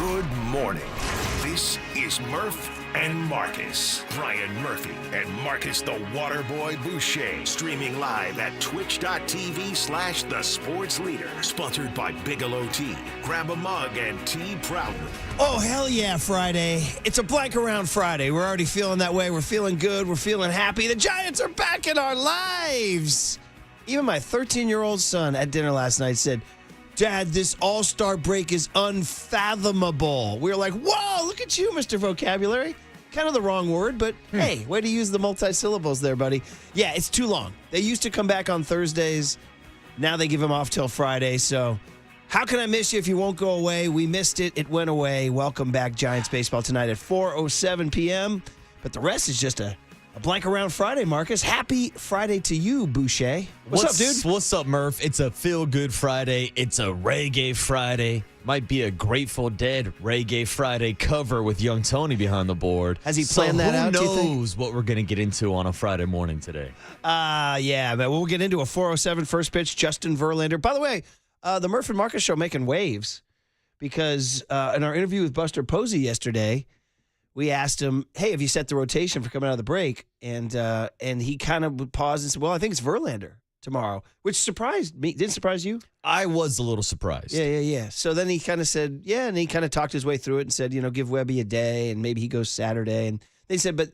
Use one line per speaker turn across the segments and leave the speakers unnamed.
Good morning. This is Murph and Marcus. Brian Murphy and Marcus the Waterboy Boucher. Streaming live at twitch.tv/The Sports Leader. Sponsored by Bigelow Tea. Grab a mug and tea proudly.
Oh, hell yeah, Friday. It's a blank around Friday. We're already feeling that way. We're feeling good. We're feeling happy. The Giants are back in our lives. Even my 13-year-old son at dinner last night said, Dad, this all-star break is unfathomable. We were like, whoa, look at you, Mr. Vocabulary. Kind of the wrong word, but hey, way to use the multi-syllables there, buddy. Yeah, it's too long. They used to come back on Thursdays. Now they give them off till Friday. So how can I miss you if you won't go away? We missed it. It went away. Welcome back, Giants baseball tonight at 4:07 p.m. But the rest is just a blank around Friday, Marcus. Happy Friday to you, Boucher. What's up, dude?
What's up, Murph? It's a feel-good Friday. It's a reggae Friday. Might be a Grateful Dead reggae Friday cover with Young Tony behind the board.
Has he planned that out, do you think?
Who knows what we're going to get into on a Friday morning today?
Yeah, but we'll get into a 4:07 first pitch. Justin Verlander. By the way, the Murph and Marcus show making waves because in our interview with Buster Posey yesterday, we asked him, hey, have you set the rotation for coming out of the break? And he kind of paused and said, well, I think it's Verlander tomorrow, which surprised me. Didn't surprise you?
I was a little surprised.
Yeah. So then he kind of said, yeah, and he kind of talked his way through it and said, give Webby a day, and maybe he goes Saturday. And they said, but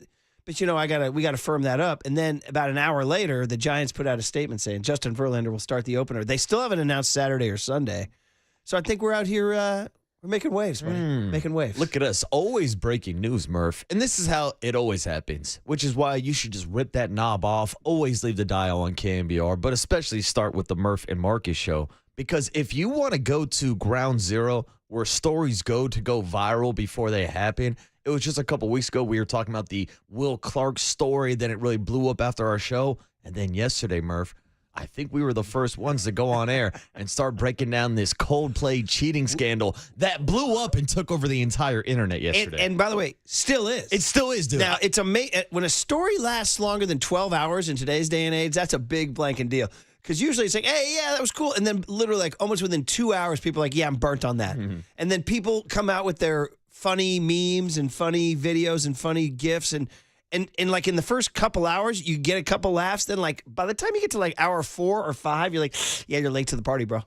we got to firm that up. And then about an hour later, the Giants put out a statement saying Justin Verlander will start the opener. They still haven't announced Saturday or Sunday. So I think we're out here we're making waves, buddy. Making waves.
Look at us. Always breaking news, Murph. And this is how it always happens, which is why you should just rip that knob off. Always leave the dial on KNBR, but especially start with the Murph and Marcus show. Because if you want to go to ground zero where stories go viral before they happen, it was just a couple weeks ago we were talking about the Will Clark story. Then it really blew up after our show. And then yesterday, Murph, I think we were the first ones to go on air and start breaking down this Coldplay cheating scandal that blew up and took over the entire internet yesterday.
And by the way, still is.
It still is, dude.
Now, it's when a story lasts longer than 12 hours in today's day and age, that's a big blanking deal. Because usually it's like, hey, yeah, that was cool. And then literally like almost within 2 hours, people are like, yeah, I'm burnt on that. Mm-hmm. And then people come out with their funny memes and funny videos and funny GIFs and like in the first couple hours, you get a couple laughs. Then like by the time you get to like hour 4 or 5, you're like, yeah, you're late to the party, bro.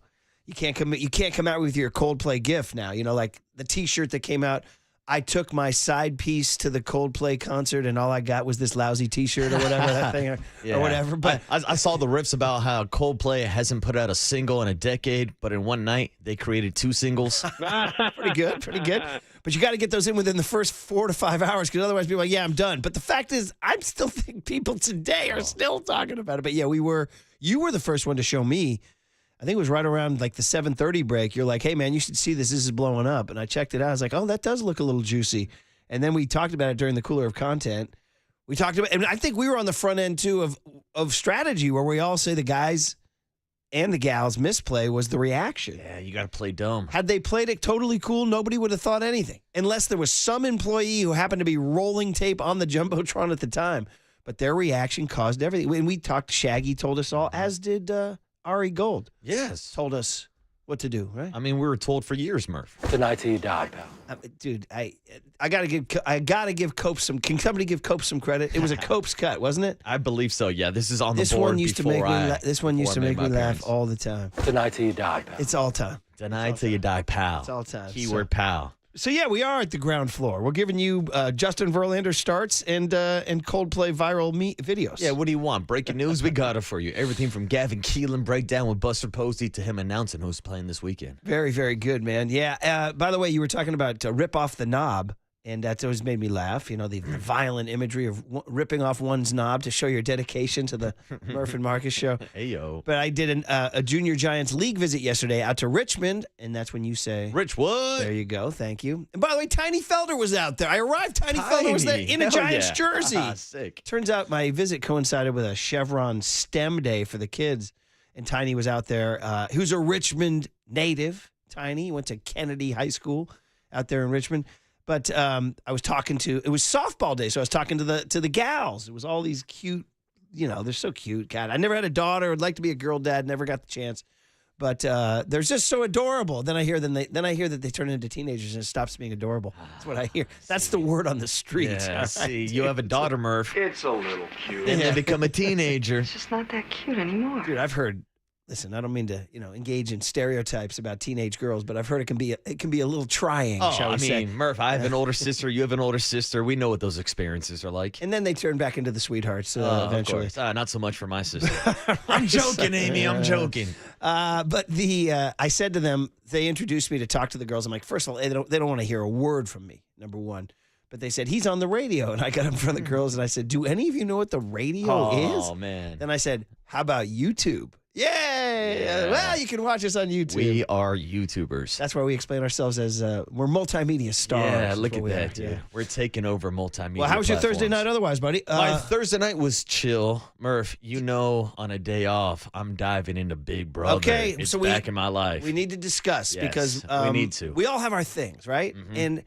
You can't come out with your Coldplay GIF now. Like the T-shirt that came out. I took my side piece to the Coldplay concert, and all I got was this lousy T-shirt or whatever that thing or whatever. But
I saw the riffs about how Coldplay hasn't put out a single in a decade, but in one night they created 2 singles.
Pretty good. But you got to get those in within the first 4 to 5 hours, because otherwise people are like, yeah, I'm done. But the fact is, I still think people today are still talking about it. But yeah, you were the first one to show me. I think it was right around like the 7:30 break. You're like, hey, man, you should see this. This is blowing up. And I checked it out. I was like, oh, that does look a little juicy. And then we talked about it during the Cooler of Content. We talked about, and I think we were on the front end, too, of strategy, where we all say the guys and the gals' misplay was the reaction.
Yeah, you got to play dumb.
Had they played it totally cool, nobody would have thought anything, unless there was some employee who happened to be rolling tape on the Jumbotron at the time. But their reaction caused everything. When we talked, Shaggy told us all, as did Ari Gold.
Yes.
Told us what to do, right?
I mean, we were told for years, Murph.
Tonight till you die, pal.
Dude, I gotta give Cope some. Can somebody give Cope some credit? It was a Cope's cut, wasn't it?
I believe so. Yeah, this is on the
this
board.
One used to make me this one used to make me laugh all the time.
Tonight till you die, pal.
It's all time.
Tonight till you die, pal.
It's all time.
Keyword pal.
So yeah, we are at the ground floor. We're giving you Justin Verlander starts and Coldplay viral videos.
Yeah, what do you want? Breaking news? We got it for you. Everything from Gavin Keelan breakdown with Buster Posey to him announcing who's playing this weekend.
Very, very good, man. Yeah. By the way, you were talking about rip off the knob. And that's always made me laugh, the violent imagery of ripping off one's knob to show your dedication to the Murph and Marcus show.
Hey, yo.
But I did a Junior Giants League visit yesterday out to Richmond, and that's when you say...
Richwood.
There you go. Thank you. And by the way, Tiny Felder was out there. I arrived. Tiny Felder was there in a Giants jersey.
Sick.
Turns out my visit coincided with a Chevron STEM day for the kids, and Tiny was out there. Who's a Richmond native. Tiny went to Kennedy High School out there in Richmond. But I was talking it was softball day, so I was talking to the gals. It was all these cute, they're so cute. God, I never had a daughter. I'd like to be a girl dad. Never got the chance. But they're just so adorable. Then I hear that they turn into teenagers and it stops being adorable. That's what I hear. That's the word on the street.
Yeah,
All right,
see,
dude.
you have a daughter, Murph,
It's a little cute.
and they become a teenager.
It's just not that cute anymore.
Dude, I've heard. Listen, I don't mean to, engage in stereotypes about teenage girls, but I've heard it can be a little trying.
Oh,
shall we
I
say?
mean, Murph, I have an older sister. You have an older sister. We know what those experiences are like.
And then they turn back into the sweethearts eventually.
Of course. Not so much for my sister. I'm joking, Amy. I'm joking.
But I said to them, they introduced me to talk to the girls. I'm like, first of all, they don't want to hear a word from me, number one. But they said, he's on the radio. And I got in front of the girls and I said, do any of you know what the radio is?
Oh, man.
Then I said, how about YouTube? Yay!
Yeah.
Well, you can watch us on YouTube.
We are YouTubers.
That's why we explain ourselves as we're multimedia stars.
Yeah,
is
look
what
at
we
that,
are.
dude.
Yeah.
We're taking over multimedia.
Well, how was your Thursday
platforms.
night otherwise, buddy?
My Thursday night was chill. Murph, on a day off, I'm diving into Big Brother.
Okay,
It's
so
back in my life.
We need to discuss
Yes,
because
we need to.
We all have our things, right?
Mhm.
And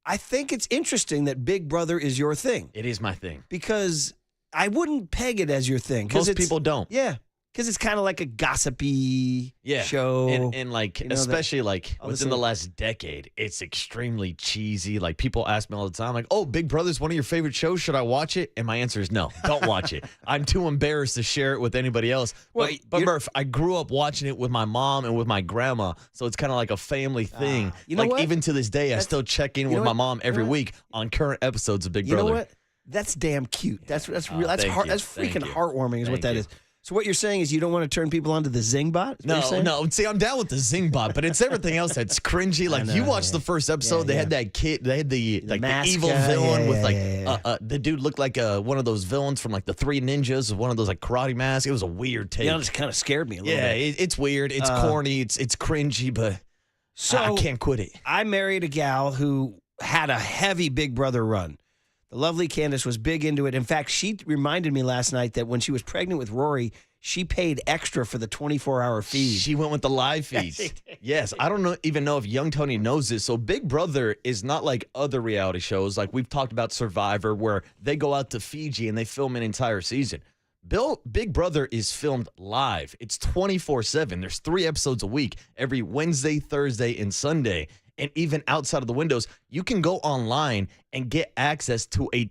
I think it's interesting that Big Brother is your thing
It is my thing.
because I wouldn't peg it as your thing.
Most people don't.
Yeah, because it's kind of like a gossipy show.
And like,
You know,
especially like
all this
within the
little-
last decade, it's extremely cheesy. Like people ask me all the time, like, oh, Big Brother's one of your favorite shows. Should I watch it? And my answer is no, don't watch it. I'm too embarrassed to share it with anybody else.
Well,
But
you're-
Murph, I grew up watching it with my mom and with my grandma. So it's kind of like a family thing.
You know
like
what?
even to this day, I
That's-
still check in
you know
with my
what?
mom every
You know what?
week on current episodes of Big
You
Brother.
know what? That's damn cute. That's real. That's
thank
heart.
you.
That's
Thank
freaking
you.
heartwarming. Is what
Thank
that
you.
is. So what you're saying is you don't want to turn people onto the Zing bot? Is what you're
No,
saying?
no. See, I'm down with the Zing bot, but it's everything else that's cringy. Like
know,
you watched
yeah.
the first episode,
Yeah,
they
yeah.
had that kid, they had the
mask
evil
guy.
villain
Yeah,
with
yeah,
like
yeah,
the dude looked like one of those villains from like the Three Ninjas, one of those like karate masks. It was a weird take.
Yeah, it kind of scared me a little
Yeah,
bit.
it's weird. It's corny. It's cringy, but
So
I can't quit it.
I married a gal who had a heavy Big Brother run. The lovely Candace was big into it. In fact, she reminded me last night that when she was pregnant with Rory, she paid extra for the 24-hour feed.
She went with the live feeds. Yes, I don't even know if young Tony knows this. So Big Brother is not like other reality shows. Like we've talked about Survivor, where they go out to Fiji and they film an entire season. Big Brother is filmed live. It's 24/7. There's 3 episodes a week, every Wednesday, Thursday, and Sunday. And even outside of the windows, you can go online and get access to a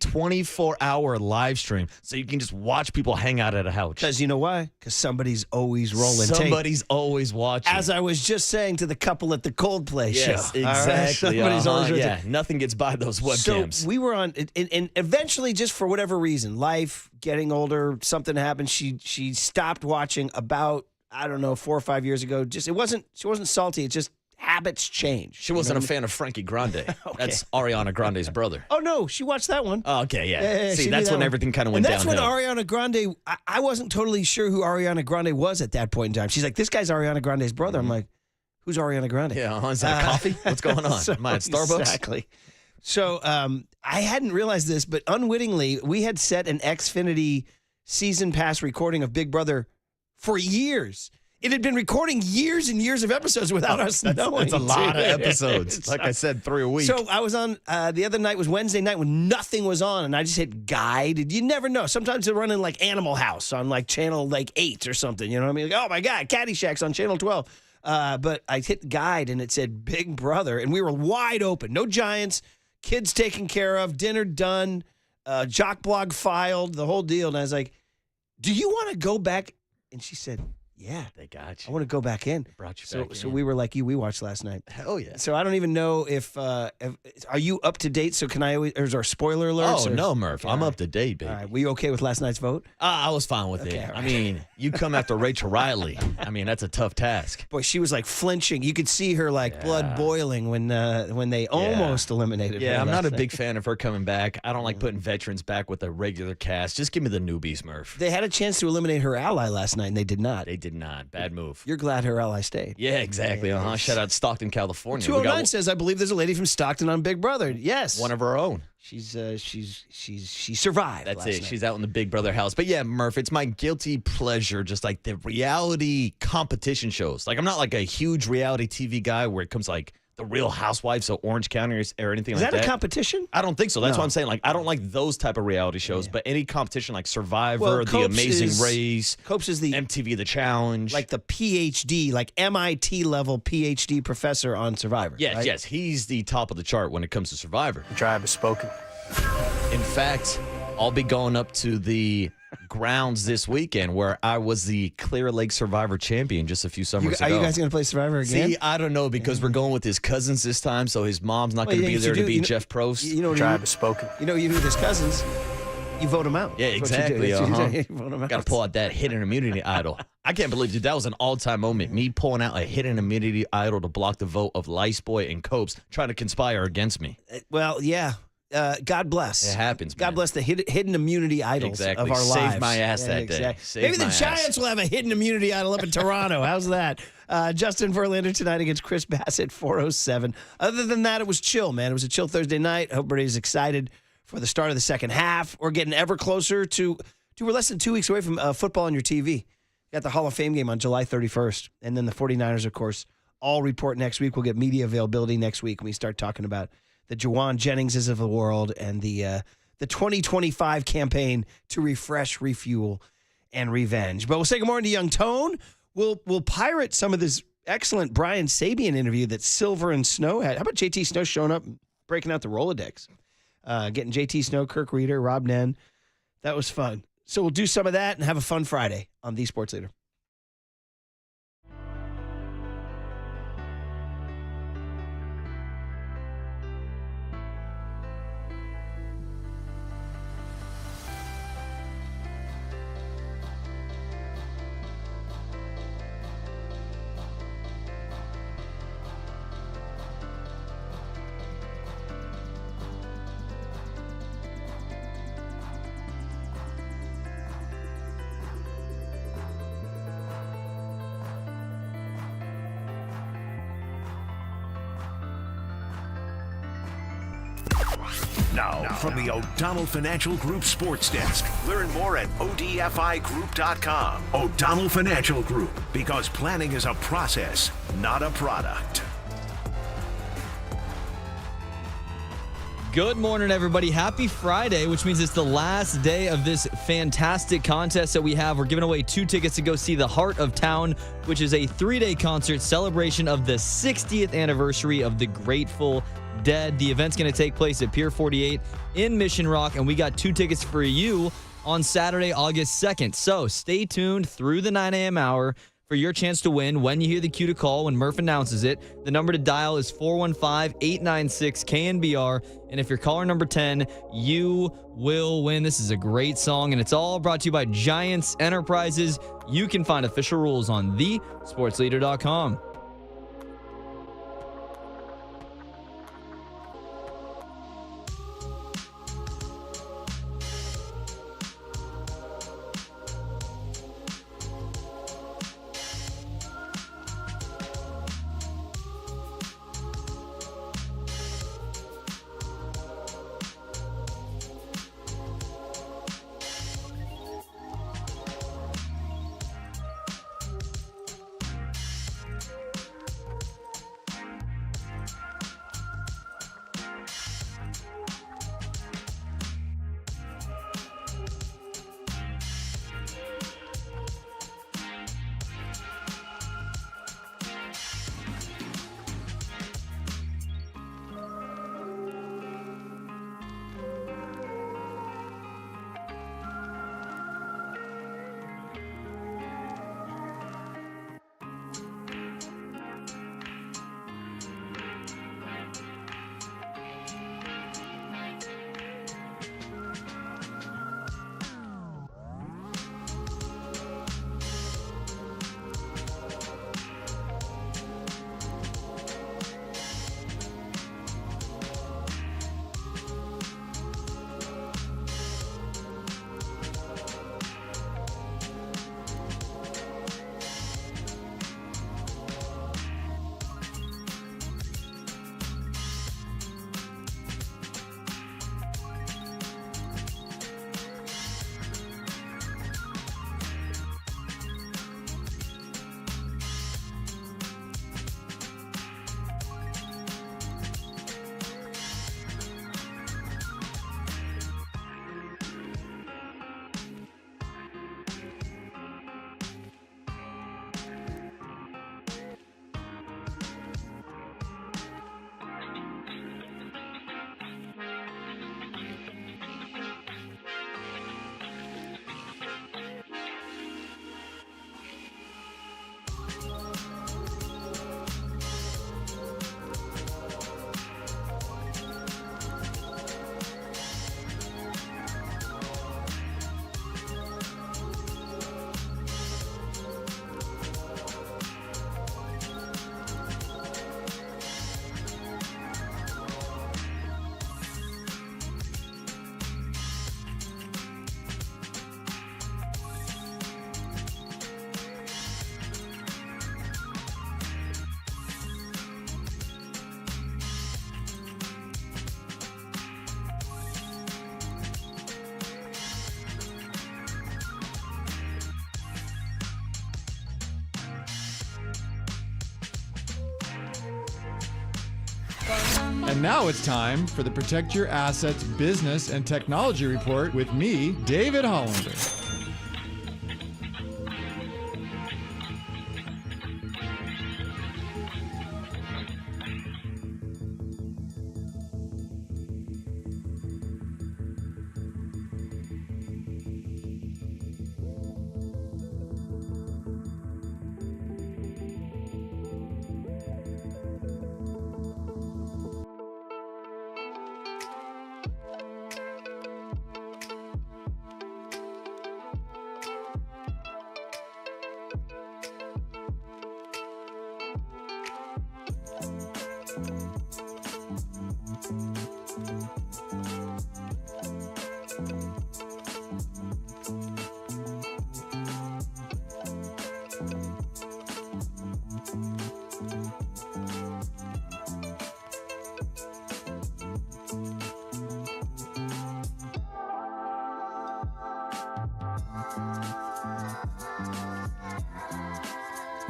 24-hour live stream. So you can just watch people hang out at a couch.
Because you know why? Because somebody's always rolling tape.
Somebody's always watching.
As I was just saying to the couple at the Coldplay
Yes,
show. All right?
exactly.
Somebody's always rolling
Yeah,
tape.
nothing gets by those webcams.
So we were on, and eventually, just for whatever reason, life, getting older, something happened. She stopped watching about, I don't know, 4 or 5 years ago. She wasn't salty. It just habits change.
She wasn't a fan of Frankie Grande. That's Ariana Grande's brother.
Oh no, she watched that one.
Oh, okay, yeah.
Yeah,
See,
she
that's
knew that
when
one.
everything kind of went
And that's
downhill.
when Ariana Grande. I wasn't totally sure who Ariana Grande was at that point in time. She's like, this guy's Ariana Grande's brother. I'm like, who's Ariana Grande?
Yeah, is that a coffee? What's going on?
So,
Am I at Starbucks?
Exactly. So I hadn't realized this, but unwittingly, we had set an Xfinity season pass recording of Big Brother for years. It had been recording years and years of episodes without us knowing.
That's a lot of
dude.
episodes.
It's
Like I said, 3 a week.
So I was on, the other night was Wednesday night when nothing was on, and I just hit guide. You never know. Sometimes they're running like Animal House on like channel like 8 or something. You know what I mean? Like, oh my God, Caddyshack's on channel 12. But I hit guide and it said Big Brother, and we were wide open. No Giants, kids taken care of, dinner done, jock blog filed, the whole deal. And I was like, do you want to go back? And she said, yeah.
They got
I
you.
want to go back in.
Brought you
So,
back
so
in.
we were like you. We watched last night.
Hell yeah.
So I don't even know if are you up to date? So can I always, or is there spoiler alerts?
Oh,
or-
no, Murph. I'm
all
up to date, baby.
All right. Were you okay with last night's vote?
I was fine with
Okay,
it.
all
I
right.
mean, you come after Rachel Riley. I mean, that's a tough task.
Boy, she was like flinching. You could see her like blood boiling when they almost eliminated her.
Yeah, I'm not a
last
big fan of her coming back. I don't like putting veterans back with a regular cast. Just give me the newbies, Murph.
They had a chance to eliminate her ally last night, and they did not.
They did not. Bad move.
You're glad her ally stayed.
Yeah, exactly. Shout out Stockton, California. We
209
got
says, I believe there's a lady from Stockton on Big Brother. Yes.
one of our own.
She survived.
That's
last
it.
night.
She's out in the Big Brother house. But yeah, Murph, it's my guilty pleasure, just like the reality competition shows. Like, I'm not like a huge reality TV guy where it comes like the Real Housewives of Orange County or anything
Is
like that.
that a competition?
I don't think so. That's
No.
what I'm saying. Like, I don't like those type of reality shows, but any competition like Survivor,
Well,
The
Copes
Amazing
is-
Race,
Copes is the
MTV The Challenge.
like the PhD, like MIT level PhD professor on Survivor.
yes,
right?
yes. He's the top of the chart when it comes to Survivor.
The tribe has spoken.
In fact, I'll be going up to the grounds this weekend where I was the Clear Lake Survivor champion just a few summers
Are
ago.
you guys going to play Survivor again?
See, I don't know because we're going with his cousins this time, so his mom's not
Well,
going to
yeah,
be there
you
to
do-
be
you know-
Jeff Prost.
You know
The
what
tribe has spoken.
you do with his cousins? You vote them out.
Yeah,
That's what you do.
exactly.
That's what you
Uh-huh.
do. You vote 'em out.
Got to pull out that hidden immunity idol. I can't believe, dude, that was an all-time moment. Me pulling out a hidden immunity idol to block the vote of Lifeboy and Copes trying to conspire against me.
Well, yeah. God bless.
It happens,
God
man.
bless the hidden immunity idols
Exactly.
of our
Saved
lives.
my ass that day. Saved
Maybe the
my ass.
Giants will have a hidden immunity idol up in Toronto. How's that? Justin Verlander tonight against Chris Bassett, 4:07. Other than that, it was chill, man. It was a chill Thursday night. I hope everybody's excited for the start of the second half. We're getting ever closer to we're less than 2 weeks away from football on your TV. Got the Hall of Fame game on July 31st. And then the 49ers, of course, all report next week. We'll get media availability next week when we start talking about the Juwan Jenningses of the world and the 2025 campaign to refresh, refuel, and revenge. But we'll say good morning to Young Tone. We'll pirate some of this excellent Brian Sabian interview that Silver and Snow had. How about JT Snow showing up and breaking out the Rolodex? Getting JT Snow, Kirk Reeder, Rob Nen. That was fun. So we'll do some of that and have a fun Friday on The Sports Leader.
Now, from the O'Donnell Financial Group Sports Desk. Learn more at ODFIGroup.com. O'Donnell Financial Group, because planning is a process, not a product.
Good morning, everybody. Happy Friday, which means it's the last day of this fantastic contest that we have. We're giving away 2 tickets to go see The Heart of Town, which is a 3-day concert celebration of the 60th anniversary of the Grateful Dead. The event's going to take place at Pier 48 in Mission Rock, and we got 2 tickets for you on Saturday, August 2nd. So stay tuned through the 9 a.m. hour for your chance to win when you hear the cue to call when Murph announces it. The number to dial is 415-896-KNBR. And if you're caller number 10, you will win. This is a great song, and it's all brought to you by Giants Enterprises. You can find official rules on thesportsleader.com.
And now it's time for the Protect Your Assets Business and Technology Report with me, David Hollander.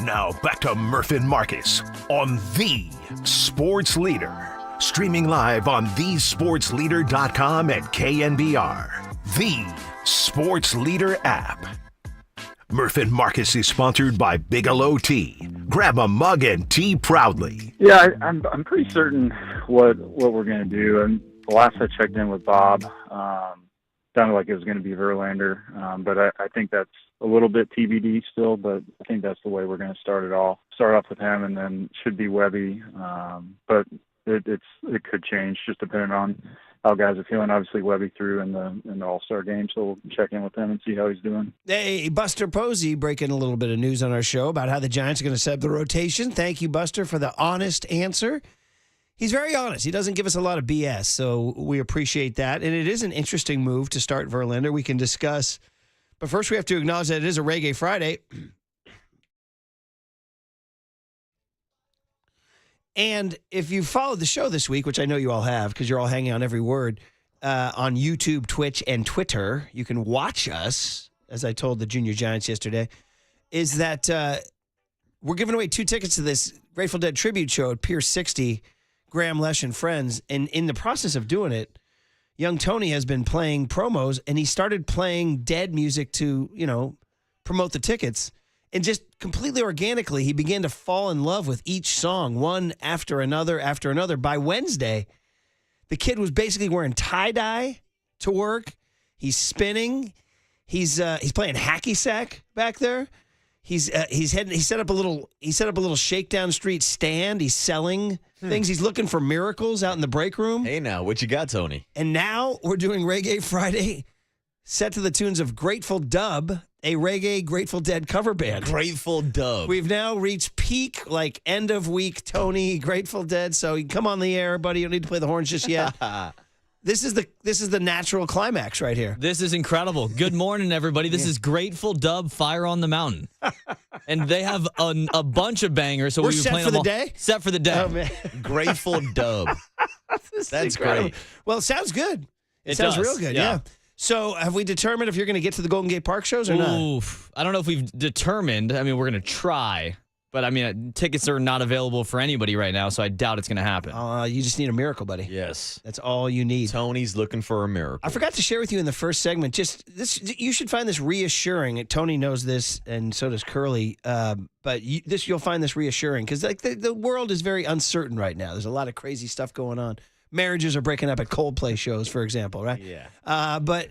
Now back to Murph and Marcus on the Sports Leader. Streaming live on thesportsleader.com and KNBR. The Sports Leader app. Murph and Marcus is sponsored by Bigelow Tea. Grab a mug and tea proudly.
Yeah, I'm pretty certain what we're going to do. And the last I checked in with Bob, sounded like it was going to be Verlander, but I think that's a little bit TBD still, but I think that's the way we're going to start it off. Start off with him, and then should be Webby, but it could change just depending on how guys are feeling. Obviously, Webby threw in the All-Star game, so we'll check in with him and see how he's doing.
Hey, Buster Posey breaking a little bit of news on our show about how the Giants are going to set up the rotation. Thank you, Buster, for the honest answer. He's very honest. He doesn't give us a lot of BS, so we appreciate that. And it is an interesting move to start Verlander. We can discuss, but first we have to acknowledge that it is a Reggae Friday. And if you followed the show this week, which I know you all have because you're all hanging on every word, on YouTube, Twitch, and Twitter, you can watch us, as I told the Junior Giants yesterday, is that we're giving away 2 tickets to this Grateful Dead tribute show at Pier 60, Graham Lesh and Friends. And in the process of doing it, young Tony has been playing promos, and he started playing Dead music to, promote the tickets. And just completely organically, he began to fall in love with each song, one after another after another. By Wednesday, the kid was basically wearing tie-dye to work. He's spinning. He's playing hacky sack back there. He set up a little shakedown street stand. He's selling things. He's looking for miracles out in the break room.
Hey, now, what you got, Tony?
And now we're doing Reggae Friday, set to the tunes of Grateful Dub, a reggae Grateful Dead cover band.
Grateful Dub.
We've now reached peak, end of week, Tony, Grateful Dead. So you come on the air, buddy. You don't need to play the horns just yet. This is the natural climax right here.
This is incredible. Good morning, everybody. This is Grateful Dub, Fire on the Mountain. And they have a bunch of bangers. So
We're
we've been
set
playing
for
them
the
all.
day?
Set for the day.
Oh, man.
Grateful Dub. That's great.
Well, it sounds good.
It
sounds
does,
real good,
yeah.
yeah. So have we determined if you're going to get to the Golden Gate Park shows or not?
Oof. I don't know if we've determined. I mean, we're going to try. But, I mean, tickets are not available for anybody right now, so I doubt it's going to happen.
You just need a miracle, buddy.
Yes.
That's all you need.
Tony's looking for a miracle.
I forgot to share with you in the first segment, you should find this reassuring. Tony knows this, and so does Curly. But you'll find this reassuring because the world is very uncertain right now. There's a lot of crazy stuff going on. Marriages are breaking up at Coldplay shows, for example, right?
Yeah.
But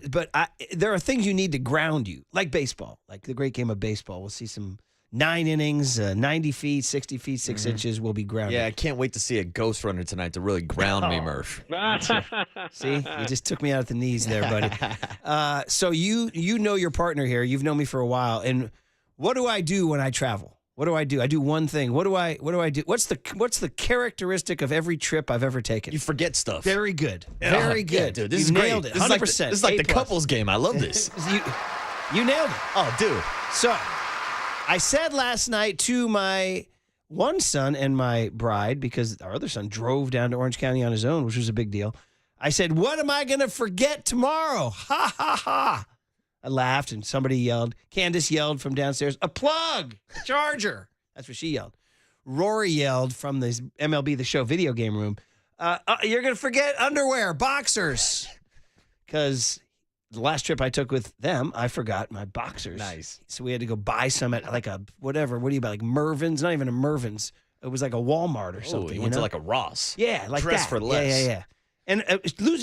there are things you need to ground you, like baseball, like the great game of baseball. We'll see some 9 innings, 90 feet, 60 feet, 6 inches will be grounded.
Yeah, I can't wait to see a ghost runner tonight to really ground me, Murph.
See, you just took me out at the knees there, buddy. So you know your partner here. You've known me for a while. And what do I do when I travel? What do I do? I do one thing. What do I do? What's the characteristic of every trip I've ever taken?
You forget stuff.
Very good. Very good.
Yeah, dude, this
you
is great.
nailed it. 100%.
This is like the
A+.
couples game. I love this.
You nailed it.
Oh, dude.
So I said last night to my one son and my bride, because our other son drove down to Orange County on his own, which was a big deal. I said, what am I going to forget tomorrow? Ha, ha, ha. I laughed, and somebody yelled. Candace yelled from downstairs, a plug, a charger. That's what she yelled. Rory yelled from the MLB The Show video game room, You're going to forget underwear, boxers. Because the last trip I took with them, I forgot my boxers.
Nice.
So we had to go buy some at like a whatever. What do you buy? Like Mervyn's? Not even a Mervyn's. It was like a Walmart or something.
You went to like a Ross.
Yeah, like
Dress
that.
for less.
Yeah. And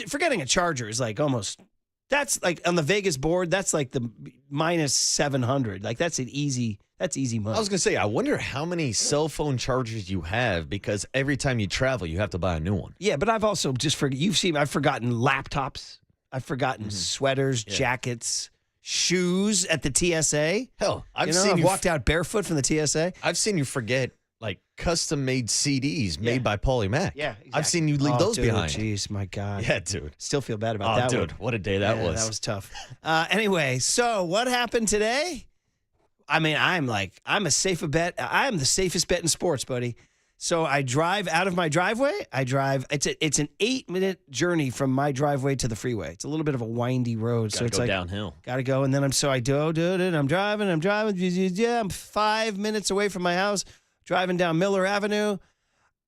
forgetting a charger is like almost, that's like on the Vegas board, that's like the minus 700. Like that's easy money.
I was going to say, I wonder how many cell phone chargers you have because every time you travel, you have to buy a new one.
Yeah, but I've also I've forgotten laptops. I've forgotten sweaters, jackets, shoes at the TSA.
Hell, I've
walked out barefoot from the TSA.
I've seen you forget like custom-made CDs made by Paulie Mac.
Yeah, exactly.
I've seen you leave those behind.
Jeez, my God.
Yeah, dude.
Still feel bad about that
dude,
one.
what a day that was.
That was tough. Anyway, so what happened today? I mean, I'm a safer bet. I'm the safest bet in sports, buddy. So I drive out of my driveway. It's an 8-minute journey from my driveway to the freeway. It's a little bit of a windy road. So it's like
downhill.
Gotta go. And then I do it. I'm driving. Yeah, I'm 5 minutes away from my house, driving down Miller Avenue.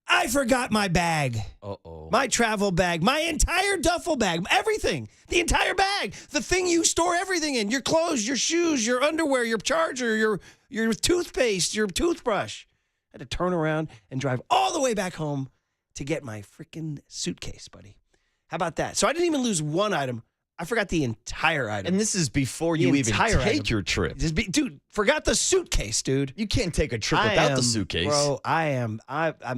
I forgot my bag.
Uh-oh.
My travel bag, my entire duffel bag, everything, the entire bag, the thing you store everything in, your clothes, your shoes, your underwear, your charger, your toothpaste, your toothbrush. I had to turn around and drive all the way back home to get my freaking suitcase, buddy. How about that? So I didn't even lose one item. I forgot the entire item.
And this is before you even take your trip.
Dude, forgot the suitcase, dude.
You can't take a trip without the suitcase.
Bro, I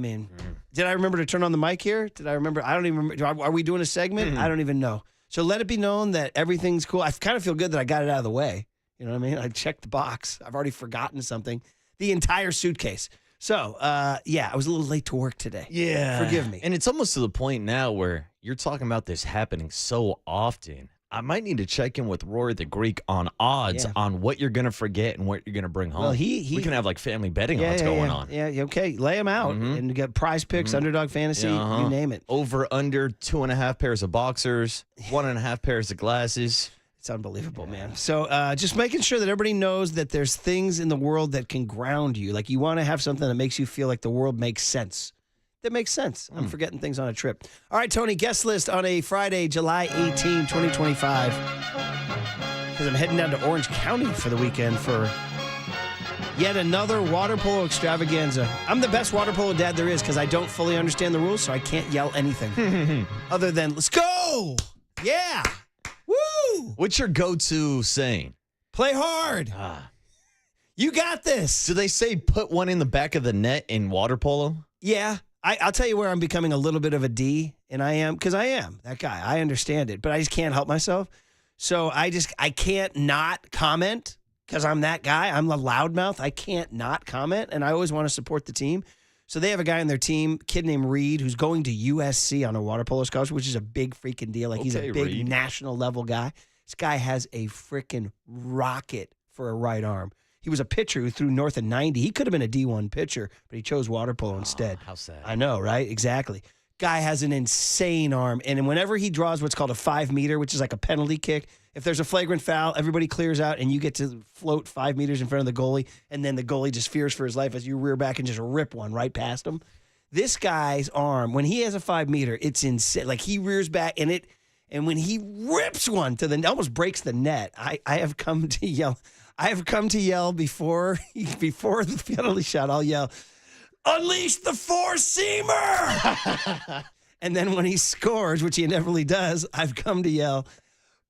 mean, did I remember to turn on the mic here? Did I remember? I don't even remember. Are we doing a segment? I don't even know. So let it be known that everything's cool. I kind of feel good that I got it out of the way. You know what I mean? I checked the box. I've already forgotten something. The entire suitcase. So, I was a little late to work today.
Yeah.
Forgive me.
And it's almost to the point now where you're talking about this happening so often. I might need to check in with Rory the Greek on odds on what you're going to forget and what you're going to bring home.
Well,
we can have like family betting odds going on.
Yeah, okay. Lay them out and get prize picks, underdog fantasy, you name it.
Over, under 2.5 pairs of boxers, 1.5 pairs of glasses.
It's unbelievable, man. So just making sure that everybody knows that there's things in the world that can ground you. Like you want to have something that makes you feel like the world makes sense. That makes sense. I'm forgetting things on a trip. All right, Tony, guest list on a Friday, July 18, 2025. Because I'm heading down to Orange County for the weekend for yet another water polo extravaganza. I'm the best water polo dad there is because I don't fully understand the rules, so I can't yell anything other than, let's go! Yeah! Woo!
What's your go-to saying?
Play hard! You got this!
Do they say put one in the back of the net in water polo?
Yeah. I'll tell you where I'm becoming a little bit of a D, and I am, because I am that guy. I understand it, but I just can't help myself. So I can't not comment because I'm that guy. I'm the loudmouth. I can't not comment, and I always want to support the team. So they have a guy on their team, kid named Reed, who's going to USC on a water polo scholarship, which is a big freaking deal. Like he's a big
Reed.
national level guy. This guy has a freaking rocket for a right arm. He was a pitcher who threw north of 90. He could have been a D1 pitcher, but he chose water polo instead.
How sad.
I know, right? Exactly. Guy has an insane arm. And whenever he draws what's called a 5-meter, which is like a penalty kick, if there's a flagrant foul, everybody clears out and you get to float 5 meters in front of the goalie. And then the goalie just fears for his life as you rear back and just rip one right past him. This guy's arm, when he has a 5-meter, it's insane. Like he rears back and when he rips one to the, almost breaks the net. I have come to yell. Before the penalty shot, I'll yell, unleash the four-seamer! And then when he scores, which he inevitably does, I've come to yell,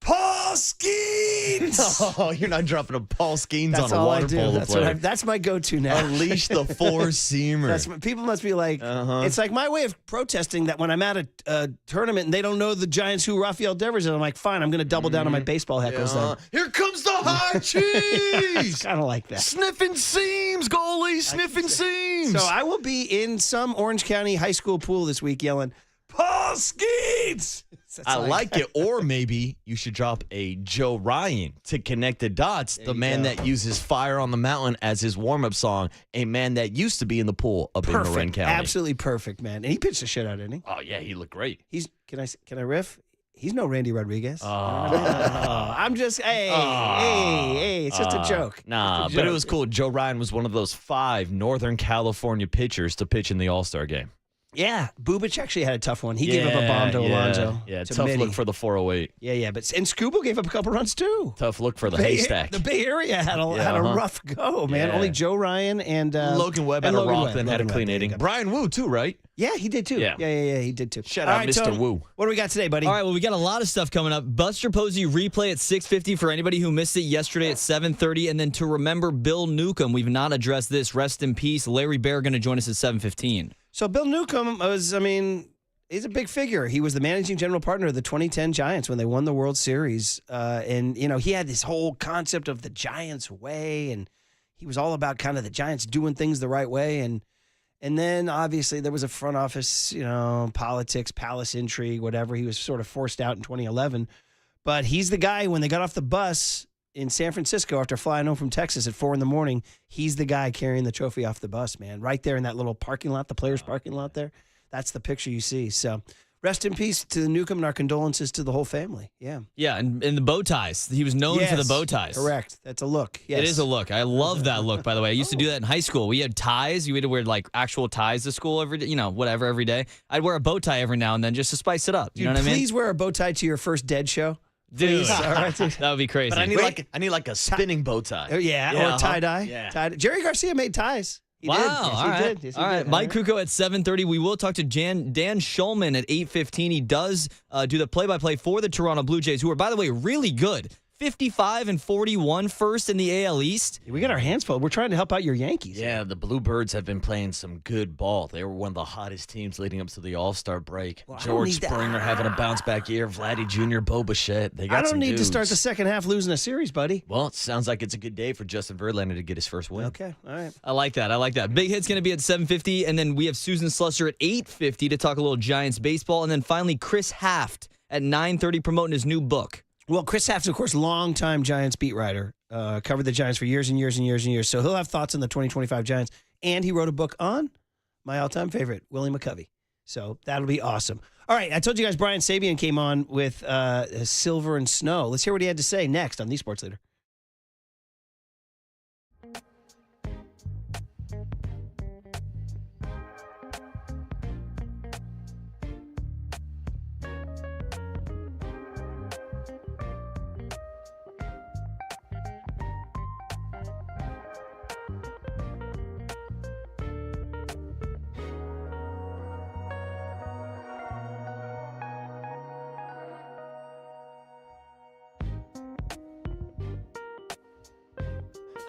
Paul Skeens!
Oh, you're not dropping a Paul Skeens on a water polo player.
That's my go-to now.
Unleash the four-seamer.
People must be like, it's like my way of protesting that when I'm at a tournament and they don't know the Giants who Rafael Devers is, I'm like, fine, I'm going to double down on my baseball heckles then.
Here comes the high cheese!
Kind of like that.
Sniffing seams, goalie, sniffing seams.
So I will be in some Orange County high school pool this week yelling, Paul Skeens!
I like it. Or maybe you should drop a Joe Ryan to connect the dots. The man that uses Fire on the Mountain as his warm-up song. A man that used to be in the pool up in Marin County.
Absolutely perfect, man. And he pitched the shit out, didn't he?
Oh, yeah, he looked great.
Can I riff? He's no Randy Rodriguez. I'm just, hey, it's just a joke.
Nah, but it was cool. Joe Ryan was one of those 5 Northern California pitchers to pitch in the All-Star game.
Yeah, Bubic actually had a tough one. He gave up a bomb to Alonso.
Yeah,
to
tough
Mitty.
look for the 408.
Yeah, but and Scooble gave up a couple runs too.
Tough look for the haystack.
The Bay Area had a rough go, man.
Yeah.
Only Joe Ryan and
Logan Webb
and
and
Logan
Rockland had a clean inning. Brian Wu too, right?
Yeah, he did too.
Yeah.
Yeah, he did too.
Shout
All
out
right,
Mr.
Tone,
Wu.
What do we got today, buddy?
All right, well, we got a lot of stuff coming up. Buster Posey replay at 6:50 for anybody who missed it yesterday at 7:30. And then to remember Bill Neukom, we've not addressed this. Rest in peace. Larry Bear going to join us at 7:15.
So Bill Neukom was, he's a big figure. He was the managing general partner of the 2010 Giants when they won the World Series. And he had this whole concept of the Giants way, and he was all about kind of the Giants doing things the right way. And then obviously there was a front office, politics, palace intrigue, whatever. He was sort of forced out in 2011. But he's the guy when they got off the bus in San Francisco after flying home from Texas at 4 a.m, he's the guy carrying the trophy off the bus, man. Right there in that little parking lot, the players' parking lot there. That's the picture you see. So rest in peace to the Neukom and our condolences to the whole family. Yeah.
Yeah, and the bow ties. He was known for the bow ties.
Correct. That's a look. Yes.
It is a look. I love that look, by the way. I used to do that in high school. We had ties. You had to wear like actual ties to school every day, every day. I'd wear a bow tie every now and then just to spice it up. You know what I mean?
Please wear a bow tie to your first Dead show.
Dude,
Please. All right.
that would be crazy.
But I need like a spinning bow tie.
Oh, yeah, or tie-dye.
Yeah.
Tie-dye. Jerry Garcia made ties. He
wow.
did. Yes,
all
he
right.
did. Yes,
all
he
right.
did.
Mike Krukow at 7:30. We will talk to Dan Shulman at 8:15. He does do the play-by-play for the Toronto Blue Jays, who are, by the way, really good. 55-41 first in the AL East.
We got our hands full. We're trying to help out your Yankees.
Yeah, the Bluebirds have been playing some good ball. They were one of the hottest teams leading up to the All-Star break.
Well,
George Springer having a bounce-back year. Vladdy Jr., Bo Bichette. They got
I don't
some
need to
dudes.
start the second half losing a series, buddy.
Well, it sounds like it's a good day for Justin Verlander to get his first win.
Okay, all right.
I like that. Big Hit's going to be at 7:50, and then we have Susan Slusser at 8:50 to talk a little Giants baseball, and then finally Chris Haft at 9:30 promoting his new book.
Well, Chris Haft, of course, longtime Giants beat writer, covered the Giants for years and years and years and years. So he'll have thoughts on the 2025 Giants. And he wrote a book on my all-time favorite, Willie McCovey. So that'll be awesome. All right, I told you guys Brian Sabian came on with Silver and Snow. Let's hear what he had to say next on The Sports Leader.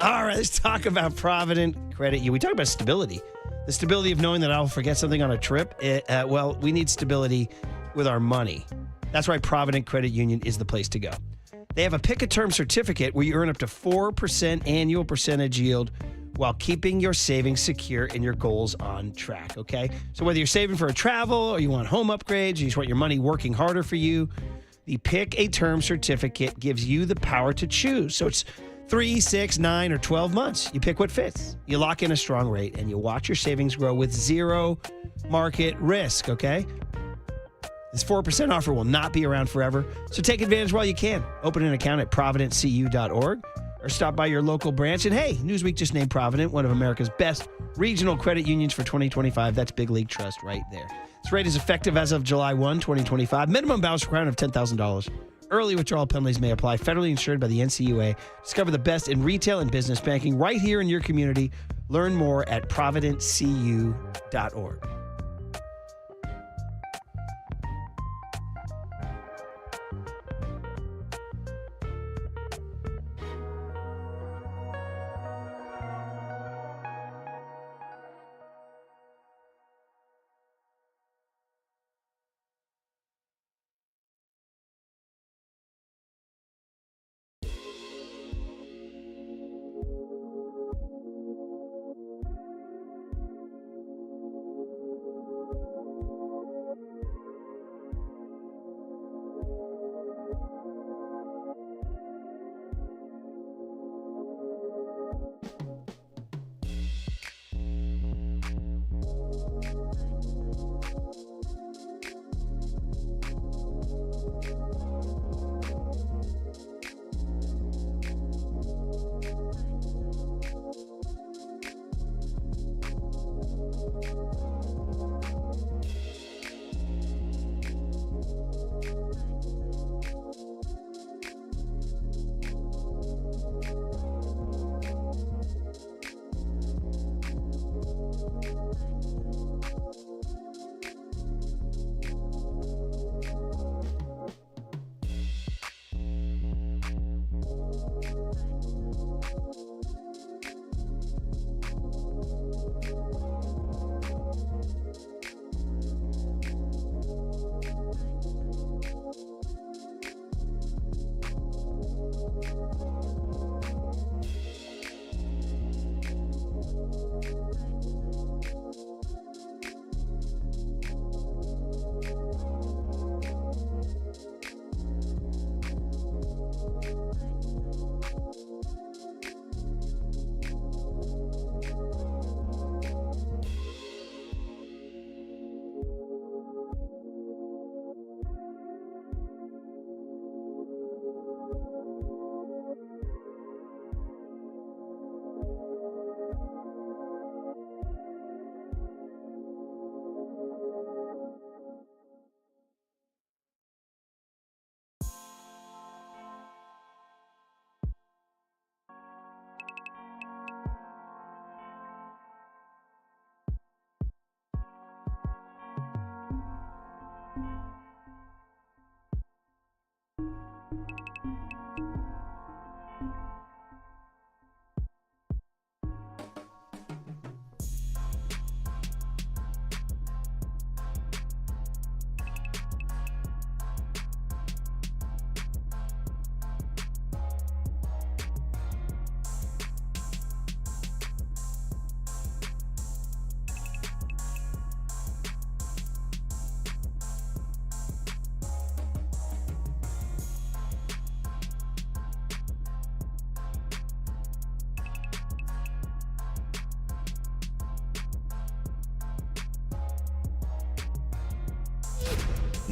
All right, let's talk about Provident Credit Union. We talk about stability. The stability of knowing that I'll forget something on a trip. Well, we need stability with our money. That's why Provident Credit Union is the place to go. They have a pick-a-term certificate where you earn up to 4% annual percentage yield while keeping your savings secure and your goals on track, okay? So whether you're saving for a travel or you want home upgrades, you just want your money working harder for you, the pick-a-term certificate gives you the power to choose. So it's 3, 6, 9, or 12 months. You pick what fits. You lock in a strong rate, and you watch your savings grow with zero market risk, okay? This 4% offer will not be around forever, so take advantage while you can. Open an account at providentcu.org or stop by your local branch. And hey, Newsweek just named Provident one of America's best regional credit unions for 2025. That's Big League Trust right there. This rate is effective as of July 1, 2025. Minimum balance requirement of $10,000. Early withdrawal penalties may apply. Federally insured by the NCUA. Discover the best in retail and business banking right here in your community. Learn more at providentcu.org.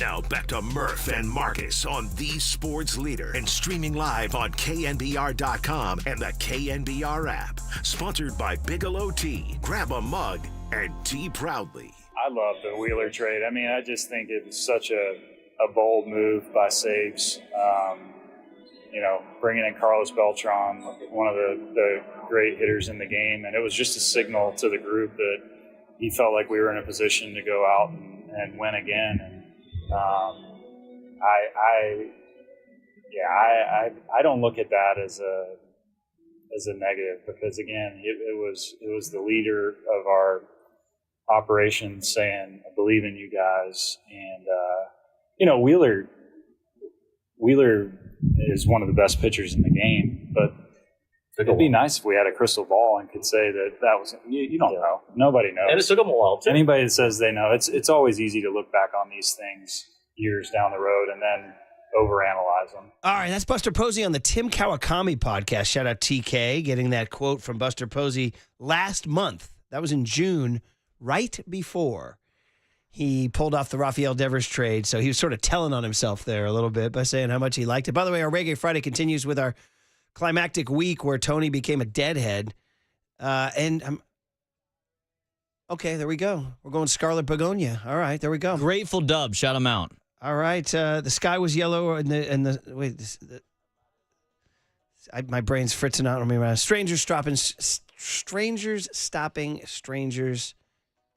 Now back to Murph and Marcus on the sports leader and streaming live on KNBR.com and the KNBR app. Sponsored by Bigelow Tea. Grab a mug and tea proudly.
I love the Wheeler trade. I mean, I just think it was such a bold move by Sabes. Bringing in Carlos Beltran, one of the great hitters in the game. And it was just a signal to the group that he felt like we were in a position to go out and win again. And I don't look at that as a negative, because again, it was the leader of our operation saying, I believe in you guys. And Wheeler is one of the best pitchers in the game, but it'd be nice if we had a crystal ball and could say that was, you don't know. Nobody knows.
And it took them a while, too.
Anybody that says they know, it's always easy to look back on these things years down the road and then overanalyze them.
All right, that's Buster Posey on the Tim Kawakami podcast. Shout out TK, getting that quote from Buster Posey last month. That was in June, right before he pulled off the Rafael Devers trade. So he was sort of telling on himself there a little bit by saying how much he liked it. By the way, our Reggae Friday continues with our climactic week where Tony became a deadhead. Okay, there we go. We're going Scarlet Begonia. All right, there we go.
Grateful Dub, shout him out.
All right, the sky was yellow my brain's fritzing out on me. Strangers stopping strangers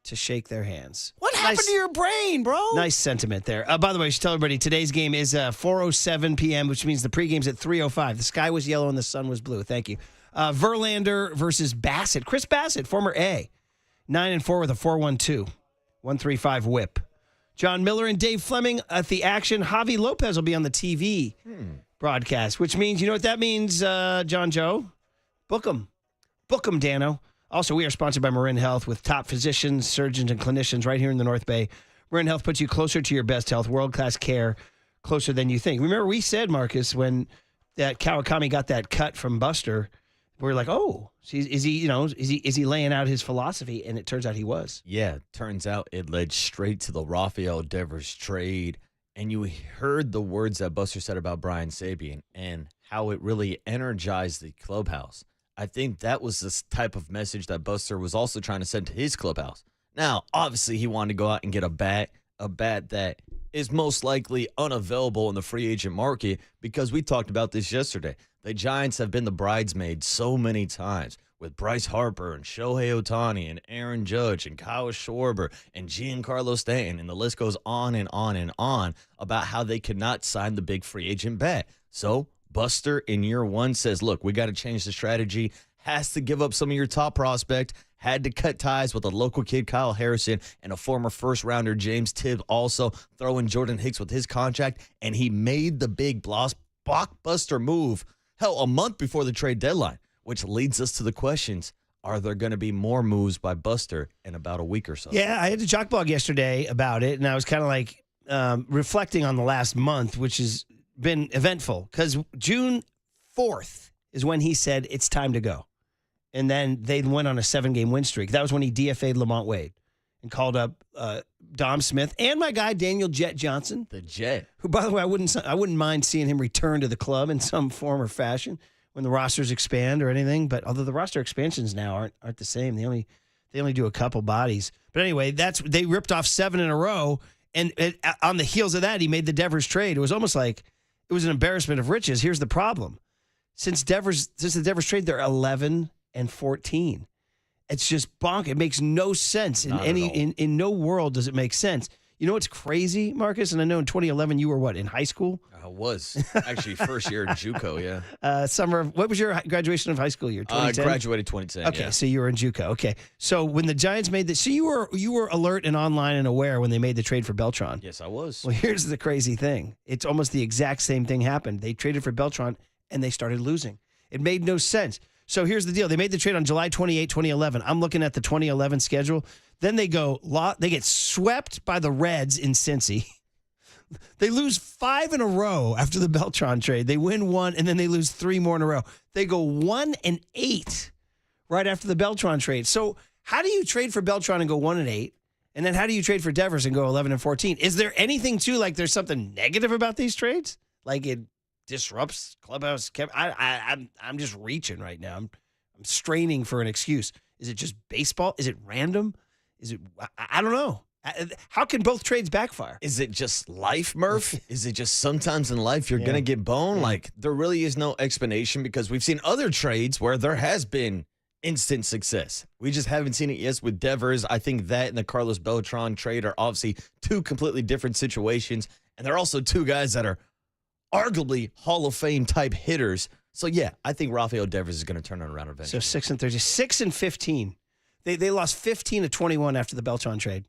to shake their hands. What happened to your brain, bro? Nice sentiment there. By the way, I should tell everybody, today's game is 4:07 p.m., which means the pregame's at 3:05. The sky was yellow and the sun was blue. Thank you. Verlander versus Bassett. Chris Bassett, former A. 9-4 with a 4.12. 135 whip. John Miller and Dave Fleming at the action. Javi Lopez will be on the TV broadcast, which means, you know what that means, John Joe? Book them. Book them, Dano. Also, we are sponsored by Marin Health with top physicians, surgeons, and clinicians right here in the North Bay. Marin Health puts you closer to your best health, world-class care, closer than you think. Remember, we said, Marcus, when that Kawakami got that cut from Buster, we were like, oh, is he laying out his philosophy? And it turns out he was.
Yeah, turns out it led straight to the Rafael Devers trade. And you heard the words that Buster said about Brian Sabean and how it really energized the clubhouse. I think that was the type of message that Buster was also trying to send to his clubhouse. Now, obviously, he wanted to go out and get a bat that is most likely unavailable in the free agent market, because we talked about this yesterday. The Giants have been the bridesmaids so many times with Bryce Harper and Shohei Ohtani and Aaron Judge and Kyle Schwarber and Giancarlo Stanton, and the list goes on and on and on about how they could not sign the big free agent bat. So Buster in year one says, look, we got to change the strategy, has to give up some of your top prospect, had to cut ties with a local kid, Kyle Harrison, and a former first-rounder, James Tibb, also throw in Jordan Hicks with his contract, and he made the big blockbuster move, a month before the trade deadline, which leads us to the questions. Are there going to be more moves by Buster in about a week or so?
Yeah, I had a jock blog yesterday about it, and I was kind of like reflecting on the last month, which has been eventful, because June 4th is when he said it's time to go. And then they went on a 7-game win streak. That was when he DFA'd Lamont Wade and called up Dom Smith and my guy Daniel Jet Johnson.
The Jet.
Who, by the way, I wouldn't mind seeing him return to the club in some form or fashion when the rosters expand or anything. But although the roster expansions now aren't the same, they only do a couple bodies. But anyway, they ripped off 7 in a row, and on the heels of that, he made the Devers trade. It was almost like it was an embarrassment of riches. Here's the problem: since the Devers trade, they're 11-14. It's just bonk. It makes no sense in no world does it make sense. You know what's crazy, Marcus? And I know in 2011 you were what, in high school?
I was actually first year in JUCO. Yeah.
What was your graduation of high school year? 2010?
Graduated 2010.
Okay,
yeah.
so you were in JUCO. Okay, so when the Giants made so you were alert and online and aware when they made the trade for Beltran.
Yes, I was.
Well, here's the crazy thing: it's almost the exact same thing happened. They traded for Beltran and they started losing. It made no sense. So here's the deal. They made the trade on July 28, 2011. I'm looking at the 2011 schedule. Then they get swept by the Reds in Cincy. They lose 5 in a row after the Beltran trade. They win 1, and then they lose 3 more in a row. They go 1-8 right after the Beltran trade. So how do you trade for Beltran and go 1-8, And then how do you trade for Devers and go 11-14? Is there anything too, like there's something negative about these trades? Like it disrupts clubhouse. I'm just reaching right now. I'm straining for an excuse. Is it just baseball? Is it random? Is it? I don't know. How can both trades backfire?
Is it just life, Murph? Is it just sometimes in life you're going to get boned? Like, there really is no explanation because we've seen other trades where there has been instant success. We just haven't seen it yet with Devers. I think that and the Carlos Beltran trade are obviously two completely different situations. And they're also two guys that are arguably Hall of Fame type hitters. So, yeah, I think Rafael Devers is going to turn it around eventually.
So 6-30, 6-15. They lost 15-21 after the Beltran trade.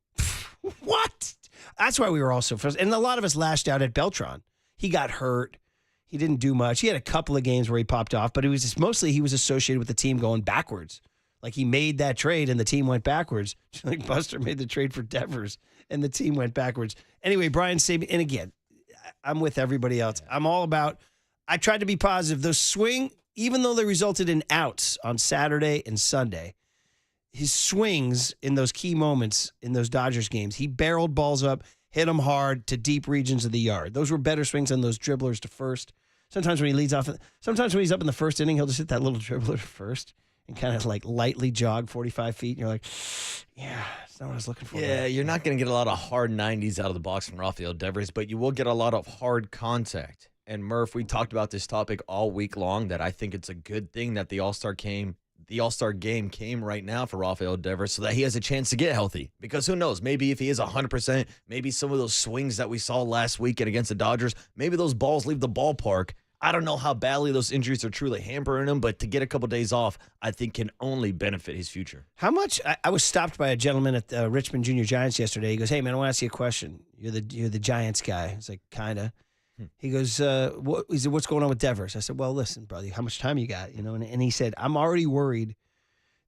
What? That's why we were all so frustrated. And a lot of us lashed out at Beltran. He got hurt. He didn't do much. He had a couple of games where he popped off, but it was just mostly he was associated with the team going backwards. Like he made that trade and the team went backwards. Like Buster made the trade for Devers and the team went backwards. Anyway, Brian Sabian, and again, I'm with everybody else. I'm all about, I tried to be positive. Those swing, even though they resulted in outs on Saturday and Sunday, his swings in those key moments in those Dodgers games, he barreled balls up, hit them hard to deep regions of the yard. Those were better swings than those dribblers to first. Sometimes when he leads off, sometimes when he's up in the first inning, he'll just hit that little dribbler to first and kind of like lightly jog 45 feet. And you're like, yeah, that's not what I was looking for.
Yeah, you're not going to get a lot of hard 90s out of the box from Rafael Devers, but you will get a lot of hard contact. And Murph, we talked about this topic all week long, that I think it's a good thing that the All-Star game came right now for Rafael Devers so that he has a chance to get healthy. Because who knows, maybe if he is 100%, maybe some of those swings that we saw last weekend against the Dodgers, maybe those balls leave the ballpark. I don't know how badly those injuries are truly hampering him, but to get a couple days off, I think can only benefit his future.
How much? I was stopped by a gentleman at the Richmond Junior Giants yesterday. He goes, "Hey man, I want to ask you a question. You're the Giants guy." I was like, "Kinda." He goes, "What's going on with Devers?" I said, "Well, listen, brother, how much time you got?" And he said, "I'm already worried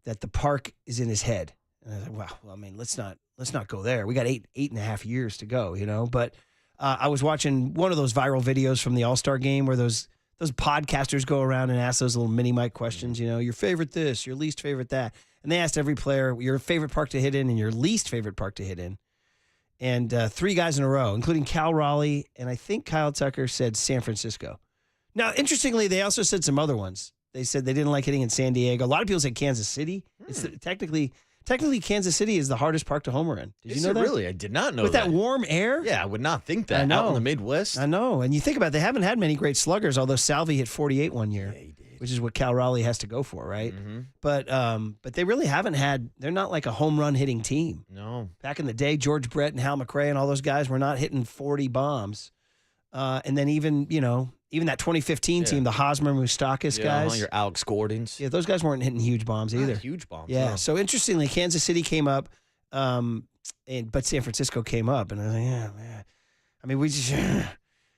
that the park is in his head." And I said, "Wow, well, I mean, let's not go there. We got eight and a half years to go, But I was watching one of those viral videos from the All-Star game where those podcasters go around and ask those little mini mic questions. Your favorite this, your least favorite that, and they asked every player your favorite park to hit in and your least favorite park to hit in. And three guys in a row, including Cal Raleigh, and I think Kyle Tucker said San Francisco. Now, interestingly, they also said some other ones. They said they didn't like hitting in San Diego. A lot of people said Kansas City. It's technically Kansas City is the hardest park to homer in. Did you know that?
Really? I did not know
With that warm air?
Yeah, I would not think that.
I know.
Out in the Midwest.
I know. And you think about it, they haven't had many great sluggers, although Salvi hit 48 one year.
Yeah, he did.
Which is what Cal Raleigh has to go for, right?
Mm-hmm.
But they really haven't had. They're not like a home run hitting team.
No.
Back in the day, George Brett and Hal McRae and all those guys were not hitting 40 bombs. And then even that 2015 team, the Hosmer Moustakis guys,
your Alex Gordons.
Yeah, those guys weren't hitting huge bombs either.
Not huge bombs.
Yeah.
No.
So interestingly, Kansas City came up, but San Francisco came up, and I was like, yeah, man. I mean, we just.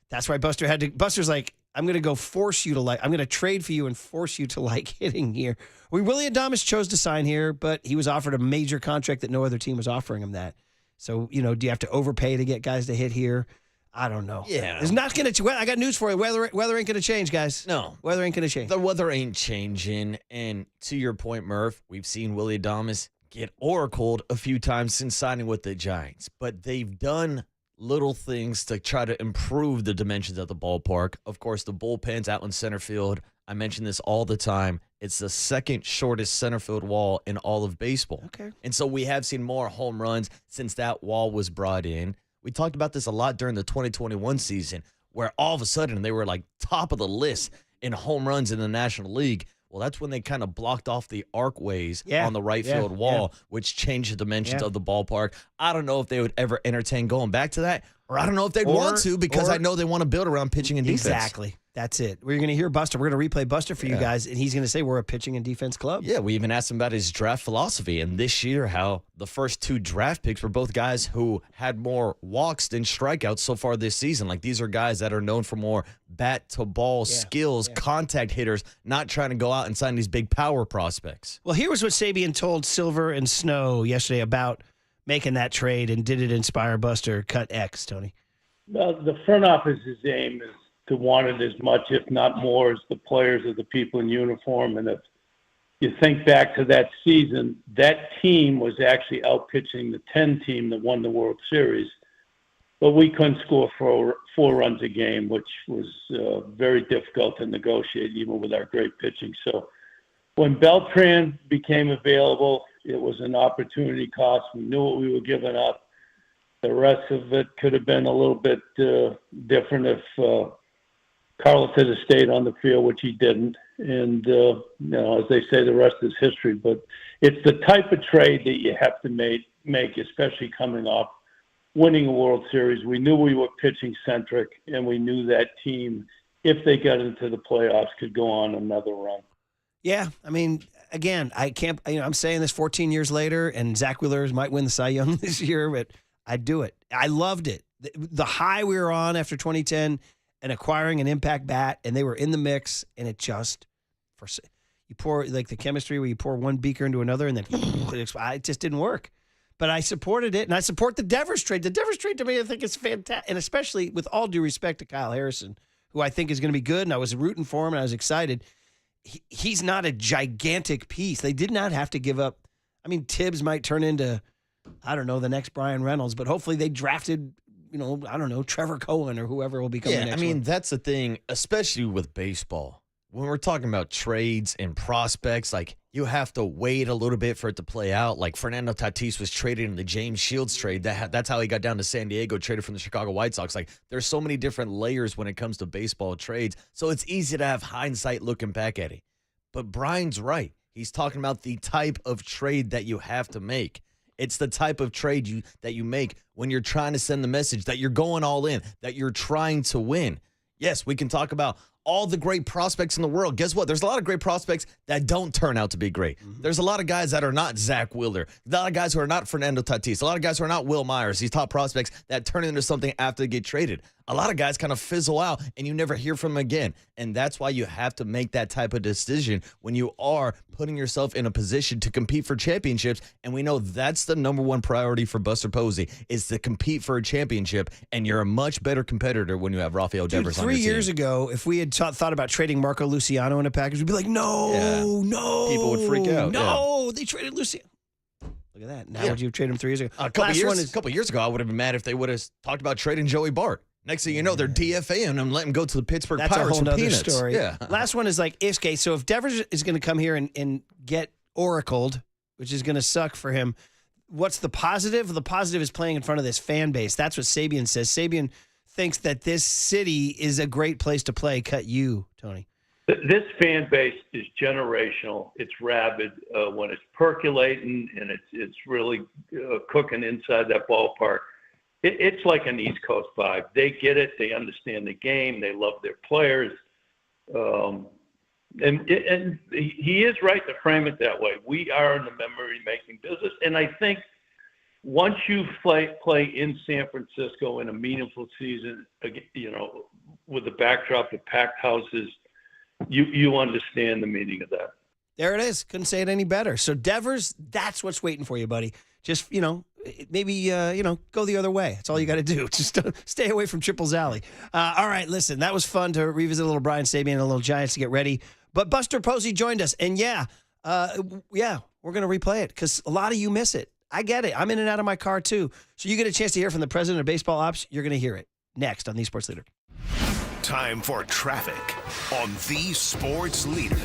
That's why Buster had to. Buster's like, I'm going to go force you to like. I'm going to trade for you and force you to like hitting here. Willie Adames chose to sign here, but he was offered a major contract that no other team was offering him that. So do you have to overpay to get guys to hit here? I don't know.
Yeah,
it's not going to. I got news for you. Weather ain't going to change, guys.
No,
weather ain't going to change.
The weather ain't changing. And to your point, Murph, we've seen Willie Adames get oracled a few times since signing with the Giants, but they've done little things to try to improve the dimensions of the ballpark. Of course, the bullpen's out in center field. I mention this all the time. It's the second shortest center field wall in all of baseball.
Okay.
And so we have seen more home runs since that wall was brought in. We talked about this a lot during the 2021 season, where all of a sudden they were like top of the list in home runs in the National League. Well, that's when they kind of blocked off the arcways on the right field wall, which changed the dimensions of the ballpark. I don't know if they would ever entertain going back to that, or I don't know if they'd want to, because I know they want to build around pitching and defense.
Exactly. That's it. We're going to hear Buster. We're going to replay Buster for you guys, and he's going to say we're a pitching and defense club.
Yeah, we even asked him about his draft philosophy, and this year how the first two draft picks were both guys who had more walks than strikeouts so far this season. Like, these are guys that are known for more bat-to-ball skills, contact hitters, not trying to go out and sign these big power prospects.
Well, here was what Sabian told Silver and Snow yesterday about making that trade, and did it inspire Buster? Cut X, Tony.
Well, the front office's aim is to want it as much, if not more, as the players or the people in uniform. And if you think back to that season, that team was actually outpitching the 10 team that won the World Series. But we couldn't score four runs a game, which was very difficult to negotiate, even with our great pitching. So when Beltran became available, it was an opportunity cost. We knew what we were giving up. The rest of it could have been a little bit different if Carlos had stayed on the field, which he didn't. And, as they say, the rest is history. But it's the type of trade that you have to make, especially coming off winning a World Series. We knew we were pitching centric, and we knew that team, if they got into the playoffs, could go on another run.
Yeah, I mean, again, I can't. I'm saying this 14 years later, and Zach Wheeler might win the Cy Young this year, but I'd do it. I loved it. The high we were on after 2010 and acquiring an impact bat, and they were in the mix, and it just you pour like the chemistry where you pour one beaker into another, and then it just didn't work. But I supported it, and I support the Devers trade. The Devers trade to me, I think, is fantastic, and especially with all due respect to Kyle Harrison, who I think is going to be good, and I was rooting for him, and I was excited. He's not a gigantic piece. They did not have to give up. I mean, Tibbs might turn into, I don't know, the next Brian Reynolds, but hopefully they drafted, I don't know, Trevor Cohen or whoever will become the next one.
That's the thing, especially with baseball. When we're talking about trades and prospects, like, you have to wait a little bit for it to play out. Like, Fernando Tatis was traded in the James Shields trade. That's how he got down to San Diego, traded from the Chicago White Sox. Like, there's so many different layers when it comes to baseball trades. So it's easy to have hindsight looking back at it. But Brian's right. He's talking about the type of trade that you have to make. It's the type of trade that you make when you're trying to send the message that you're going all in, that you're trying to win. Yes, we can talk about all the great prospects in the world. Guess what? There's a lot of great prospects that don't turn out to be great. Mm-hmm. There's a lot of guys that are not Zach Wheeler. A lot of guys who are not Fernando Tatis. A lot of guys who are not Will Myers. These top prospects that turn into something after they get traded. A lot of guys kind of fizzle out and you never hear from them again. And that's why you have to make that type of decision when you are putting yourself in a position to compete for championships. And we know that's the number one priority for Buster Posey, is to compete for a championship. And you're a much better competitor when you have Rafael Devers on your team.
3 years ago, if we had thought about trading Marco Luciano in a package, we'd be like, no.
People would freak out.
No, they traded Luciano. Look at that. Now would you have traded him 3 years ago?
A couple years ago, I would have been mad if they would have talked about trading Joey Bart. Next thing you know, they're DFAing him and letting him go to the Pittsburgh Pirates.
That's a whole other
peanuts.
story.
Yeah.
Last one is like, okay, so if Devers is going to come here and get oracled, which is going to suck for him, what's the positive? The positive is playing in front of this fan base. That's what Sabian says. Sabian thinks that this city is a great place to play. Cut you, Tony.
This fan base is generational. It's rabid when it's percolating and it's really cooking inside that ballpark. It's like an East Coast vibe. They get it. They understand the game. They love their players. And he is right to frame it that way. We are in the memory-making business. And I think once you play in San Francisco in a meaningful season, with the backdrop of packed houses, you understand the meaning of that.
There it is. Couldn't say it any better. So Devers, that's what's waiting for you, buddy. Just, maybe, go the other way. That's all you got to do. Just stay away from Triples Alley. All right, listen, that was fun to revisit a little Brian Sabian and a little Giants to get ready. But Buster Posey joined us, and we're going to replay it because a lot of you miss it. I get it. I'm in and out of my car, too. So you get a chance to hear from the president of baseball ops. You're going to hear it next on The Sports Leader.
Time for traffic on The Sports Leader.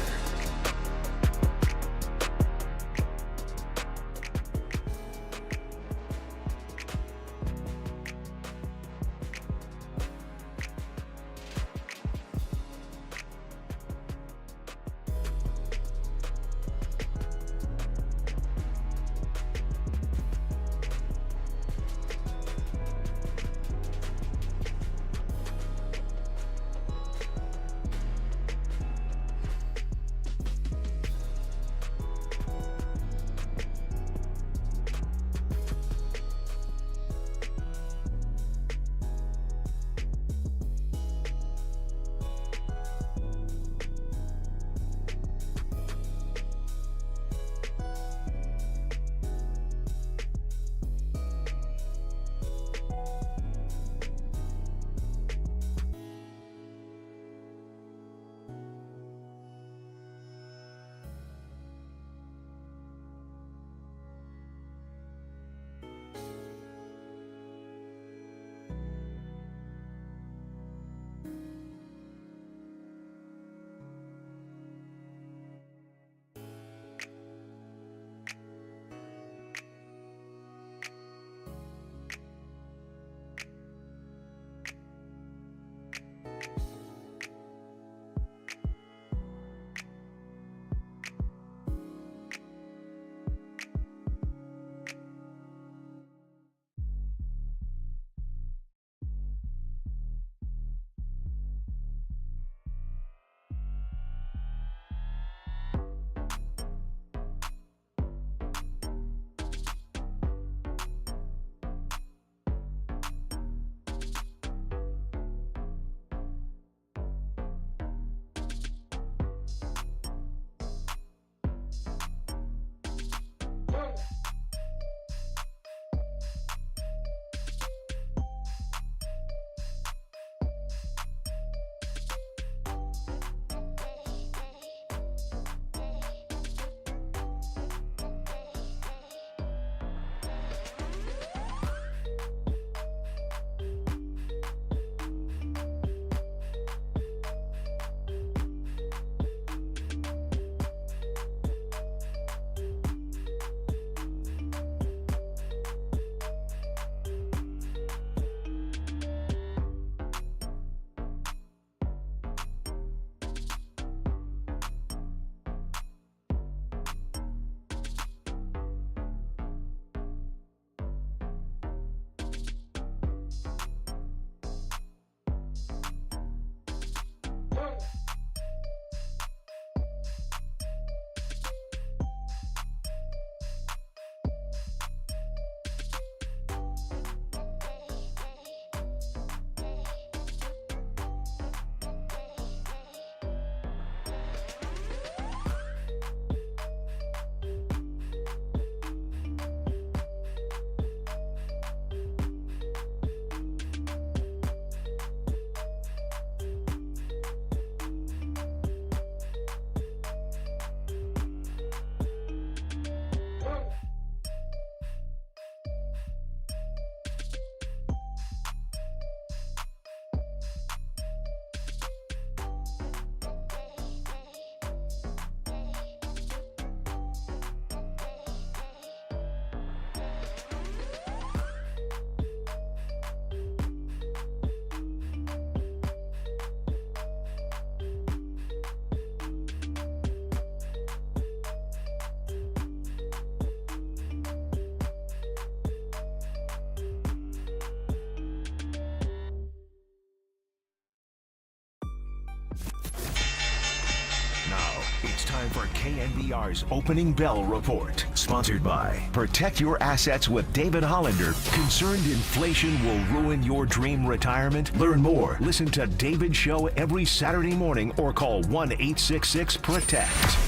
It's time for KNBR's Opening Bell Report. Sponsored by Protect Your Assets with David Hollander. Concerned inflation will ruin your dream retirement? Learn more. Listen to David's show every Saturday morning or call 1-866-PROTECT.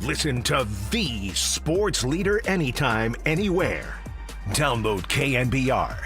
Listen to the sports leader anytime, anywhere. Download KNBR,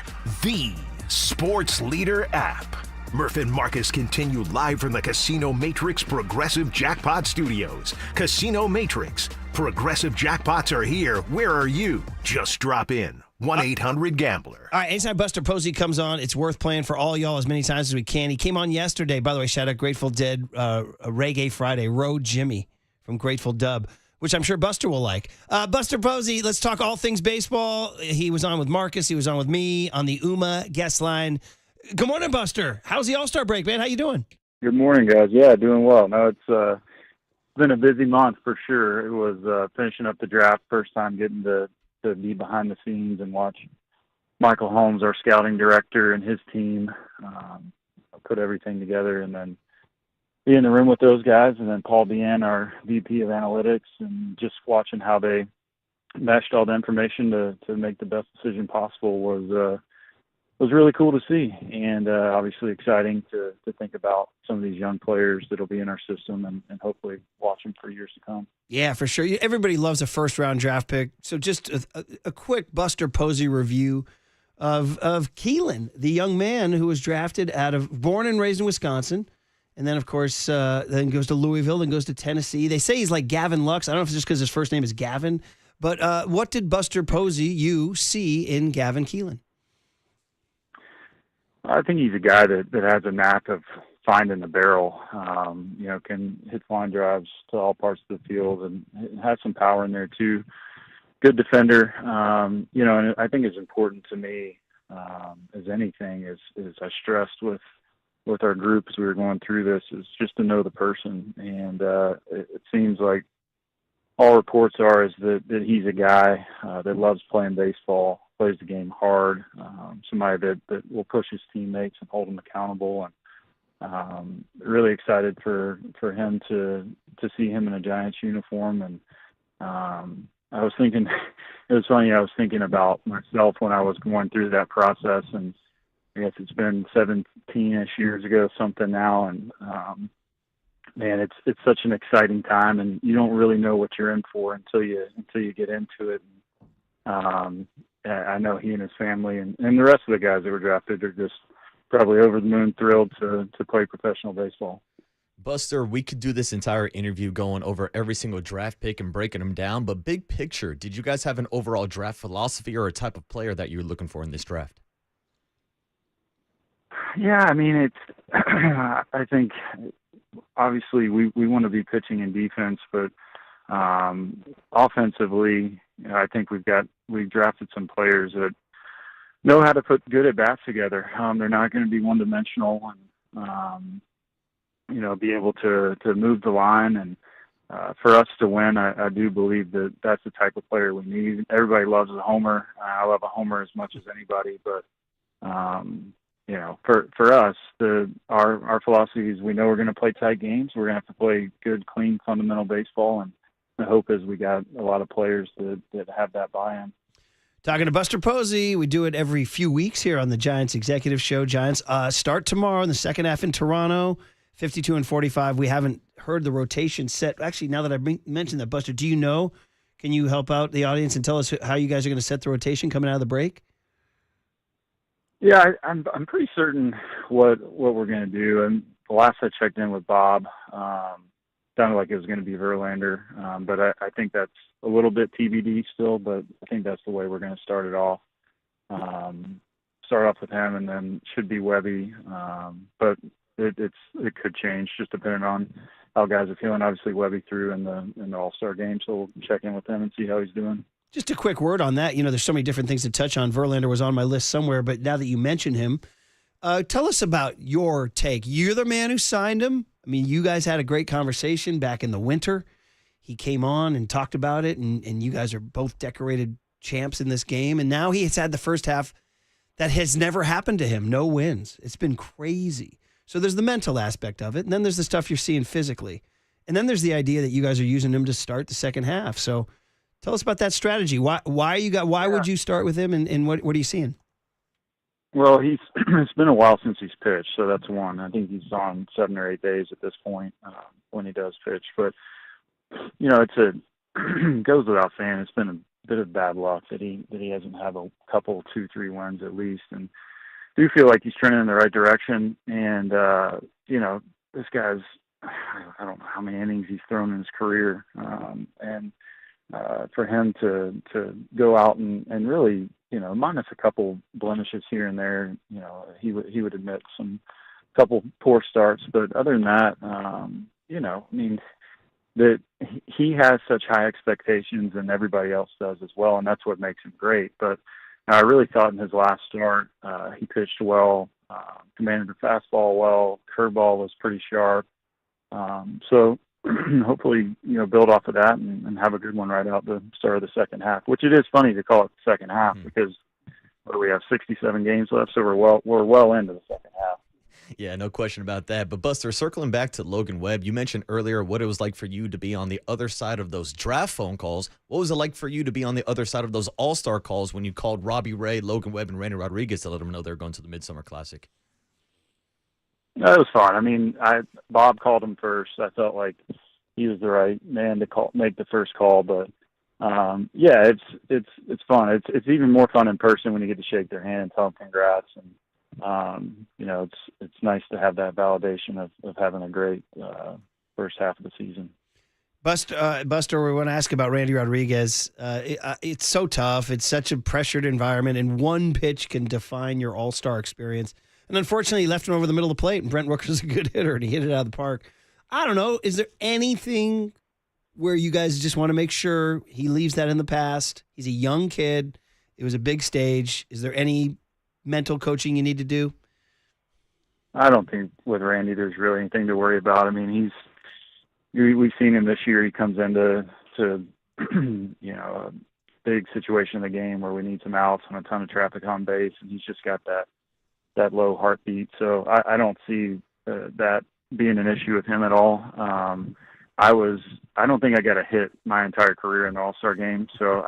the sports leader app. Murph and Marcus continue live from the Casino Matrix Progressive Jackpot Studios. Casino Matrix. Progressive jackpots are here. Where are you? Just drop in. 1-800-GAMBLER.
All right, anytime Buster Posey comes on, it's worth playing for all y'all as many times as we can. He came on yesterday. By the way, shout out Grateful Dead, Reggae Friday, Road Jimmy from Grateful Dub, which I'm sure Buster will like. Buster Posey, let's talk all things baseball. He was on with Marcus. He was on with me on the UMA guest line. Good morning, Buster. How's the All-Star break, man? How you doing?
Good morning, guys. Yeah, doing well. No, it's been a busy month for sure. It was finishing up the draft, first time getting to be behind the scenes and watch Michael Holmes, our scouting director, and his team put everything together, and then be in the room with those guys, and then Paul Bien, our VP of analytics, and just watching how they meshed all the information to make the best decision possible was really cool to see, and obviously exciting to think about some of these young players that'll be in our system and hopefully watch them for years to come.
Yeah, for sure. Everybody loves a first-round draft pick. So just a quick Buster Posey review of Keelan, the young man who was drafted born and raised in Wisconsin, and then, of course, then goes to Louisville, then goes to Tennessee. They say he's like Gavin Lux. I don't know if it's just because his first name is Gavin, but what did Buster Posey, see in Gavin Keelan?
I think he's a guy that has a knack of finding the barrel, can hit line drives to all parts of the field and has some power in there too. Good defender, and I think it's important to me as anything is I stressed with our group as we were going through this is just to know the person. And it seems like all reports are is that he's a guy that loves playing baseball, plays the game hard, somebody that will push his teammates and hold them accountable. And really excited for him to see him in a Giants uniform. And I was thinking, it was funny, I was thinking about myself when I was going through that process, and I guess it's been 17-ish years ago, something now, and man, it's such an exciting time, and you don't really know what you're in for until you get into it. I know he and his family and the rest of the guys that were drafted are just probably over the moon thrilled to play professional baseball.
Buster, we could do this entire interview going over every single draft pick and breaking them down, but big picture, did you guys have an overall draft philosophy or a type of player that you were looking for in this draft?
Yeah, I mean, it's I think obviously we want to be pitching and defense, but offensively, I think we've drafted some players that know how to put good at-bats together. They're not going to be one-dimensional and, be able to move the line. And for us to win, I do believe that that's the type of player we need. Everybody loves a homer. I love a homer as much as anybody, but for us, our philosophy is we know we're going to play tight games. We're going to have to play good, clean, fundamental baseball, and the hope is we got a lot of players that have that buy-in.
Talking to Buster Posey, we do it every few weeks here on the Giants Executive Show. Giants start tomorrow in the second half in Toronto, 52 and 45. We haven't heard the rotation set. Actually, now that I mentioned that, Buster, do you know? Can you help out the audience and tell us how you guys are going to set the rotation coming out of the break?
Yeah, I'm pretty certain what we're going to do. And the last I checked in with Bob, sounded like it was going to be Verlander, but I think that's a little bit TBD still. But I think that's the way we're going to start it off. start off with him, and then should be Webby. But it could change just depending on how guys are feeling. Obviously, Webby threw in the All-Star game, so we'll check in with him and see how he's doing.
Just a quick word on that. There's so many different things to touch on. Verlander was on my list somewhere, but now that you mention him, tell us about your take. You're the man who signed him. I mean, you guys had a great conversation back in the winter. He came on and talked about it, and you guys are both decorated champs in this game. And now he has had the first half that has never happened to him. No wins. It's been crazy. So there's the mental aspect of it, and then there's the stuff you're seeing physically. And then there's the idea that you guys are using him to start the second half. So tell us about that strategy. Why would you start with him, and what are you seeing?
Well, it's been a while since he's pitched, so that's one. I think he's on 7 or 8 days at this point when he does pitch. But it goes without saying, it's been a bit of bad luck that he hasn't had a couple, 2-3 wins at least, and do feel like he's trending in the right direction. And this guy's, I don't know how many innings he's thrown in his career, and for him to go out and really, minus a couple blemishes here and there, he would admit couple poor starts, but other than that, that he has such high expectations, and everybody else does as well, and that's what makes him great. But I really thought in his last start, he pitched well, commanded the fastball well, curveball was pretty sharp. So hopefully, build off of that and have a good one right out the start of the second half, which it is funny to call it the second half because we have 67 games left, so we're well into the second half.
Yeah, no question about that. But Buster, circling back to Logan Webb, you mentioned earlier what it was like for you to be on the other side of those draft phone calls. What was it like for you to be on the other side of those all-star calls when you called Robbie Ray, Logan Webb, and Randy Rodriguez to let them know they're going to the Midsummer Classic?
It was fun. I mean, Bob called him first. I felt like he was the right man to make the first call. But yeah, it's fun. It's even more fun in person when you get to shake their hand and tell them congrats. And it's nice to have that validation of having a great first half of the season.
Buster, we want to ask about Randy Rodriguez. It's so tough. It's such a pressured environment, and one pitch can define your all-star experience. And unfortunately, he left him over the middle of the plate, and Brent Rooker's a good hitter, and he hit it out of the park. I don't know. Is there anything where you guys just want to make sure he leaves that in the past? He's a young kid. It was a big stage. Is there any mental coaching you need to do?
I don't think with Randy there's really anything to worry about. I mean, we've seen him this year. He comes into a big situation in the game where we need some outs and a ton of traffic on base, and he's just got that low heartbeat. So I don't see that being an issue with him at all. I don't think I got a hit my entire career in the All-Star game. So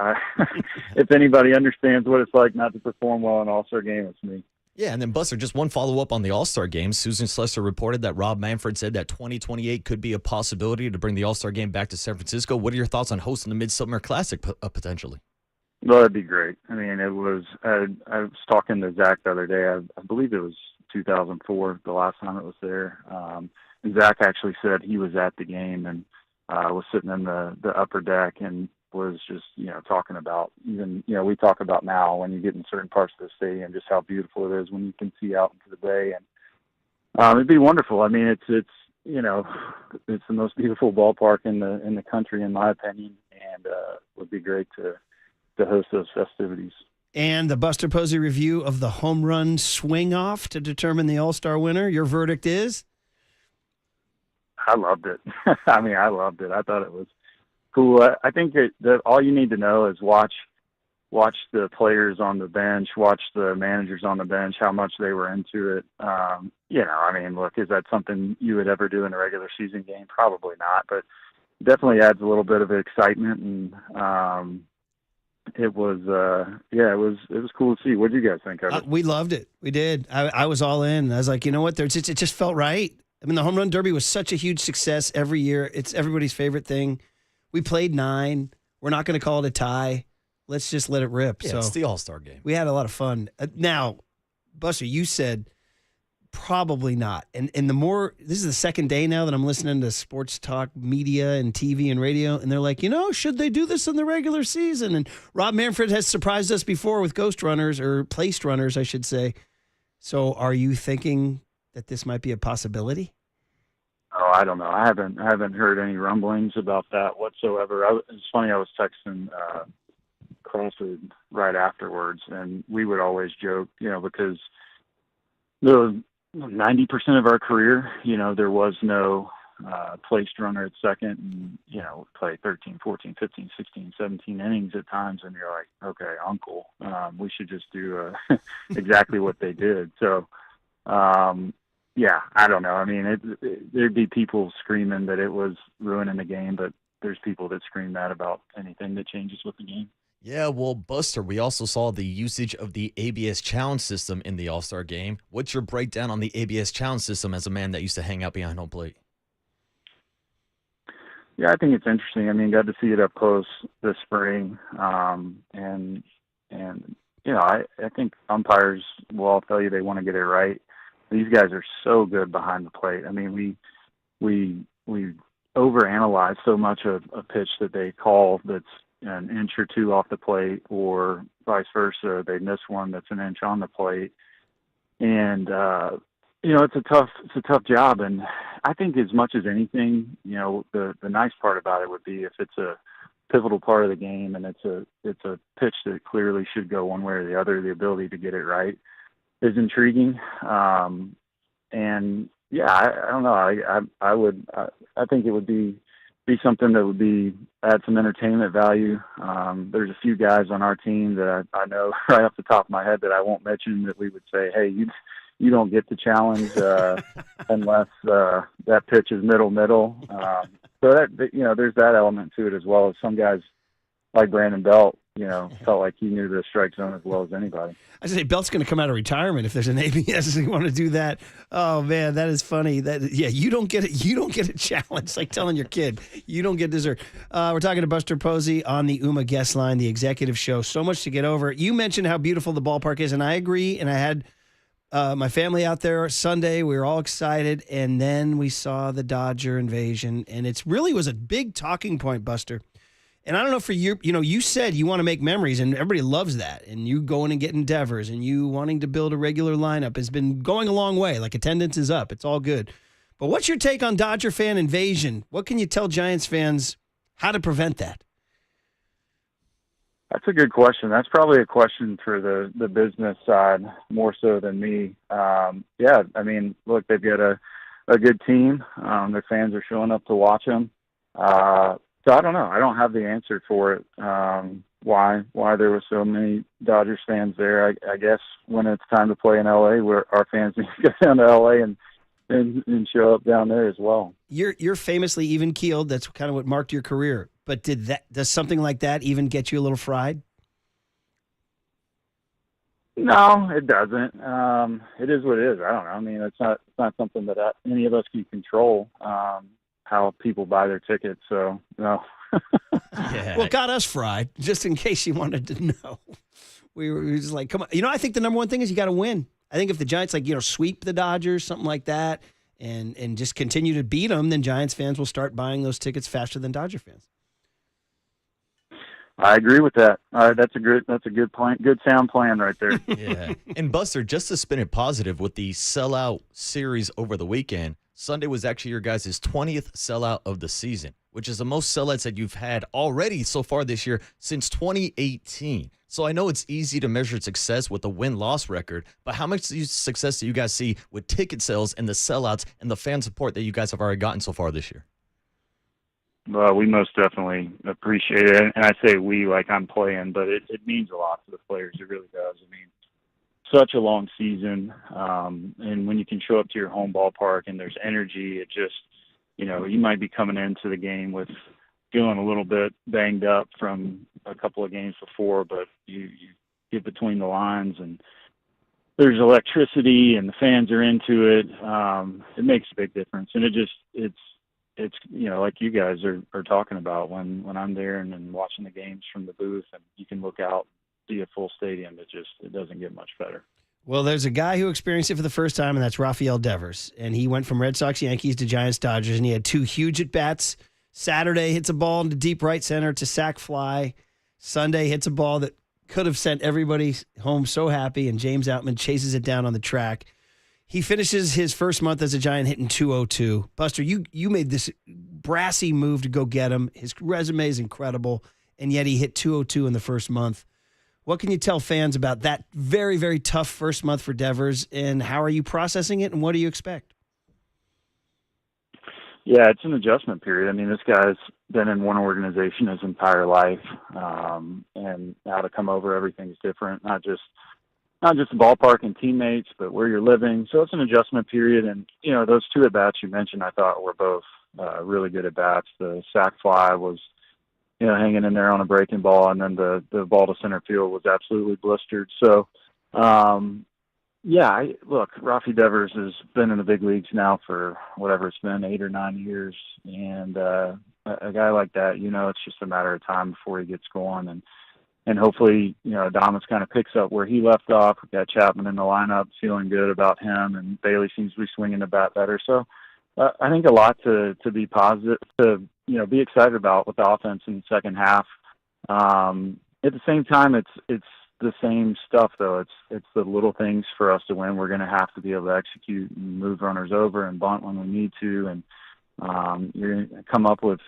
if anybody understands what it's like not to perform well in an All-Star game, it's me.
Yeah, and then Buster, just one follow-up on the All-Star game. Susan Slusser reported that Rob Manfred said that 2028 could be a possibility to bring the All-Star game back to San Francisco. What are your thoughts on hosting the Midsummer Classic potentially?
Well, that'd be great. I mean, it was. I was talking to Zach the other day. I believe it was 2004, the last time it was there. And Zach actually said he was at the game and was sitting in the upper deck and was just, talking about even, we talk about now when you get in certain parts of the stadium, just how beautiful it is when you can see out into the bay. And it'd be wonderful. I mean, it's the most beautiful ballpark in the country, in my opinion, and it would be great to host those festivities.
And the Buster Posey review of the home run swing off to determine the All-Star winner. Your verdict is?
I loved it. I loved it. I thought it was cool. I think that all you need to know is watch the players on the bench, watch the managers on the bench, how much they were into it. Look, is that something you would ever do in a regular season game? Probably not, but it definitely adds a little bit of excitement. And it was cool to see. What did you guys think of it?
We loved it. We did. I was all in. I was like, you know what? It just felt right. I mean, the home run derby was such a huge success every year. It's everybody's favorite thing. We played 9. We're not going to call it a tie. Let's just let it rip.
Yeah,
so
it's the All-Star game.
We had a lot of fun. Now, Buster, you said Probably not. And the more, this is the second day now that I'm listening to sports talk media and TV and radio, and they're like, should they do this in the regular season? And Rob Manfred has surprised us before with ghost runners, or placed runners, I should say. So are you thinking that this might be a possibility?
Oh, I don't know. I haven't heard any rumblings about that whatsoever. It's funny. I was texting Crawford right afterwards, and we would always joke, because the 90% of our career, there was no placed runner at second, and we play 13, 14, 15, 16, 17 innings at times, and you're like, okay, uncle, we should just do exactly what they did. So, yeah, I don't know. I mean, there'd be people screaming that it was ruining the game, but there's people that scream that about anything that changes with the game.
Yeah, well, Buster, we also saw the usage of the ABS challenge system in the All-Star game. What's your breakdown on the ABS challenge system as a man that used to hang out behind home plate?
Yeah, I think it's interesting. I mean, got to see it up close this spring. And I think umpires will all tell you they want to get it right. These guys are so good behind the plate. I mean, we overanalyze so much of a pitch that they call that's an inch or two off the plate, or vice versa. They miss one that's an inch on the plate. And, it's a tough job. And I think as much as anything, the nice part about it would be if it's a pivotal part of the game and it's a pitch that clearly should go one way or the other, the ability to get it right is intriguing. And yeah, I don't know. I think it would be something that would add some entertainment value. There's a few guys on our team that I know right off the top of my head that I won't mention, that we would say, hey, you don't get the challenge unless that pitch is middle. So that there's that element to it as well. As some guys like Brandon Belt, felt like he knew the strike zone as well as anybody.
I say Belt's going to come out of retirement if there's an ABS. You want to do that? Oh man, that is funny. You don't get it. You don't get a challenge. It's like telling your kid you don't get dessert. We're talking to Buster Posey on the UMA guest line, the executive show. So much to get over. You mentioned how beautiful the ballpark is, and I agree. And I had my family out there Sunday. We were all excited, and then we saw the Dodger invasion, and it really was a big talking point, Buster. And I don't know for you, you said you want to make memories, and everybody loves that. And you going and getting Devers, and you wanting to build a regular lineup has been going a long way. Like, attendance is up. It's all good. But what's your take on Dodger fan invasion? What can you tell Giants fans how to prevent that?
That's a good question. That's probably a question for the business side more so than me. Yeah, I mean, look, they've got a good team. Their fans are showing up to watch them. So I don't know. I don't have the answer for it. Why there were so many Dodgers fans there? I guess when it's time to play in LA, where our fans need to go down to LA and show up down there as well.
You're famously even keeled. That's kind of what marked your career. But does something like that even get you a little fried?
No, it doesn't. It is what it is. I don't know. I mean, it's not something that any of us can control. How people buy their tickets, so no.
Yeah. Well, got us fried, just in case you wanted to know. We were just like, come on. I think the number one thing is you got to win. I think if the Giants, sweep the Dodgers, something like that, and just continue to beat them, then Giants fans will start buying those tickets faster than Dodger fans.
I agree with that. That's a good plan, good sound plan right there.
Yeah. And Buster, just to spin it positive with the sellout series over the weekend, Sunday was actually your guys' 20th sellout of the season, which is the most sellouts that you've had already so far this year since 2018. So I know it's easy to measure success with a win-loss record, but how much success do you guys see with ticket sales and the sellouts and the fan support that you guys have already gotten so far this year?
Well, we most definitely appreciate it. And I say we like I'm playing, but it means a lot to the players. It really does. I mean, such a long season. And when you can show up to your home ballpark and there's energy, it just, you might be coming into the game with feeling a little bit banged up from a couple of games before, but you get between the lines and there's electricity and the fans are into it. It makes a big difference. And it's like you guys are talking about when I'm there and watching the games from the booth and you can look out, see a full stadium. It doesn't get much better.
Well, there's a guy who experienced it for the first time, and that's Rafael Devers. And he went from Red Sox, Yankees to Giants, Dodgers, and he had 2 huge at-bats. Saturday hits a ball into deep right center to sac fly. Sunday hits a ball that could have sent everybody home so happy, and James Outman chases it down on the track. He finishes his first month as a Giant hitting .202. Buster, you made this brassy move to go get him. His resume is incredible, and yet he hit .202 in the first month. What can you tell fans about that very, very tough first month for Devers, and how are you processing it, and what do you expect?
Yeah, it's an adjustment period. I mean, this guy's been in one organization his entire life, and now to come over, everything's different. Not just the ballpark and teammates, but where you're living. So it's an adjustment period. And those 2 at bats you mentioned, I thought were both really good at bats. The sac fly was hanging in there on a breaking ball, and then the ball to center field was absolutely blistered. So. Look, Rafi Devers has been in the big leagues now for whatever it's been, 8 or 9 years. And a guy like that, it's just a matter of time before he gets going. And hopefully, Adames kind of picks up where he left off. We've got Chapman in the lineup, feeling good about him, and Bailey seems to be swinging the bat better. So I think a lot to be positive, to be excited about with the offense in the second half. At the same time, it's the same stuff, though. It's the little things for us to win. We're going to have to be able to execute and move runners over and bunt when we need to, and you're going to come up with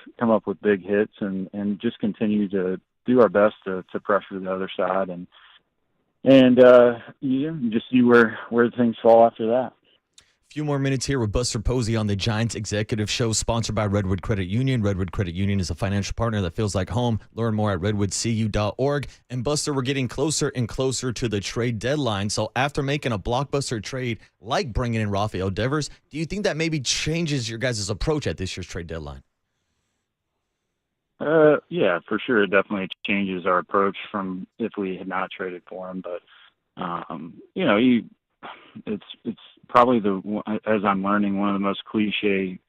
big hits and just continue to do our best to pressure the other side, and you just see where things fall after that.
Few more minutes here with Buster Posey on the Giants Executive Show, sponsored by Redwood Credit Union. Redwood Credit Union is a financial partner that feels like home. Learn more at redwoodcu.org. And Buster, we're getting closer and closer to the trade deadline. So after making a blockbuster trade like bringing in Rafael Devers, do you think that maybe changes your guys' approach at this year's trade deadline?
Yeah, for sure. It definitely changes our approach from if we had not traded for him. But it's probably as I'm learning, one of the most cliche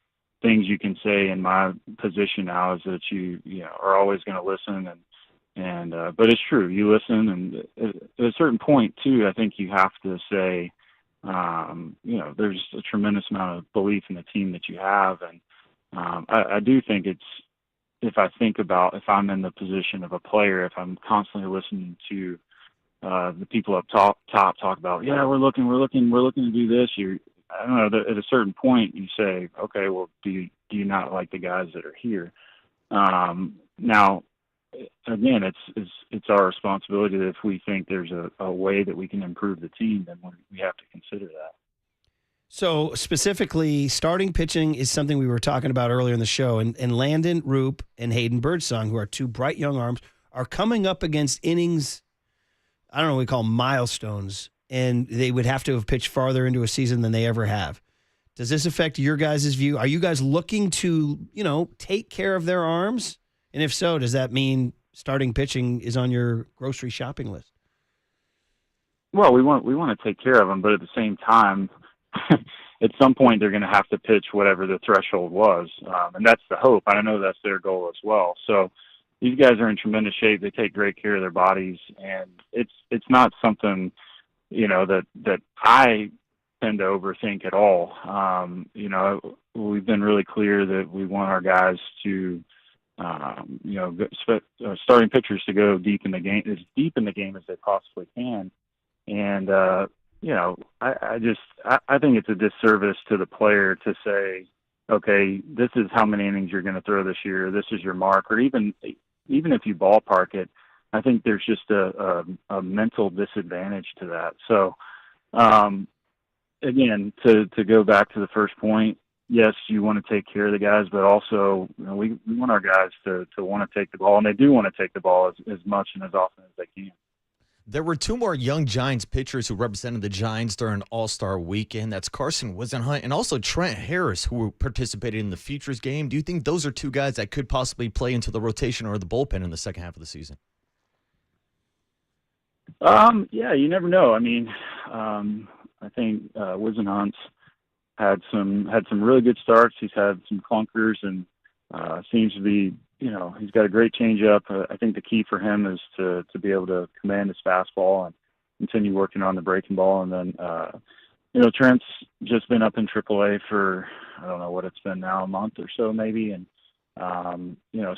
things you can say in my position now is that you are always going to listen, but it's true. You listen, and at a certain point too, I think you have to say, there's a tremendous amount of belief in the team that you have, and I do think if I'm in the position of a player, if I'm constantly listening to the people up top talk about, we're looking to do this. I don't know, at a certain point you say, okay, well, do you not like the guys that are here? Now, again, it's our responsibility that if we think there's a way that we can improve the team, then we have to consider that.
So specifically, starting pitching is something we were talking about earlier in the show, and Landon Roop and Hayden Birdsong, who are 2 bright young arms, are coming up against innings, I don't know what we call milestones, and they would have to have pitched farther into a season than they ever have. Does this affect your guys' view? Are you guys looking to, take care of their arms? And if so, does that mean starting pitching is on your grocery shopping list?
Well, we want to take care of them, but at the same time, at some point they're going to have to pitch whatever the threshold was, and that's the hope. I know that's their goal as well. So these guys are in tremendous shape. They take great care of their bodies, and it's not something that I tend to overthink at all. We've been really clear that we want our guys to, starting pitchers to go deep in the game as they possibly can. And I think it's a disservice to the player to say, okay, this is how many innings you're going to throw this year. This is your mark, or even if you ballpark it, I think there's just a mental disadvantage to that. So, again, to go back to the first point, yes, you want to take care of the guys, but also we want our guys to want to take the ball, and they do want to take the ball as much and as often as they can.
There were 2 more young Giants pitchers who represented the Giants during All-Star Weekend. That's Carson Wisenhunt and also Trent Harris, who participated in the Futures game. Do you think those are 2 guys that could possibly play into the rotation or the bullpen in the second half of the season?
Yeah, you never know. I mean, I think Wisenhunt's had some really good starts. He's had some clunkers and seems to be, he's got a great changeup. I think the key for him is to be able to command his fastball, and continue working on the breaking ball. And then, Trent's just been up in AAA for, I don't know what it's been now, a month or so maybe. And,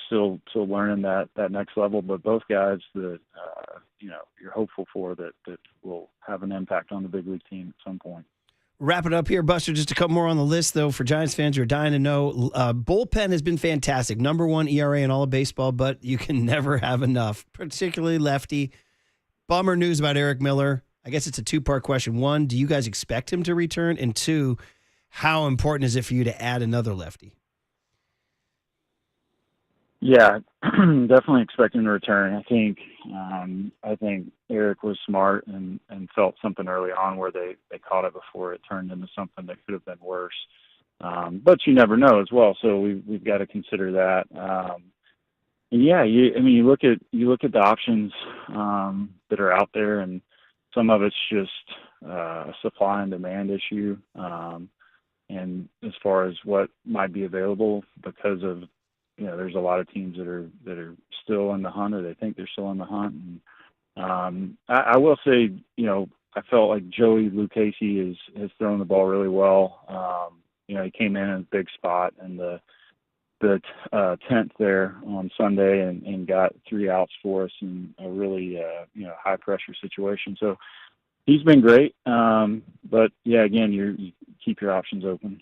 still learning that next level, but both guys that, you're hopeful for that will have an impact on the big league team at some point.
Wrap it up here, Buster. Just a couple more on the list, though, for Giants fans who are dying to know. Bullpen has been fantastic. Number 1 ERA in all of baseball, but you can never have enough, particularly lefty. Bummer news about Eric Miller. I guess it's a two-part question. 1, do you guys expect him to return? And 2, how important is it for you to add another lefty?
Yeah, definitely expect him to return. I think Eric was smart and felt something early on where they caught it before it turned into something that could have been worse. But you never know as well, so we've got to consider that. You look at the options that are out there, and some of it's just a supply and demand issue. And as far as what might be available, because of there's a lot of teams that are still in the hunt, or they think they're still in the hunt. And I will say, I felt like Joey Lucchesi has thrown the ball really well. He came in a big spot in the 10th there on Sunday and got 3 outs for us in a really high pressure situation. So he's been great. But yeah, again, you keep your options open.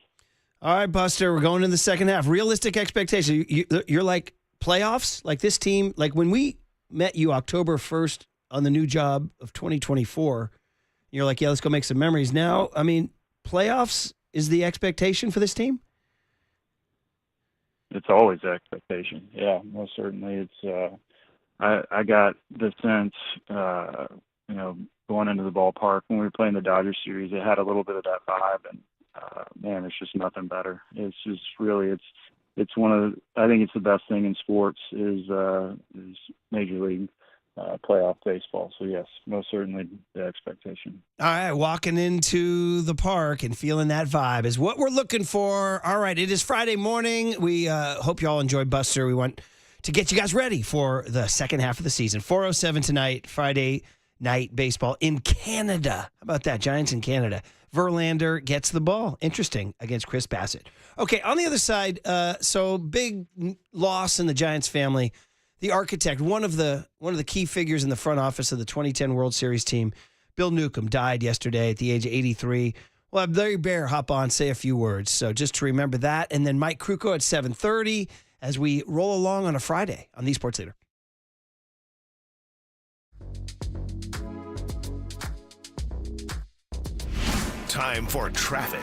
All right, Buster, we're going in the second half. Realistic expectation. You're like playoffs? Like this team, like when we met you October 1st on the new job of 2024, you're like, yeah, let's go make some memories. Now, I mean, playoffs is the expectation for this team?
It's always the expectation. Yeah, most certainly. It's I got the sense, going into the ballpark when we were playing the Dodgers series, it had a little bit of that vibe, and man, it's just nothing better. It's just really, it's one of I think it's the best thing in sports is Major League playoff baseball. So yes, most certainly the expectation.
All right, walking into the park and feeling that vibe is what we're looking for. All right, it is Friday morning. We hope you all enjoyed Buster. We want to get you guys ready for the second half of the season. 4:07 tonight, Friday night baseball in Canada. How about that? Giants in Canada. Verlander gets the ball. Interesting, against Chris Bassett. Okay, on the other side, so big loss in the Giants family. The architect, one of the key figures in the front office of the 2010 World Series team, Bill Neukom, died yesterday at the age of 83. We'll have Larry Bear hop on, say a few words. So just to remember that. And then Mike Krukow at 7:30 as we roll along on a Friday on the Sports Leader.
Time for traffic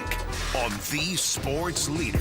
on the Sports Leader.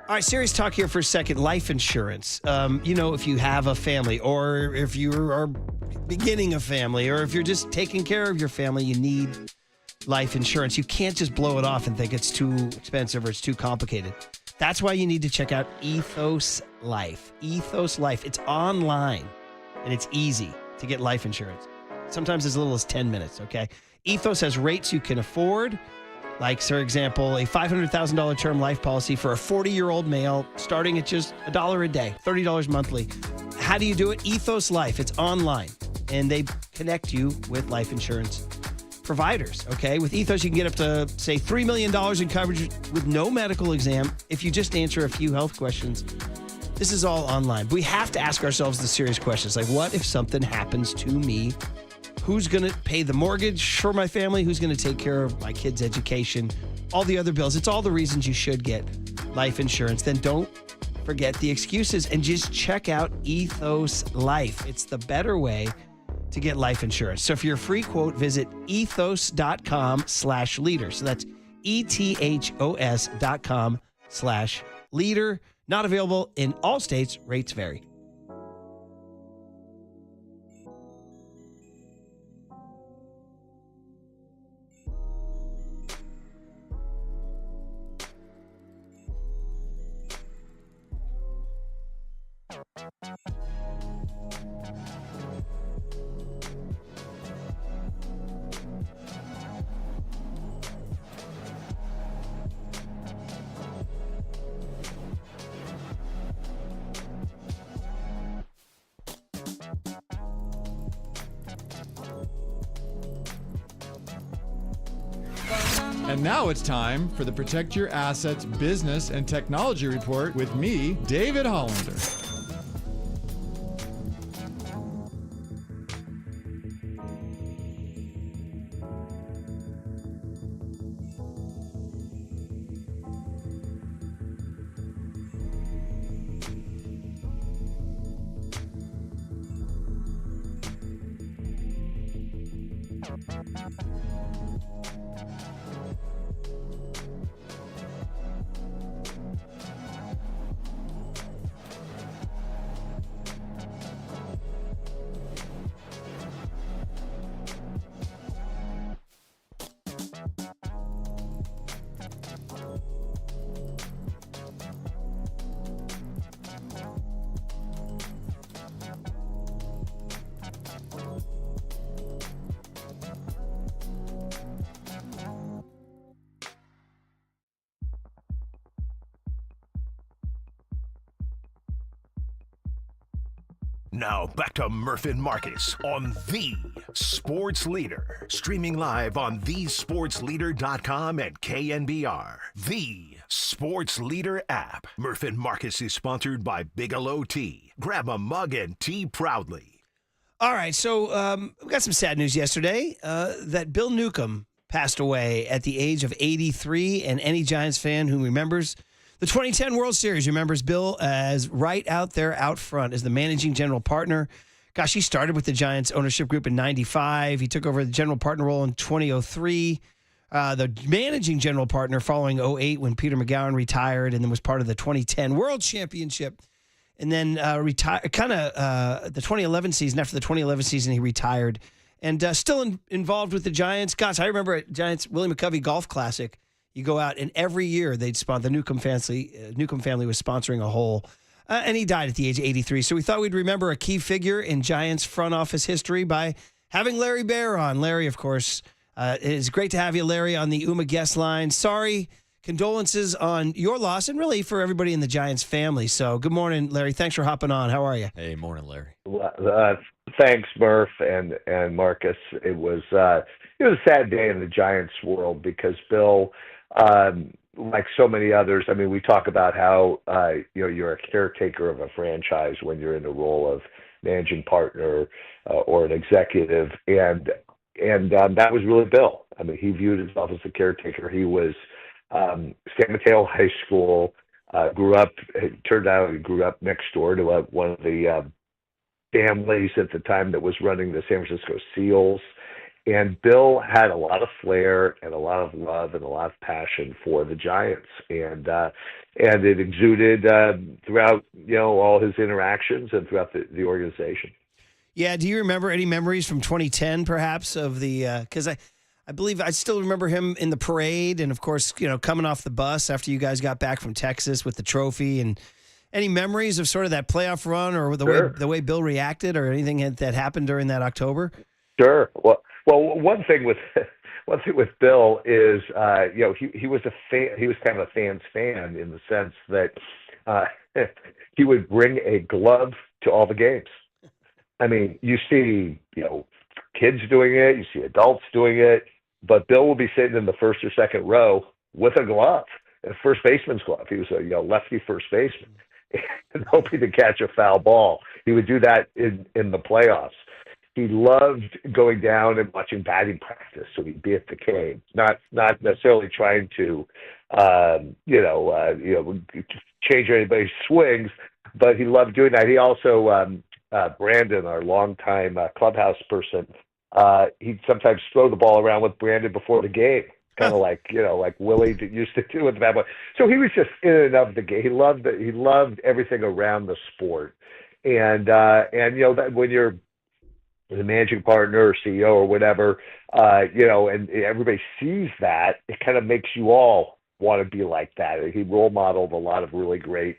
All right, serious talk here for a second. Life insurance. If you have a family, or if you are beginning a family, or if you're just taking care of your family, you need life insurance. You can't just blow it off and think it's too expensive or it's too complicated. That's why you need to check out Ethos Life. Ethos Life. It's online, and it's easy to get life insurance. Sometimes as little as 10 minutes, okay? Ethos has rates you can afford. Like, for example, a $500,000 term life policy for a 40-year-old male starting at just $1 a day, $30 monthly. How do you do it? Ethos Life. It's online, and they connect you with life insurance providers, okay? With Ethos, you can get up to, say, $3 million in coverage with no medical exam if you just answer a few health questions. This is all online. But we have to ask ourselves the serious questions, like, what if something happens to me? Who's going to pay the mortgage for my family? Who's going to take care of my kids' education? All the other bills. It's all the reasons you should get life insurance. Then don't forget the excuses and just check out Ethos Life. It's the better way to get life insurance. So for your free quote, visit ethos.com/leader. So that's ethos.com/leader. Leader. Not available in all states. Rates vary.
And now it's time for the Protect Your Assets Business and Technology Report with me, David Hollander.
Now back to Murph and Marcus on The Sports Leader. Streaming live on thesportsleader.com and KNBR. The Sports Leader app. Murph and Marcus is sponsored by Bigelow Tea. Grab a mug and tea proudly.
All right, so we got some sad news yesterday that Bill Neukom passed away at the age of 83, and any Giants fan who remembers the 2010 World Series remembers Bill as right out there out front as the managing general partner. Gosh, he started with the Giants ownership group in 95. He took over the general partner role in 2003. The managing general partner following 08 when Peter McGowan retired, and then was part of the 2010 World Championship. And then the 2011 season, after the 2011 season, he retired. And still involved with the Giants. Gosh, I remember at Giants Willie McCovey Golf Classic, you go out, and every year they'd sponsor, the Neukom family was sponsoring a hole. And he died at the age of 83. So we thought we'd remember a key figure in Giants front office history by having Larry Baer on. Larry, of course, it is great to have you, Larry, on the UMA guest line. Sorry, condolences on your loss, and really for everybody in the Giants family. So good morning, Larry. Thanks for hopping on. How are you?
Hey, morning, Larry.
Thanks, Murph and Marcus. It was a sad day in the Giants world because Bill, like so many others, I mean, we talk about how you're a caretaker of a franchise when you're in the role of managing partner or an executive, and that was really Bill. I mean, he viewed himself as a caretaker. He was San Mateo High School. Grew up. It turned out he grew up next door to one of the families at the time that was running the San Francisco Seals. And Bill had a lot of flair and a lot of love and a lot of passion for the Giants, and it exuded throughout all his interactions and throughout the organization.
Yeah, do you remember any memories from 2010, perhaps, of the? Because I believe I still remember him in the parade, and of course, coming off the bus after you guys got back from Texas with the trophy. And any memories of sort of that playoff run, or the way Bill reacted, or anything that happened during that October?
Sure. Well, one thing with Bill is, he was a fan. He was kind of a fan's fan in the sense that he would bring a glove to all the games. I mean, you see, kids doing it, you see adults doing it, but Bill will be sitting in the first or second row with a glove, a first baseman's glove. He was a lefty first baseman, and hoping to catch a foul ball. He would do that in the playoffs. He loved going down and watching batting practice, so he'd be at the cage, not necessarily trying to, change anybody's swings, but he loved doing that. He also, Brandon, our longtime clubhouse person, he'd sometimes throw the ball around with Brandon before the game kind of like like Willie used to do with the bad boy. So he was just in and of the game. He loved everything around the sport, and that when you're the managing partner or CEO or whatever, and everybody sees that, it kind of makes you all want to be like that. He role modeled a lot of really great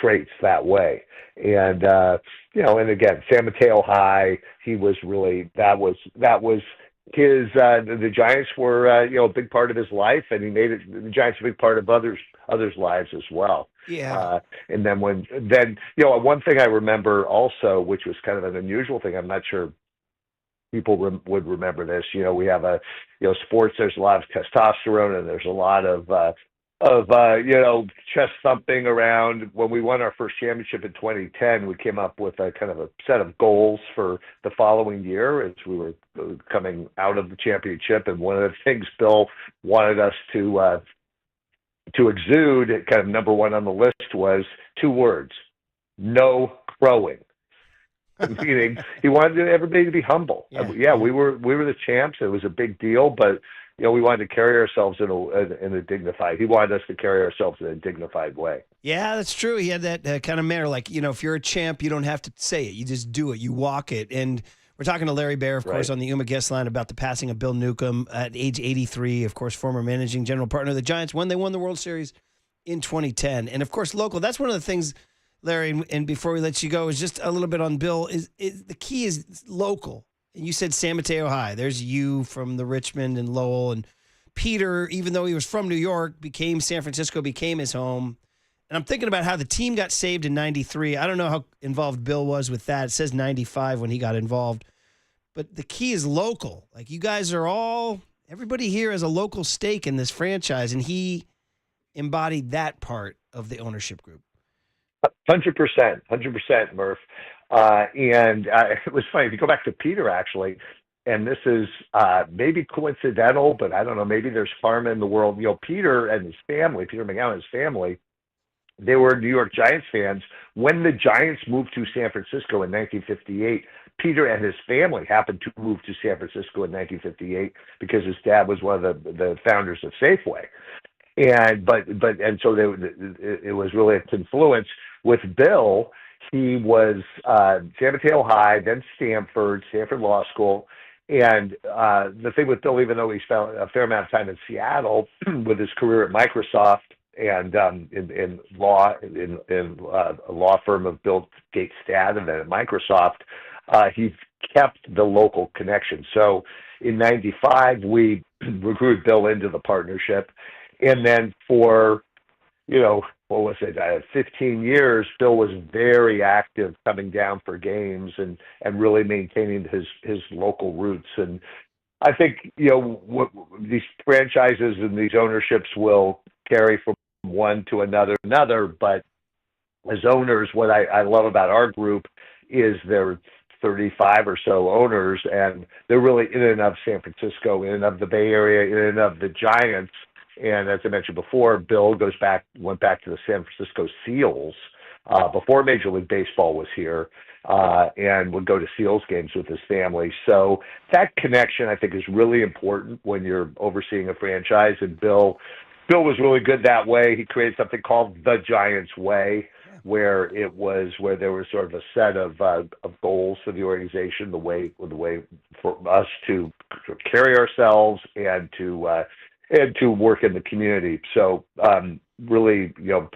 traits that way. And, and again, San Mateo High, he was really, that was his, the Giants were, a big part of his life, and he made the Giants a big part of others' lives as well.
Yeah.
And then one thing I remember also, which was kind of an unusual thing, I'm not sure people would remember this. We have sports. There's a lot of testosterone, and there's a lot of chest thumping around. When we won our first championship in 2010, we came up with a kind of a set of goals for the following year as we were coming out of the championship. And one of the things Bill wanted us to exude, kind of number one on the list, was 2 words: no crowing. Meaning, he wanted everybody to be humble. Yeah, we were the champs. It was a big deal, but we wanted to carry ourselves in a dignified. He wanted us to carry ourselves in a dignified way.
Yeah, that's true. He had that kind of manner, like if you're a champ, you don't have to say it. You just do it. You walk it. And we're talking to Larry Baer, of course, on the UMA guest line about the passing of Bill Neukom at age 83. Of course, former managing general partner of the Giants when they won the World Series in 2010. And of course, local. That's one of the things, Larry, and before we let you go, is just a little bit on Bill. Is the key is local. And you said San Mateo High. There's you from the Richmond and Lowell. And Peter, even though he was from New York, San Francisco became his home. And I'm thinking about how the team got saved in 93. I don't know how involved Bill was with that. It says 95 when he got involved. But the key is local. Like, you guys are everybody here has a local stake in this franchise, and he embodied that part of the ownership group.
100%, Murph. And it was funny, if you go back to Peter, actually, and this is maybe coincidental, but I don't know, maybe there's karma in the world. Peter and his family, Peter McGowan and his family, they were New York Giants fans. When the Giants moved to San Francisco in 1958, Peter and his family happened to move to San Francisco in 1958 because his dad was one of the founders of Safeway. And so it was really a confluence. With Bill, he was San Mateo High, then Stanford Law School. And the thing with Bill, even though he spent a fair amount of time in Seattle with his career at Microsoft and in a law firm of Bill Gates Dad and then at Microsoft, he kept the local connection. So in 95, we recruited Bill into the partnership. And then for, 15 years, Bill was very active coming down for games and really maintaining his local roots. And I think, these franchises and these ownerships will carry from one to another, but as owners, what I love about our group is there are 35 or so owners, and they're really in and of San Francisco, in and of the Bay Area, in and of the Giants. And as I mentioned before, Bill went back to the San Francisco Seals before Major League Baseball was here, and would go to Seals games with his family. So that connection, I think, is really important when you're overseeing a franchise. And Bill was really good that way. He created something called the Giants Way, where there was sort of a set of goals for the organization, the way for us to carry ourselves and to work in the community. So really,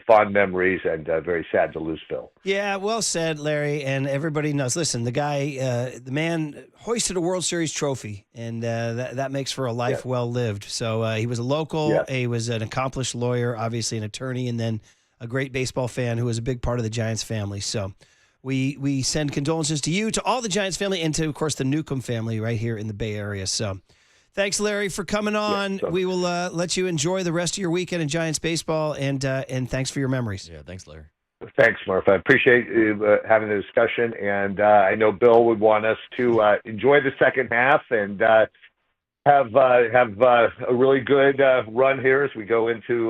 fond memories, and very sad to lose Bill.
Yeah, well said, Larry. And everybody knows. Listen, the guy, the man hoisted a World Series trophy, and that makes for a life well lived. So he was a local. He was an accomplished lawyer, obviously an attorney, and then a great baseball fan who was a big part of the Giants family. So we send condolences to you, to all the Giants family, and to, of course, the Neukom family right here in the Bay Area. So thanks, Larry, for coming on. We will let you enjoy the rest of your weekend in Giants baseball, and thanks for your memories.
Yeah, thanks, Larry.
Thanks, Murph. I appreciate having the discussion, and I know Bill would want us to enjoy the second half and have a really good run here as we go into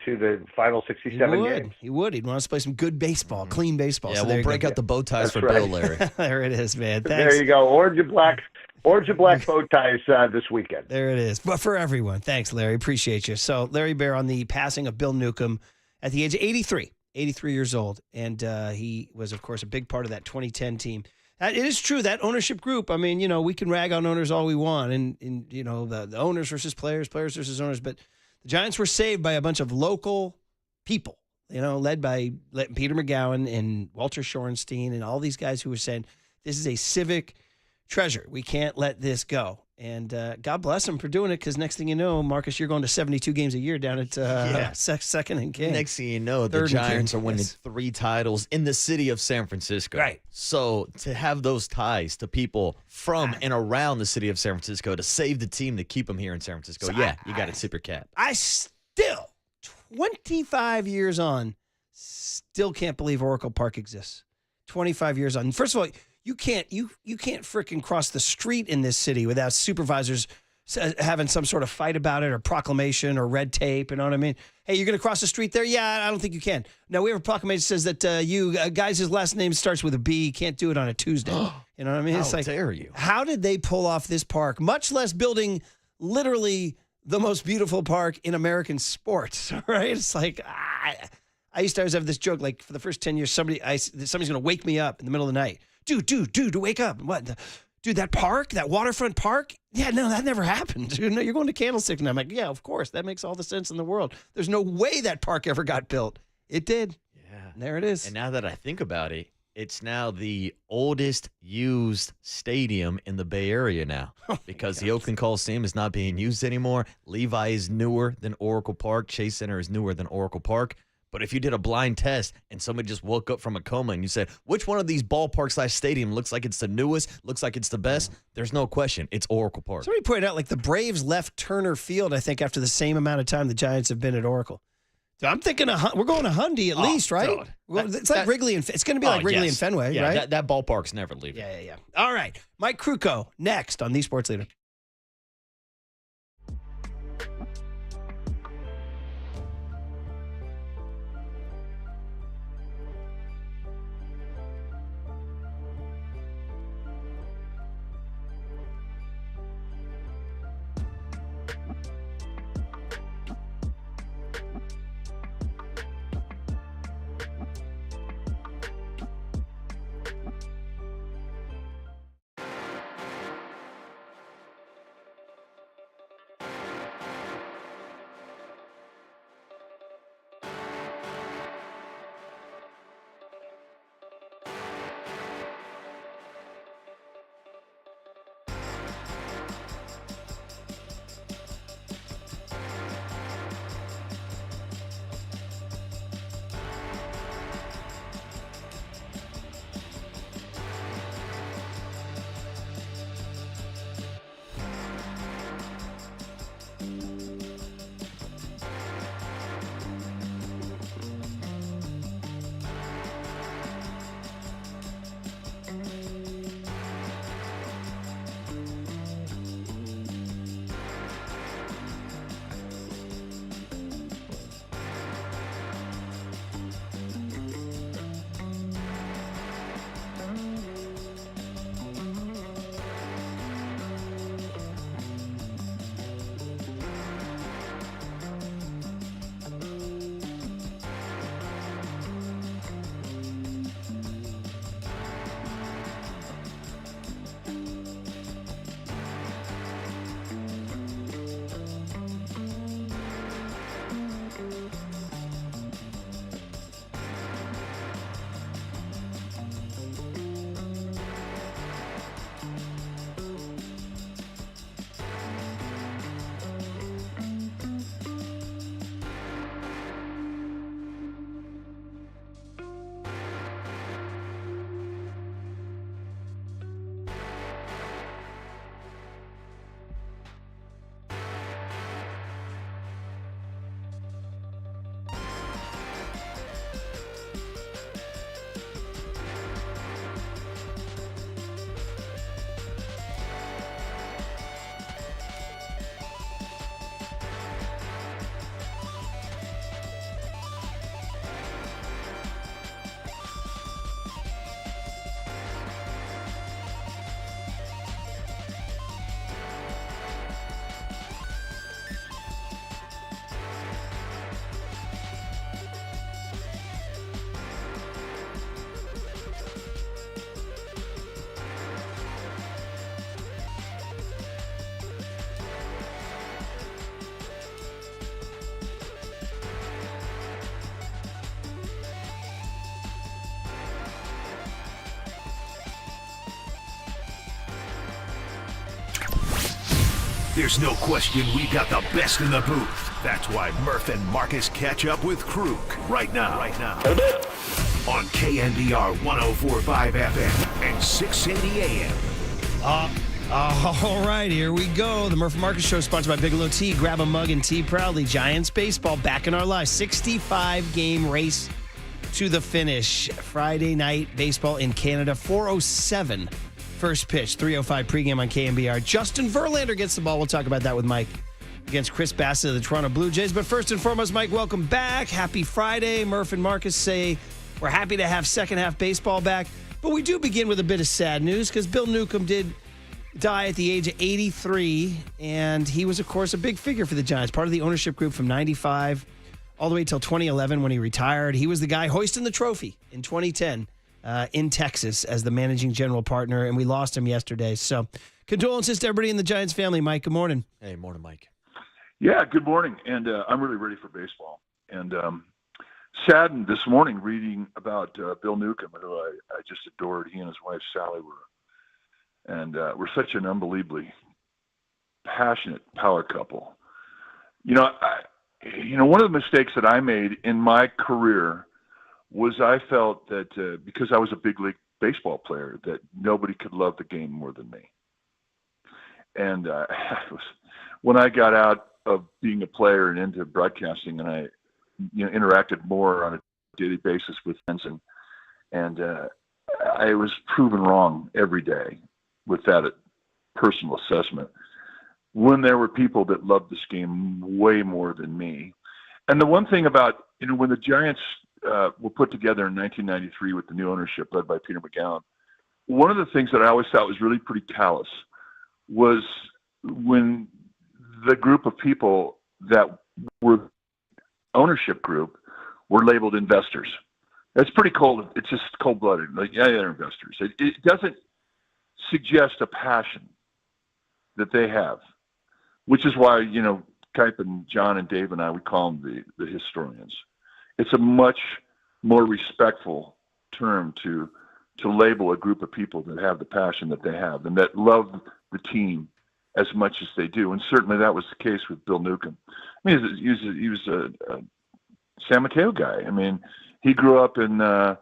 the final 67 games.
He would. He'd want us to play some good baseball, clean baseball.
Yeah,
so
we'll break out the bow ties for
right.
Bill, Larry.
There it is, man. Thanks.
There you go. Orange and black. Orange and black bow ties this weekend.
There it is. But for everyone. Thanks, Larry. Appreciate you. So Larry Bear on the passing of Bill Neukom at the age of 83 years old. And he was, of course, a big part of that 2010 team. It is true, that ownership group, I mean, we can rag on owners all we want and the owners versus players versus owners. But the Giants were saved by a bunch of local people, led by Peter McGowan and Walter Shorenstein and all these guys who were saying, this is a civic treasure. We can't let this go. And God bless them for doing it, because next thing you know, Marcus, you're going to 72 games a year down at second and King.
Next thing you know, the Giants are winning 3 titles in the city of San Francisco.
Right.
So to have those ties to people from and around the city of San Francisco to save the team, to keep them here in San Francisco, you got to tip your cap.
I still, 25 years on, still can't believe Oracle Park exists. 25 years on. First of all, you can't frickin' cross the street in this city without supervisors having some sort of fight about it or proclamation or red tape. You know what I mean? Hey, you're going to cross the street there? Yeah, I don't think you can. No, we have a proclamation that says that guys, his last name starts with a B, can't do it on a Tuesday. You know what I mean? It's
How dare you?
How did they pull off this park, much less building literally the most beautiful park in American sports, right? It's like, I used to always have this joke, like for the first 10 years, somebody's going to wake me up in the middle of the night. Dude, wake up. What? Dude, that park, that waterfront park? Yeah, no, that never happened. Dude, no, you're going to Candlestick. And I'm like, yeah, of course. That makes all the sense in the world. There's no way that park ever got built. It did.
Yeah.
And there it is.
And now that I think about it, it's now the oldest used stadium in the Bay Area now, because the Oakland Coliseum is not being used anymore. Levi is newer than Oracle Park. Chase Center is newer than Oracle Park. But if you did a blind test and somebody just woke up from a coma and you said, which one of these ballpark/stadium looks like it's the newest, looks like it's the best, there's no question. It's Oracle Park.
Somebody pointed out, like, the Braves left Turner Field, I think, after the same amount of time the Giants have been at Oracle. So I'm thinking we're going to Hundy at least, right?
Dude.
Well, it's like Wrigley and it's going to be like Wrigley and Fenway,
yeah,
right?
That ballpark's never leaving.
Yeah. All right. Mike Krukow next on The Sports Leader.
There's no question we've got the best in the booth. That's why Murph and Marcus catch up with Kruk right now. On KNBR 104.5 FM and 680 AM.
All right, here we go. The Murph and Marcus Show, sponsored by Bigelow Tea. Grab a mug and tea proudly. Giants baseball back in our lives. 65-game race to the finish. Friday night baseball in Canada. 4:07 first pitch. 3:05 pregame on KNBR. Justin Verlander gets the ball. We'll talk about that with Mike against Chris Bassett of the Toronto Blue Jays. But first and foremost, Mike, welcome back. Happy Friday. Murph and Marcus say we're happy to have second half baseball back. But we do begin with a bit of sad news because Bill Neukom did die at the age of 83, and he was, of course, a big figure for the Giants, part of the ownership group from 95 all the way till 2011 when he retired. He was the guy hoisting the trophy in 2010 in Texas as the managing general partner, and we lost him yesterday. So condolences to everybody in the Giants family. Mike, good morning.
Hey, morning, Mike.
Yeah, good morning, and I'm really ready for baseball. And saddened this morning reading about Bill Neukom, who I just adored. He and his wife, Sally, were such an unbelievably passionate power couple. One of the mistakes that I made in my career was I felt that because I was a big league baseball player, that nobody could love the game more than me. And when I got out of being a player and into broadcasting, and I interacted more on a daily basis with friends, and I was proven wrong every day with that personal assessment when there were people that loved this game way more than me. And the one thing about, when the Giants were put together in 1993 with the new ownership led by Peter McGowan, one of the things that I always thought was really pretty callous was when the group of people that were ownership group were labeled investors. That's pretty cold. It's just cold-blooded. Like, yeah, they're investors. It doesn't suggest a passion that they have, which is why, Kipe and John and Dave and I, we call them the historians. It's a much more respectful term to label a group of people that have the passion that they have and that love the team as much as they do. And certainly that was the case with Bill Neukom. I mean, he was a San Mateo guy. I mean, he grew up in the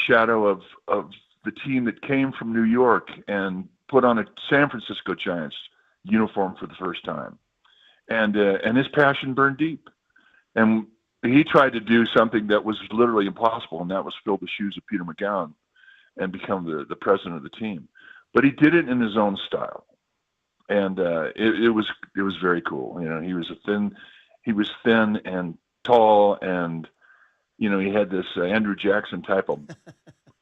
shadow of the team that came from New York and put on a San Francisco Giants uniform for the first time. And his passion burned deep. And he tried to do something that was literally impossible, and that was fill the shoes of Peter McGowan and become the president of the team. But he did it in his own style. And it was very cool. He was thin and tall, and he had this Andrew Jackson type of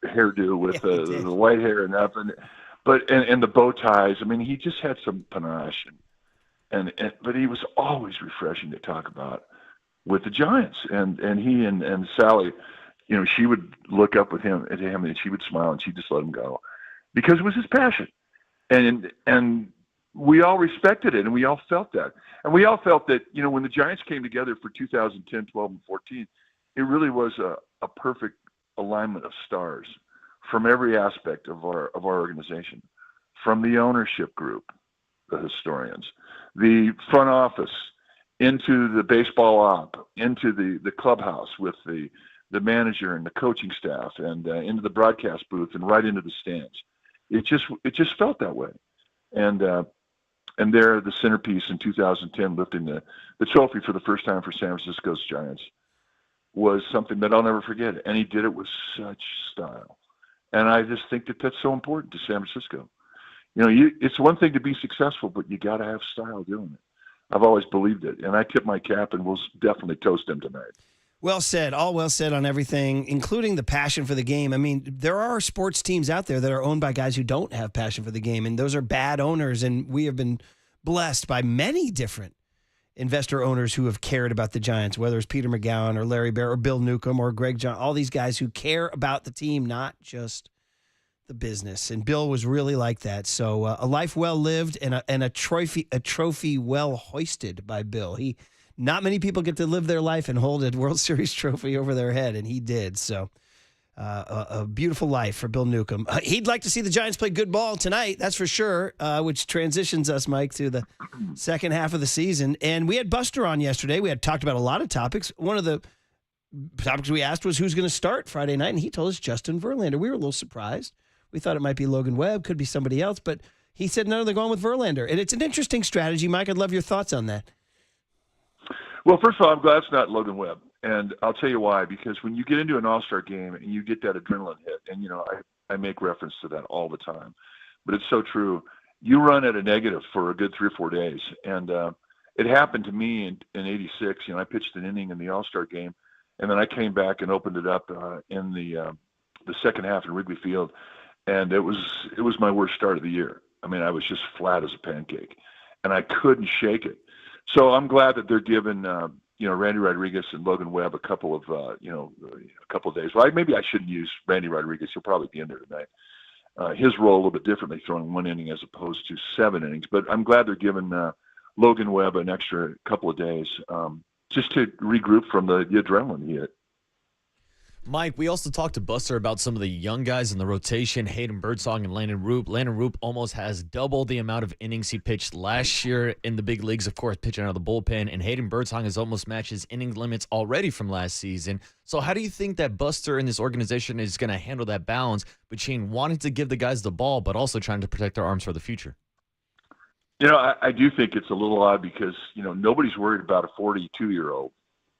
hairdo with the white hair and up, and the bow ties. I mean, he just had some panache, but he was always refreshing to talk about with the Giants. And he and Sally, she would look up at him and she would smile and she'd just let him go because it was his passion, and we all respected it, and we all felt that. And we all felt that, when the Giants came together for 2010, 12, and 14, it really was a perfect alignment of stars from every aspect of our organization, from the ownership group, the historians, the front office, into the baseball op, into the clubhouse with the manager and the coaching staff, and into the broadcast booth, and right into the stands. It just felt that way. And they're the centerpiece in 2010, lifting the trophy for the first time for San Francisco's Giants, was something that I'll never forget. And he did it with such style. And I just think that that's so important to San Francisco. It's one thing to be successful, but you got to have style doing it. I've always believed it. And I tip my cap, and we'll definitely toast him tonight.
Well said. All well said on everything, including the passion for the game. I mean, there are sports teams out there that are owned by guys who don't have passion for the game, and those are bad owners. And we have been blessed by many different investor owners who have cared about the Giants, whether it's Peter McGowan or Larry Bear or Bill Neukom or Greg John, all these guys who care about the team, not just the business. And Bill was really like that. So a life well lived and a trophy well hoisted by Bill. Not many people get to live their life and hold a World Series trophy over their head, and he did. So a beautiful life for Bill Neukom. He'd like to see the Giants play good ball tonight, that's for sure, which transitions us, Mike, to the second half of the season. And we had Buster on yesterday. We had talked about a lot of topics. One of the topics we asked was who's going to start Friday night, and he told us Justin Verlander. We were a little surprised. We thought it might be Logan Webb, could be somebody else, but he said no, they're going with Verlander. And it's an interesting strategy, Mike. I'd love your thoughts on that.
Well, first of all, I'm glad it's not Logan Webb. And I'll tell you why, because when you get into an all-star game and you get that adrenaline hit, and, I make reference to that all the time, but it's so true. You run at a negative for a good 3 or 4 days. And it happened to me in 86. I pitched an inning in the all-star game, and then I came back and opened it up in the second half in Wrigley Field. And it was my worst start of the year. I mean, I was just flat as a pancake, and I couldn't shake it. So I'm glad that they're giving, Randy Rodriguez and Logan Webb a couple of days. Well, maybe I shouldn't use Randy Rodriguez. He'll probably be in there tonight. His role a little bit differently, throwing 1 inning as opposed to 7 innings. But I'm glad they're giving Logan Webb an extra couple of days just to regroup from the adrenaline he hit.
Mike, we also talked to Buster about some of the young guys in the rotation, Hayden Birdsong and Landon Roop. Landon Roop almost has double the amount of innings he pitched last year in the big leagues, of course, pitching out of the bullpen, and Hayden Birdsong has almost matched his innings limits already from last season. So how do you think that Buster and this organization is going to handle that balance between wanting to give the guys the ball but also trying to protect their arms for the future?
I do think it's a little odd because, nobody's worried about a 42-year-old.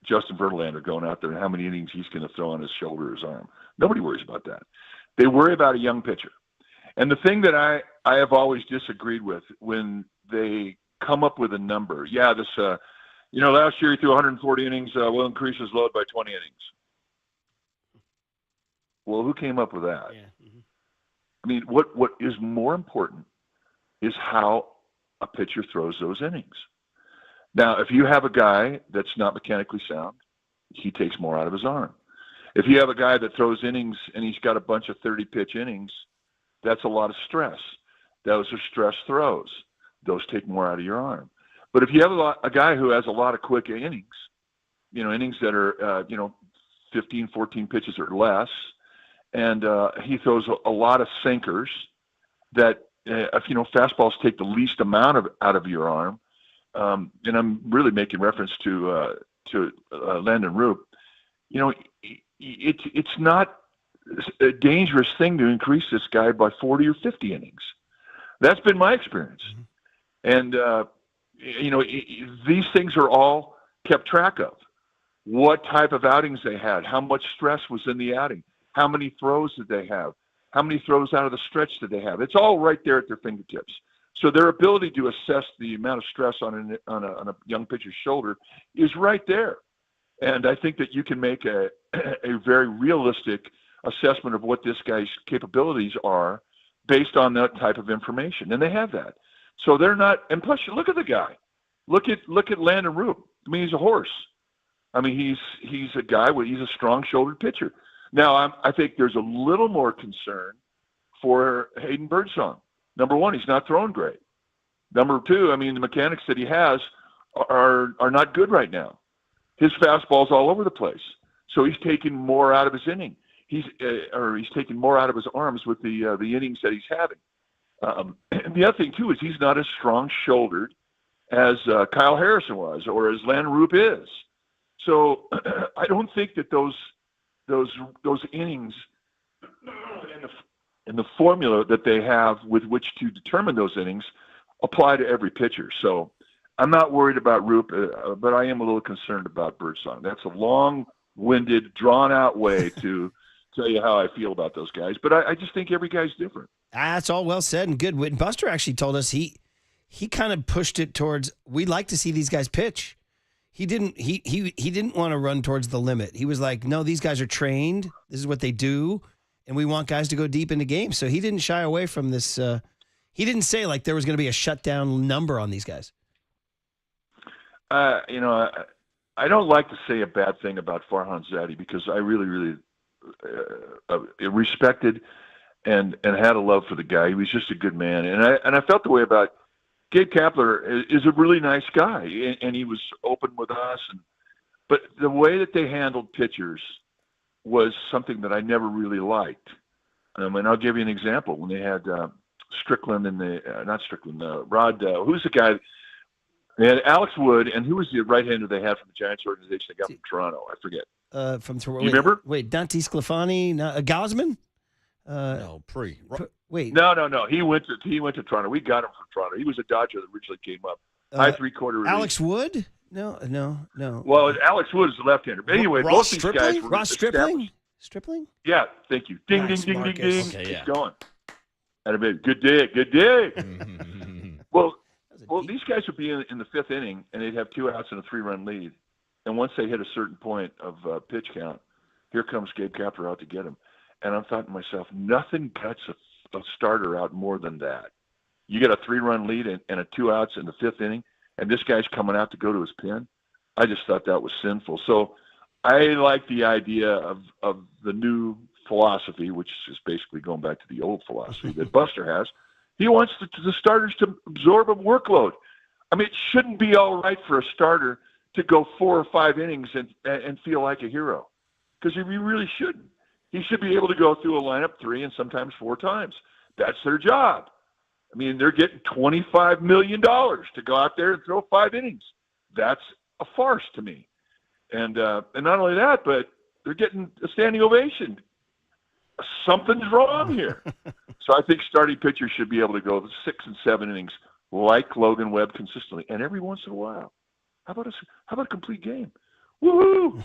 Justin Verlander going out there and how many innings he's going to throw on his shoulder or his arm. Nobody worries about that. They worry about a young pitcher. And the thing that I have always disagreed with when they come up with a number, last year he threw 140 innings, we'll increase his load by 20 innings. Well, who came up with that?
Yeah. Mm-hmm.
I mean, what is more important is how a pitcher throws those innings. Now, if you have a guy that's not mechanically sound, he takes more out of his arm. If you have a guy that throws innings and he's got a bunch of 30-pitch innings, that's a lot of stress. Those are stress throws. Those take more out of your arm. But if you have a guy who has a lot of quick innings, innings that are, 15, 14 pitches or less, and he throws a lot of sinkers that, fastballs take the least amount out of your arm, and I'm really making reference to Landon Roop. It's not a dangerous thing to increase this guy by 40 or 50 innings. That's been my experience. And, these things are all kept track of. What type of outings they had, how much stress was in the outing, how many throws did they have, how many throws out of the stretch did they have. It's all right there at their fingertips. So their ability to assess the amount of stress on a young pitcher's shoulder is right there. And I think that you can make a very realistic assessment of what this guy's capabilities are based on that type of information. And they have that. So they're not – and plus, look at the guy. Look at Landon Roop. I mean, he's a horse. I mean, he's a guy – he's a strong-shouldered pitcher. Now, I think there's a little more concern for Hayden Birdsong. Number one, he's not throwing great. Number two, I mean, the mechanics that he has are not good right now. His fastball's all over the place. So he's taking more out of his inning. He's taking more out of his arms with the innings that he's having. And the other thing too is he's not as strong-shouldered as Kyle Harrison was or as Landon Roop is. So I don't think that those innings and the formula that they have with which to determine those innings apply to every pitcher. So I'm not worried about Roop, but I am a little concerned about Birdsong. That's a long-winded, drawn-out way to tell you how I feel about those guys. But I just think every guy's different.
That's all well said and good. And Buster actually told us he kind of pushed it towards we'd like to see these guys pitch. He didn't want to run towards the limit. He was like, no, these guys are trained. This is what they do. And we want guys to go deep into games. So he didn't shy away from this. He didn't say like there was going to be a shutdown number on these guys.
I don't like to say a bad thing about Farhan Zaidi because I really, really respected and had a love for the guy. He was just a good man. And I felt the way about Gabe Kapler is a really nice guy, and he was open with us. But the way that they handled pitchers was something that I never really liked. And I'll give you an example. When they had Strickland and not Strickland, Rod, who's the guy? They had Alex Wood, and who was the right-hander they had from the Giants organization they got from Toronto? I forget.
From Toronto.
You remember?
Wait, Dante Sclafani, Gausman?
No.
Wait.
No. He went to Toronto. We got him from Toronto. He was a Dodger that originally came up. High three-quarter relief.
Alex Wood? No.
Well, Alex Wood is the left-hander. But anyway, both these guys were
Ross Stripling? Stripling?
Yeah, thank you. Ding,
nice,
ding, ding,
Marcus.
ding, ding.
Okay, yeah.
Keep going. Good day. Well, these guys would be in the fifth inning, and they'd have 2 outs and a 3-run lead. And once they hit a certain point of pitch count, here comes Gabe Kapler out to get him. And I'm thought to myself, nothing cuts a starter out more than that. You get a 3-run lead and a 2 outs in the fifth inning, and this guy's coming out to go to his pen. I just thought that was sinful. So I like the idea of the new philosophy, which is basically going back to the old philosophy that Buster has. He wants the starters to absorb a workload. I mean, it shouldn't be all right for a starter to go 4 or 5 innings and feel like a hero, because he really shouldn't. He should be able to go through a lineup 3 and sometimes 4 times. That's their job. I mean, they're getting $25 million to go out there and throw 5 innings. That's a farce to me. And not only that, but they're getting a standing ovation. Something's wrong here. So I think starting pitchers should be able to go 6 and 7 innings like Logan Webb consistently, and every once in a while. How about a complete game? Woohoo!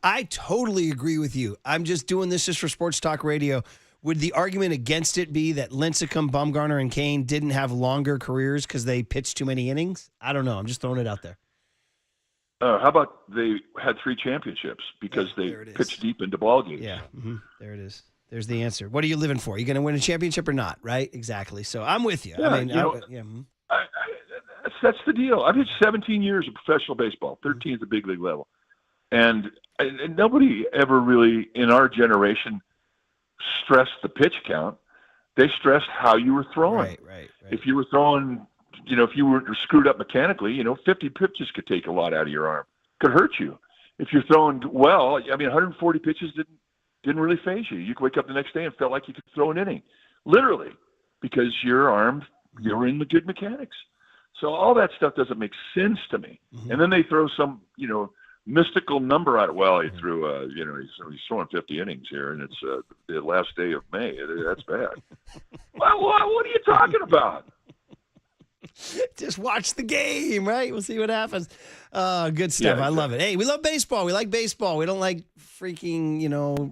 I totally agree with you. I'm just doing this just for Sports Talk Radio. Would the argument against it be that Lincecum, Bumgarner, and Kane didn't have longer careers because they pitched too many innings? I don't know. I'm just throwing it out there.
How about they had 3 championships because they pitched deep into ball games?
Yeah, there it is. There's the answer. What are you living for? Are you going to win a championship or not? Right? Exactly. So I'm with you.
Yeah, that's the deal. I've had 17 years of professional baseball, 13 at the big league level, and nobody ever really in our generation stressed the pitch count. They stressed how you were throwing.
Right.
If you were throwing, if you were screwed up mechanically, 50 pitches could take a lot out of your arm. Could hurt you. If you're throwing well, 140 pitches didn't really phase you. You could wake up the next day and felt like you could throw an inning, literally, because your arm, you're in the good mechanics. So all that stuff doesn't make sense to me. Mm-hmm. And then they throw some, mystical number out. Well, he threw, he's throwing 50 innings here, and it's the last day of May. That's bad. What are you talking about?
Just watch the game, right? We'll see what happens. Good stuff. Yeah, I love it. Hey, we love baseball. We like baseball. We don't like freaking,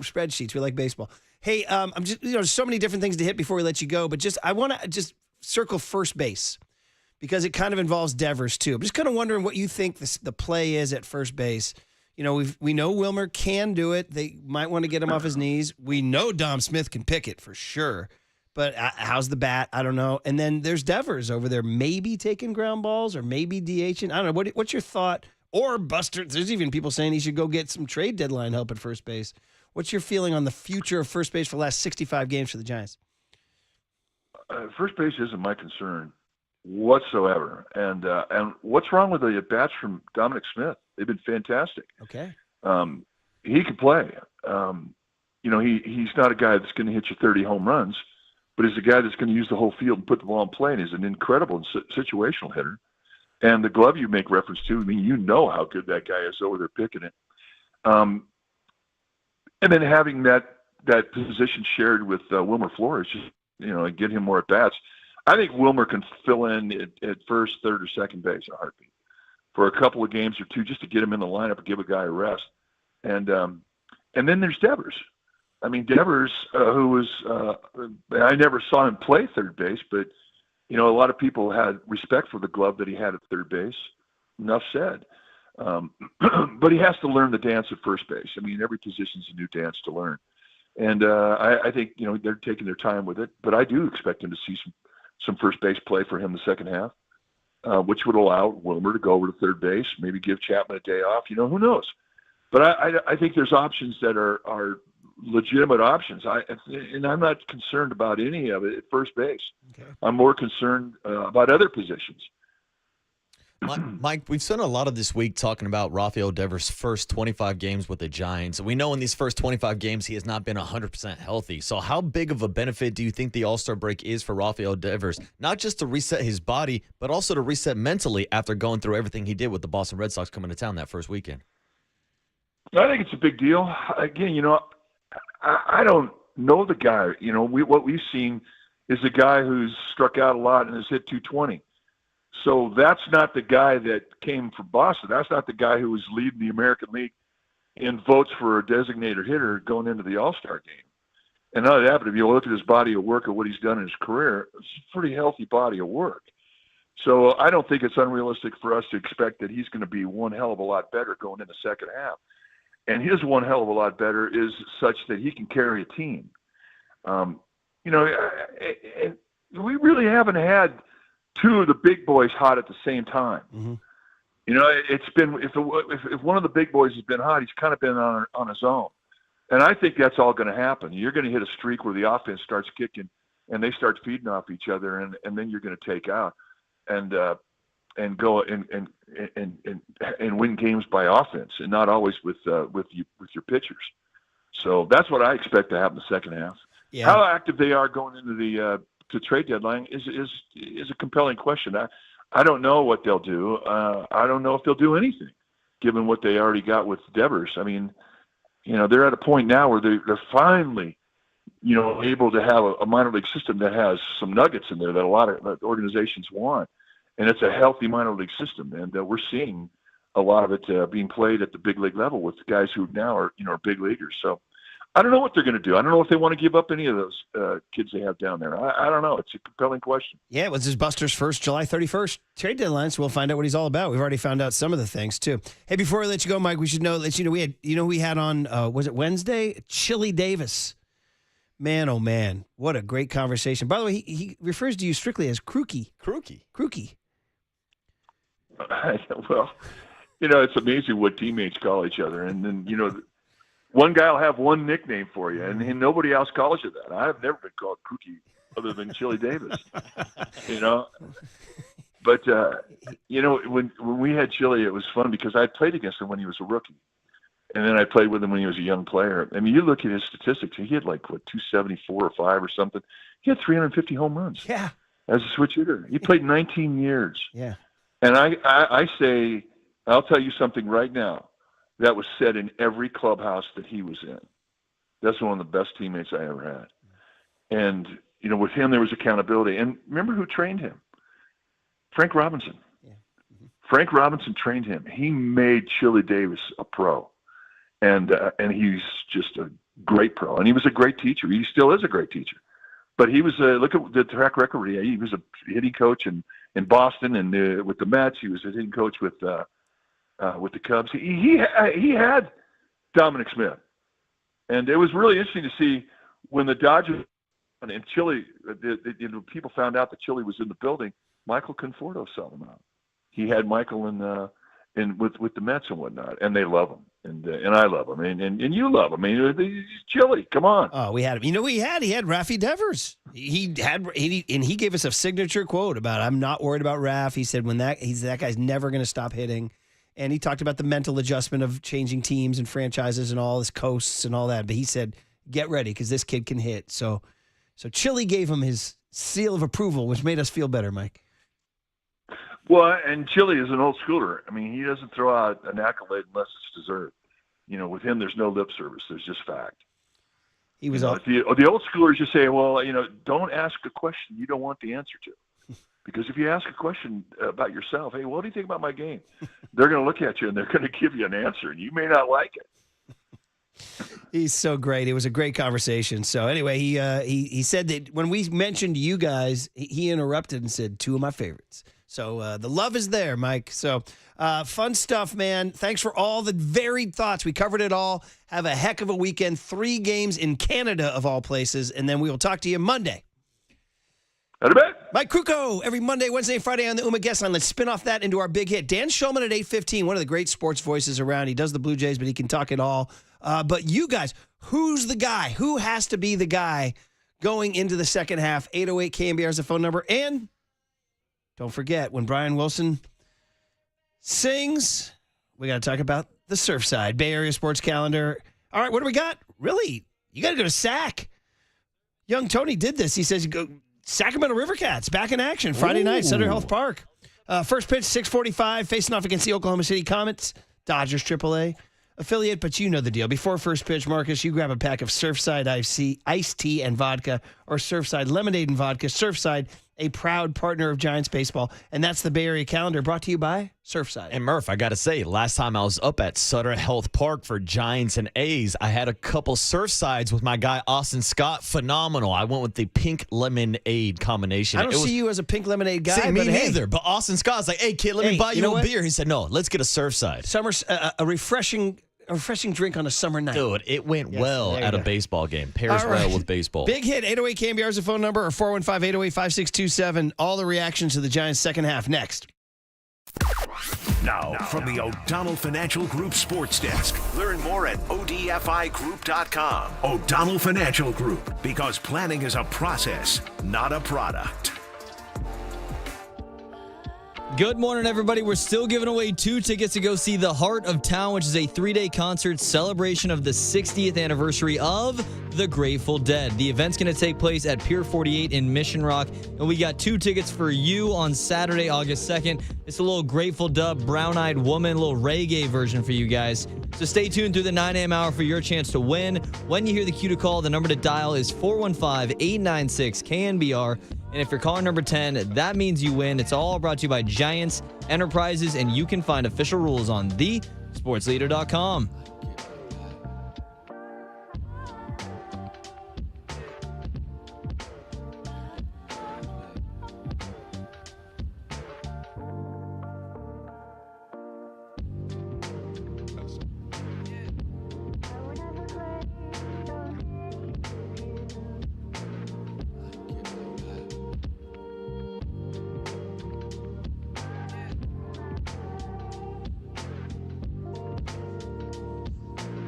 spreadsheets. We like baseball. Hey, I'm just, there's so many different things to hit before we let you go, but I want to just circle first base because it kind of involves Devers too. I'm just kind of wondering what you think the play is at first base. We know Wilmer can do it. They might want to get him off his knees. We know Dom Smith can pick it for sure. But how's the bat? I don't know. And then there's Devers over there, maybe taking ground balls or maybe DHing. I don't know. What's your thought? Or Buster, there's even people saying he should go get some trade deadline help at first base. What's your feeling on the future of first base for the last 65 games for the Giants?
First base isn't my concern whatsoever. And what's wrong with the at-bats from Dominic Smith? They've been fantastic.
Okay.
He can play. He's not a guy that's going to hit you 30 home runs, but he's a guy that's going to use the whole field and put the ball in play, and he's an incredible situational hitter. And the glove you make reference to, how good that guy is over there picking it. And then having that position shared with Wilmer Flores, get him more at-bats. I think Wilmer can fill in at first, third, or second base in a heartbeat for a couple of games or two just to get him in the lineup and give a guy a rest. And then there's Devers. Devers, who was I never saw him play third base, but, a lot of people had respect for the glove that he had at third base. Enough said. But he has to learn the dance at first base. Every position's a new dance to learn. And I think, they're taking their time with it. But I do expect him to see some first base play for him the second half, which would allow Wilmer to go over to third base, maybe give Chapman a day off. Who knows? But I think there's options that are legitimate options. And I'm not concerned about any of it at first base. Okay. I'm more concerned about other positions.
Mike, we've spent a lot of this week talking about Rafael Devers' first 25 games with the Giants. We know in these first 25 games he has not been 100% healthy. So how big of a benefit do you think the All-Star break is for Rafael Devers, not just to reset his body, but also to reset mentally after going through everything he did with the Boston Red Sox coming to town that first weekend?
I think it's a big deal. Again, I don't know the guy. What we've seen is a guy who's struck out a lot and has hit 220. So that's not the guy that came from Boston. That's not the guy who was leading the American League in votes for a designated hitter going into the All-Star game. And not only that, but if you look at his body of work and what he's done in his career, it's a pretty healthy body of work. So I don't think it's unrealistic for us to expect that he's going to be one hell of a lot better going in the second half. And his one hell of a lot better is such that he can carry a team. And we really haven't had two of the big boys hot at the same time.
Mm-hmm.
It's been if one of the big boys has been hot, he's kind of been on his own. And I think that's all going to happen. You're going to hit a streak where the offense starts kicking and they start feeding off each other, and then you're going to take out and go and win games by offense and not always with your pitchers. So that's what I expect to happen the second half.
Yeah.
How active they are going into the trade deadline is a compelling question. I don't know what they'll do. I don't know if they'll do anything, given what they already got with Devers. I mean, they're at a point now where they're finally, able to have a minor league system that has some nuggets in there that a lot of organizations want, and it's a healthy minor league system, and we're seeing a lot of it being played at the big league level with guys who now are big leaguers. So I don't know what they're going to do. I don't know if they want to give up any of those kids they have down there. I don't know. It's a compelling question.
Yeah, it was Buster's first July 31st trade deadline, so we'll find out what he's all about. We've already found out some of the things, too. Hey, before we let you go, Mike, we should let you know we had on, was it Wednesday? Chili Davis. Man, oh, man. What a great conversation. By the way, he refers to you strictly as Krookie. Krookie.
Well, it's amazing what teammates call each other. And then, one guy will have one nickname for you, and nobody else calls you that. I've never been called Krookie other than Chili Davis, But, when we had Chili, it was fun because I played against him when he was a rookie. And then I played with him when he was a young player. I mean, you look at his statistics, he had 274 or 5 or something. He had 350 home runs.
Yeah.
As a switch hitter. He played 19 years.
Yeah.
And I say, I'll tell you something right now that was said in every clubhouse that he was in. That's one of the best teammates I ever had. And, with him, there was accountability. And remember who trained him? Frank Robinson.
Yeah. Mm-hmm.
Frank Robinson trained him. He made Chili Davis a pro. And he's just a great pro. And he was a great teacher. He still is a great teacher. But he was look at the track record. He was a hitting coach in Boston and with the Mets. He was a hitting coach with the Cubs. He had Dominic Smith, and it was really interesting to see when the Dodgers and Chili, people found out that Chili was in the building. Michael Conforto sought him out. He had Michael with the Mets and whatnot, and they love him, and I love him, and you love him. I mean, he's Chili. Come on.
Oh, we had him. He had Raffy Devers. He gave us a signature quote about I'm not worried about Raff. He said that guy's never going to stop hitting. And he talked about the mental adjustment of changing teams and franchises and all his coasts and all that. But he said, get ready because this kid can hit. So Chili gave him his seal of approval, which made us feel better, Mike.
Well, and Chili is an old schooler. I mean, he doesn't throw out an accolade unless it's deserved. With him, there's no lip service. There's just fact.
He was
the old schoolers just say, well, don't ask a question you don't want the answer to. Because if you ask a question about yourself, hey, what do you think about my game? They're going to look at you and they're going to give you an answer, and you may not like it.
He's so great. It was a great conversation. So anyway, he said that when we mentioned you guys, he interrupted and said 2 of my favorites. So the love is there, Mike. So fun stuff, man. Thanks for all the varied thoughts. We covered it all. Have a heck of a weekend. 3 games in Canada, of all places, and then we will talk to you Monday. Mike Krukow, every Monday, Wednesday, and Friday on the Guest Line. Let's spin off that into our big hit. Dan Shulman at 8:15, one of the great sports voices around. He does the Blue Jays, but he can talk it all. But you guys, who's the guy? Who has to be the guy going into the second half? 808 KNBR is the phone number. And don't forget, when Brian Wilson sings. We got to talk about the Surfside Bay Area sports calendar. All right, what do we got? Really? You got to go to SAC. Young Tony did this. He says, go Sacramento River Cats back in action Friday night, Sutter Health Park. First pitch, 6:45, facing off against the Oklahoma City Comets, Dodgers AAA affiliate, but you know the deal. Before first pitch, Marcus, you grab a pack of Surfside iced tea and vodka, or Surfside lemonade and vodka. Surfside, a proud partner of Giants baseball, and that's the Bay Area calendar brought to you by Surfside.
And Murph, I got to say, last time I was up at Sutter Health Park for Giants and A's, I had a couple Surfsides with my guy Austin Scott. Phenomenal. I went with the pink lemonade combination.
I don't see you as a pink lemonade guy.
Me neither. But Austin Scott's like, hey, kid, let me buy you a beer. He said, no, let's get a Surfside.
A refreshing drink on a summer night.
Dude, it went well at a baseball game. Pairs well with baseball.
Big hit, 808 KNBR is the phone number, or 415-808-5627. All the reactions to the Giants' second half next.
Now, from the O'Donnell Financial Group Sports Desk. Learn more at odfigroup.com. O'Donnell Financial Group, because planning is a process, not a product.
Good morning, everybody. We're still giving away 2 tickets to go see The Heart of Town, which is a 3-day concert celebration of the 60th anniversary of the Grateful Dead. The event's going to take place at Pier 48 in Mission Rock, and we got 2 tickets for you on Saturday, August 2nd. It's a little Grateful Dead, Brown-Eyed Woman, a little reggae version for you guys. So stay tuned through the 9 a.m. hour for your chance to win. When you hear the cue to call, the number to dial is 415-896-KNBR. And if you're calling number 10, that means you win. It's all brought to you by Giants Enterprises, and you can find official rules on thesportsleader.com.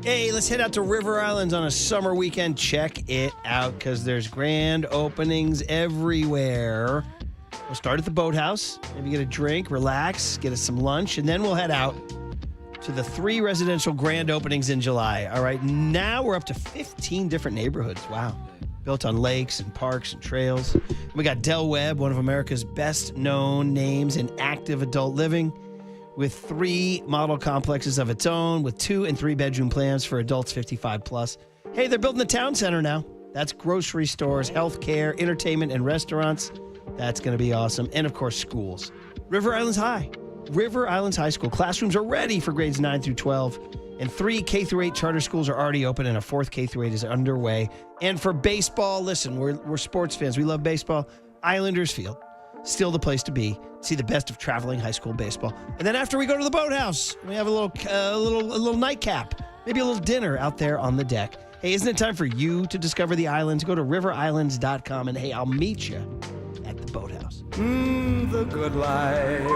Hey, let's head out to River Islands on a summer weekend. Check it out, because there's grand openings everywhere. We'll start at the boathouse, maybe get a drink, relax, get us some lunch, and then we'll head out to the 3 residential grand openings in July. All right, now we're up to 15 different neighborhoods. Wow. Built on lakes and parks and trails. We got Del Webb, one of America's best-known names in active adult living, with 3 model complexes of its own, with 2 and 3 bedroom plans for adults 55 plus. Hey, they're building the town center now. That's grocery stores, healthcare, entertainment, and restaurants. That's going to be awesome. And of course, schools. River Islands High School. Classrooms are ready for grades 9 through 12. And 3 K-8 charter schools are already open, and a 4th K-8 is underway. And for baseball, listen, we're sports fans. We love baseball. Islanders Field, still the place to be. See the best of traveling high school baseball. And then after we go to the boathouse, we have a little nightcap, maybe a little dinner out there on the deck. Hey, isn't it time for you to discover the islands? Go to riverislands.com, and hey, I'll meet you at the boathouse.
The good life.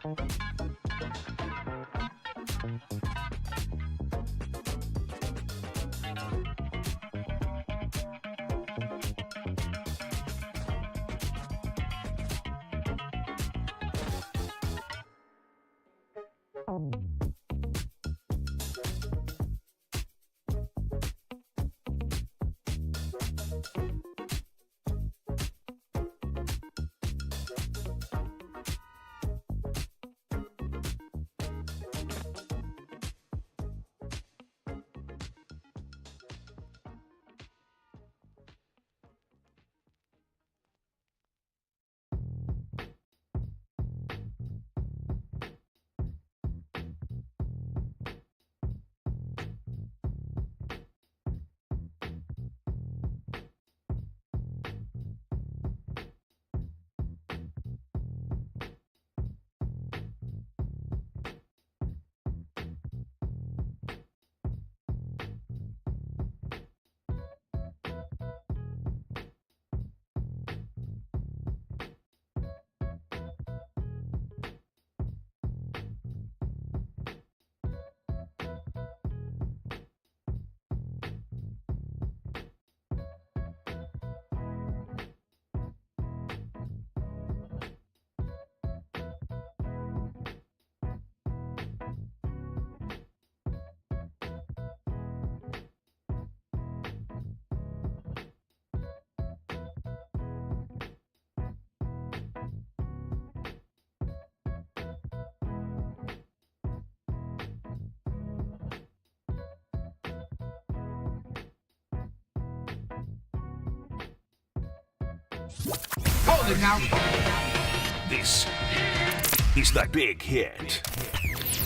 Hold it now. This is the big hit.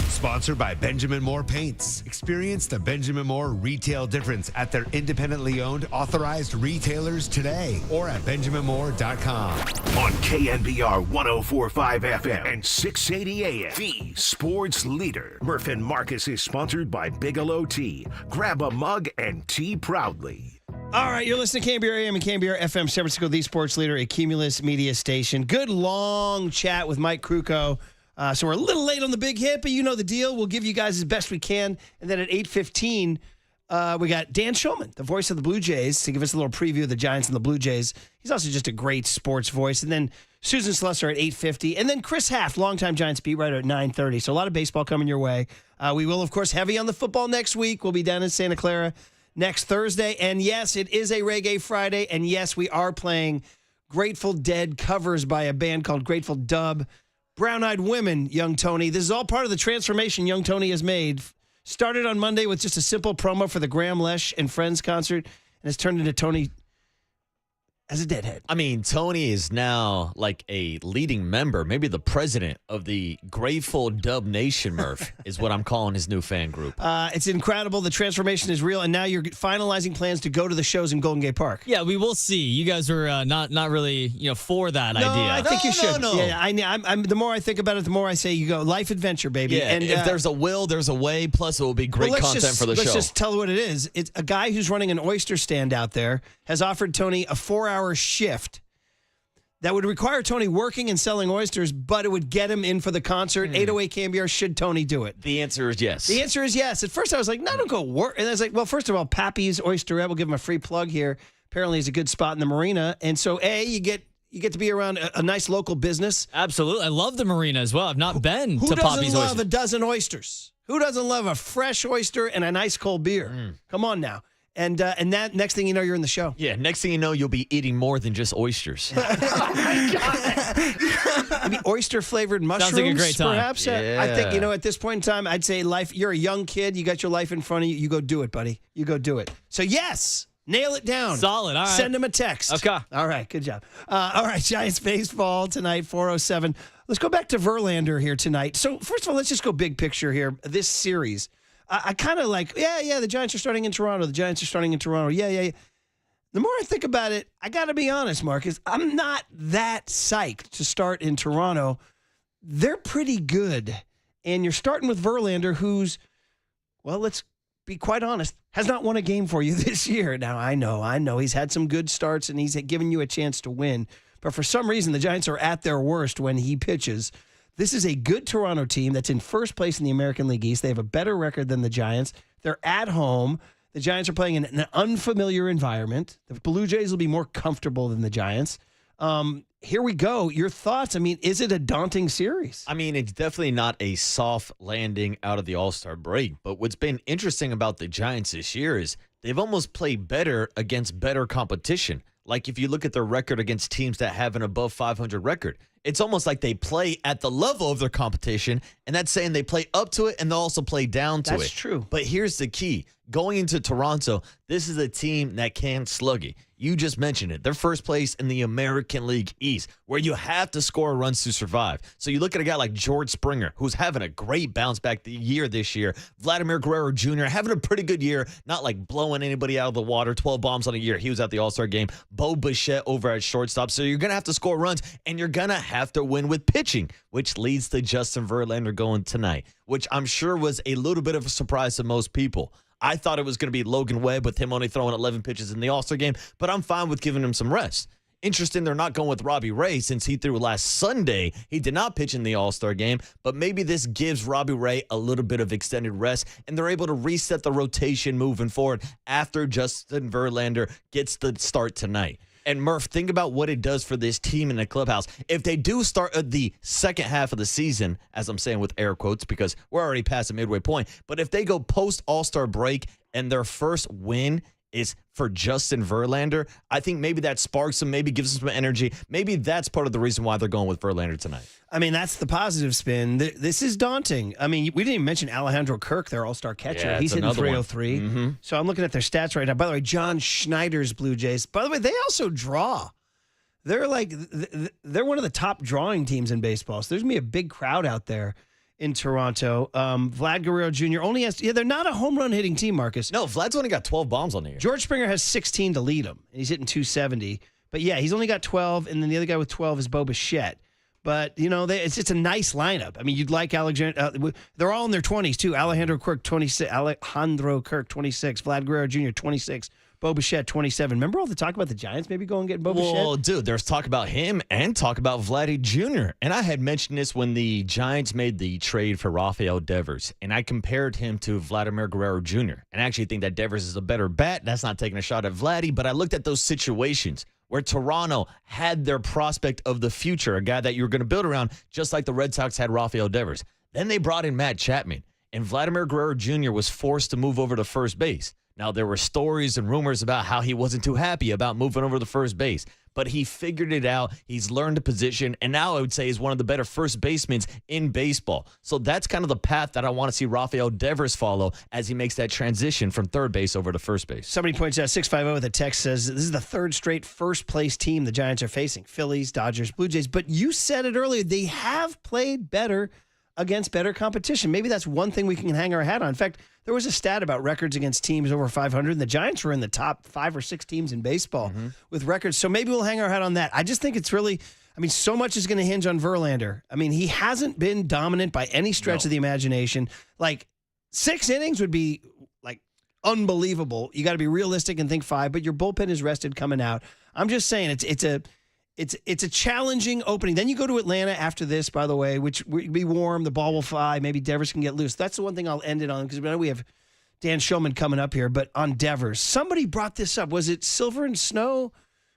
Sponsored by Benjamin Moore Paints. Experience the Benjamin Moore retail difference at their independently owned, authorized retailers today or at benjaminmoore.com.
On KNBR 104.5 FM and 680 AM, the sports leader. Murph and Marcus is sponsored by Bigelow Tea. Grab a mug and tea proudly.
All right, you're listening to KNBR AM and KNBR FM, San Francisco, the sports leader, a Cumulus media station. Good long chat with Mike Krukow. So we're a little late on the big hit, but you know the deal. We'll give you guys as best we can. And then at 8:15, we got Dan Shulman, the voice of the Blue Jays, to give us a little preview of the Giants and the Blue Jays. He's also just a great sports voice. And then Susan Slusser at 8:50. And then Chris Haft, longtime Giants beat writer at 9:30. So a lot of baseball coming your way. We will, of course, heavy on the football next week. We'll be down in Santa Clara next Thursday. And yes, it is a Reggae Friday. And yes, we are playing Grateful Dead covers by a band called Grateful Dub. Brown-Eyed Women, Young Tony. This is all part of the transformation Young Tony has made. Started on Monday with just a simple promo for the Graham Lesh and Friends concert, and has turned into Tony as a Deadhead.
I mean, Tony is now like a leading member, maybe the president of the Grateful Dub Nation, Murph, is what I'm calling his new fan group.
It's incredible. The transformation is real, and now you're finalizing plans to go to the shows in Golden Gate Park.
Yeah, we will see. You guys were not really for that idea.
I think you should.
No.
Yeah, I'm the more I think about it, the more I say you go. Life adventure, baby.
Yeah,
and
if there's a will, there's a way. Plus, it will be great content for the show.
Let's just tell what it is. It's a guy who's running an oyster stand out there has offered Tony a 4-hour shift that would require Tony working and selling oysters, but it would get him in for the concert. 808 KNBR, should Tony do it?
The answer is yes.
The answer is yes. At first, I was like, no, don't go work. And I was like, well, first of all, Pappy's Oysterette, we'll give him a free plug here. Apparently, it's a good spot in the marina. And so, you get to be around a nice local business.
Absolutely. I love the marina as well. I've not been to Pappy's Oyster.
Who doesn't love a dozen oysters? Who doesn't love a fresh oyster and a nice cold beer? Come on now. And that next thing you know, you're in the show.
Yeah, next thing you know, you'll be eating more than just oysters.
Oh my God! Maybe oyster-flavored mushrooms.
Sounds like a great time.
Perhaps.
Yeah.
I think at this point in time, I'd say life. You're a young kid. You got your life in front of you. You go do it, buddy. You go do it. So yes, nail it down.
Solid. All right.
Send him a text.
Okay.
All right. Good job. All right. Giants baseball tonight, 4:07. Let's go back to Verlander here tonight. So first of all, let's just go big picture here. This series. I kind of like, the Giants are starting in Toronto. The Giants are starting in Toronto. Yeah. The more I think about it, I got to be honest, Marcus, I'm not that psyched to start in Toronto. They're pretty good. And you're starting with Verlander, who's, well, let's be quite honest, has not won a game for you this year. Now, I know. He's had some good starts, and he's given you a chance to win. But for some reason, the Giants are at their worst when he pitches. This is a good Toronto team that's in first place in the American League East. They have a better record than the Giants. They're at home. The Giants are playing in an unfamiliar environment. The Blue Jays will be more comfortable than the Giants. Here we go. Your thoughts? I mean, is it a daunting series?
I mean, it's definitely not a soft landing out of the All-Star break. But what's been interesting about the Giants this year is they've almost played better against better competition. Like if you look at their record against teams that have an above 500 record, it's almost like they play at the level of their competition, and that's saying they play up to it and they'll also play down to it.
That's true.
But here's the key. Going into Toronto, this is a team that can slug it. You just mentioned it. They're first place in the American League East, where you have to score runs to survive. So you look at a guy like George Springer, who's having a great bounce back year this year. Vladimir Guerrero Jr. having a pretty good year, not like blowing anybody out of the water, 12 bombs on a year. He was at the All-Star game. Bo Bichette over at shortstop. So you're going to have to score runs, and you're going to have to win with pitching, which leads to Justin Verlander going tonight, which I'm sure was a little bit of a surprise to most people. I thought it was going to be Logan Webb with him only throwing 11 pitches in the All-Star game, but I'm fine with giving him some rest. Interesting they're not going with Robbie Ray since he threw last Sunday. He did not pitch in the All-Star game, but maybe this gives Robbie Ray a little bit of extended rest, and they're able to reset the rotation moving forward after Justin Verlander gets the start tonight. And Murph, think about what it does for this team in the clubhouse. If they do start at the second half of the season, as I'm saying with air quotes, because we're already past the midway point, but if they go post All-Star break and their first win is for Justin Verlander, I think maybe that sparks them, maybe gives them some energy. Maybe that's part of the reason why they're going with Verlander tonight.
I mean, that's the positive spin. This is daunting. I mean, we didn't even mention Alejandro Kirk, their all-star catcher.
Yeah,
he's hitting 303.
Mm-hmm.
So I'm looking at their stats right now. By the way, John Schneider's Blue Jays. By the way, they also draw. They're one of the top drawing teams in baseball. So there's going to be a big crowd out there in Toronto. Vlad Guerrero Jr. only has, they're not a home run hitting team, Marcus.
No, Vlad's only got 12 bombs on the year.
George Springer has 16 to lead him, and he's hitting 270. But yeah, he's only got 12, and then the other guy with 12 is Bo Bichette. But, it's a nice lineup. I mean, you'd like Alexander. They're all in their 20s, too. Alejandro Kirk, 26. Vlad Guerrero Jr., 26. Bo Bichette, 27. Remember all the talk about the Giants maybe going and getting Bo Bichette?
Well, dude, there's talk about him and talk about Vladdy Jr. And I had mentioned this when the Giants made the trade for Rafael Devers, and I compared him to Vladimir Guerrero Jr. And I actually think that Devers is a better bat. That's not taking a shot at Vladdy, but I looked at those situations where Toronto had their prospect of the future, a guy that you were going to build around, just like the Red Sox had Rafael Devers. Then they brought in Matt Chapman, and Vladimir Guerrero Jr. was forced to move over to first base. Now, there were stories and rumors about how he wasn't too happy about moving over to first base, but he figured it out. He's learned the position, and now I would say he's one of the better first basemen in baseball. So that's kind of the path that I want to see Rafael Devers follow as he makes that transition from third base over to first base.
Somebody points out, 650 with a text says, this is the third straight first-place team the Giants are facing. Phillies, Dodgers, Blue Jays. But you said it earlier, they have played better against better competition. Maybe that's one thing we can hang our hat on. In fact, there was a stat about records against teams over 500, and the Giants were in the top 5 or 6 teams in baseball with records. So maybe we'll hang our hat on that. I just think it's really, so much is going to hinge on Verlander. He hasn't been dominant by any stretch of the imagination. 6 innings would be unbelievable. You got to be realistic and think 5, but your bullpen is rested coming out. I'm just saying it's a challenging opening. Then you go to Atlanta after this, by the way, which will be warm. The ball will fly. Maybe Devers can get loose. That's the one thing I'll end it on, because we have Dan Shulman coming up here. But on Devers, somebody brought this up. Was it Silver and Snow?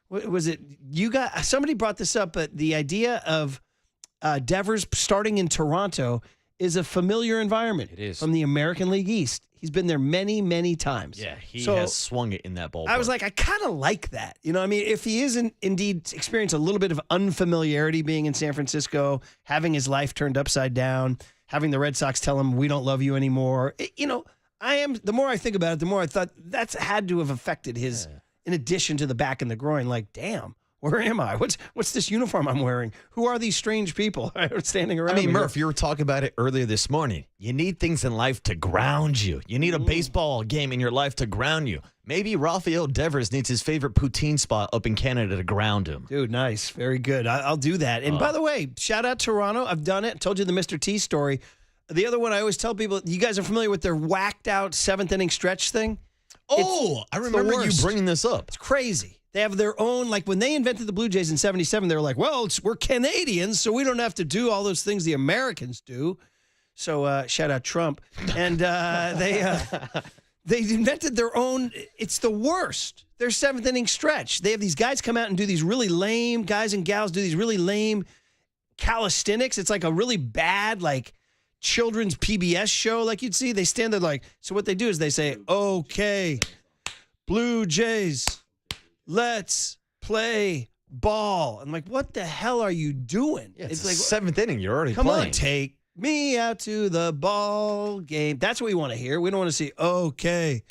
Was it you got? Somebody brought this up, but the idea of Devers starting in Toronto is a familiar environment.
It is.
From the American League East. He's been there many, many times.
Yeah, he has swung it in that ballpark.
I was like, I kind of like that. If he is indeed experienced a little bit of unfamiliarity being in San Francisco, having his life turned upside down, having the Red Sox tell him, we don't love you anymore. The more I think about it, the more I thought that's had to have affected his, in addition to the back and the groin, damn. Where am I? What's this uniform I'm wearing? Who are these strange people standing around me?
Murph, you were talking about it earlier this morning. You need things in life to ground you. You need a baseball game in your life to ground you. Maybe Rafael Devers needs his favorite poutine spot up in Canada to ground him.
Dude, nice. Very good. I'll do that. And by the way, shout out Toronto. I've done it. I told you the Mr. T story. The other one I always tell people, you guys are familiar with their whacked out 7th inning stretch thing?
I remember you bringing this up.
It's crazy. They have their own, like when they invented the Blue Jays in 77, they were like, well, we're Canadians, so we don't have to do all those things the Americans do. So shout out Trump. And they invented their own. It's the worst. Their seventh inning stretch. They have these guys come out and do these really lame, guys and gals do these really lame calisthenics. It's like a really bad, like, children's PBS show like you'd see. They stand there like, so what they do is they say, okay, Blue Jays, let's play ball. I'm like, what the hell are you doing?
Yeah, it's
like
seventh inning. You're already
come
playing.
on, take me out to the ball game. That's what we want to hear. We don't want to see, okay,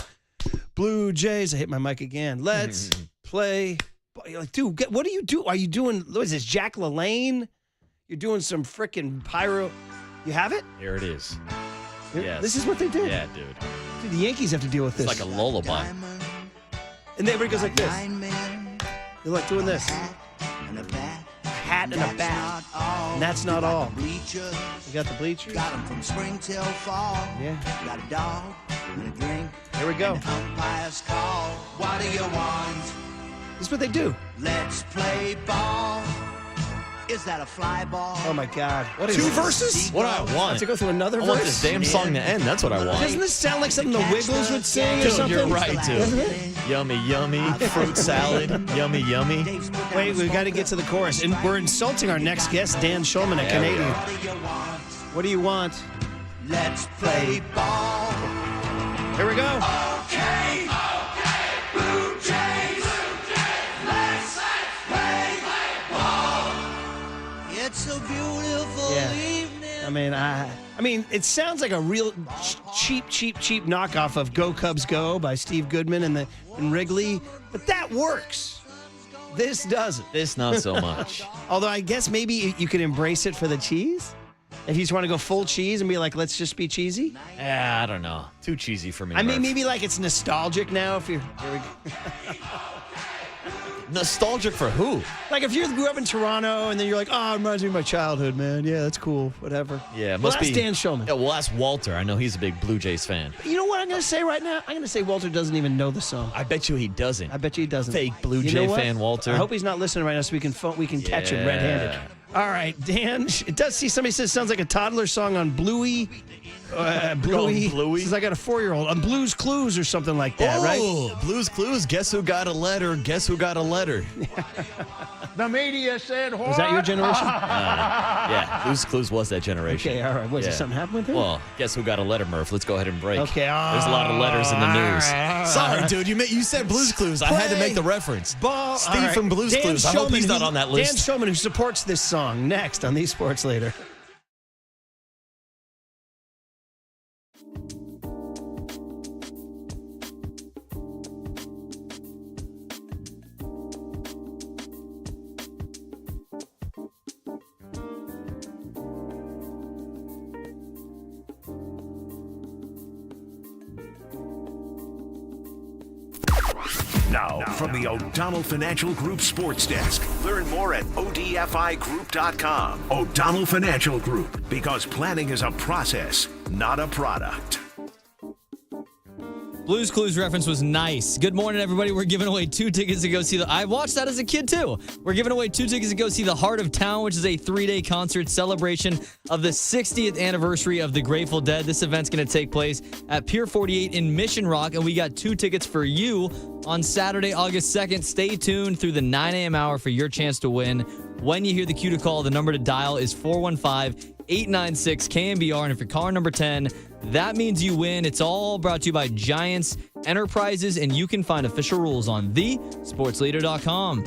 Blue Jays. I hit my mic again. Let's play. You're like, dude, what do you do? Are you doing, what is this, Jack LaLanne? You're doing some freaking pyro. You have it?
Here it is. Yes.
This is what they did.
Yeah, dude.
Dude, the Yankees have to deal with this.
It's like a lullaby.
And everybody goes like this. They're like doing this. A hat and a bat. And that's not all. You got the bleachers?
Got them from spring till fall.
Yeah.
Got a dog and a drink.
Here we go.
And the umpire's call. What do you want?
This is what they do.
Let's play ball. Is that a fly ball?
Oh, my God.
What is
Two
this?
verses?
What do I want?
Have to go through another
I
verse?
want this damn song to end. That's what I want.
Doesn't this sound like something the Wigglers would sing or
Dude,
something?
you're right, dude.
Doesn't it?
Yummy, yummy. Fruit salad. Yummy, yummy.
Wait, we've got to get to the chorus. And we're insulting our next guest, Dan Shulman, a Canadian. What do you want?
Let's play ball.
Here we go.
Okay. Blue Jays. Let's play ball. It's a beautiful evening.
I mean, it sounds like a real cheap knockoff of Go Cubs Go by Steve Goodman and Wrigley, but that works. This doesn't.
This not so much.
Although I guess maybe you could embrace it for the cheese. If you just want to go full cheese and be like, let's just be cheesy.
Yeah, I don't know. Too cheesy for me.
I mean,
Murph.
maybe like it's nostalgic now. If you're here we go.
Nostalgic for who?
Like if you grew up in Toronto and then you're like, oh, it reminds me of my childhood, man. Yeah, that's cool. Whatever.
Yeah, it
Well,
must
that's
be
Dan Shulman.
Yeah, well, ask Walter. I know he's a big Blue Jays fan.
You know what I'm going to say right now? I'm going to say Walter doesn't even know the song.
I bet you he doesn't.
I bet you he doesn't.
Fake Blue
You
Jay
know what?
fan, Walter.
I hope he's not listening right now so we can catch him red-handed. All right, Dan. It does see somebody says it sounds like a toddler song on Bluey. Bluey.
Bluey?
Says I got a 4-year-old on Blue's Clues or something like that, right?
Oh, Blue's Clues. Guess who got a letter? Guess who got a letter?
The media said what?
Was that your generation?
Yeah, Blue's Clues was that generation.
Okay, all right. What,
Yeah.
did something happen with him?
Well, guess who got a letter, Murph? Let's go ahead and break.
Okay,
There's a lot of letters in the news.
all
Sorry,
right.
dude. You said Blue's Clues. I had to make the reference.
Ball.
Steve
all right.
from Blue's
Dan
Clues. I hope
Shulman,
he's not on that list.
Dan Shulman, who supports this song, next on These Sports Later.
Now, from the O'Donnell Financial Group Sports Desk. Learn more at odfigroup.com. O'Donnell Financial Group, because planning is a process, not a product.
Blue's Clues reference was nice. Good morning, everybody. We're giving away 2 tickets to go see I watched that as a kid, too. We're giving away 2 tickets to go see the Heart of Town, which is a 3-day concert celebration of the 60th anniversary of the Grateful Dead. This event's going to take place at Pier 48 in Mission Rock, and we got 2 tickets for you on Saturday, August 2nd. Stay tuned through the 9 a.m. hour for your chance to win. When you hear the cue to call, the number to dial is 415-896-KNBR, and if you're caller number 10, that means you win. It's all brought to you by Giants Enterprises, and you can find official rules on thesportsleader.com.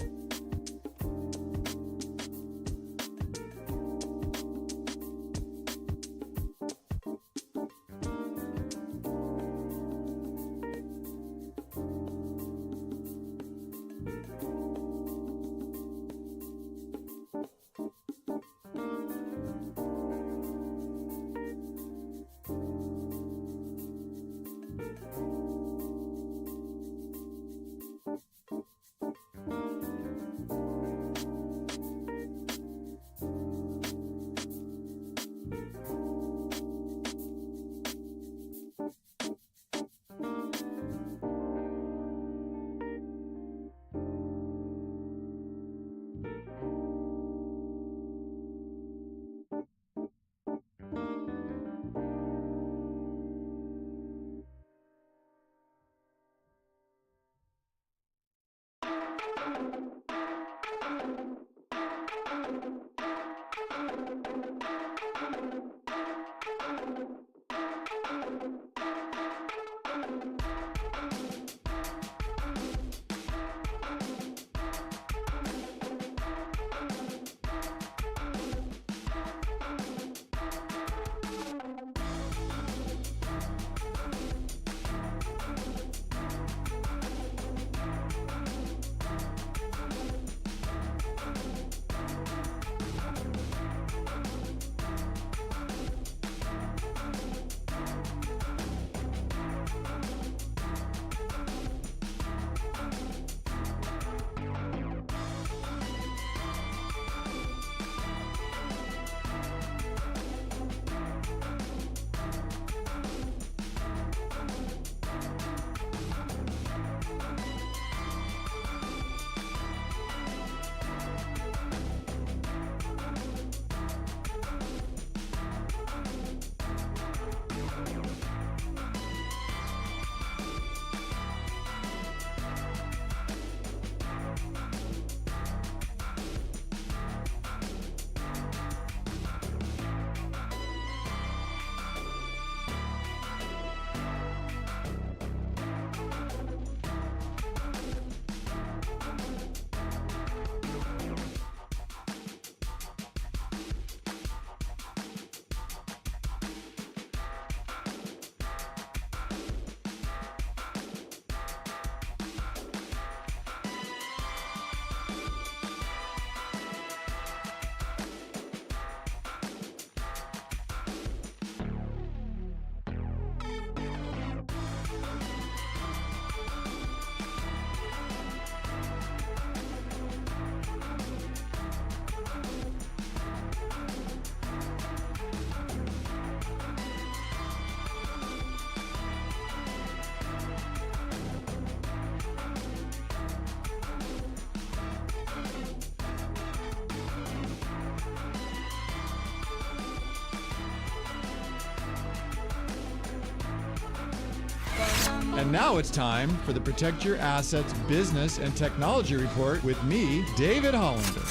And now it's time for the Protect Your Assets Business and Technology Report with me, David Hollander.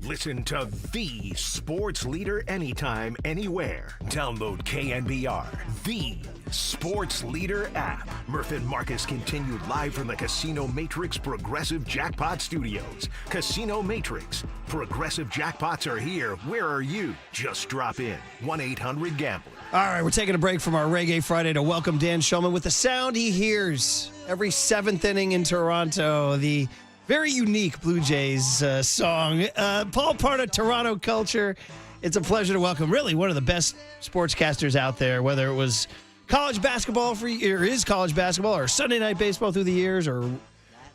Listen to the sports leader anytime, anywhere. Download KNBR, the sports leader app. Murph and Marcus continue live from the Casino Matrix Progressive Jackpot Studios. Casino Matrix. Progressive jackpots are here. Where are you? Just drop in. 1-800-GAMBLER.
All right, we're taking a break from our Reggae Friday to welcome Dan Shulman with the sound he hears every seventh inning in Toronto. The very unique Blue Jays song. Paul, part of Toronto culture. It's a pleasure to welcome really one of the best sportscasters out there, whether it was college basketball or is college basketball or Sunday night baseball through the years or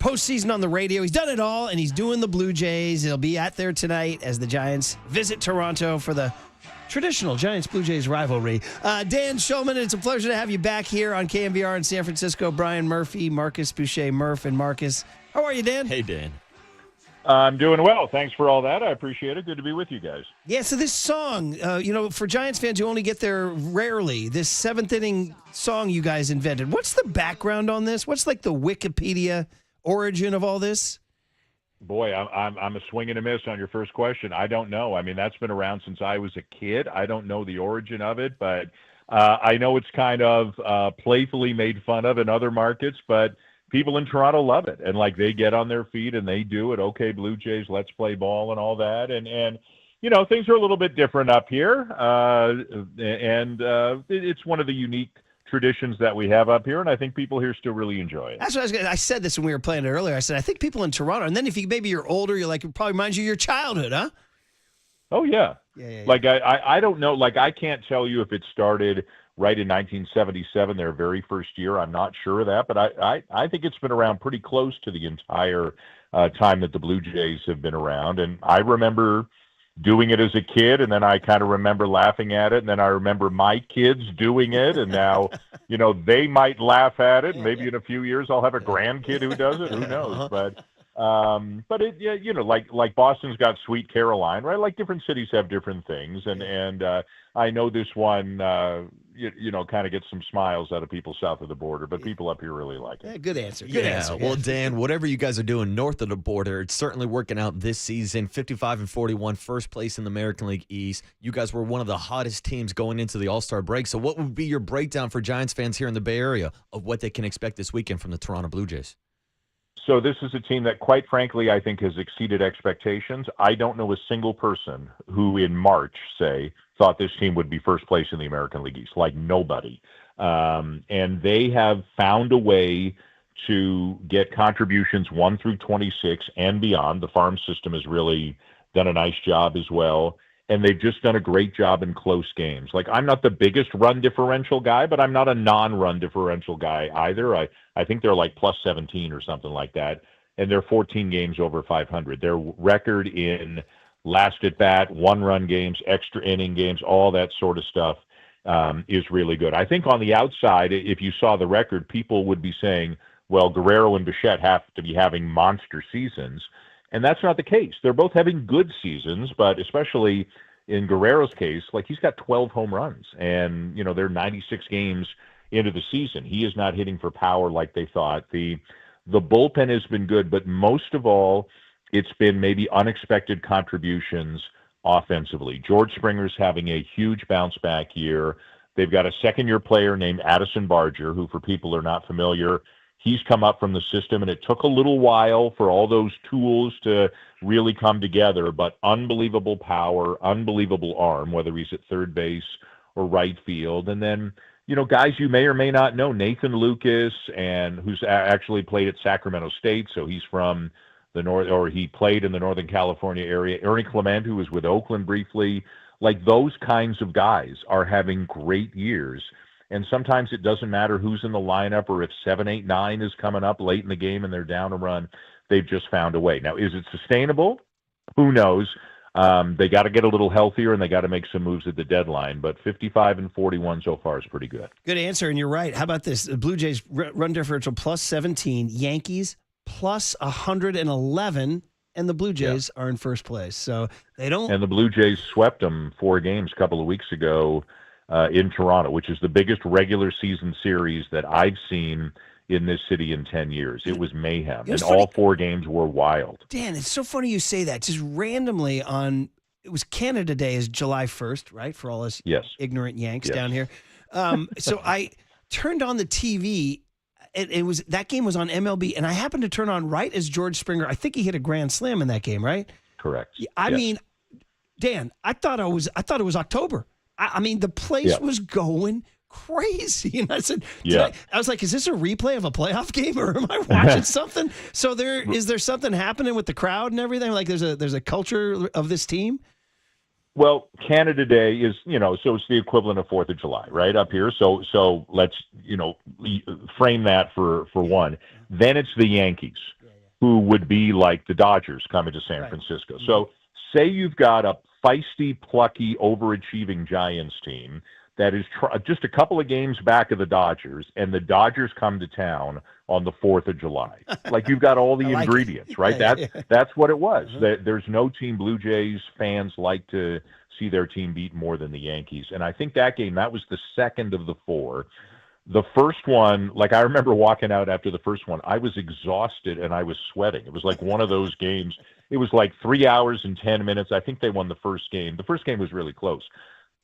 postseason on the radio. He's done it all, and he's doing the Blue Jays. He'll be out there tonight as the Giants visit Toronto for the traditional Giants-Blue Jays rivalry. Dan Shulman, it's a pleasure to have you back here on KNBR in San Francisco. Brian Murphy, Marcus Boucher, Murph, and Marcus. How are you, Dan?
Hey, Dan.
I'm doing well. Thanks for all that. I appreciate it. Good to be with you guys.
Yeah, so this song, for Giants fans who only get there rarely, this seventh inning song you guys invented, what's the background on this? What's like the Wikipedia origin of all this?
Boy, I'm a swing and a miss on your first question. I don't know. I mean, that's been around since I was a kid. I don't know the origin of it, but I know it's kind of playfully made fun of in other markets, but people in Toronto love it. And like they get on their feet and they do it. Okay, Blue Jays, let's play ball and all that. And things are a little bit different up here. It's one of the unique traditions that we have up here, and I think people here still really enjoy it.
That's what I said this when we were playing it earlier. I said, I think people in Toronto, and then if you're older, you're like, it probably reminds you of your childhood, huh?
Oh, yeah.
Yeah.
Like, I don't know. Like, I can't tell you if it started right in 1977, their very first year. I'm not sure of that, but I think it's been around pretty close to the entire time that the Blue Jays have been around. And I remember doing it as a kid, and then I kind of remember laughing at it, and then I remember my kids doing it, and now, they might laugh at it, and maybe in a few years I'll have a grandkid who does it. Who knows? But like Boston's got Sweet Caroline, right? Like different cities have different things, and I know this one, kind of gets some smiles out of people south of the border, but people up here really like it.
Yeah, good answer. Good answer.
Well, Dan, whatever you guys are doing north of the border, it's certainly working out this season. 55-41, first place in the American League East. You guys were one of the hottest teams going into the All-Star break. So what would be your breakdown for Giants fans here in the Bay Area of what they can expect this weekend from the Toronto Blue Jays?
So this is a team that, quite frankly, I think has exceeded expectations. I don't know a single person who in March, say, thought this team would be first place in the American League East, like nobody. And they have found a way to get contributions 1 through 26 and beyond. The farm system has really done a nice job as well. And they've just done a great job in close games. Like, I'm not the biggest run differential guy, but I'm not a non-run differential guy either. I think they're like plus 17 or something like that. And they're 14 games over 500. Their record in last at bat, one-run games, extra inning games, all that sort of stuff is really good. I think on the outside, if you saw the record, people would be saying, well, Guerrero and Bichette have to be having monster seasons. And that's not the case. They're both having good seasons, but especially in Guerrero's case, like he's got 12 home runs and, they're 96 games into the season. He is not hitting for power like they thought. The bullpen has been good, but most of all, it's been maybe unexpected contributions offensively. George Springer's having a huge bounce back year. They've got a second-year player named Addison Barger, who, for people who are not familiar, he's come up from the system, and it took a little while for all those tools to really come together, but unbelievable power, unbelievable arm, whether he's at third base or right field. And then, guys you may or may not know, Nathan Lucas, and who's actually played at Sacramento State, so he's from the north, or he played in the Northern California area. Ernie Clement, who was with Oakland briefly. Like, those kinds of guys are having great years. And sometimes it doesn't matter who's in the lineup, or if 7, 8, 9 is coming up late in the game and they're down a run, they've just found a way. Now, is it sustainable? Who knows? They got to get a little healthier, and they got to make some moves at the deadline. But 55-41 so far is pretty good.
Good answer, and you're right. How about this? The Blue Jays run differential plus 17, Yankees plus 111, and the Blue Jays are in first place. So they don't.
And the Blue Jays swept them 4 games a couple of weeks ago in Toronto, which is the biggest regular season series that I've seen in this city in 10 years. It was mayhem, and all 4 games were wild.
Dan, it's so funny you say that. Just randomly it was Canada Day is July 1st, right? For all us ignorant Yanks down here. So I turned on the TV. That game was on MLB, and I happened to turn on right as George Springer. I think he hit a grand slam in that game, right?
Correct.
I mean, Dan, I thought it was October. I mean, the place was going crazy, and I said, I was like, is this a replay of a playoff game, or am I watching something? So is there something happening with the crowd and everything? Like there's a culture of this team.
Well, Canada Day is, so it's the equivalent of 4th of July, right, up here. So let's, frame that for one. Then it's the Yankees, who would be like the Dodgers coming to San Francisco. So say you've got a feisty, plucky, overachieving Giants team that is just a couple of games back of the Dodgers, and the Dodgers come to town on the 4th of July. Like, you've got all the ingredients, right? That's what it was. There's no team Blue Jays fans like to see their team beat more than the Yankees. And I think that game, that was the second of the 4. The first one, like, I remember walking out after the first one, I was exhausted and I was sweating. It was like one of those games. It was like 3 hours and 10 minutes. I think they won the first game. The first game was really close.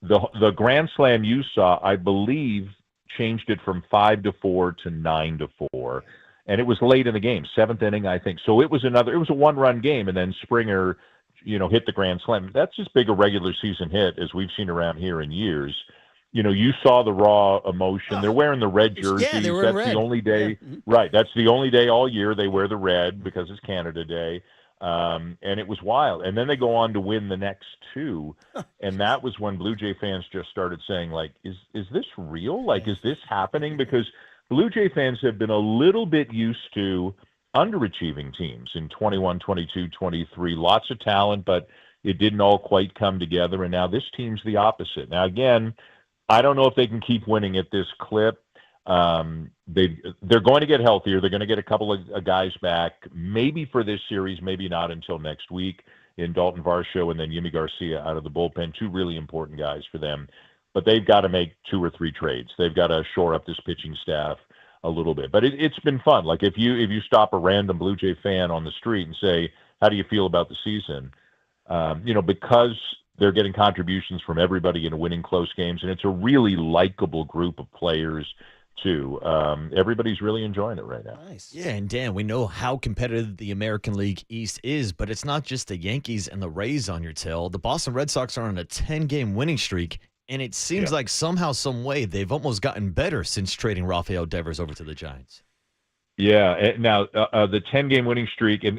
The grand slam you saw, I believe, changed it from 5-4 to 9-4, and it was late in the game, 7th inning, I think. So it was a 1-run game, and then Springer, hit the grand slam. That's as big a regular season hit as we've seen around here in years. You saw the raw emotion. They're wearing the red jerseys.
Yeah, they were
That's
red.
the only day, right? That's the only day all year they wear the red because it's Canada Day. And it was wild. And then they go on to win the next 2. And that was when Blue Jay fans just started saying, like, is this real? Like, is this happening? Because Blue Jay fans have been a little bit used to underachieving teams in 21, 22, 23. Lots of talent, but it didn't all quite come together. And now this team's the opposite. Now, again, I don't know if they can keep winning at this clip. They're going to get healthier. They're going to get a couple of guys back, maybe for this series, maybe not until next week, in Dalton Varsho and then Yimi Garcia out of the bullpen, 2 really important guys for them. But they've got to make 2 or 3 trades. They've got to shore up this pitching staff a little bit. But it's been fun. Like, if you stop a random Blue Jay fan on the street and say, how do you feel about the season? Because they're getting contributions from everybody in winning close games, and it's a really likable group of players too. Everybody's really enjoying it right now.
Nice.
Yeah, and Dan, we know how competitive the American League East is, but it's not just the Yankees and the Rays on your tail. The Boston Red Sox are on a 10-game winning streak, and it seems like somehow, some way, they've almost gotten better since trading Rafael Devers over to the Giants.
Yeah. Now, the 10-game winning streak, and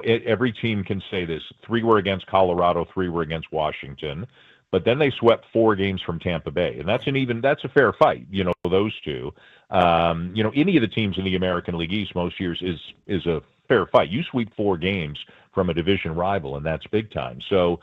every team can say this. 3 were against Colorado, 3 were against Washington. But then they swept 4 games from Tampa Bay, and that's a fair fight. Those 2. Any of the teams in the American League East most years is a fair fight. You sweep 4 games from a division rival, and that's big time. So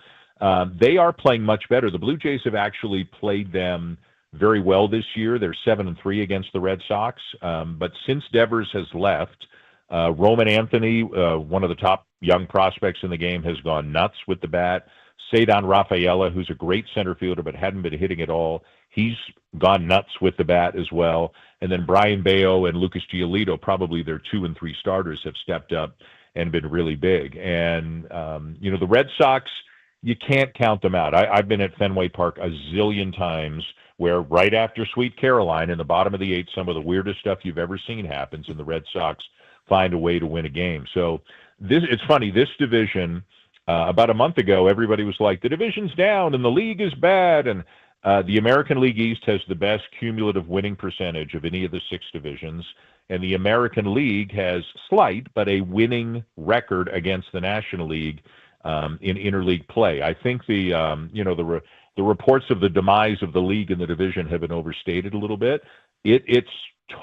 they are playing much better. The Blue Jays have actually played them very well this year. They're 7-3 against the Red Sox. But since Devers has left, Roman Anthony, one of the top young prospects in the game, has gone nuts with the bat. Cedar Rafaela, who's a great center fielder but hadn't been hitting at all, he's gone nuts with the bat as well. And then Brian Bayo and Lucas Giolito, probably their 2 and 3 starters, have stepped up and been really big. And, the Red Sox, you can't count them out. I've been at Fenway Park a zillion times where right after Sweet Caroline in the bottom of the eighth, some of the weirdest stuff you've ever seen happens, and the Red Sox find a way to win a game. So it's funny, this division, about a month ago, everybody was like, the division's down and the league is bad. And the American League East has the best cumulative winning percentage of any of the 6 divisions. And the American League has slight, but a winning record against the National League in interleague play. I think the reports of the demise of the league and the division have been overstated a little bit. It's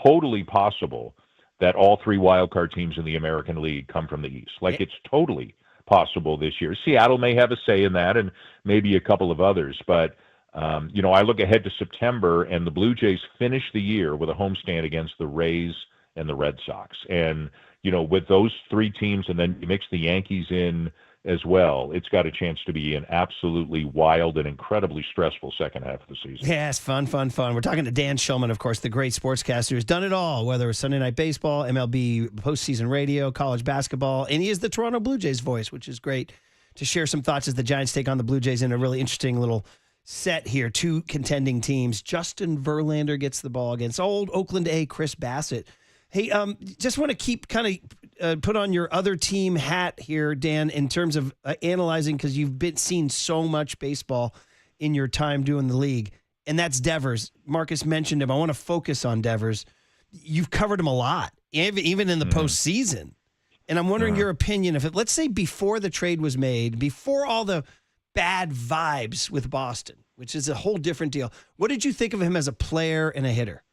totally possible that all 3 wildcard teams in the American League come from the East. Like, it's totally possible this year. Seattle may have a say in that, and maybe a couple of others. But, I look ahead to September, and the Blue Jays finish the year with a homestand against the Rays and the Red Sox. And, with those 3 teams, and then you mix the Yankees in as well, it's got a chance to be an absolutely wild and incredibly stressful second half of the season.
Yes, fun. We're talking to Dan Shulman, of course, the great sportscaster who's done it all, whether it's Sunday Night Baseball, MLB postseason radio, college basketball, and he is the Toronto Blue Jays voice, which is great to share some thoughts as the Giants take on the Blue Jays in a really interesting little set here. 2 contending teams. Justin Verlander gets the ball against old Oakland A, Chris Bassett. Hey, just want to keep kind of put on your other team hat here, Dan, in terms of analyzing, because you've seen so much baseball in your time doing the league, and that's Devers. Marcus mentioned him. I want to focus on Devers. You've covered him a lot, even in the postseason. And I'm wondering your opinion. Let's say before the trade was made, before all the bad vibes with Boston, which is a whole different deal, what did you think of him as a player and a hitter?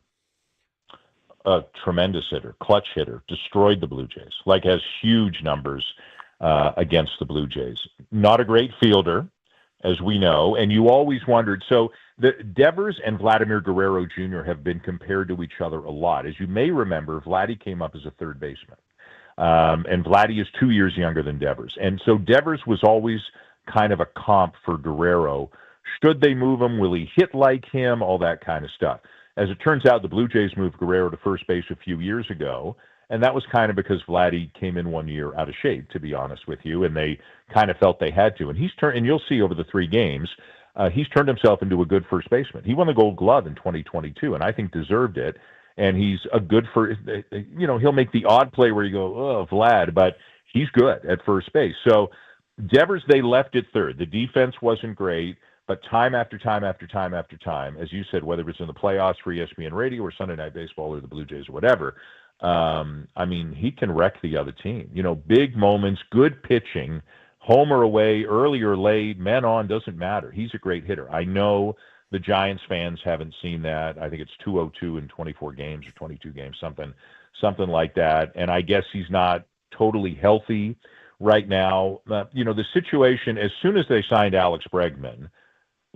A tremendous hitter, clutch hitter, destroyed the Blue Jays, has huge numbers against the Blue Jays. Not a great fielder, as we know, and you always wondered. So the Devers and Vladimir Guerrero Jr. have been compared to each other a lot. As you may remember, Vladdy came up as a third baseman, and Vladdy is 2 years younger than Devers. And so Devers was always kind of a comp for Guerrero. Should they move him? Will he hit like him? All that kind of stuff. As it turns out, the Blue Jays moved Guerrero to first base a few years ago, and that was kind of because Vladdy came in 1 year out of shape, to be honest with you, and they kind of felt they had to. And and you'll see over the 3 games, he's turned himself into a good first baseman. He won the Gold Glove in 2022, and I think deserved it. And he's a good he'll make the odd play where you go, oh, Vlad, but he's good at first base. So Devers, they left at third. The defense wasn't great. But time after time after time after time, as you said, whether it's in the playoffs for ESPN Radio or Sunday Night Baseball or the Blue Jays or whatever, he can wreck the other team. Big moments, good pitching, home or away, early or late, men on, doesn't matter. He's a great hitter. I know the Giants fans haven't seen that. I think it's 202 in 24 games or 22 games, something like that. And I guess he's not totally healthy right now. The situation, as soon as they signed Alex Bregman,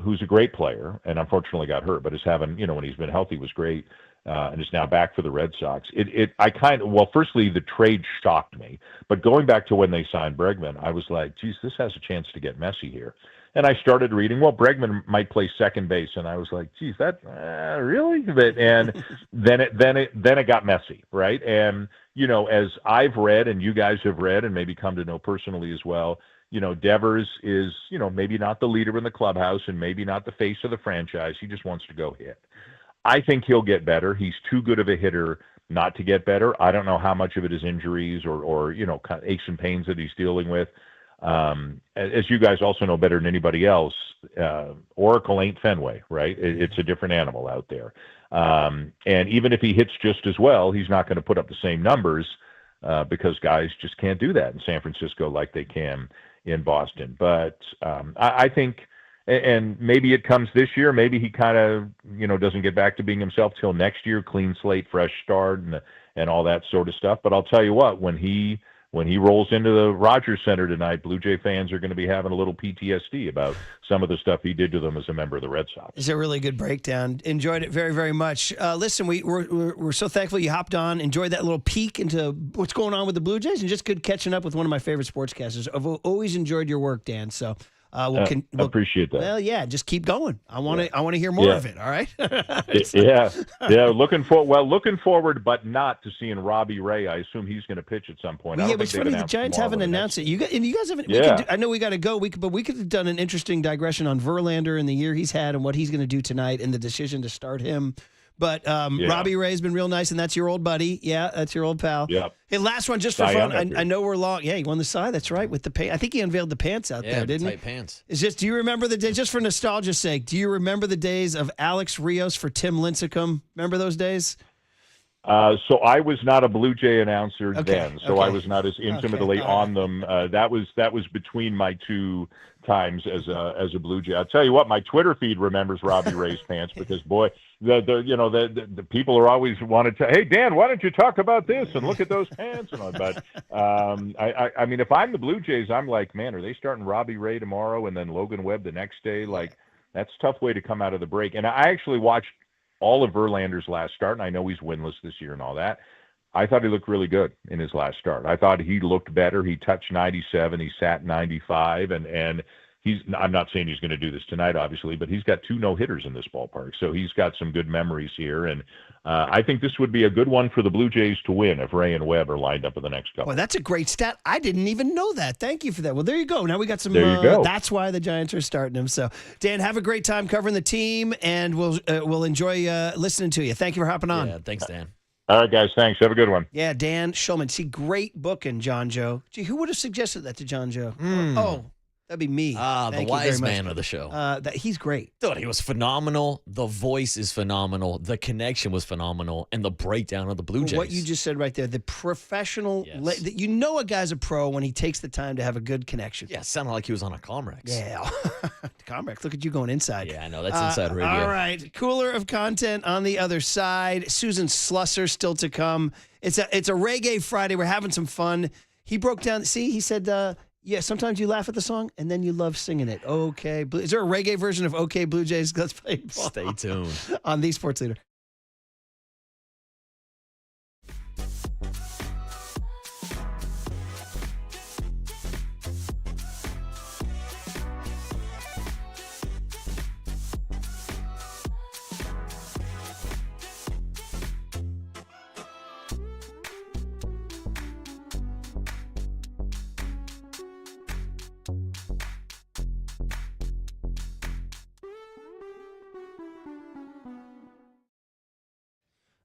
who's a great player and unfortunately got hurt, but is having, when he's been healthy was great, and is now back for the Red Sox. Firstly, the trade shocked me, but going back to when they signed Bregman, I was like, geez, this has a chance to get messy here. And I started reading, Bregman might play second base, and I was like, geez, that really? And then it got messy, right? And as I've read and you guys have read and maybe come to know personally as well, Devers is, maybe not the leader in the clubhouse and maybe not the face of the franchise. He just wants to go hit. I think he'll get better. He's too good of a hitter not to get better. I don't know how much of it is injuries or kind of aches and pains that he's dealing with. As you guys also know better than anybody else, Oracle ain't Fenway, right? It's a different animal out there. And even if he hits just as well, he's not going to put up the same numbers because guys just can't do that in San Francisco like they can in Boston. But I think, and maybe it comes this year, maybe he kind of, doesn't get back to being himself till next year, clean slate, fresh start, and all that sort of stuff. But I'll tell you what, when he rolls into the Rogers Center tonight, Blue Jay fans are going to be having a little PTSD about some of the stuff he did to them as a member of the Red Sox.
It's a really good breakdown. Enjoyed it very, very much. Listen, we're so thankful you hopped on. Enjoyed that little peek into what's going on with the Blue Jays, and just good catching up with one of my favorite sportscasters. I've always enjoyed your work, Dan. So We'll
appreciate that.
Well, yeah, just keep going. I want to hear more of it. All right.
Looking forward, but not to seeing Robbie Ray. I assume he's going to pitch at some point.
Yeah, but it's funny the Giants haven't announced it. You guys haven't.
Yeah.
I know we got to go. But we could have done an interesting digression on Verlander and the year he's had and what he's going to do tonight and the decision to start him. But Robbie Ray's been real nice, and that's your old buddy. Yeah, that's your old pal.
Yep.
Hey, last one just for fun. I know we're long. Yeah, he won the Cy. That's right, with the pants. I think he unveiled the pants out there, didn't
tight pants.
It's just, do you remember the day, just for nostalgia's sake, do you remember the days of Alex Rios for Tim Lincecum? Remember those days?
So I was not a Blue Jay announcer then, so I was not as intimately on them. That was between my two times as a Blue Jay. I'll tell you what, my Twitter feed remembers Robbie Ray's pants because boy, the people are always wanted to. Hey Dan, why don't you talk about this and look at those pants and all. But I mean, if I'm the Blue Jays, I'm like, man, are they starting Robbie Ray tomorrow and then Logan Webb the next day? Like, that's a tough way to come out of the break. And I actually watched all of Verlander's last start, and I know he's winless this year and all that. I thought he looked really good in his last start. I thought he looked better. He touched 97. He sat 95, and I'm not saying he's going to do this tonight, obviously, but he's got 2 no-hitters in this ballpark, so he's got some good memories here. And I think this would be a good one for the Blue Jays to win if Ray and Webb are lined up in the next couple.
Well, that's a great stat. I didn't even know that. Thank you for that. Well, there you go. Now we got some.
There you go.
That's why the Giants are starting him. So, Dan, have a great time covering the team, and we'll enjoy listening to you. Thank you for hopping on.
Yeah, thanks, Dan.
All right, guys. Thanks. Have a good one.
Yeah, Dan Shulman. See, great booking, John Joe. Gee, who would have suggested that to John Joe? Oh, that'd be me.
The wise man of the show.
He's great.
Dude, he was phenomenal. The voice is phenomenal. The connection was phenomenal. And the breakdown of the Blue Jays.
What you just said right there, the professional, you know a guy's a pro when he takes the time to have a good connection.
Yeah, it sounded like he was on a Comrex.
Yeah. Comrex, look at you going inside.
Yeah, I know. That's inside radio.
All right. Cooler of content on the other side. Susan Slusser still to come. It's a Reggae Friday. We're having some fun. He broke down, he said, yeah, sometimes you laugh at the song and then you love singing it. Okay. Is there a reggae version of OK Blue Jays? Let's play ball.
Stay tuned.
On the Sports Leader.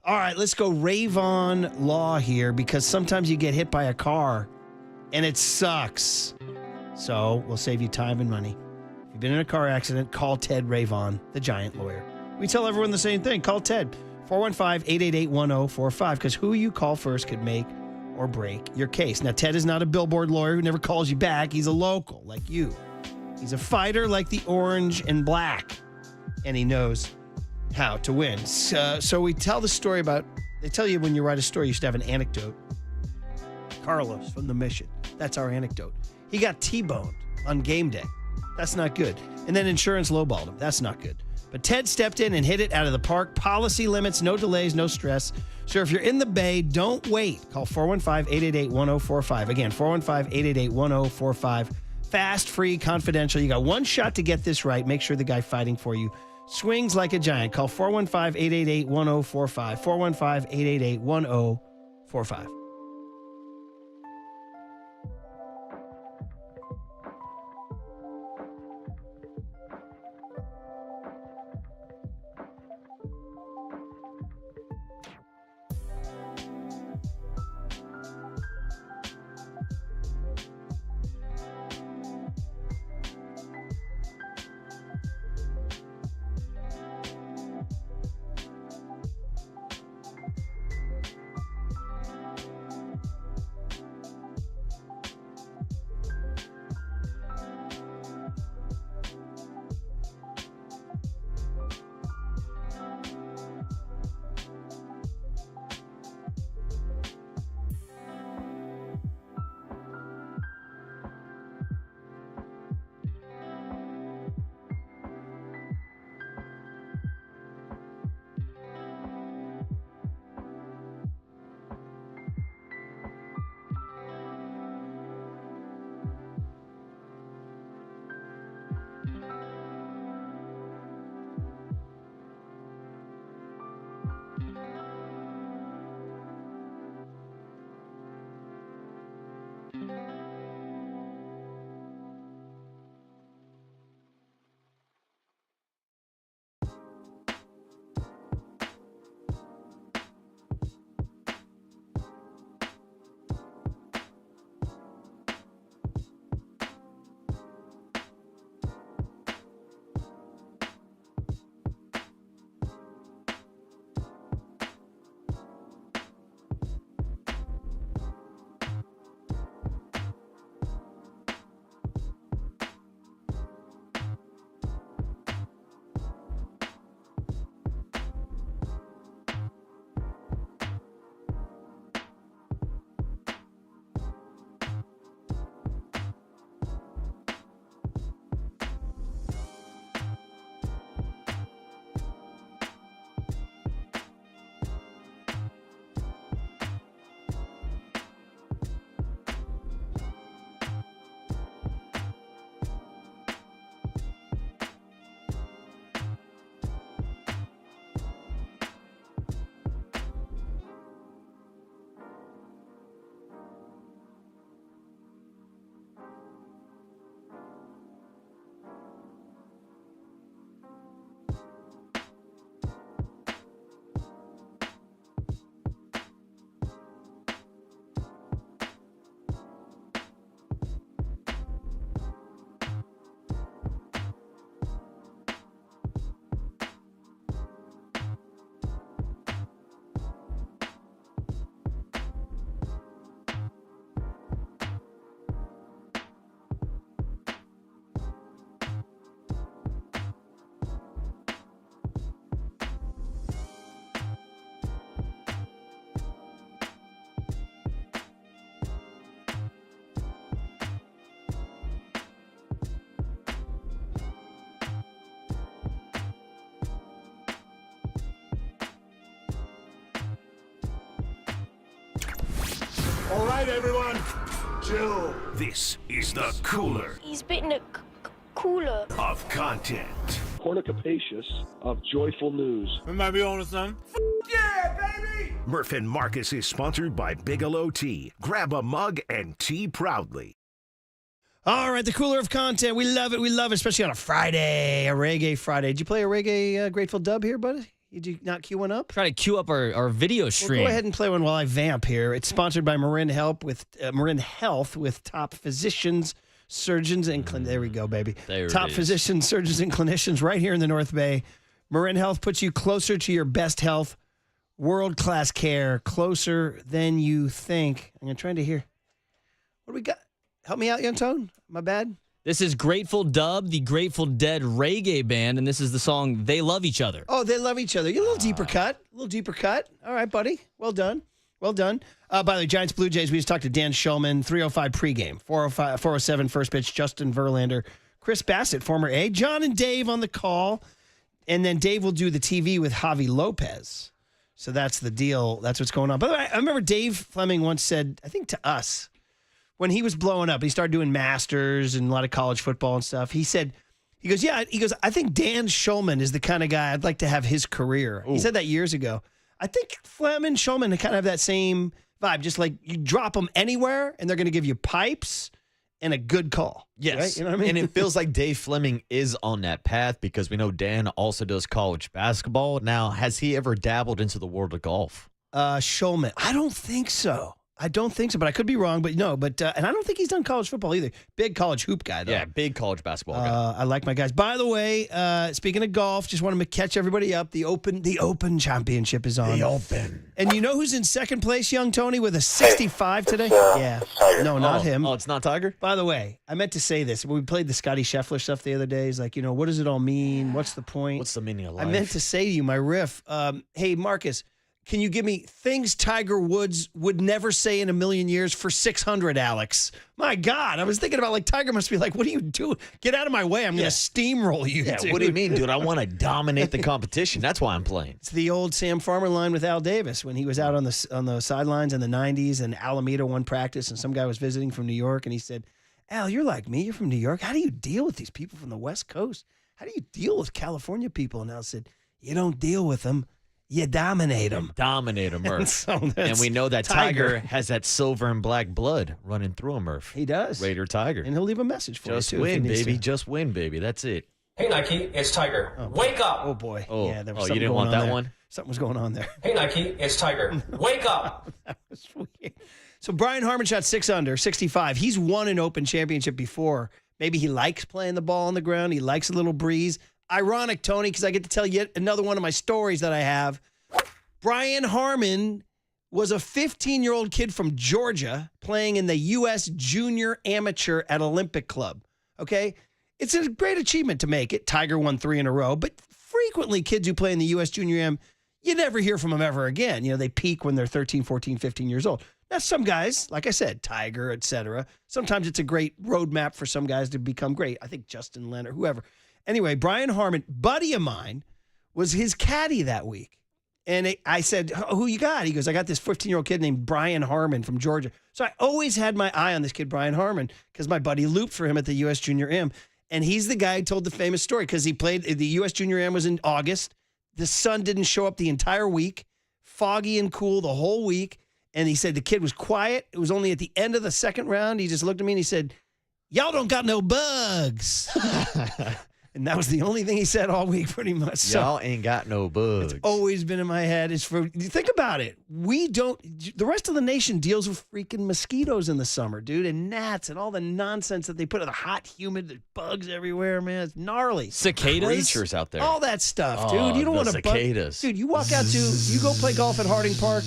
All right, let's go Rayvon Law here because sometimes you get hit by a car and it sucks. So we'll save you time and money. If you've been in a car accident, call Ted Rayvon, the Giant lawyer. We tell everyone the same thing. Call Ted, 415-888-1045, because who you call first could make or break your case. Now, Ted is not a billboard lawyer who never calls you back. He's a local like you. He's a fighter like the orange and black, and he knows how to win. So we tell the story about, they tell you when you write a story, you should have an anecdote. Carlos from the Mission. That's our anecdote. He got T-boned on game day. That's not good. And then insurance lowballed him. That's not good. But Ted stepped in and hit it out of the park. Policy limits, no delays, no stress. So if you're in the Bay, don't wait. Call 415-888-1045. Again, 415-888-1045. Fast, free, confidential. You got one shot to get this right. Make sure the guy fighting for you swings like a giant. Call 415-888-1045. 415-888-1045.
All right, everyone, chill. This is the cooler.
He's bitten a cooler
of content.
Cornucopacious of joyful news.
We might be on to something.
Yeah, baby! Murph and Marcus is sponsored by Bigelow Tea. Grab a mug and tea proudly.
All right, the cooler of content. We love it. We love it, especially on a Friday, a reggae Friday. Did you play a reggae Grateful Dub here, buddy? Did you not cue one up?
Try to cue up our video stream.
Well, go ahead and play one while I vamp here. It's sponsored by Marin Health with top physicians, surgeons, and there we go, baby. Top physicians, surgeons, and clinicians right here in the North Bay. Marin Health puts you closer to your best health, world-class care, closer than you think. I'm trying to hear. What do we got? Help me out, Young Tone. My bad.
This is Grateful Dub, the Grateful Dead reggae band, and this is the song They Love Each Other.
Oh, They Love Each Other. You're a little deeper cut. All right, buddy. Well done. By the way, Giants Blue Jays, we just talked to Dan Shulman, 3:05 pregame, 4:07 first pitch, Justin Verlander, Chris Bassett, former A, John and Dave on the call, and then Dave will do the TV with Javi Lopez. So that's the deal. That's what's going on. By the way, I remember Dave Fleming once said, I think to us, when he was blowing up, he started doing Masters and a lot of college football and stuff. He goes, I think Dan Shulman is the kind of guy I'd like to have his career. Ooh. He said that years ago. I think Flem and Shulman kind of have that same vibe. Just like you drop them anywhere and they're going to give you pipes and a good call.
Yes.
Right? You know what I mean?
And it feels like Dave Fleming is on that path because we know Dan also does college basketball. Now, has he ever dabbled into the world of golf?
Shulman, I don't think so. But I could be wrong. But no, and I don't think he's done college football either. Big college hoop guy, though.
Yeah, big college basketball guy.
I like my guys. By the way, speaking of golf, just wanted to catch everybody up. The Open Championship is on.
The Open.
And you know who's in second place, Young Tony, with a 65 today? Yeah. No, not him.
Oh, it's not Tiger?
By the way, I meant to say this. When we played the Scotty Scheffler stuff the other day, it's like, what does it all mean? What's the point?
What's the meaning of life?
I meant to say to you, my riff. Hey, Marcus, can you give me things Tiger Woods would never say in a million years for 600, Alex? My God, I was thinking about Tiger must be like, what are you doing? Get out of my way. I'm going to steamroll you.
Yeah,
dude.
What do you mean, dude? I want to dominate the competition. That's why I'm playing.
It's the old Sam Farmer line with Al Davis when he was out on the sidelines in the 90s and Alameda won practice and some guy was visiting from New York and he said, Al, you're like me. You're from New York. How do you deal with these people from the West Coast? How do you deal with California people? And Al said, you don't deal with them. You dominate them.
Dominate him, Murph.
So
and
that's
we know that
Tiger.
Tiger has that silver and black blood running through him, Murph.
He does.
Raider Tiger.
And he'll leave a message for
Just
you, too.
win, baby. Just win, baby. That's it.
Hey, Nike, it's Tiger. Wake up.
Oh, boy.
Oh,
yeah, there was
you
something
didn't
going
want
on
that
there.
one?
Something was going on there.
Hey, Nike, it's Tiger. Wake up.
That was weird. So Brian Harman shot 6 under, 65. He's won an Open Championship before. Maybe he likes playing the ball on the ground. He likes a little breeze. Ironic, Tony, because I get to tell yet another one of my stories that I have. Brian Harman was a 15-year-old kid from Georgia playing in the U.S. Junior Amateur at Olympic Club. Okay? It's a great achievement to make it. Tiger won 3 in a row, but frequently kids who play in the U.S. Junior Am, you never hear from them ever again. You know, they peak when they're 13, 14, 15 years old. Now, some guys, like I said, Tiger, etc. Sometimes it's a great roadmap for some guys to become great. I think Justin Leonard, whoever. Anyway, Brian Harman, buddy of mine, was his caddy that week. And I said, who you got? He goes, I got this 15-year-old kid named Brian Harman from Georgia. So I always had my eye on this kid, Brian Harman, because my buddy looped for him at the U.S. Junior Am. And he's the guy who told the famous story because he played, the U.S. Junior Am was in August. The sun didn't show up the entire week, foggy and cool the whole week. And he said the kid was quiet. It was only at the end of the second round. He just looked at me and he said, y'all don't got no bugs. And that was the only thing he said all week, pretty much.
Y'all ain't got no bugs.
It's always been in my head. It's for, think about it. We don't, the rest of the nation deals with freaking mosquitoes in the summer, dude, and gnats and all the nonsense that they put in the hot, humid, there's bugs everywhere, man. It's gnarly.
Cicadas?
Creatures out there.
All that stuff,
Oh,
dude. You don't
the
want to
cicadas.
Dude, you walk out to, you go play golf at Harding Park,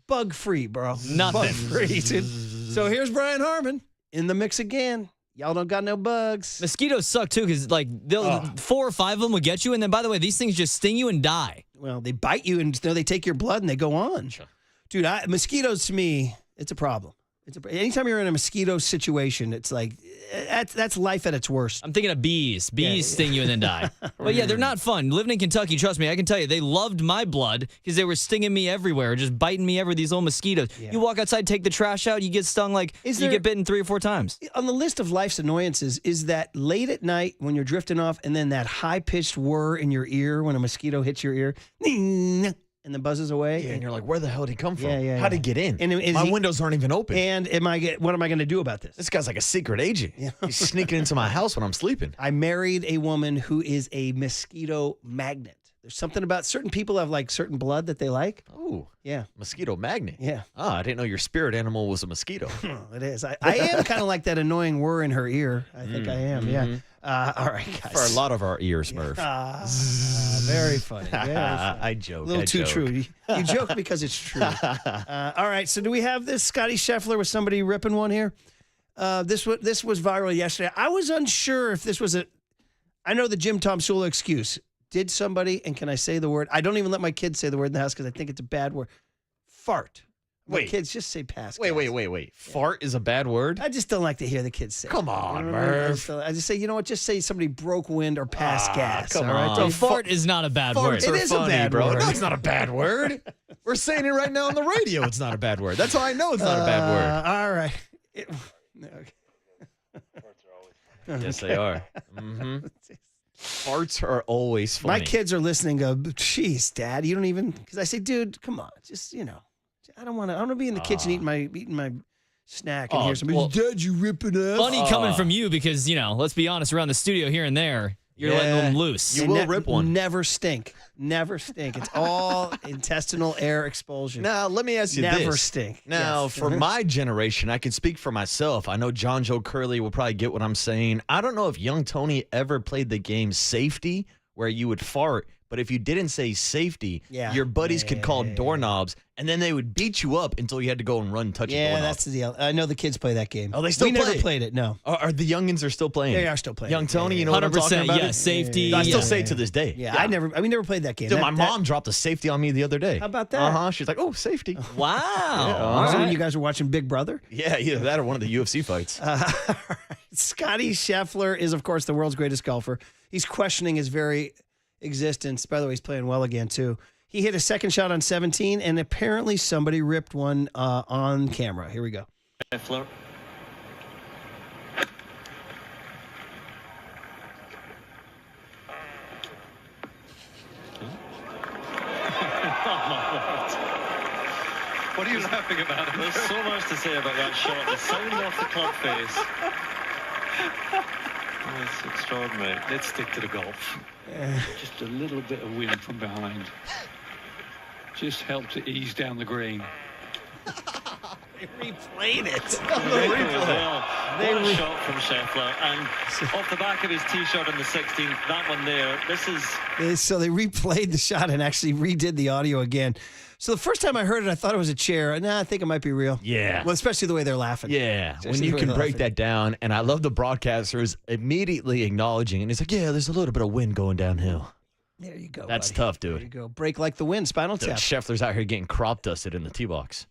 bug free, bro.
Nothing.
Bug free, dude. So here's Brian Harman in the mix again. Y'all don't got no bugs.
Mosquitoes suck too because like they'll 4 or 5 of them will get you, and then by the way, these things just sting you and die.
Well, they bite you and they take your blood and they go on. Dude, mosquitoes to me, it's a problem. Anytime you're in a mosquito situation, it's like that's life at its worst.
I'm thinking of bees. Bees sting you and then die. But yeah, they're not fun. Living in Kentucky, trust me, I can tell you, they loved my blood because they were stinging me everywhere, just biting me everywhere, these little mosquitoes.
Yeah.
You walk outside, take the trash out, you get stung like you get bitten 3 or 4 times.
On the list of life's annoyances is that late at night when you're drifting off and then that high-pitched whir in your ear when a mosquito hits your ear. And then buzzes away.
Yeah, and you're like, where the hell did he come from?
Yeah,
How'd he get in?
And
my windows aren't even open.
And what am I going to do about this?
This guy's like a secret agent.
Yeah.
He's sneaking into my house when I'm sleeping.
I married a woman who is a mosquito magnet. There's something about certain people have like certain blood that they like.
Oh,
yeah.
Mosquito magnet.
Yeah.
Oh, I didn't know your spirit animal was a mosquito.
It is. I am kind of like that annoying whir in her ear. I think I am. Yeah. All right, guys.
For a lot of our ears, Murph.
Very funny. Very funny.
I joke.
A little too
joke.
true. You joke because it's true. All right. So do we have this Scotty Scheffler with somebody ripping one here? This was viral yesterday. I was unsure if this was I know the Jim Tom Sula excuse. Did somebody, and can I say the word? I don't even let my kids say the word in the house because I think it's a bad word. Fart. My
Wait.
kids just say pass.
Wait. Fart is a bad word?
I just don't like to hear the kids say.
Come
it.
on,
You know what I mean?
Murph.
I just say, you know what? Just say somebody broke wind or pass gas.
come
all right?
on.
So
Don't-
fart is not a bad word.
Farts are
It is a
funny,
bad
bro.
word.
No, it's not a bad word. We're saying it right now on the radio. It's not a bad word. That's how I know it's not a bad word.
All right.
Yes, they are. Mm-hmm. Farts are always funny.
My kids are listening. Go, geez, Dad, you don't even. Because I say, dude, come on, just I don't want to be in the kitchen eating my snack and hear somebody.
well,
Dad, you ripping us?
Funny coming from you because let's be honest, around the studio here and there, you're letting them loose.
You will rip one.
Never stink. Never stink. It's all intestinal air expulsion.
Now, let me ask you this.
Never stink.
Now,
Yes.
for my generation, I can speak for myself. I know John Joe Curley will probably get what I'm saying. I don't know if young Tony ever played the game safety where you would fart, but if you didn't say safety, your buddies could call doorknobs, and then they would beat you up until you had to go and run touch a doorknob.
Yeah, that's the deal. I know the kids play that game.
Oh, they still
we
play
never
it?
played it, no.
Are the youngins are still playing?
They are still playing.
Young Tony, you know what I'm talking
100%,
about?
yeah, safety.
I still say it to this day.
Yeah, we never played that game.
Dude, my mom dropped a safety on me the other day.
How about that?
Uh-huh. She's like, oh, safety.
Wow.
So when you guys were watching Big Brother?
Yeah, either that or one of the UFC fights.
Scotty Scheffler is, of course, the world's greatest golfer. He's questioning his very existence. By the way, he's playing well again, too. He hit a second shot on 17, and apparently somebody ripped one on camera. Here we go.
Scheffler. What are you laughing about?
There's so much to say about that shot. The sound off the club face. Oh, it's extraordinary.
Let's stick to the golf. Just a little bit of wind from behind. Just help to ease down the green.
They replayed it.
What a shot from Scheffler. And off the back of his tee shot in the 16th, that one there, this is...
So they replayed the shot and actually redid the audio again. So the first time I heard it, I thought it was a chair. Nah, I think it might be real.
Yeah.
Well, especially the way they're laughing.
Yeah.
Especially
When you
the way
can
they're
break
laughing.
that down. And I love the broadcasters immediately acknowledging. And he's like, yeah, there's a little bit of wind going downhill.
There you go.
That's
buddy.
tough,
There you
dude.
go. Break like the wind. Spinal
Dude,
tap.
Scheffler's out here getting crop dusted in the tee box.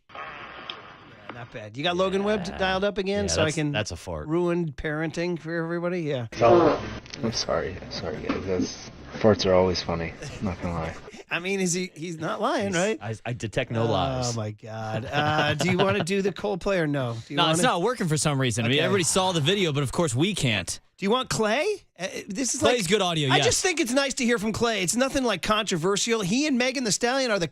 Not bad. You got Logan Webb dialed up again,
Yeah,
so I can.
that's a fart.
Ruin parenting for everybody. Yeah.
I'm sorry. Guys. Farts are always funny. I'm not gonna lie.
I mean, he's not lying, right?
I detect no lies.
Oh my God. Do you want to do the Coldplay or no? Do you
No,
want
it's not working for some reason. I mean,
Okay.
everybody saw the video, but of course we can't.
Do you want Clay? This is
Clay's good audio,
I
yes.
just think it's nice to hear from Clay. It's nothing like controversial. He and Megan Thee Stallion are the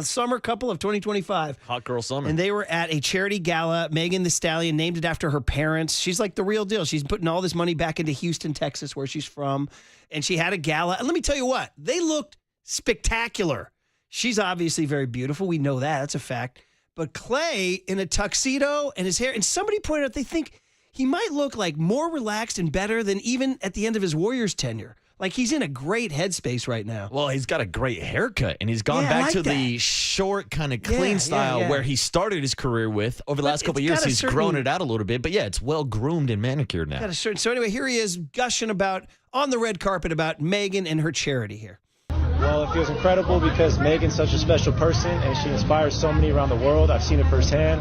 summer couple of 2025.
Hot girl summer.
And they were at a charity gala. Megan Thee Stallion named it after her parents. She's like the real deal. She's putting all this money back into Houston, Texas, where she's from. And she had a gala. And let me tell you what, they looked spectacular. She's obviously very beautiful. We know that. That's a fact. But Clay in a tuxedo and his hair, and somebody pointed out they think he might look like more relaxed and better than even at the end of his Warriors tenure. Like he's in a great headspace right now.
Well, he's got a great haircut, and he's gone
Yeah, I
back
like
to
that.
the short, kind of clean
Yeah,
style
yeah.
where he started his career with. Over the
But
last couple
it's
of years,
got a
he's
certain-
grown it out a little bit. But yeah, it's well groomed and manicured now.
Got a certain, so anyway, here he is gushing about on the red carpet about Megan and her charity here.
Well, it feels incredible because Megan's such a special person and she inspires so many around the world. I've seen it firsthand,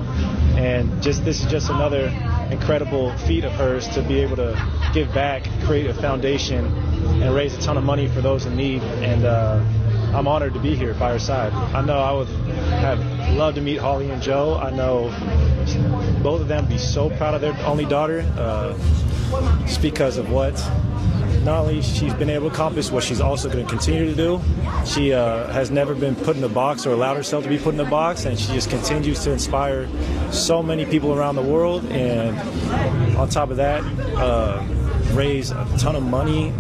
and this is just another incredible feat of hers to be able to give back, create a foundation, and raise a ton of money for those in need. And I'm honored to be here by her side. I know I would have loved to meet Holly and Joe. I know both of them be so proud of their only daughter, just because of what not only she's been able to accomplish, what she's also going to continue to do. She has never been put in a box or allowed herself to be put in a box, and she just continues to inspire so many people around the world. And on top of that, raise a ton of money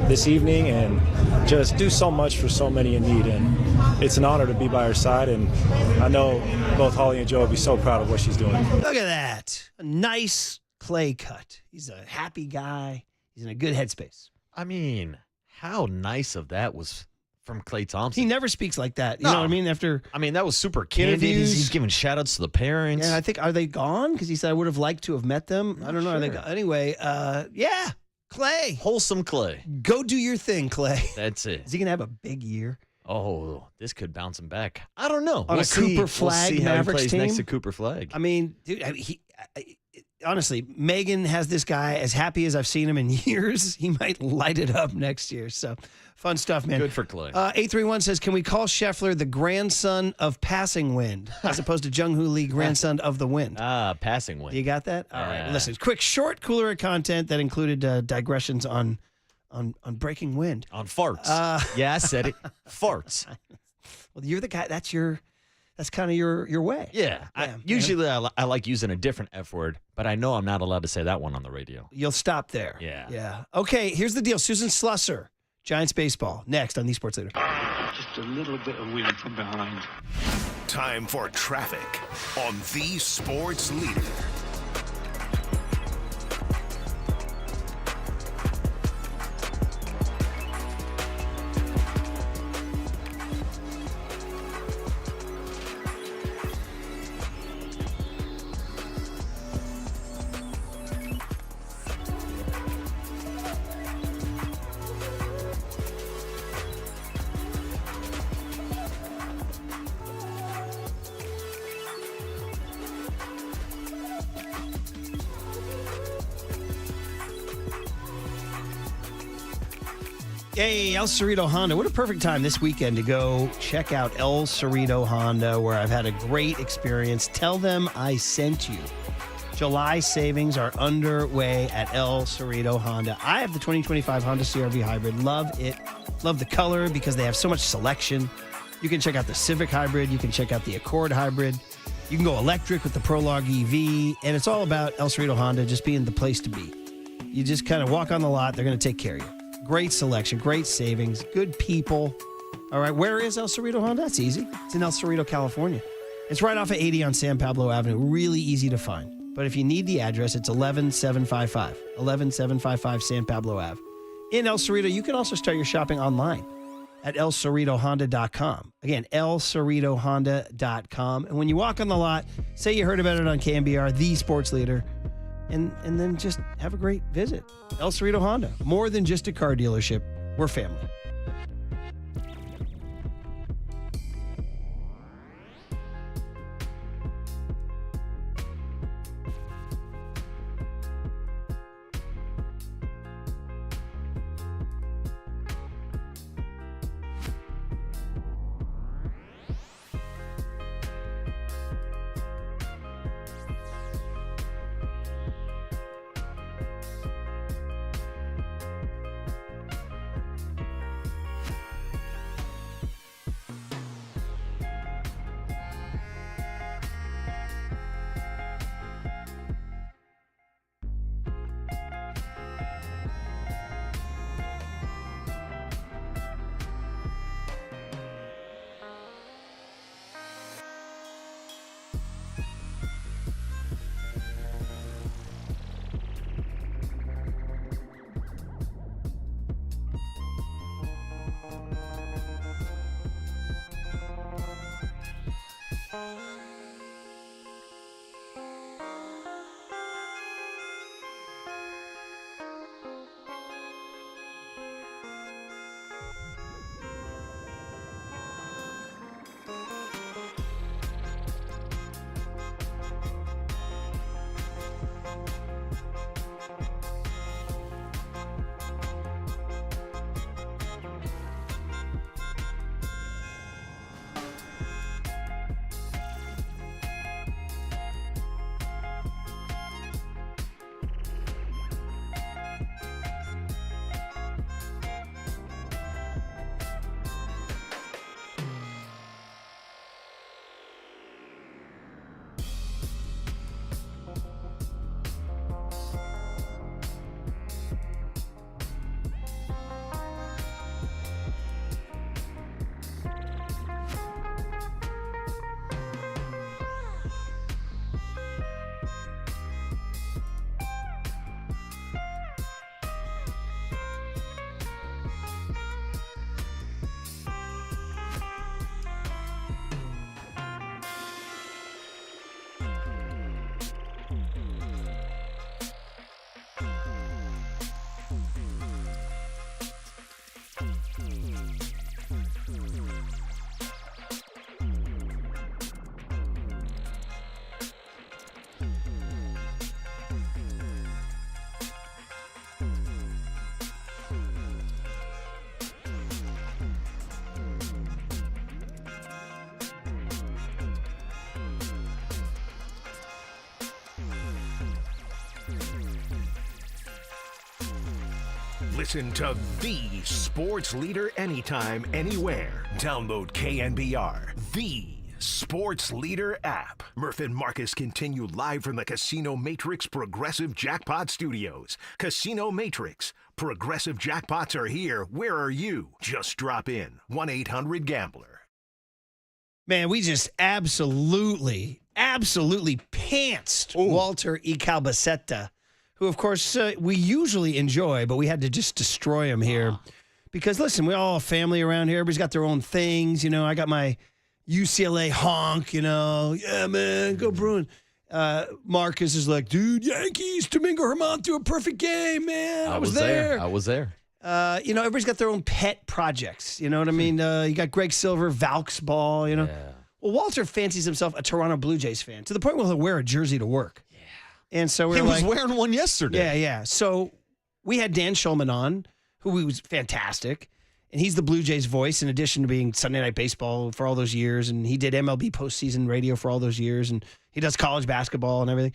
this evening and just do so much for so many in need. And it's an honor to be by her side, and I know both Holly and Joe will be so proud of what she's doing.
Look at that. A nice Clay cut. He's a happy guy. He's in a good headspace.
I mean, how nice of that was from Klay Thompson.
He never speaks like that. You know what I mean? After
that was super candid. He's giving shout outs to the parents.
Yeah, I think, are they gone? Because he said, I would have liked to have met them. I don't know. Are they gone? Anyway, yeah, Clay.
Wholesome Clay.
Go do your thing, Clay.
That's it.
Is he going to have a big year?
Oh, this could bounce him back. I don't know.
On a Cooper Flag
We'll see how he
Mavericks
plays
team?
next to Cooper Flag.
I mean, dude, honestly, Megan has this guy as happy as I've seen him in years. He might light it up next year. So fun stuff, man.
Good for Clay.
831 says, can we call Scheffler the grandson of passing wind as opposed to Jung Hoo Lee, grandson of the wind?
Passing wind.
You got that? All right.
Yeah.
Listen, quick, short, cooler content that included digressions on breaking wind.
On farts. Yeah, I said it. Farts.
Well, you're the guy. That's kind of your way.
Yeah. Usually I like using a different F word, but I know I'm not allowed to say that one on the radio.
You'll stop there.
Yeah.
Yeah. Okay, here's the deal. Susan Slusser, Giants baseball, next on the Sports Leader.
Just a little bit of wind from behind.
Time for traffic on the Sports Leader.
Hey, El Cerrito Honda. What a perfect time this weekend to go check out El Cerrito Honda, where I've had a great experience. Tell them I sent you. July savings are underway at El Cerrito Honda. I have the 2025 Honda CR-V Hybrid. Love it. Love the color because they have so much selection. You can check out the Civic Hybrid. You can check out the Accord Hybrid. You can go electric with the Prologue EV, and it's all about El Cerrito Honda just being the place to be. You just kind of walk on the lot. They're going to take care of you. Great selection, great savings, good people. All right, where is El Cerrito Honda? That's easy. It's in El Cerrito, California. It's right off of 80 on San Pablo Avenue. Really easy to find. But if you need the address, it's 11755. 11755 San Pablo Ave. In El Cerrito, you can also start your shopping online at elcerritohonda.com. Again, elcerritohonda.com. And when you walk on the lot, say you heard about it on KNBR, the sports leader, and then just have a great visit. El Cerrito Honda, more than just a car dealership. We're family.
Listen to the sports leader anytime, anywhere. Download KNBR, the sports leader app. Murph and Marcus continue live from the Casino Matrix Progressive Jackpot Studios. Casino Matrix. Progressive jackpots are here. Where are you? Just drop in. 1-800-GAMBLER.
Man, we just absolutely pantsed Walter Icalbaceta, who, of course, we usually enjoy, but we had to just destroy him here. Because, listen, we all have family around here. Everybody's got their own things. You know, I got my UCLA honk, you know. Yeah, man, go Bruin. Marcus is like, dude, Yankees, Domingo Germán threw a perfect game, man. I was there.
I was there.
You know, everybody's got their own pet projects. You know what I mean? You got Greg Silver, Valks ball, you know.
Yeah.
Well, Walter fancies himself a Toronto Blue Jays fan to the point where he'll wear a jersey to work. Yeah. And so
he was wearing one yesterday.
Yeah. So we had Dan Shulman on, who was fantastic. And he's the Blue Jays voice in addition to being Sunday Night Baseball for all those years. And he did MLB postseason radio for all those years. And he does college basketball and everything.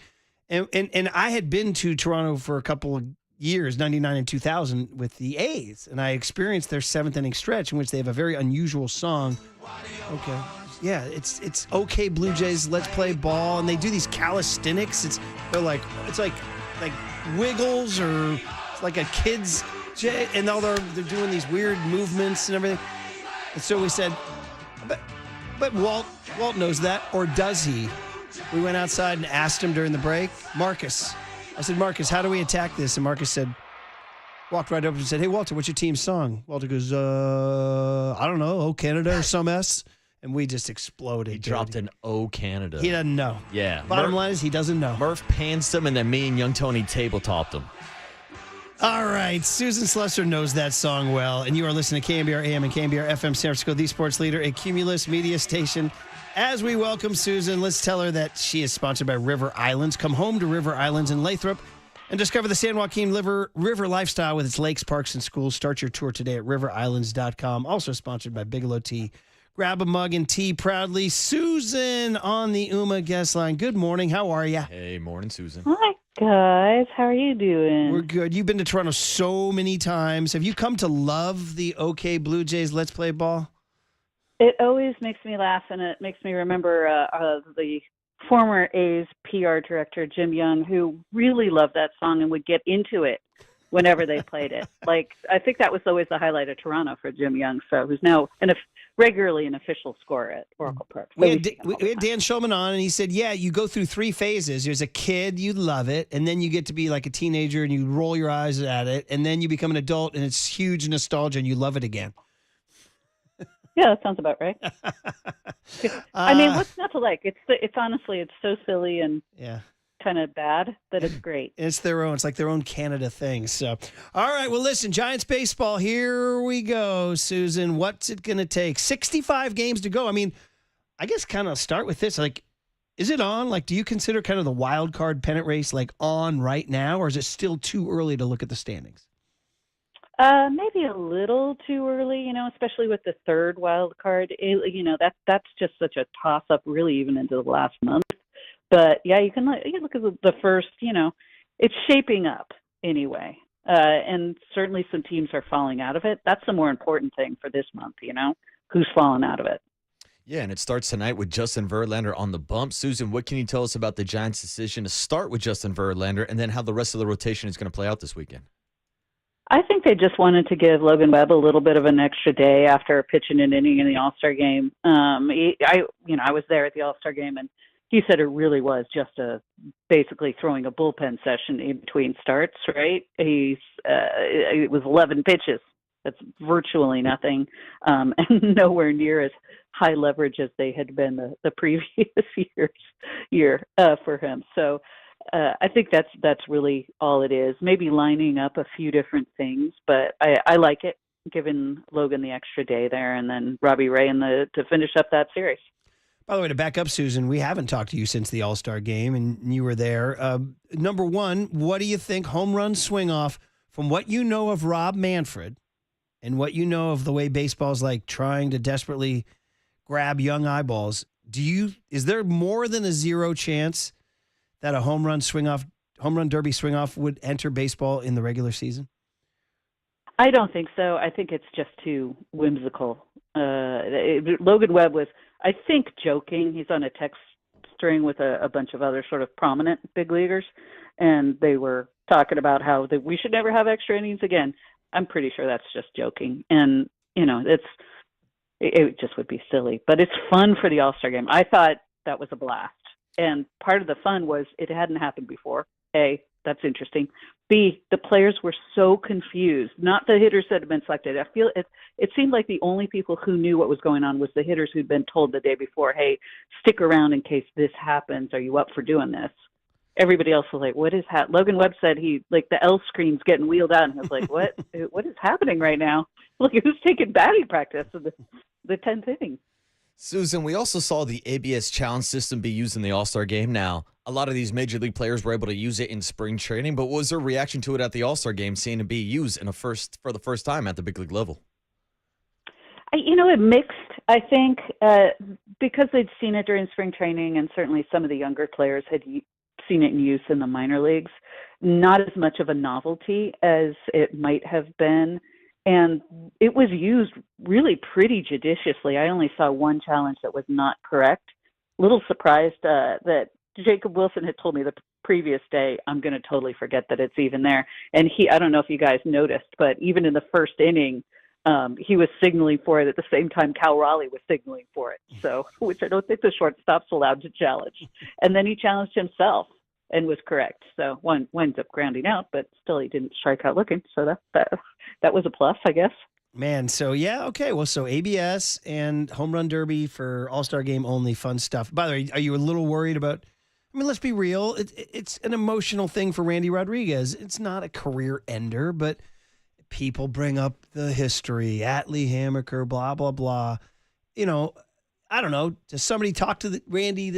And I had been to Toronto for a couple of years, 99 and 2000, with the A's. And I experienced their seventh inning stretch in which they have a very unusual song. Okay. Yeah, it's OK Blue Jays, let's play ball, and they do these calisthenics. It's like wiggles or it's like a kid's and all they're doing these weird movements and everything. And so we said, but Walt knows that, or does he? We went outside and asked him during the break, Marcus. I said, Marcus, how do we attack this? And Marcus walked right up and said, hey, Walter, what's your team's song? Walter goes, I don't know, Oh Canada or some S. And we just exploded.
He dropped an Oh Canada.
He doesn't know.
Yeah.
Bottom line is he doesn't know.
Murph pantsed him, and then me and young Tony tabletopped him.
All right. Susan Slusser knows that song well. And you are listening to KNBR AM and KNBR FM San Francisco, the sports leader, a Cumulus media station. As we welcome Susan, let's tell her that she is sponsored by River Islands. Come home to River Islands in Lathrop and discover the San Joaquin River lifestyle with its lakes, parks, and schools. Start your tour today at riverislands.com. Also sponsored by Bigelow Tea. Grab a mug and tea proudly. Susan on the UMA guest line. Good morning. How are you?
Hey, morning, Susan.
Hi, guys. How are you doing?
We're good. You've been to Toronto so many times. Have you come to love the OK Blue Jays Let's Play Ball?
It always makes me laugh, and it makes me remember the former A's PR director, Jim Young, who really loved that song and would get into it whenever they played it. Like, I think that was always the highlight of Toronto for Jim Young, so who's now regularly an official scorer at Oracle Park. So
we had Dan Shulman on, and he said, yeah, you go through 3 phases. There's a kid, you love it, and then you get to be like a teenager, and you roll your eyes at it, and then you become an adult, and it's huge nostalgia, and you love it again.
Yeah, that sounds about right. I mean, what's not to like? It's honestly, it's so silly and kind of bad that it's great.
It's their own. It's like their own Canada thing. So, all right. Well, listen, Giants baseball. Here we go, Susan. What's it going to take? 65 games to go. I mean, I guess kind of start with this. Like, is it on? Like, do you consider kind of the wild card pennant race like on right now, or is it still too early to look at the standings?
Maybe a little too early, especially with the third wild card. That's just such a toss-up, really, even into the last month. But yeah, you can look at the first. It's shaping up anyway, and certainly some teams are falling out of it. That's the more important thing for this month. Who's fallen out of it.
Yeah, and it starts tonight with Justin Verlander on the bump. Susan, what can you tell us about the Giants' decision to start with Justin Verlander, and then how the rest of the rotation is going to play out this weekend?
I think they just wanted to give Logan Webb a little bit of an extra day after pitching an inning in the All-Star game. I was there at the All-Star game, and he said it really was just basically throwing a bullpen session in between starts. Right? It was 11 pitches. That's virtually nothing, and nowhere near as high leverage as they had been the previous year for him. So. I think that's really all it is. Maybe lining up a few different things, but I like it, giving Logan the extra day there, and then Robbie Ray to finish up that series.
By the way, to back up, Susan, we haven't talked to you since the All-Star game, and you were there. Number one, what do you think home run swing off from what you know of Rob Manfred and what you know of the way baseball's like trying to desperately grab young eyeballs? Is there more than a 0 chance that a home run derby swing off would enter baseball in the regular season?
I don't think so. I think it's just too whimsical. Logan Webb was, I think, joking. He's on a text string with a bunch of other sort of prominent big leaguers, and they were talking about how we should never have extra innings again. I'm pretty sure that's just joking. And, it just would be silly. But it's fun for the All-Star game. I thought that was a blast. And part of the fun was it hadn't happened before. A, that's interesting. B, the players were so confused. Not the hitters that had been selected. I feel it seemed like the only people who knew what was going on was the hitters who'd been told the day before, hey, stick around in case this happens. Are you up for doing this? Everybody else was like, what is happening? Logan Webb said the L screen's getting wheeled out. And he was like, what is happening right now? Look, who's taking batting practice in the 10th inning?
Susan, we also saw the ABS challenge system be used in the All-Star game. Now, a lot of these Major League players were able to use it in spring training, but what was their reaction to it at the All-Star game, seeing it be used for the first time at the big league level?
It mixed, I think, because they'd seen it during spring training, and certainly some of the younger players had seen it in use in the minor leagues. Not as much of a novelty as it might have been And it was used really pretty judiciously. I only saw one challenge that was not correct. Little surprised that Jacob Wilson had told me the previous day, I'm going to totally forget that it's even there. And I don't know if you guys noticed, but even in the first inning, he was signaling for it at the same time Cal Raleigh was signaling for it. So, which I don't think the shortstop's allowed to challenge. And then he challenged himself and was correct. So one winds up grounding out, but still he didn't strike out looking. So that was a plus, I guess.
Man, so yeah, okay. Well, so ABS and Home Run Derby for All-Star Game only, fun stuff. By the way, are you a little worried about, I mean, let's be real. It's an emotional thing for Randy Rodriguez. It's not a career ender, but people bring up the history, Atlee Hammaker, blah, blah, blah. You know, I don't know. Does somebody talk to Randy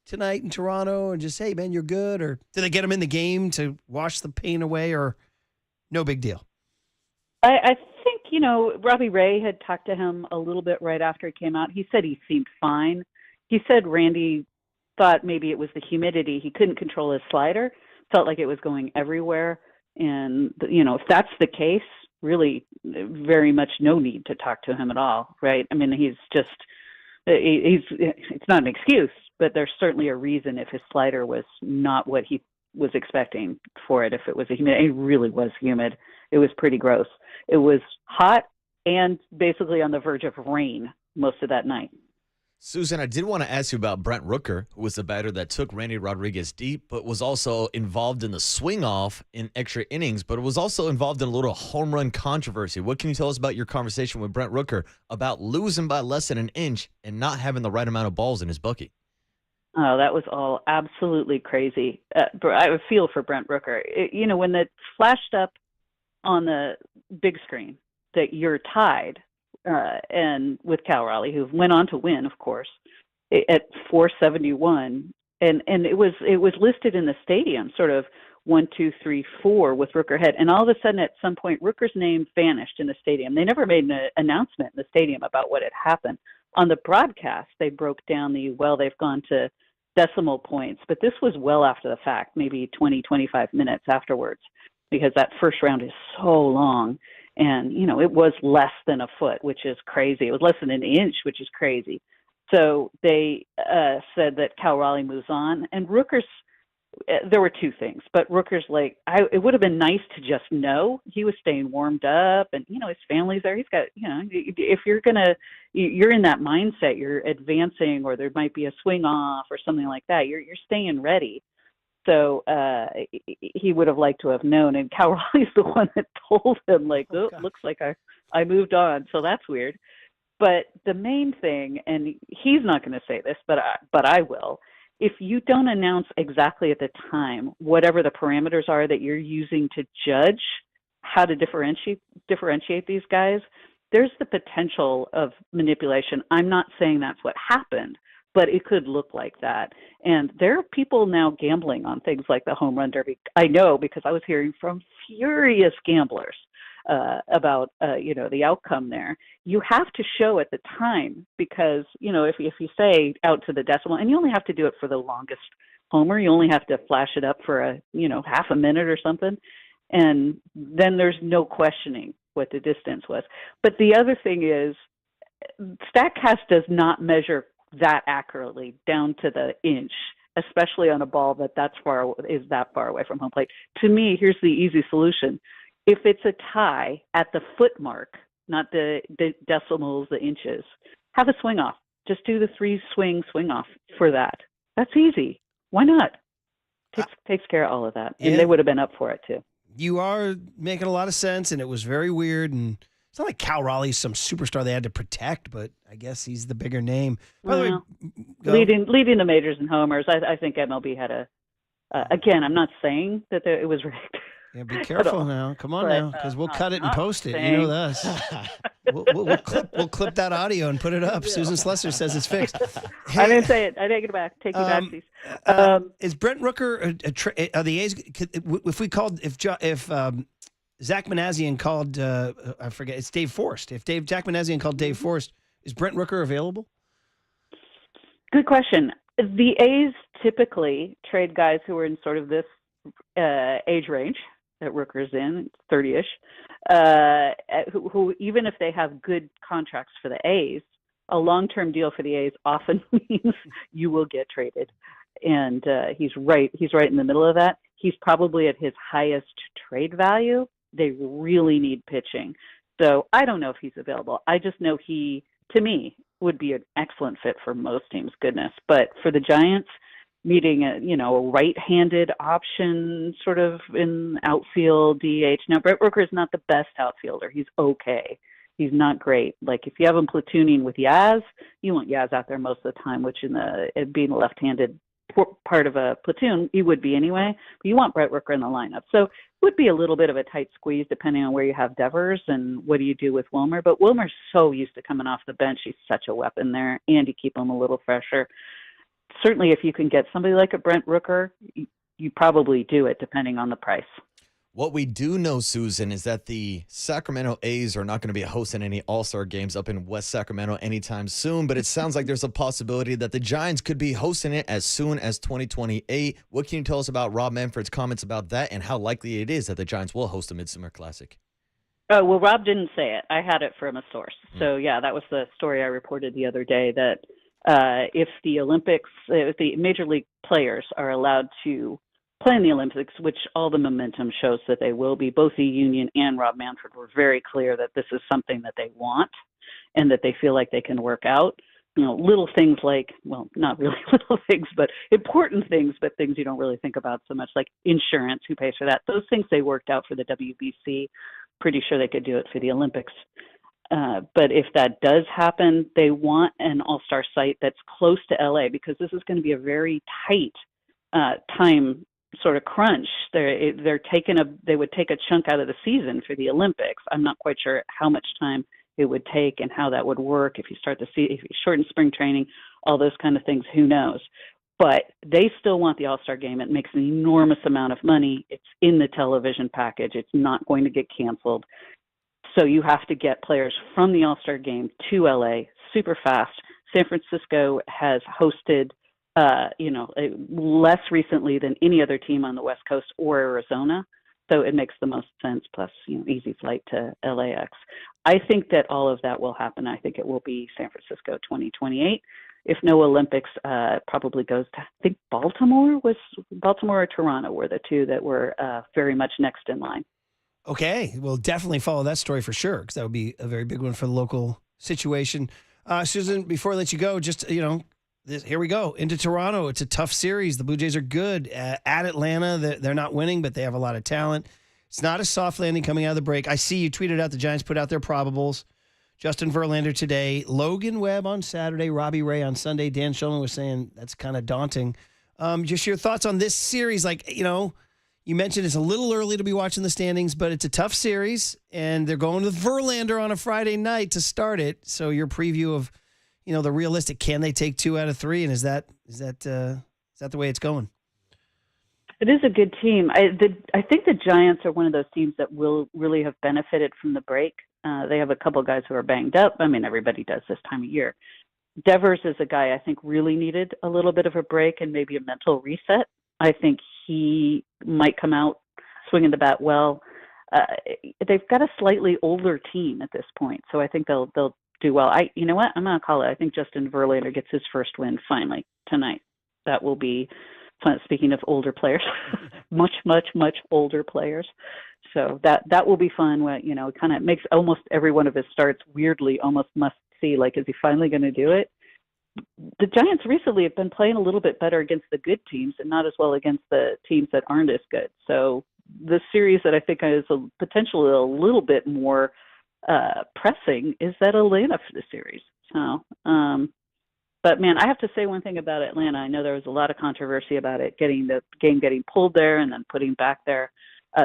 tonight in Toronto and just, hey, man, you're good? Or do they get him in the game to wash the pain away, or no big deal?
I think, Robbie Ray had talked to him a little bit right after he came out. He said he seemed fine. He said Randy thought maybe it was the humidity. He couldn't control his slider, felt like it was going everywhere. And, if that's the case, really very much no need to talk to him at all, right? I mean, it's not an excuse, but there's certainly a reason if his slider was not what he was expecting for it. If it was it really was humid. It was pretty gross. It was hot and basically on the verge of rain most of that night.
Susan, I did want to ask you about Brent Rooker, who was the batter that took Randy Rodriguez deep, but was also involved in the swing-off in extra innings, but was also involved in a little home run controversy. What can you tell us about your conversation with Brent Rooker about losing by less than an inch and not having the right amount of balls in his bucket?
Oh, that was all absolutely crazy. I would feel for Brent Rooker. When it flashed up on the big screen that you're tied, and with Cal Raleigh, who went on to win, of course, at 471, and it was listed in the stadium, sort of 1, 2, 3, 4 with Rooker ahead, and all of a sudden, at some point, Rooker's name vanished in the stadium. They never made an announcement in the stadium about what had happened. On the broadcast, they broke down they've gone to decimal points, but this was well after the fact, maybe 20, 25 minutes afterwards, because that first round is so long. And, it was less than a foot, which is crazy. It was less than an inch, which is crazy. So they said that Cal Raleigh moves on. And Rooker's, there were two things. But Rooker's it would have been nice to just know. He was staying warmed up. And, his family's there. He's got, if you're in that mindset, you're advancing, or there might be a swing off or something like that. You're staying ready. So he would have liked to have known, and Cal Raleigh's the one that told him, looks like I moved on. So that's weird. But the main thing, and he's not going to say this, but I will. If you don't announce exactly at the time whatever the parameters are that you're using to judge how to differentiate these guys, there's the potential of manipulation. I'm not saying that's what happened, but it could look like that. And there are people now gambling on things like the home run derby. I know, because I was hearing from furious gamblers about the outcome there. You have to show at the time, because if you say out to the decimal, and you only have to do it for the longest homer, you only have to flash it up for half a minute or something, and then there's no questioning what the distance was. But the other thing is, StatCast does not measure that accurately down to the inch, especially on a ball that far away from home plate. To me, here's the easy solution. If it's a tie at the foot mark, not the decimals, the inches, have a swing off. Just do the 3 swing off for that. That's easy. Why not? Takes care of all of that. And they would have been up for it too.
You are making a lot of sense, and it was very weird. And it's not like Cal Raleigh's some superstar they had to protect, but I guess he's the bigger name. By the way,
leading the majors in homers, I think MLB had again, I'm not saying that it was rigged.
Yeah, be careful now. Come on now, because we'll cut it and post it. You know us. we'll clip that audio and put it up. Yeah. Susan Slusser says it's fixed.
Hey, I didn't say it. I take it back. Take you back, please.
Is Brent Rooker are the A's? If Zach Manassian called, I forget, it's Dave Forst. If Jack Manassian called Dave Forst, is Brent Rooker available?
Good question. The A's typically trade guys who are in sort of this age range that Rooker's in, 30-ish. who even if they have good contracts for the A's, a long-term deal for the A's often means you will get traded. And he's right in the middle of that. He's probably at his highest trade value. They really need pitching. So I don't know if he's available. I just know he, to me, would be an excellent fit for most teams, goodness. But for the Giants, needing a right-handed option sort of in outfield, DH. Now, Brett Rooker is not the best outfielder. He's okay. He's not great. Like, if you have him platooning with Yaz, you want Yaz out there most of the time, which being a left-handed part of a platoon, he would be anyway. But you want Brett Rooker in the lineup. So it would be a little bit of a tight squeeze depending on where you have Devers and what do you do with Wilmer. But Wilmer's so used to coming off the bench. He's such a weapon there, and you keep him a little fresher. Certainly, if you can get somebody like a Brent Rooker, you probably do it depending on the price.
What we do know, Susan, is that the Sacramento A's are not going to be hosting any All-Star games up in West Sacramento anytime soon, but it sounds like there's a possibility that the Giants could be hosting it as soon as 2028. What can you tell us about Rob Manfred's comments about that and how likely it is that the Giants will host a Midsummer Classic?
Oh, well, Rob didn't say it. I had it from a source. So, yeah, that was the story I reported the other day, that if the Major League players are allowed to play in the Olympics, which all the momentum shows that they will be, both the union and Rob Manfred were very clear that this is something that they want and that they feel like they can work out. Little things like, well, not really little things, but important things, but things you don't really think about so much, like insurance, who pays for that. Those things they worked out for the WBC. Pretty sure they could do it for the Olympics. But if that does happen, they want an all-star site that's close to LA, because this is going to be a very tight time sort of crunch. They would take a chunk out of the season for the Olympics. I'm not quite sure how much time it would take and how that would work if you shorten spring training, all those kind of things, who knows. But they still want the All-Star game. It makes an enormous amount of money. It's in the television package. It's not going to get canceled. So you have to get players from the All-Star game to LA super fast. San Francisco has hosted, less recently than any other team on the West Coast or Arizona. So it makes the most sense. Plus, easy flight to LAX. I think that all of that will happen. I think it will be San Francisco 2028. If no Olympics, probably goes to, I think Baltimore or Toronto were the two that were very much next in line.
Okay, we'll definitely follow that story for sure, because that would be a very big one for the local situation. Susan, before I let you go, just, here we go into Toronto. It's a tough series. The Blue Jays are good. At Atlanta, they're not winning, but they have a lot of talent. It's not a soft landing coming out of the break. I see you tweeted out the Giants put out their probables. Justin Verlander today, Logan Webb on Saturday, Robbie Ray on Sunday. Dan Shulman was saying that's kind of daunting. Just your thoughts on this series. You mentioned it's a little early to be watching the standings, but it's a tough series, and they're going with Verlander on a Friday night to start it. So your preview of, the realistic, can they take 2 out of 3, and is that the way it's going?
It is a good team. I think the Giants are one of those teams that will really have benefited from the break. They have a couple guys who are banged up. I mean, everybody does this time of year. Devers is a guy I think really needed a little bit of a break and maybe a mental reset. I think he might come out swinging the bat well. They've got a slightly older team at this point, so I think they'll do well. You know what? I'm going to call it. I think Justin Verlander gets his first win finally tonight. That will be fun. Speaking of older players, much, much, much older players. So that will be fun. It kind of makes almost every one of his starts weirdly almost must see. Like, is he finally going to do it? The Giants recently have been playing a little bit better against the good teams and not as well against the teams that aren't as good. So the series that I think is potentially a little bit more pressing is that Atlanta for the series. So, but man, I have to say one thing about Atlanta. I know there was a lot of controversy about it, the game getting pulled there and then putting back there.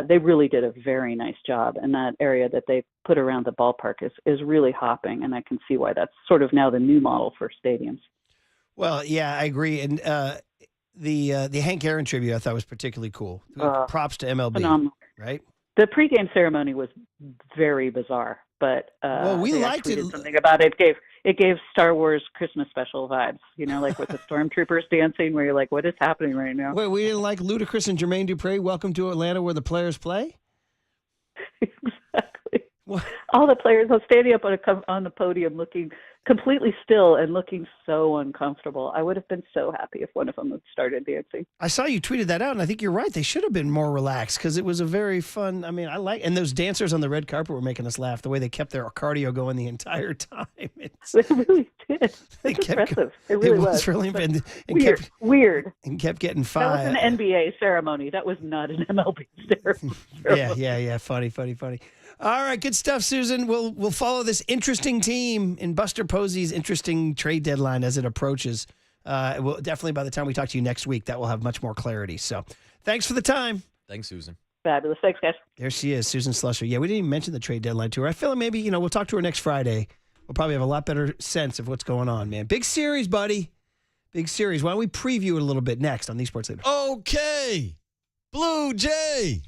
They really did a very nice job, and that area that they put around the ballpark is really hopping, and I can see why that's sort of now the new model for stadiums.
Well, yeah, I agree. And the Hank Aaron tribute I thought was particularly cool. Props to MLB,
phenomenal.
Right?
The pregame ceremony was very bizarre, but
we liked it.
Something about it gave Star Wars Christmas special vibes, like with the stormtroopers dancing, where you're like, what is happening right now?
Wait, we didn't like Ludacris and Jermaine Dupri, Welcome to Atlanta, where the players play?
Exactly. All the players are standing up on the podium looking completely still and looking so uncomfortable. I would have been so happy if one of them had started dancing.
I saw you tweeted that out, and I think you're right. They should have been more relaxed because it was a very fun. I mean, and those dancers on the red carpet were making us laugh. The way they kept their cardio going the entire time.
They really did. It's impressive. It really was.
Really
weird.
And kept getting five.
That was an NBA ceremony. That was not an MLB ceremony.
Yeah. Funny. All right, good stuff, Susan. We'll follow this interesting team in Buster Posey's interesting trade deadline as it approaches. We'll definitely, by the time we talk to you next week, that will have much more clarity. So thanks for the time.
Thanks, Susan.
Fabulous. Thanks, guys.
There she is, Susan Slusser. Yeah, we didn't even mention the trade deadline to her. I feel like maybe, we'll talk to her next Friday. We'll probably have a lot better sense of what's going on, man. Big series, buddy. Big series. Why don't we preview it a little bit next on these Sports Leaders?
Okay. Blue Jay.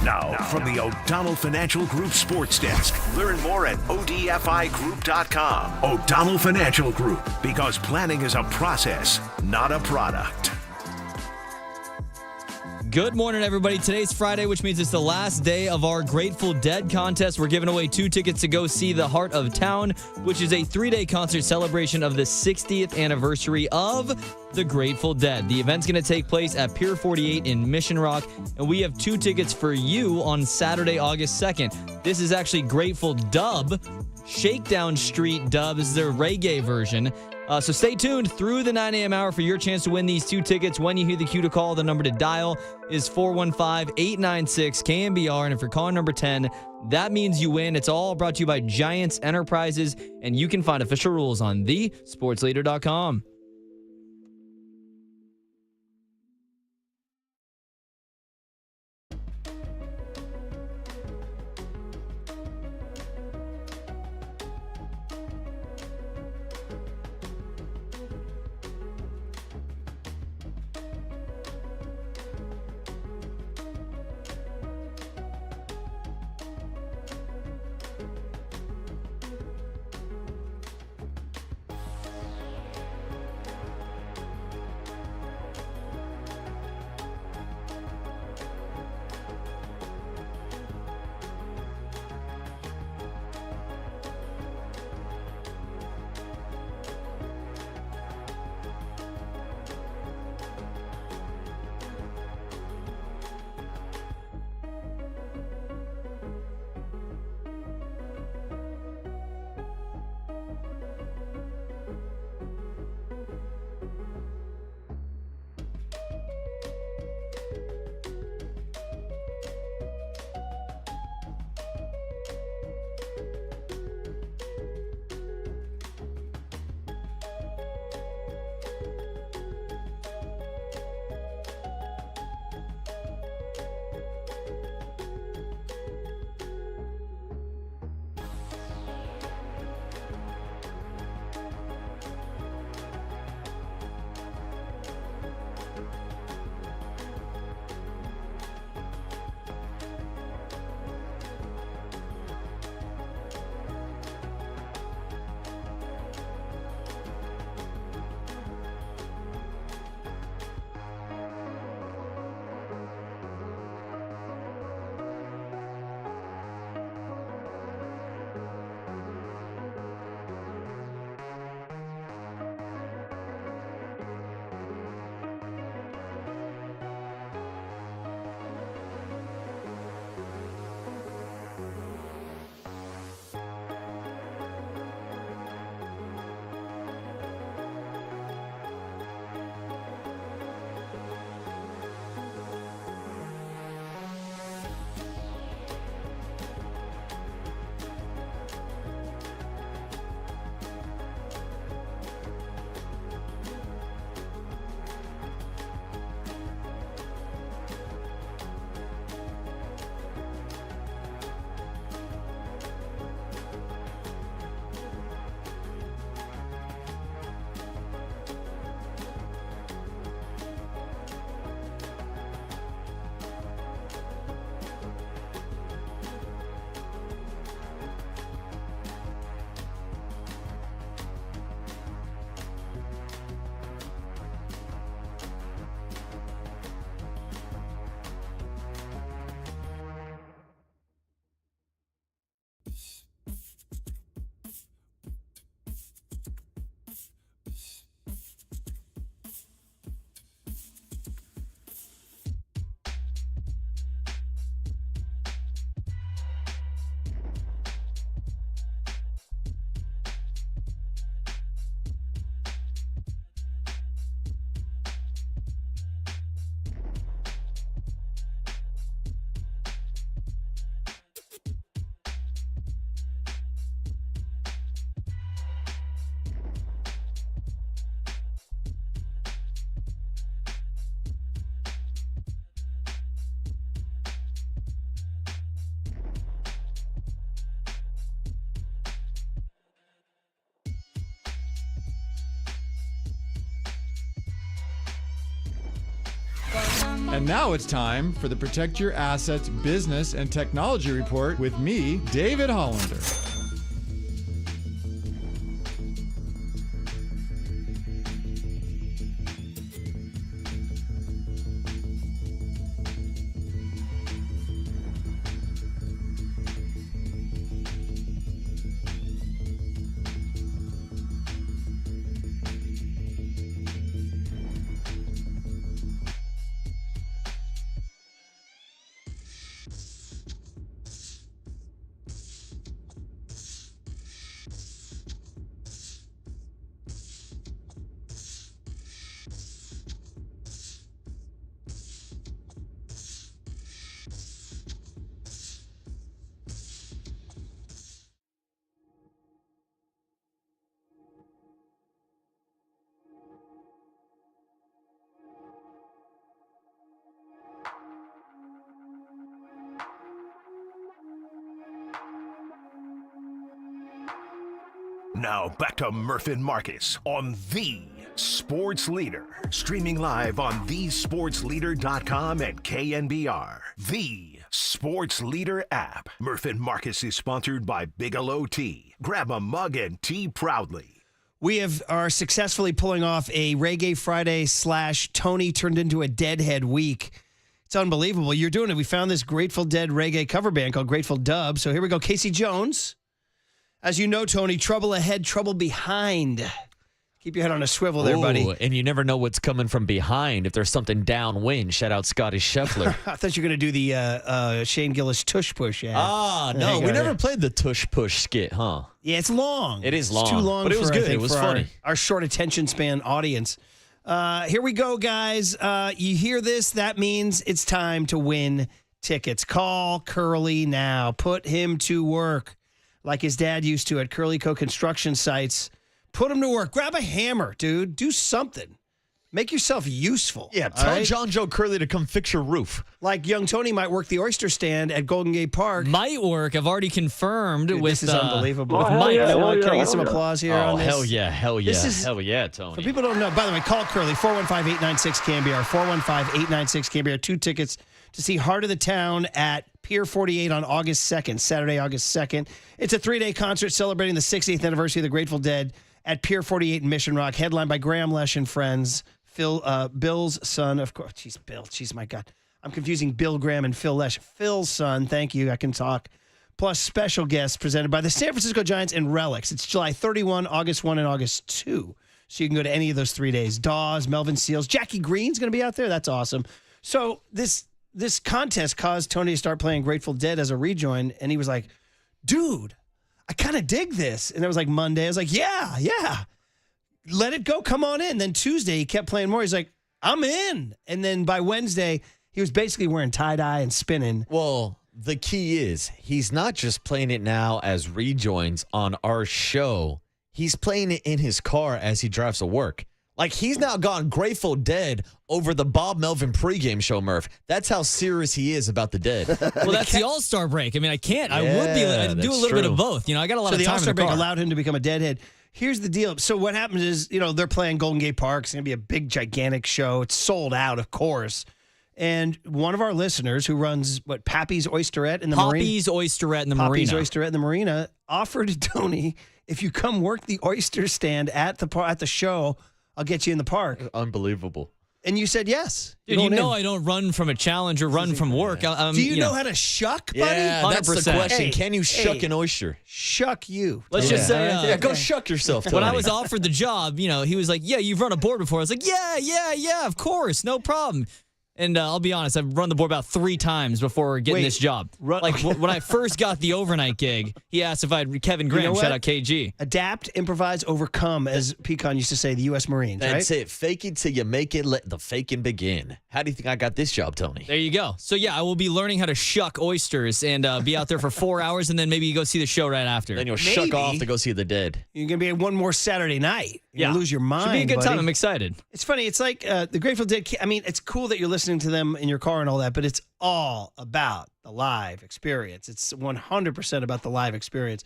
Now, from the O'Donnell Financial Group Sports Desk, learn more at odfigroup.com. O'Donnell Financial Group, because planning is a process, not a product.
Good morning, everybody. Today's Friday, which means it's the last day of our Grateful Dead contest. We're giving away 2 tickets to go see The Heart of Town, which is a 3-day concert celebration of the 60th anniversary of the Grateful Dead. The event's going to take place at Pier 48 in Mission Rock, and we have 2 tickets for you on Saturday, August 2nd. This is actually Grateful Dub, Shakedown Street Dub. This is their reggae version. So stay tuned through the 9 a.m. hour for your chance to win these 2 tickets. When you hear the cue to call, the number to dial is 415-896-KNBR. And if you're calling number 10, that means you win. It's all brought to you by Giants Enterprises, and you can find official rules on thesportsleader.com.
And now it's time for the Protect Your Assets Business and Technology Report with me, David Hollander.
Now back to Murph and Marcus on The Sports Leader. Streaming live on thesportsleader.com and KNBR. The Sports Leader app. Murph and Marcus is sponsored by Bigelow Tea. Grab a mug and tea proudly.
We are successfully pulling off a Reggae Friday / Tony turned into a Deadhead week. It's unbelievable. You're doing it. We found this Grateful Dead reggae cover band called Grateful Dub. So here we go. Casey Jones. As you know, Tony, trouble ahead, trouble behind. Keep your head on a swivel there, buddy.
And you never know what's coming from behind if there's something downwind. Shout out Scotty Scheffler.
I thought you were going to do the Shane Gillis tush push. Yeah.
No, we never played the tush push skit, huh?
Yeah, it's long.
It is long.
It's too long,
but it was good. It was funny.
Our short attention span audience. Here we go, guys. You hear this? That means it's time to win tickets. Call Curly now. Put him to work like his dad used to at Curly Co. construction sites. Put him to work. Grab a hammer, dude. Do something. Make yourself useful.
Yeah, tell John Joe Curly to come fix your roof.
Like young Tony might work the oyster stand at Golden Gate Park.
Might work. I've already confirmed.
Dude,
with
this is unbelievable.
With Mike.
Can I get some applause here on this?
Hell yeah, hell yeah, hell yeah, Tony.
For people who don't know, by the way, call Curly, 415-896-KNBR, 415-896-KNBR. 2 tickets to see Heart of the Town at Pier 48 on August 2nd, Saturday, August 2nd. It's a 3-day concert celebrating the 60th anniversary of the Grateful Dead at Pier 48 in Mission Rock, headlined by Graham Lesh and friends. Bill's son, of course. Jeez, Bill. Jeez, my God. I'm confusing Bill Graham and Phil Lesh. Phil's son. Thank you. I can talk. Plus special guests presented by the San Francisco Giants and Relics. It's July 31, August 1, and August 2. So you can go to any of those 3 days. Dawes, Melvin Seals, Jackie Green's going to be out there. That's awesome. So this contest caused Tony to start playing Grateful Dead as a rejoin, and he was like, dude, I kind of dig this. And it was like Monday. I was like, yeah. Let it go. Come on in. Then Tuesday, he kept playing more. He's like, I'm in. And then by Wednesday, he was basically wearing tie-dye and spinning.
Well, the key is he's not just playing it now as rejoins on our show. He's playing it in his car as he drives to work. Like, he's now gone Grateful Dead over the Bob Melvin pregame show, Murph. That's how serious he is about the Dead.
Well, that's the All-Star break. I mean, I can't. I would be. I do a little bit of both. You know, I got a lot of time in the car.
So the All-Star break allowed him to become a Deadhead. Here's the deal. So what happens is, they're playing Golden Gate Park. It's going to be a big, gigantic show. It's sold out, of course. And one of our listeners who runs, Pappy's Oysterette in the Marina.
Pappy's Oysterette in the Marina
offered Tony, if you come work the oyster stand at the show, I'll get you in the park.
Unbelievable.
And you said yes.
Dude, I don't run from a challenge or run from work.
Do you know how to shuck, buddy?
Yeah,
100%.
That's the question. Can you shuck an oyster?
Shuck you.
Let's just say,
go shuck yourself, Tony.
When I was offered the job, he was like, yeah, you've run a board before. I was like, yeah, of course, no problem. And I'll be honest, I've run the board about 3 times before getting this job. When I first got the overnight gig, he asked if I had Kevin Graham, shout out KG.
Adapt, improvise, overcome, as Pecan used to say, the U.S. Marines,
That's it. Fake it till you make it. Let the faking begin. How do you think I got this job, Tony?
There you go. So, I will be learning how to shuck oysters and be out there for 4 hours, and then maybe you go see the show right after.
Then you'll shuck off to go see the Dead.
You're going to be at one more Saturday night. You'll lose your mind.
Should be a good
buddy.
time. I'm excited.
It's funny. It's like the Grateful Dead. I mean, it's cool that you're listening to them in your car and all that, but it's all about the live experience. It's 100% about the live experience.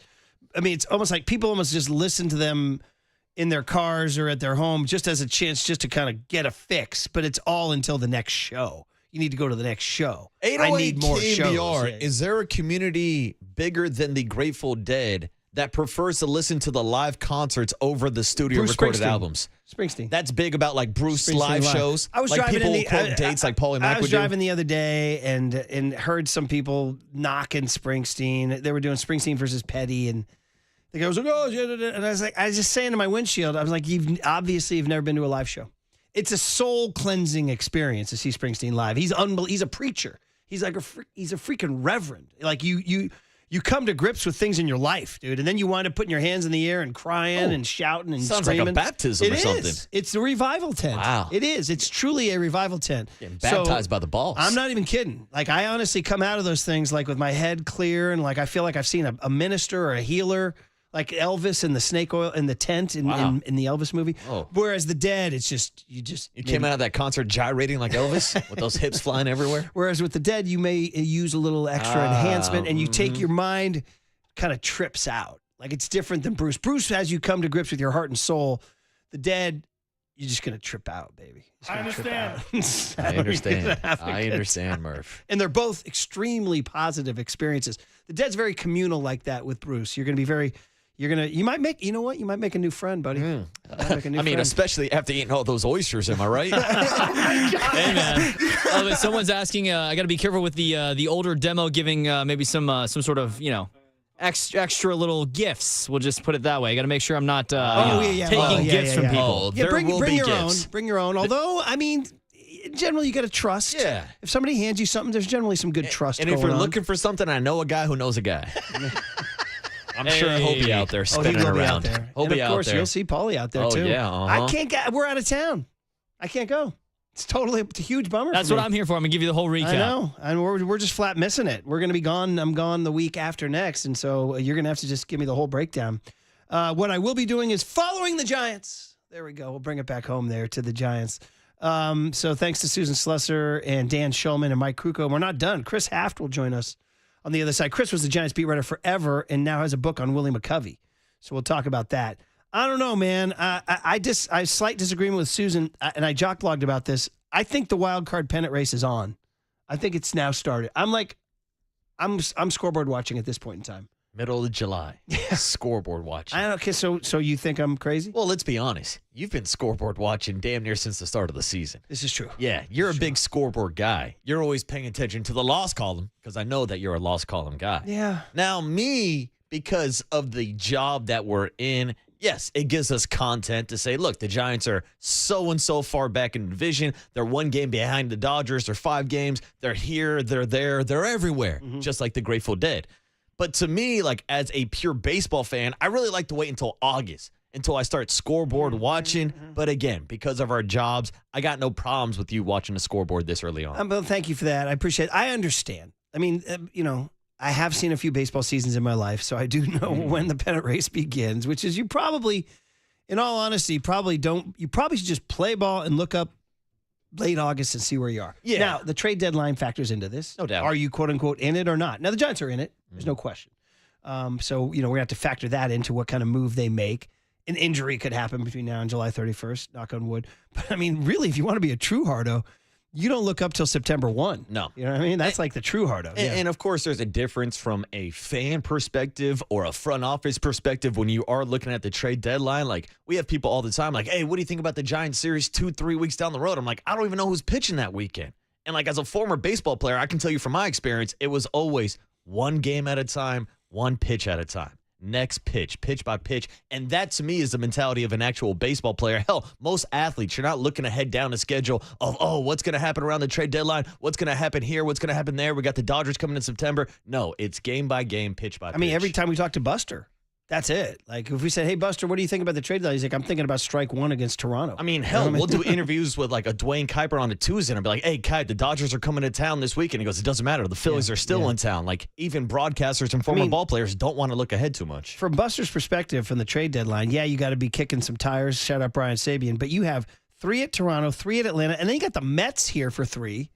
I mean, it's almost like people almost just listen to them in their cars or at their home just as a chance just to kind of get a fix, but it's all until the next show. You need to go to the next show.
808
I need more
KNBR.
shows. Yeah.
Is there a community bigger than the Grateful Dead that prefers to listen to the live concerts over the studio
Bruce
recorded
Springsteen.
albums?
Springsteen.
That's big about like Bruce
Springsteen
live
live.
shows.
I was
like
driving
people
in the
quote dates like Paulie Mack
I was
would do.
driving the other day and heard some people knocking Springsteen. They were doing Springsteen versus Petty, and the guy was like, "Oh," and I was just saying to my windshield, I was like, "You've never been to a live show. It's a soul cleansing experience to see Springsteen live. He's unbelievable. He's a preacher. He's like he's a freaking reverend. Like you come to grips with things in your life, dude, and then you wind up putting your hands in the air and crying and shouting and
sounds
screaming.
like a baptism or something.
It's a revival tent.
Wow.
It is. It's truly a revival tent.
Getting baptized by the balls.
I'm not even kidding. Like, I honestly come out of those things like with my head clear, and like I feel like I've seen a minister or a healer, like Elvis in the snake oil in the tent in the Elvis movie.
Oh.
Whereas the Dead, it's just you
came out of that concert gyrating like Elvis with those hips flying everywhere.
Whereas with the Dead, you may use a little extra enhancement, and you take your mind kind of trips out. Like, it's different than Bruce. Bruce has you come to grips with your heart and soul. The Dead, you're just going to trip out, baby.
I understand.
I understand. I understand, Murph.
And they're both extremely positive experiences. The Dead's very communal like that with Bruce. You're going to be very... You might make a new friend, buddy.
Especially after eating all those oysters, am I right?
Hey, man. Someone's asking, I got to be careful with the older demo giving maybe some sort of, extra little gifts. We'll just put it that way. I got to make sure I'm not taking gifts from people.
Bring your own. Bring your own. Although, I mean, generally, you got to trust.
Yeah.
If somebody hands you something, there's generally some good trust
And
going
if you're
on.
looking for something, I know a guy who knows a guy. I'm sure he'll be out there spinning
he will
around.
Be out there.
He'll
and
be
of
out
course,
there.
you'll see Paulie out there, too.
Yeah,
I can't get... We're out of town. I can't go. It's a huge bummer.
That's
for me.
what I'm here for. I'm going to give you the whole recap.
I know. And we're just flat missing it. We're going to be gone. I'm gone the week after next. And so you're going to have to just give me the whole breakdown. What I will be doing is following the Giants. There we go. We'll bring it back home there to the Giants. So thanks to Susan Slusser and Dan Shulman and Mike Krukow. We're not done. Chris Haft will join us on the other side. Chris was the Giants beat writer forever and now has a book on Willie McCovey. So we'll talk about that. I don't know, man. I slight disagreement with Susan, and I jock-blogged about this. I think the wild card pennant race is on. I think it's now started. I'm scoreboard watching at this point in time.
Middle of July. Yeah. Scoreboard watching.
I don't. Okay, so you think I'm crazy?
Well, let's be honest. You've been scoreboard watching damn near since the start of the season.
This is true.
Yeah, you're a big scoreboard guy. You're always paying attention to the loss column because I know that you're a loss column guy.
Yeah.
Now, me, because of the job that we're in, yes, it gives us content to say, look, the Giants are so and so far back in the division. They're one game behind the Dodgers. They're 5 games. They're here. They're there. They're everywhere, just like the Grateful Dead. But to me, like as a pure baseball fan, I really like to wait until August, until I start scoreboard watching. But again, because of our jobs, I got no problems with you watching the scoreboard this early on.
Well, thank you for that. I appreciate it. I understand. I mean, I have seen a few baseball seasons in my life, so I do know when the pennant race begins, which is you probably, in all honesty, you probably should just play ball and look up late August and see where you are.
Yeah.
Now, the trade deadline factors into this.
No doubt.
Are you, quote unquote, in it or not? Now, the Giants are in it. There's no question. So, we're going to have to factor that into what kind of move they make. An injury could happen between now and July 31st, knock on wood. But, I mean, really, if you want to be a true hardo, you don't look up till September 1.
No.
You know what I mean? That's like the true hardo.
And of course, there's a difference from a fan perspective or a front office perspective when you are looking at the trade deadline. Like, we have people all the time like, hey, what do you think about the Giants series 2-3 weeks down the road? I'm like, I don't even know who's pitching that weekend. And like, as a former baseball player, I can tell you from my experience, it was always one game at a time, one pitch at a time. Next pitch, pitch by pitch. And that, to me, is the mentality of an actual baseball player. Hell, most athletes, you're not looking ahead down the schedule of, what's going to happen around the trade deadline? What's going to happen here? What's going to happen there? We got the Dodgers coming in September. No, it's game by game, pitch by pitch.
I mean, every time we talk to Buster, that's it. Like, if we said, hey, Buster, what do you think about the trade deadline? He's like, I'm thinking about strike 1 against Toronto.
I mean, hell, we'll do interviews with like a Dwayne Kuiper on a Tuesday and I'll be like, hey, Kai, the Dodgers are coming to town this weekend. He goes, it doesn't matter. The Phillies are still in town. Like, even broadcasters and former ball players don't want to look ahead too much.
From Buster's perspective, from the trade deadline, you got to be kicking some tires. Shout out Brian Sabian. But you have 3 at Toronto, 3 at Atlanta, and then you got the Mets here for 3.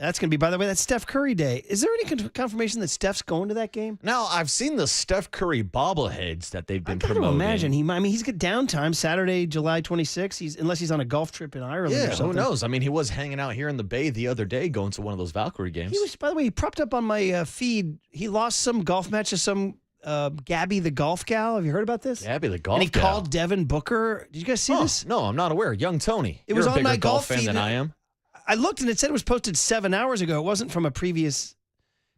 That's going to be, by the way, that's Steph Curry Day. Is there any confirmation that Steph's going to that game?
Now, I've seen the Steph Curry bobbleheads that they've been promoting.
I imagine he's got downtime Saturday, July 26th, unless he's on a golf trip in Ireland or something.
Who knows? I mean, he was hanging out here in the Bay the other day going to one of those Valkyrie games.
He was, by the way, he propped up on my feed. He lost some golf match to some Gabby the golf gal. Have you heard about this?
Gabby the golf
gal. And he
gal.
called Devin Booker. Did you guys see this?
No, I'm not aware. Young Tony.
It was
You're a
on my
bigger
golf
fan
feed
than I am.
I looked and it said it was posted 7 hours ago. It wasn't from a previous.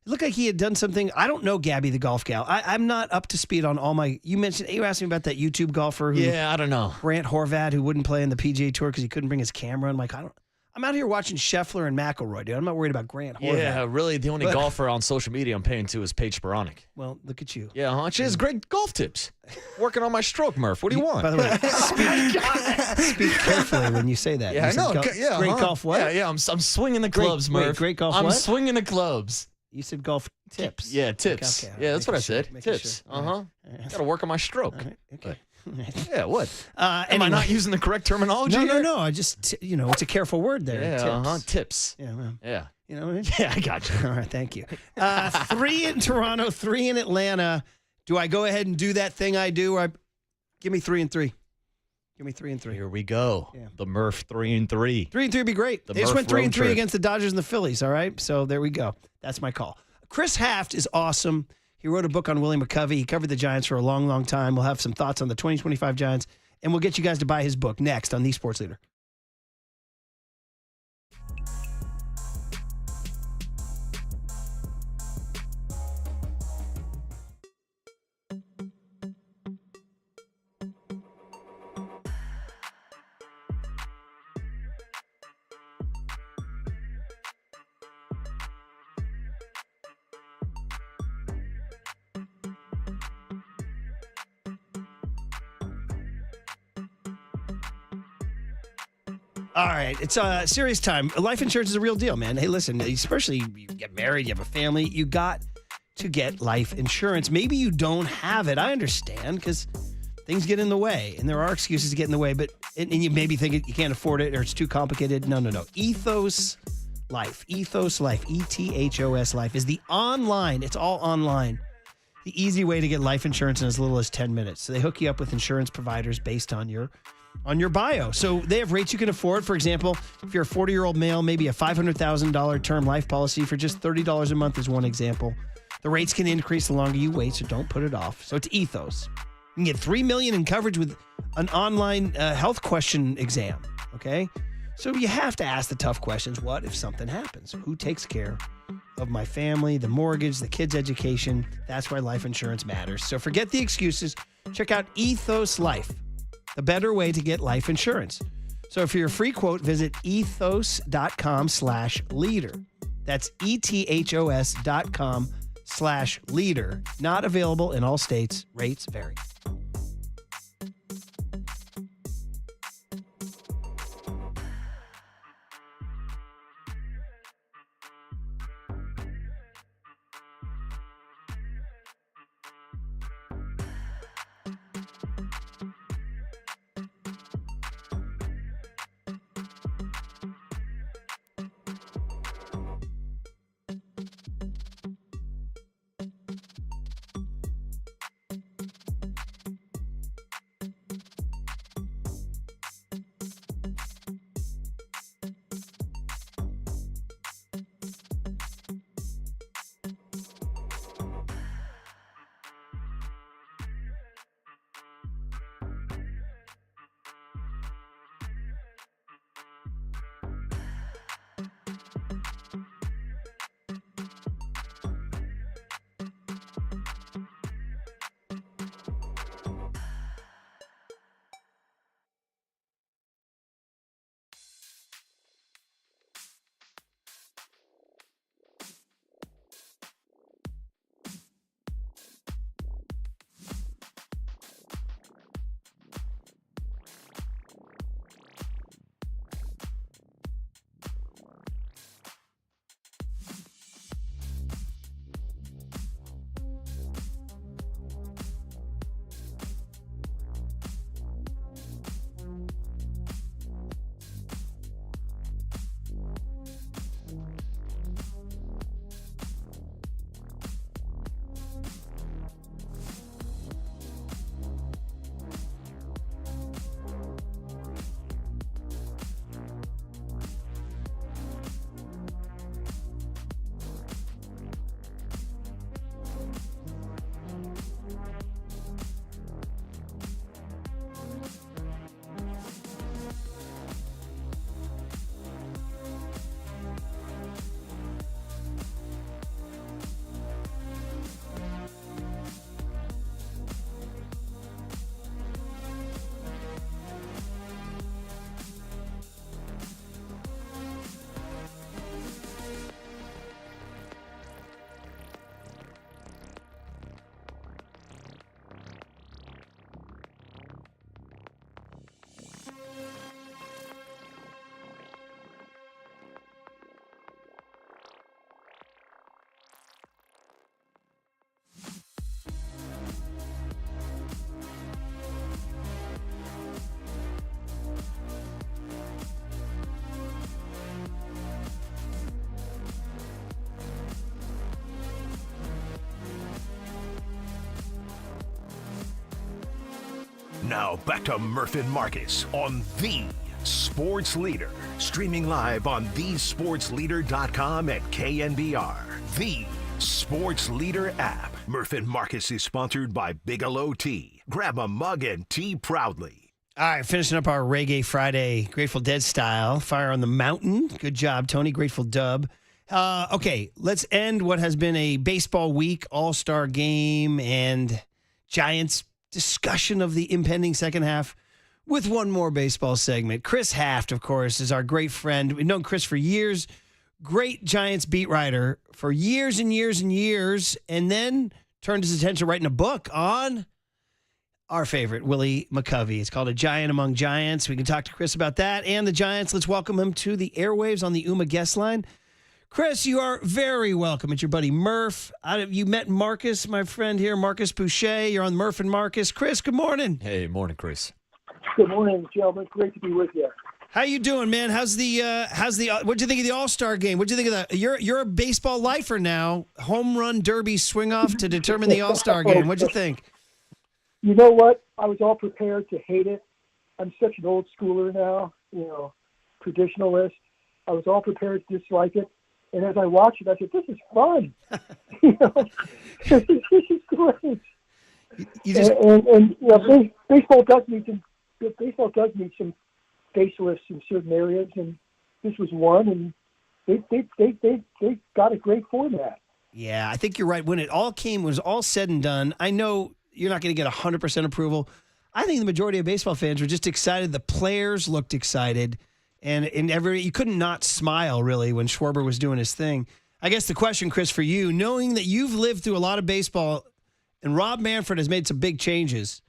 It looked like he had done something. I don't know Gabby the golf gal. I'm not up to speed on all my. You asked me about that YouTube golfer.
I don't know.
Grant Horvat, who wouldn't play in the PGA Tour because he couldn't bring his camera. I'm like, I'm out here watching Scheffler and McIlroy, dude. I'm not worried about Grant Horvat.
Yeah, really, the only golfer on social media I'm paying to is Paige Sporonic.
Well, look at you.
Yeah, she has great golf tips. Working on my stroke, Murph. What do you want?
By the way, speak carefully when you say that.
Yeah, I know.
Great golf what?
Yeah, I'm swinging the clubs, Murph.
Great golf
I'm
what?
swinging the clubs.
You said golf tips.
Yeah, tips.
Okay,
yeah, that's what I said.
Making
Tips.
sure.
Got to work on my stroke.
Okay.
Yeah, what?
Am
I not using the correct terminology?
No. I just, it's a careful word there.
Yeah,
tips.
Tips.
Yeah, well,
Yeah.
You know what I mean?
Yeah, I got you.
All right, thank you. 3 in Toronto, 3 in Atlanta. Do I go ahead and do that thing I do? Give me 3 and 3. Give me 3 and 3.
Here we go. Yeah. The Murph 3 and 3.
3 and 3 would be great. They just went 3 and 3 against the Dodgers and the Phillies. All right, so there we go. That's my call. Chris Haft is awesome. He wrote a book on Willie McCovey. He covered the Giants for a long, long time. We'll have some thoughts on the 2025 Giants, and we'll get you guys to buy his book next on The Sports Leader. All right, it's serious time. Life insurance is a real deal, man. Hey, listen, especially you get married, you have a family, you got to get life insurance. Maybe you don't have it. I understand because things get in the way, and there are excuses to get in the way, but and you maybe think you can't afford it or it's too complicated. No. Ethos Life, Ethos Life, ETHOS Life is the online, it's all online, the easy way to get life insurance in as little as 10 minutes. So they hook you up with insurance providers based on your bio. So they have rates you can afford. For example, if you're a 40-year-old male, maybe a $500,000 term life policy for just $30 a month is one example. The rates can increase the longer you wait, so don't put it off. So it's Ethos. You can get $3 million in coverage with an online health question exam, okay? So you have to ask the tough questions. What if something happens? Who takes care of my family, the mortgage, the kids' education? That's why life insurance matters. So forget the excuses. Check out Ethos Life, the better way to get life insurance. So for your free quote, visit ethos.com/leader. That's ethos.com/leader. Not available in all states. Rates vary.
Now back to Murph and Marcus on The Sports Leader. Streaming live on thesportsleader.com and KNBR. The Sports Leader app. Murph and Marcus is sponsored by Bigelow Tea. Grab a mug and tea proudly.
All right, finishing up our Reggae Friday, Grateful Dead style. Fire on the Mountain. Good job, Tony. Grateful Dub. Okay, let's end what has been a baseball week, all-star game, and Giants discussion of the impending second half with one more baseball segment. Chris Haft, of course, is our great friend. We've known Chris for years. Great Giants beat writer for years and years and years, and then turned his attention to writing a book on our favorite, Willie McCovey. It's called A Giant Among Giants. We can talk to Chris about that and the Giants. Let's welcome him to the airwaves on the UMA guest line. Chris, you are very welcome. It's your buddy Murph. You met Marcus, my friend here, Marcus Boucher. You're on Murph and Marcus. Chris, good morning.
Hey, morning, Chris.
Good morning, gentlemen. Great to be with you.
How you doing, man? What'd you think of the All-Star game? What'd you think of that? You're a baseball lifer now. Home run derby swing off to determine the All-Star game. What'd you think?
You know what? I was all prepared to hate it. I'm such an old schooler now, traditionalist. I was all prepared to dislike it. And as I watched it, I said, this is fun. This is great. Baseball does need some facelifts in certain areas, and this was one, and they got a great format.
Yeah, I think you're right. When it all was all said and done, I know you're not going to get 100% approval. I think the majority of baseball fans were just excited. The players looked excited. And you couldn't not smile, really, when Schwarber was doing his thing. I guess the question, Chris, for you, knowing that you've lived through a lot of baseball and Rob Manfred has made some big changes,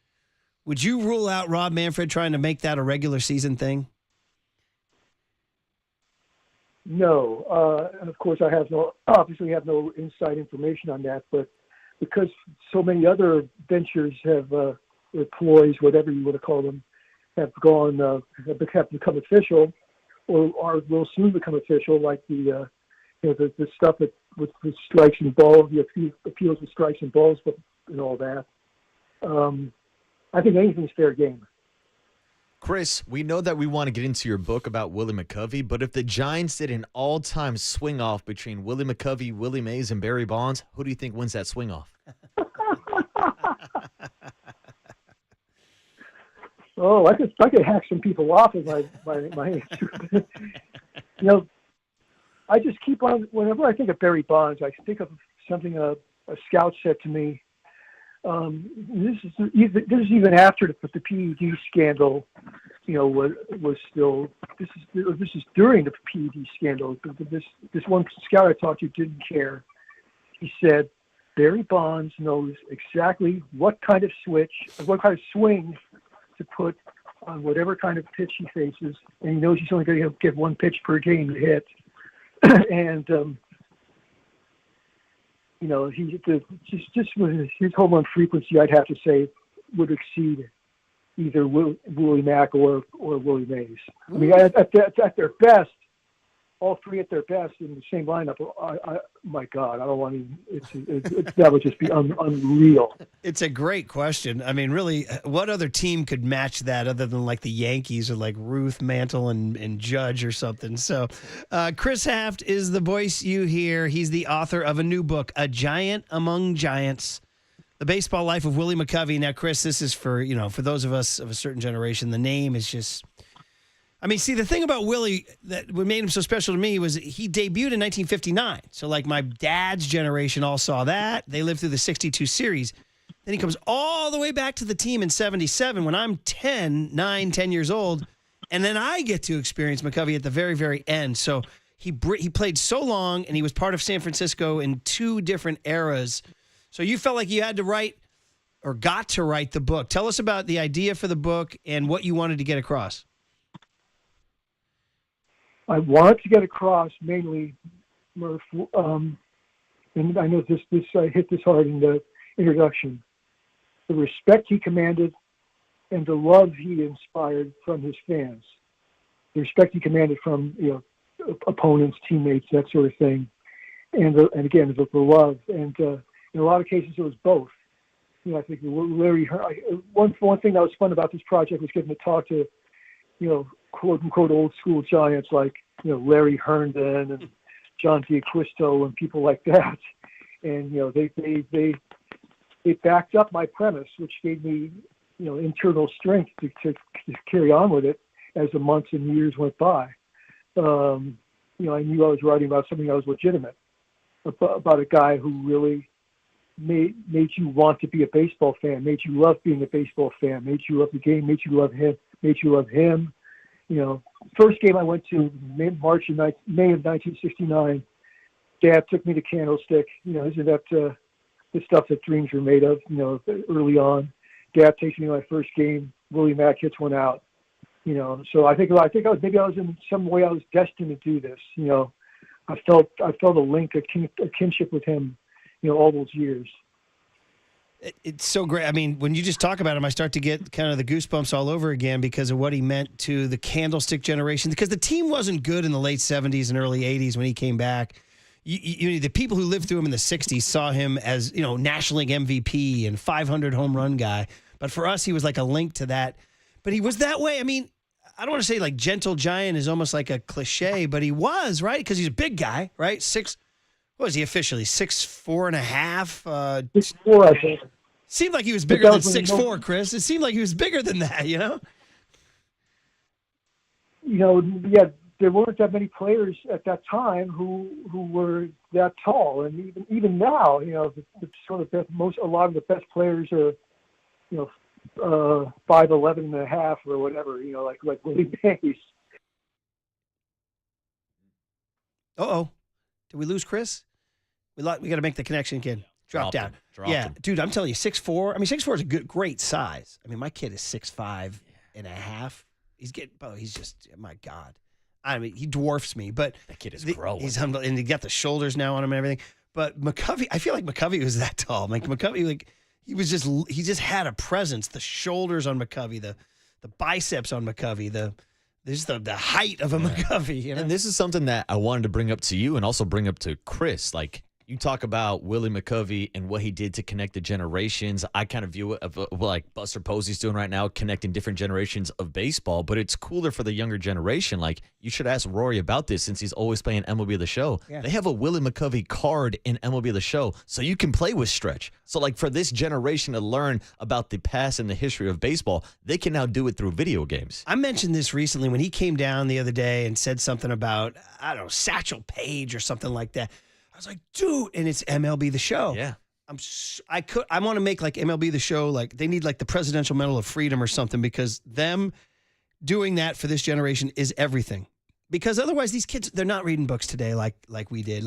would you rule out Rob Manfred trying to make that a regular season thing?
No. And, of course, I obviously have no inside information on that. But because so many other ventures have, or ploys, whatever you want to call them, have become official, or will soon become official, like the stuff with strikes and balls, the appeals with strikes and balls, and all that. I think anything's fair game.
Chris, we know that we want to get into your book about Willie McCovey, but if the Giants did an all-time swing-off between Willie McCovey, Willie Mays, and Barry Bonds, who do you think wins that swing-off?
Oh, I could hack some people off with my answer. I just keep on. Whenever I think of Barry Bonds, I think of something a scout said to me. This is even after the PED scandal. Was still. This is during the PED scandal. This one scout I talked to didn't care. He said Barry Bonds knows exactly what kind of swing to put on whatever kind of pitch he faces, and he knows he's only going to get one pitch per game to hit. And just with his home run frequency, I'd have to say would exceed either Willie Mack or Willie Mays. I mean, at their best, all three at their best in the same lineup. My God, I don't want to. That would just be unreal.
It's a great question. I mean, really, what other team could match that other than like the Yankees or like Ruth, Mantle, and Judge or something? So, Chris Haft is the voice you hear. He's the author of a new book, A Giant Among Giants: The Baseball Life of Willie McCovey. Now, Chris, this is for those of us of a certain generation. The name is just. I mean, see, the thing about Willie that what made him so special to me was he debuted in 1959. So, like, my dad's generation all saw that. They lived through the 62 series. Then he comes all the way back to the team in 77 when I'm 10 years old. And then I get to experience McCovey at the very, very end. So he played so long, and he was part of San Francisco in two different eras. So you felt like you had to write or got to write the book. Tell us about the idea for the book and what you wanted to get across.
I wanted to get across mainly, Murph, and I know this I hit this hard in the introduction, the respect he commanded and the love he inspired from his fans. The respect he commanded from opponents, teammates, that sort of thing, and again the love. And in a lot of cases it was both. I think Larry Hearn. One thing that was fun about this project was getting to talk to, quote unquote old school Giants like Larry Herndon and John D'Acquisto and people like that, and they backed up my premise, which gave me internal strength to carry on with it as the months and years went by. I knew I was writing about something that was legitimate, about a guy who really made you want to be a baseball fan, made you love being a baseball fan, made you love the game, made you love him. First game I went to May of 1969. Dad took me to Candlestick. Isn't that the stuff that dreams are made of? Early on, Dad takes me to my first game. Willie Mack hits one out. So I think I was in some way I was destined to do this. I felt a link, a kinship with him. All those years.
It's so great. I mean, when you just talk about him, I start to get kind of the goosebumps all over again because of what he meant to the Candlestick generation. Because the team wasn't good in the late 70s and early 80s when he came back. The people who lived through him in the 60s saw him as, National League MVP and 500 home run guy. But for us, he was like a link to that. But he was that way. I mean, I don't want to say like gentle giant is almost like a cliche, but he was, right? Because he's a big guy, right? What was he officially? 6'4.5"?
6'4", I think.
Seemed like he was bigger than 6'4", Chris. It seemed like he was bigger than that,
Yeah, there weren't that many players at that time who were that tall, and even now, a lot of the best players are, 5'11.5" or whatever, like Willie Mays.
Uh-oh. Did we lose Chris? We got to make the connection again. Dropped out.
Him.
Dude, I'm telling you, 6'4". I mean, 6'4" is a great size. I mean, my kid is 6'5.5". He's just, my God. I mean, he dwarfs me, but
that kid is growing.
And he got the shoulders now on him and everything. But McCovey, I feel like McCovey was that tall. Like McCovey, he just had a presence. The shoulders on McCovey, the biceps on McCovey, the height of a McCovey.
And this is something that I wanted to bring up to you and also bring up to Chris. Like, you talk about Willie McCovey and what he did to connect the generations. I kind of view it like Buster Posey's doing right now, connecting different generations of baseball. But it's cooler for the younger generation. Like, you should ask Rory about this since he's always playing MLB The Show. Yeah. They have a Willie McCovey card in MLB The Show, so you can play with Stretch. So, like, for this generation to learn about the past and the history of baseball, they can now do it through video games.
I mentioned this recently when he came down the other day and said something about, I don't know, Satchel Paige or something like that. I was like, dude, and it's MLB The Show.
Yeah.
I want to make like MLB The Show, like they need like the Presidential Medal of Freedom or something, because them doing that for this generation is everything. Because otherwise these kids, they're not reading books today like we did.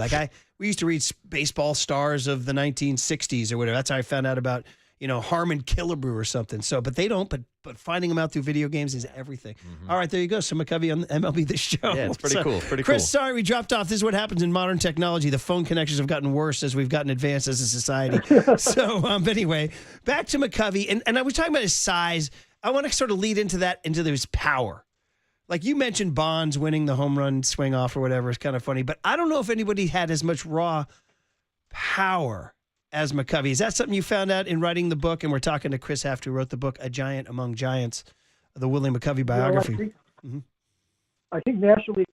We used to read baseball stars of the 1960s or whatever. That's how I found out about, Harmon Killebrew or something. So, but they don't, but finding them out through video games is everything. Mm-hmm. All right, there you go. So McCovey on MLB The Show.
Yeah, it's pretty cool.
Chris, sorry we dropped off. This is what happens in modern technology. The phone connections have gotten worse as we've gotten advanced as a society. So, but anyway, back to McCovey. And I was talking about his size. I want to sort of lead into his power. Like you mentioned Bonds winning the home run swing off or whatever. It's kind of funny. But I don't know if anybody had as much raw power as McCovey. Is that something you found out in writing the book? And we're talking to Chris Haft, who wrote the book, A Giant Among Giants, the Willie McCovey biography.
I think National League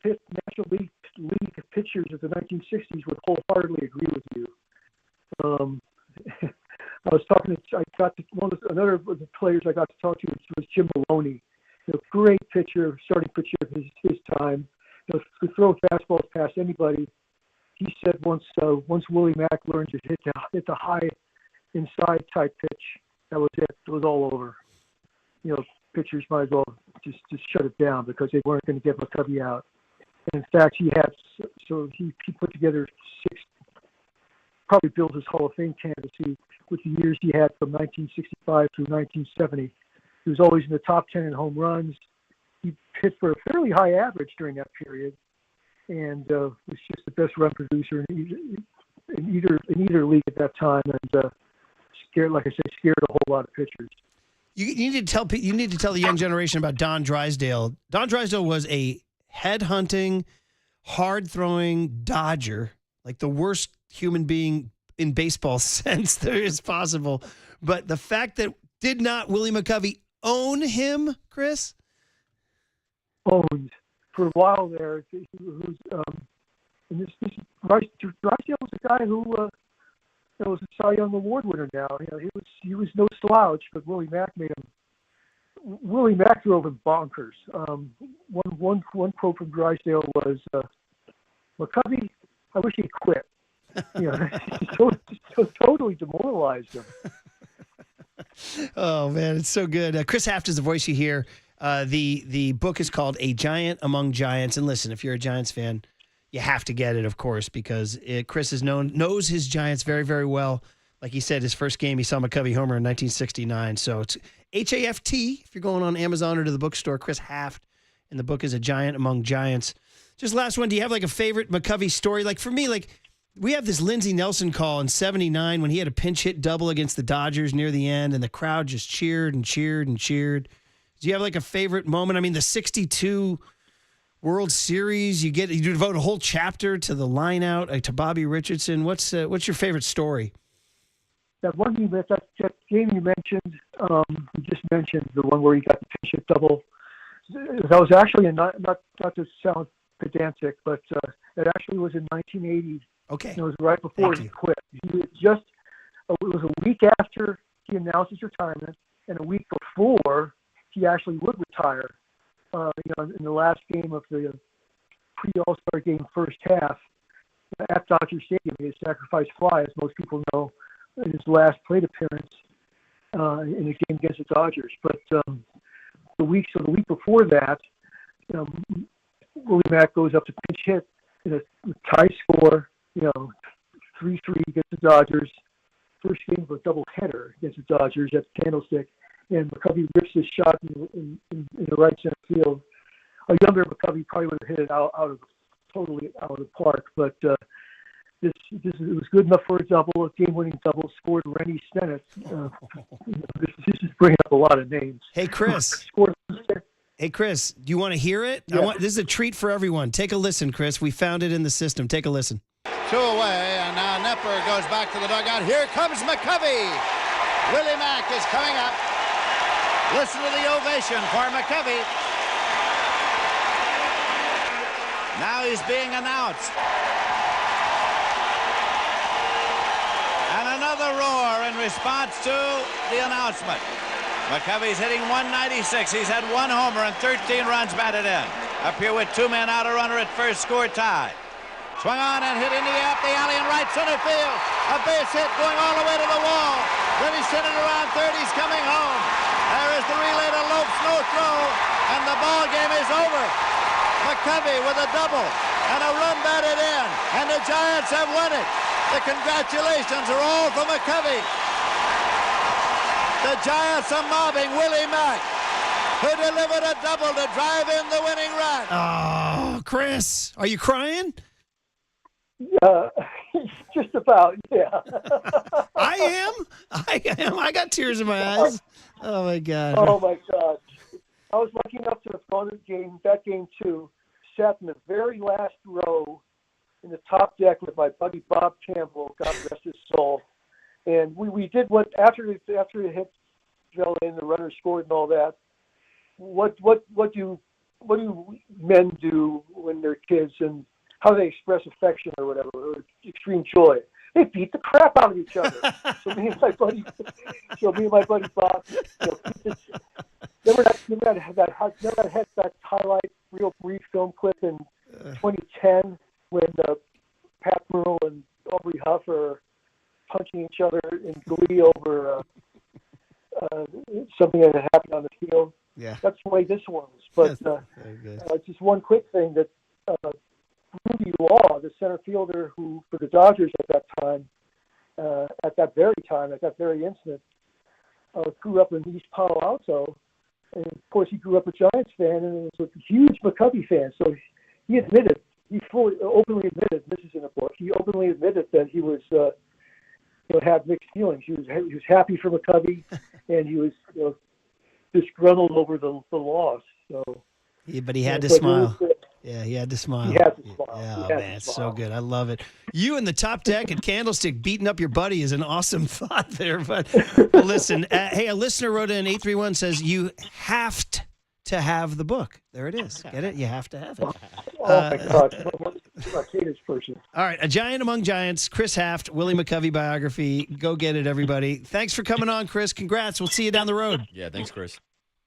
pitchers of the 1960s would wholeheartedly agree with you. Another of the players I got to talk to was Jim Maloney. Great pitcher, starting pitcher of his time. Could throw fastballs past anybody. He said once Willie Mack learned to hit the high inside type pitch, that was it. It was all over. Pitchers might as well just shut it down because they weren't going to get McCovey out. And in fact, he put together probably built his Hall of Fame candidacy with the years he had from 1965 through 1970. He was always in the top 10 in home runs. He hit for a fairly high average during that period, and was just the best run producer in either league at that time, and scared a whole lot of pitchers.
You need to tell the young generation about Don Drysdale. Don Drysdale was a head-hunting, hard-throwing Dodger, like the worst human being in baseball sense there is possible. But the fact that did not Willie McCovey own him, Chris?
Owned for a while there. And Drysdale was a guy who was a Cy Young Award winner now. He was no slouch, but Willie Mack drove him bonkers. One quote from Drysdale was, "McCovey, I wish he'd quit." Totally demoralized him.
Oh man, it's so good. Chris Haft is the voice you hear. The book is called A Giant Among Giants. And listen, if you're a Giants fan, you have to get it, of course, because Chris knows his Giants very, very well. Like he said, his first game, he saw McCovey homer in 1969. So it's Haft, if you're going on Amazon or to the bookstore, Chris Haft. And the book is A Giant Among Giants. Just last one, do you have like a favorite McCovey story? Like for me, we have this Lindsey Nelson call in 79 when he had a pinch hit double against the Dodgers near the end, and the crowd just cheered and cheered and cheered. Do you have like a favorite moment? I mean, the 62 World Series, you devote a whole chapter to the line out, to Bobby Richardson. What's your favorite story?
That game you mentioned, you just mentioned, the one where he got the pinch hit double. That was actually not to sound pedantic, but it actually was in 1980.
Okay.
It was right before he quit. It was a week after he announced his retirement, and a week before he actually would retire. In the last game of the pre-All-Star game first half at Dodger Stadium, he had a sacrifice fly, as most people know, in his last plate appearance in the game against the Dodgers. But the week before that, Willie Mack goes up to pinch hit in a tie score, 3-3 against the Dodgers. First game of a doubleheader against the Dodgers at the Candlestick, and McCovey rips his shot in the right center field. A younger McCovey probably would have hit it totally out of the park, but it was good enough for a double, a game-winning double, scored Rennie Stennett. This is bringing up a lot of names.
Hey, Chris. Hey, Chris, do you want to hear it?
Yeah.
This is a treat for everyone. Take a listen, Chris. We found it in the system. Take a listen.
2 away, and now Nepper goes back to the dugout. Here comes McCovey. Willie Mack is coming up. Listen to the ovation for McCovey. Now he's being announced. And another roar in response to the announcement. McCovey's hitting .196. He's had 1 homer and 13 runs batted in. Up here with 2 men out, a runner at first, score tie. Swung on and hit into the alley in right center field. A base hit going all the way to the wall. Then he's sending it around third. He's coming home. There is the relay to Lopes, no throw, and the ball game is over. McCovey with a double and a run batted in, and the Giants have won it. The congratulations are all for McCovey. The Giants are mobbing Willie Mack, who delivered a double to drive in the winning run.
Oh, Chris, are you crying?
Just about, yeah.
I am. I got tears in my eyes. Oh, my God.
Oh, my God. I was lucky enough to have gone to that game too. Sat in the very last row in the top deck with my buddy Bob Campbell, God rest his soul. And we did what after it hit fell in, the runner scored and all that. What do men do when they're kids, and how they express affection or whatever, or extreme joy? They beat the crap out of each other. So me and my buddy Bob, remember that highlight, real brief film clip in 2010 when Pat Merle and Aubrey Huff are punching each other in glee over something that had happened on the field.
Yeah,
that's the way this was. But just one quick thing that Rudy Law, the center fielder who for the Dodgers at that very instant, grew up in East Palo Alto, and of course he grew up a Giants fan and was a huge McCovey fan. So he openly admitted, this is in the book, he openly admitted that he was had mixed feelings. He was happy for McCovey, and he was disgruntled over the loss. So,
yeah, but he had to smile. Yeah, he had to smile.
He had to smile.
Yeah,
He had
man,
to
it's
smile.
so good. I love it. You in the top deck at Candlestick beating up your buddy is an awesome thought there. But listen, hey, a listener wrote in 831 says you have to have the book. There it is. Get it? You have to have it.
Oh, my God. I hate this person.
All right, A Giant Among Giants, Chris Haft, Willie McCovey biography. Go get it, everybody. Thanks for coming on, Chris. Congrats. We'll see you down the road.
Yeah, thanks, Chris.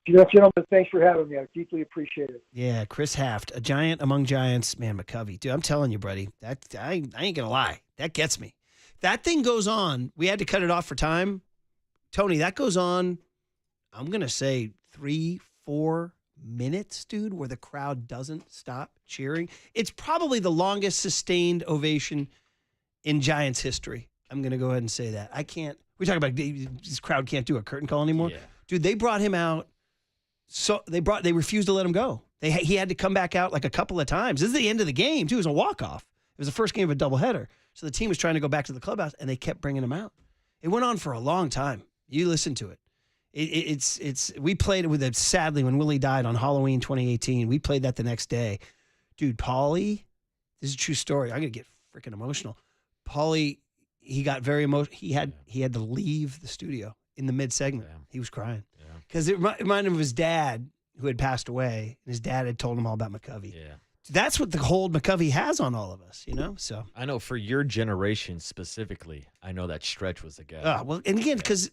Gentlemen, thanks for having me. I deeply appreciate it.
Yeah, Chris Haft, A Giant Among Giants. Man, McCovey. Dude, I'm telling you, buddy, that I ain't going to lie. That gets me. That thing goes on. We had to cut it off for time. Tony, that goes on, I'm going to say 3-4 minutes, dude, where the crowd doesn't stop cheering. It's probably the longest sustained ovation in Giants history. I'm going to go ahead and say that. We talk about this crowd can't do a curtain call anymore.
Yeah.
Dude, they brought him out. So they refused to let him go. He had to come back out like a couple of times. This is the end of the game, too. It was a walk-off. It was the first game of a doubleheader. So the team was trying to go back to the clubhouse, and they kept bringing him out. It went on for a long time. You listen to it. We played it with it, sadly, when Willie died on Halloween 2018. We played that the next day. Dude, Paulie, this is a true story. I'm going to get freaking emotional. Paulie, he got very emotional. He had to leave the studio in the mid-segment. Yeah. He was crying. Because it reminded him of his dad who had passed away, and his dad had told him all about McCovey. Yeah. That's what the hold McCovey has on all of us, you know? So
I know for your generation specifically, I know that Stretch was the guy.
Well, and again, because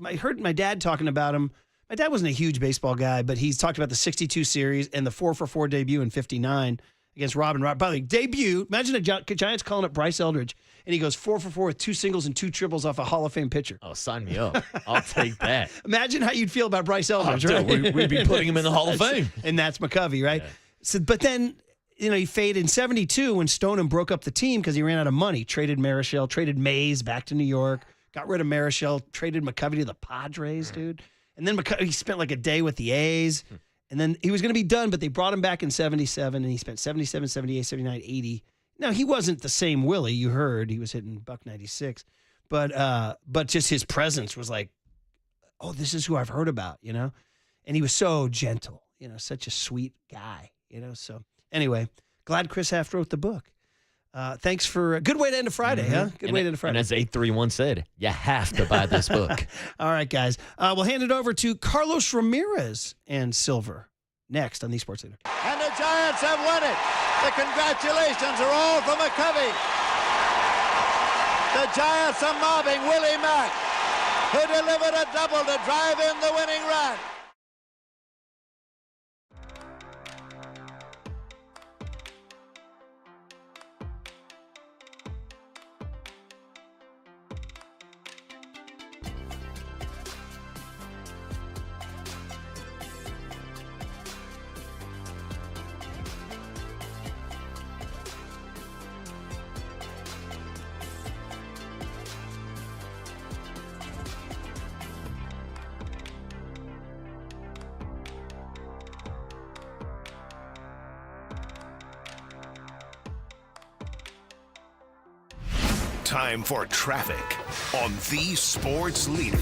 I heard my dad talking about him. My dad wasn't a huge baseball guy, but he's talked about the 62 series and the 4-for-4 debut in 59 against Robin. By the way, debut, imagine the Giants calling up Bryce Eldridge, and he goes 4-for-4 with 2 singles and 2 triples off a Hall of Fame pitcher.
Oh, sign me up. I'll take that.
Imagine how you'd feel about Bryce Eldridge,
right?
Dude,
we'd be putting him in the Hall of Fame.
And that's McCovey, right? Yeah. So, but then, he faded in 72 when Stoneham broke up the team because he ran out of money. Traded Marichal, traded Mays back to New York, got rid of Marichal, traded McCovey to the Padres, dude. And then he spent like a day with the A's. And then he was going to be done, but they brought him back in 77, and he spent 77, 78, 79, 80. Now, he wasn't the same Willie. You heard he was hitting $196. But just his presence was like, oh, this is who I've heard about, And he was so gentle, such a sweet guy, So anyway, glad Chris Haft wrote the book. Thanks for a good way to end a Friday, huh? Good way to end a Friday.
And as 831 said, you have to buy this book.
All right, guys. We'll hand it over to Carlos Ramirez and Silver next on the Sports Leader.
And the Giants have won it. The congratulations are all for McCovey. The Giants are mobbing Willie Mack, who delivered a double to drive in the winning run.
Time for traffic on the Sports Leader.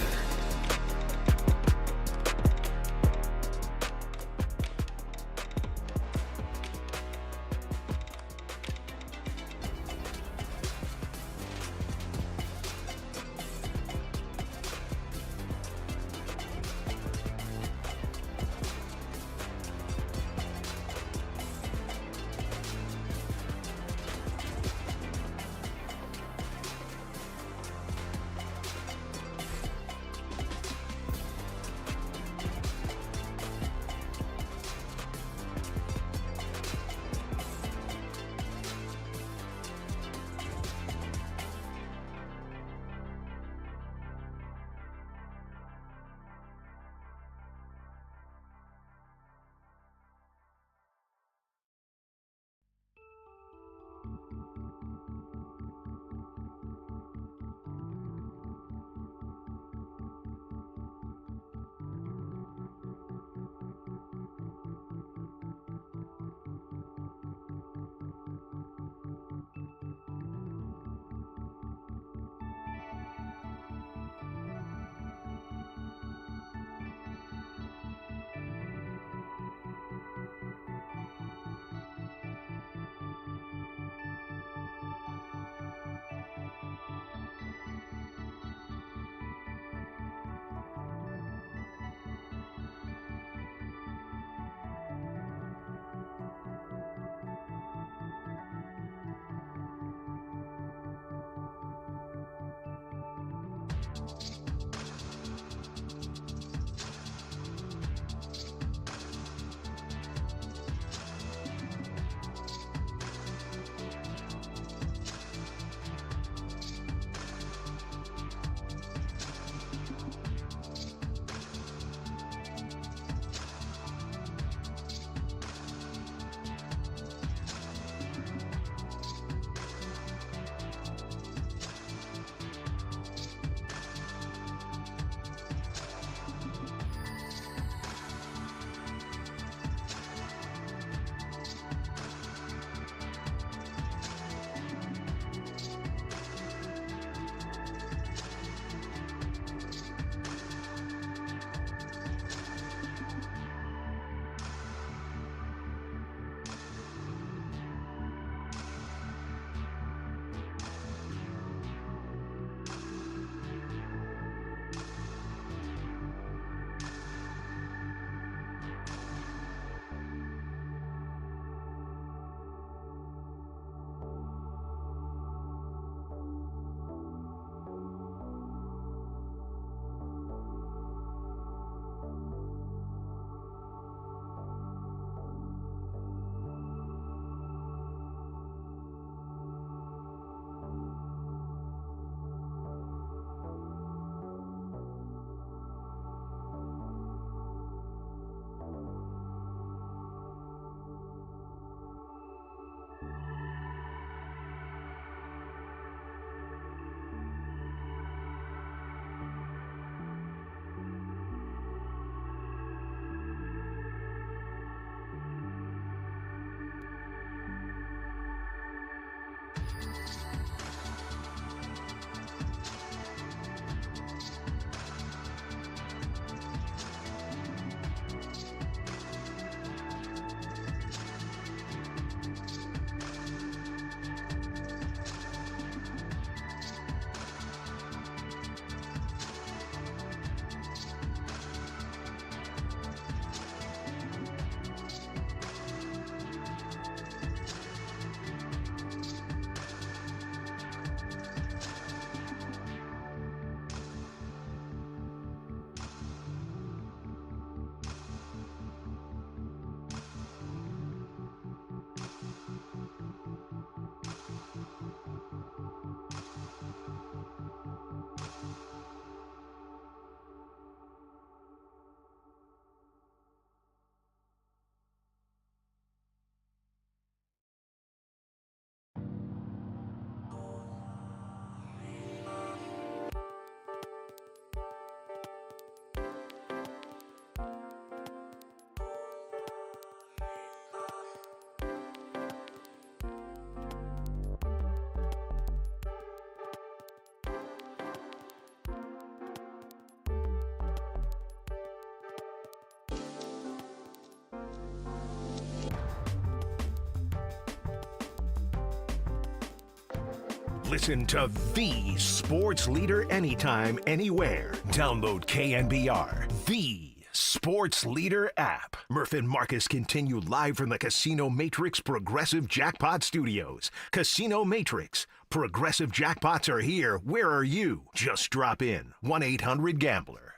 Listen to the sports leader anytime, anywhere. Download KNBR, the sports leader app. Murph and Marcus continue live from the Casino Matrix Progressive Jackpot Studios. Casino Matrix. Progressive jackpots are here. Where are you? Just drop in. 1-800-GAMBLER.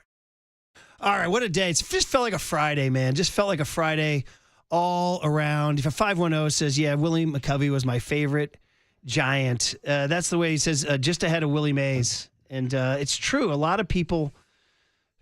All right, what a day. It just felt like a Friday, man. Just felt like a Friday all around. If a 510 says, yeah, Willie McCovey was my favorite Giant. That's the way he says, just ahead of Willie Mays. And it's true. A lot of people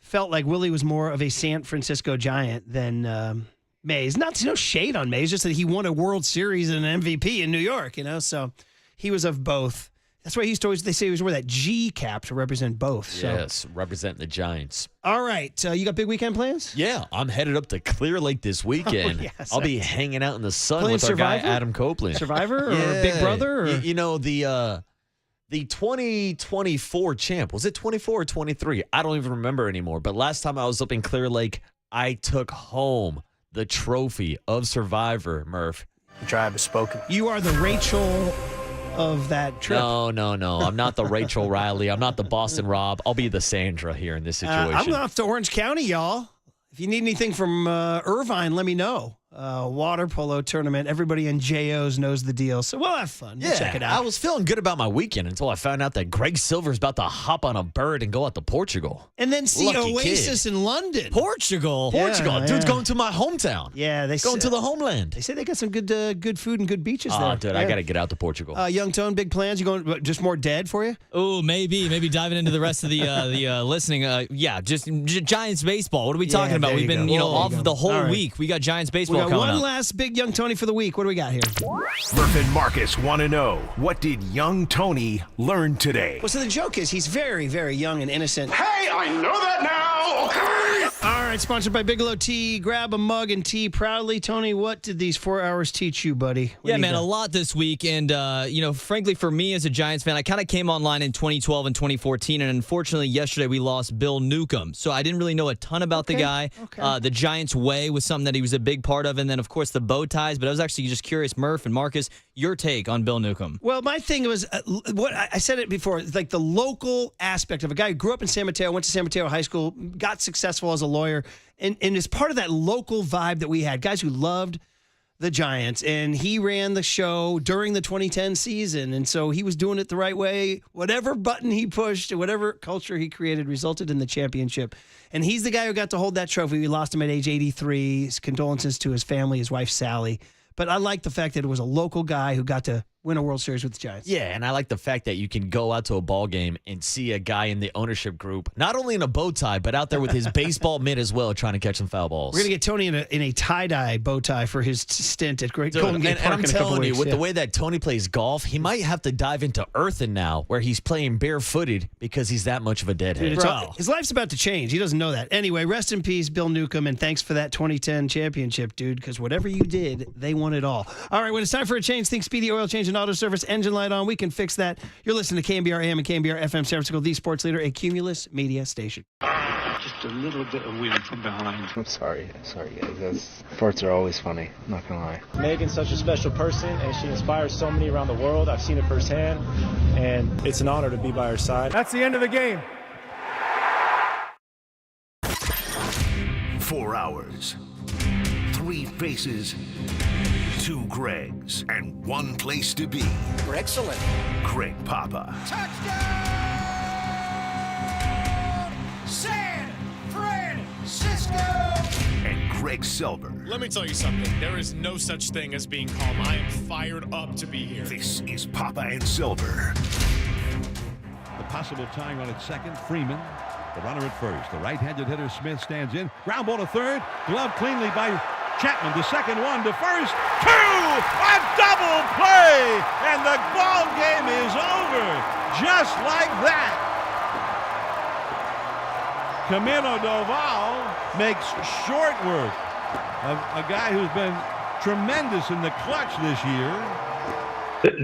felt like Willie was more of a San Francisco Giant than Mays. No shade on Mays, just that he won a World Series and an MVP in New York, so he was of both. That's why they say he was wear that G cap to represent both. So.
Yes, represent the Giants.
All right. You got big weekend plans?
Yeah, I'm headed up to Clear Lake this weekend.
Yes,
I'll be hanging out in the sun
playing
with our
Survivor?
guy, Adam Copeland.
Survivor or Big Brother? Or?
The 2024 champ, was it 24 or 23? I don't even remember anymore. But last time I was up in Clear Lake, I took home the trophy of Survivor, Murph.
The tribe has spoken. You are the Rachel of that trip.
No. I'm not the Rachel Riley. I'm not the Boston Rob. I'll be the Sandra here in this situation.
I'm off to Orange County, y'all. If you need anything from Irvine, let me know. water polo tournament. Everybody in JOs knows the deal, so we'll have fun. We'll check it out.
I was feeling good about my weekend until I found out that Greg Silver's about to hop on a bird and go out to Portugal.
And then see
Lucky
Oasis
kid.
in London.
Portugal.
Dude's going to my hometown.
Yeah,
going to the homeland.
They say they got some good food and good beaches there.
Oh, dude, I got to get out to Portugal.
Young Tone, big plans. You going just more dead for you?
Oh, maybe diving into the rest of the listening. Just Giants baseball. What are we talking about? We've been off the whole week. We got Giants baseball
we got
coming
one
up.
last big Young Tony for the week. What do we got here?
Murph and Marcus want to know, what did young Tony learn today?
Well, so the joke is he's very, very young and innocent.
Hey, I know that now, okay?
All right, sponsored by Bigelow Tea. Grab a mug and tea proudly. Tony, what did these 4 hours teach you, buddy?
A lot this week. And, frankly, for me as a Giants fan, I kind of came online in 2012 and 2014. And unfortunately, yesterday we lost Bill Neukom. So I didn't really know a ton about the guy.
Okay.
The Giants way was something that he was a big part of. And then, of course, the bow ties. But I was actually just curious, Murph and Marcus, your take on Bill Neukom.
Well, my thing was, what I said it before, it's like the local aspect of a guy who grew up in San Mateo, went to San Mateo High School, got successful as a lawyer, and is part of that local vibe that we had, guys who loved the Giants, and he ran the show during the 2010 season, and so he was doing it the right way. Whatever button he pushed, whatever culture he created resulted in the championship, and he's the guy who got to hold that trophy. We lost him at age 83. His condolences to his family, his wife, Sally. But I like the fact that it was a local guy who got to win a World Series with the Giants.
Yeah, and I like the fact that you can go out to a ball game and see a guy in the ownership group, not only in a bow tie, but out there with his baseball mitt as well, trying to catch some foul balls.
We're going to get Tony in a tie-dye bow tie for his stint at Golden Gate Park
and I'm
in a couple
telling you,
weeks.
with the way that Tony plays golf, he might have to dive into earthing now, where he's playing barefooted because he's that much of a deadhead.
Dude, his life's about to change. He doesn't know that. Anyway, rest in peace, Bill Neukom, and thanks for that 2010 championship, dude, because whatever you did, they won it all. All right, when it's time for a change, think Speedy Oil Change and Auto Service. Engine light on. We can fix that. You're listening to KNBR AM and KNBR FM San Francisco, the sports leader, a Cumulus media station.
Just a little bit of wind from behind.
I'm sorry guys. Sports are always funny, not gonna lie.
Megan's such a special person, and she inspires so many around the world. I've seen it firsthand, and it's an honor to be by her side.
That's the end of the game.
4 hours, 3 faces, 2 Gregs, and 1 place to be.
Excellent.
Greg Papa.
Touchdown! San Francisco!
And Greg Silver.
Let me tell you something. There is no such thing as being calm. I am fired up to be here.
This is Papa and Silver.
The possible tying on its second, Freeman. The runner at first. The right-handed hitter Smith stands in. Ground ball to third. Glove cleanly by Chapman. The second one to first. 2! A double play! And the ball game is over. Just like that. Camilo Doval makes short work of a guy who's been tremendous in the clutch this year.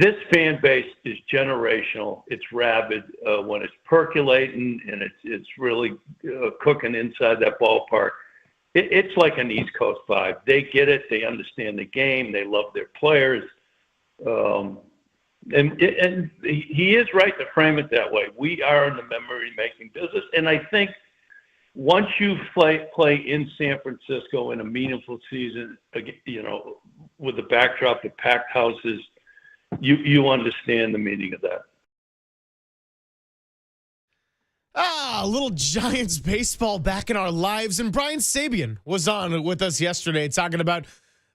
This fan base is generational. It's rabid when it's percolating and it's really cooking inside that ballpark. It's like an East Coast vibe. They get it. They understand the game. They love their players. And he is right to frame it that way. We are in the memory-making business. And I think once you play in San Francisco in a meaningful season, with the backdrop of packed houses, you understand the meaning of that.
A little Giants baseball back in our lives. And Brian Sabian was on with us yesterday talking about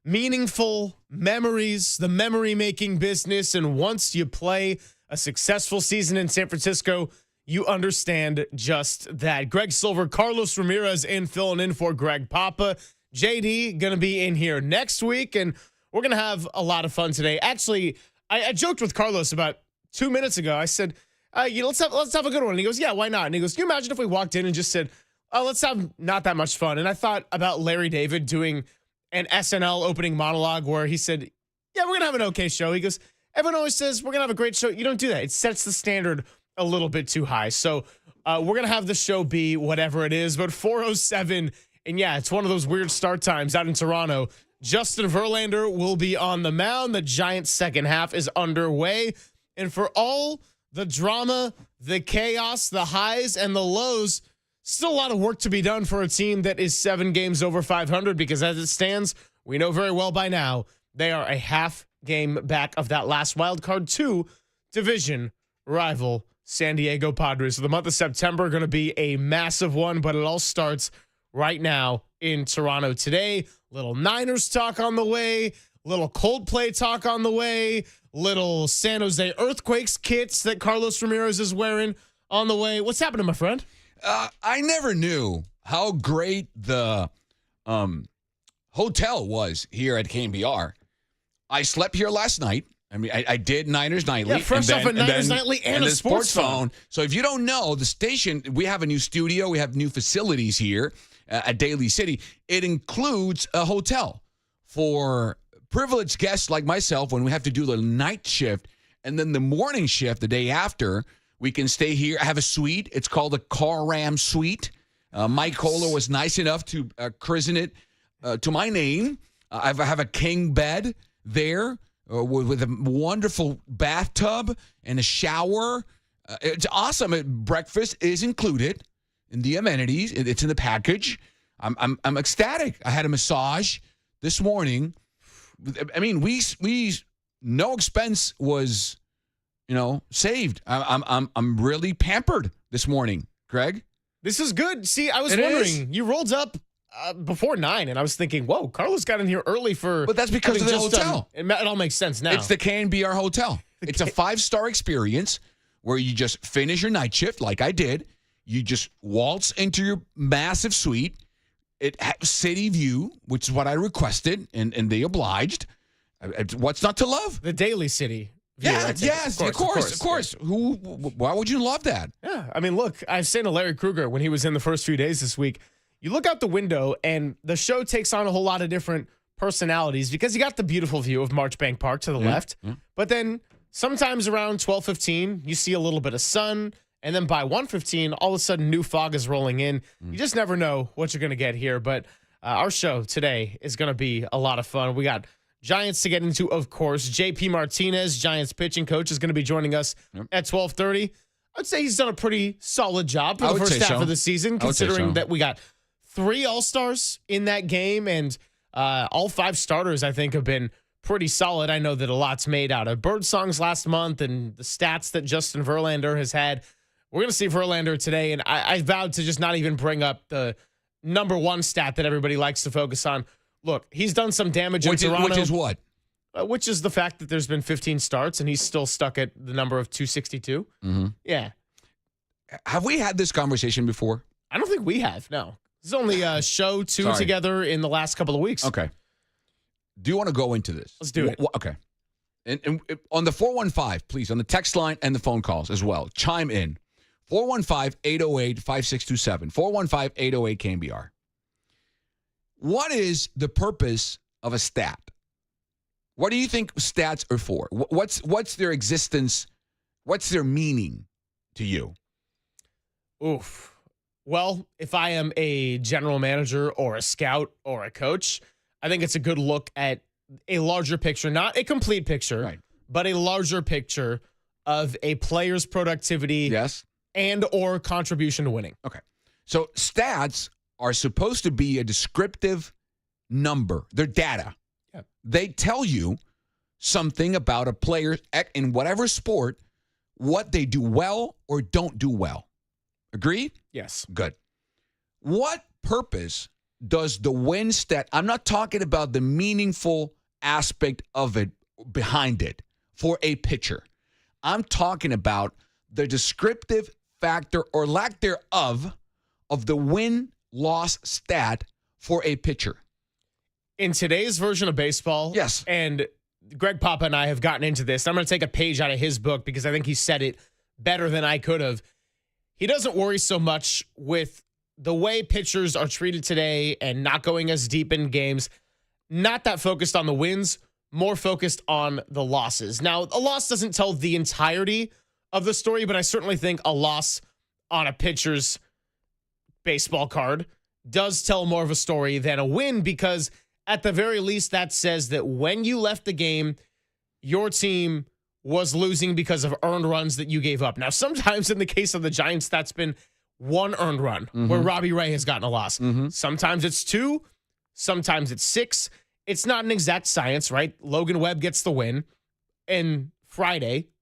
meaningful memories, the memory-making business. And once you play a successful season in San Francisco, you understand just that. Greg Silver, Carlos Ramirez filling in for Greg Papa. JD going to be in here next week, and we're going to have a lot of fun today. Actually, I joked with Carlos about 2 minutes ago. I said, let's have a good one. And he goes, yeah, why not? And he goes, can you imagine if we walked in and just said, let's have not that much fun? And I thought about Larry David doing an SNL opening monologue where he said, yeah, we're going to have an okay show. He goes, everyone always says we're going to have a great show. You don't do that. It sets the standard a little bit too high. So we're going to have the show be whatever it is. But 4:07, and yeah, it's one of those weird start times out in Toronto. Justin Verlander will be on the mound. The Giants' second half is underway. And for all the drama, the chaos, the highs, and the lows, still a lot of work to be done for a team that is 7 games over 500, because as it stands, we know very well by now they are a half game back of that last wild card 2 division rival San Diego Padres. So the month of September going to be a massive one, but it all starts right now in Toronto today. Little Niners talk on the way, little Coldplay talk on the way, little San Jose Earthquakes kits that Carlos Ramirez is wearing on the way. What's happening, my friend?
I never knew how great the hotel was here at KNBR. I slept here last night. I mean, I did Niners Nightly.
Yeah, fresh off a Niners Nightly and a sports phone.
So if you don't know, the station, we have a new studio. We have new facilities here at Daly City. It includes a hotel for privileged guests like myself when we have to do the night shift. And then the morning shift, the day after, we can stay here. I have a suite. It's called the Car Ram Suite. Mike Kohler was nice enough to christen it to my name. I have a king bed there. With a wonderful bathtub and a shower. It's awesome. Breakfast is included in the amenities. It's in the package. I'm ecstatic. I had a massage this morning. I mean, we no expense was, saved. I'm really pampered this morning, Greg.
This is good. See, I was wondering. You rolled up before 9, and I was thinking, whoa, Carlos got in here early for...
But that's because of the hotel.
It all makes sense now.
It's the KNBR Hotel. It's a 5-star experience where you just finish your night shift like I did. You just waltz into your massive suite. It has city view, which is what I requested, and they obliged. What's not to love?
The Daly City view.
Yeah, yes, of course. Why would you love that?
Yeah, I mean, look, I was saying to Larry Kruger when he was in the first few days this week, you look out the window, and the show takes on a whole lot of different personalities because you got the beautiful view of Marchbank Park to the left. Yeah. But then sometimes around 12:15, you see a little bit of sun, and then by 1:15, all of a sudden new fog is rolling in. You just never know what you're going to get here. But our show today is going to be a lot of fun. We got Giants to get into, of course. JP Martinez, Giants pitching coach, is going to be joining us at 12:30. I'd say he's done a pretty solid job for the first half of the season, considering that we got 3 All-Stars in that game, and all 5 starters, I think, have been pretty solid. I know that a lot's made out of bird songs last month and the stats that Justin Verlander has had. We're going to see Verlander today, and I vowed to just not even bring up the number one stat that everybody likes to focus on. Look, he's done some damage in Toronto.
Which is what?
Which is the fact that there's been 15 starts, and he's still stuck at the number of 262.
Mm-hmm.
Yeah.
Have we had this conversation before?
I don't think we have, no. This is only a show 2 together in the last couple of weeks.
Okay. Do you want to go into this?
Let's do it.
Okay. And on the 415, please, on the text line and the phone calls as well, chime in. 415-808-5627. 415-808-KNBR. What is the purpose of a stat? What do you think stats are for? What's their existence? What's their meaning to you?
Oof. Well, if I am a general manager or a scout or a coach, I think it's a good look at a larger picture, not a complete picture, but a larger picture of a player's productivity and or contribution to winning.
Okay. So stats are supposed to be a descriptive number. They're data.
Yep.
They tell you something about a player in whatever sport, what they do well or don't do well. Agreed?
Yes.
Good. What purpose does the win stat? I'm not talking about the meaningful aspect of it behind it for a pitcher. I'm talking about the descriptive factor or lack thereof of the win-loss stat for a pitcher.
In today's version of baseball,
yes.
And Greg Papa and I have gotten into this. I'm going to take a page out of his book because I think he said it better than I could have. He doesn't worry so much with the way pitchers are treated today and not going as deep in games. Not that focused on the wins, more focused on the losses. Now, a loss doesn't tell the entirety of the story, but I certainly think a loss on a pitcher's baseball card does tell more of a story than a win, because at the very least that says that when you left the game, your team was losing because of earned runs that you gave up. Now, sometimes in the case of the Giants, that's been 1 earned run where Robbie Ray has gotten a loss. Sometimes it's 2, sometimes it's 6. it's not an exact science, right? Logan Webb gets the win. And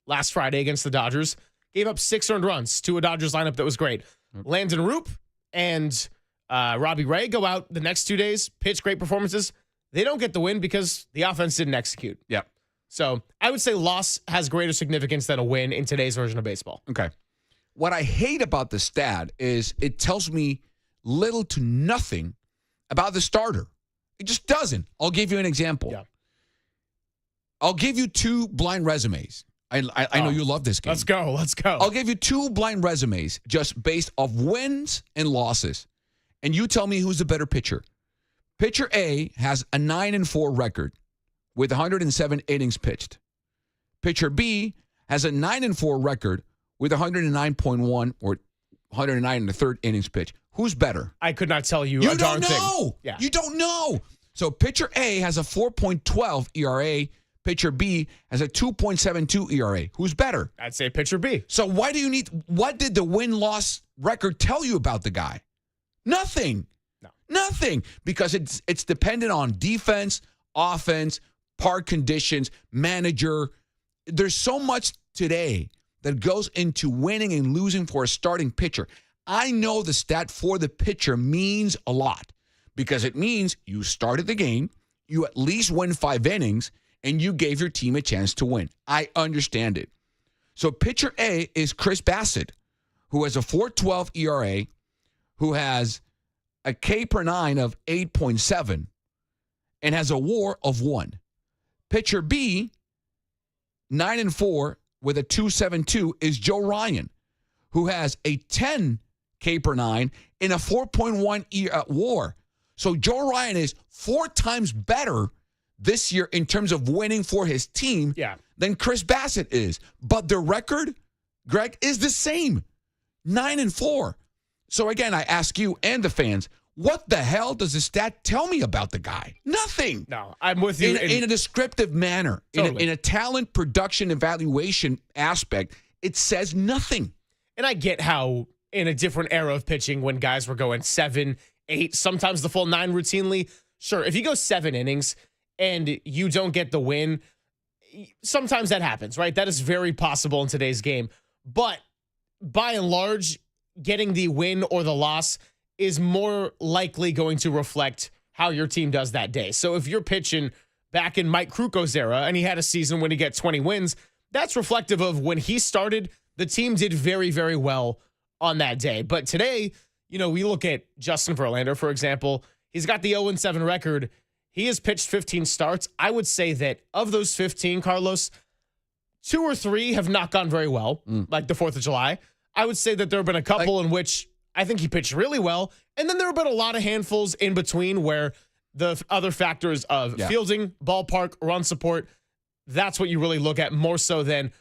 last Friday against the Dodgers, gave up 6 earned runs to a Dodgers lineup that was great. Landon Roop and Robbie Ray go out the next 2 days, pitch great performances. They don't get the win because the offense didn't execute.
Yeah.
So I would say loss has greater significance than a win in today's version of baseball.
Okay. What I hate about the stat is it tells me little to nothing about the starter. It just doesn't. I'll give you an example.
Yeah.
I'll give you 2 blind resumes. I know you love this game.
Let's go.
I'll give you 2 blind resumes just based off wins and losses. And you tell me who's the better pitcher. Pitcher A has a 9-4 record with 107 innings pitched. Pitcher B has a 9-4 record with 109.1 or 109 and a third innings pitched. Who's better?
I could not tell you.
You
a
don't
darn thing.
know.
Yeah.
You don't know. So pitcher A has a 4.12 ERA. Pitcher B has a 2.72 ERA. Who's better?
I'd say pitcher B.
So what did the win-loss record tell you about the guy? Nothing.
No.
Nothing. Because it's dependent on defense, offense, park conditions, manager. There's so much today that goes into winning and losing for a starting pitcher. I know the stat for the pitcher means a lot because it means you started the game, you at least win 5 innings, and you gave your team a chance to win. I understand it. So pitcher A is Chris Bassett, who has a 4.12 ERA, who has a K per 9 of 8.7, and has a WAR of 1. Pitcher B, 9-4 with a 2.72, is Joe Ryan, who has a 10 K per 9 and a 4.1 WAR. So Joe Ryan is 4 times better this year in terms of winning for his team than Chris Bassett is. But the record, Greg, is the same, 9-4. So again, I ask you and the fans, what the hell does the stat tell me about the guy? Nothing.
No, I'm with you.
In a descriptive manner,
Totally.
in a talent production evaluation aspect, it says nothing.
And I get how in a different era of pitching when guys were going 7, 8, sometimes the full 9 routinely. Sure, if you go 7 innings and you don't get the win, sometimes that happens, right? That is very possible in today's game. But by and large, getting the win or the loss is more likely going to reflect how your team does that day. So if you're pitching back in Mike Krukow's era and he had a season when he get 20 wins, that's reflective of when he started, the team did very, very well on that day. But today, we look at Justin Verlander, for example. He's got the 0-7 record. He has pitched 15 starts. I would say that of those 15, Carlos, 2 or 3 have not gone very well, like the 4th of July. I would say that there have been a couple in which I think he pitched really well. And then there have been a lot of handfuls in between where the other factors of fielding, ballpark, run support, that's what you really look at more so than,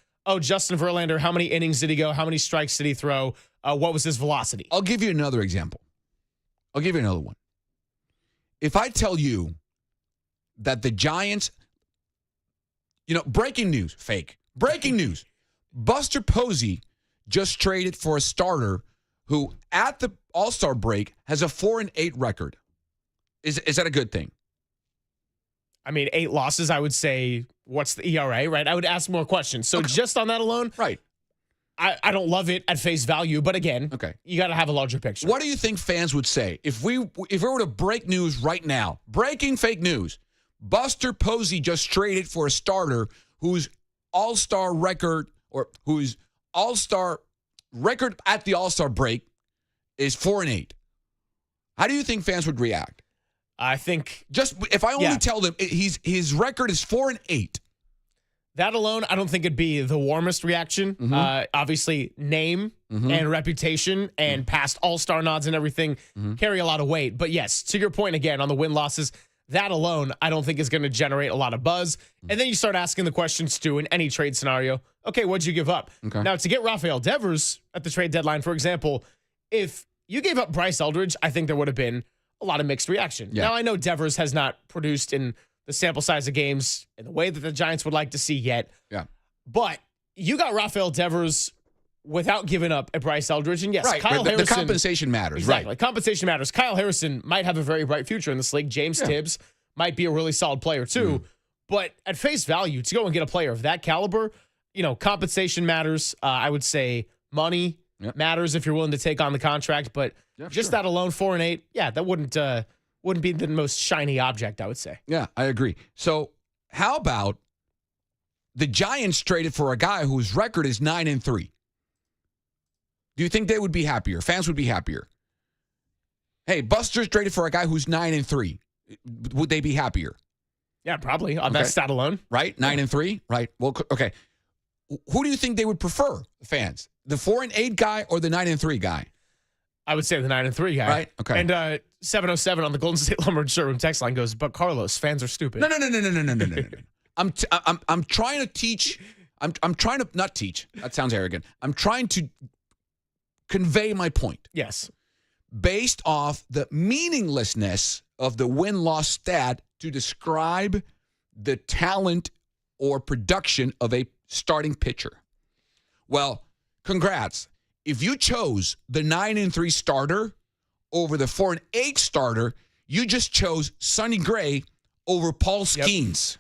Justin Verlander, how many innings did he go? How many strikes did he throw? What was his velocity?
I'll give you another example. I'll give you another one. If I tell you that the Giants, breaking news, fake. Breaking news. Buster Posey just traded for a starter who at the All-Star break has a 4-8 record. Is that a good thing?
I mean, 8 losses, I would say, what's the ERA, right? I would ask more questions. So just on that alone,
right?
I don't love it at face value, but again, you got to have a larger picture.
What do you think fans would say if we were to break news right now? Breaking fake news. Buster Posey just traded for a starter whose All-Star record or whose All-Star record at the All-Star break is 4-8. How do you think fans would react?
I think
just if I only tell them his record is 4-8.
That alone, I don't think it'd be the warmest reaction. Obviously, name and reputation and past All-Star nods and everything carry a lot of weight. But yes, to your point again on the win-losses, that alone, I don't think is going to generate a lot of buzz. And then you start asking the questions, Stu, in any trade scenario. Okay, what'd you give up? Now, to get Rafael Devers at the trade deadline, for example, if you gave up Bryce Eldridge, I think there would have been a lot of mixed reaction. Now, I know Devers has not produced in the sample size of games in the way that the Giants would like to see yet. But you got Rafael Devers without giving up at Bryce Eldridge. And yes, Kyle Harrison.
The compensation matters.
Exactly.
Right.
Compensation matters. Kyle Harrison might have a very bright future in this league. James Tibbs might be a really solid player too. But at face value, to go and get a player of that caliber, compensation matters. I would say money matters if you're willing to take on the contract. But just that alone, 4 and 8, that wouldn't be the most shiny object, I would say.
Yeah, I agree. So how about the Giants traded for a guy whose record is 9 and 3? Do you think they would be happier? Fans would be happier. Hey, Buster's traded for a guy who's 9 and 3. Would they be happier?
Yeah, probably on that stat alone.
Right? 9 and 3? Right. Well, okay. Who do you think they would prefer, fans? The 4 and 8 guy or the 9 and 3 guy?
I would say the 9 and 3 guy.
Right. Okay.
And 707 on the Golden State Lumber and Sherwin text line goes, but Carlos, fans are stupid.
No. I'm trying to teach. I'm trying to not teach. That sounds arrogant. I'm trying to convey my point.
Yes.
Based off the meaninglessness of the win-loss stat to describe the talent or production of a starting pitcher. Well, congrats. If you chose the 9 and 3 starter over the 4 and 8 starter, you just chose Sonny Gray over Paul Skeens.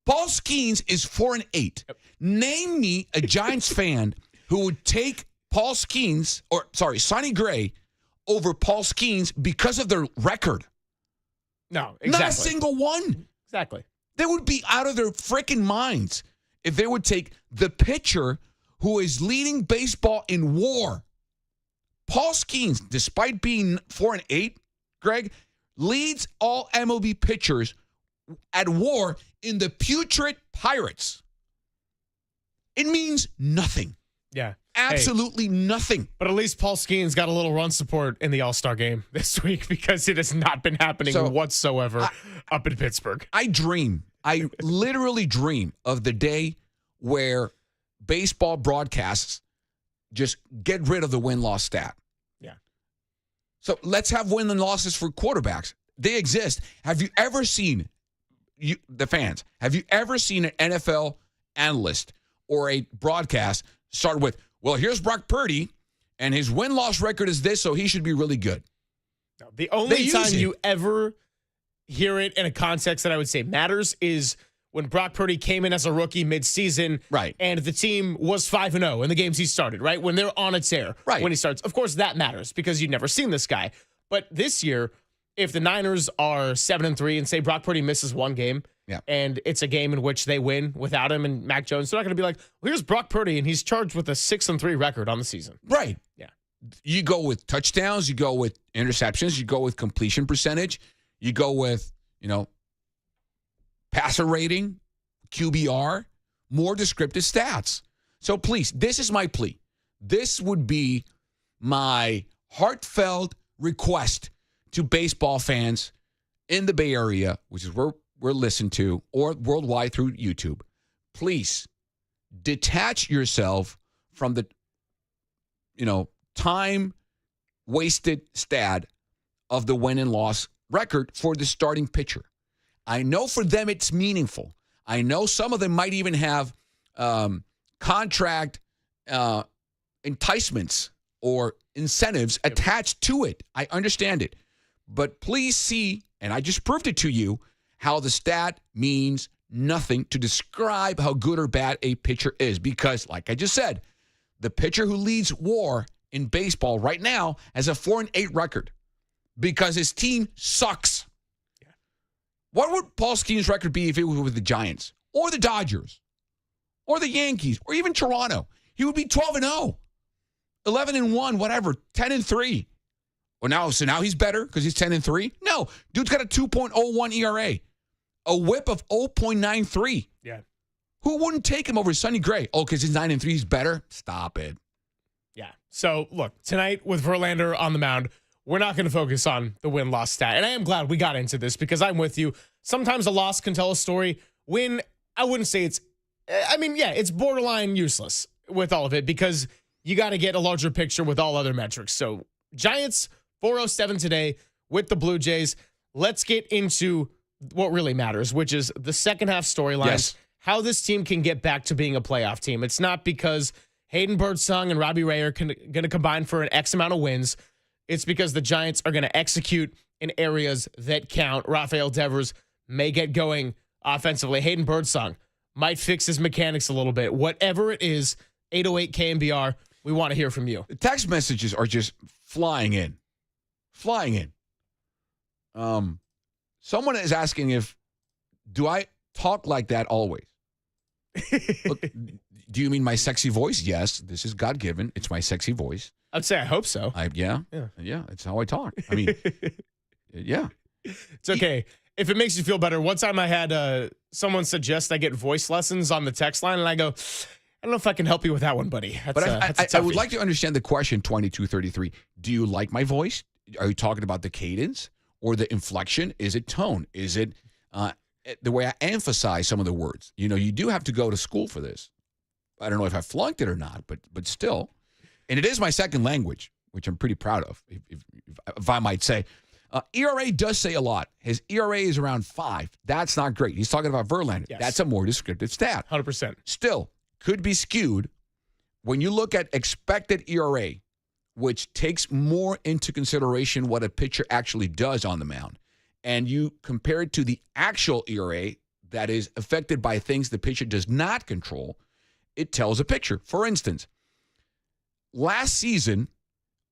Paul Skeens is 4 and 8. Name me a Giants fan who would take Sonny Gray over Paul Skeens because of their record.
No, exactly.
Not a single one.
Exactly.
They would be out of their freaking minds if they would take the pitcher who is leading baseball in WAR. Paul Skeens, despite being 4 and 8, Greg, leads all MLB pitchers at WAR in the putrid Pirates. It means nothing.
Yeah.
Absolutely nothing.
But at least Paul Skeens got a little run support in the All-Star game this week because it has not been happening whatsoever up in Pittsburgh.
I literally dream of the day where baseball broadcasts just get rid of the win-loss stat.
Yeah.
So let's have win and losses for quarterbacks. They exist. Have you ever seen, the fans, have you ever seen an NFL analyst or a broadcast start with, well, here's Brock Purdy, and his win-loss record is this, so he should be really good?
No, the only time you ever hear it in a context that I would say matters is when Brock Purdy came in as a rookie mid-season,
right,
and the team was 5-0 in the games he started, right? When they're on its air,
right,
when he starts. Of course, that matters because you've never seen this guy. But this year, if the Niners are 7-3 and say Brock Purdy misses one game, and it's a game in which they win without him and Mac Jones, they're not going to be like, well, here's Brock Purdy, and he's charged with a 6-3 record on the season.
Right.
Yeah.
You go with touchdowns, you go with interceptions, you go with completion percentage, you go with, passer rating, QBR, more descriptive stats. So please, this is my plea. This would be my heartfelt request to baseball fans in the Bay Area, which is where we're listened to, or worldwide through YouTube. Please detach yourself from the, time-wasted stat of the win and loss record for the starting pitcher. I know for them it's meaningful. I know some of them might even have contract enticements or incentives attached to it. I understand it. But please see, and I just proved it to you, how the stat means nothing to describe how good or bad a pitcher is. Because, like I just said, the pitcher who leads WAR in baseball right now has a 4 and 8 record because his team sucks. Yeah. What would Paul Skeens' record be if it was with the Giants or the Dodgers or the Yankees or even Toronto? He would be 12-0, 11-1, whatever, 10-3. Well, now he's better because he's 10-3. No, dude's got a 2.01 ERA, a WHIP of 0.93.
Yeah.
Who wouldn't take him over Sonny Gray? Oh, because he's 9-3, he's better? Stop it.
Yeah. So, look, tonight with Verlander on the mound, we're not going to focus on the win-loss stat. And I am glad we got into this because I'm with you. Sometimes a loss can tell a story. Win, I wouldn't say it's borderline useless with all of it because you got to get a larger picture with all other metrics. So, Giants, 407 today with the Blue Jays. Let's get into what really matters, which is the second half storylines.
Yes.
How this team can get back to being a playoff team. It's not because Hayden Birdsong and Robbie Ray are going to combine for an X amount of wins. It's because the Giants are going to execute in areas that count. Rafael Devers may get going offensively. Hayden Birdsong might fix his mechanics a little bit. Whatever it is, 808 KNBR, we want to hear from you.
The text messages are just flying in. Someone is asking do I talk like that always? Look, do you mean my sexy voice? Yes, this is God-given. It's my sexy voice.
I'd say I hope so.
Yeah, it's how I talk. I mean, yeah.
It's okay. If it makes you feel better, one time I had someone suggest I get voice lessons on the text line, and I go, I don't know if I can help you with that one, buddy.
I would like to understand the question, 2233. Do you like my voice? Are you talking about the cadence or the inflection? Is it tone? Is it the way I emphasize some of the words? You know, you do have to go to school for this. I don't know if I flunked it or not, but still. And it is my second language, which I'm pretty proud of, if I might say. ERA does say a lot. His ERA is around 5. That's not great. He's talking about Verlander. Yes. That's a more descriptive stat.
100%.
Still, could be skewed when you look at expected ERA, which takes more into consideration what a pitcher actually does on the mound, and you compare it to the actual ERA that is affected by things the pitcher does not control, it tells a picture. For instance, last season,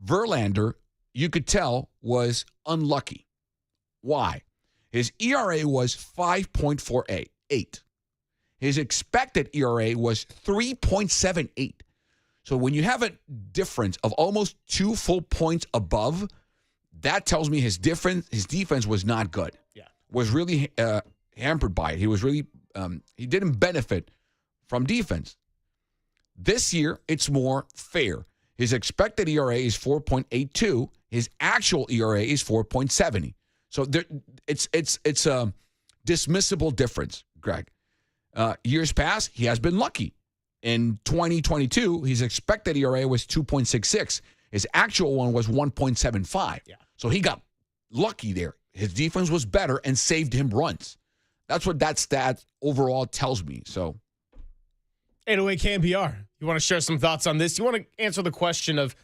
Verlander, you could tell, was unlucky. Why? His ERA was 5.48. His expected ERA was 3.78. So when you have a difference of almost 2 full points above, that tells me his defense was not good.
Yeah.
Was really hampered by it. He was really he didn't benefit from defense. This year, it's more fair. His expected ERA is 4.82. His actual ERA is 4.70. So it's a dismissible difference, Greg. Years past, he has been lucky. In 2022, his expected ERA was 2.66. His actual one was 1.75.
Yeah.
So he got lucky there. His defense was better and saved him runs. That's what that stat overall tells me. So
808 KNBR. You want to share some thoughts on this? You want to answer the question of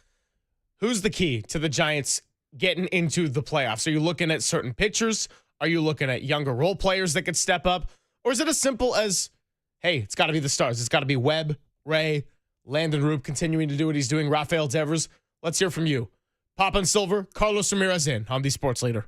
who's the key to the Giants getting into the playoffs? Are you looking at certain pitchers? Are you looking at younger role players that could step up? Or is it as simple as, hey, it's got to be the stars. It's got to be Webb, Ray, Landon Roop continuing to do what he's doing, Rafael Devers. Let's hear from you. Pop and Silver, Carlos Ramirez in on the Sports Leader.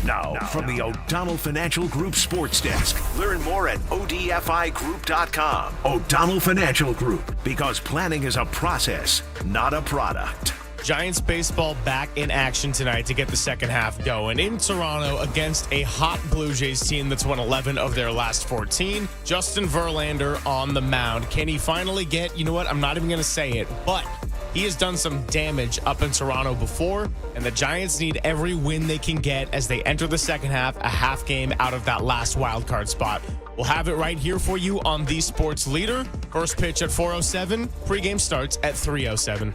Now, from the O'Donnell Financial Group Sports Desk. Learn more at odfigroup.com. O'Donnell Financial Group, because planning is a process, not a product.
Giants baseball back in action tonight to get the second half going in Toronto against a hot Blue Jays team that's won 11 of their last 14. Justin Verlander on the mound. Can he finally get, you know what, I'm not even going to say it, but he has done some damage up in Toronto before, and the Giants need every win they can get as they enter the second half, a half game out of that last wild card spot. We'll have it right here for you on the Sports Leader. First pitch at 4:07. Pregame starts at 3:07.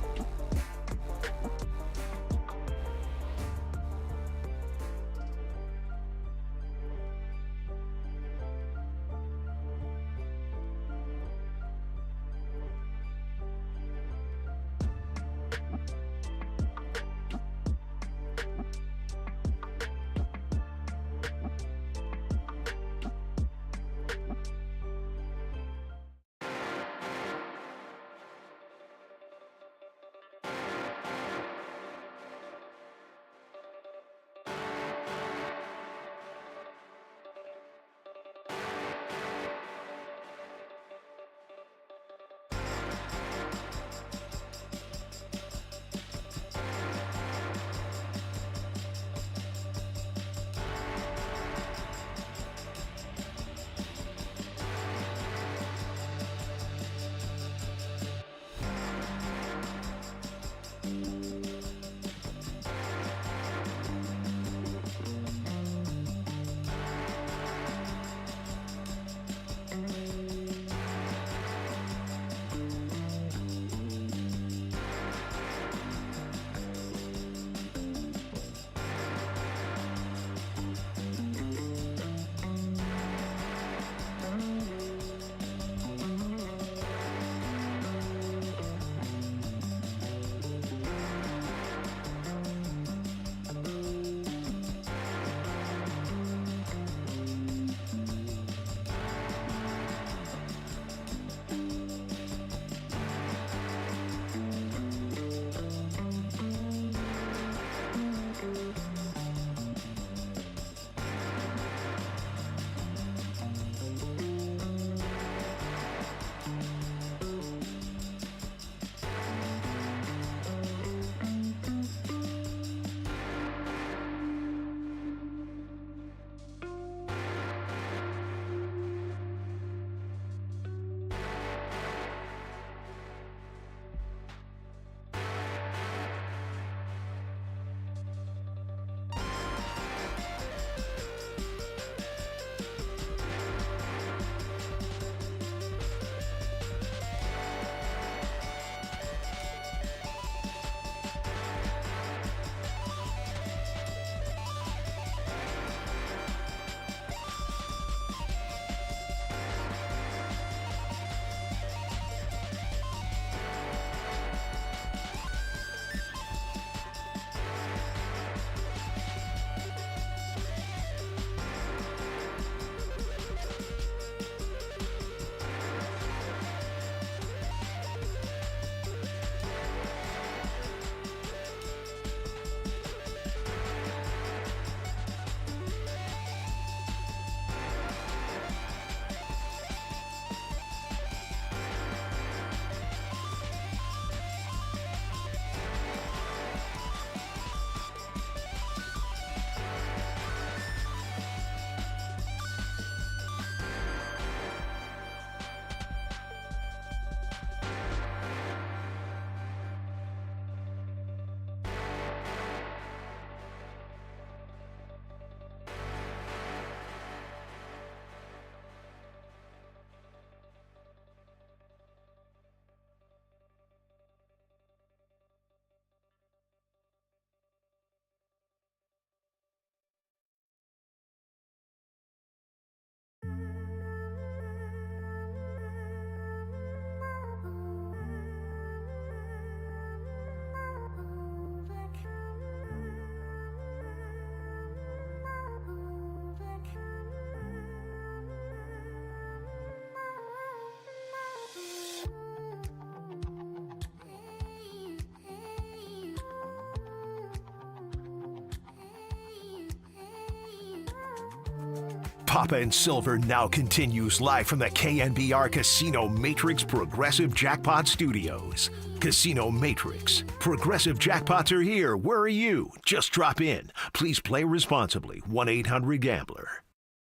Papa and Silver now continues live from the KNBR Casino Matrix Progressive Jackpot Studios. Casino Matrix. Progressive jackpots are here. Where are you? Just drop in. Please play responsibly. 1-800-GAMBLER.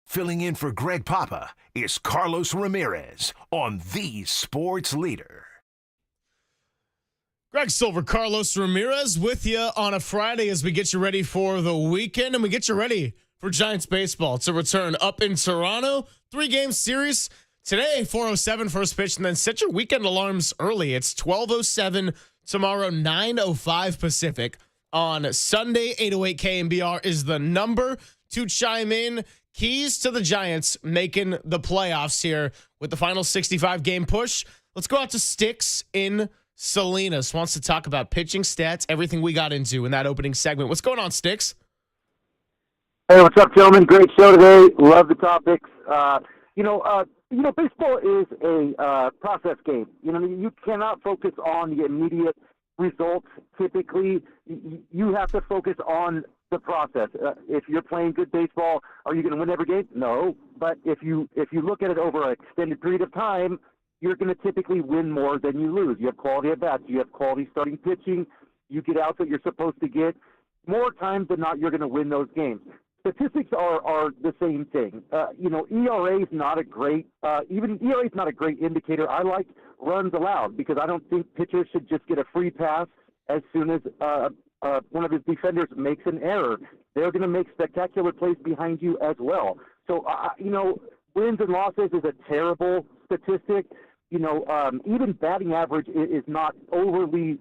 Filling in for Greg Papa is Carlos Ramirez on the Sports Leader.
Greg Silver, Carlos Ramirez with you on a Friday as we get you ready for the weekend and we get you ready for Giants baseball to return up in Toronto. 3-game series today, 4:07 first pitch, and then set your weekend alarms early. It's 12:07 tomorrow, 9:05 Pacific. On Sunday, 808 KNBR is the number to chime in. Keys to the Giants making the playoffs here with the final 65-game push. Let's go out to Sticks in Salinas. Wants to talk about pitching stats, everything we got into in that opening segment. What's going on, Sticks?
Hey, what's up, gentlemen? Great show today. Love the topics. Baseball is a process game. You cannot focus on the immediate results. Typically, you have to focus on the process. If you're playing good baseball, are you going to win every game? No. But if you look at it over an extended period of time, you're going to typically win more than you lose. You have quality at bats. You have quality starting pitching. You get outs that you're supposed to get. More times than not, you're going to win those games. Statistics are the same thing. ERA is not a great ERA is not a great indicator. I like runs allowed because I don't think pitchers should just get a free pass as soon as one of his defenders makes an error. They're going to make spectacular plays behind you as well. So wins and losses is a terrible statistic. Even batting average is not overly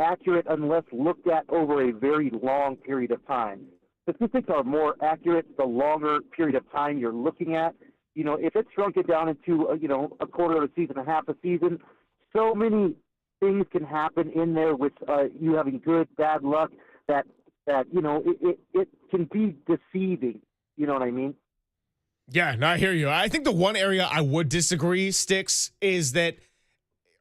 accurate unless looked at over a very long period of time. Statistics are more accurate the longer period of time you're looking at. If it's shrunk it down into, a quarter of a season, a half a season, so many things can happen in there with you having good, bad luck that it can be deceiving. You know what I mean?
Yeah, no, I hear you. I think the one area I would disagree, Sticks, is that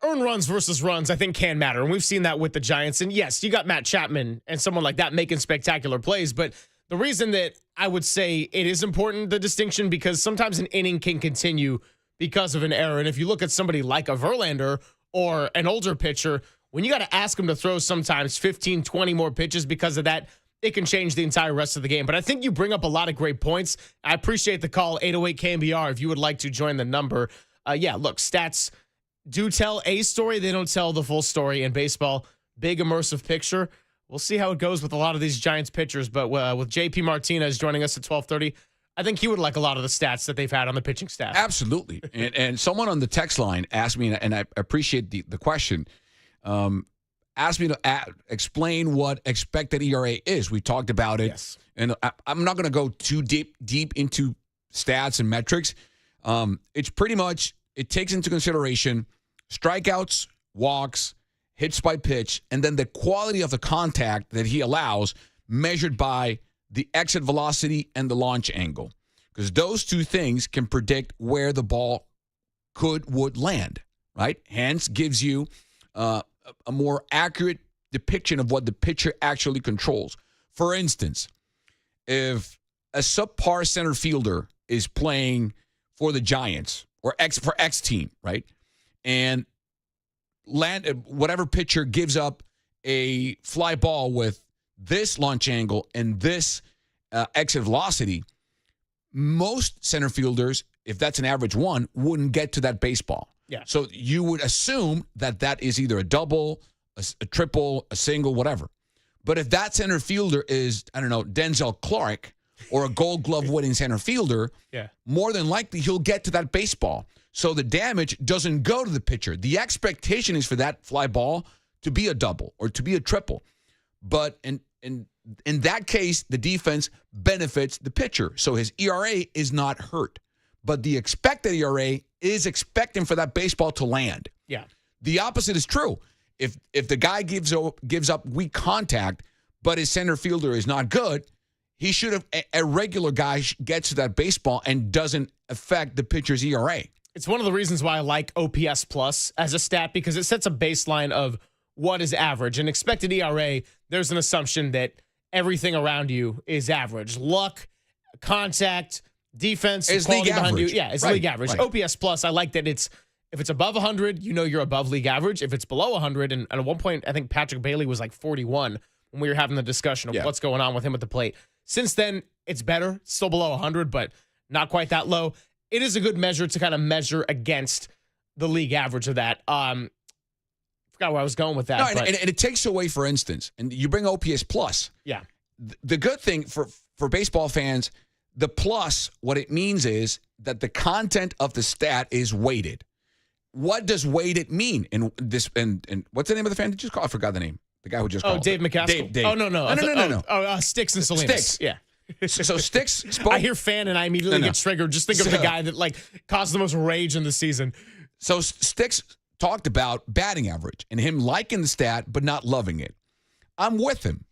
earned runs versus runs, I think, can matter. And we've seen that with the Giants. And yes, you got Matt Chapman and someone like that making spectacular plays. But the reason that I would say it is important, the distinction, because sometimes an inning can continue because of an error. And if you look at somebody like a Verlander or an older pitcher, when you got to ask them to throw sometimes 15, 20 more pitches because of that, it can change the entire rest of the game. But I think you bring up a lot of great points. I appreciate the call, 808 KNBR, if you would like to join the number. Look, stats do tell a story. They don't tell the full story in baseball. Big immersive picture. We'll see how it goes with a lot of these Giants pitchers. But with JP Martinez joining us at 12:30, I think he would like a lot of the stats that they've had on the pitching staff.
Absolutely. And someone on the text line asked me, and I appreciate the question, asked me to explain what expected ERA is. We talked about it.
Yes.
And I'm not going to go too deep into stats and metrics. It's pretty much, it takes into consideration strikeouts, walks, hits by pitch, and then the quality of the contact that he allows measured by the exit velocity and the launch angle. Because those two things can predict where the ball would land, right? Hence gives you a more accurate depiction of what the pitcher actually controls. For instance, if a subpar center fielder is playing for the Giants or for X team, right? And whatever pitcher gives up a fly ball with this launch angle and this exit velocity, most center fielders, if that's an average one, wouldn't get to that baseball.
Yeah.
So you would assume that is either a double, a triple, a single, whatever. But if that center fielder is, Denzel Clark or a Gold Glove winning center fielder, more than likely he'll get to that baseball. So the damage doesn't go to the pitcher. The expectation is for that fly ball to be a double or to be a triple. But in that case, the defense benefits the pitcher. So his ERA is not hurt. But the expected ERA is expecting for that baseball to land.
Yeah.
The opposite is true. If the guy gives up weak contact, but his center fielder is not good, he should have a regular guy gets to that baseball and doesn't affect the pitcher's ERA.
It's one of the reasons why I like OPS Plus as a stat, because it sets a baseline of what is average. And expected ERA, there's an assumption that everything around you is average. Luck, contact, defense,
It's
quality
league
behind you.
average.
Yeah, it's
Right,
league average.
right.
OPS plus, I like that if it's above 100, you know you're above league average. If it's below 100, and at one point, I think Patrick Bailey was like 41 when we were having the discussion of what's going on with him at the plate. Since then, it's better. Still below 100, but not quite that low. It is a good measure to kind of measure against the league average of that. Forgot where I was going with that.
No, and it takes away, for instance, and you bring OPS plus.
Yeah.
The good thing for baseball fans, the plus, what it means is that the content of the stat is weighted. What does weighted mean? And what's the name of the fan that just called? I forgot the name. The guy who just called.
Oh, Dave McCaskill.
Dave.
Oh, no.
No.
Sticks and Salinas.
Sticks.
Yeah.
So Sticks spoke.
I hear fan and I immediately get triggered. Just think of the guy that caused the most rage in the season.
So Sticks talked about batting average and him liking the stat but not loving it. I'm with him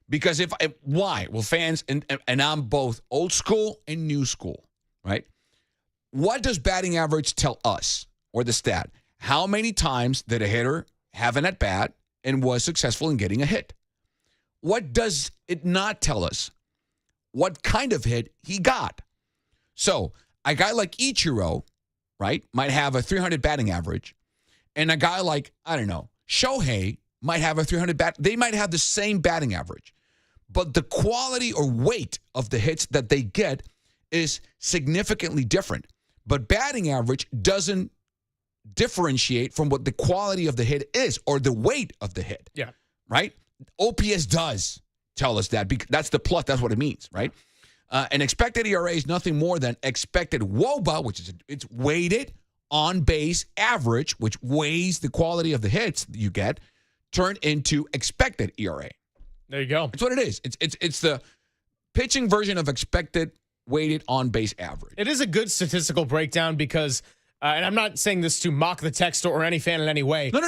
because why? Well, fans and I'm both old school and new school, right? What does batting average tell us or the stat? How many times did a hitter have an at bat and was successful in getting a hit? What does it not tell us? What kind of hit he got? So a guy like Ichiro, right, might have a 300 batting average, and a guy like, I don't know, Shohei might have a 300 they might have the same batting average, but the quality or weight of the hits that they get is significantly different. But batting average doesn't differentiate from what the quality of the hit is or the weight of the hit.
Yeah.
Right? OPS does tell us that. That's the plus. That's what it means, right? An expected ERA is nothing more than expected WOBA, which is it's weighted on base average, which weighs the quality of the hits you get, turned into expected ERA.
There you go.
That's what it is. It's the pitching version of expected weighted on base average.
It is a good statistical breakdown because, and I'm not saying this to mock the text or any fan in any way.
No.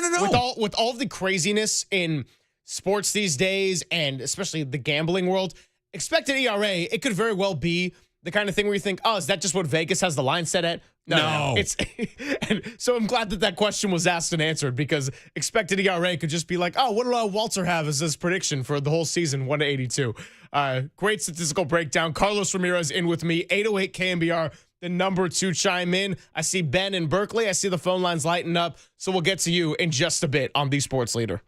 With all of the craziness in sports these days, and especially the gambling world, expected ERA, it could very well be the kind of thing where you think, oh, is that just what Vegas has the line set at? No. It's and so I'm glad that question was asked and answered, because expected ERA could just be like, oh, what did Walter have as his prediction for the whole season, 1-82. Great statistical breakdown. Carlos Ramirez in with me, 808 KNBR, the number 2 chime in. I see Ben in Berkeley. I see the phone lines lighting up. So we'll get to you in just a bit on the Sports Leader.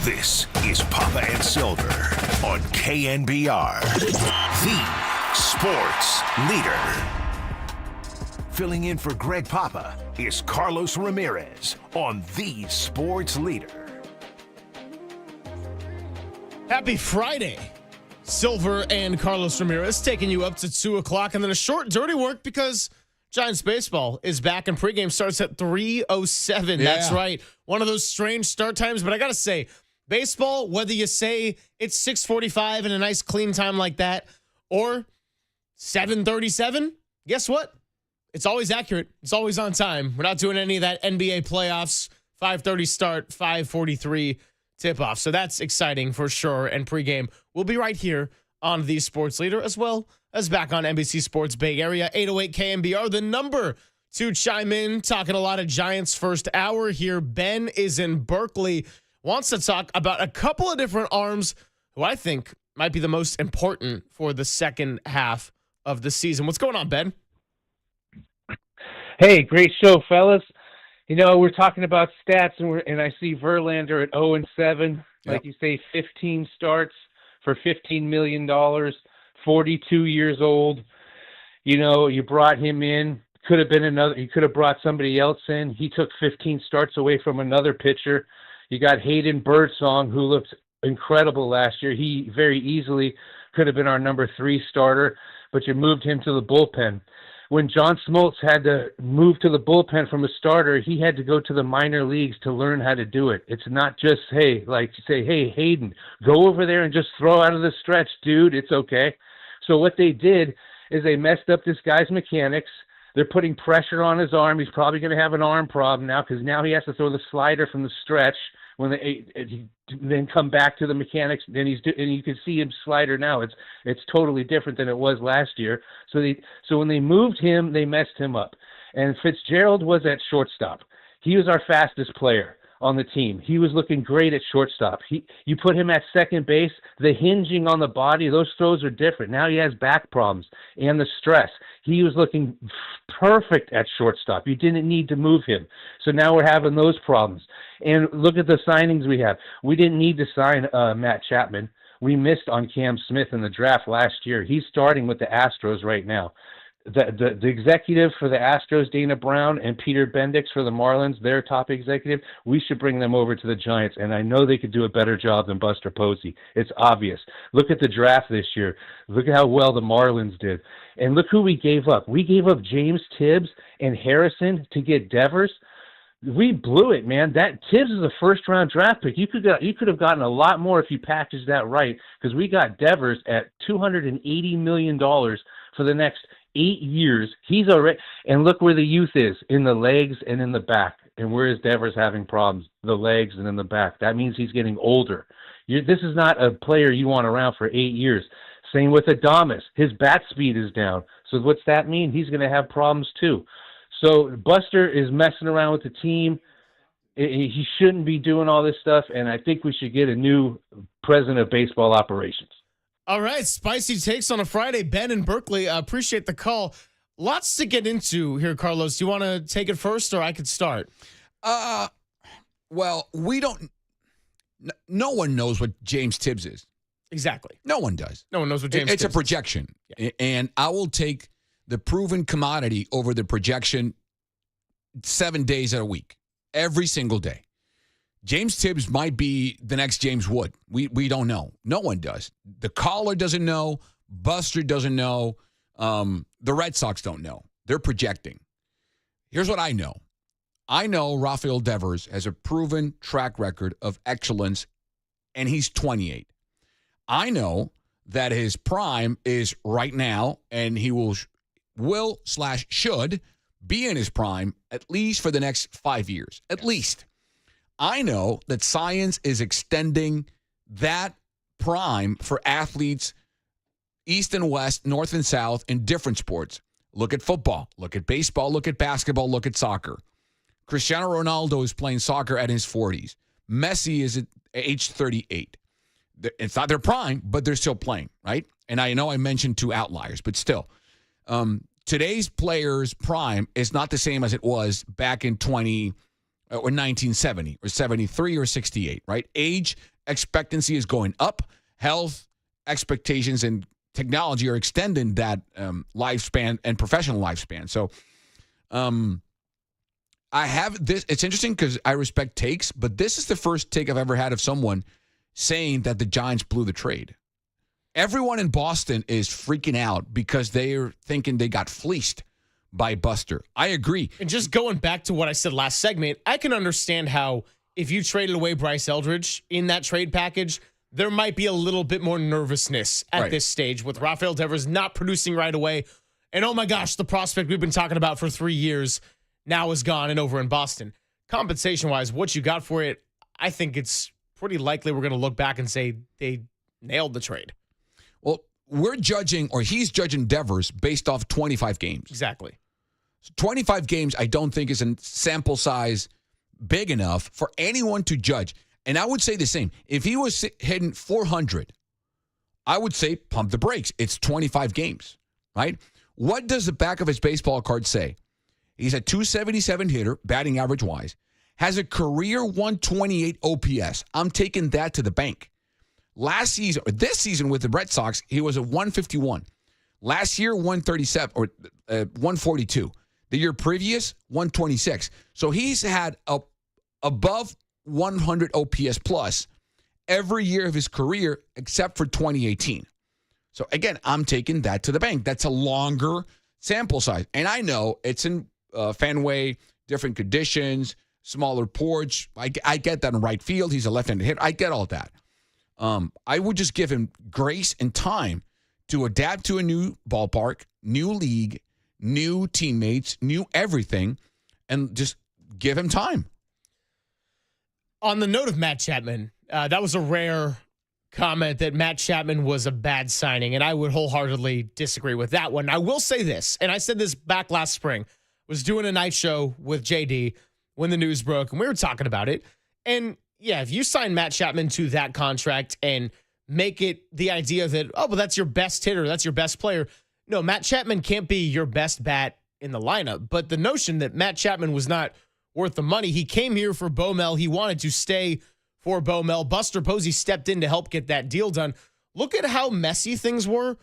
This is Papa and Silver on KNBR, the sports leader. Filling in for Greg Papa is Carlos Ramirez on the sports leader.
Happy Friday. Silver and Carlos Ramirez taking you up to 2 o'clock, and then a short dirty work because Giants baseball is back and pregame starts at 3:07. That's right. One of those strange start times, but I got to say, baseball, whether you say it's 6:45 and a nice clean time like that or 7:37, guess what? It's always accurate. It's always on time. We're not doing any of that NBA playoffs, 5:30 start, 5:43 tip-off. So that's exciting for sure. And pregame will be right here on the Sports Leader, as well as back on NBC Sports Bay Area. 808 KNBR, the number to chime in. Talking a lot of Giants first hour here. Ben is in Berkeley. Wants to talk about a couple of different arms who I think might be the most important for the second half of the season. What's going on, Ben?
Hey, great show, fellas. You know, we're talking about stats, and I see Verlander at 0-7. Like you say, 15 starts for $15 million, 42 years old. You know, you brought him in. Could have been another. You could have brought somebody else in. He took 15 starts away from another pitcher. You got Hayden Birdsong, who looked incredible last year. He very easily could have been our number 3 starter, but you moved him to the bullpen. When John Smoltz had to move to the bullpen from a starter, he had to go to the minor leagues to learn how to do it. It's not just, hey, Hayden, go over there and just throw out of the stretch, dude. It's okay. So what they did is they messed up this guy's mechanics. They're putting pressure on his arm. He's probably going to have an arm problem now because now he has to throw the slider from the stretch when then come back to the mechanics. Then and you can see him slider now. It's totally different than it was last year. So when they moved him, they messed him up. And Fitzgerald was at shortstop. He was our fastest player on the team. He was looking great at shortstop. You put him at second base, the hinging on the body, those throws are different. Now he has back problems and the stress. He was looking perfect at shortstop. You didn't need to move him. So now we're having those problems. And look at the signings we have. We didn't need to sign Matt Chapman. We missed on Cam Smith in the draft last year. He's starting with the Astros right now. The executive for the Astros, Dana Brown, and Peter Bendix for the Marlins, their top executive, we should bring them over to the Giants, and I know they could do a better job than Buster Posey. It's obvious. Look at the draft this year. Look at how well the Marlins did. And look who we gave up. We gave up James Tibbs and Harrison to get Devers. We blew it, man. That Tibbs is a first-round draft pick. You could have gotten a lot more if you packaged that right, because we got Devers at $280 million for the next 8 years. He's already, and look where the youth is, in the legs and in the back. And where is Devers having problems? The legs and in the back. That means he's getting older. This is not a player you want around for 8 years. Same with Adames. His bat speed is down. So what's that mean? He's going to have problems too. So Buster is messing around with the team. He shouldn't be doing all this stuff, and I think we should get a new president of baseball operations.
All right, spicy takes on a Friday. Ben in Berkeley, appreciate the call. Lots to get into here, Carlos. Do you want to take it first, or I could start?
Well, we don't. No one knows what James Tibbs is.
Exactly.
No one does.
No one knows what James Tibbs is.
It's a projection, and I will take the proven commodity over the projection 7 days a week, every single day. James Tibbs might be the next James Wood. We don't know. No one does. The caller doesn't know. Buster doesn't know. The Red Sox don't know. They're projecting. Here's what I know. I know Rafael Devers has a proven track record of excellence, and he's 28. I know that his prime is right now, and he will/should be in his prime at least for the next 5 years, at least. I know that science is extending that prime for athletes east and west, north and south in different sports. Look at football, look at baseball, look at basketball, look at soccer. Cristiano Ronaldo is playing soccer at his 40s. Messi is at age 38. It's not their prime, but they're still playing, right? And I know I mentioned 2 outliers, but still. Today's player's prime is not the same as it was back in or 1970 or 73 or 68, right? Age expectancy is going up. Health expectations and technology are extending that lifespan and professional lifespan. So I have this. It's interesting because I respect takes, but this is the first take I've ever had of someone saying that the Giants blew the trade. Everyone in Boston is freaking out because they're thinking they got fleeced by Buster. I agree.
And just going back to what I said last segment, I can understand how if you traded away Bryce Eldridge in that trade package, there might be a little bit more nervousness at this stage with Rafael Devers not producing right away. And oh my gosh, the prospect we've been talking about for 3 years now is gone and over in Boston. Compensation-wise, what you got for it, I think it's pretty likely we're going to look back and say they nailed the trade.
Well, we're judging, or he's judging Devers based off 25 games.
Exactly.
So 25 games I don't think is a sample size big enough for anyone to judge. And I would say the same. If he was hitting 400, I would say pump the brakes. It's 25 games, right? What does the back of his baseball card say? He's a 277 hitter, batting average wise, has a career 128 OPS. I'm taking that to the bank. Last season, or this season with the Red Sox, he was a 151. Last year, 137 or 142. The year previous, 126. So he's had above 100 OPS plus every year of his career except for 2018. So again, I'm taking that to the bank. That's a longer sample size. And I know it's in Fenway, different conditions, smaller porch. I get that in right field. He's a left-handed hitter. I get all that. I would just give him grace and time to adapt to a new ballpark, new league, new teammates, new everything, and just give him time.
On the note of Matt Chapman, that was a rare comment that Matt Chapman was a bad signing, and I would wholeheartedly disagree with that one. I will say this, and I said this back last spring, was doing a night show with JD when the news broke, and we were talking about it, and yeah, if you sign Matt Chapman to that contract and make it the idea that, oh, well, that's your best hitter, that's your best player. No, Matt Chapman can't be your best bat in the lineup. But the notion that Matt Chapman was not worth the money, he came here for Bo Mel. He wanted to stay for Bo Mel. Buster Posey stepped in to help get that deal done. Look at how messy things were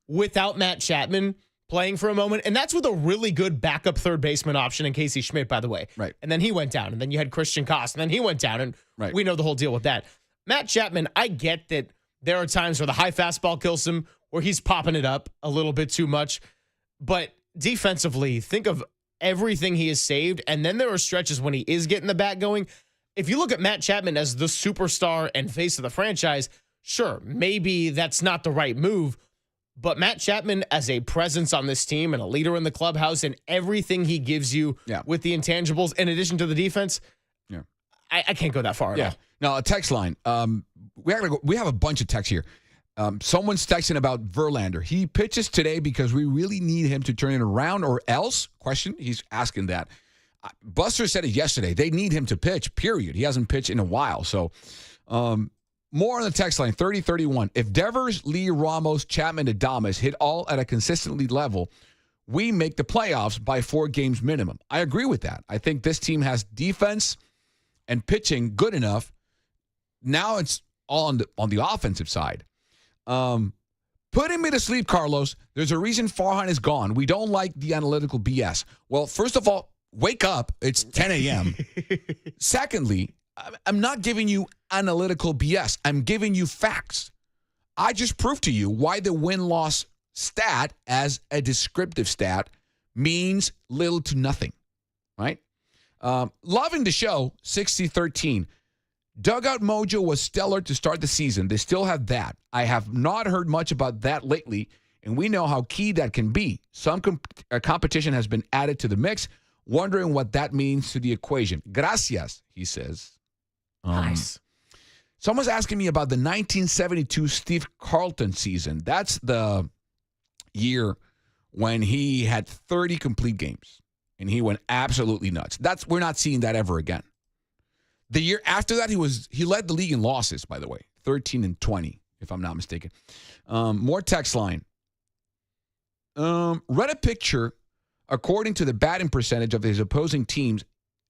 without Matt Chapman playing for a moment. And that's with a really good backup third baseman option in Casey Schmidt, by the way.
Right.
And then he went down. And then you had Christian Koss. And then he went down. And we know the whole deal with that. Matt Chapman, I get that there are times where the high fastball kills him, where he's popping it up a little bit too much. But defensively, think of everything he has saved. And then there are stretches when he is getting the bat going. If you look at Matt Chapman as the superstar and face of the franchise, sure, maybe that's not the right move. But Matt Chapman as a presence on this team and a leader in the clubhouse and everything he gives you with the intangibles, in addition to the defense, I can't go that far at all.
Now, a text line. We have a bunch of texts here. Someone's texting about Verlander. He pitches today because we really need him to turn it around, or else? Question. He's asking that. Buster said it yesterday. They need him to pitch, period. He hasn't pitched in a while. So more on the text line, 3031. If Devers, Lee, Ramos, Chapman, and Adames hit all at a consistently level, we make the playoffs by 4 games minimum. I agree with that. I think this team has defense and pitching good enough. Now it's all on the offensive side. Putting me to sleep, Carlos. There's a reason Farhan is gone. We don't like the analytical BS. Well, first of all, wake up. It's 10 a.m. Secondly, I'm not giving you analytical BS. I'm giving you facts. I just proved to you why the win-loss stat as a descriptive stat means little to nothing, right? Loving the show, 60-13. Dugout mojo was stellar to start the season. They still have that. I have not heard much about that lately, and we know how key that can be. Some competition has been added to the mix. Wondering what that means to the equation. Gracias, he says.
Nice.
Someone's asking me about the 1972 Steve Carlton season. That's the year when he had 30 complete games, and he went absolutely nuts. We're not seeing that ever again. The year after that, he led the league in losses, by the way, 13-20, if I'm not mistaken. More text line. Read a picture according to the batting percentage of his opposing teams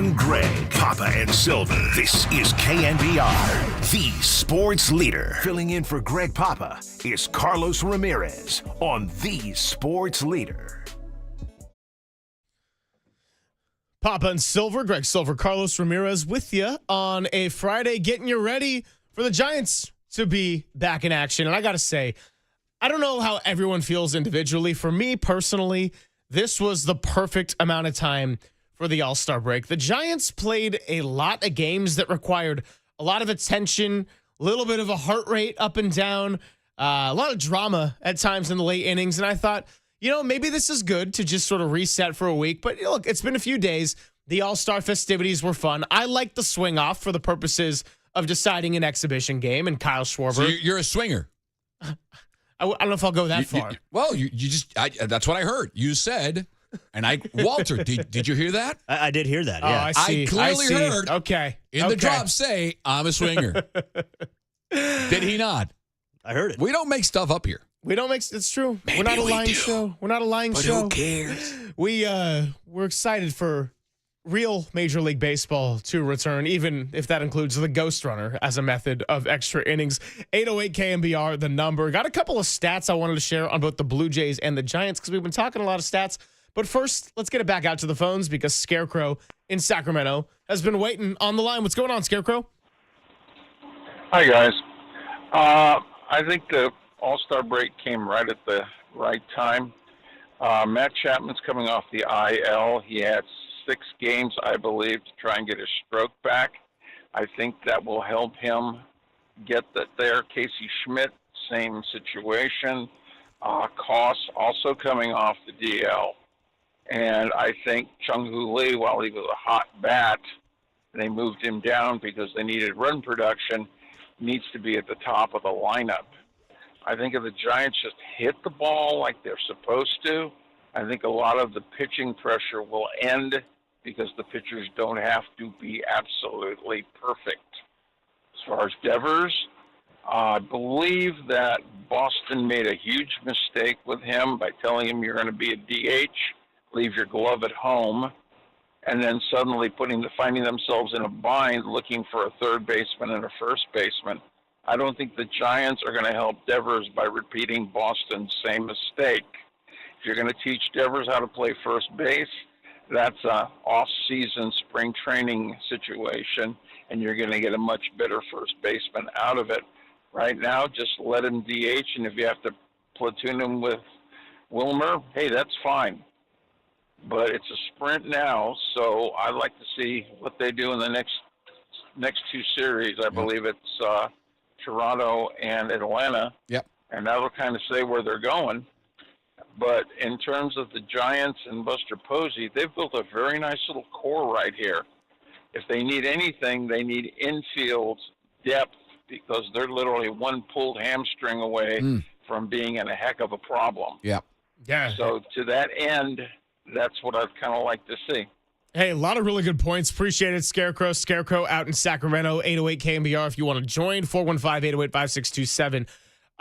and Greg, Papa and Silver. This is KNBR, the sports leader. Filling in for Greg Papa is Carlos Ramirez on the sports leader.
Papa and Silver, Greg Silver, Carlos Ramirez with you on a Friday, getting you ready for the Giants to be back in action. And I got to say, I don't know how everyone feels individually. For me personally, this was the perfect amount of time for the All-Star break. The Giants played a lot of games that required a lot of attention, a little bit of a heart rate up and down, a lot of drama at times in the late innings. And I thought, maybe this is good to just sort of reset for a week. But look, it's been a few days. The All-Star festivities were fun. I like the swing off for the purposes of deciding an exhibition game. And Kyle Schwarber.
So you're a swinger.
I don't know if I'll go that far.
You just that's what I heard. You said, and Walter, did you hear that?
I did hear that. Yeah.
I see.
I clearly heard.
Okay.
In the drop say, I'm a swinger. Did he not?
I heard it.
We don't make stuff up here.
We don't make. It's true.
Maybe
we're not a
we
lying
do.
show. We're not a lying
But
show.
who cares?
We're excited for real Major League Baseball to return, even if that includes the Ghost Runner as a method of extra innings. 808 KNBR, the number. Got a couple of stats I wanted to share on both the Blue Jays and the Giants because we've been talking a lot of stats. But first, let's get it back out to the phones because Scarecrow in Sacramento has been waiting on the line. What's going on, Scarecrow?
Hi, guys. I think the All-Star break came right at the right time. Matt Chapman's coming off the IL. He had 6 games, I believe, to try and get his stroke back. I think that will help him get that there. Casey Schmidt, same situation. Koss also coming off the DL. And I think Chung-Hoo Lee, while he was a hot bat, they moved him down because they needed run production, needs to be at the top of the lineup. I think if the Giants just hit the ball like they're supposed to, I think a lot of the pitching pressure will end because the pitchers don't have to be absolutely perfect. As far as Devers, I believe that Boston made a huge mistake with him by telling him you're going to be a DH, leave your glove at home, and then suddenly finding themselves in a bind looking for a third baseman and a first baseman. I don't think the Giants are going to help Devers by repeating Boston's same mistake. If you're going to teach Devers how to play first base, that's an off-season spring training situation, and you're going to get a much better first baseman out of it. Right now, just let him DH, and if you have to platoon him with Wilmer, hey, that's fine. But it's a sprint now, so I'd like to see what they do in the next 2 series. I believe it's Toronto and Atlanta.
Yep.
And that'll kind of say where they're going. But in terms of the Giants and Buster Posey, they've built a very nice little core right here. If they need anything, they need infield depth because they're literally one pulled hamstring away from being in a heck of a problem.
Yeah.
Yeah.
So to that end, that's what I'd kind of like to see.
Hey, a lot of really good points. Appreciate it, Scarecrow. Scarecrow out in Sacramento, 808 KNBR if you want to join, 415-808-5627.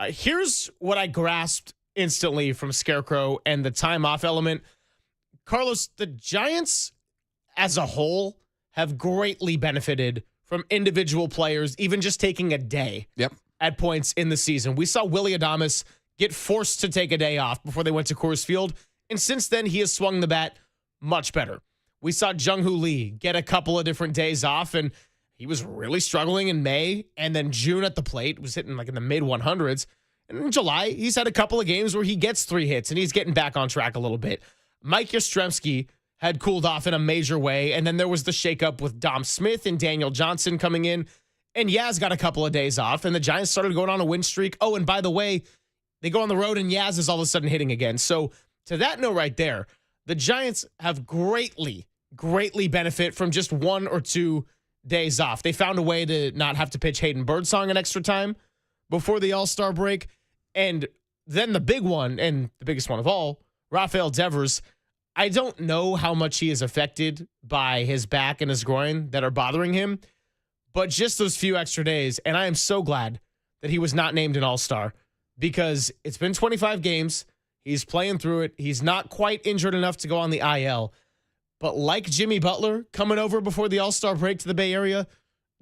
Here's what I grasped instantly from Scarecrow and the time off element. Carlos, the Giants as a whole have greatly benefited from individual players, even just taking a day at points in the season. We saw Willy Adames get forced to take a day off before they went to Coors Field, and since then he has swung the bat much better. We saw Chung-Hoo Lee get a couple of different days off, and he was really struggling in May, and then June at the plate was hitting like in the mid-100s. And in July, he's had a couple of games where he gets 3 hits, and he's getting back on track a little bit. Mike Yastrzemski had cooled off in a major way, and then there was the shakeup with Dom Smith and Daniel Johnson coming in, and Yaz got a couple of days off, and the Giants started going on a win streak. Oh, and by the way, they go on the road, and Yaz is all of a sudden hitting again. So to that note right there, the Giants have greatly benefit from just 1 or 2 days off. They found a way to not have to pitch Hayden Birdsong an extra time before the All-Star break. And then the big one, and the biggest one of all, Rafael Devers. I don't know how much he is affected by his back and his groin that are bothering him, but just those few extra days, and I am so glad that he was not named an All-Star because it's been 25 games. He's playing through it. He's not quite injured enough to go on the IL. But like Jimmy Butler coming over before the All-Star break to the Bay Area,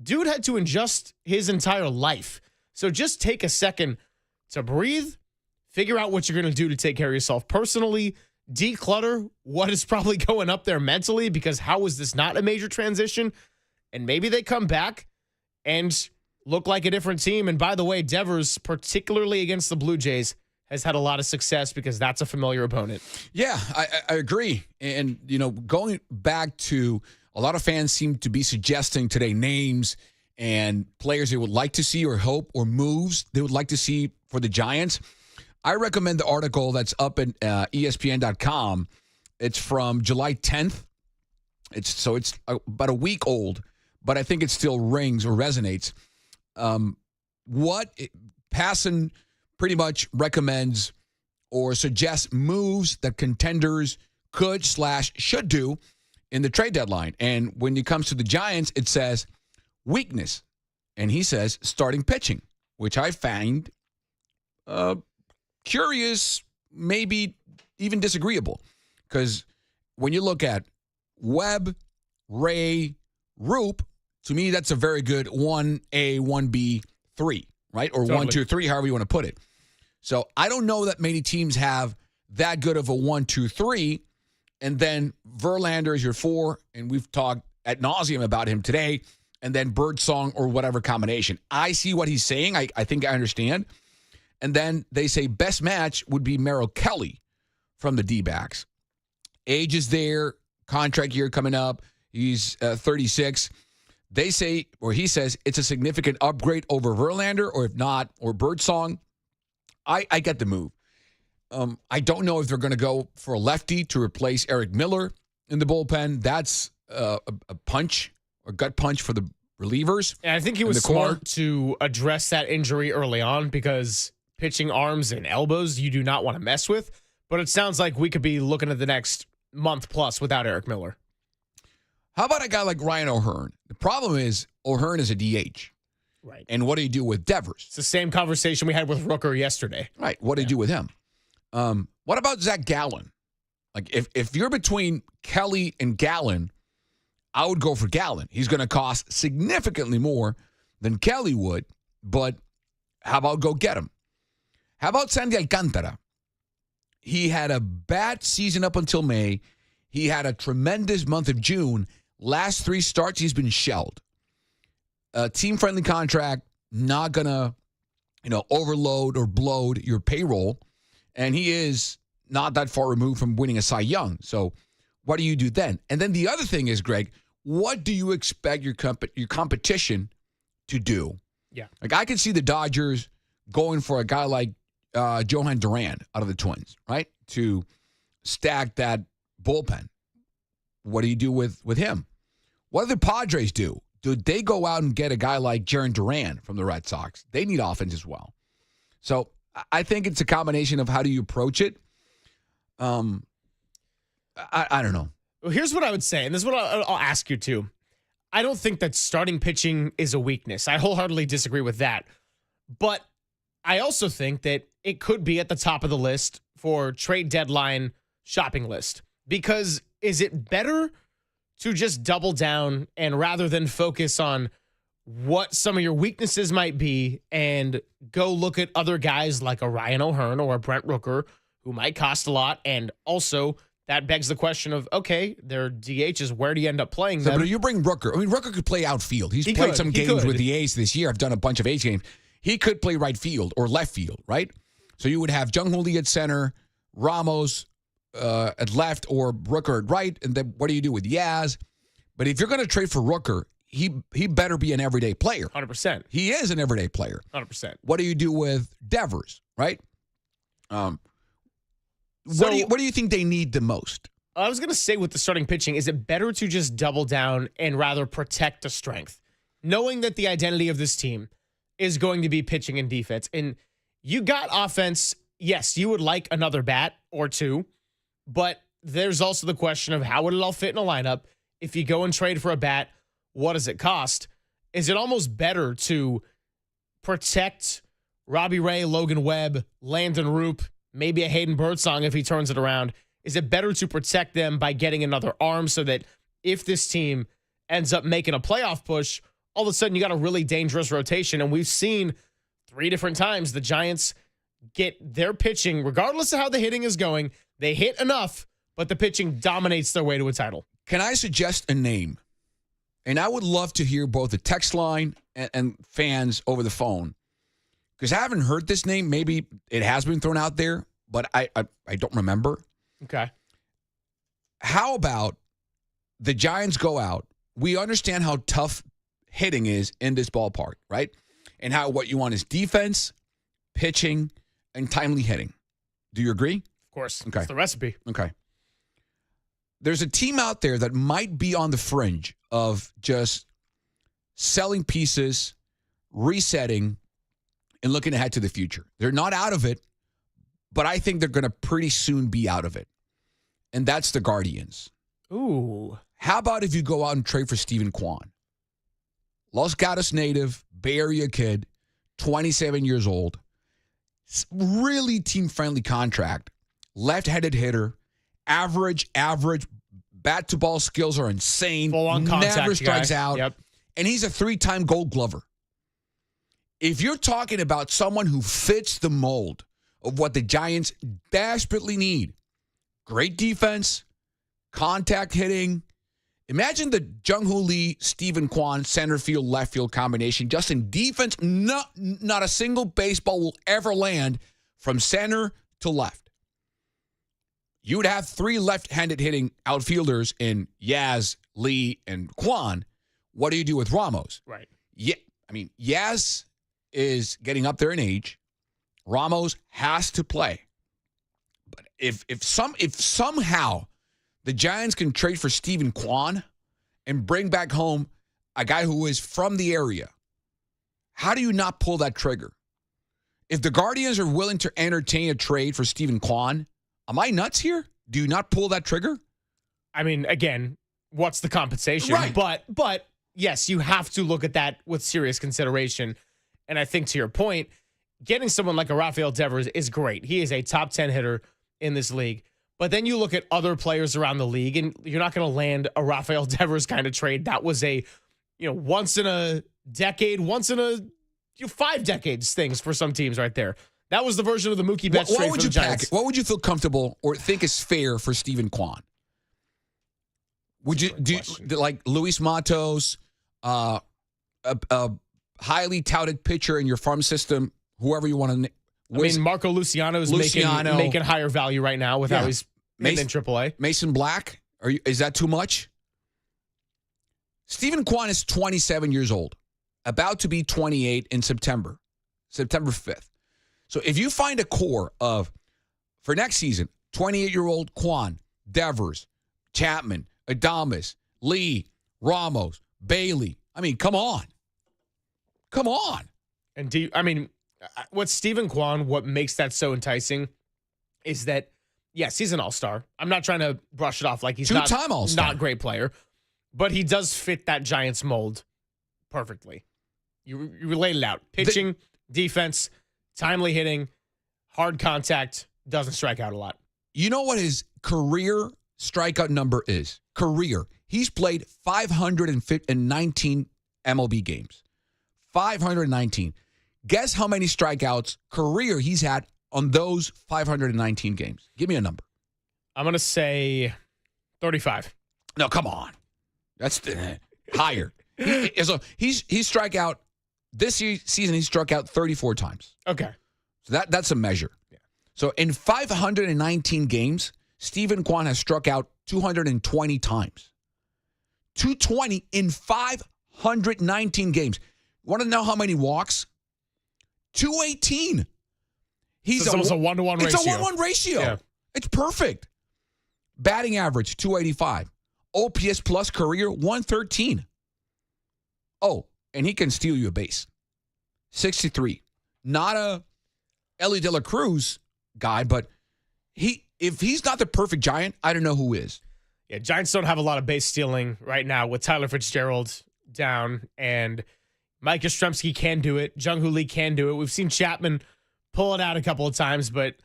dude had to adjust his entire life. So just take a second to breathe, figure out what you're going to do to take care of yourself personally, declutter what is probably going up there mentally, because how is this not a major transition? And maybe they come back and look like a different team. And by the way, Devers, particularly against the Blue Jays, has had a lot of success because that's a familiar opponent.
Yeah, I agree. And, going back to a lot of fans seem to be suggesting today names and players they would like to see or hope or moves they would like to see for the Giants. I recommend the article that's up at ESPN.com. It's from July 10th. It's about a week old, but I think it still rings or resonates. Passan pretty much recommends or suggests moves that contenders could/should do in the trade deadline. And when it comes to the Giants, it says weakness. And he says starting pitching, which I find curious, maybe even disagreeable. Because when you look at Webb, Ray, Roop, to me, that's a very good 1A, 1B, 3, right? Or
Totally.
1, 2, 3, however you want to put it. So I don't know that many teams have that good of a 1, 2, 3. And then Verlander is your 4, and we've talked ad nauseum about him today, and then Birdsong or whatever combination. I see what he's saying. I think I understand. And then they say best match would be Merrill Kelly from the D-backs. Age is there, contract year coming up. He's 36. They say, or he says, it's a significant upgrade over Verlander, or if not, or Birdsong. I get the move. I don't know if they're going to go for a lefty to replace Eric Miller in the bullpen. That's a punch, or gut punch for the relievers.
And I think he was smart to address that injury early on, because pitching arms and elbows you do not want to mess with. But it sounds like we could be looking at the next month plus without Eric Miller.
How about a guy like Ryan O'Hearn? The problem is O'Hearn is a DH.
Right.
And what do you do with Devers?
It's the same conversation we had with Rooker yesterday.
Right. What do you do with him? What about Zach Gallen? Like, if you're between Kelly and Gallen, I would go for Gallen. He's going to cost significantly more than Kelly would, but how about go get him? How about Sandy Alcantara? He had a bad season up until May. He had a tremendous month of June. Last 3 starts, he's been shelled. A team-friendly contract, not going to, overload or bloat your payroll. And he is not that far removed from winning a Cy Young. So what do you do then? And then the other thing is, Greg, what do you expect your competition to do?
Yeah.
Like, I can see the Dodgers going for a guy like Johan Duran out of the Twins, right? To stack that bullpen. What do you do with him? What do the Padres do? Do they go out and get a guy like Jarren Duran from the Red Sox? They need offense as well. So I think it's a combination of how do you approach it. I don't know.
Well, here's what I would say, and this is what I'll ask you too. I don't think that starting pitching is a weakness. I wholeheartedly disagree with that. But I also think that it could be at the top of the list for trade deadline shopping list. Because is it better to just double down and rather than focus on what some of your weaknesses might be and go look at other guys like a Ryan O'Hearn or a Brent Rooker who might cost a lot? And also that begs the question of, okay, their DHs, where do you end up playing them?
But you bring Rooker. I mean, Rooker could play outfield. He played some games with the A's this year. I've done a bunch of A's games. He could play right field or left field, right? So you would have Jung Hoo Lee at center, Ramos at left, or Rooker at right. And then what do you do with Yaz? But if you're going to trade for Rooker, he better be an everyday player.
100%.
He is an everyday player.
100%.
What do you do with Devers, right? What do you think they need the most?
I was going to say with the starting pitching, is it better to just double down and rather protect the strength? Knowing that the identity of this team is going to be pitching and defense. And you got offense. Yes, you would like another bat or two, but there's also the question of how would it all fit in a lineup? If you go and trade for a bat, what does it cost? Is it almost better to protect Robbie Ray, Logan Webb, Landon Roop, maybe a Hayden Birdsong if he turns it around? Is it better to protect them by getting another arm so that if this team ends up making a playoff push, all of a sudden you got a really dangerous rotation? And we've seen 3 different times the Giants get their pitching, regardless of how the hitting is going, they hit enough, but the pitching dominates their way to a title.
Can I suggest a name? And I would love to hear both the text line and fans over the phone, because I haven't heard this name. Maybe it has been thrown out there, but I don't remember.
Okay.
How about the Giants go out? We understand how tough hitting is in this ballpark, right? And how what you want is defense, pitching, and timely hitting. Do you agree?
Of course.
Okay.
It's the recipe.
Okay. There's a team out there that might be on the fringe of just selling pieces, resetting, and looking ahead to the future. They're not out of it, but I think they're going to pretty soon be out of it. And that's the Guardians.
Ooh.
How about if you go out and trade for Steven Kwan? Los Gatos native, Bay Area kid, 27 years old. Really team-friendly contract. Left-handed hitter. Average. Bat-to-ball skills are insane.
Full-on contact
Never strikes
guy.
out.
Yep.
And he's a 3-time Gold Glover. If you're talking about someone who fits the mold of what the Giants desperately need, great defense, contact hitting. Imagine the Jung-Hoo Lee, Steven Kwan, center field, left field combination. Just in defense, not a single baseball will ever land from center to left. You would have 3 left-handed hitting outfielders in Yaz, Lee, and Kwan. What do you do with Ramos?
Right.
Yeah, I mean, Yaz is getting up there in age. Ramos has to play. But if somehow the Giants can trade for Steven Kwan and bring back home a guy who is from the area, how do you not pull that trigger? If the Guardians are willing to entertain a trade for Steven Kwan, am I nuts here? Do you not pull that trigger?
I mean, again, what's the compensation?
Right.
But yes, you have to look at that with serious consideration. And I think to your point, getting someone like a Rafael Devers is great. He is a top 10 hitter in this league. But then you look at other players around the league, and you're not going to land a Rafael Devers kind of trade. That was a, once in a decade, once in a 5 decades things for some teams right there. That was the version of the Mookie Betts trade for the Giants.
What would you feel comfortable or think is fair for Steven Kwan? Would you do like Luis Matos, a highly touted pitcher in your farm system, whoever you want to?
I mean, Marco Luciano is making higher value right now with how he's in AAA.
Mason Black, is that too much? Steven Kwan is 27 years old, about to be 28 in September 5th. So if you find a core of, for next season, 28-year-old Kwan, Devers, Chapman, Adames, Lee, Ramos, Bailey, I mean, come on. Come on.
And what Steven Kwan, what makes that so enticing is that, yes, he's an all-star. I'm not trying to brush it off like he's not a great player, but he does fit that Giants mold perfectly. You laid it out. Pitching, defense, timely hitting, hard contact, doesn't strike out a lot.
You know what his career strikeout number is? Career. He's played 519 MLB games. 519. Guess how many strikeouts career he's had on those 519 games? Give me a number.
I'm going to say 35.
No, come on. That's higher. He's struck out this season. He struck out 34 times.
Okay.
So that's a measure. Yeah. So in 519 games, Steven Kwan has struck out 220 times. 220 in 519 games. Want to know how many walks? 218.
It's almost a 1-to-1 ratio.
It's a 1-1 ratio. Yeah. It's perfect. Batting average, 285. OPS plus career, 113. Oh, and he can steal you a base. 63. Not a Ellie De La Cruz guy, but if he's not the perfect Giant, I don't know who is.
Yeah, Giants don't have a lot of base stealing right now with Tyler Fitzgerald down, and Mike Yastrzemski can do it. Jung-Hoo Lee can do it. We've seen Chapman pull it out a couple of times, but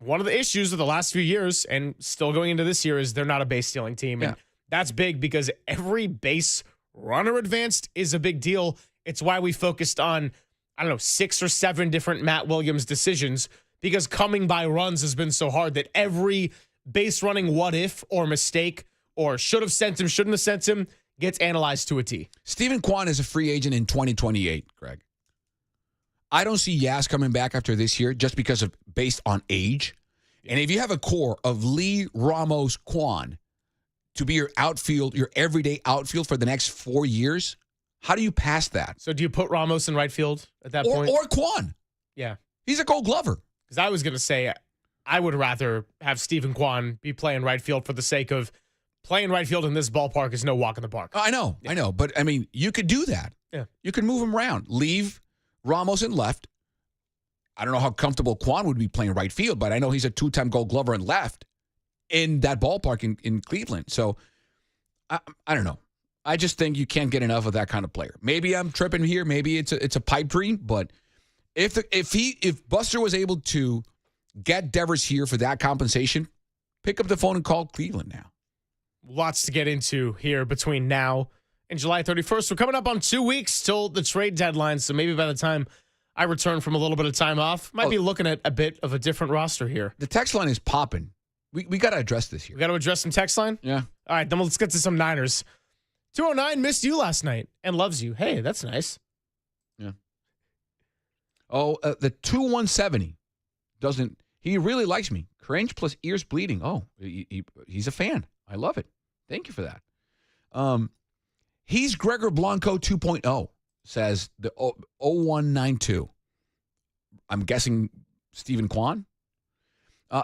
one of the issues of the last few years and still going into this year is they're not a base stealing team. And that's big because every base runner advanced is a big deal. It's why we focused on, 6 or 7 different Matt Williams decisions, because coming by runs has been so hard that every base running what if or mistake or should have sent him, shouldn't have sent him gets analyzed to a T.
Steven Kwan is a free agent in 2028, Greg. I don't see Yaz coming back after this year just because of based on age. And if you have a core of Lee, Ramos, Kwan to be your outfield, your everyday outfield for the next 4 years, how do you pass that?
So do you put Ramos in right field at that point?
Or Kwan.
Yeah.
He's a Gold Glover.
Because I was going to say I would rather have Steven Kwan be playing right field for the sake of playing right field in this ballpark is no walk in the park.
I know. But, you could do that.
Yeah.
You could move him around. Leave Ramos in left. I don't know how comfortable Kwan would be playing right field, but I know he's a 2-time Gold Glover in left in that ballpark in Cleveland. So, I don't know. I just think you can't get enough of that kind of player. Maybe I'm tripping here. Maybe it's a pipe dream, but if Buster was able to get Devers here for that compensation, pick up the phone and call Cleveland now.
Lots to get into here between now and July 31st. We're coming up on 2 weeks till the trade deadline, so maybe by the time I return from a little bit of time off, might be looking at a bit of a different roster here.
The text line is popping. We got to address this here.
We got to address some text line?
Yeah.
All right, then let's get to some Niners. 209 missed you last night and loves you. Hey, that's nice.
Yeah. Oh, the 2170 doesn't. He really likes me. Cringe plus ears bleeding. Oh, he's a fan. I love it. Thank you for that. He's Gregor Blanco 2.0, says the 0192. I'm guessing Steven Kwan.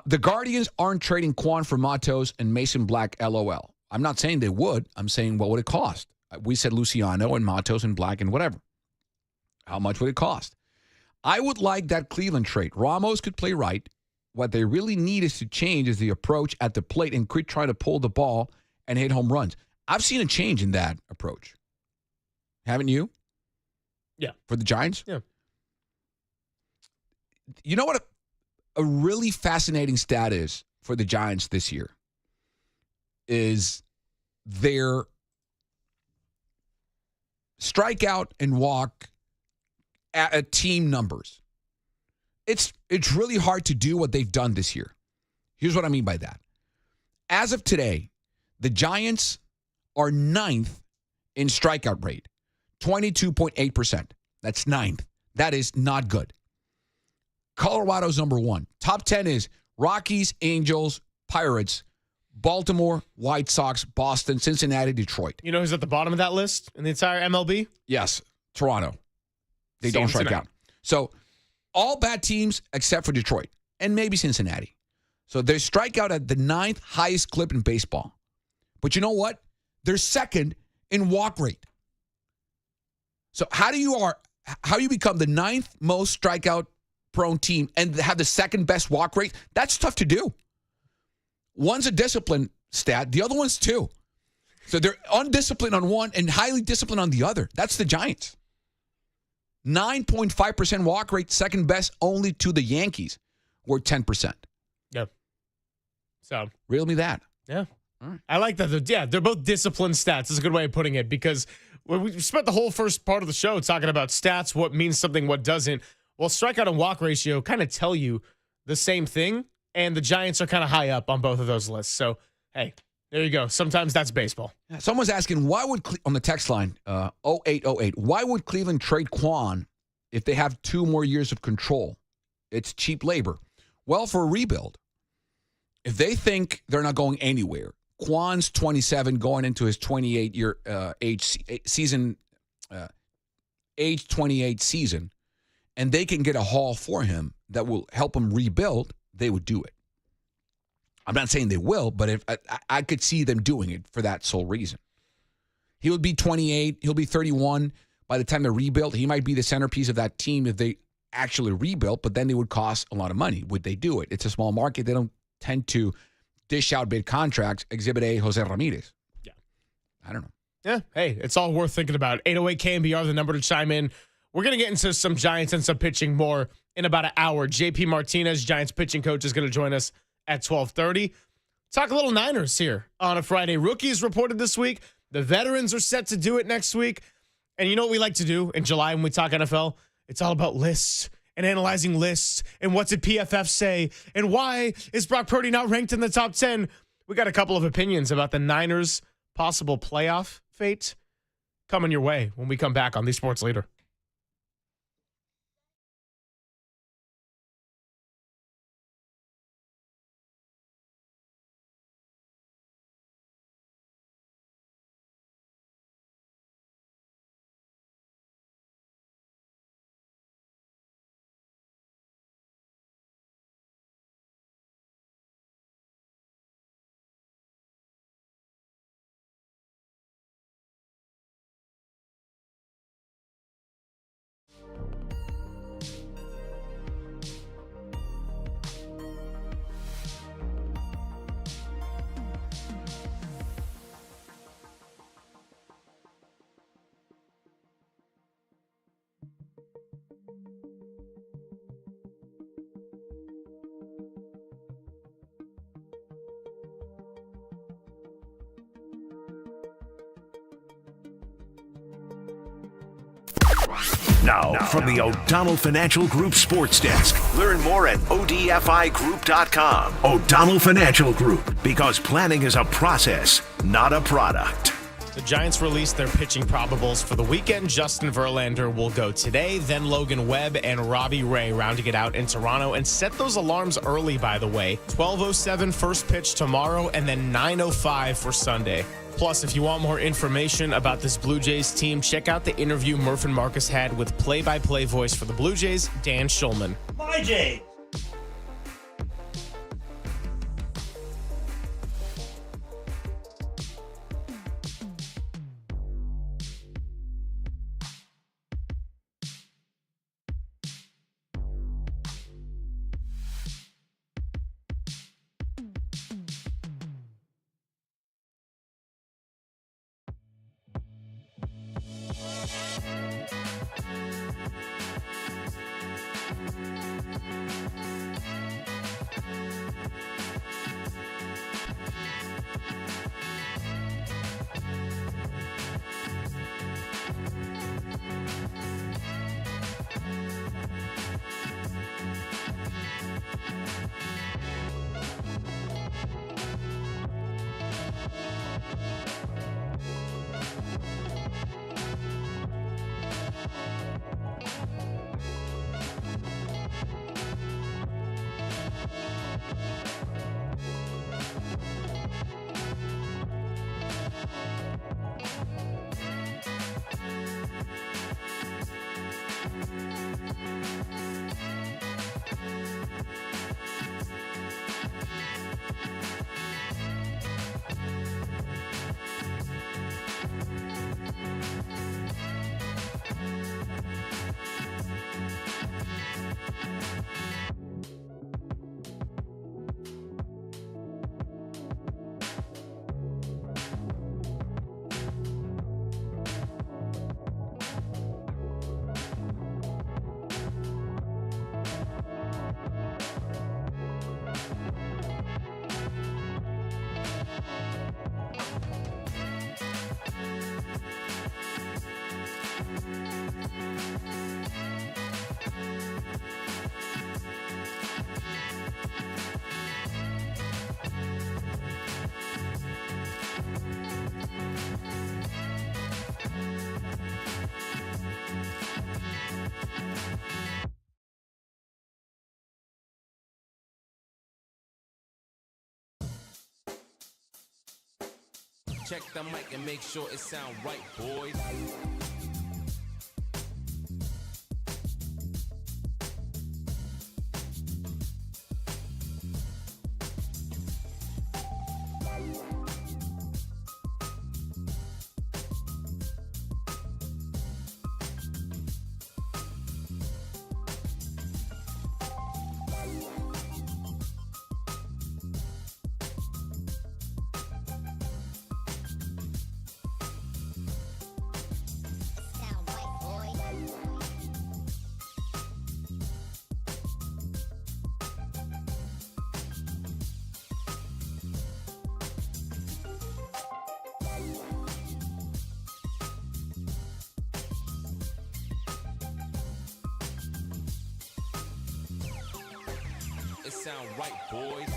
The Guardians aren't trading Kwan for Matos and Mason Black, LOL. I'm not saying they would. I'm saying what would it cost? We said Luciano and Matos and Black and whatever. How much would it cost? I would like that Cleveland trade. Ramos could play right. What they really need is to change is the approach at the plate and quit trying to pull the ball and hit home runs. I've seen a change in that approach. Haven't you?
Yeah.
For the Giants?
Yeah.
You know what a really fascinating stat is for the Giants this year is their strikeout and walk at team numbers. It's really hard to do what they've done this year. Here's what I mean by that. As of today, the Giants are 9th in strikeout rate, 22.8%. That's 9th. That is not good. Colorado's number 1. Top 10 is Rockies, Angels, Pirates, Baltimore, White Sox, Boston, Cincinnati, Detroit.
You know who's at the bottom of that list in the entire MLB?
Yes, Toronto. They don't strike out. So all bad teams except for Detroit and maybe Cincinnati. So they strike out at the 9th highest clip in baseball. But you know what? They're second in walk rate. So how you become the 9th most strikeout prone team and have the second best walk rate? That's tough to do. One's a discipline stat. The other one's 2. So they're undisciplined on one and highly disciplined on the other. That's the Giants. 9.5% walk rate, second best only to the Yankees, who are 10%.
Yep. So
reel me that.
Yeah.
All right.
I like that. Yeah, they're both disciplined stats. That's a good way of putting it because we spent the whole first part of the show talking about stats, what means something, what doesn't. Well, strikeout and walk ratio kind of tell you the same thing, and the Giants are kind of high up on both of those lists. So, hey, there you go. Sometimes that's baseball.
Someone's asking, why would, on the text line, 0808, why would Cleveland trade Kwan if they have 2 more years of control? It's cheap labor. Well, for a rebuild, if they think they're not going anywhere, Kwan's 27 going into his 28-year age 28 season, and they can get a haul for him that will help him rebuild, they would do it. I'm not saying they will, but if I could see them doing it for that sole reason. He would be 28. He'll be 31 by the time they're rebuilt. He might be the centerpiece of that team if they actually rebuilt, but then they would cost a lot of money. Would they do it? It's a small market. They don't tend to dish out big contracts. Exhibit A, Jose Ramirez.
Yeah.
I don't know.
Yeah. Hey, it's all worth thinking about. 808 KNBR, the number to chime in We're going to get into some Giants and some pitching more in about an hour. JP Martinez, Giants pitching coach, is going to join us at 12:30. Talk a little Niners here on a Friday. Rookies reported this week. The veterans are set to do it next week. And you know what we like to do in July when we talk NFL? It's all about lists and analyzing lists and what did PFF say and why is Brock Purdy not ranked in the top 10? We got a couple of opinions about the Niners' possible playoff fate coming your way when we come back on The Sports Leader.
Now, from the O'Donnell Financial Group Sports Desk. Learn more at odfigroup.com. O'Donnell Financial Group, because planning is a process, not a product.
The Giants released their pitching probables for the weekend. Justin Verlander will go today, then Logan Webb and Robbie Ray rounding it out in Toronto. And set those alarms early, by the way. 12:07 first pitch tomorrow, and then 9:05 for Sunday. Plus, if you want more information about this Blue Jays team, check out the interview Murph and Marcus had with play-by-play voice for the Blue Jays, Dan Shulman.
My Jays.
Check the mic and make sure it sound right, boys. it sound right, boys.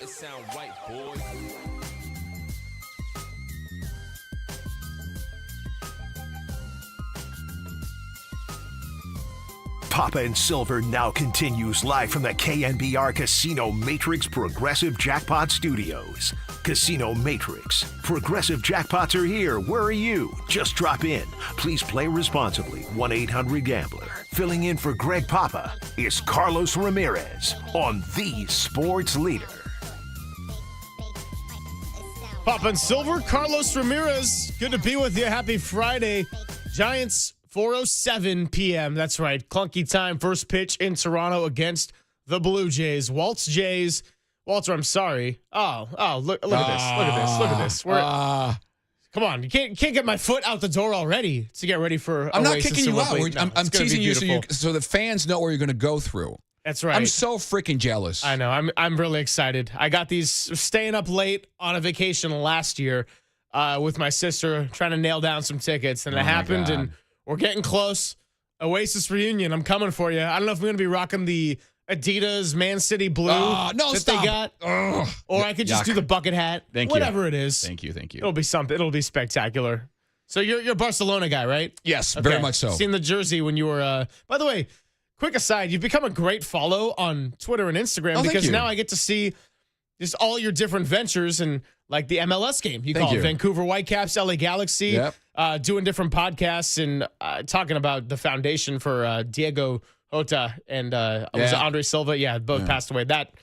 Sound right, boys.
Papa and Silver now continues live from the KNBR Casino Matrix Progressive Jackpot Studios. Casino Matrix. Progressive jackpots are here. Where are you? Just drop in. Please play responsibly. 1-800-GAMBLER. Filling in for Greg Papa is Carlos Ramirez on the Sports Leader.
Papa and Silver, Carlos Ramirez. Good to be with you. Happy Friday. Giants, 4:07 p.m. That's right. Clunky time. First pitch in Toronto against the Blue Jays. Waltz Jays. Walter, I'm sorry. Look at this. Look at this. Come on. You can't get my foot out the door already to get ready for
I'm
Oasis
not kicking you out. I'm teasing you so the fans know where you're going to go through.
That's right.
I'm so freaking jealous.
I know. I'm really excited. I got these staying up late on a vacation last year with my sister trying to nail down some tickets, and it happened, and we're getting close. Oasis reunion. I'm coming for you. I don't know if I'm going to be rocking the Adidas Man City blue they got, or I could just do the bucket hat. Whatever it is.
Thank you.
It'll be something. It'll be spectacular. So you're a Barcelona guy, right?
Yes, very much so.
Seen the jersey when you were. By the way, quick aside, you've become a great follow on Twitter and Instagram because now I get to see just all your different ventures and like the MLS game. You call it Vancouver Whitecaps, LA Galaxy, doing different podcasts and talking about the foundation for Diego Jota and was it Andre Silva? Yeah, both passed away. That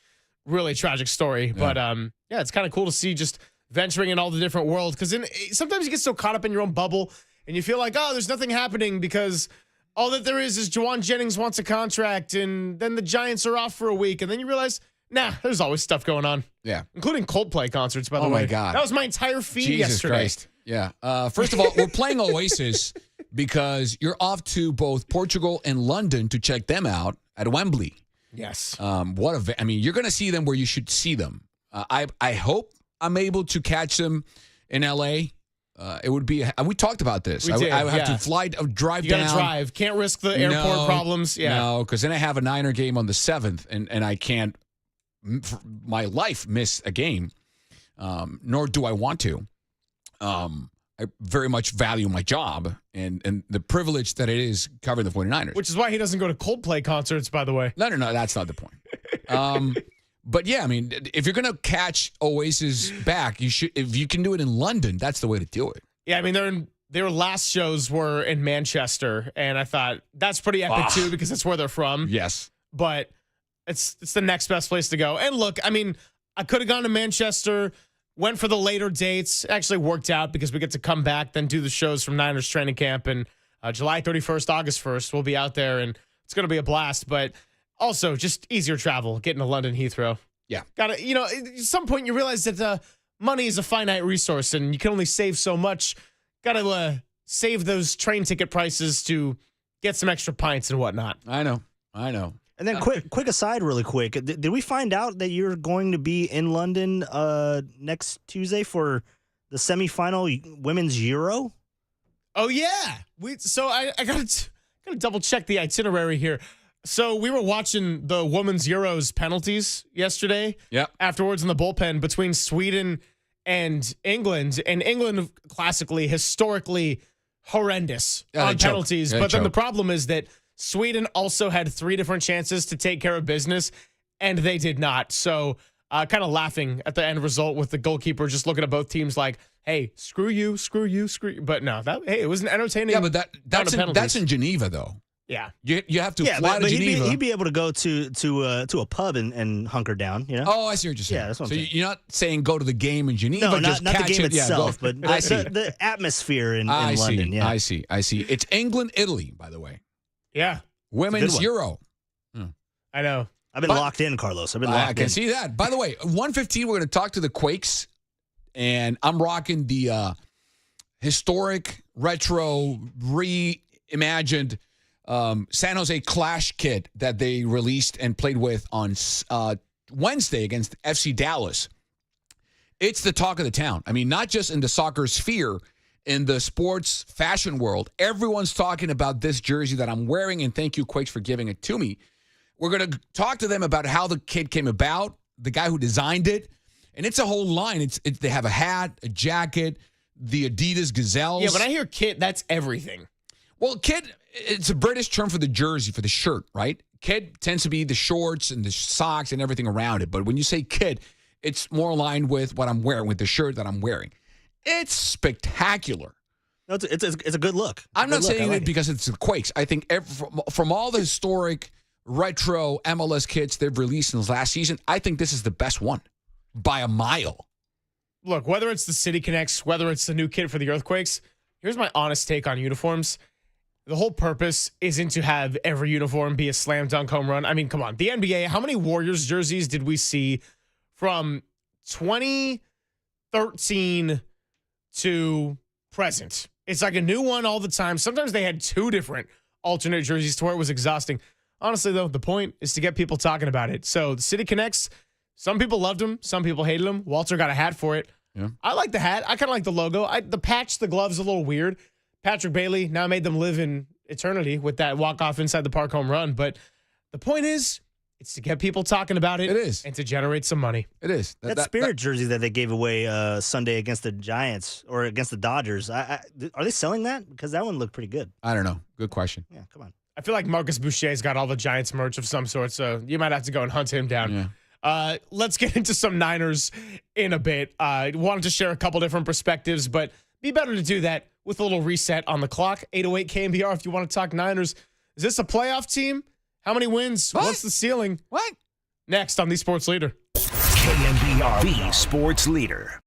really tragic story. Yeah. But it's kind of cool to see just venturing in all the different worlds because sometimes you get so caught up in your own bubble and you feel like, there's nothing happening because all that there is Juwan Jennings wants a contract, and then the Giants are off for a week, and then you realize, there's always stuff going on.
Yeah.
Including Coldplay concerts, by the way.
Oh, my God.
That was my entire feed
Jesus
yesterday.
Christ. Yeah. First of all, we're playing Oasis because you're off to both Portugal and London to check them out at Wembley.
Yes.
You're going to see them where you should see them. I hope I'm able to catch them in L.A., it would be. We talked about this. I would have to drive
you
down.
You got to drive. Can't risk the airport problems. Yeah.
No, because then I have a Niner game on the 7th, and I can't, for my life, miss a game. Nor do I want to. I very much value my job and the privilege that it is covering the 49ers.
Which is why he doesn't go to Coldplay concerts, by the way.
No, that's not the point. But yeah, if you're gonna catch Oasis back, you should. If you can do it in London, that's the way to do it.
Yeah, their last shows were in Manchester, and I thought that's pretty epic too because that's where they're from.
Yes,
but it's the next best place to go. And look, I could have gone to Manchester, went for the later dates. Actually worked out because we get to come back, then do the shows from Niners training camp, and July 31st, August 1st, we'll be out there, and it's gonna be a blast. But also, just easier travel, getting to London Heathrow.
Yeah.
At some point you realize that money is a finite resource and you can only save so much. Got to save those train ticket prices to get some extra pints and whatnot.
I know.
And then quick aside really quick. Did we find out that you're going to be in London next Tuesday for the semifinal Women's Euro?
Oh, yeah. I got to double check the itinerary here. So we were watching the Women's Euros penalties yesterday.
Yeah.
Afterwards in the bullpen between Sweden and England. And England classically, historically horrendous on penalties. But then the problem is that Sweden also had 3 different chances to take care of business, and they did not. So kind of laughing at the end result with the goalkeeper just looking at both teams like, hey, screw you. But no, it was an entertaining.
Yeah, but that's in Geneva, though.
Yeah.
You have to fly to Geneva.
He'd be able to go to a pub and hunker down, you know?
Oh, I see what you're saying.
Yeah, that's what
so
I'm saying.
you're not saying go to the game in Geneva,
No,
just
not the
catch
game
it.
itself,
Yeah,
but
the
the atmosphere in
I
London.
see.
Yeah.
I see. It's England, Italy, by the way.
Yeah.
Women's
one.
Euro.
I know.
I've been locked in, Carlos. I've been locked in.
I can see that. By the way, 1:15, we're going to talk to the Quakes, and I'm rocking the historic, retro, reimagined San Jose Clash kit that they released and played with on Wednesday against FC Dallas. It's the talk of the town. I mean, not just in the soccer sphere, in the sports fashion world. Everyone's talking about this jersey that I'm wearing, and thank you, Quakes, for giving it to me. We're going to talk to them about how the kit came about, the guy who designed it, and it's a whole line. They have a hat, a jacket, the Adidas Gazelles.
Yeah, when I hear kit, that's everything.
Well, kit, it's a British term for the jersey, for the shirt, right? Kit tends to be the shorts and the socks and everything around it. But when you say kit, it's more aligned with what I'm wearing, with the shirt that I'm wearing. It's spectacular.
No, it's a good look.
I'm not saying it because it's the Quakes. I think from all the historic retro MLS kits they've released in the last season, I think this is the best one by a mile.
Look, whether it's the City Connects, whether it's the new kit for the Earthquakes, here's my honest take on uniforms. The whole purpose isn't to have every uniform be a slam dunk home run. I mean, come on. The NBA, how many Warriors jerseys did we see from 2013 to present? It's like a new one all the time. Sometimes they had 2 different alternate jerseys to where it was exhausting. Honestly, though, the point is to get people talking about it. So the City Connects, some people loved them. Some people hated them. Walter got a hat for it.
Yeah.
I like the hat. I kind of like the logo. The patch, the glove's a little weird. Patrick Bailey now made them live in eternity with that walk-off inside the park home run. But the point is, it's to get people talking about it.
It is.
And to generate some money.
It is.
That Spirit jersey that they gave away Sunday against the Giants or against the Dodgers, are they selling that? Because that one looked pretty good.
I don't know. Good question.
Yeah, come on.
I feel like Marcus Boucher's got all the Giants merch of some sort, so you might have to go and hunt him down.
Yeah.
Let's get into some Niners in a bit. I wanted to share a couple different perspectives, but be better to do that with a little reset on the clock. 808 KNBR if you want to talk Niners. Is this a playoff team? How many wins?
What?
What's the ceiling?
What?
Next on the Sports Leader.
KNBR, the Sports Leader.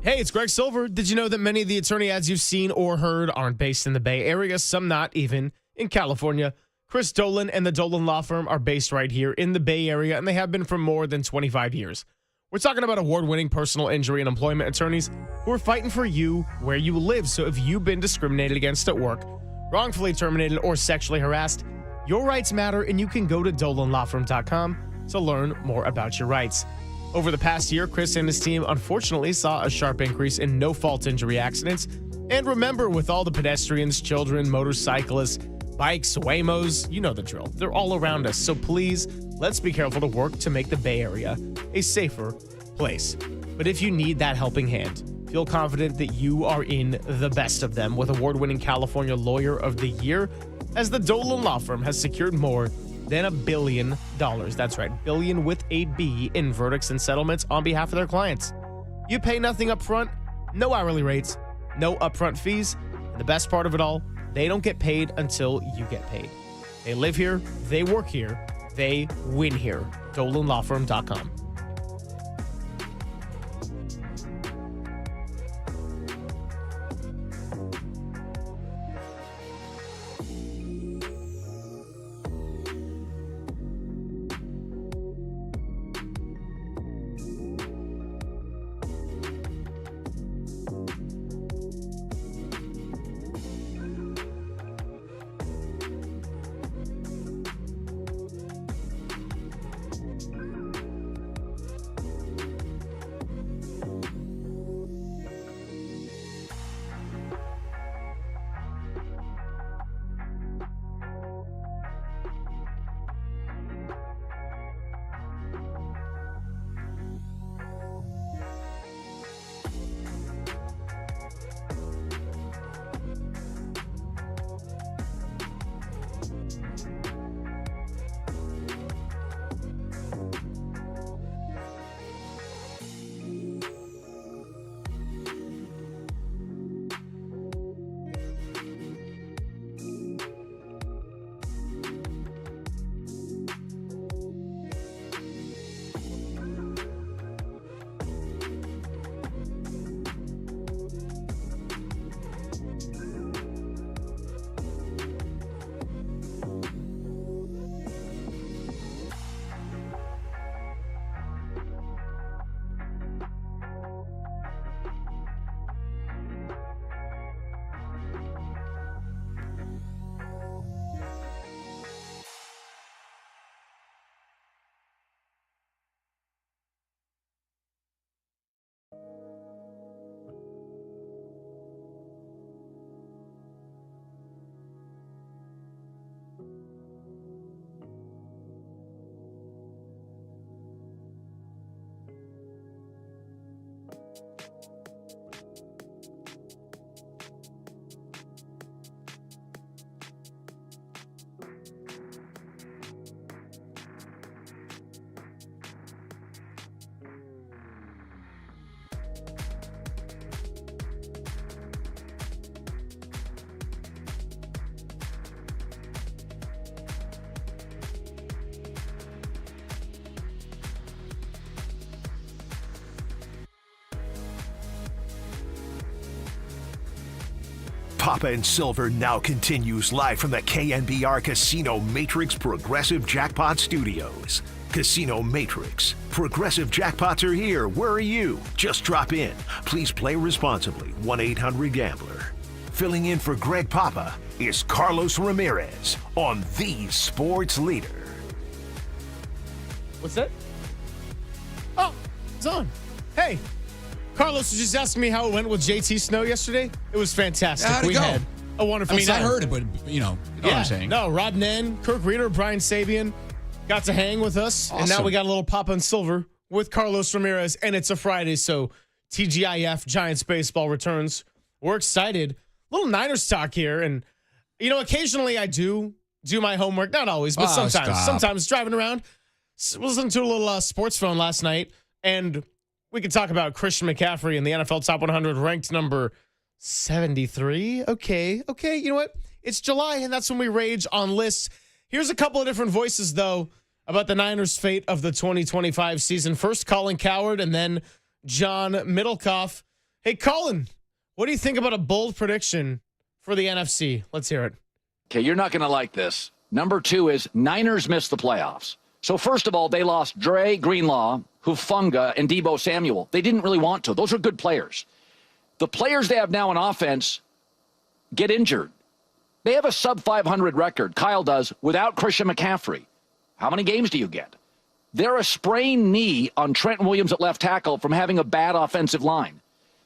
Hey, it's Greg Silver. Did you know that many of the attorney ads you've seen or heard aren't based in the Bay Area, some not even in California? Chris Dolan and the Dolan Law Firm are based right here in the Bay Area, and they have been for more than 25 years. We're talking about award-winning personal injury and employment attorneys who are fighting for you where you live. So if you've been discriminated against at work, wrongfully terminated, or sexually harassed, your rights matter, and you can go to dolanlawfirm.com to learn more about your rights. Over the past year, Chris and his team unfortunately saw a sharp increase in no-fault injury accidents. And remember, with all the pedestrians, children, motorcyclists, bikes, Waymos, you know the drill. They're all around us. So please, let's be careful to work to make the Bay Area a safer place. But if you need that helping hand, feel confident that you are in the best of them with award-winning California Lawyer of the Year, as the Dolan Law Firm has secured more than $1 billion. That's right, billion with a B in verdicts and settlements on behalf of their clients. You pay nothing up front, no hourly rates, no upfront fees, and the best part of it all, they don't get paid until you get paid. They live here, they work here, they win here. DolanLawFirm.com.
Papa and Silver now continues live from the KNBR Casino Matrix Progressive Jackpot Studios. Casino Matrix. Progressive jackpots are here. Where are you? Just drop in. Please play responsibly. 1-800-GAMBLER. Filling in for Greg Papa is Carlos Ramirez on the Sports Leader.
What's that? Oh, it's on. Hey, Carlos was just asking me how it went with JT Snow yesterday. It was fantastic.
How'd it go?
Had a wonderful time.
I heard it, but, you know what I'm saying.
No, Rob Nen, Kirk Reeder, Brian Sabian got to hang with us.
Awesome.
And now we got a little Papa and Silver with Carlos Ramirez, and it's a Friday, so TGIF Giants baseball returns. We're excited. Little Niners talk here, and, you know, occasionally I do my homework. Not always, but sometimes. Sometimes driving around. Listening to a little Sports Phone last night, and we could talk about Christian McCaffrey in the NFL Top 100, ranked number 73. Okay. You know what? It's July, and that's when we rage on lists. Here's a couple of different voices, though, about the Niners' fate of the 2025 season. First, Colin Coward, and then John Middlecoff. Hey, Colin, what do you think about a bold prediction for the NFC? Let's hear it.
Okay, you're not going to like this. Number 2 is Niners missed the playoffs. So first of all, they lost Dre Greenlaw, Hufanga, and Deebo Samuel. They didn't really want to. Those are good players. The players they have now on offense get injured. They have a sub 500 record, Kyle does, without Christian McCaffrey. How many games do you get? They're a sprained knee on Trent Williams at left tackle from having a bad offensive line.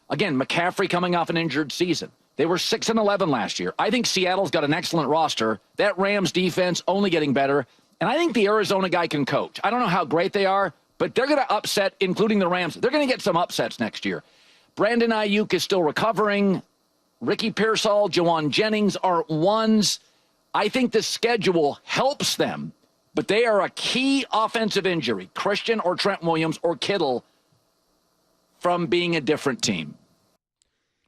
Again, McCaffrey coming off an injured season. They were 6-11 last year. I think Seattle's got an excellent roster. That Rams defense only getting better. And I think the Arizona guy can coach. I don't know how great they are, but they're going to upset, including the Rams. They're going to get some upsets next year. Brandon Ayuk is still recovering. Ricky Pearsall, Jawan Jennings are ones. I think the schedule helps them, but they are a key offensive injury, Christian or Trent Williams or Kittle, from being a different team.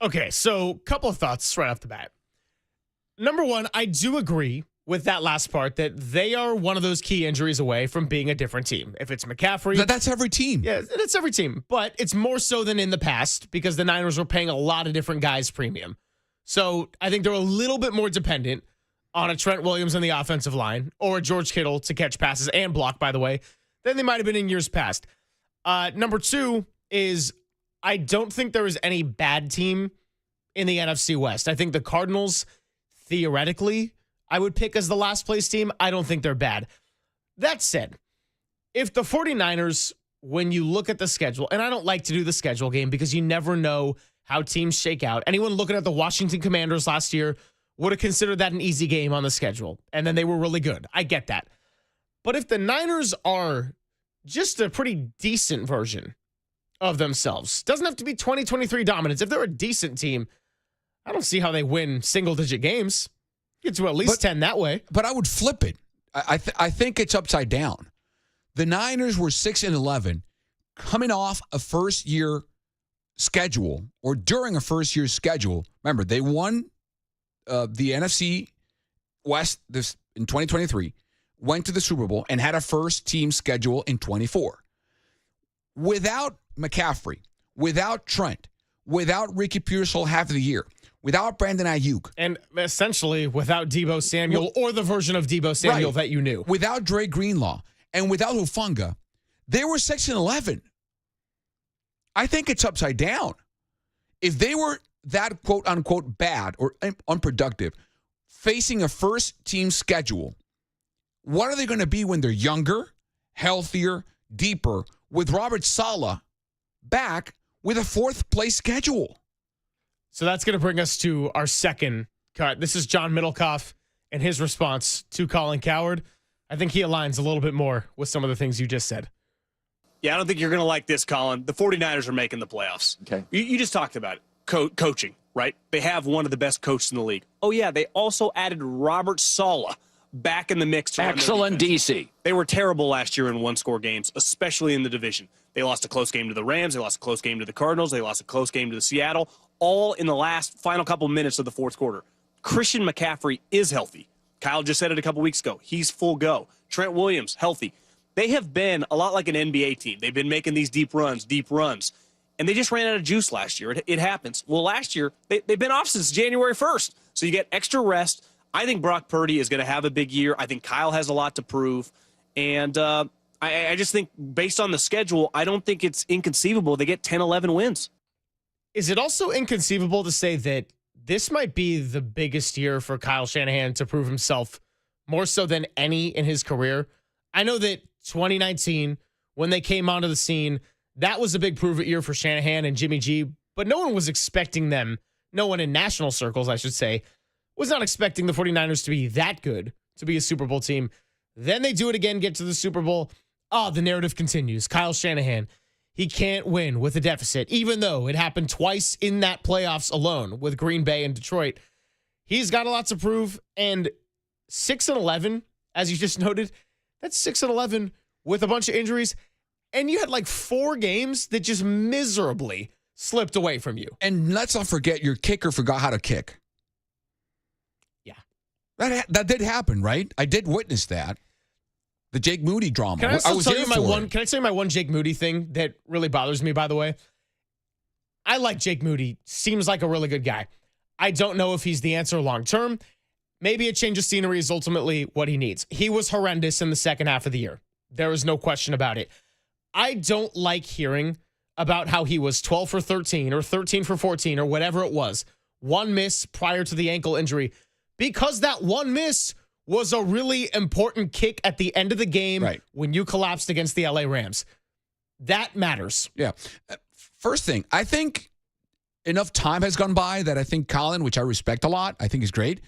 Okay, so couple of thoughts right off the bat. Number one, I do agree with that last part that they are one of those key injuries away from being a different team. If it's McCaffrey.
That's every team.
Yeah, it's every team. But it's more so than in the past because the Niners were paying a lot of different guys premium. So I think they're a little bit more dependent on a Trent Williams on the offensive line or a George Kittle to catch passes and block, by the way, than they might have been in years past. Number two is I don't think there is any bad team in the NFC West. I think the Cardinals, theoretically, I would pick as the last place team. I don't think they're bad. That said, if the 49ers, when you look at the schedule, and I don't like to do the schedule game because you never know how teams shake out. Anyone looking at the Washington Commanders last year would have considered that an easy game on the schedule. And then they were really good. I get that. But if the Niners are just a pretty decent version of themselves, doesn't have to be 2023 dominance. If they're a decent team, I don't see how they win single-digit games. Get to at least 10 that way.
But I would flip it. I think it's upside down. The Niners were 6-11 coming off a first-year schedule or during a first-year schedule. Remember, they won the NFC West in 2023, went to the Super Bowl, and had a first-team schedule in 24. Without McCaffrey, without Trent, without Ricky Pearsall half of the year, without Brandon Ayuk.
And essentially without Deebo Samuel or the version of Deebo Samuel that you knew.
Without Dre Greenlaw and without Hufanga, they were 6-11. I think it's upside down. If they were that quote-unquote bad or unproductive, facing a first-team schedule, what are they going to be when they're younger, healthier, deeper, with Robert Saleh back with a fourth-place schedule?
So that's going to bring us to our second cut. This is John Middlecoff and his response to Colin Cowherd. I think he aligns a little bit more with some of the things you just said.
Yeah, I don't think you're going to like this, Colin. The 49ers are making the playoffs.
Okay.
You just talked about it. Coaching, right? They have one of the best coaches in the league. Oh, yeah, they also added Robert Saleh back in the mix. To
excellent DC.
They were terrible last year in one-score games, especially in the division. They lost a close game to the Rams. They lost a close game to the Cardinals. They lost a close game to the Seattle, all in the final couple minutes of the fourth quarter. Christian McCaffrey is healthy. Kyle just said it a couple weeks ago. He's full go. Trent Williams, healthy. They have been a lot like an NBA team. They've been making these deep runs, and they just ran out of juice last year. It happens. Well, last year, they've been off since January 1st, so you get extra rest. I think Brock Purdy is going to have a big year. I think Kyle has a lot to prove, and I just think based on the schedule, I don't think it's inconceivable they get 10, 11 wins.
Is it also inconceivable to say that this might be the biggest year for Kyle Shanahan to prove himself more so than any in his career? I know that 2019, when they came onto the scene, that was a big prove-it year for Shanahan and Jimmy G, but no one was expecting them, no one in national circles, I should say, was not expecting the 49ers to be that good, to be a Super Bowl team. Then they do it again, get to the Super Bowl. The narrative continues. Kyle Shanahan, he can't win with a deficit, even though it happened twice in that playoffs alone with Green Bay and Detroit. He's got a lot to prove, and 6-11, as you just noted, that's 6-11 with a bunch of injuries, and you had like 4 games that just miserably slipped away from you.
And let's not forget your kicker forgot how to kick.
Yeah.
That did happen, right? I did witness that. The Jake Moody drama.
Can I tell you my one Jake Moody thing that really bothers me, by the way? I like Jake Moody. Seems like a really good guy. I don't know if he's the answer long term. Maybe a change of scenery is ultimately what he needs. He was horrendous in the second half of the year. There is no question about it. I don't like hearing about how he was 12 for 13 or 13 for 14 or whatever it was. One miss prior to the ankle injury. because that one miss was a really important kick at the end of the game when you collapsed against the LA Rams. That matters.
Yeah. First thing, I think enough time has gone by that I think Colin, which I respect a lot, I think is great.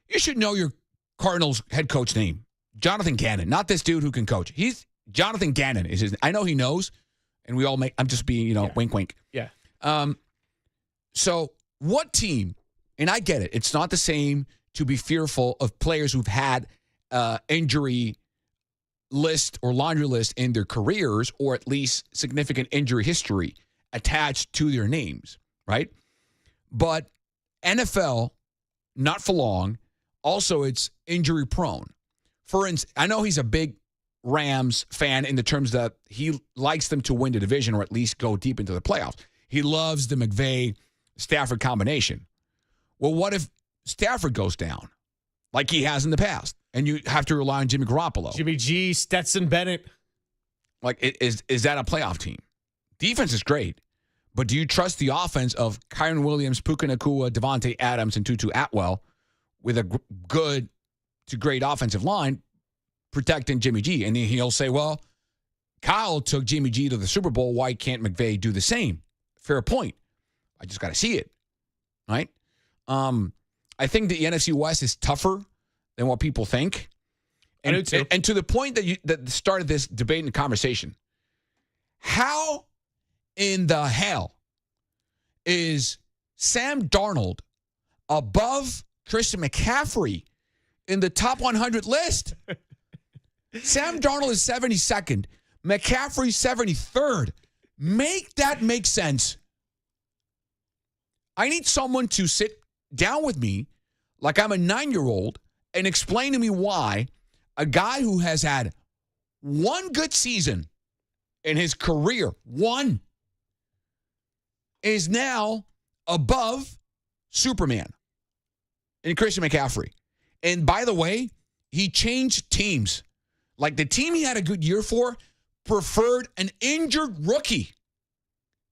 You should know your Cardinals head coach name, Jonathan Gannon, not this dude who can coach. He's Jonathan Gannon is his. I know he knows, and we all make. I'm just being, wink, wink.
Yeah.
So what team? And I get it. It's not the same to be fearful of players who've had injury list or laundry list in their careers, or at least significant injury history attached to their names, right? But NFL, not for long. Also, it's injury prone. For instance, I know he's a big Rams fan in the terms that he likes them to win the division or at least go deep into the playoffs. He loves the McVay-Stafford combination. Well, what if Stafford goes down like he has in the past and you have to rely on Jimmy Garoppolo?
Jimmy G, Stetson Bennett.
Like, is that a playoff team? Defense is great, but do you trust the offense of Kyron Williams, Puka Nacua, Devontae Adams, and Tutu Atwell with a good to great offensive line protecting Jimmy G? And then he'll say, well, Kyle took Jimmy G to the Super Bowl. Why can't McVay do the same? Fair point. I just got to see it, right? I think the NFC West is tougher than what people think. And,
I do too.
And to the point that started this debate and conversation, how in the hell is Sam Darnold above Christian McCaffrey in the top 100 list? Sam Darnold is 72nd. McCaffrey 73rd. Make that make sense. I need someone to sit down with me like I'm a 9-year-old and explain to me why a guy who has had one good season in his career, one, is now above Superman and Christian McCaffrey. And by the way, he changed teams. Like the team he had a good year for preferred an injured rookie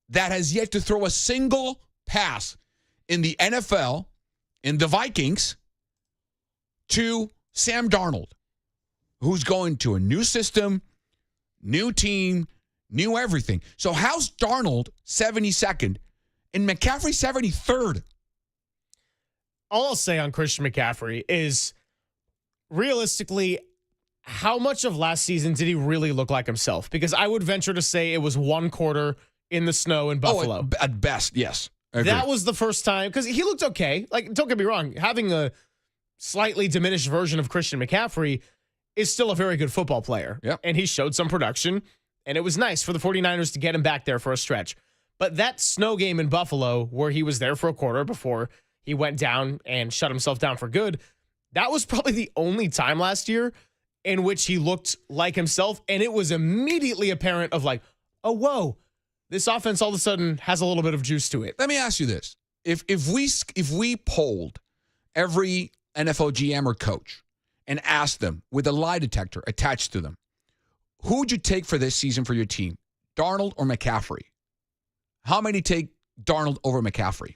that has yet to throw a single pass in the NFL, in the Vikings, to Sam Darnold, who's going to a new system, new team, new everything. So how's Darnold 72nd and McCaffrey 73rd?
All I'll say on Christian McCaffrey is, realistically, how much of last season did he really look like himself? Because I would venture to say it was one quarter in the snow in Buffalo.
Oh, at best, yes.
That was the first time, because he looked okay. Like, don't get me wrong, having a slightly diminished version of Christian McCaffrey is still a very good football player.
Yep.
And he showed some production, and it was nice for the 49ers to get him back there for a stretch. But that snow game in Buffalo, where he was there for a quarter before he went down and shut himself down for good, that was probably the only time last year in which he looked like himself, and it was immediately apparent of like, oh, whoa, this offense all of a sudden has a little bit of juice to it.
Let me ask you this. If we polled every NFL GM or coach and asked them with a lie detector attached to them, who would you take for this season for your team, Darnold or McCaffrey? How many take Darnold over McCaffrey?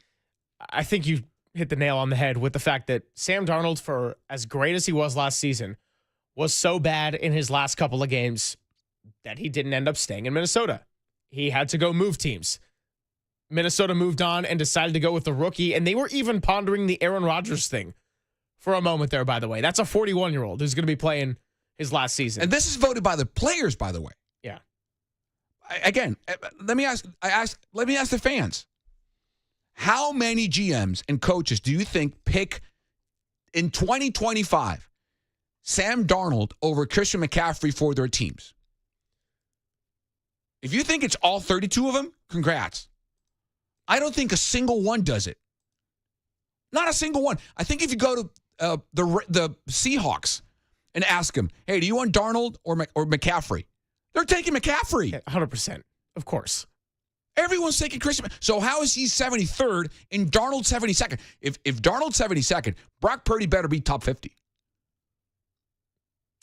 I think you hit the nail on the head with the fact that Sam Darnold, for as great as he was last season, was so bad in his last couple of games that he didn't end up staying in Minnesota. He had to go move teams. Minnesota moved on and decided to go with the rookie, and they were even pondering the Aaron Rodgers thing for a moment there, by the way. That's a 41-year-old who's going to be playing his last season.
And this is voted by the players, by the way.
Yeah.
Let me ask the fans. How many GMs and coaches do you think pick in 2025 Sam Darnold over Christian McCaffrey for their teams? If you think it's all 32 of them, congrats. I don't think a single one does it. Not a single one. I think if you go to the Seahawks and ask them, hey, do you want Darnold or McCaffrey? They're taking McCaffrey.
100%. Of course.
Everyone's taking Christian. So how is he 73rd and Darnold 72nd? If Darnold's 72nd, Brock Purdy better be top 50.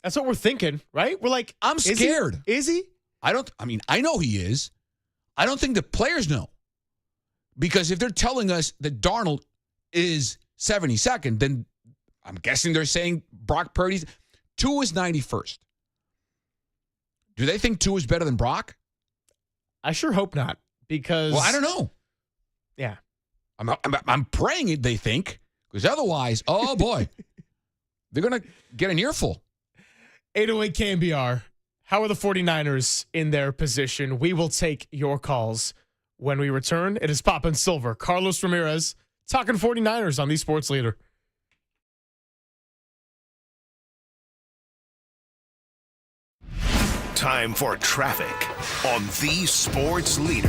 That's what we're thinking, right? We're like,
I'm scared.
Is he?
I know he is. I don't think the players know. Because if they're telling us that Darnold is 72nd, then I'm guessing they're saying Brock Purdy's. Tua is 91st. Do they think Tua is better than Brock?
I sure hope not, because...
Well, I don't know.
Yeah.
I'm praying they think, because otherwise, oh boy, they're going to get an earful.
808 KNBR. How are the 49ers in their position? We will take your calls when we return. It is Pop and Silver. Carlos Ramirez talking 49ers on the Sports Leader.
Time for traffic on the Sports Leader.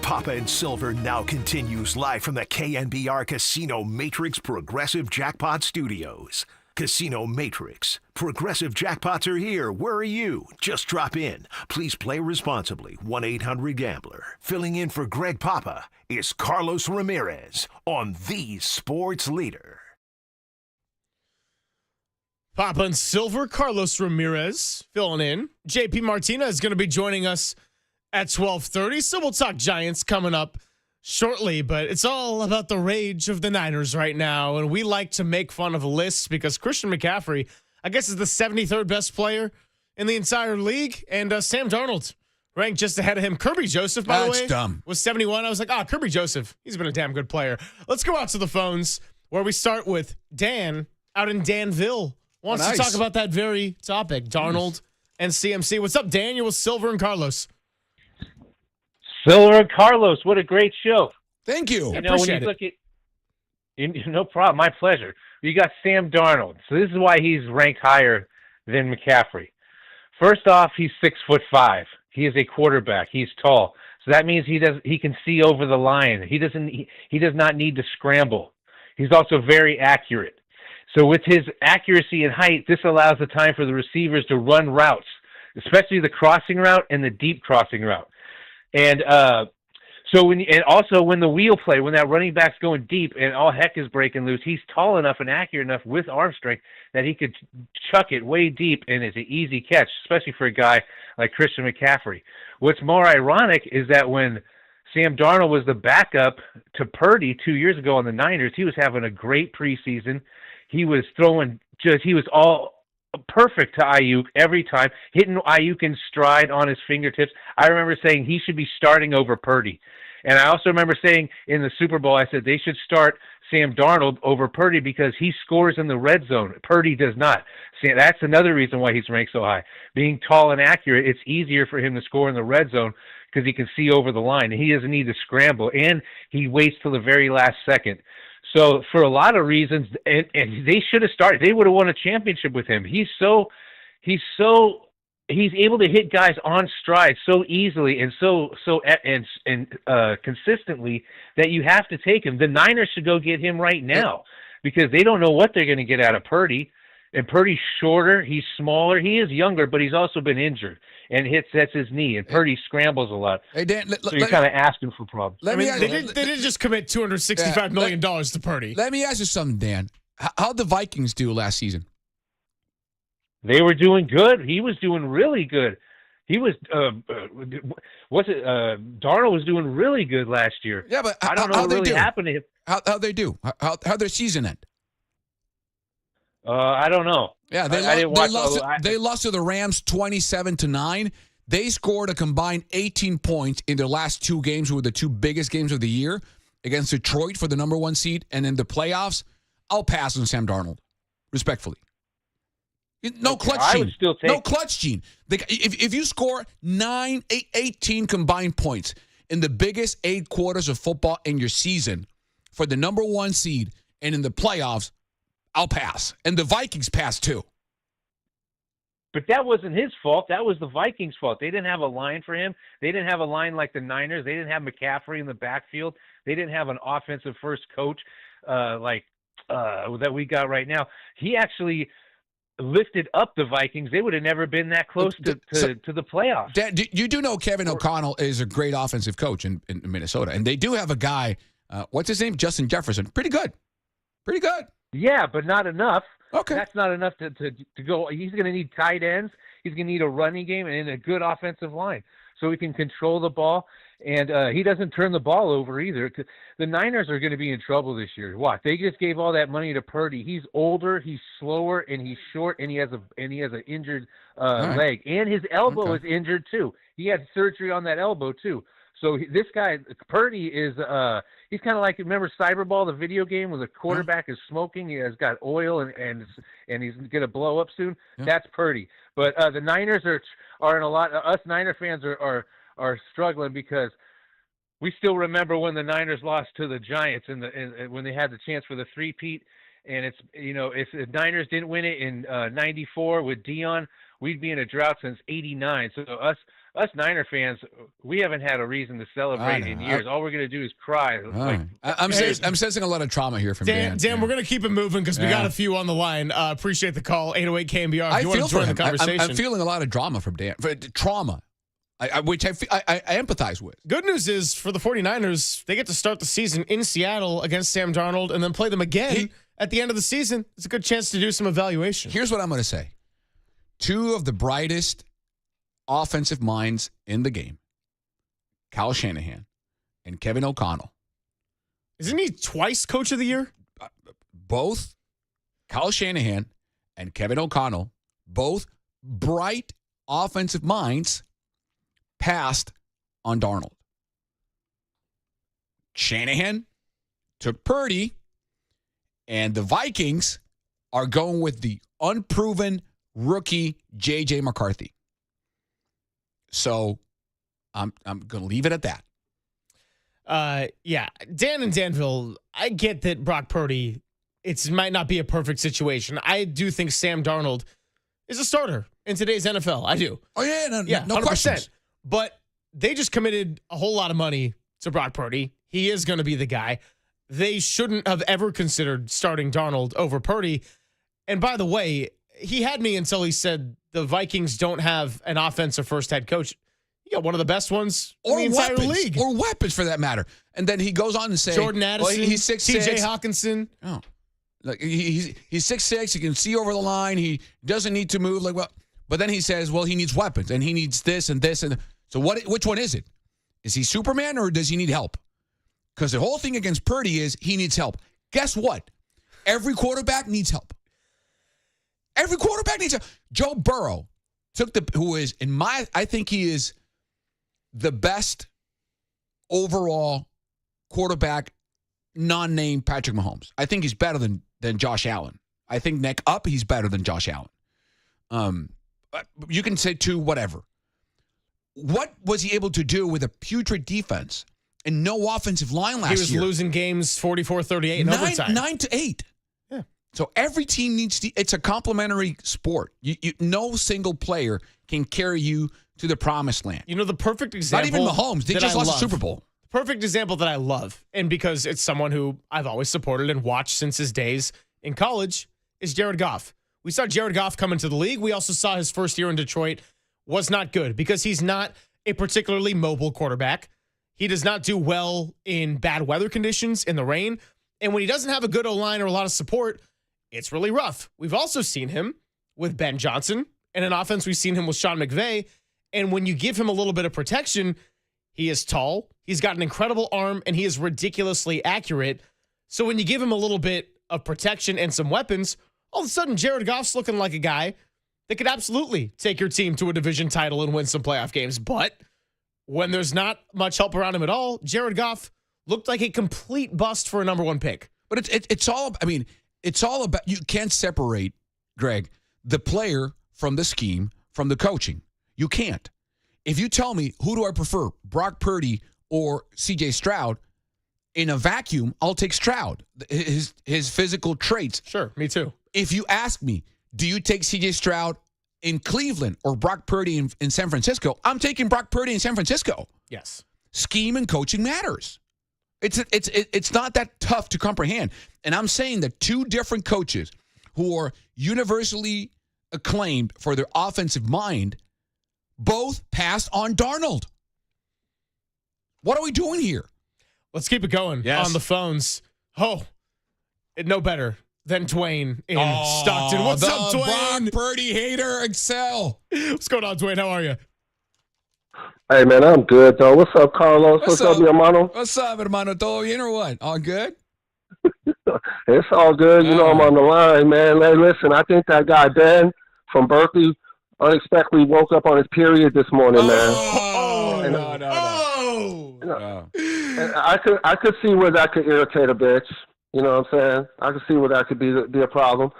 Papa and Silver now continues live from the KNBR Casino Matrix Progressive Jackpot Studios. Casino Matrix. Progressive jackpots are here. Where are you? Just drop in. Please play responsibly. 1-800-GAMBLER. Filling in for Greg Papa is Carlos Ramirez on the Sports Leader.
Papa and Silver, Carlos Ramirez filling in. JP Martinez is going to be joining us at 12:30. So we'll talk Giants coming up shortly, but it's all about the rage of the Niners right now. And we like to make fun of lists because Christian McCaffrey, I guess, is the 73rd best player in the entire league. And Sam Darnold ranked just ahead of him. Kirby Joseph, by the way,
dumb.
was 71. I was like, Kirby Joseph, he's been a damn good player. Let's go out to the phones where we start with Dan out in Danville. Wants to talk about that very topic, Darnold and CMC. What's up, Dan? You're with Silver and Carlos.
Silver and Carlos, what a great show.
Thank you.
You know, when you look at, no problem, my pleasure. You got Sam Darnold. So this is why he's ranked higher than McCaffrey. First off, he's 6'5". He is a quarterback. He's tall. So that means he can see over the line. He does not need to scramble. He's also very accurate. So with his accuracy and height, this allows the time for the receivers to run routes, especially the crossing route and the deep crossing route. And also when the wheel play, when that running back's going deep and all heck is breaking loose, he's tall enough and accurate enough with arm strength that he could chuck it way deep, and it's an easy catch, especially for a guy like Christian McCaffrey. What's more ironic is that when Sam Darnold was the backup to Purdy 2 years ago on the Niners, he was having a great preseason. He was he was all perfect to Ayuk every time, hitting Ayuk in stride on his fingertips. I remember saying he should be starting over Purdy. And I also remember saying in the Super Bowl, I said they should start Sam Darnold over Purdy because he scores in the red zone. Purdy does not. See, that's another reason why he's ranked so high. Being tall and accurate, it's easier for him to score in the red zone because he can see over the line. And he doesn't need to scramble. And he waits till the very last second. So for a lot of reasons, and they should have started. They would have won a championship with him. He's able to hit guys on stride so easily and so consistently that you have to take him. The Niners should go get him right now because they don't know what they're going to get out of Purdy. And Purdy's shorter, he's smaller, he is younger, but he's also been injured and that's his knee. And Purdy scrambles a lot.
Hey Dan,
so you're kind of asking for problems.
They did just commit $265 million to Purdy.
Let me ask you something, Dan. How'd the Vikings do last season?
They were doing good. He was doing really good. He was Darnold was doing really good last year.
Yeah, but
I don't know what really happened to him.
How'd they do? How'd their season end?
I don't know.
Yeah, they lost to the Rams 27-9. They scored a combined 18 points in their last two games, which were the two biggest games of the year, against Detroit for the number one seed, and in the playoffs. I'll pass on Sam Darnold, respectfully. No clutch gene. No clutch gene. If you score 18 combined points in the biggest 8 quarters of football in your season for the number one seed and in the playoffs, I'll pass. And the Vikings passed too.
But that wasn't his fault. That was the Vikings' fault. They didn't have a line for him. They didn't have a line like the Niners. They didn't have McCaffrey in the backfield. They didn't have an offensive first coach that we got right now. He actually lifted up the Vikings. They would have never been that close to the playoffs.
Dan, you do know Kevin O'Connell is a great offensive coach in Minnesota. And they do have a guy, what's his name? Justin Jefferson. Pretty good.
Yeah, but not enough.
Okay.
That's not enough to go. He's going to need tight ends. He's going to need a running game and a good offensive line so he can control the ball. And he doesn't turn the ball over either. The Niners are going to be in trouble this year. What? They just gave all that money to Purdy. He's older, he's slower, and he's short, and he has an injured leg. And his elbow is injured too. He had surgery on that elbow too. So this guy, Purdy, is he's kind of like, remember Cyberball, the video game where the quarterback is smoking? He has got oil and he's going to blow up soon. Yeah. That's Purdy. But the Niners are in a lot. Us Niner fans are struggling because we still remember when the Niners lost to the Giants and when they had the chance for the three-peat. And it's, if the Niners didn't win it in '94 with Dion, we'd be in a drought since '89. So us Niner fans, we haven't had a reason to celebrate in years. All we're going to do is cry.
I'm sensing a lot of trauma here from Dan.
Dan, we're going to keep it moving because we got a few on the line. Appreciate the call, 808 KNBR. If you want to join the conversation.
I'm feeling a lot of drama from Dan. Trauma. Which I empathize with.
Good news is for the 49ers, they get to start the season in Seattle against Sam Darnold and then play them again at the end of the season. It's a good chance to do some evaluation.
Here's what I'm going to say. Two of the brightest offensive minds in the game, Kyle Shanahan and Kevin O'Connell.
Isn't he twice Coach of the Year?
Both Kyle Shanahan and Kevin O'Connell, both bright offensive minds, passed on Darnold. Shanahan took Purdy, and the Vikings are going with the unproven rookie J.J. McCarthy. So I'm going to leave it at that.
Yeah, Dan and Danville, I get that Brock Purdy, it might not be a perfect situation. I do think Sam Darnold is a starter in today's NFL. I do.
Oh, yeah, no
100%.
questions.
But they just committed a whole lot of money to Brock Purdy. He is going to be the guy. They shouldn't have ever considered starting Darnold over Purdy. And by the way, he had me until he said the Vikings don't have an offensive first head coach. You got one of the best ones in the entire league.
Or weapons, for that matter. And then he goes on to say,
Jordan Addison,
well, he's 6'6".
TJ Hawkinson.
Oh. Like he's 6'6". He can see over the line. He doesn't need to move. But then he says, well, he needs weapons and he needs this and this. And so which one is it? Is he Superman or does he need help? Because the whole thing against Purdy is he needs help. Guess what? Every quarterback needs help. Every quarterback needs help. Joe Burrow I think he is the best overall quarterback, non-named Patrick Mahomes. I think he's better than Josh Allen. I think neck up, he's better than Josh Allen. You can say two, whatever. What was he able to do with a putrid defense and no offensive line last year?
He was losing games 44-38 in overtime.
9-8.
Yeah.
So every team needs it's a complementary sport. No single player can carry you to the promised land.
You know, the perfect example.
Not even Mahomes. They just lost the Super Bowl.
Perfect example that I love, and because it's someone who I've always supported and watched since his days in college, is Jared Goff. We saw Jared Goff come into the league. We also saw his first year in Detroit was not good because he's not a particularly mobile quarterback. He does not do well in bad weather conditions, in the rain. And when he doesn't have a good O-line or a lot of support, it's really rough. We've also seen him with Ben Johnson. In an offense, we've seen him with Sean McVay. And when you give him a little bit of protection, he is tall, he's got an incredible arm, and he is ridiculously accurate. So when you give him a little bit of protection and some weapons, all of a sudden Jared Goff's looking like a guy that could absolutely take your team to a division title and win some playoff games. But when there's not much help around him at all, Jared Goff looked like a complete bust for a number one pick.
But it's all about, you can't separate, Greg, the player from the scheme, from the coaching. You can't. If you tell me, who do I prefer, Brock Purdy or C.J. Stroud, in a vacuum, I'll take Stroud. His physical traits.
Sure, me too.
If you ask me, do you take C.J. Stroud in Cleveland or Brock Purdy in San Francisco? I'm taking Brock Purdy in San Francisco.
Yes.
Scheme and coaching matters. It's not that tough to comprehend. And I'm saying that two different coaches who are universally acclaimed for their offensive mind both passed on Darnold. What are we doing here?
Let's keep it going on the phones. Oh, no better than Dwayne in Stockton. What's up, Dwayne?
Brock Purdy hater, Excel.
What's going on, Dwayne? How are you?
Hey, man, I'm good, though. What's up, Carlos? What's up, mi hermano?
What's up, hermano? ¿Todo bien or what? All good?
It's all good. You know, I'm on the line, man. Hey, listen, I think that guy, Dan, from Berkeley, unexpectedly woke up on his period this morning, man. And I could see where that could irritate a bitch. You know what I'm saying? I could see where that could be a problem.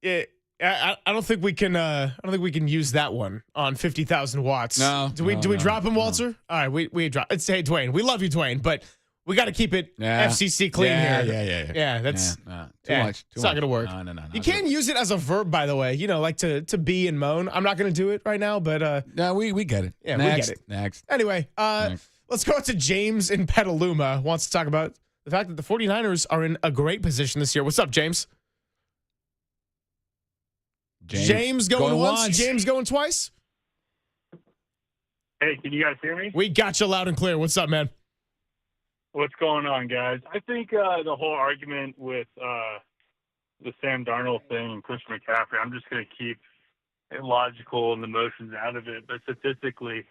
Yeah, I don't think we can. I don't think we can use that one on 50,000 watts.
No.
Do we drop him, Walter? All right, we drop. Hey, Dwayne, we love you, Dwayne, but We got to keep it FCC clean here.
Yeah.
Yeah, that's
too much.
It's not going to work.
No.
You can use it as a verb, by the way. You know, like to be and moan. I'm not going to do it right now, but
no, we get it.
Yeah,
Next.
we get it.
Next.
Anyway, let's go to James in Petaluma. Wants to talk about the fact that the 49ers are in a great position this year. What's up, James? James going once. James going twice.
Hey, can you guys hear me?
We got you loud and clear. What's up, man?
What's going on, guys? I think the whole argument with the Sam Darnold thing and Christian McCaffrey, I'm just going to keep it logical and the emotions out of it. But statistically,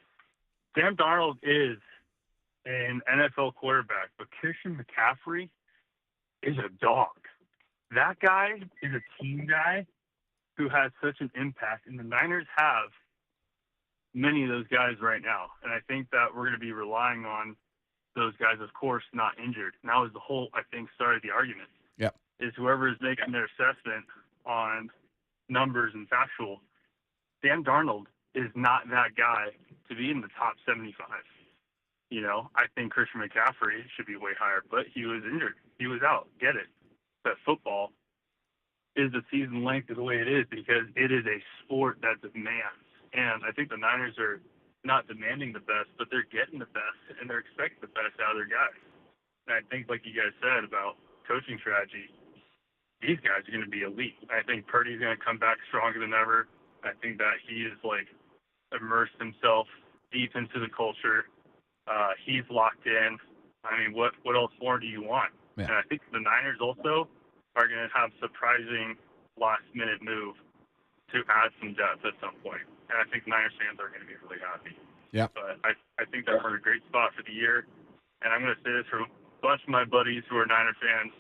Sam Darnold is an NFL quarterback, but Christian McCaffrey is a dog. That guy is a team guy who has such an impact, and the Niners have many of those guys right now. And I think that we're going to be relying on those guys, of course, not injured. And that was the whole, I think, start of the argument.
Yep.
Is whoever is making their assessment on numbers and factual, Sam Darnold is not that guy to be in the top 75. You know, I think Christian McCaffrey should be way higher, but he was injured. He was out. Get it. But football is the season length the way it is because it is a sport that demands. And I think the Niners are not demanding the best, but they're getting the best, and they're expecting the best out of their guys. And I think, like you guys said about coaching strategy, these guys are going to be elite. I think Purdy's going to come back stronger than ever. I think that he is, immersed himself deep into the culture. He's locked in. I mean, what else more do you want?
Yeah.
And I think the Niners also are going to have surprising last-minute move to add some depth at some point. And I think Niners fans are going to be really happy.
Yeah.
But I think that we're in a great spot for the year. And I'm going to say this for a bunch of my buddies who are Niner fans.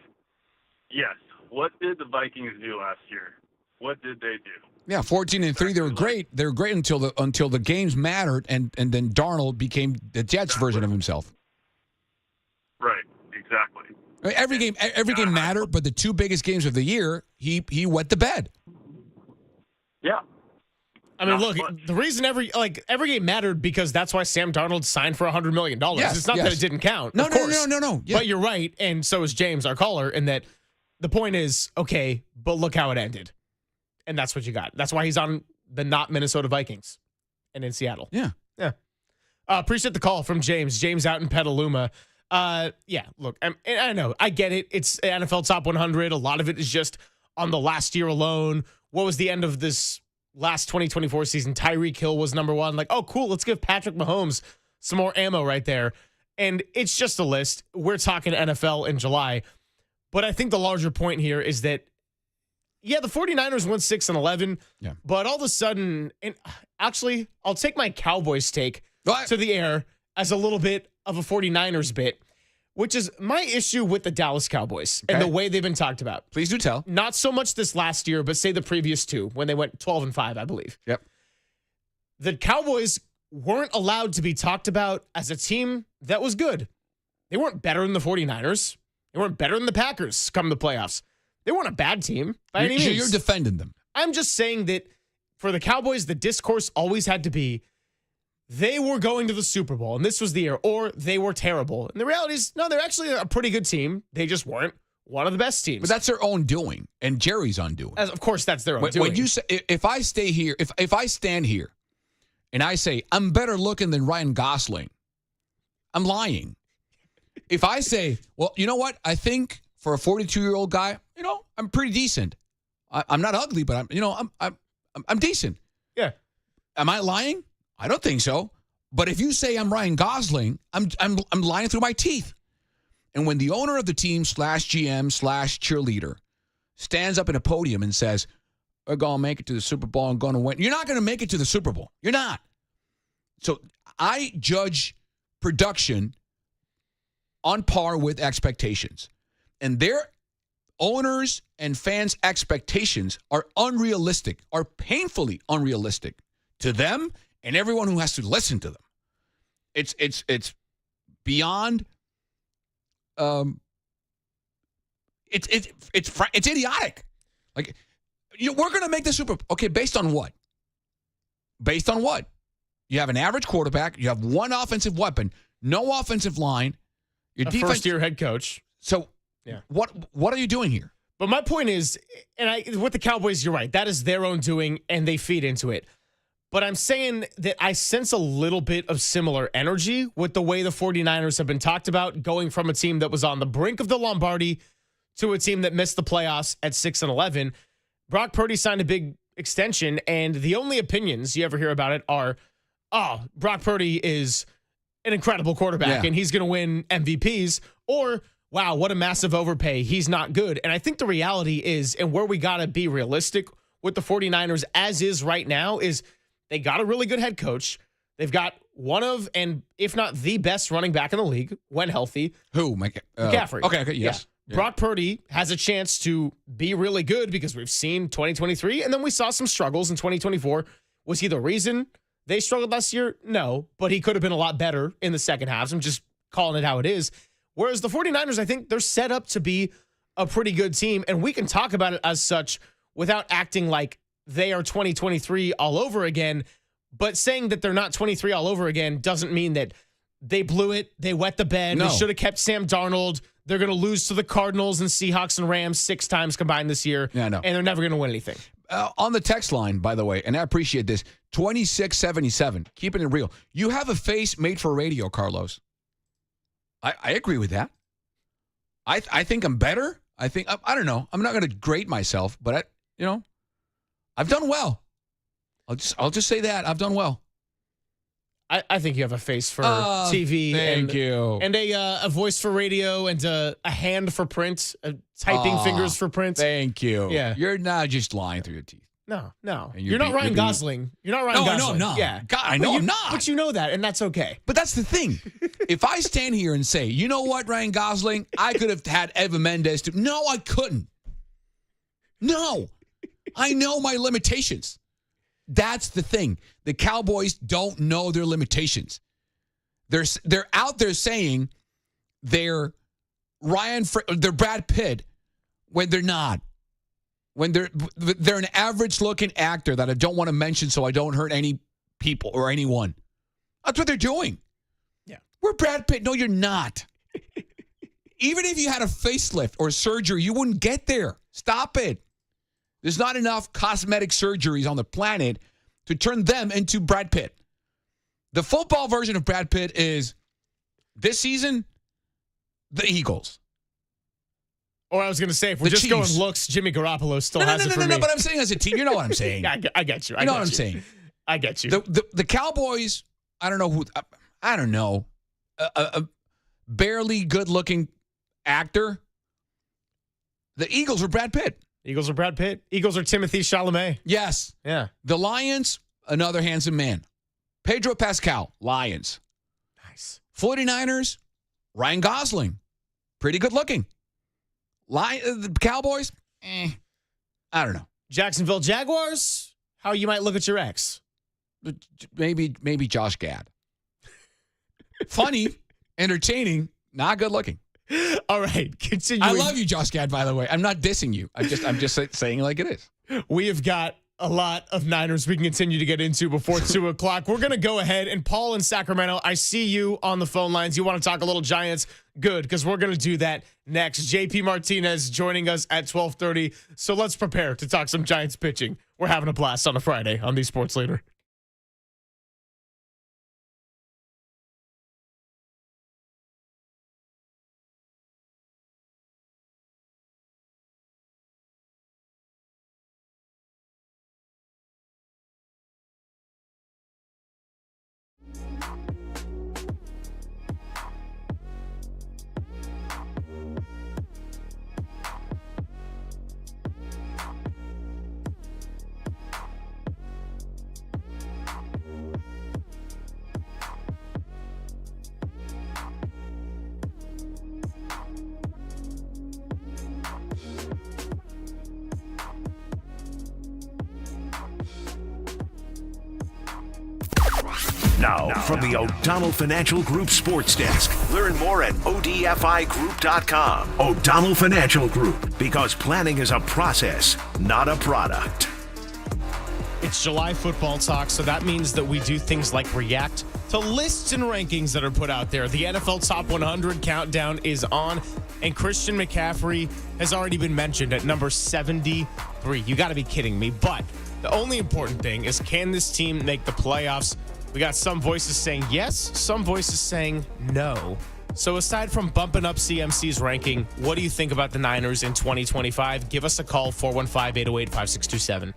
Yes, what did the Vikings do last year? What did they do?
Yeah, 14-3. They were great. They were great until the games mattered, and then Darnold became the Jets version of himself.
Right. Exactly.
I mean, every game mattered, but the two biggest games of the year, he wet the bed.
Yeah.
I mean, look, the reason every game mattered because that's why Sam Darnold signed for $100 million.
Yes,
it's not that it didn't count.
No.
Yeah. But you're right, and so is James, our caller, in that the point is, okay, but look how it ended. And that's what you got. That's why he's on the not Minnesota Vikings and in Seattle.
Yeah.
Appreciate the call from James. James out in Petaluma. Look, I know. I get it. It's NFL Top 100. A lot of it is just on the last year alone. What was the end of this last 2024 season? Tyreek Hill was number one. Like, oh, cool. Let's give Patrick Mahomes some more ammo right there. And it's just a list. We're talking NFL in July. But I think the larger point here is that, yeah, the 49ers went 6-11.
Yeah.
But all of a sudden, and actually, I'll take my Cowboys take to the air as a little bit of a 49ers bit, which is my issue with the Dallas Cowboys and the way they've been talked about.
Please do tell.
Not so much this last year, but say the previous two when they went 12-5, I believe.
Yep.
The Cowboys weren't allowed to be talked about as a team that was good. They weren't better than the 49ers. They weren't better than the Packers come the playoffs. They weren't a bad team by any means.
You're defending them.
I'm just saying that for the Cowboys, the discourse always had to be they were going to the Super Bowl, and this was the year, or they were terrible. And the reality is, no, they're actually a pretty good team. They just weren't one of the best teams.
But that's their own doing, and Jerry's undoing.
Of course, that's their own doing.
When you say, if I stay here, if I stand here, and I say I'm better looking than Ryan Gosling, I'm lying. If I say, well, you know what? I think for a 42-year-old guy, I'm pretty decent. I'm not ugly, but I'm decent.
Yeah.
Am I lying? I don't think so. But if you say I'm Ryan Gosling, I'm lying through my teeth. And when the owner of the team / GM / cheerleader stands up in a podium and says, we're going to make it to the Super Bowl and going to win. You're not going to make it to the Super Bowl. You're not. So I judge production on par with expectations. And their owners and fans' expectations are unrealistic, are painfully unrealistic to them and everyone who has to listen to them. It's beyond it's idiotic. Like, we're going to make the Super Bowl. Okay, based on what? Based on what? You have an average quarterback, you have one offensive weapon, no offensive line, Your
a
defense,
first-year head coach.
So what are you doing here?
But my point is, with the Cowboys, you're right. That is their own doing, and they feed into it. But I'm saying that I sense a little bit of similar energy with the way the 49ers have been talked about, going from a team that was on the brink of the Lombardi to a team that missed the playoffs at 6-11. Brock Purdy signed a big extension, and the only opinions you ever hear about it are, Brock Purdy is an incredible quarterback, and he's going to win MVPs, or wow, what a massive overpay. He's not good. And I think the reality is, and where we got to be realistic with the 49ers as is right now, is they got a really good head coach. They've got one of, and if not the best running back in the league when healthy.
Who?
McCaffrey.
Okay, yes.
Yeah. Brock Purdy has a chance to be really good because we've seen 2023, and then we saw some struggles in 2024. Was he the reason they struggled last year? No, but he could have been a lot better in the second half. So I'm just calling it how it is. Whereas the 49ers, I think they're set up to be a pretty good team, and we can talk about it as such without acting like they are 2023 all over again. But saying that they're not 23 all over again doesn't mean that they blew it, they wet the bed, They should have kept Sam Darnold. They're going to lose to the Cardinals and Seahawks and Rams 6 times combined this year, and they're never going to win anything.
On the text line, by the way, and I appreciate this, 2677, keeping it real. You have a face made for radio, Carlos. I agree with that. I think I'm better. I don't know. I'm not going to grade myself, but I've done well. I'll just say that I've done well.
I think you have a face for TV.
Thank you.
And a voice for radio and a hand for print, typing fingers for print.
Thank you.
Yeah.
You're not just lying through your teeth.
No. You're not Ryan Gosling. You're not Ryan Gosling.
No.
Yeah.
God, I know I'm not.
But you know that, and that's okay.
But that's the thing. If I stand here and say, you know what, Ryan Gosling, I could have had Eva Mendes too. No, I couldn't. No. I know my limitations. That's the thing. The Cowboys don't know their limitations. They're out there saying they're Brad Pitt when they're not. When they're an average-looking actor that I don't want to mention so I don't hurt any people or anyone. That's what they're doing.
Yeah.
We're Brad Pitt. No, you're not. Even if you had a facelift or surgery, you wouldn't get there. Stop it. There's not enough cosmetic surgeries on the planet to turn them into Brad Pitt. The football version of Brad Pitt is, this season, the Eagles.
Or I was going to say, if we're just going looks, Jimmy Garoppolo still has it for me.
No, but I'm saying as a team, you know what I'm saying.
I get you.
You know what I'm saying.
I get you.
The Cowboys, I don't know who, I don't know, a barely good-looking actor. The Eagles are Brad Pitt.
Eagles are Brad Pitt. Eagles are Timothy Chalamet.
Yes.
Yeah.
The Lions, another handsome man. Pedro Pascal, Lions.
Nice.
49ers, Ryan Gosling. Pretty good looking. The Cowboys, I don't know.
Jacksonville Jaguars, how you might look at your ex.
Maybe Josh Gad. Funny, entertaining, not good looking.
All right, continuing.
I love you, Josh Gad, by the way. I'm not dissing you. I'm just saying it like it is.
We have got a lot of Niners we can continue to get into before 2 o'clock. We're going to go ahead, and Paul in Sacramento, I see you on the phone lines. You want to talk a little Giants? Good, because we're going to do that next. JP Martinez joining us at 12:30. So let's prepare to talk some Giants pitching. We're having a blast on a Friday on the Sports Leader.
Now, from the O'Donnell Financial Group Sports Desk. Learn more at ODFIGroup.com. O'Donnell Financial Group, because planning is a process, not a product.
It's July football talk, so that means that we do things like react to lists and rankings that are put out there. The NFL Top 100 countdown is on, and Christian McCaffrey has already been mentioned at number 73. You got to be kidding me. But the only important thing is, can this team make the playoffs? We got some voices saying yes, some voices saying no. So aside from bumping up CMC's ranking, what do you think about the Niners in 2025? Give us a call, 415-808-5627.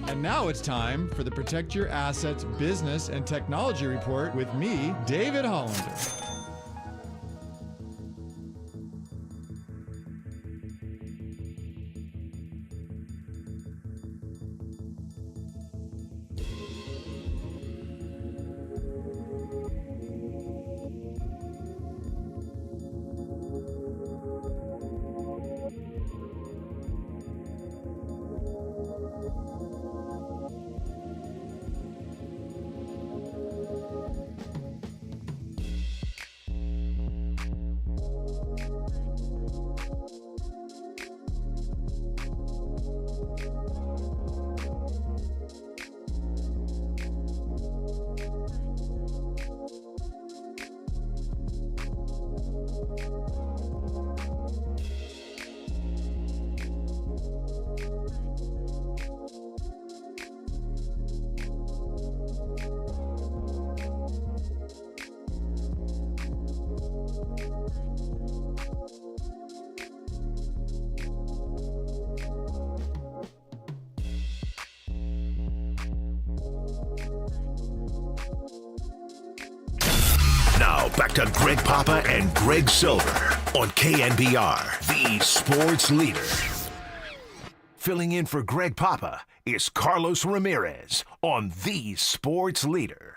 And now it's time for the Protect Your Assets Business and Technology Report with me, David Hollander.
back to Greg Papa and Greg Silver on KNBR, the sports leader. Filling in for Greg Papa is Carlos Ramirez on the sports leader.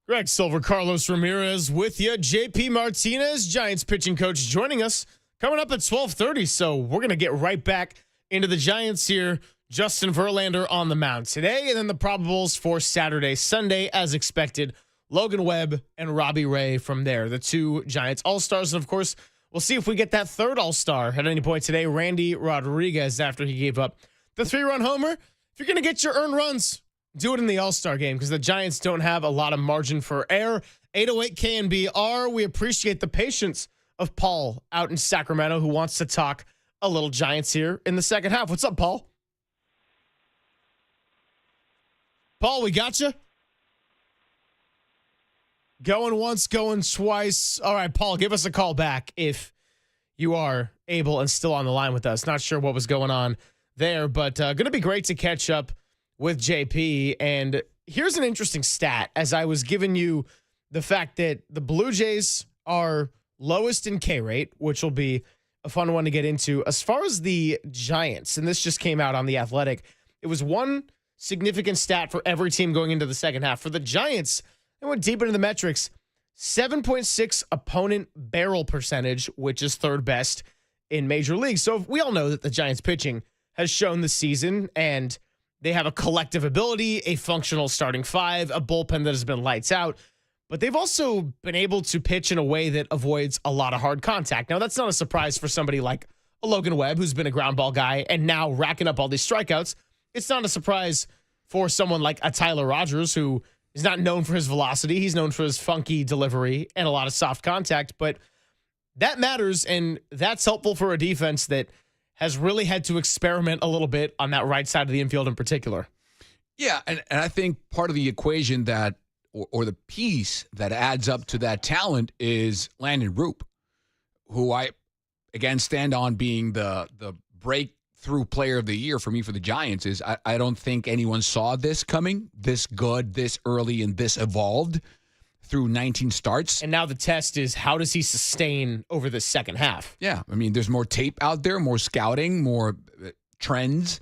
Greg Silver, Carlos Ramirez with you. JP Martinez, Giants pitching coach, joining us coming up at 12:30. So we're going to get right back into the Giants here. Justin Verlander on the mound today, and then the probables for Saturday, Sunday, as expected. Logan Webb and Robbie Ray from there, the two Giants All-Stars. And, of course, we'll see if we get that third All-Star at any point today, Randy Rodriguez, after he gave up the 3-run homer. If you're going to get your earned runs, do it in the All-Star game because the Giants don't have a lot of margin for error. 808 KNBR, we appreciate the patience of Paul out in Sacramento who wants to talk a little Giants here in the second half. What's up, Paul? Paul, we got you. Going once, going twice. All right, Paul, give us a call back if you are able and still on the line with us. Not sure what was going on there, but going to be great to catch up with JP. And here's an interesting stat as I was giving you the fact that the Blue Jays are lowest in K rate, which will be a fun one to get into. As far as the Giants, and this just came out on The Athletic, it was one significant stat for every team going into the second half. For the Giants, they went deep into the metrics, 7.6 opponent barrel percentage, which is third best in Major League. So we all know that the Giants pitching has shown this season, and they have a collective ability, a functional starting five, a bullpen that has been lights out. But they've also been able to pitch in a way that avoids a lot of hard contact. Now, that's not a surprise for somebody like a Logan Webb, who's been a ground ball guy and now racking up all these strikeouts. It's not a surprise for someone like a Tyler Rogers, who is not known for his velocity. He's known for his funky delivery and a lot of soft contact. But that matters, and that's helpful for a defense that has really had to experiment a little bit on that right side of the infield in particular.
Yeah, and I think part of the equation that, or the piece that adds up to that talent is Landon Roop, who I, again, stand on being the breakthrough player of the year for me for the Giants. Is I don't think anyone saw this coming, this good, this early, and this evolved through 19 starts.
And now the test is, how does he sustain over the second half?
Yeah, I mean, there's more tape out there, more scouting, more trends.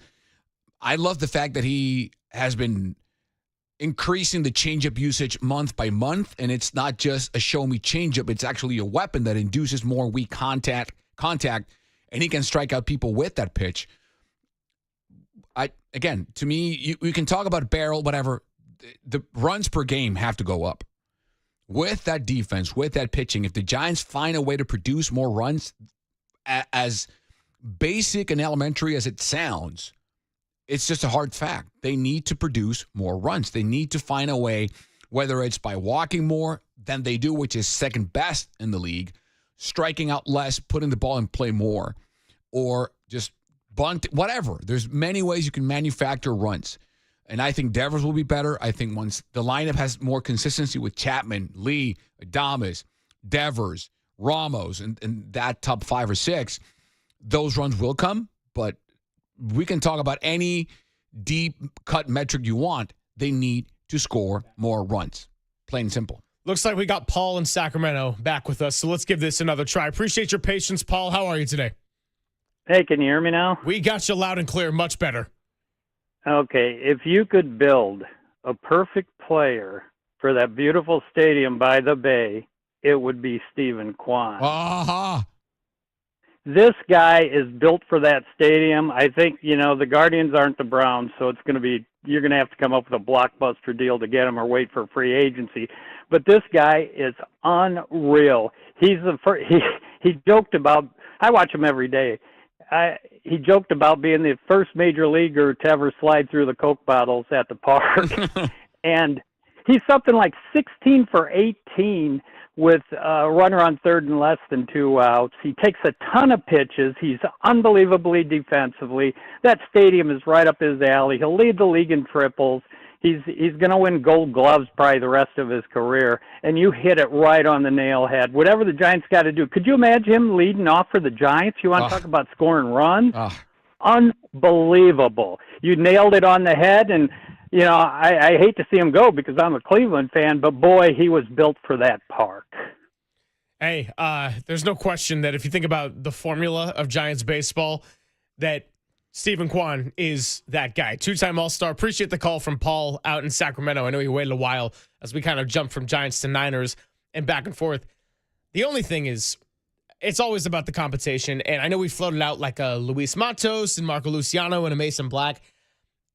I love the fact that he has been increasing the changeup usage month by month, and it's not just a show-me changeup. It's actually a weapon that induces more weak contact, and he can strike out people with that pitch. Again, to me, you can talk about barrel, whatever. The runs per game have to go up. With that defense, with that pitching, if the Giants find a way to produce more runs, as basic and elementary as it sounds, it's just a hard fact. They need to produce more runs. They need to find a way, whether it's by walking more than they do, which is second best in the league, striking out less, putting the ball in play more, or just bunt, whatever. There's many ways you can manufacture runs. And I think Devers will be better. I think once the lineup has more consistency with Chapman, Lee, Adames, Devers, Ramos, and that top 5 or 6, those runs will come. But we can talk about any deep cut metric you want. They need to score more runs. Plain and simple.
Looks like we got Paul in Sacramento back with us, so let's give this another try. Appreciate your patience, Paul. How are you today?
Hey, can you hear me now?
We got you loud and clear. Much better.
Okay, if you could build a perfect player for that beautiful stadium by the bay, it would be Stephen Kwan.
Uh-huh.
This guy is built for that stadium. I think, the Guardians aren't the Browns, so you're going to have to come up with a blockbuster deal to get him or wait for free agency. But this guy is unreal. He joked about, I watch him every day. He joked about being the first major leaguer to ever slide through the Coke bottles at the park. And he's something like 16 for 18 with a runner on third and less than 2 outs. He takes a ton of pitches. He's unbelievably defensively. That stadium is right up his alley. He'll lead the league in triples. He's going to win Gold Gloves probably the rest of his career. And you hit it right on the nail head. Whatever the Giants got to do. Could you imagine him leading off for the Giants? You want to talk about scoring runs? Unbelievable. You nailed it on the head. And you know, I hate to see him go because I'm a Cleveland fan, but boy, he was built for that park.
Hey, there's no question that if you think about the formula of Giants baseball, that Stephen Kwan is that guy. Two-time All-Star. Appreciate the call from Paul out in Sacramento. I know he waited a while as we kind of jumped from Giants to Niners and back and forth. The only thing is, it's always about the compensation, and I know we floated out like a Luis Matos and Marco Luciano and a Mason Black.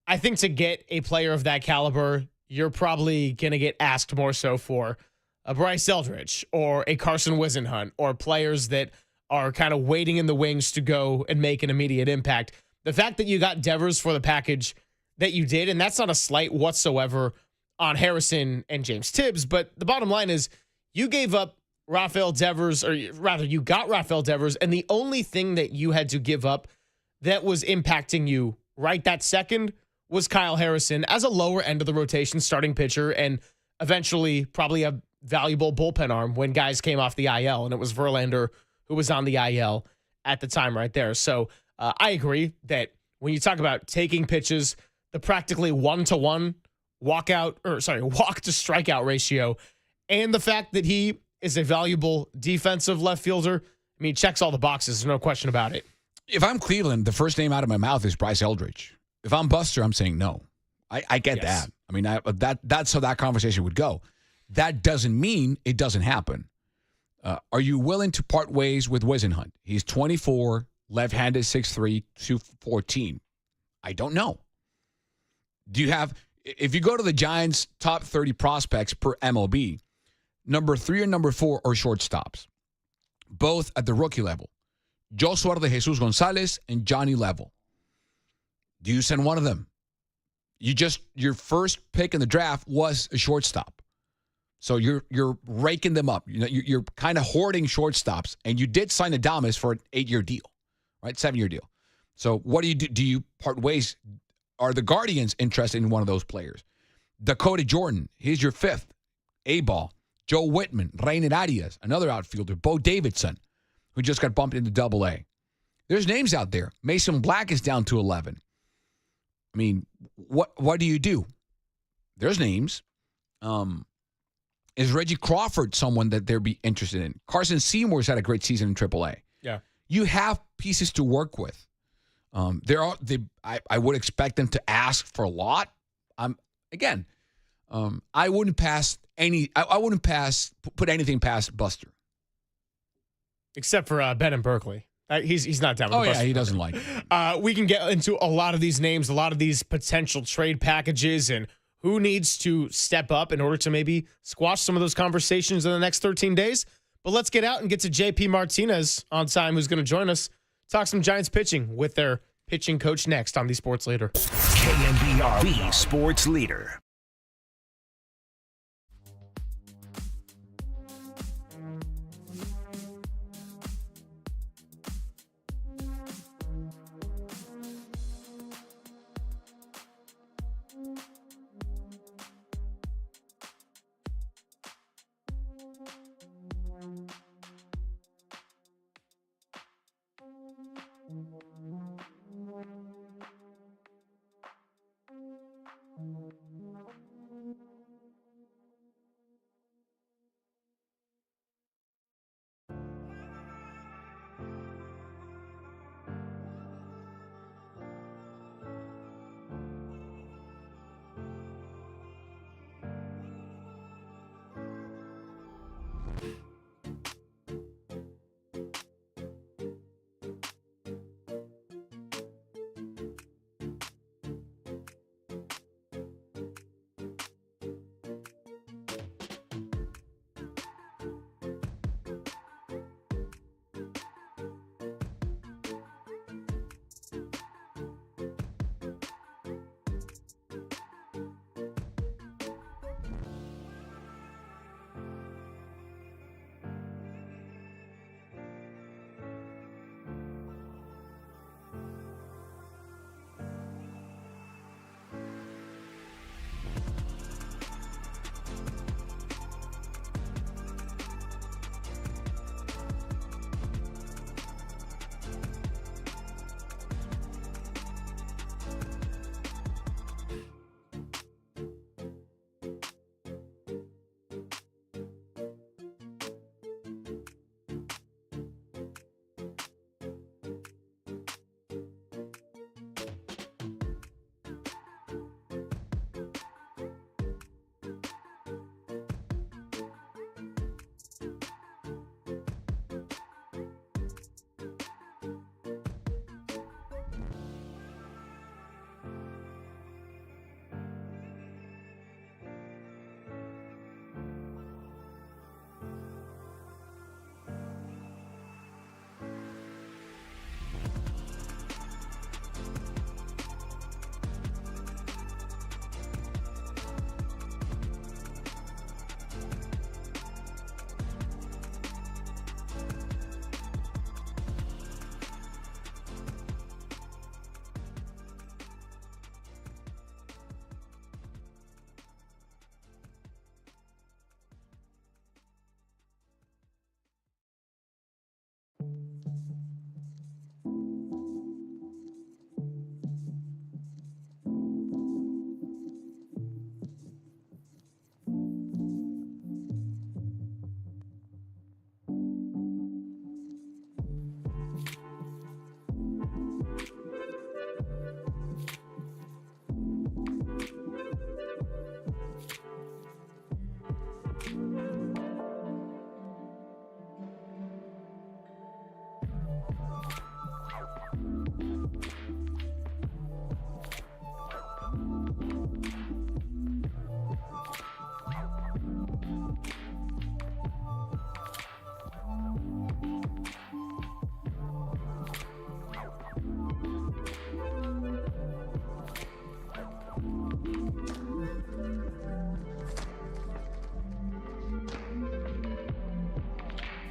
I think to get a player of that caliber, you're probably going to get asked more so for a Bryce Eldridge or a Carson Wisenhunt or players that are kind of waiting in the wings to go and make an immediate impact. The fact that you got Devers for the package that you did, and that's not a slight whatsoever on Harrison and James Tibbs, but the bottom line is you gave up Rafael Devers, or rather you got Rafael Devers, and the only thing that you had to give up that was impacting you right that second was Kyle Harrison as a lower end of the rotation starting pitcher and eventually probably a valuable bullpen arm when guys came off the IL, and it was Verlander who was on the IL at the time right there. So I agree that when you talk about taking pitches, the practically 1-to-1 walk to strikeout ratio, and the fact that he is a valuable defensive left fielder, I mean, checks all the boxes. There's no question about it.
If I'm Cleveland, the first name out of my mouth is Bryce Eldridge. If I'm Buster, I'm saying no. I get that. I mean, that's how that conversation would go. That doesn't mean it doesn't happen. Are you willing to part ways with Wisenhunt? He's 24, left-handed, 6'3", 214. I don't know. Do you have, if you go to the Giants' top 30 prospects per MLB, number 3 and number 4 are shortstops, both at the rookie level. Josué de Jesus Gonzalez and Johnny Level. Do you send one of them? Your first pick in the draft was a shortstop. So you're raking them up. You know, you're kind of hoarding shortstops, and you did sign Adames for an 8-year deal, right? 7-year deal. So what do you do? Do you part ways? Are the Guardians interested in one of those players? Dakota Jordan, he's your 5th. A-ball. Joe Whitman, Rainer Arias, another outfielder. Bo Davidson, who just got bumped into Double-A. There's names out there. Mason Black is down to 11. I mean, what do you do? There's names. Is Reggie Crawford someone that they'd be interested in? Carson Seymour's had a great season in AAA.
Yeah.
You have pieces to work with. I would expect them to ask for a lot. I wouldn't put anything past Buster.
Except for Ben and Berkeley. He's not down with the Buster.
He doesn't like it.
We can get into a lot of these names, a lot of these potential trade packages, and who needs to step up in order to maybe squash some of those conversations in the next 13 days. But let's get out and get to JP Martinez on time, who's going to join us, talk some Giants pitching with their pitching coach next on the Sports Leader.
KNBR, the Sports Leader.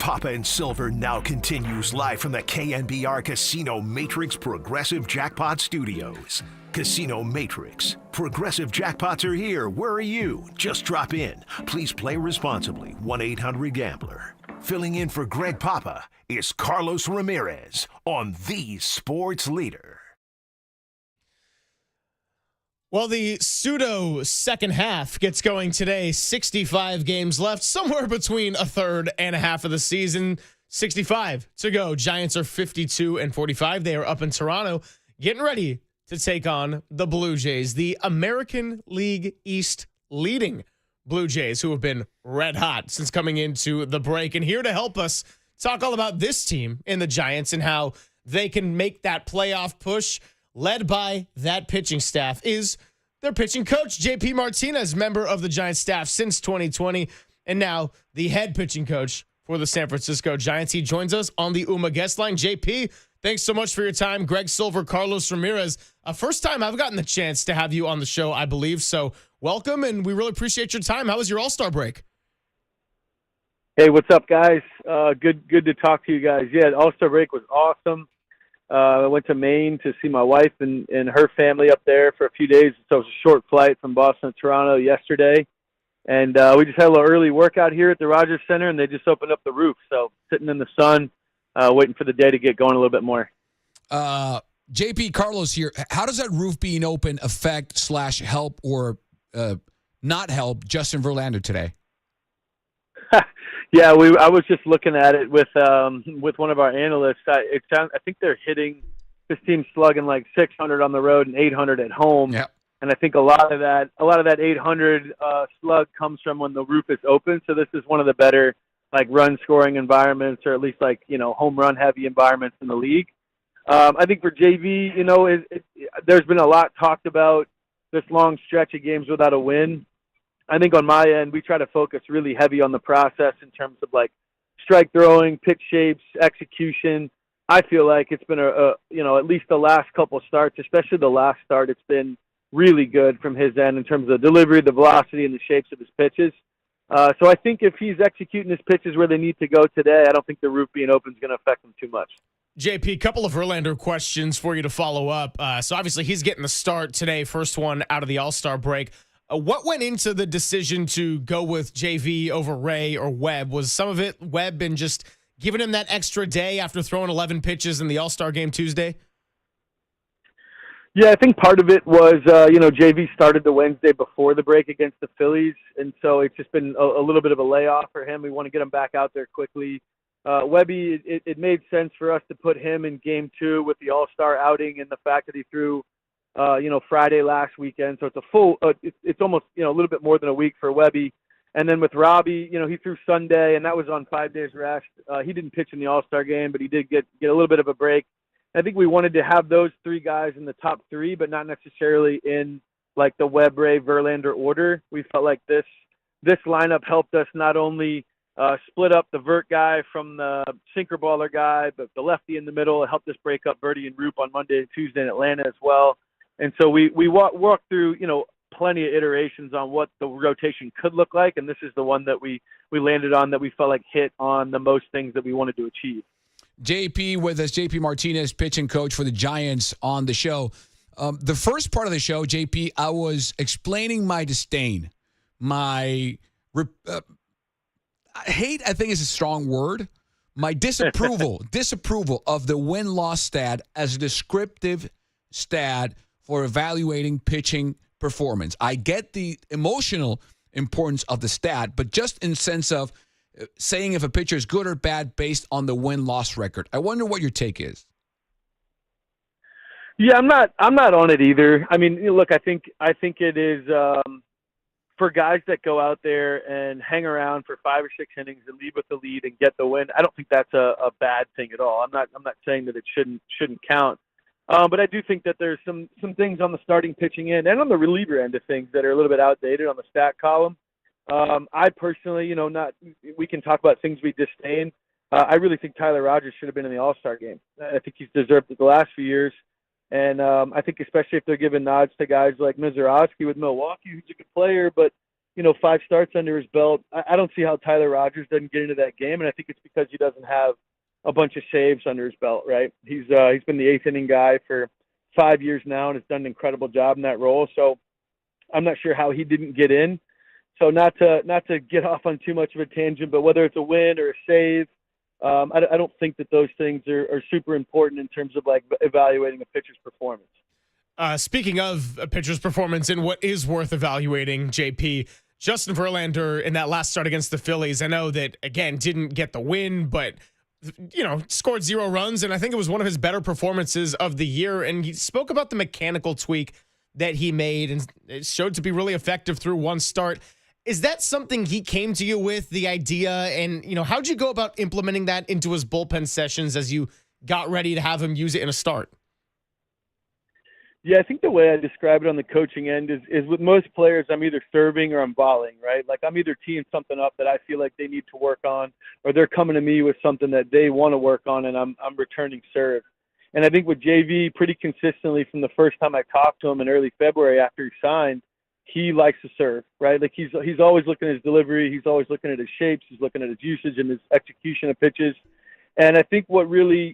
Papa and Silver now continues live from the KNBR Casino Matrix Progressive Jackpot Studios. Casino Matrix. Progressive jackpots are here. Where are you? Just drop in. Please play responsibly. 1-800-GAMBLER. Filling in for Greg Papa is Carlos Ramirez on the Sports Leader.
Well, the pseudo second half gets going today. 65 games left, somewhere between a third and a half of the season. 65 to go. Giants are 52-45. They are up in Toronto, getting ready to take on the Blue Jays, the American League East leading Blue Jays, who have been red hot since coming into the break. And here to help us talk all about this team in the Giants and how they can make that playoff push, led by that pitching staff, is their pitching coach, JP Martinez, member of the Giants staff since 2020, and now the head pitching coach for the San Francisco Giants. He joins us on the UMA guest line. JP, thanks so much for your time. Greg Silver, Carlos Ramirez. First time I've gotten the chance to have you on the show, I believe. So welcome, and we really appreciate your time. How was your All-Star break?
Hey, what's up, guys? Good to talk to you guys. Yeah, All-Star break was awesome. I went to Maine to see my wife and her family up there for a few days. So it was a short flight from Boston to Toronto yesterday. And we just had a little early workout here at the Rogers Center, and they just opened up the roof. So sitting in the sun, waiting for the day to get going a little bit more.
JP, Carlos here. How does that roof being open affect / help or not help Justin Verlander today?
Yeah, I was just looking at it with one of our analysts. I think they're hitting, this team's slugging like 600 on the road and 800 at home.
Yep.
And I think a lot of that 800 slug comes from when the roof is open. So this is one of the better like run scoring environments, or at least like, home run heavy environments in the league. I think for JV, there's been a lot talked about this long stretch of games without a win. I think on my end, we try to focus really heavy on the process in terms of like strike throwing, pitch shapes, execution. I feel like it's been at least the last couple starts, especially the last start, it's been really good from his end in terms of the delivery, the velocity, and the shapes of his pitches. So I think if he's executing his pitches where they need to go today, I don't think the roof being open is going to affect him too much.
JP, couple of Verlander questions for you to follow up. So obviously he's getting the start today, first one out of the All-Star break. What went into the decision to go with JV over Ray or Webb? Was some of it Webb and just giving him that extra day after throwing 11 pitches in the All-Star game Tuesday?
Yeah, I think part of it was, JV started the Wednesday before the break against the Phillies, and so it's just been a little bit of a layoff for him. We want to get him back out there quickly. Webby, it made sense for us to put him in Game 2 with the All-Star outing and the fact that he threw Friday last weekend. So it's a full, it's almost, a little bit more than a week for Webby. And then with Robbie, he threw Sunday, and that was on 5 days rest. He didn't pitch in the All-Star game, but he did get a little bit of a break. I think we wanted to have those three guys in the top three, but not necessarily in like the Webb, Ray, Verlander order. We felt like this lineup helped us not only split up the vert guy from the sinker baller guy, but the lefty in the middle. It helped us break up Verdi and Roop on Monday and Tuesday in Atlanta as well. And so we walked through, plenty of iterations on what the rotation could look like, and this is the one that we landed on that we felt like hit on the most things that we wanted to achieve.
JP with us, JP Martinez, pitching coach for the Giants on the show. The first part of the show, JP, I was explaining my disdain, my hate, I think is a strong word, my disapproval of the win-loss stat as a descriptive stat for evaluating pitching performance. I get the emotional importance of the stat, but just in sense of saying if a pitcher is good or bad based on the win-loss record. I wonder what your take is.
Yeah, I'm not on it either. I mean, look, I think it is for guys that go out there and hang around for 5 or 6 innings and lead with the lead and get the win. I don't think that's a bad thing at all. I'm not saying that it shouldn't count. But I do think that there's some things on the starting pitching end and on the reliever end of things that are a little bit outdated on the stat column. I personally, we can talk about things we disdain. I really think Tyler Rogers should have been in the All-Star game. I think he's deserved it the last few years. And I think especially if they're giving nods to guys like Mizorowski with Milwaukee, who's a good player, but 5 starts under his belt. I don't see how Tyler Rogers doesn't get into that game, and I think it's because he doesn't have a bunch of saves under his belt, right? He's been the 8th inning guy for 5 years now and has done an incredible job in that role. So I'm not sure how he didn't get in. So not to get off on too much of a tangent, but whether it's a win or a save, I don't think that those things are super important in terms of like evaluating a pitcher's performance.
Speaking of a pitcher's performance and what is worth evaluating, JP, Justin Verlander in that last start against the Phillies, I know that, again, didn't get the win, but, scored 0 runs, and I think it was one of his better performances of the year. And he spoke about the mechanical tweak that he made, and it showed to be really effective through one start. Is that something he came to you with, the idea? And, how'd you go about implementing that into his bullpen sessions as you got ready to have him use it in a start?
Yeah, I think the way I describe it on the coaching end is with most players, I'm either serving or I'm volleying, right? Like I'm either teeing something up that I feel like they need to work on, or they're coming to me with something that they want to work on, and I'm returning serve. And I think with JV, pretty consistently from the first time I talked to him in early February after he signed, he likes to serve, right? Like he's always looking at his delivery, he's always looking at his shapes, he's looking at his usage and his execution of pitches. And I think what really,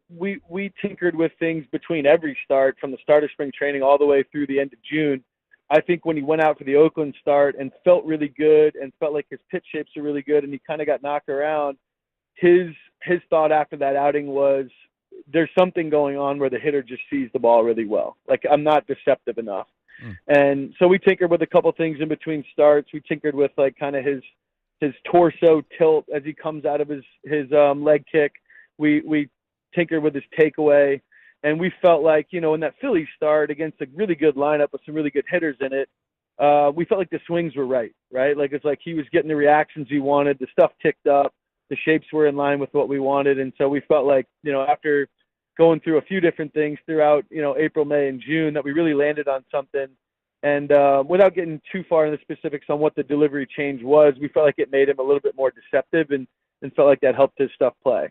we tinkered with things between every start, from the start of spring training all the way through the end of June. I think when he went out for the Oakland start and felt really good and felt like his pitch shapes are really good and he kind of got knocked around, his thought after that outing was, there's something going on where the hitter just sees the ball really well. Like I'm not deceptive enough. And so we tinkered with a couple things in between starts. We tinkered with like kind of his torso tilt as he comes out of his leg kick. We tinkered with his takeaway, and we felt like, in that Phillies start against a really good lineup with some really good hitters in it, we felt like the swings were right? Like it's like he was getting the reactions he wanted, the stuff ticked up, the shapes were in line with what we wanted, and so we felt like, after going through a few different things throughout, April, May, and June, that we really landed on something. And without getting too far in the specifics on what the delivery change was, we felt like it made him a little bit more deceptive and felt like that helped his stuff play.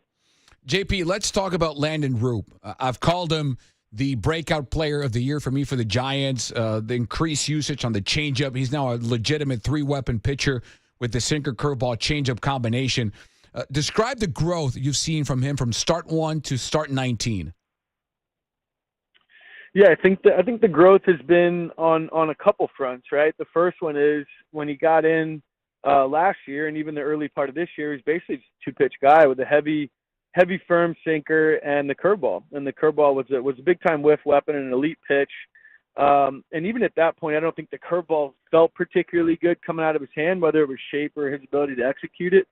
JP, let's talk about Landon Roop. I've called him the breakout player of the year for me for the Giants. The increased usage on the changeup. He's now a legitimate 3-weapon pitcher with the sinker, curveball, changeup combination. Describe the growth you've seen from him from start 1 to start 19.
Yeah, I think the growth has been on a couple fronts, right? The first one is when he got in last year, and even the early part of this year, he's basically just a 2-pitch guy with a heavy, firm sinker and the curveball. And the curveball was a big-time whiff weapon and an elite pitch. And even at that point, I don't think the curveball felt particularly good coming out of his hand, whether it was shape or his ability to execute it.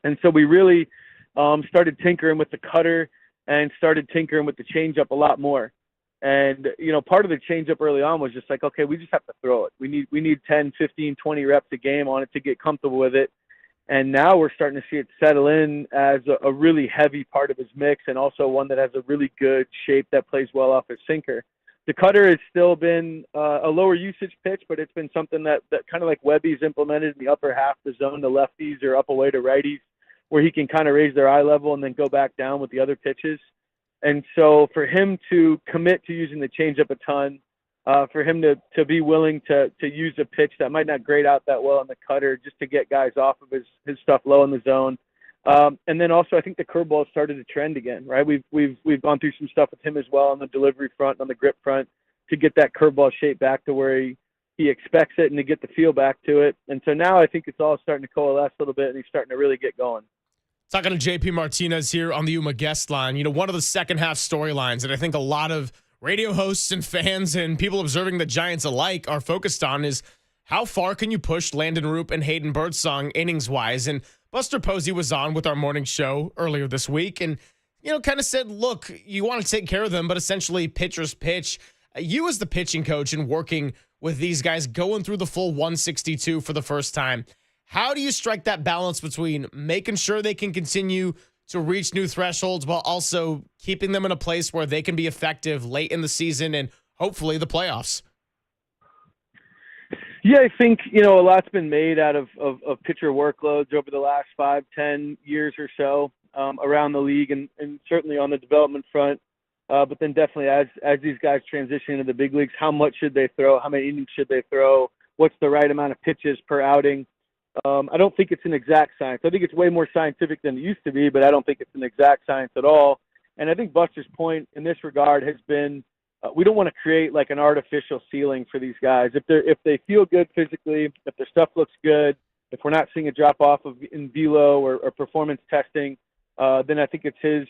And so we really started tinkering with the cutter and started tinkering with the changeup a lot more. And, part of the changeup early on was just like, okay, we just have to throw it. We need 10, 15, 20 reps a game on it to get comfortable with it. And now we're starting to see it settle in as a really heavy part of his mix, and also one that has a really good shape that plays well off his sinker. The cutter has still been a lower usage pitch, but it's been something that kind of like Webby's implemented in the upper half of the zone, the lefties or up away to righties, where he can kind of raise their eye level and then go back down with the other pitches. And so for him to commit to using the changeup a ton, for him to be willing to use a pitch that might not grade out that well on the cutter just to get guys off of his stuff low in the zone. And then also I think the curveball started to trend again, right? We've gone through some stuff with him as well on the delivery front, on the grip front, to get that curveball shape back to where he expects it and to get the feel back to it. And so now I think it's all starting to coalesce a little bit, and he's starting to really get going.
Talking to JP Martinez here on the UMA guest line. One of the second half storylines that I think a lot of radio hosts and fans and people observing the Giants alike are focused on is how far can you push Landon Roop and Hayden Birdsong innings-wise? And Buster Posey was on with our morning show earlier this week and, kind of said, look, you want to take care of them, but essentially pitchers pitch. You as the pitching coach and working with these guys going through the full 162 for the first time, how do you strike that balance between making sure they can continue to reach new thresholds while also keeping them in a place where they can be effective late in the season and hopefully the playoffs?
Yeah, I think, a lot's been made out of pitcher workloads over the last 5-10 years or so around the league and certainly on the development front. But then definitely as these guys transition into the big leagues, how much should they throw? How many innings should they throw? what's the right amount of pitches per outing. I don't think it's an exact science. I think it's way more scientific than it used to be, but I don't think it's an exact science at all. And I think Buster's point in this regard has been we don't want to create like an artificial ceiling for these guys. If they feel good physically, if their stuff looks good, if we're not seeing a drop off in velo or performance testing, then I think it's his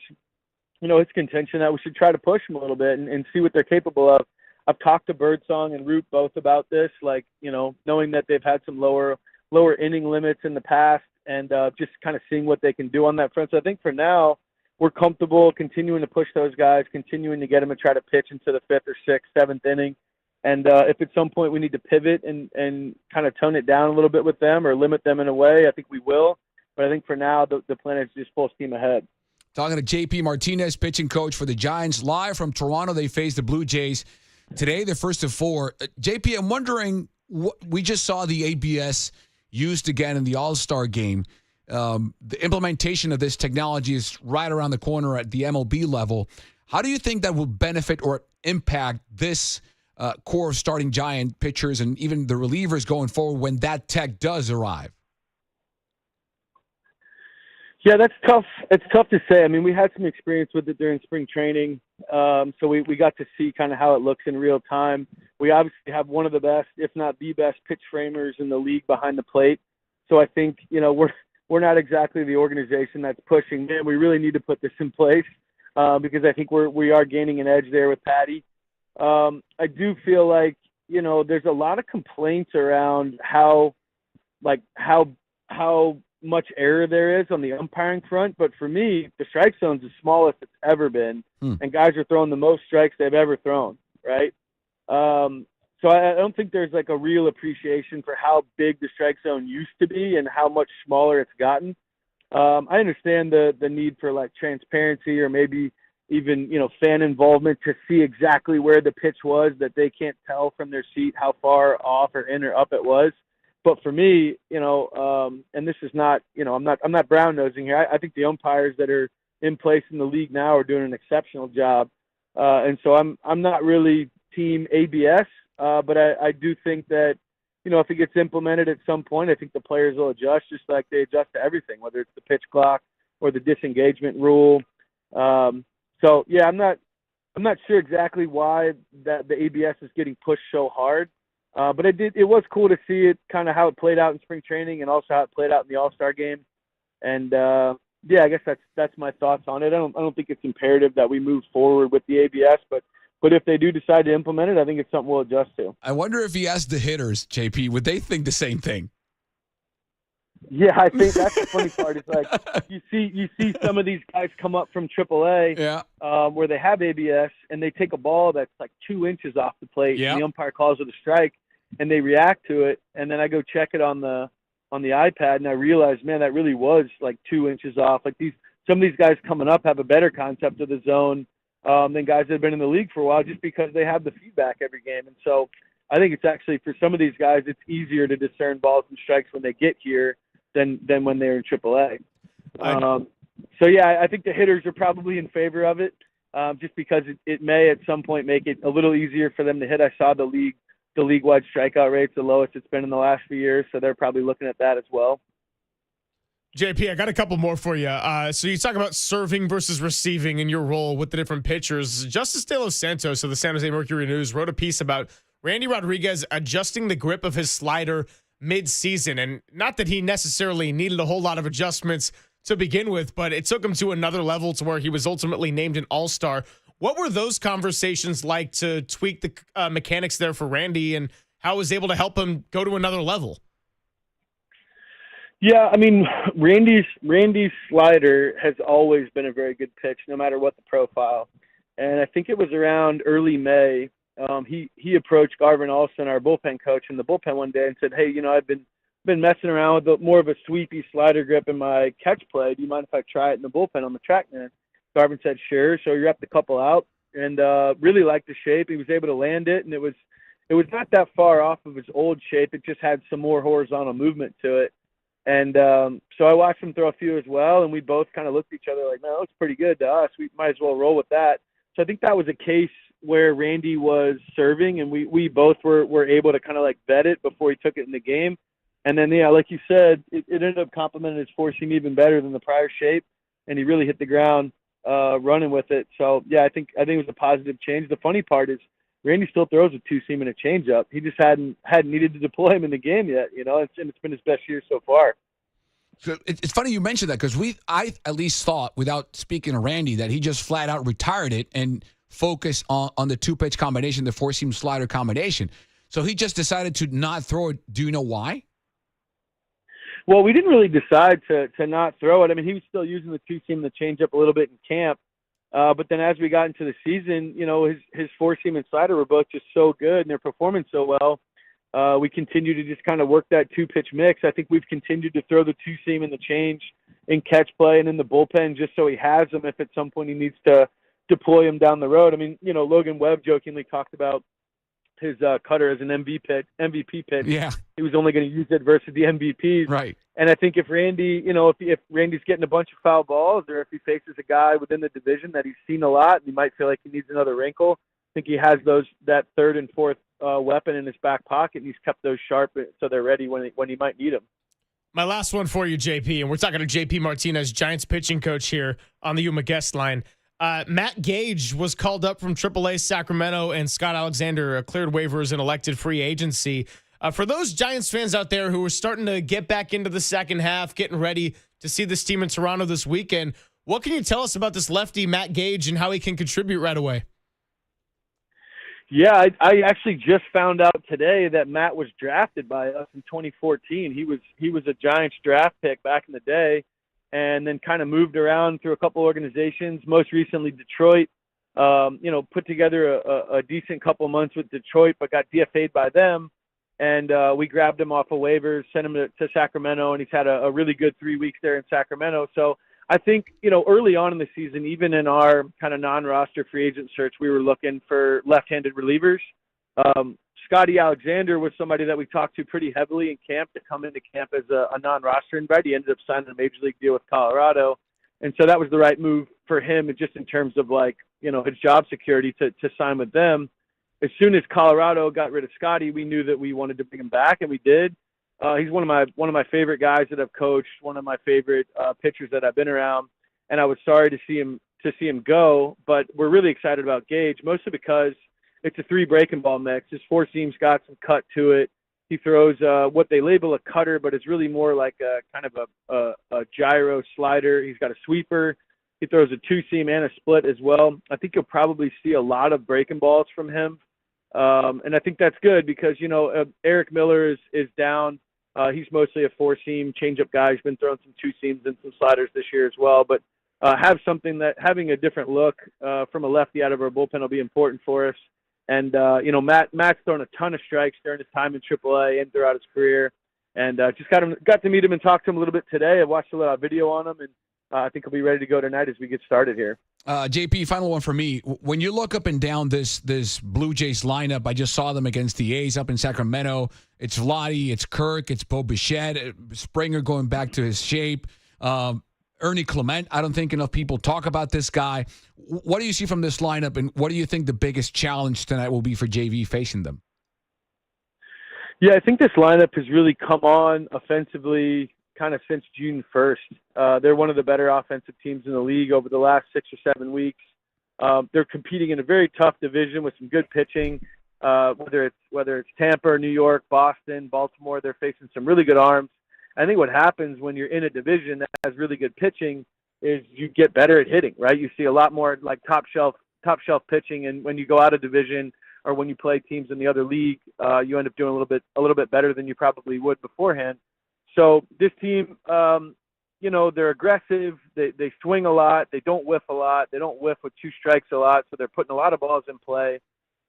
contention that we should try to push them a little bit and see what they're capable of. I've talked to Birdsong and Root both about this, like, knowing that they've had some lower inning limits in the past and just kind of seeing what they can do on that front. So I think for now, we're comfortable continuing to push those guys, continuing to get them to try to pitch into the 5th or 6th, 7th inning. And if at some point we need to pivot and kind of tone it down a little bit with them or limit them in a way, I think we will. But I think for now, the plan is just full steam ahead.
Talking to JP Martinez, pitching coach for the Giants, live from Toronto. They face the Blue Jays today, the first of 4. JP, I'm wondering, we just saw the ABS used again in the All-Star game. The implementation of this technology is right around the corner at the MLB level. How do you think that will benefit or impact this core of starting Giant pitchers and even the relievers going forward when that tech does arrive?
Yeah, that's tough. It's tough to say. I mean, we had some experience with it during spring training, so we got to see kind of how it looks in real time. We obviously have one of the best, if not the best, pitch framers in the league behind the plate. So I think, we're not exactly the organization that's pushing, man, we really need to put this in place because I think we are gaining an edge there with Patty. I do feel like, there's a lot of complaints around how much error there is on the umpiring front. But for me, the strike zone's the smallest it's ever been, and guys are throwing the most strikes they've ever thrown, right? So I don't think there's like a real appreciation for how big the strike zone used to be and how much smaller it's gotten. I understand the need for like transparency or maybe even, fan involvement to see exactly where the pitch was that they can't tell from their seat how far off or in or up it was. But for me, and this is not, I'm not brown nosing here. I think the umpires that are in place in the league now are doing an exceptional job. And so I'm not really team ABS. But I do think that, if it gets implemented at some point, I think the players will adjust just like they adjust to everything, whether it's the pitch clock or the disengagement rule. So, yeah, I'm not sure exactly why that the ABS is getting pushed so hard. But it was cool to see it kind of how it played out in spring training and also how it played out in the All-Star game. And, I guess that's my thoughts on it. I don't think it's imperative that we move forward with the ABS, but if they do decide to implement it, I think it's something we'll adjust to.
I wonder if he asked the hitters, JP, would they think the same thing?
Yeah, I think that's the funny part. It's like you see some of these guys come up from AAA where they have ABS and they take a ball that's like 2 inches off the plate and the umpire calls it a strike and they react to it. And then I go check it on the iPad and I realize, man, that really was like 2 inches off. Like some of these guys coming up have a better concept of the zone than guys that have been in the league for a while just because they have the feedback every game. And so I think it's actually, for some of these guys, it's easier to discern balls and strikes when they get here than when they're in AAA. So, yeah, I think the hitters are probably in favor of it just because it may at some point make it a little easier for them to hit. I saw the league-wide strikeout rate's the lowest it's been in the last few years, so they're probably looking at that as well.
JP, I got a couple more for you. So you talk about serving versus receiving in your role with the different pitchers. Justice De Los Santos of the San Jose Mercury News wrote a piece about Randy Rodriguez adjusting the grip of his slider mid-season. And not that he necessarily needed a whole lot of adjustments to begin with, but it took him to another level to where he was ultimately named an all-star. What were those conversations like to tweak the mechanics there for Randy, and how it was able to help him go to another level?
Yeah, I mean, Randy's slider has always been a very good pitch, no matter what the profile. And I think it was around early May, he approached Garvin Olson, our bullpen coach, in the bullpen one day and said, "Hey, I've been messing around with more of a sweepy slider grip in my catch play. Do you mind if I try it in the bullpen on the track, man?" Garvin said, "Sure." So he repped a couple out and really liked the shape. He was able to land it, and it was not that far off of his old shape. It just had some more horizontal movement to it. And so I watched him throw a few as well, and we both kind of looked at each other like, "Man, that looks pretty good to us. We might as well roll with that." So I think that was a case where Randy was serving, and we both were able to kind of like vet it before he took it in the game. And then, yeah, like you said, it ended up complementing his four seam even better than the prior shape, and he really hit the ground running with it. So, yeah, I think it was a positive change. The funny part is Randy still throws a two seam and a changeup. He just hadn't needed to deploy him in the game yet, you know, and it's been his best year so far.
So it's funny you mentioned that because I at least thought, without speaking to Randy, that he just flat out retired it and focused on the two-pitch combination, the four-seam slider combination. So he just decided to not throw it. Do you know why?
Well, we didn't really decide to not throw it. I mean, he was still using the two-seam and the changeup a little bit in camp. But then as we got into the season, you know, his four-seam and slider were both just so good and they're performing so well. We continue to just kind of work that two-pitch mix. I think we've continued to throw the two-seam and the change in catch play and in the bullpen just so he has them if at some point he needs to deploy him down the road. I mean, you know, Logan Webb jokingly talked about his cutter as an MVP pitch.
Yeah.
He was only going to use it versus the MVPs.
Right.
And I think if Randy, you know, if Randy's getting a bunch of foul balls or if he faces a guy within the division that he's seen a lot and he might feel like he needs another wrinkle, I think he has that third and fourth weapon in his back pocket, and he's kept those sharp so they're ready when he might need them.
My last one for you, JP, and we're talking to JP Martinez, Giants pitching coach here on the Yuma guest line. Matt Gage was called up from AAA Sacramento, and Scott Alexander cleared waivers and elected free agency. For those Giants fans out there who are starting to get back into the second half, getting ready to see this team in Toronto this weekend, what can you tell us about this lefty, Matt Gage, and how he can contribute right away?
Yeah, I actually just found out today that Matt was drafted by us in 2014. He was a Giants draft pick back in the day, and then kind of moved around through a couple organizations. Most recently, Detroit. You know, put together a decent couple months with Detroit, but got DFA'd by them, and we grabbed him off of waivers, sent him to Sacramento, and he's had a really good 3 weeks there in Sacramento. So I think, you know, early on in the season, even in our kind of non-roster free agent search, we were looking for left-handed relievers. Scotty Alexander was somebody that we talked to pretty heavily in camp to come into camp as a non-roster invite. He ended up signing a major league deal with Colorado. And so that was the right move for him, just in terms of, like, you know, his job security to sign with them. As soon as Colorado got rid of Scotty, we knew that we wanted to bring him back, and we did. He's one of my favorite guys that I've coached, one of my favorite pitchers that I've been around, and I was sorry to see him go. But we're really excited about Gage, mostly because it's a 3 breaking ball mix. His four seam's got some cut to it. He throws what they label a cutter, but it's really more like a kind of a gyro slider. He's got a sweeper. He throws a two seam and a split as well. I think you'll probably see a lot of breaking balls from him, and I think that's good because, you know, Eric Miller is down. He's mostly a four-seam changeup guy. He's been throwing some two-seams and some sliders this year as well. But having a different look from a lefty out of our bullpen will be important for us. And, you know, Matt's thrown a ton of strikes during his time in AAA and throughout his career. And just got to meet him and talk to him a little bit today. I watched a little video on him, and I think he'll be ready to go tonight as we get started here.
JP, final one for me. When you look up and down this Blue Jays lineup, I just saw them against the A's up in Sacramento. It's Vladdy, it's Kirk, it's Bo Bichette, Springer going back to his shape. Ernie Clement, I don't think enough people talk about this guy. What do you see from this lineup, and what do you think the biggest challenge tonight will be for JV facing them?
Yeah, I think this lineup has really come on offensively kind of since June 1st. They're one of the better offensive teams in the league over the last 6 or 7 weeks. They're competing in a very tough division with some good pitching. Whether it's Tampa, New York, Boston, Baltimore, they're facing some really good arms. I think what happens when you're in a division that has really good pitching is you get better at hitting, right? You see a lot more like top shelf pitching, and when you go out of division or when you play teams in the other league, you end up doing a little bit better than you probably would beforehand. So this team, you know, they're aggressive. They swing a lot. They don't whiff a lot. They don't whiff with 2 strikes a lot. So they're putting a lot of balls in play.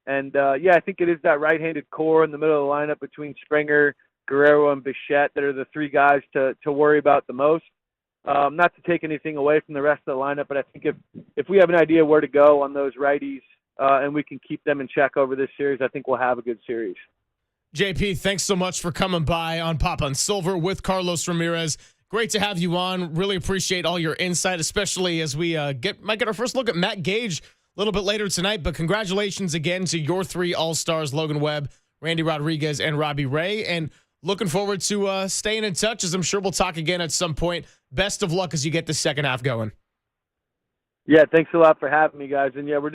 And, yeah, I think it is that right-handed core in the middle of the lineup between Springer, Guerrero, and Bichette that are the 3 guys to worry about the most. Not to take anything away from the rest of the lineup, but I think if we have an idea where to go on those righties and we can keep them in check over this series, I think we'll have a good series.
JP, thanks so much for coming by on Pop on Silver with Carlos Ramirez. Great to have you on. Really appreciate all your insight, especially as we might get our first look at Matt Gage little bit later tonight. But congratulations again to your 3 All-Stars, Logan Webb, Randy Rodriguez, and Robbie Ray. And looking forward to staying in touch, as I'm sure we'll talk again at some point. Best of luck as you get the second half going.
Yeah, thanks a lot for having me, guys. And yeah, we're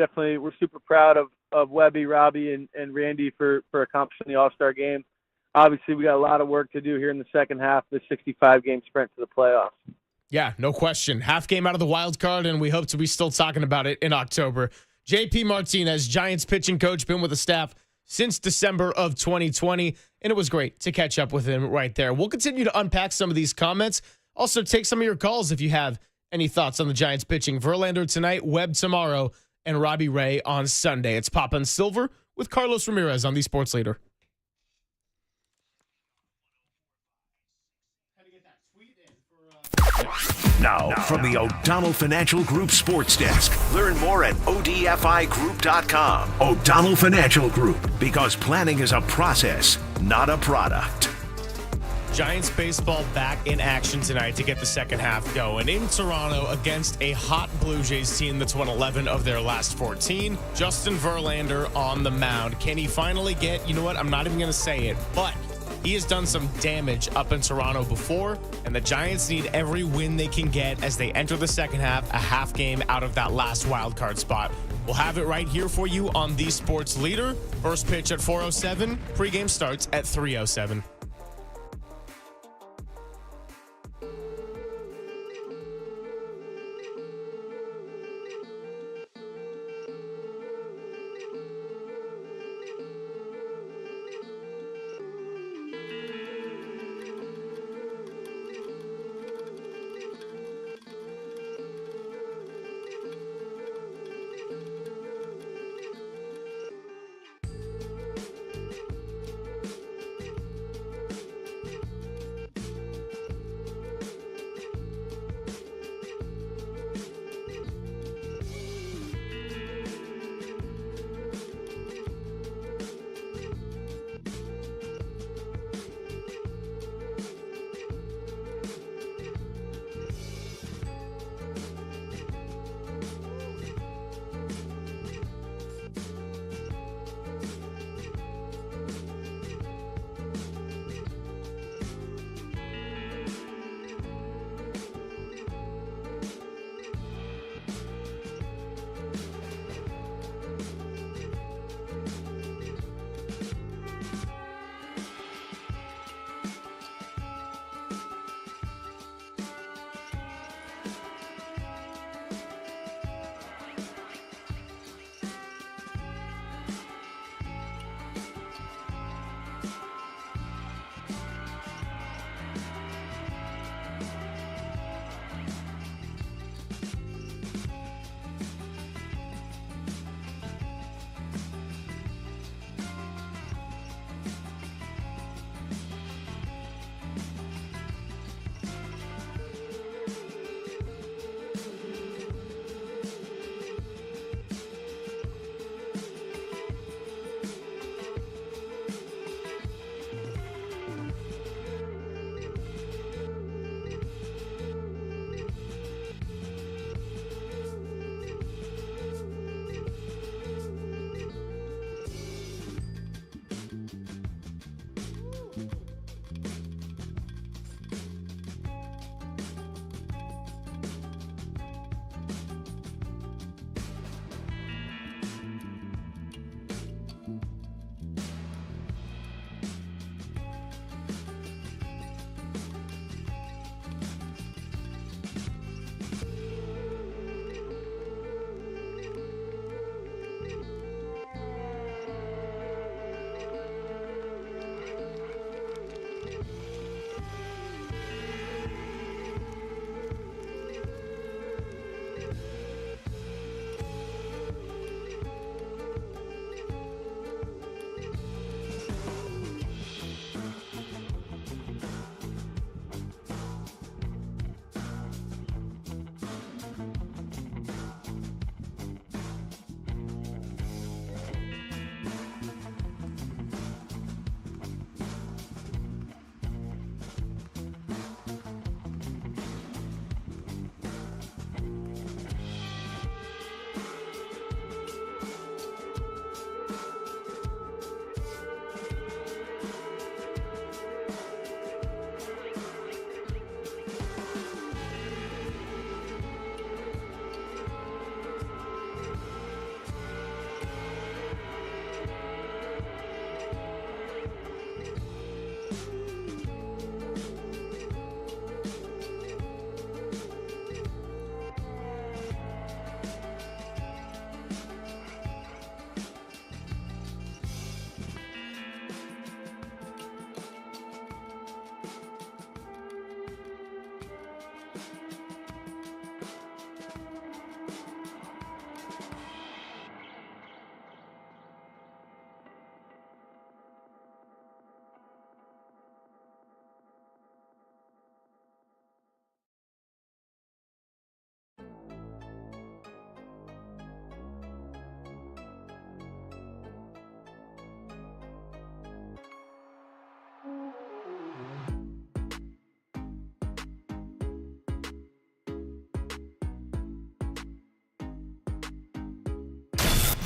super proud of Webby, Robbie, and Randy for accomplishing the All-Star game. Obviously, we got a lot of work to do here in the second half, the 65-game sprint to the playoffs.
Yeah, no question. Half game out of the wild card, and we hope to be still talking about it in October. JP Martinez, Giants pitching coach, been with the staff since December of 2020, and it was great to catch up with him right there. We'll continue to unpack some of these comments. Also, take some of your calls if you have any thoughts on the Giants pitching. Verlander tonight, Webb tomorrow, and Robbie Ray on Sunday. It's Papa and Silver with Carlos Ramirez on the Sports Leader.
Now, from the O'Donnell Financial Group Sports Desk. Learn more at odfigroup.com. O'Donnell Financial Group, because planning is a process, not a product.
Giants baseball back in action tonight to get the second half going in Toronto against a hot Blue Jays team that's won 11 of their last 14. Justin Verlander on the mound. Can he finally get, you know what, I'm not even going to say it, but he has done some damage up in Toronto before, and the Giants need every win they can get as they enter the second half, a half game out of that last wild card spot. We'll have it right here for you on the Sports Leader. First pitch at 4:07. Pregame starts at 3:07.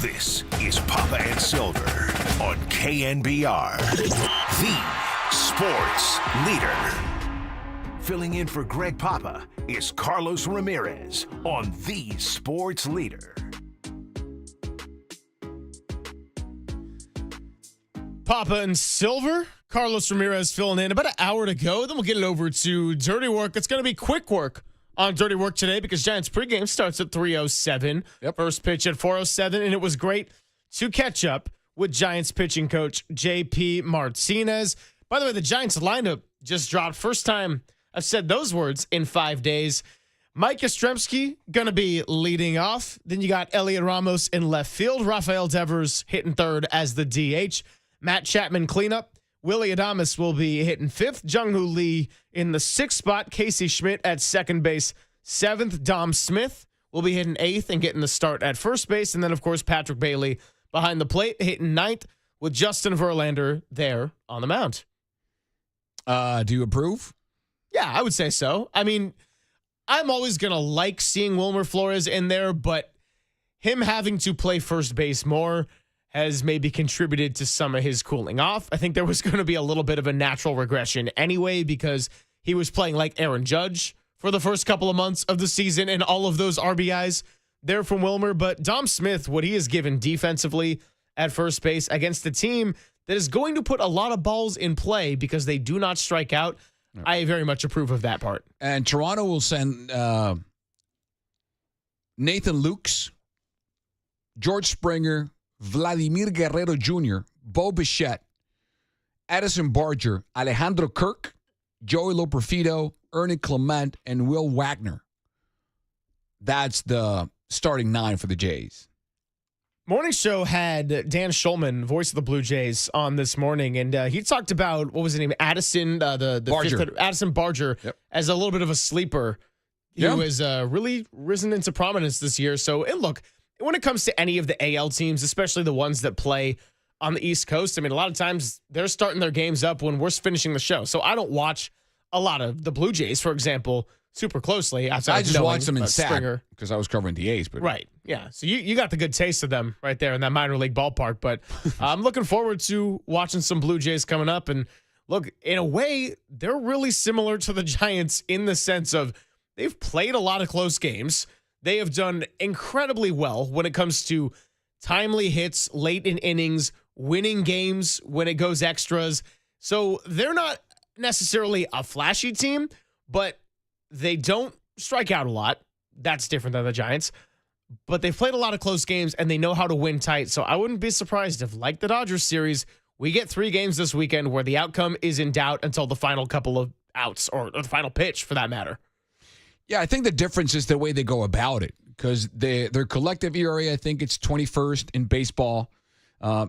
This is Papa and Silver on KNBR, the sports leader. Filling in for Greg Papa is Carlos Ramirez on the sports leader.
Papa and Silver, Carlos Ramirez filling in. About an hour to go, then we'll get it over to Dirty Work. It's going to be quick work on Dirty Work today because Giants pregame starts at 3:07. First pitch at 4:07, and it was great to catch up with Giants pitching coach J.P. Martinez. By the way, the Giants lineup just dropped. First time I've said those words in 5 days. Mike Yastrzemski going to be leading off. Then you got Elliot Ramos in left field. Rafael Devers hitting third as the DH. Matt Chapman cleanup. Willie Adames will be hitting fifth. Jung-Hoo Lee in the sixth spot. Casey Schmidt at second base. Seventh, Dom Smith will be hitting eighth and getting the start at first base. And then, of course, Patrick Bailey behind the plate hitting ninth with Justin Verlander there on the mound.
Do you approve?
Yeah, I would say so. I mean, I'm always going to like seeing Wilmer Flores in there, but him having to play first base more has maybe contributed to some of his cooling off. I think there was going to be a little bit of a natural regression anyway because he was playing like Aaron Judge for the first couple of months of the season and all of those RBIs there from Wilmer. But Dom Smith, what he has given defensively at first base against a team that is going to put a lot of balls in play because they do not strike out, I very much approve of that part.
And Toronto will send Nathan Lukes, George Springer, Vladimir Guerrero Jr., Bo Bichette, Addison Barger, Alejandro Kirk, Joey Loperfido, Ernie Clement, and Will Wagner. That's the starting nine for the Jays.
Morning show had Dan Shulman, voice of the Blue Jays, on this morning, and he talked about, what was his name, Addison, the
Barger.
Addison Barger, as a little bit of a sleeper who has really risen into prominence this year. So, and look, when it comes to any of the AL teams, especially the ones that play on the East Coast, I mean, a lot of times they're starting their games up when we're finishing the show. So I don't watch a lot of the Blue Jays, for example, super closely.
I just watched them in SAC because I was covering the A's. But
right, yeah. So you got the good taste of them right there in that minor league ballpark. But I'm looking forward to watching some Blue Jays coming up. And look, in a way, they're really similar to the Giants in the sense of they've played a lot of close games. They have done incredibly well when it comes to timely hits late in innings, winning games when it goes extras. So they're not necessarily a flashy team, but they don't strike out a lot. That's different than the Giants. But they've played a lot of close games, and they know how to win tight. So I wouldn't be surprised if, like the Dodgers series, we get 3 games this weekend where the outcome is in doubt until the final couple of outs or the final pitch, for that matter.
Yeah, I think the difference is the way they go about it because their collective ERA, I think it's 21st in baseball.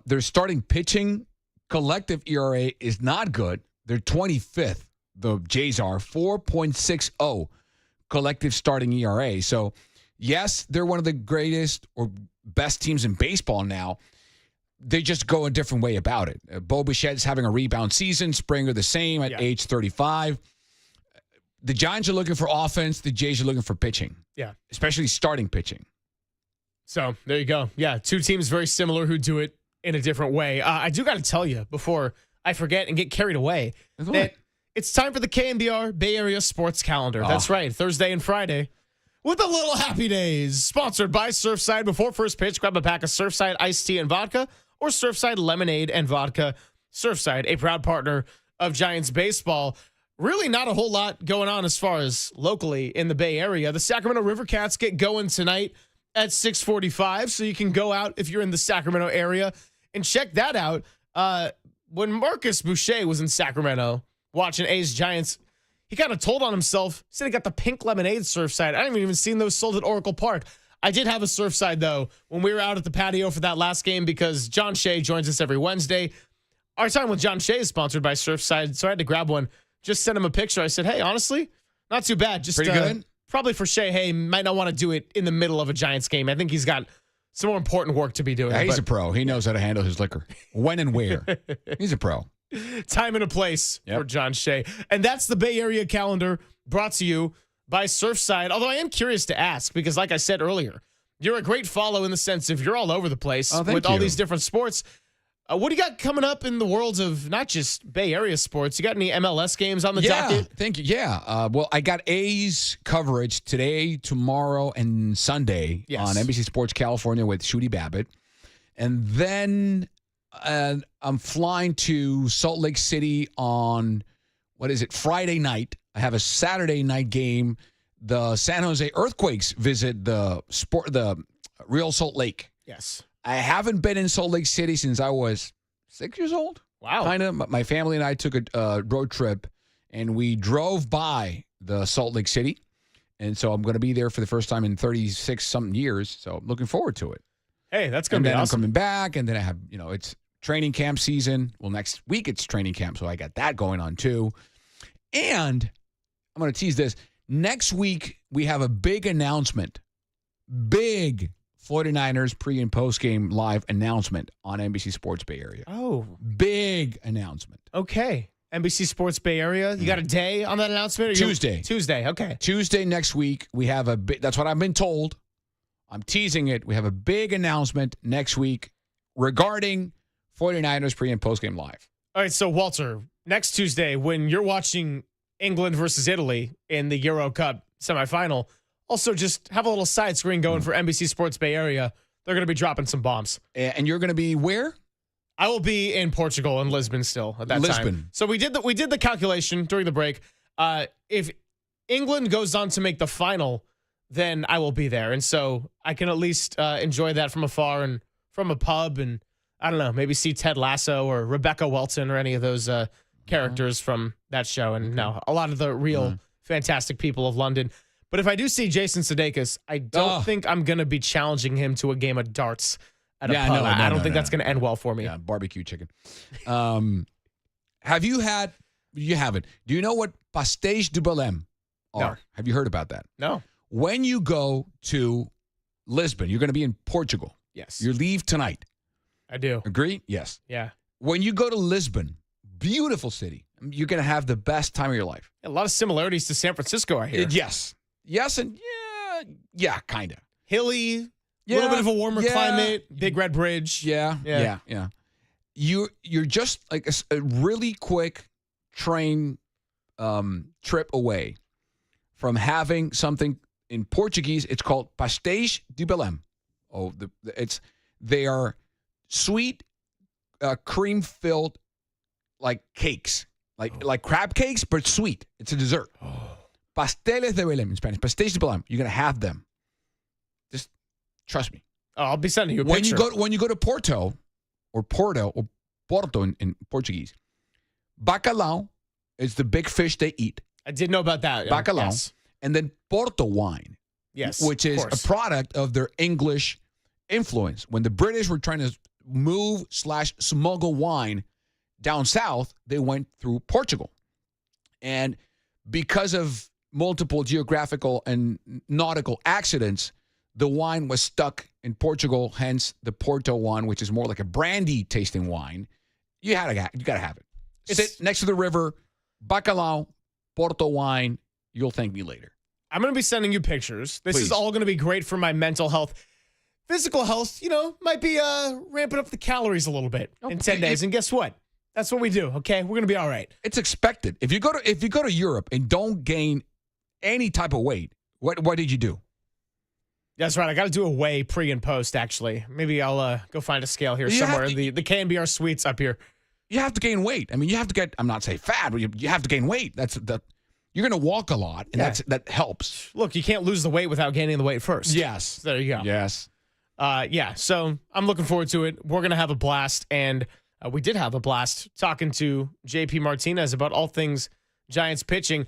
Their starting pitching collective ERA is not good. They're 25th. The Jays are 4.60 collective starting ERA. So, yes, they're one of the greatest or best teams in baseball now. They just go a different way about it. Bo Bichette's having a rebound season. Springer the same at age 35. The Giants are looking for offense. The Jays are looking for pitching.
Yeah.
Especially starting pitching.
So there you go. Yeah, 2 teams very similar who do it in a different way. I do got to tell you before I forget and get carried away that it's time for the KNBR Bay Area Sports Calendar. That's right. Thursday and Friday with the Little Happy Days. Sponsored by Surfside. Before first pitch, grab a pack of Surfside iced tea and vodka or Surfside lemonade and vodka. Surfside, a proud partner of Giants baseball. Really not a whole lot going on as far as locally in the Bay Area. The Sacramento River Cats get going tonight at 6:45, so you can go out if you're in the Sacramento area and check that out. When Marcus Boucher was in Sacramento watching A's Giants, he kind of told on himself, said he got the pink lemonade Surfside. I haven't even seen those sold at Oracle Park. I did have a Surfside, though, when we were out at the patio for that last game because John Shea joins us every Wednesday. Our time with John Shea is sponsored by Surfside, so I had to grab one. Just sent him a picture. I said, hey, honestly, not too bad. Just
pretty good.
Probably for Shea, hey, might not want to do it in the middle of a Giants game. I think he's got some more important work to be doing.
Yeah, he's a pro. He knows how to handle his liquor. When and where. He's a pro.
Time and a place for John Shea. And that's the Bay Area calendar brought to you by Surfside. Although I am curious to ask, because like I said earlier, You're a great follow in the sense of you're all over the place
Oh, thank
with all
you.
these different sports. What do you got coming up in the worlds of not just Bay Area sports? You got any MLS games on the docket?
Thank you. Yeah. Well, I got A's coverage today, tomorrow, and Sunday on NBC Sports California with Shooty Babbitt. And then I'm flying to Salt Lake City on, Friday night. I have a Saturday night game. The San Jose Earthquakes visit the Real Salt Lake.
Yes.
I haven't been in Salt Lake City since I was 6 years old.
Wow.
Kind of. My family and I took a road trip, and we drove by the Salt Lake City. And so I'm going to be there for the first time in 36-something years. So I'm looking forward to it.
Hey, that's going to be awesome.
And then I'm coming back, and then I have, it's training camp season. Well, next week it's training camp, so I got that going on too. And I'm going to tease this. Next week, we have a big announcement. Big 49ers pre- and post-game live announcement on NBC Sports Bay Area.
Oh.
Big announcement.
Okay. NBC Sports Bay Area. You got a day on that announcement?
Tuesday.
Tuesday, okay.
Tuesday next week, we have a big, that's what I've been told. I'm teasing it. We have a big announcement next week regarding 49ers pre- and post-game live.
All right, so Walter, next Tuesday, when you're watching England versus Italy in the Euro Cup semifinal, also just have a little side screen going for NBC Sports Bay Area. They're going to be dropping some bombs.
And you're going to be where?
I will be in Portugal and Lisbon still at that
Lisbon.
time. So we did the calculation during the break. If England goes on to make the final, then I will be there. And so I can at least enjoy that from afar and from a pub and, I don't know, maybe see Ted Lasso or Rebecca Welton or any of those characters from that show. And no, a lot of the real fantastic people of London. But if I do see Jason Sudeikis, I don't think I'm going to be challenging him to a game of darts at a pub. I don't think that's going to end well for me.
Yeah, barbecue chicken. Have you had, you haven't, do you know what pastéis de Belém are?
No.
Have you heard about that?
No.
When you go to Lisbon, you're going to be in Portugal.
Yes.
You leave tonight.
I do.
Agree? Yes.
Yeah.
When you go to Lisbon, beautiful city, you're going to have the best time of your life.
A lot of similarities to San Francisco, I hear.
Yes. Yes, and yeah, kind of.
Hilly, a little bit of a warmer climate, big red bridge.
Yeah. You're just like a really quick train trip away from having something in Portuguese. It's called pastéis de Belém. Oh, they are sweet, cream-filled, like cakes, like crab cakes, but sweet. It's a dessert. Pasteles de Belém in Spanish. Pastéis de Belém. You're gonna have them. Just trust me.
Oh, I'll be sending you a picture.
When you go to Porto in Portuguese, bacalhau is the big fish they eat.
I did know about that.
Bacalhau,
Yes.
and then Porto wine.
Yes,
which is
of course.
a product of their English influence. When the British were trying to move/smuggle wine down south, they went through Portugal, and because of multiple geographical and nautical accidents, the wine was stuck in Portugal, hence the Porto wine, which is more like a brandy tasting wine. You got to have it. Sit next to the river, bacalhau, Porto wine. You'll thank me later.
I'm going to be sending you pictures. This
Please.
is all going to be great for my mental health. Physical health, might be ramping up the calories a little bit in 10 days. And guess what? That's what we do, okay? We're going to be all right.
It's expected. If you go to Europe and don't gain any type of weight, what did you do?
That's right. I got to do a weigh pre and post, actually. Maybe I'll go find a scale here somewhere in the KNBR suites up here.
You have to gain weight. I mean, you have to get, I'm not saying fat, but you have to gain weight. You're going to walk a lot, and that helps.
Look, you can't lose the weight without gaining the weight first.
Yes.
There you go.
Yes.
So I'm looking forward to it. We're going to have a blast, and we did have a blast talking to JP Martinez about all things Giants pitching.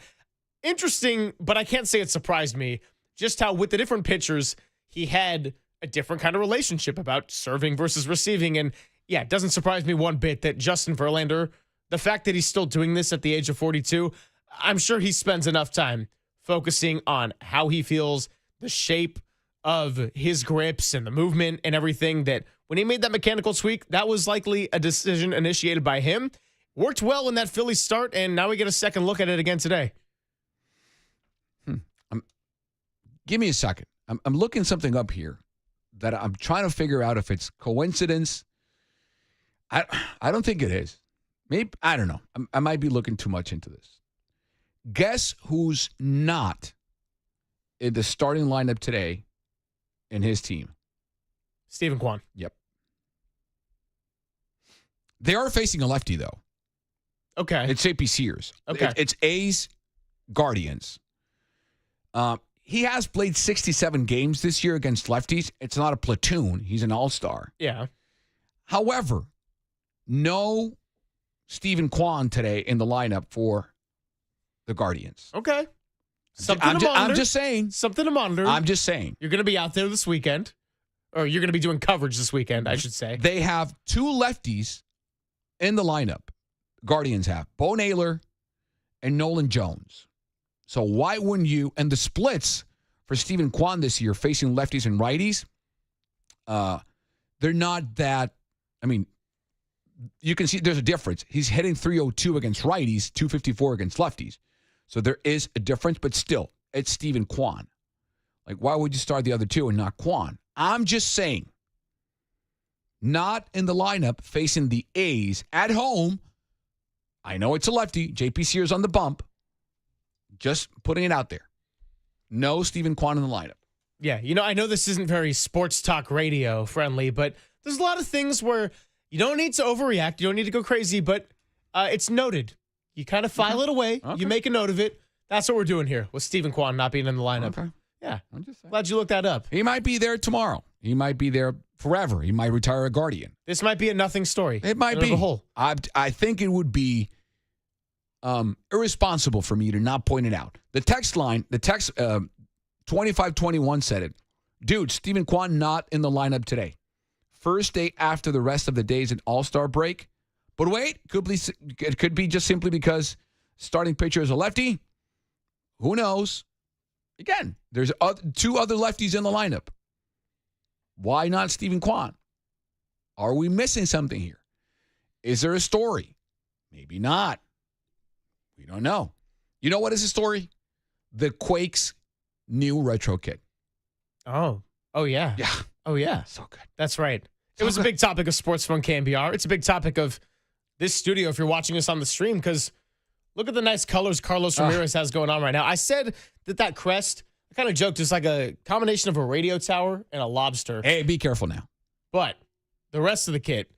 Interesting, but I can't say it surprised me, just how with the different pitchers, he had a different kind of relationship about serving versus receiving. And yeah, it doesn't surprise me one bit that Justin Verlander, the fact that he's still doing this at the age of 42, I'm sure he spends enough time focusing on how he feels, the shape of his grips and the movement and everything, that when he made that mechanical tweak, that was likely a decision initiated by him. Worked well in that Phillies start, and now we get a second look at it again today.
Give me a second. I'm looking something up here. that I'm trying to figure out if it's coincidence. I don't think it is. Maybe, I don't know. I might be looking too much into this. Guess who's not in the starting lineup today in his team?
Stephen Kwan.
Yep. They are facing a lefty, though.
Okay.
It's JP Sears.
Okay.
It's A's Guardians. He has played 67 games this year against lefties. It's not a platoon. He's an all-star.
Yeah.
However, no Stephen Kwan today in the lineup for the Guardians.
Okay.
I'm just saying.
Something to monitor.
I'm just saying.
You're going to be out there this weekend. Or you're going to be doing coverage this weekend, I should say.
They have two lefties in the lineup. Guardians have Bo Naylor and Nolan Jones. So why wouldn't you? And the splits for Stephen Kwan this year facing lefties and righties, they're not that. I mean, you can see there's a difference. He's hitting 302 against righties, 254 against lefties. So there is a difference, but still, it's Stephen Kwan. Like, why would you start the other two and not Kwan? I'm just saying, not in the lineup facing the A's at home. I know it's a lefty. JP Sears on the bump. Just putting it out there. No Stephen Kwan in the lineup.
Yeah, I know this isn't very sports talk radio friendly, but there's a lot of things where you don't need to overreact. You don't need to go crazy, but it's noted. You kind of file it away. Okay. You make a note of it. That's what we're doing here with Stephen Kwan not being in the lineup.
Okay.
Yeah, I'm just glad you looked that up.
He might be there tomorrow. He might be there forever. He might retire a Guardian.
This might be a nothing story.
It might be. I think it would be irresponsible for me to not point it out. The text 2521 said it. Dude, Stephen Kwan not in the lineup today. First day after the rest of the days at All-Star break. But wait, it could be just simply because starting pitcher is a lefty. Who knows? Again, there's two other lefties in the lineup. Why not Stephen Kwan? Are we missing something here? Is there a story? Maybe not. We don't know. You know what is the story? The Quakes' new retro kit.
Oh yeah.
Yeah.
Oh, yeah.
So good.
That's right. It was a big topic of Sports Fun KNBR. It's a big topic of this studio if you're watching us on the stream, because look at the nice colors Carlos Ramirez has going on right now. I said that crest, I kind of joked, it's like a combination of a radio tower and a lobster.
Hey, be careful now.
But the rest of the kit,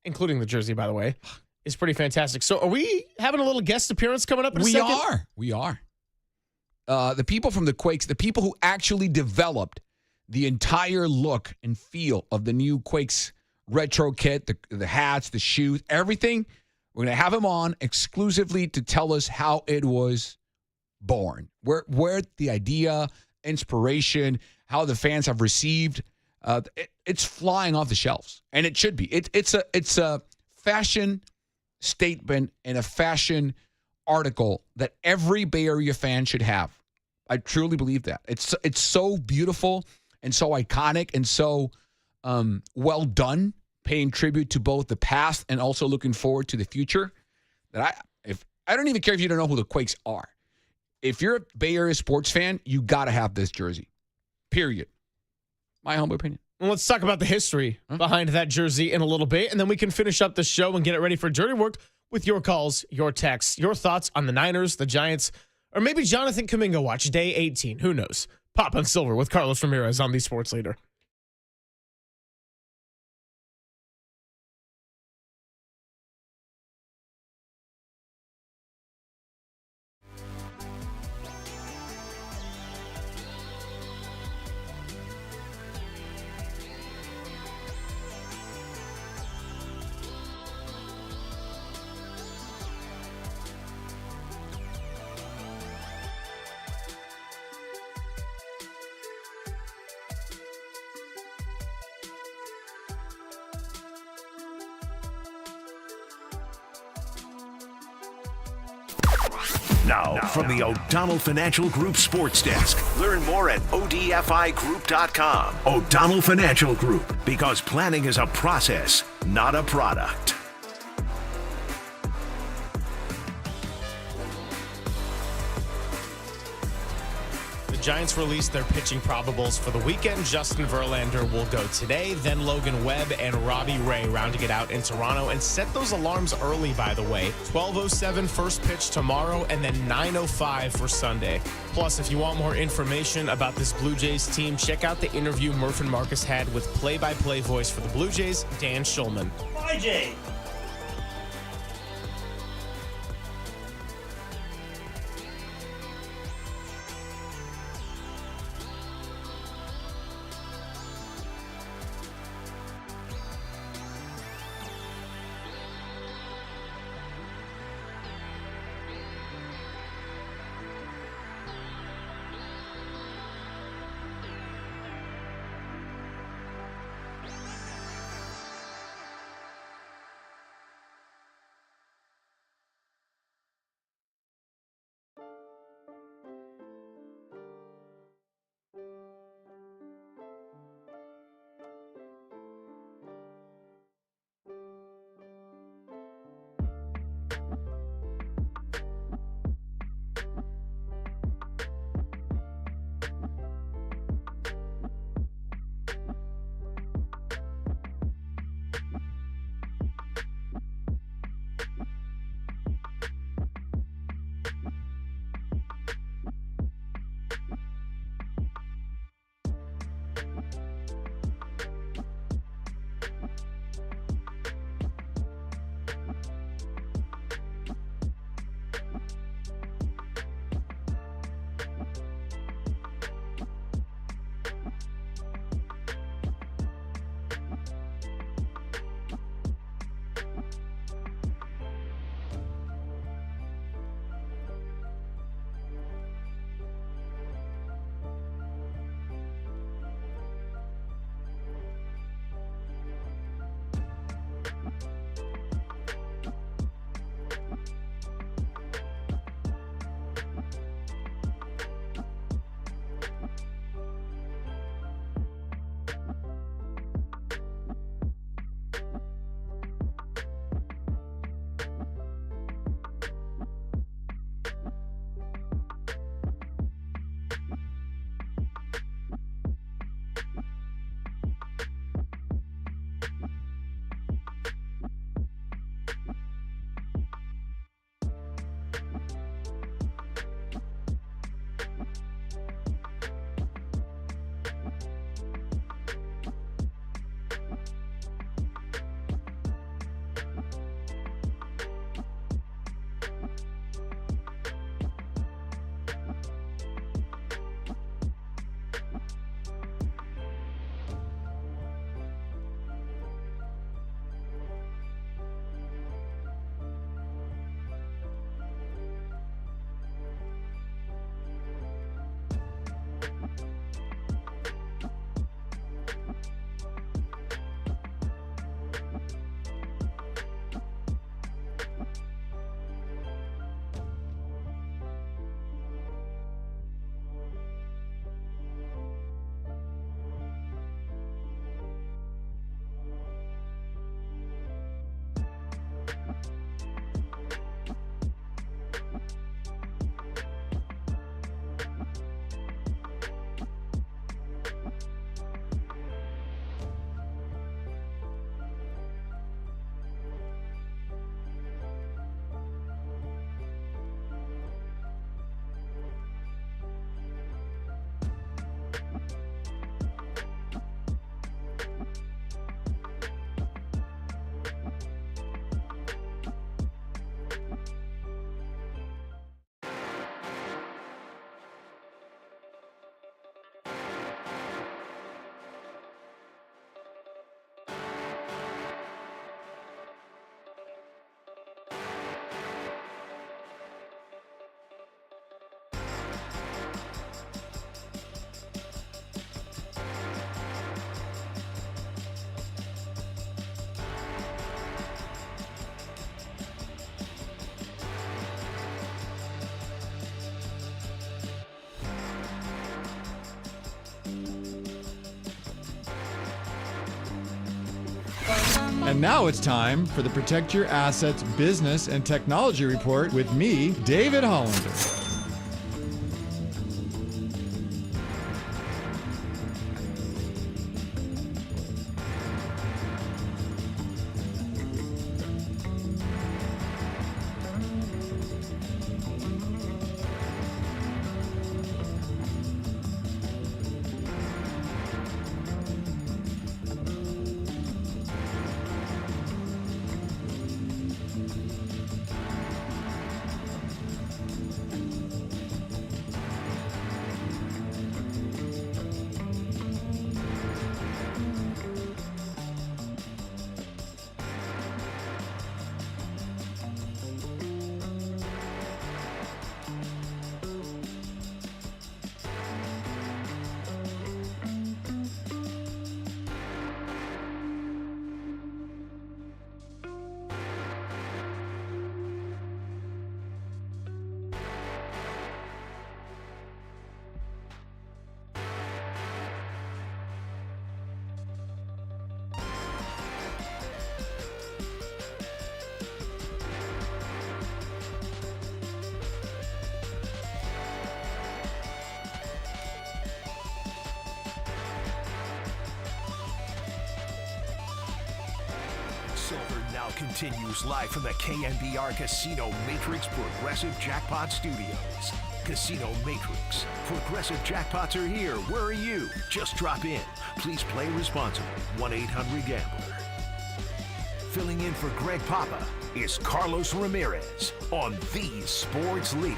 including the jersey, by the way, is pretty fantastic. So are we having a little guest appearance coming up in a second?
We are. The people from the Quakes, the people who actually developed the entire look and feel of the new Quakes retro kit, the hats, the shoes, everything. We're going to have them on exclusively to tell us how it was born, where the idea, inspiration, how the fans have received. It's flying off the shelves, and it should be. It's a fashion statement and a fashion article that every Bay Area fan should have. I truly believe that. It's so beautiful and so iconic and so well done, paying tribute to both the past and also looking forward to the future. That I don't even care if you don't know who the Quakes are. If you're a Bay Area sports fan, you got to have this jersey. Period. My humble opinion.
Well, let's talk about the history behind that jersey in a little bit, and then we can finish up the show and get it ready for Dirty Work with your calls, your texts, your thoughts on the Niners, the Giants, or maybe Jonathan Kuminga watch day 18. Who knows? Pop on Silver with Carlos Ramirez on the Sports Leader.
Now, from the O'Donnell Financial Group Sports Desk. Learn more at ODFIGroup.com. O'Donnell Financial Group, because planning is a process, not a product.
The Giants released their pitching probables for the weekend. Justin Verlander will go today, then Logan Webb and Robbie Ray rounding it out in Toronto. And set those alarms early, by the way. 12:07 first pitch tomorrow, and then 9:05 for Sunday. Plus, if you want more information about this Blue Jays team, check out the interview Murph and Marcus had with play-by-play voice for the Blue Jays, Dan Shulman.
Bye, Jay.
And now it's time for the Protect Your Assets Business and Technology Report with me, David Hollander.
Silver now continues live from the KNBR Casino Matrix Progressive Jackpot Studios. Casino Matrix. Progressive jackpots are here. Where are you? Just drop in. Please play responsibly. 1-800-GAMBLER. Filling in for Greg Papa is Carlos Ramirez on the Sports Leader.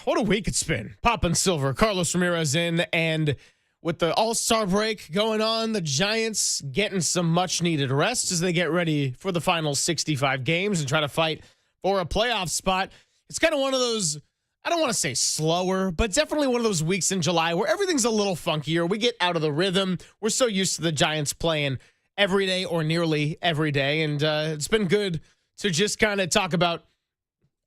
What a week it's been. Papa and Silver, Carlos Ramirez in, and with the All-Star break going on, the Giants getting some much-needed rest as they get ready for the final 65 games and try to fight for a playoff spot. It's kind of one of those, I don't want to say slower, but definitely one of those weeks in July where everything's a little funkier. We get out of the rhythm. We're so used to the Giants playing every day or nearly every day, and it's been good to just kind of talk about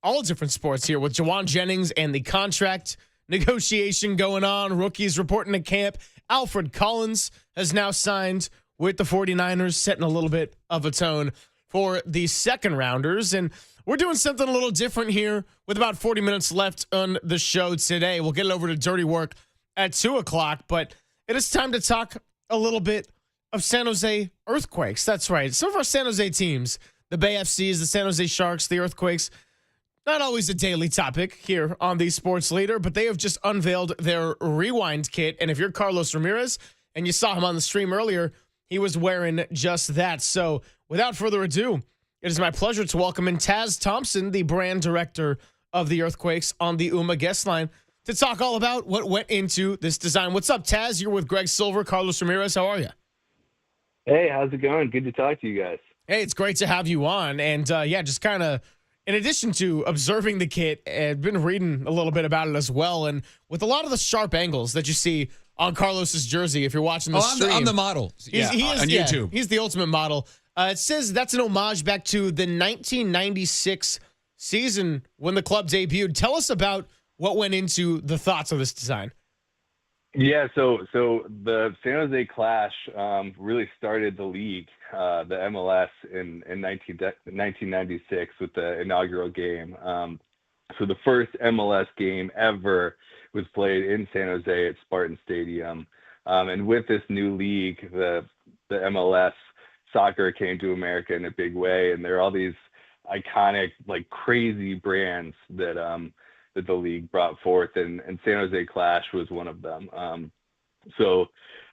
all different sports here with Jawan Jennings and the contract negotiation going on. Rookies reporting to camp. Alfred Collins has now signed with the 49ers, setting a little bit of a tone for the second rounders. And we're doing something a little different here with about 40 minutes left on the show today. We'll get it over to Dirty Work at 2 o'clock, but it is time to talk a little bit of San Jose Earthquakes. That's right. Some of our San Jose teams, the Bay FCs, the San Jose Sharks, the Earthquakes, not always a daily topic here on the Sports Leader, but they have just unveiled their Rewind kit. And if you're Carlos Ramirez and you saw him on the stream earlier, he was wearing just that. So without further ado, it is my pleasure to welcome in Taz Thompson, the brand director of the Earthquakes, on the UMA guest line to talk all about what went into this design. What's up, Taz? You're with Greg Silver, Carlos Ramirez. How are you?
Hey, how's it going? Good to talk to you guys.
Hey, it's great to have you on. And just kind of, in addition to observing the kit, I've been reading a little bit about it as well. And with a lot of the sharp angles that you see on Carlos's jersey, if you're watching the stream.
I'm the model.
He is,
on YouTube.
He's the ultimate model. It says that's an homage back to the 1996 season when the club debuted. Tell us about what went into the thoughts of this design.
Yeah, so the San Jose Clash really started the league, the MLS, in 1996 with the inaugural game. So the first MLS game ever was played in San Jose at Spartan Stadium. And with this new league, the MLS soccer came to America in a big way. And there are all these iconic, like crazy brands that the league brought forth, and San Jose Clash was one of them. So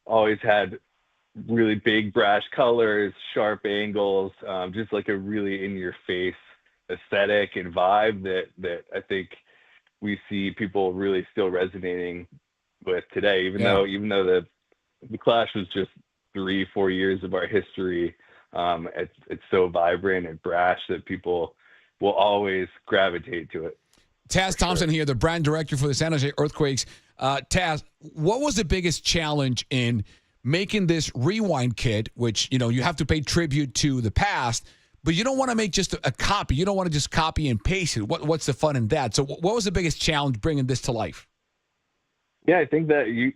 always had really big brash colors, sharp angles, just like a really in-your-face aesthetic and vibe that I think we see people really still resonating with today, even though the Clash was just 3-4 years of our history. It's so vibrant and brash that people will always gravitate to it.
Taz Thompson here, the brand director for the San Jose Earthquakes. Taz, what was the biggest challenge in making this Rewind kit, which, you have to pay tribute to the past, but you don't want to make just a copy. You don't want to just copy and paste it. What's the fun in that? So what was the biggest challenge bringing this to life?
Yeah, I think that you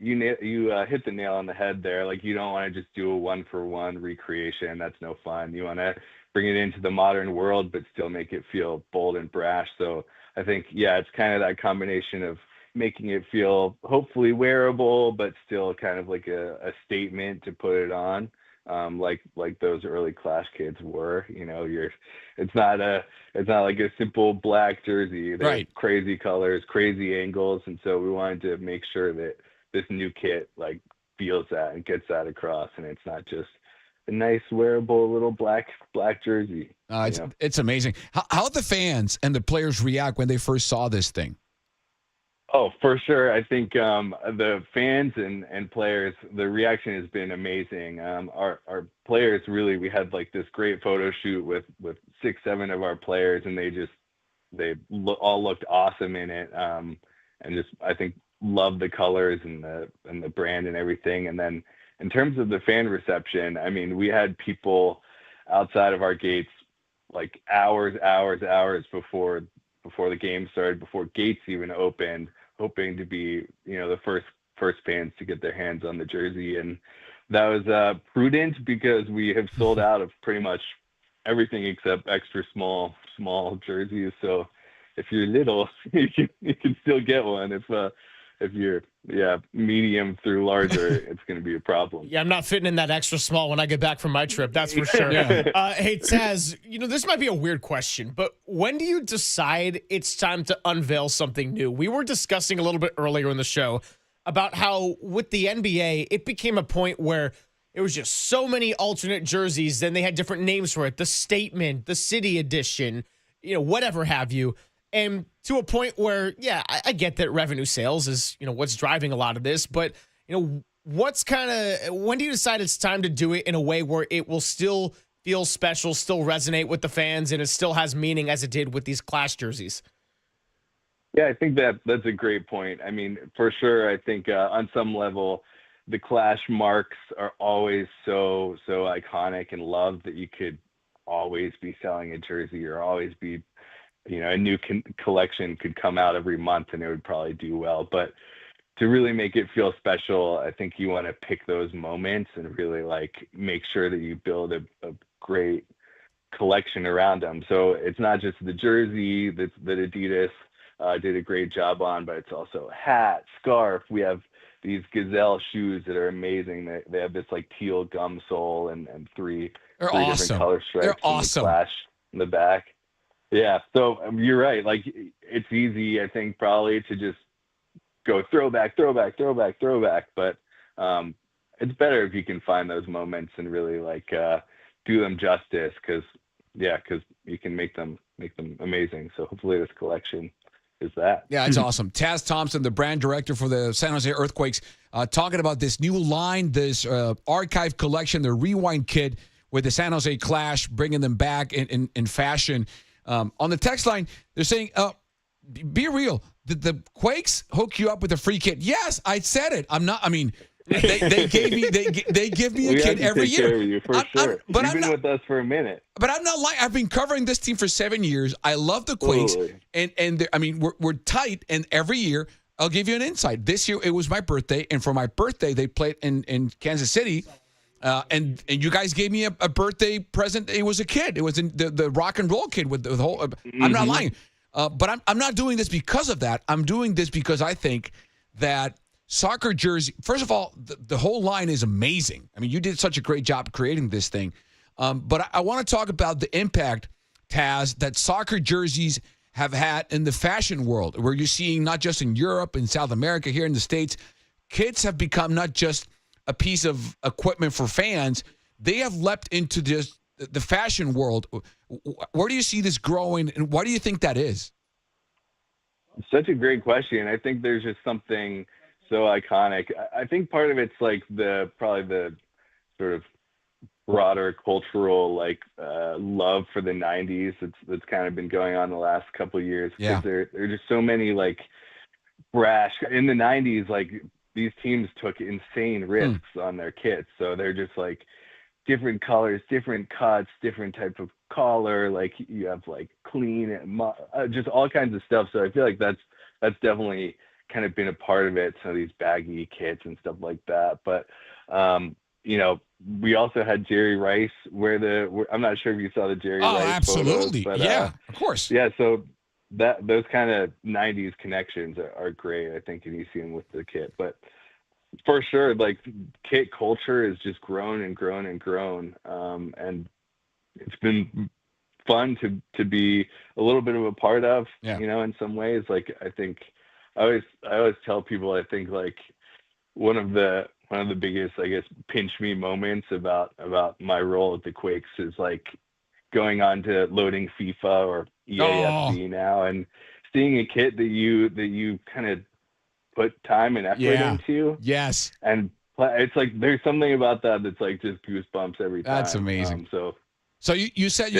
hit the nail on the head there. Like, you don't want to just do a one-for-one recreation. That's no fun. You want to bring it into the modern world, but still make it feel bold and brash. So I think, it's kind of that combination of making it feel hopefully wearable, but still kind of like a statement to put it on, like those early Clash kids were. It's not like a simple black jersey. There's
right.
Crazy colors, crazy angles, and so we wanted to make sure that this new kit like feels that and gets that across, and it's not just a nice wearable little black jersey.
It's amazing. How the fans and the players react when they first saw this thing?
Oh, for sure. I think the fans and players, the reaction has been amazing. Our players really, we had like this great photo shoot with 6-7 of our players, and they all looked awesome in it. And just, I think, loved the colors and the brand and everything. And then in terms of the fan reception, I mean, we had people outside of our gates like hours before the game started, before gates even opened, hoping to be, the first fans to get their hands on the jersey. And that was prudent because we have sold out of pretty much everything except extra small jerseys. So if you're little, you can still get one if you're medium through larger, it's going to be a problem.
Yeah, I'm not fitting in that extra small when I get back from my trip. That's for sure. Hey, Taz, this might be a weird question, but when do you decide it's time to unveil something new? We were discussing a little bit earlier in the show about how with the NBA, it became a point where it was just so many alternate jerseys, then they had different names for it. The Statement, the City Edition, whatever have you. And to a point where, I get that revenue sales is, what's driving a lot of this. But, when do you decide it's time to do it in a way where it will still feel special, still resonate with the fans, and it still has meaning as it did with these Clash jerseys?
Yeah, I think that's a great point. I mean, for sure, I think on some level, the Clash marks are always so iconic and loved that you could always be selling a jersey or always be, a new collection could come out every month and it would probably do well. But to really make it feel special, I think you want to pick those moments and really make sure that you build a great collection around them. So it's not just the jersey that Adidas did a great job on, but it's also hat, scarf. We have these Gazelle shoes that are amazing. They have this teal gum sole and three different color stripes.
They're awesome.
The Clash in the back. Yeah, so you're right. It's easy, I think, probably to just go throwback. But it's better if you can find those moments and really do them justice, because you can make them amazing. So hopefully this collection is that.
Yeah, it's awesome. Taz Thompson, the brand director for the San Jose Earthquakes, talking about this new line, this archive collection, the Rewind Kit with the San Jose Clash, bringing them back in fashion. On the text line, they're saying, be real. Did the Quakes hook you up with a free kit? Yes, I said it. I'm not. I mean, they give me a kit every year.
Care of you, for sure. But you've been with us for a minute.
But I'm not lying. I've been covering this team for 7 years. I love the Quakes, and we're tight. And every year, I'll give you an insight. This year, it was my birthday, and for my birthday, they played in Kansas City. And you guys gave me a birthday present. It was a kid. It was the rock and roll kid with the whole. I'm not lying, but I'm not doing this because of that. I'm doing this because I think that soccer jersey. First of all, the whole line is amazing. I mean, you did such a great job creating this thing. But I want to talk about the impact, Taz, that soccer jerseys have had in the fashion world, where you're seeing not just in Europe and South America, here in the States, kits have become not just a piece of equipment for fans. They have leapt into the fashion world. Where do you see this growing, and why do you think that is?
Such a great question. I think there's just something so iconic. I think part of it's probably the sort of broader cultural love for the 90s that's kind of been going on the last couple of years.
Yeah.
There are just so many brash in the 90s. These teams took insane risks on their kits. So they're just different colors, different cuts, different type of collar. You have clean and just all kinds of stuff. So I feel like that's definitely kind of been a part of it. Some of these baggy kits and stuff like that. But, we also had Jerry Rice I'm not sure if you saw the Jerry Rice
absolutely.
Photos, but,
yeah, of course.
Yeah. So those kind of 90s connections are great, I think, and you see them with the kit. But for sure, kit culture has just grown and grown and grown. And it's been fun to be a little bit of a part of, in some ways. I think I always tell people, I think one of the biggest, I guess, pinch me moments about my role at the Quakes is going on to loading FIFA or EAFC now and seeing a kit that you kind of put time and effort into.
Yes.
And it's there's something about that that's just goosebumps every time.
That's amazing.
So
you said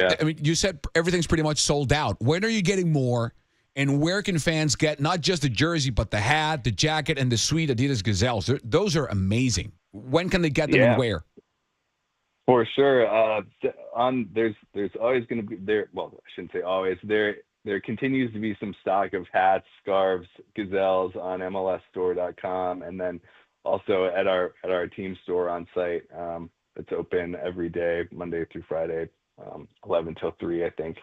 you said everything's pretty much sold out. When are you getting more? And where can fans get not just the jersey, but the hat, the jacket, and the sweet Adidas Gazelles? Those are amazing. When can they get them and where?
For sure. There's always going to be there. Well, I shouldn't say always. There continues to be some stock of hats, scarves, Gazelles on MLSstore.com, and then also at our team store on site. It's open every day, Monday through Friday, 11 till 3, I think.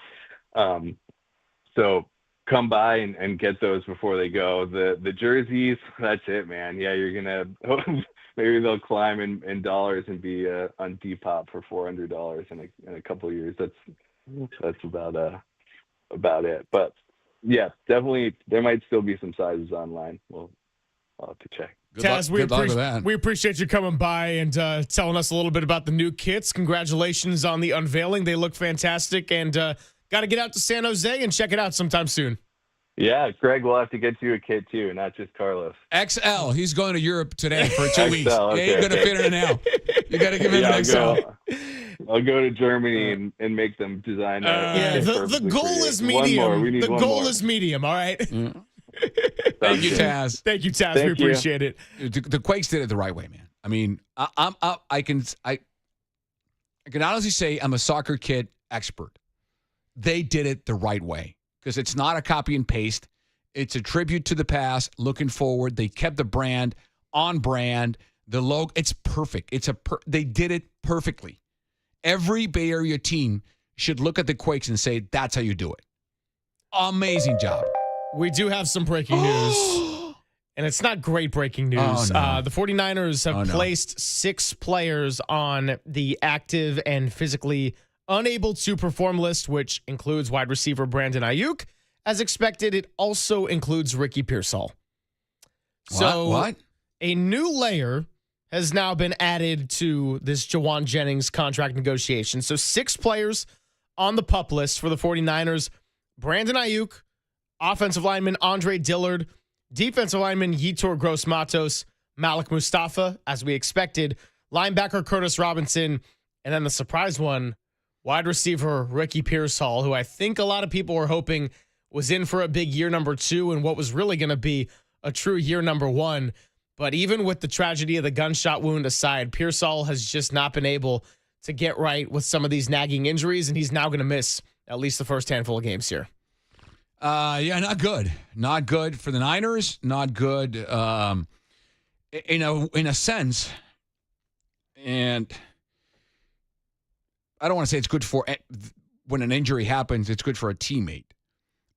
So come by and get those before they go. The jerseys, that's it, man. Yeah, you're gonna maybe they'll climb in dollars and be on Depop for $400 in a couple of years. That's about it. But yeah, definitely there might still be some sizes online. I'll have to check.
Taz, we appreciate you coming by and telling us a little bit about the new kits. Congratulations on the unveiling. They look fantastic, and got to get out to San Jose and check it out sometime soon.
Yeah, Greg, we'll have to get you a kit too, not just Carlos.
XL. He's going to Europe today for 2 weeks.
Okay.
He ain't going to fit in an L. You got to give him an XL.
I'll go to Germany and make them design that.
The goal is medium. The goal is medium, all right?
Thank you, Taz.
Thank you, Taz. We appreciate it.
The Quakes did it the right way, man. I mean, I can honestly say I'm a soccer kid expert. They did it the right way because it's not a copy and paste. It's a tribute to the past, looking forward. They kept the brand on brand. The logo, it's perfect. They did it perfectly. Every Bay Area team should look at the Quakes and say, that's how you do it. Amazing job.
We do have some breaking news, and it's not great breaking news.
Oh, no.
The 49ers have placed 6 players on the active and physically unable to perform list, which includes wide receiver Brandon Ayuk. As expected, it also includes Ricky Pearsall. So
what?
A new layer has now been added to this Jawan Jennings contract negotiation. So 6 players on the PUP list for the 49ers. Brandon Ayuk, offensive lineman Andre Dillard, defensive lineman Yetur Gross-Matos, Malik Mustafa, as we expected, linebacker Curtis Robinson, and then the surprise one, wide receiver Ricky Pearsall, who I think a lot of people were hoping was in for a big year number 2 and what was really going to be a true year number 1. But even with the tragedy of the gunshot wound aside, Pearsall has just not been able to get right with some of these nagging injuries, and he's now going to miss at least the first handful of games here.
Yeah, not good. Not good for the Niners. Not good, in a sense. And I don't want to say it's good for when an injury happens. It's good for a teammate,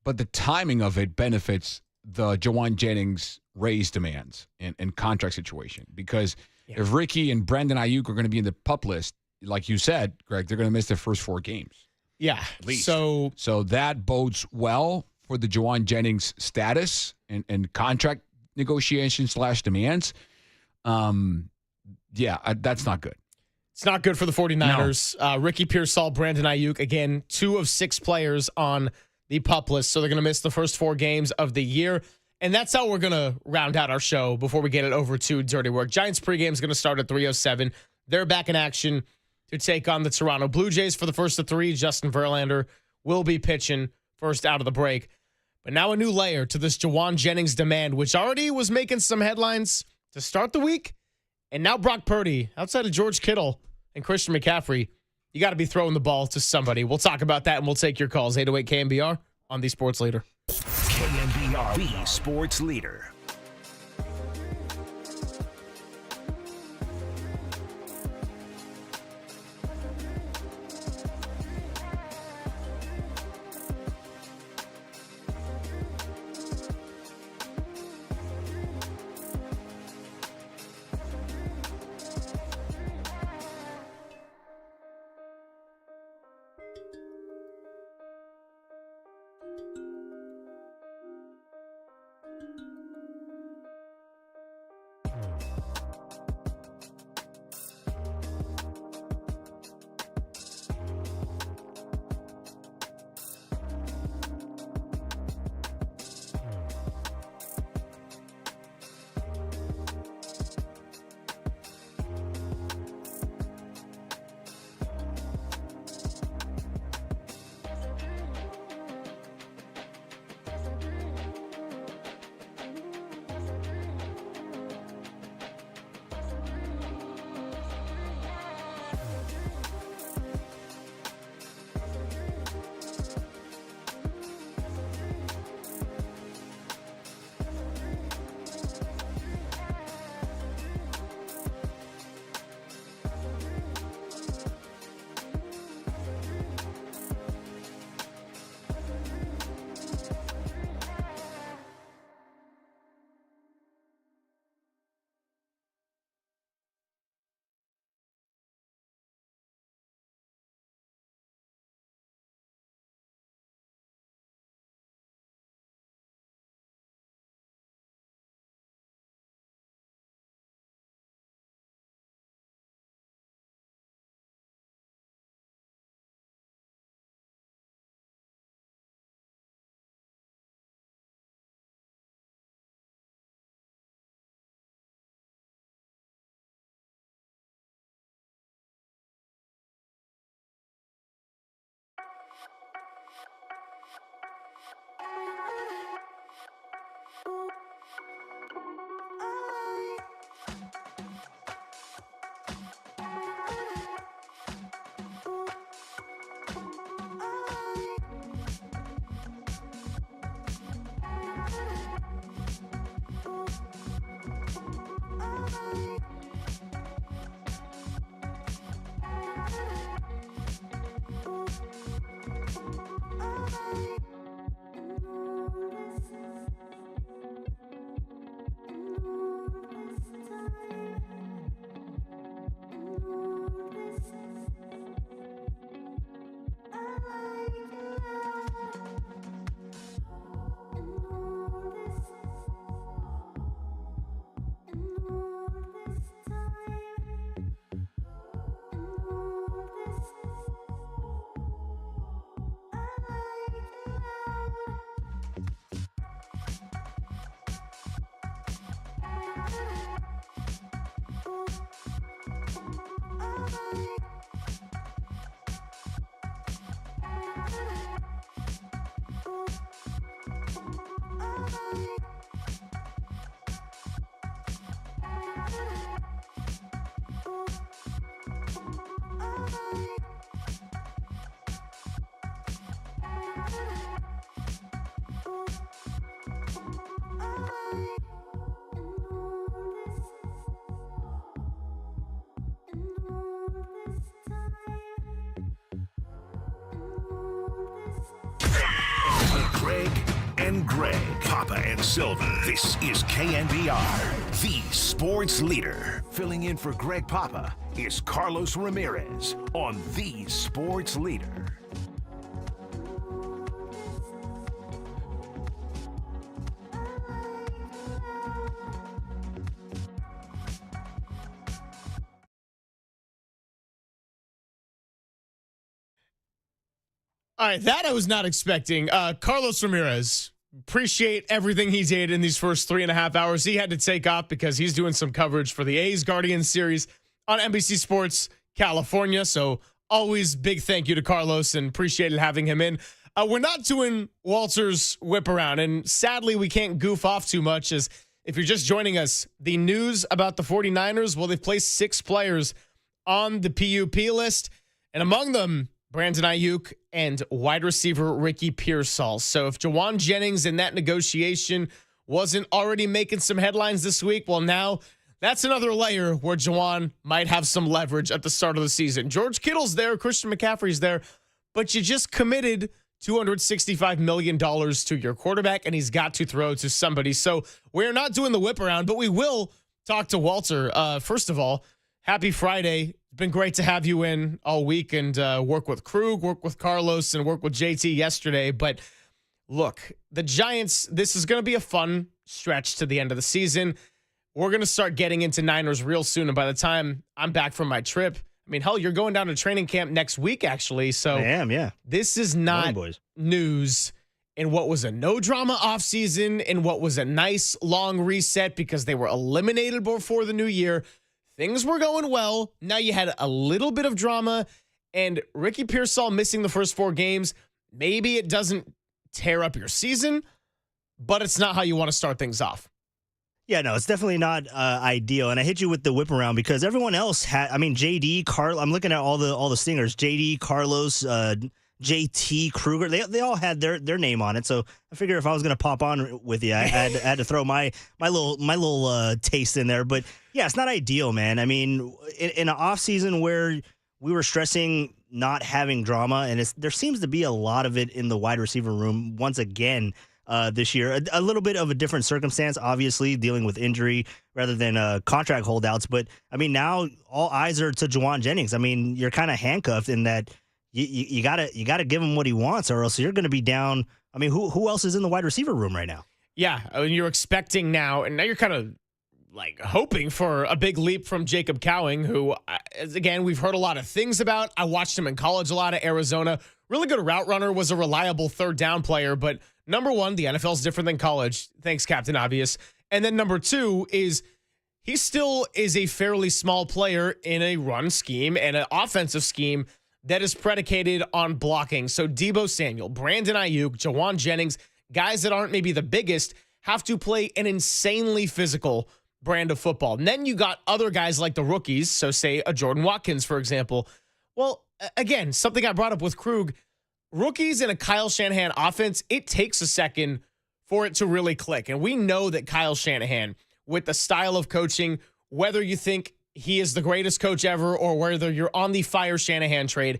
but the timing of it benefits the Jawan Jennings raise demands and contract situation because if Ricky and Brandon Ayuk are going to be in the PUP list, like you said, Greg, they're going to miss their first 4 games.
Yeah,
at least. So that bodes well for the Jawan Jennings status and contract negotiations / demands. That's not good.
It's not good for the 49ers. No. Ricky Pearsall, Brandon Ayuk, again, 2 of 6 players on the PUP list, so they're going to miss the first 4 games of the year. And that's how we're going to round out our show before we get it over to Dirty Work. Giants pregame is going to start at 3:07. They're back in action to take on the Toronto Blue Jays for the first of 3. Justin Verlander will be pitching first out of the break. But now a new layer to this Jawan Jennings demand, which already was making some headlines to start the week. And now Brock Purdy, outside of George Kittle and Christian McCaffrey, you got to be throwing the ball to somebody. We'll talk about that, and we'll take your calls. 808 KNBR on the Sports Leader.
KNBR, the Sports Leader. Greg and Greg, Papa and Silver. This is KNBR, the sports leader. Filling in for Greg Papa is Carlos Ramirez on the sports leader.
All right, that I was not expecting. Carlos Ramirez, appreciate everything he did in these first 3.5 hours. He had to take off because he's doing some coverage for the A's Guardians series on NBC Sports California. So always big thank you to Carlos and appreciated having him in. We're not doing Walter's whip around, and sadly we can't goof off too much as if you're just joining us, the news about the 49ers, well, they've placed 6 players on the PUP list, and among them, Brandon Ayuk and wide receiver Ricky Pearsall. So if Jawan Jennings in that negotiation wasn't already making some headlines this week, well, now that's another layer where Jawan might have some leverage at the start of the season. George Kittle's there, Christian McCaffrey's there, but you just committed $265 million to your quarterback, and he's got to throw to somebody. So we're not doing the whip around, but we will talk to Walter. First of all, happy Friday. It's been great to have you in all week and work with Krug, work with Carlos, and work with JT yesterday. But look, the Giants, this is going to be a fun stretch to the end of the season. We're going to start getting into Niners real soon. And by the time I'm back from my trip, I mean, hell, you're going down to training camp next week, actually. So
I am, yeah.
This is not news in what was a no-drama offseason, in what was a nice long reset because they were eliminated before the new year. Things were going well. Now you had a little bit of drama, and Ricky Pearsall missing the first 4 games. Maybe it doesn't tear up your season, but it's not how you want to start things off.
Yeah, no, it's definitely not ideal. And I hit you with the whip around because everyone else had, I mean, JD, Carl, I'm looking at all the stingers, JD, Carlos, JT, Kruger, they all had their name on it. So I figure if I was going to pop on with you, I had to throw my little taste in there. But yeah, it's not ideal, man. I mean, in an off season where we were stressing not having drama, and there seems to be a lot of it in the wide receiver room once again this year. A little bit of a different circumstance, obviously, dealing with injury rather than contract holdouts. But I mean, now all eyes are to Jawan Jennings. I mean, you're kind of handcuffed in that you gotta give him what he wants, or else you're going to be down. I mean, who else is in the wide receiver room right now?
Yeah, I mean, you're expecting now, and now you're kind of like hoping for a big leap from Jacob Cowing, who, again, we've heard a lot of things about. I watched him in college a lot at Arizona. Really good route runner, was a reliable third down player. But number one, the NFL is different than college. Thanks, Captain Obvious. And then number 2 is he still is a fairly small player in a run scheme and an offensive scheme that is predicated on blocking. So Deebo Samuel, Brandon Ayuk, Jawan Jennings, guys that aren't maybe the biggest, have to play an insanely physical brand of football. And then you got other guys like the rookies, so say a Jordan Watkins, for example. Well, again, something I brought up with Krug, rookies in a Kyle Shanahan offense, it takes a second for it to really click. And we know that Kyle Shanahan, with the style of coaching, whether you think he is the greatest coach ever or whether you're on the fire Shanahan trade,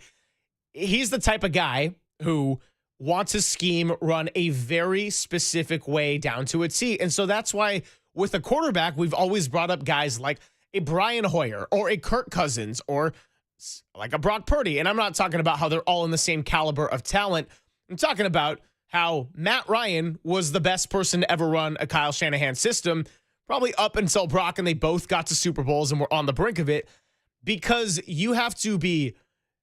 he's the type of guy who wants his scheme run a very specific way down to a T. And so that's why with a quarterback, we've always brought up guys like a Brian Hoyer or a Kirk Cousins or like a Brock Purdy. And I'm not talking about how they're all in the same caliber of talent. I'm talking about how Matt Ryan was the best person to ever run a Kyle Shanahan system, probably up until Brock, and they both got to Super Bowls and were on the brink of it, because you have to be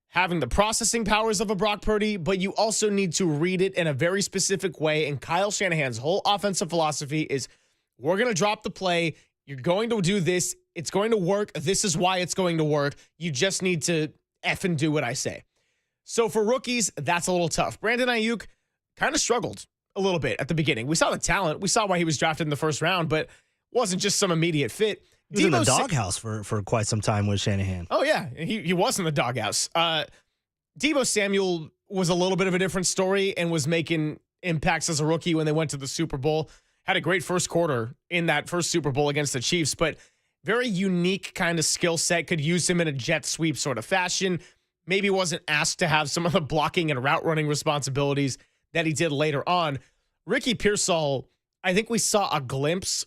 having the processing powers of a Brock Purdy, but you also need to read it in a very specific way. And Kyle Shanahan's whole offensive philosophy is we're going to drop the play You're going to do this. It's going to work. This is why it's going to work. You just need to effing do what I say. So for rookies, that's a little tough. Brandon Ayuk kind of struggled a little bit at the beginning. We saw the talent. We saw why he was drafted in the first round, but wasn't just some immediate fit.
He was in the doghouse for quite some time with Shanahan.
Oh, yeah. He was in the doghouse. Deebo Samuel was a little bit of a different story and was making impacts as a rookie when they went to the Super Bowl. Had a great first quarter in that first Super Bowl against the Chiefs, but very unique kind of skill set. Could use him in a jet sweep sort of fashion. Maybe wasn't asked to have some of the blocking and route running responsibilities that he did later on. Ricky Pearsall, I think we saw a glimpse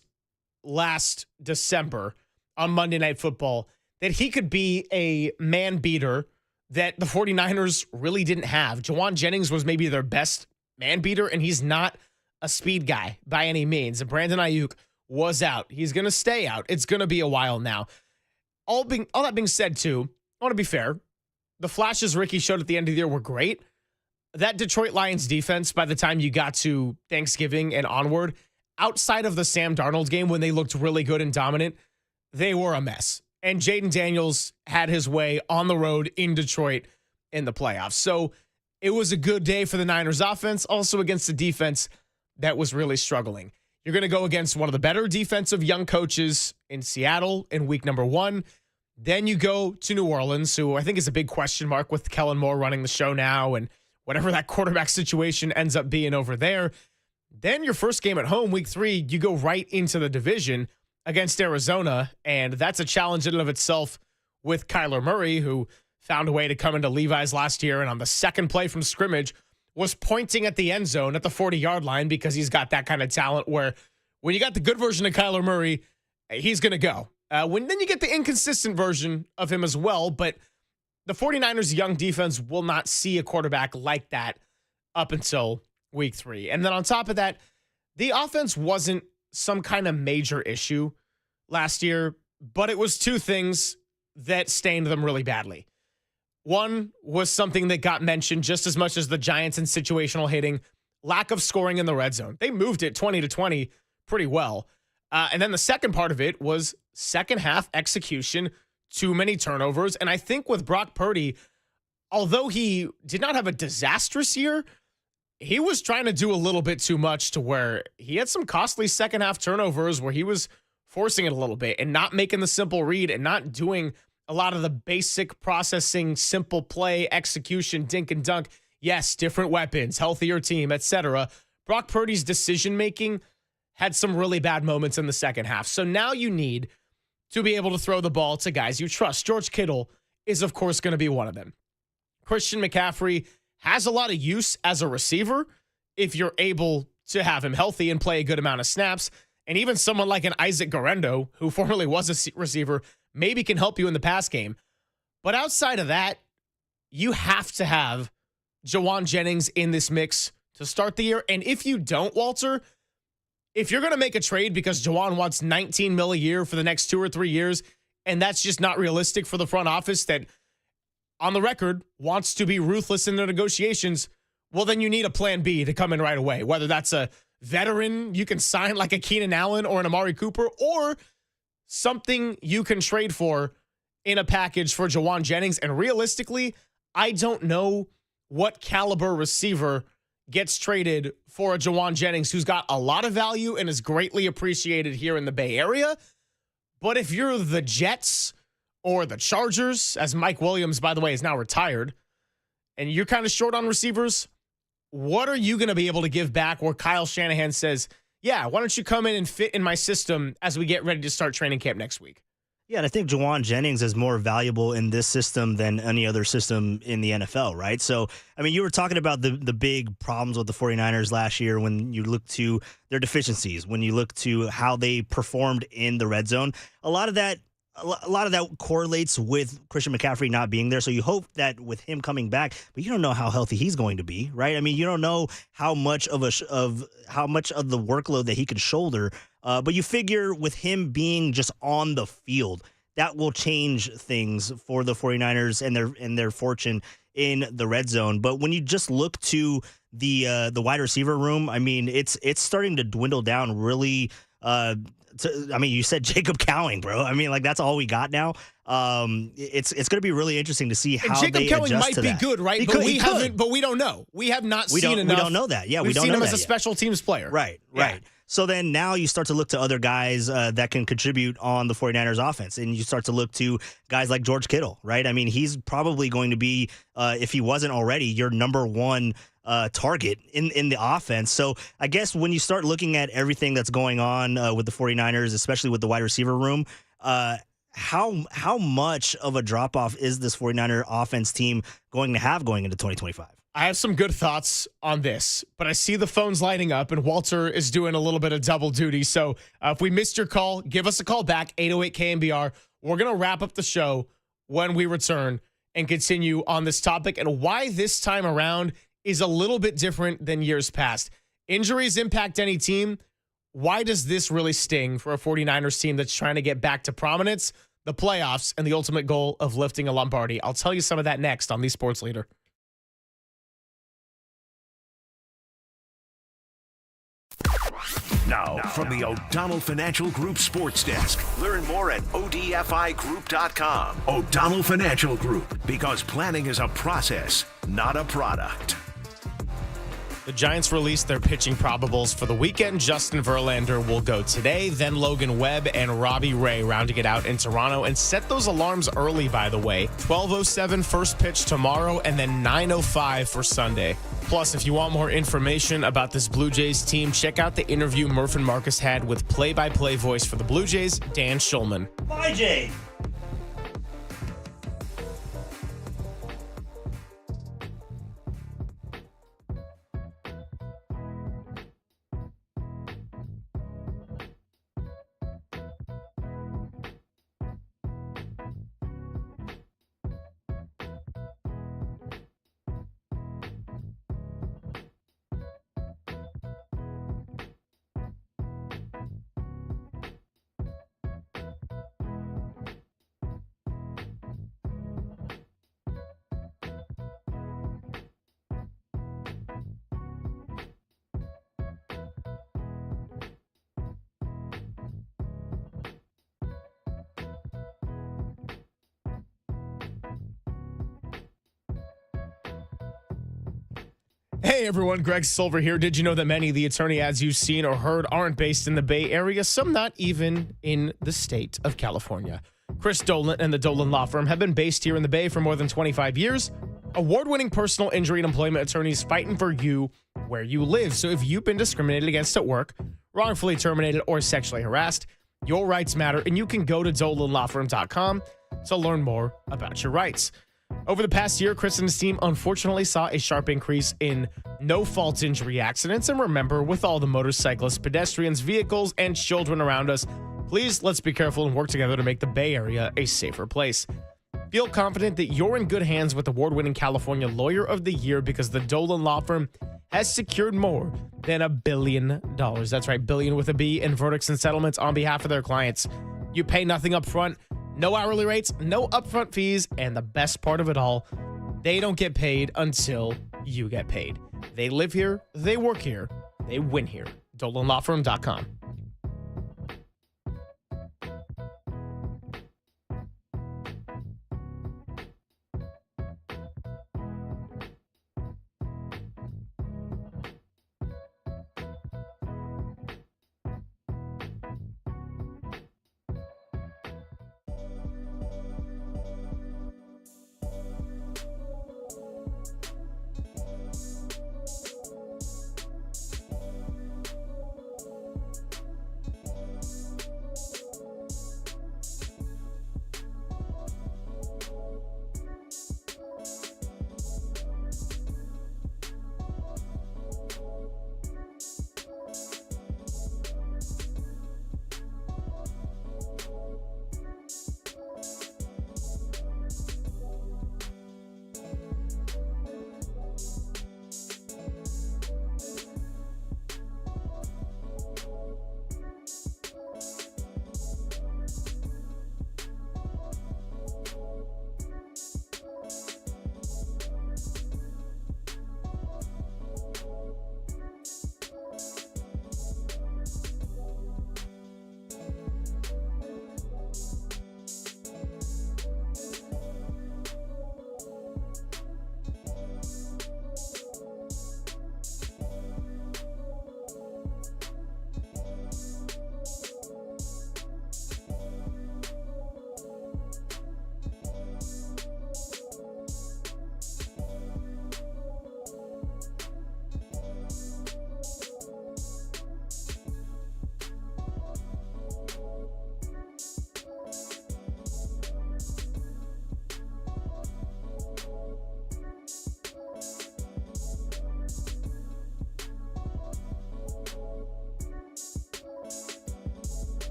last December on Monday Night Football that he could be a man beater that the 49ers really didn't have. Jawan Jennings was maybe their best man beater, and he's not a speed guy by any means. And Brandon Ayuk was out. He's going to stay out. It's going to be a while now. All that being said, too, I want to be fair. The flashes Ricky showed at the end of the year were great. That Detroit Lions defense, by the time you got to Thanksgiving and onward, outside of the Sam Darnold game when they looked really good and dominant, they were a mess. And Jaden Daniels had his way on the road in Detroit in the playoffs. So it was a good day for the Niners offense, also against a defense that was really struggling. You're going to go against one of the better defensive young coaches in Seattle in week number 1. Then you go to New Orleans, who I think is a big question mark with Kellen Moore running the show now and whatever that quarterback situation ends up being over there. Then your first game at home, week 3, you go right into the division against Arizona, and that's a challenge in and of itself with Kyler Murray, who found a way to come into Levi's last year, and on the second play from scrimmage was pointing at the end zone at the 40-yard line because he's got that kind of talent where when you got the good version of Kyler Murray, he's going to go. Then you get the inconsistent version of him as well, but the 49ers' young defense will not see a quarterback like that up until week 3. And then on top of that, the offense wasn't some kind of major issue last year, but it was 2 things that stained them really badly. One was something that got mentioned just as much as the Giants in situational hitting, lack of scoring in the red zone. They moved it 20-20 pretty well. And then the second part of it was second half execution, too many turnovers. And I think with Brock Purdy, although he did not have a disastrous year, he was trying to do a little bit too much to where he had some costly second half turnovers where he was forcing it a little bit and not making the simple read and not doing a lot of the basic processing, simple play, execution, dink and dunk. Yes, different weapons, healthier team, etc. Brock Purdy's decision-making had some really bad moments in the second half. So now you need to be able to throw the ball to guys you trust. George Kittle is, of course, going to be one of them. Christian McCaffrey has a lot of use as a receiver if you're able to have him healthy and play a good amount of snaps. And even someone like an Isaac Guerrero, who formerly was a receiver, maybe can help you in the pass game. But outside of that, you have to have Jawan Jennings in this mix to start the year. And if you don't, Walter, if you're going to make a trade because Jawan wants $19 million a year for the next 2 or 3 years, and that's just not realistic for the front office that, on the record, wants to be ruthless in their negotiations, well, then you need a plan B to come in right away, whether that's a veteran you can sign like a Keenan Allen or an Amari Cooper, or something you can trade for in a package for Jawan Jennings. And realistically, I don't know what caliber receiver gets traded for a Jawan Jennings who's got a lot of value and is greatly appreciated here in the Bay Area. But if you're the Jets or the Chargers, as Mike Williams, by the way, is now retired, and you're kind of short on receivers, what are you going to be able to give back where Kyle Shanahan says, yeah, why don't you come in and fit in my system as we get ready to start training camp next week?
Yeah, and I think Jawan Jennings is more valuable in this system than any other system in the NFL, right? So, I mean, you were talking about the big problems with the 49ers last year when you look to their deficiencies, when you look to how they performed in the red zone. A lot of that correlates with Christian McCaffrey not being there. So you hope that with him coming back, but you don't know how healthy he's going to be, right? I mean, you don't know how much of the workload that he can shoulder. But you figure with him being just on the field, that will change things for the 49ers and their fortune in the red zone. But when you just look to the wide receiver room, I mean, it's starting to dwindle down really you said Jacob Cowing, bro. I mean, like, that's all we got now. It's going to be really interesting to see how
Jacob
they
Cowing
adjust
might
to
be
that.
good, right? But we don't know. We have not seen enough.
We don't know that. Yeah,
We've
we don't
seen
know
him
that
as a
yet.
special teams player.
Right. So then now you start to look to other guys that can contribute on the 49ers offense, and you start to look to guys like George Kittle, right? I mean, he's probably going to be, if he wasn't already, your number one target in the offense. So I guess when you start looking at everything that's going on with the 49ers, especially with the wide receiver room, how much of a drop-off is this 49er offense team going to have going into 2025?
I have some good thoughts on this, but I see the phones lighting up, and Walter is doing a little bit of double duty. So if we missed your call, give us a call back, 808 KNBR. We're going to wrap up the show when we return and continue on this topic and why this time around is a little bit different than years past. Injuries impact any team. Why does this really sting for a 49ers team that's trying to get back to prominence, the playoffs, and the ultimate goal of lifting a Lombardi? I'll tell you some of that next on The Sports Leader.
Now, from the O'Donnell Financial Group Sports Desk. Learn more at odfigroup.com. O'Donnell Financial Group, because planning is a process, not a product.
The Giants released their pitching probables for the weekend. Justin Verlander will go today, then Logan Webb and Robbie Ray rounding it out in Toronto. And set those alarms early, by the way. 12:07 first pitch tomorrow, and then 9:05 for Sunday. Plus, if you want more information about this Blue Jays team, check out the interview Murph and Marcus had with play-by-play voice for the Blue Jays, Dan Shulman.
Bye, Jay.
Hey everyone, Greg Silver here. Did you know that many of the attorney ads you've seen or heard aren't based in the Bay Area, some not even in the state of California? Chris Dolan and the Dolan Law Firm have been based here in the Bay for more than 25 years. Award-winning personal injury and employment attorneys fighting for you where you live. So if you've been discriminated against at work, wrongfully terminated, or sexually harassed, your rights matter, and you can go to DolanLawFirm.com to learn more about your rights. Over the past year, Chris and his team unfortunately saw a sharp increase in no-fault injury accidents. And remember, with all the motorcyclists, pedestrians, vehicles, and children around us, please let's be careful and work together to make the Bay Area a safer place. Feel confident that you're in good hands with award-winning California Lawyer of the Year, because the Dolan Law Firm has secured more than $1 billion. That's right, billion with a B, in verdicts and settlements on behalf of their clients. You pay nothing up front. No hourly rates, no upfront fees, and the best part of it all, they don't get paid until you get paid. They live here, they work here, they win here. DolanLawFirm.com.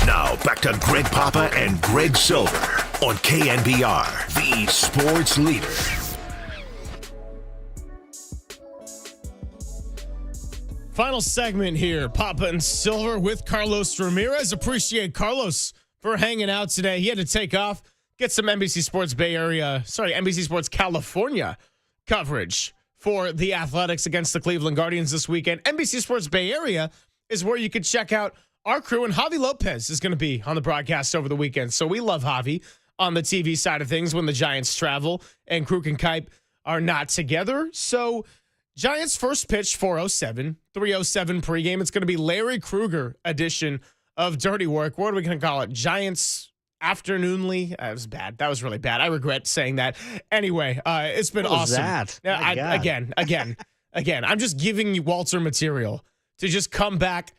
Now back to Greg Papa and Greg Silver on KNBR, the sports leader.
Final segment here, Papa and Silver with Carlos Ramirez. Appreciate Carlos for hanging out today. He had to take off, get some NBC Sports NBC Sports California coverage for the Athletics against the Cleveland Guardians this weekend. NBC Sports Bay Area is where you can check out our crew, and Javi Lopez is going to be on the broadcast over the weekend. So we love Javi on the TV side of things when the Giants travel and Kruk and Kipe are not together. So Giants first pitch 4:07, 3:07 pregame. It's going to be Larry Krueger edition of Dirty Work. What are we going to call it? Giants afternoonly. That was bad. That was really bad. I regret saying that. Anyway, it's been awesome.
That?
Again, I'm just giving you Walter material to just come back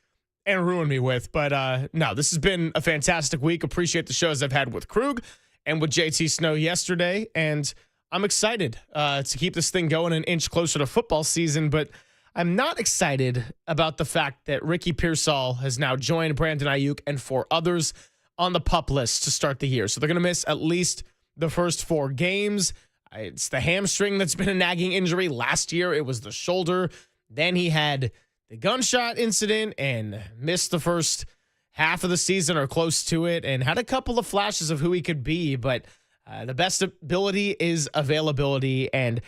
and ruin me with. But no, this has been a fantastic week. Appreciate the shows I've had with Krug and with JT Snow yesterday. And I'm excited to keep this thing going an inch closer to football season. But I'm not excited about the fact that Ricky Pearsall has now joined Brandon Ayuk and 4 others on the PUP list to start the year. So they're going to miss at least the first 4 games. It's the hamstring that's been a nagging injury. Last year, it was the shoulder. Then he had the gunshot incident and missed the first half of the season or close to it and had a couple of flashes of who he could be. But the best ability is availability, and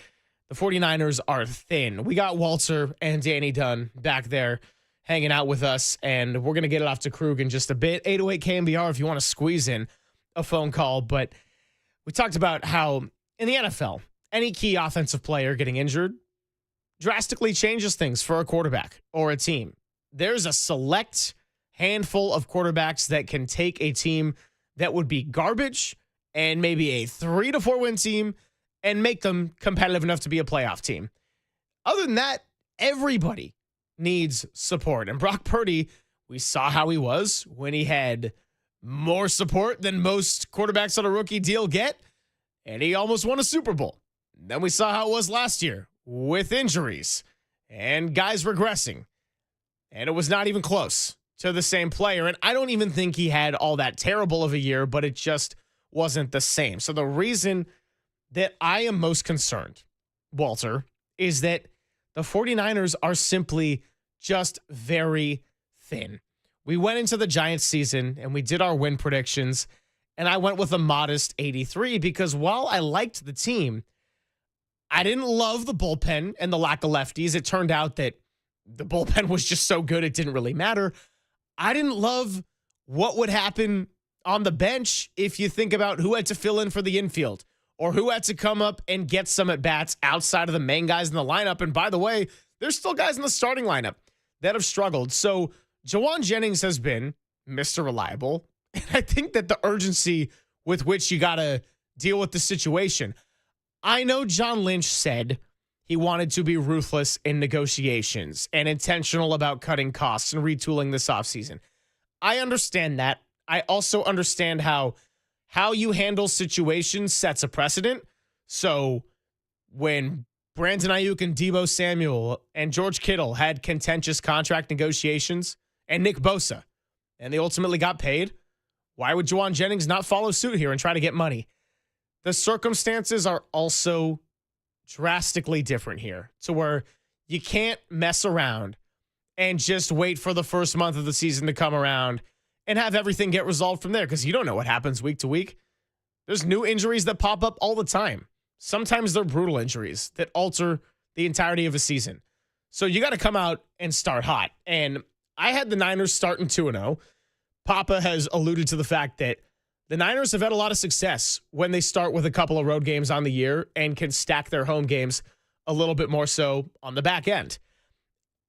the 49ers are thin. We got Walter and Danny Dunn back there hanging out with us, and we're going to get it off to Krug in just a bit. 808 KNBR if you want to squeeze in a phone call. But we talked about how in the NFL, any key offensive player getting injured drastically changes things for a quarterback or a team. There's a select handful of quarterbacks that can take a team that would be garbage and maybe a 3 to 4 win team and make them competitive enough to be a playoff team. Other than that, everybody needs support. And Brock Purdy, we saw how he was when he had more support than most quarterbacks on a rookie deal get, and he almost won a Super Bowl. Then we saw how it was last year with injuries and guys regressing, and it was not even close to the same player. And I don't even think he had all that terrible of a year, but it just wasn't the same. So the reason that I am most concerned, Walter, is that the 49ers are simply just very thin. We went into the Giants season and we did our win predictions, and I went with a modest 83 because while I liked the team, I didn't love the bullpen and the lack of lefties. It turned out that the bullpen was just so good it didn't really matter. I didn't love what would happen on the bench if you think about who had to fill in for the infield or who had to come up and get some at-bats outside of the main guys in the lineup. And by the way, there's still guys in the starting lineup that have struggled. So Jawan Jennings has been Mr. Reliable. And I think that the urgency with which you got to deal with the situation. I know John Lynch said he wanted to be ruthless in negotiations and intentional about cutting costs and retooling this offseason. I understand that. I also understand how you handle situations sets a precedent. So when Brandon Ayuk and Deebo Samuel and George Kittle had contentious contract negotiations, and Nick Bosa, and they ultimately got paid, why would Jawan Jennings not follow suit here and try to get money? The circumstances are also drastically different here to where you can't mess around and just wait for the first month of the season to come around and have everything get resolved from there, because you don't know what happens week to week. There's new injuries that pop up all the time. Sometimes they're brutal injuries that alter the entirety of a season. So you got to come out and start hot. And I had the Niners starting 2-0. Papa has alluded to the fact that the Niners have had a lot of success when they start with a couple of road games on the year and can stack their home games a little bit more so on the back end.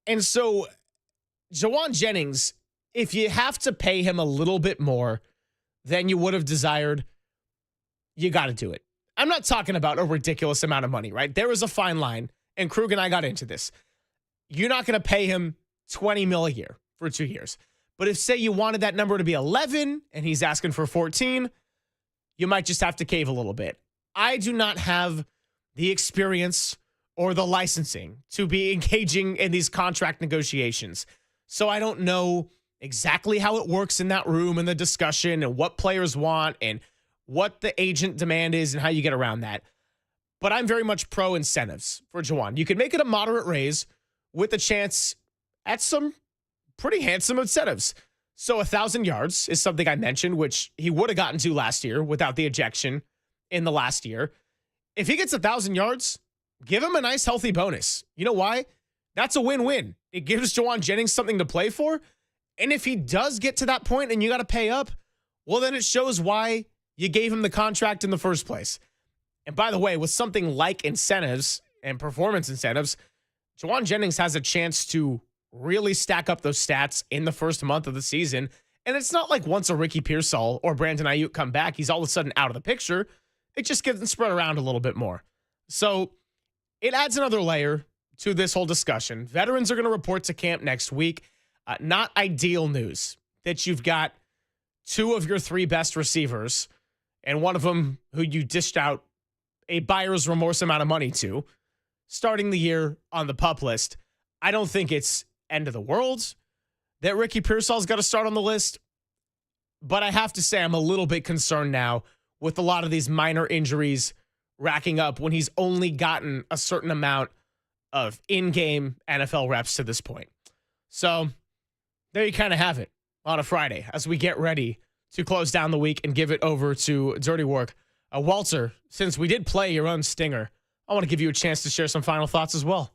And so Jawan Jennings, if you have to pay him a little bit more than you would have desired, you got to do it. I'm not talking about a ridiculous amount of money, right? There is a fine line, and Krug and I got into this. You're not going to pay him $20 million a year for 2 years. But if, say, you wanted that number to be 11 and he's asking for 14, you might just have to cave a little bit. I do not have the experience or the licensing to be engaging in these contract negotiations. So I don't know exactly how it works in that room and the discussion and what players want and what the agent demand is and how you get around that. But I'm very much pro incentives for Juwan. You could make it a moderate raise with a chance at some pretty handsome incentives. So 1,000 yards is something I mentioned, which he would have gotten to last year without the ejection in the last year. If he gets 1,000 yards, give him a nice healthy bonus. You know why? That's a win-win. It gives Juwan Jennings something to play for. And if he does get to that point and you got to pay up, well, then it shows why you gave him the contract in the first place. And by the way, with something like incentives and performance incentives, Juwan Jennings has a chance to really stack up those stats in the first month of the season. And it's not like once a Ricky Pearsall or Brandon Ayuk come back, he's all of a sudden out of the picture. It just gets spread around a little bit more. So it adds another layer to this whole discussion. Veterans are going to report to camp next week. Not ideal news that you've got 2 of your 3 best receivers and one of them who you dished out a buyer's remorse amount of money to starting the year on the PUP list. I don't think it's end of the world that Ricky Pearsall's got to start on the list, but I have to say I'm a little bit concerned now with a lot of these minor injuries racking up when he's only gotten a certain amount of in-game NFL reps to this point. So there you kind of have it on a Friday as we get ready to close down the week and give it over to Dirty Work. Walter, since we did play your own stinger, I want to give you a chance to share some final thoughts as well.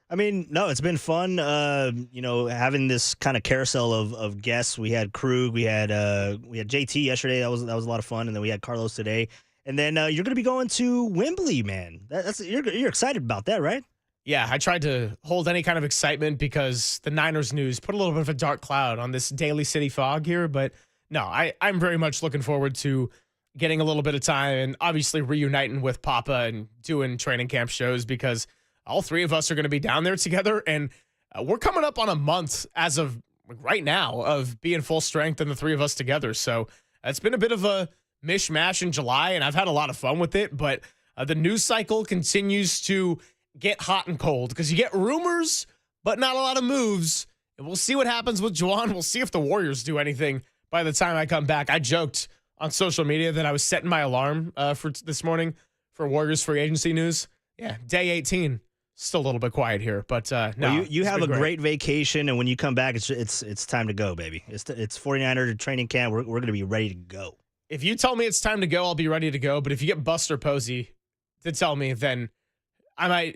I mean, no, it's been fun, having this kind of carousel of guests. We had Krug, we had JT yesterday. That was a lot of fun. And then we had Carlos today. And then you're going to be going to Wembley, man. You're excited about that, right?
Yeah, I tried to hold any kind of excitement because the Niners news put a little bit of a dark cloud on this Daly City fog here. But no, I'm very much looking forward to getting a little bit of time and obviously reuniting with Papa and doing training camp shows because all 3 of us are going to be down there together. And we're coming up on a month as of right now of being full strength and the 3 of us together. So it's been a bit of a mishmash in July, and I've had a lot of fun with it. But the news cycle continues to get hot and cold because you get rumors, but not a lot of moves. And we'll see what happens with Juwan. We'll see if the Warriors do anything by the time I come back. I joked on social media that I was setting my alarm for this morning for Warriors free agency news. Yeah, day 18. Still a little bit quiet here, but no.
Well, you have a great vacation, and when you come back, it's time to go, baby. It's 49er training camp. We're going to be ready to go.
If you tell me it's time to go, I'll be ready to go. But if you get Buster Posey to tell me, then I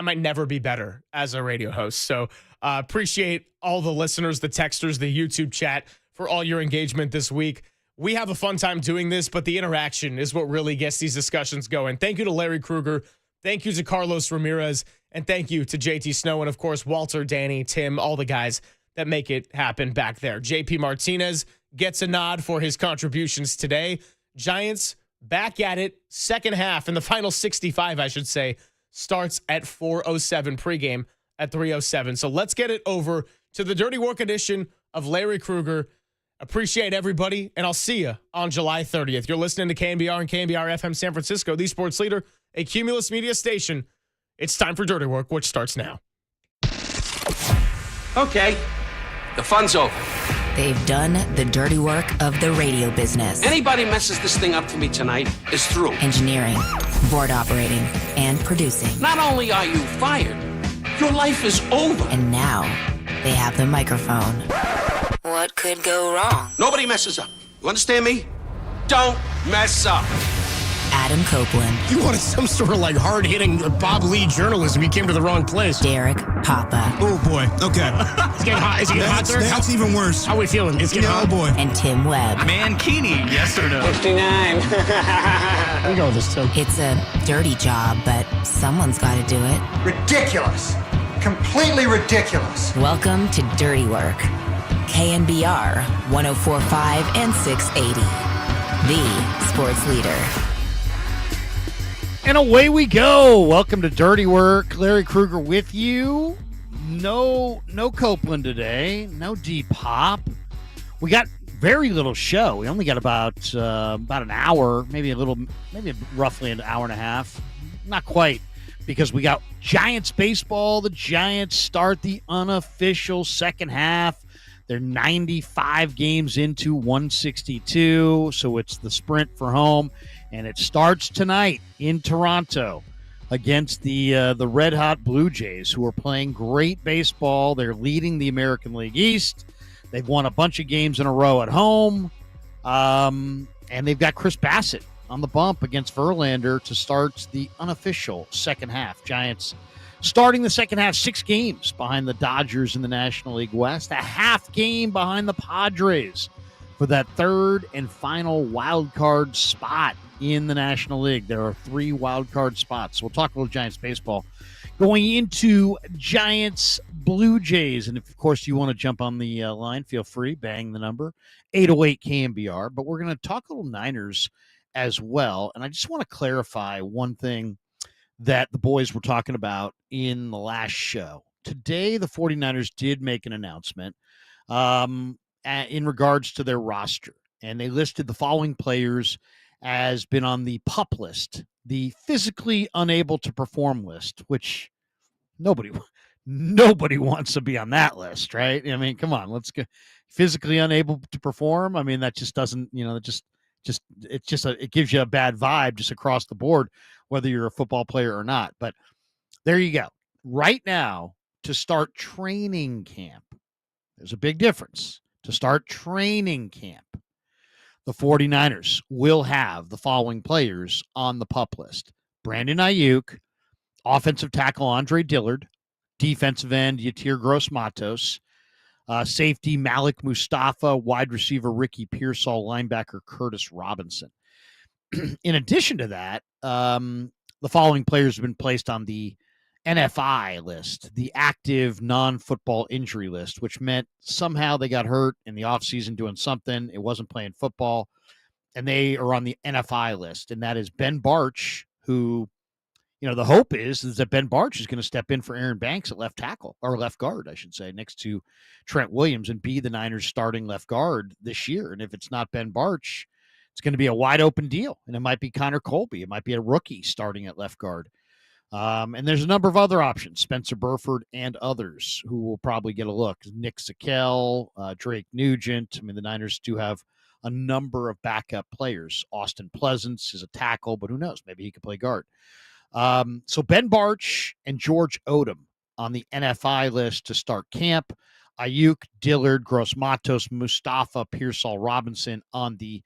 might never be better as a radio host. So appreciate all the listeners, the texters, the YouTube chat for all your engagement this week. We have a fun time doing this, but the interaction is what really gets these discussions going. Thank you to Larry Kruger. Thank you to Carlos Ramirez. And thank you to JT Snow and, of course, Walter, Danny, Tim, all the guys that make it happen back there. JP Martinez gets a nod for his contributions today. Giants back at it. Second half, and the final 65, I should say, starts at 4:07 pregame at 3:07. So let's get it over to the Dirty Work edition of Larry Kruger. Appreciate everybody, and I'll see you on July 30th. You're listening to KNBR and KNBR FM San Francisco, the sports leader, a Cumulus Media station. It's time for Dirty Work, which starts now.
Okay, the fun's over.
They've done the dirty work of the radio business.
Anybody messes this thing up for me tonight is through.
Engineering, board operating, and producing.
Not only are you fired, your life is over.
And now they have the microphone. What could go wrong?
Nobody messes up. You understand me? Don't mess up.
Adam Copeland.
You wanted some sort of like hard-hitting Bob Lee journalism. You came to the wrong place.
Derek Papa.
Oh, boy. Okay. It's getting hot. Is it getting hot, sir? That's even worse. How are we feeling? It's getting hot. Oh, boy.
And Tim Webb.
Mankini. Yes or no?
59.
We go with this, Tim.
It's a dirty job, but someone's got to do it.
Ridiculous. Completely ridiculous.
Welcome to Dirty Work. KNBR 104.5 and 680. The sports leader.
And away we go. Welcome to Dirty Work. Larry Kruger with you. No Copeland today. No D-Pop. We got very little show. We only got about an hour, maybe roughly an hour and a half. Not quite, because we got Giants baseball. The Giants start the unofficial second half. They're 95 games into 162, so it's the sprint for home, and it starts tonight in Toronto against the Red Hot Blue Jays, who are playing great baseball. They're leading the American League East. They've won a bunch of games in a row at home, and they've got Chris Bassett on the bump against Verlander to start the unofficial second half. Giants starting the second half 6 games behind the Dodgers in the National League West, a half game behind the Padres for that third and final wild card spot in the National League. There are 3 wild card spots. We'll talk a little Giants baseball going into Giants Blue Jays. And if, of course, you want to jump on the line, feel free. Bang the number, 808 KNBR. But we're going to talk a little Niners as well. And I just want to clarify one thing that the boys were talking about in the last show. Today, the 49ers did make an announcement in regards to their roster. And they listed the following players as been on the PUP list, the physically unable to perform list, which nobody wants to be on that list, right? I mean, come on, let's go. Physically unable to perform. I mean, that just doesn't, it gives you a bad vibe just across the board, whether you're a football player or not. But there you go. Right now, to start training camp, there's a big difference. To start training camp, the 49ers will have the following players on the PUP list: Brandon Ayuk, offensive tackle Andre Dillard, defensive end Yatir Gross-Matos, safety Malik Mustafa, wide receiver Ricky Pearsall, linebacker Curtis Robinson. In addition to that, the following players have been placed on the NFI list, the active non-football injury list, which meant somehow they got hurt in the offseason doing something. It wasn't playing football, and they are on the NFI list, and that is Ben Barch, who, the hope is that Ben Barch is going to step in for Aaron Banks at left tackle, or left guard, I should say, next to Trent Williams, and be the Niners' starting left guard this year. And if it's not Ben Barch, it's going to be a wide open deal, and it might be Connor Colby. It might be a rookie starting at left guard. And there's a number of other options, Spencer Burford and others who will probably get a look. Nick Zakel, Drake Nugent. I mean, the Niners do have a number of backup players. Austin Pleasance is a tackle, but who knows? Maybe he could play guard. So Ben Barch and George Odom on the NFI list to start camp. Ayuk, Dillard, Gross-Matos, Mustafa, Pearsall, Robinson on the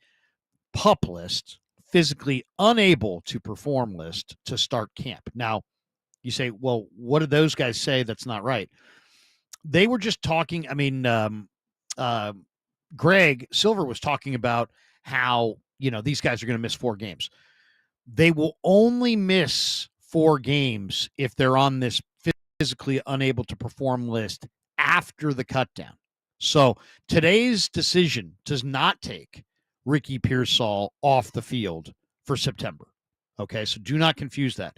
PUP list, physically unable to perform list to start camp. Now, you say, well, what did those guys say that's not right? They were just talking. I mean, Greg Silver was talking about how, these guys are going to miss 4 games. They will only miss 4 games if they're on this physically unable to perform list after the cutdown. So today's decision does not take Ricky Pearsall off the field for September. Okay, so do not confuse that.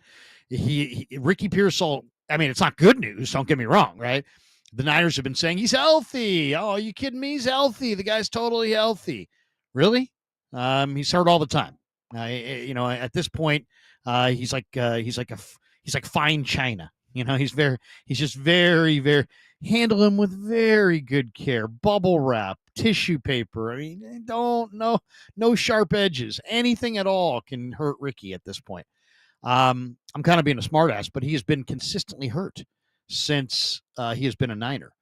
Ricky Pearsall, I mean, it's not good news, don't get me wrong, right? The Niners have been saying he's healthy. Oh, are you kidding me? He's healthy. The guy's totally healthy. Really? He's hurt all the time. At this point, he's like fine china. He's just very, very, handle him with very good care. Bubble wrap, tissue paper. I mean, no sharp edges. Anything at all can hurt Ricky at this point. I'm kind of being a smartass, but he has been consistently hurt since he has been a Niner.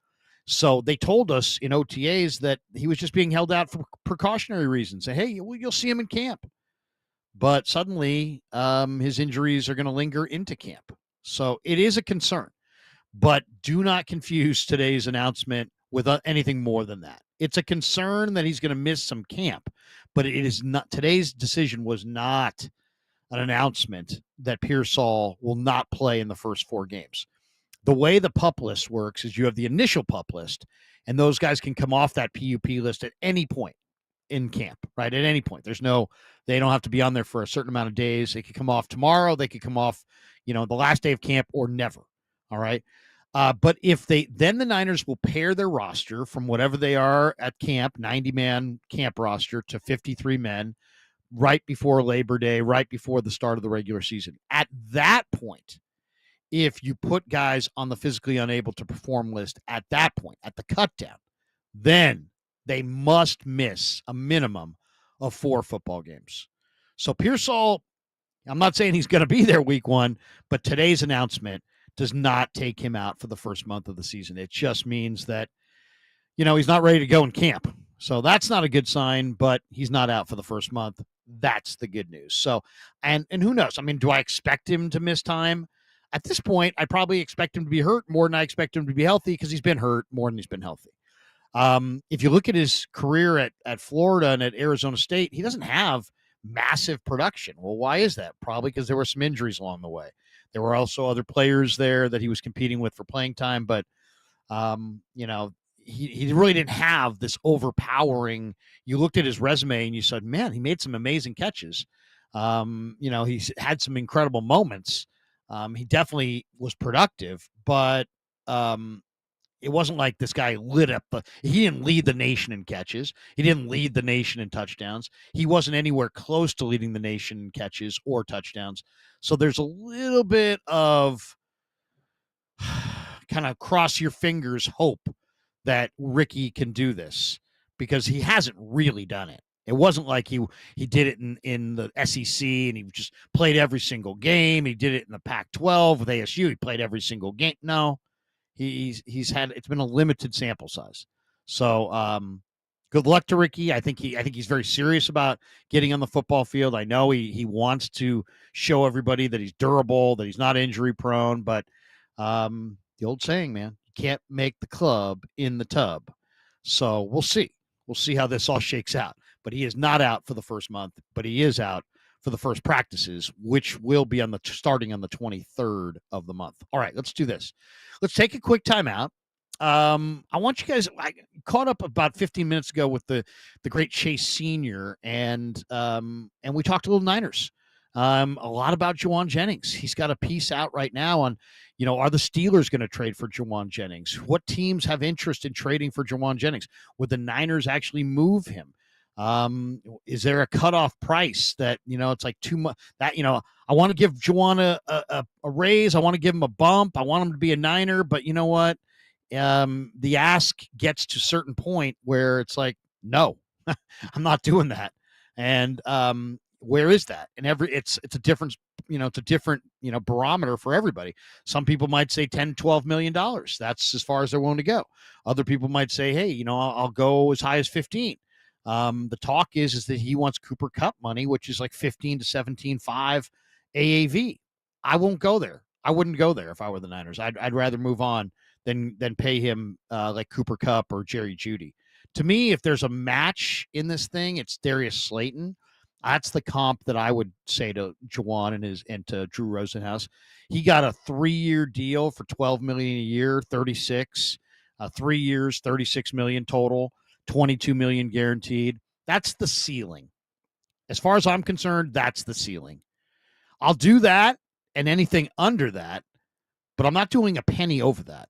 So they told us in OTAs that he was just being held out for precautionary reasons. Say, hey, you'll see him in camp. But suddenly his injuries are going to linger into camp. So it is a concern. But do not confuse today's announcement with anything more than that. It's a concern that he's going to miss some camp, but it is not. Today's decision was not an announcement that Pearsall will not play in the first 4 games. The way the PUP list works is you have the initial PUP list, and those guys can come off that PUP list at any point in camp, right? At any point. They don't have to be on there for a certain amount of days. They could come off tomorrow. They could come off, the last day of camp or never. All right. But then the Niners will pair their roster from whatever they are at camp, 90-man camp roster, to 53 men right before Labor Day, right before the start of the regular season. At that point, if you put guys on the physically unable to perform list at that point, at the cutdown, then they must miss a minimum of 4 football games. So Pearsall, I'm not saying he's going to be there week 1, but today's announcement does not take him out for the first month of the season. It just means that, he's not ready to go in camp. So that's not a good sign, but he's not out for the first month. That's the good news. So, and who knows? I mean, do I expect him to miss time? At this point, I probably expect him to be hurt more than I expect him to be healthy because he's been hurt more than he's been healthy. If you look at his career at Florida and at Arizona State, he doesn't have massive production. Well, why is that? Probably because there were some injuries along the way. There were also other players there that he was competing with for playing time, but he really didn't have this overpowering. You looked at his resume and you said, man, he made some amazing catches. He's had some incredible moments. He definitely was productive, but it wasn't like this guy he didn't lead the nation in catches. He didn't lead the nation in touchdowns. He wasn't anywhere close to leading the nation in catches or touchdowns. So there's a little bit of kind of cross your fingers hope that Ricky can do this because he hasn't really done it. It wasn't like he did it in the SEC and he just played every single game. He did it in the Pac-12 with ASU. He played every single game. No, it's been a limited sample size. So good luck to Ricky. I think he's very serious about getting on the football field. I know he wants to show everybody that he's durable, that he's not injury prone, but the old saying, man, you can't make the club in the tub. So we'll see. We'll see how this all shakes out. But he is not out for the first month, but he is out for the first practices, which will be starting on the 23rd of the month. All right, let's do this. Let's take a quick timeout. I want you guys. I caught up about 15 minutes ago with the great Chase Senior, and we talked a little Niners. A lot about Juwan Jennings. He's got a piece out right now on, are the Steelers going to trade for Juwan Jennings? What teams have interest in trading for Juwan Jennings? Would the Niners actually move him? Is there a cutoff price that, it's like too much that, I want to give Juwan a raise. I want to give him a bump. I want him to be a Niner, but you know what? The ask gets to a certain point where it's like, no, I'm not doing that. And, where is that? And it's a different, it's a different, barometer for everybody. Some people might say $10-12 million. That's as far as they're willing to go. Other people might say, hey, I'll go as high as 15. The talk is that he wants Cooper Kupp money, which is like 15 to 17.5 AAV. I won't go there. I wouldn't go there if I were the Niners. I'd rather move on than pay him like Cooper Kupp or Jerry Jeudy. To me, if there's a match in this thing, it's Darius Slayton. That's the comp that I would say to Juwan and to Drew Rosenhaus. He got a 3-year deal for $12 million a year, 36, 3 years, $36 million total, $22 million guaranteed. That's the ceiling. As far as I'm concerned, that's the ceiling. I'll do that and anything under that, but I'm not doing a penny over that.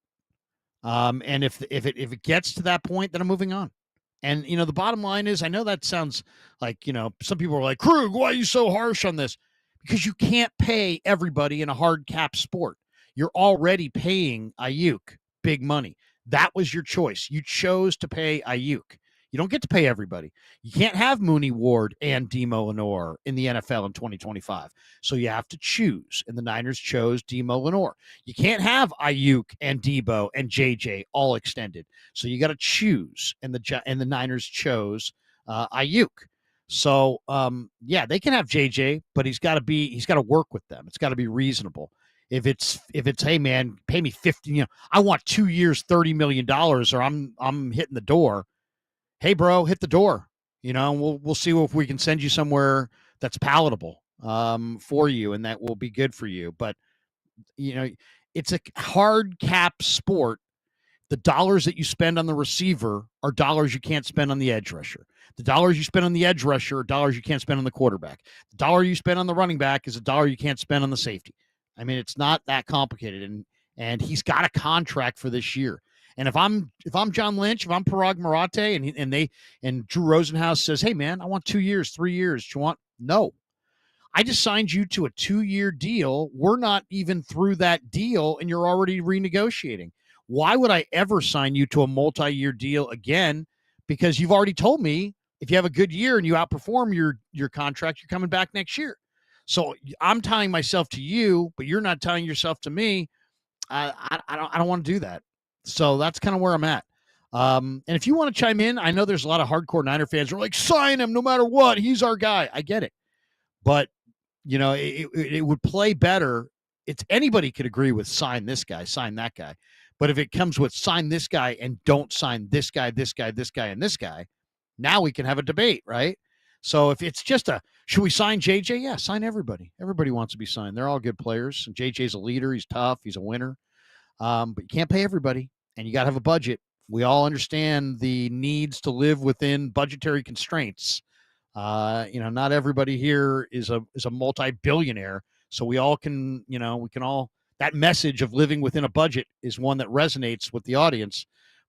And if it gets to that point, then I'm moving on. And, the bottom line is, I know that sounds like, some people are like, Krug, why are you so harsh on this? Because you can't pay everybody in a hard cap sport. You're already paying Ayuk big money. That was your choice. You chose to pay Ayuk. You don't get to pay everybody. You can't have Mooney, Ward, and Demo Lenore in the NFL in 2025. So you have to choose. And the Niners chose Demo Lenore. You can't have Ayuk and Debo and JJ all extended. So you got to choose. And the Niners chose Ayuk. So they can have JJ, but he's got to work with them. It's got to be reasonable. If it's hey man, pay me 50, I want 2 years, $30 million, or I'm hitting the door. Hey, bro, hit the door. We'll see if we can send you somewhere that's palatable for you and that will be good for you. But, it's a hard cap sport. The dollars that you spend on the receiver are dollars you can't spend on the edge rusher. The dollars you spend on the edge rusher are dollars you can't spend on the quarterback. The dollar you spend on the running back is a dollar you can't spend on the safety. I mean, it's not that complicated. And he's got a contract for this year. And if I'm John Lynch, if I'm Parag Marathe, and Drew Rosenhaus says, hey man, I want 2 years, 3 years. Do you want? No. I just signed you to a 2-year deal. We're not even through that deal, and you're already renegotiating. Why would I ever sign you to a multi-year deal again? Because you've already told me if you have a good year and you outperform your contract, you're coming back next year. So I'm tying myself to you, but you're not tying yourself to me. I don't want to do that. So that's kind of where I'm at. And if you want to chime in, I know there's a lot of hardcore Niner fans who are like, sign him no matter what. He's our guy. I get it. But, it would play better. It's anybody could agree with sign this guy, sign that guy. But if it comes with sign this guy and don't sign this guy, this guy, this guy, and this guy, now we can have a debate, right? So if it's just should we sign JJ? Yeah, sign everybody. Everybody wants to be signed. They're all good players. And JJ's a leader. He's tough. He's a winner. But you can't pay everybody, and you got to have a budget. We all understand the needs to live within budgetary constraints. Not everybody here is a multi-billionaire. So we all can, that message of living within a budget is one that resonates with the audience.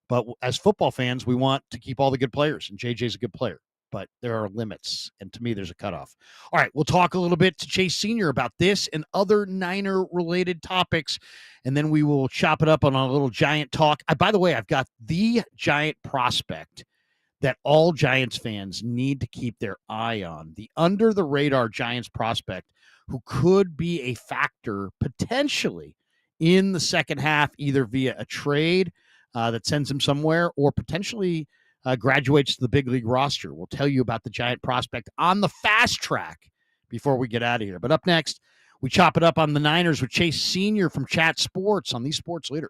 But as football fans, we want to keep all the good players, and JJ's a good player. But there are limits, and to me, there's a cutoff. All right, we'll talk a little bit to Chase Sr. about this and other Niner-related topics, and then we will chop it up on a little Giant talk. By the way, I've got the Giant prospect that all Giants fans need to keep their eye on, the under-the-radar Giants prospect who could be a factor potentially in the second half, either via a trade that sends him somewhere or potentially graduates to the big league roster. We'll tell you about the Giant prospect on the fast track before we get out of here. But up next, we chop it up on the Niners with Chase Sr. from Chat Sports on the Sports Leader.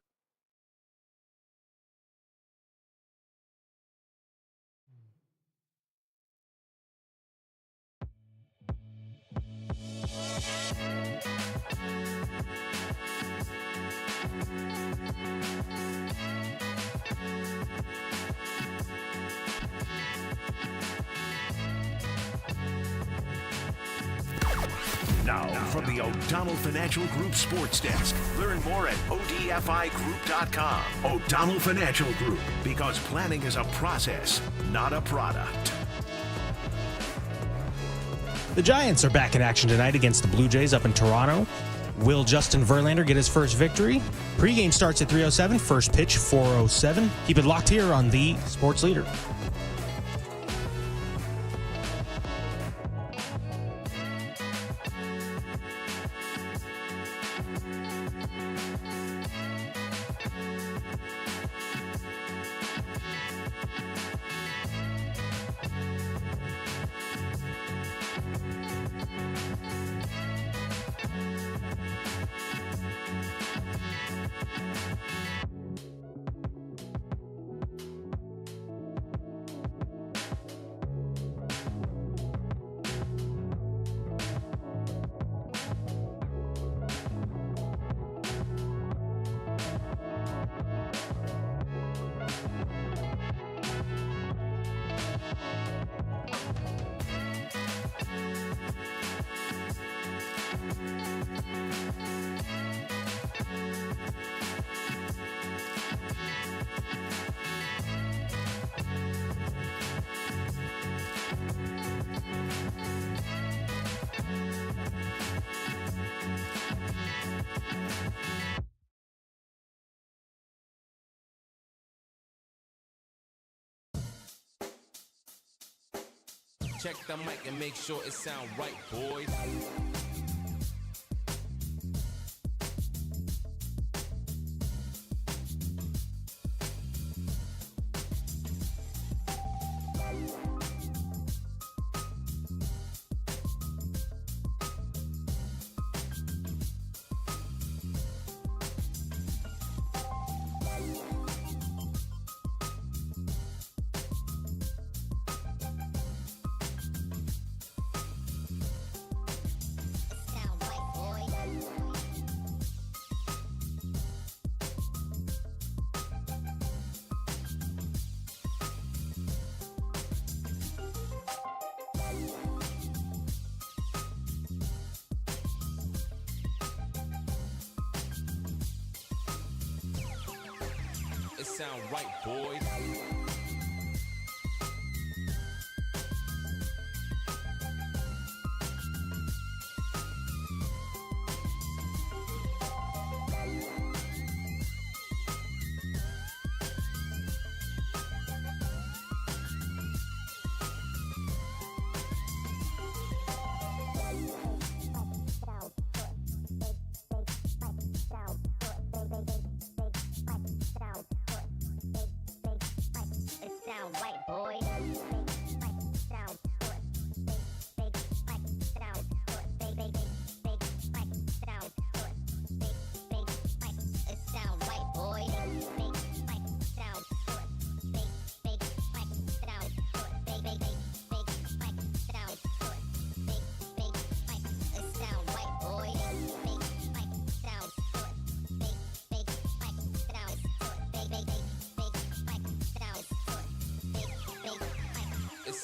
Now, from the O'Donnell Financial Group Sports Desk. Learn more at odfigroup.com. O'Donnell Financial Group, because planning is a process, not a product.
The Giants are back in action tonight against the Blue Jays up in Toronto. Will Justin Verlander get his first victory? Pre-game starts at 3:07, first pitch 4:07. Keep it locked here on the Sports Leader.
Check the mic and make sure it sound right, boys. It sound right, boys.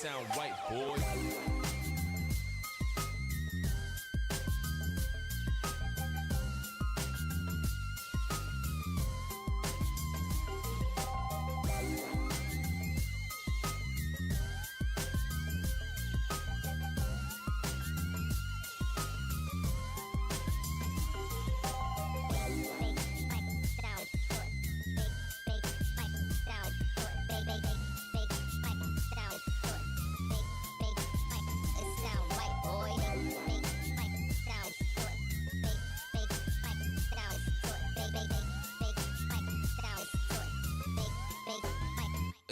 sound right, boy.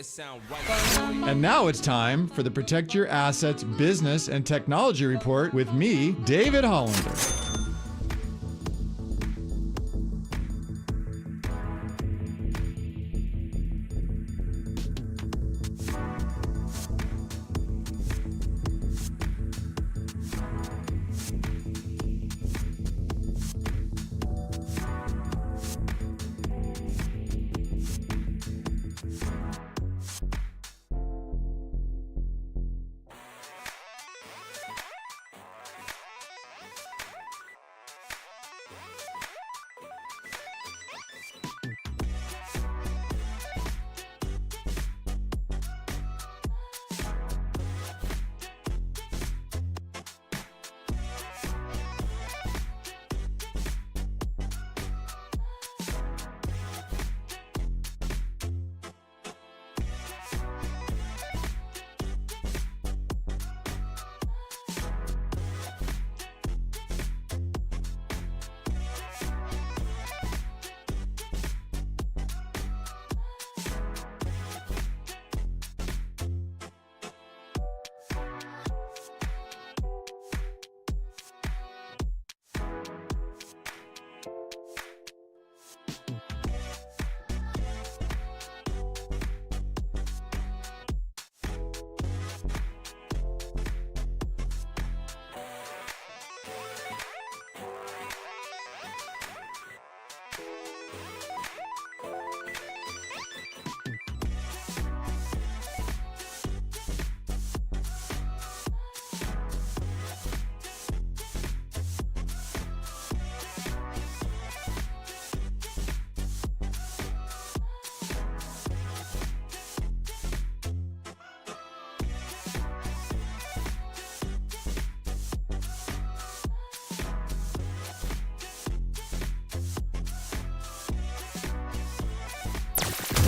Sound right.
And now it's time for the Protect Your Assets Business and Technology Report with me, David Hollander.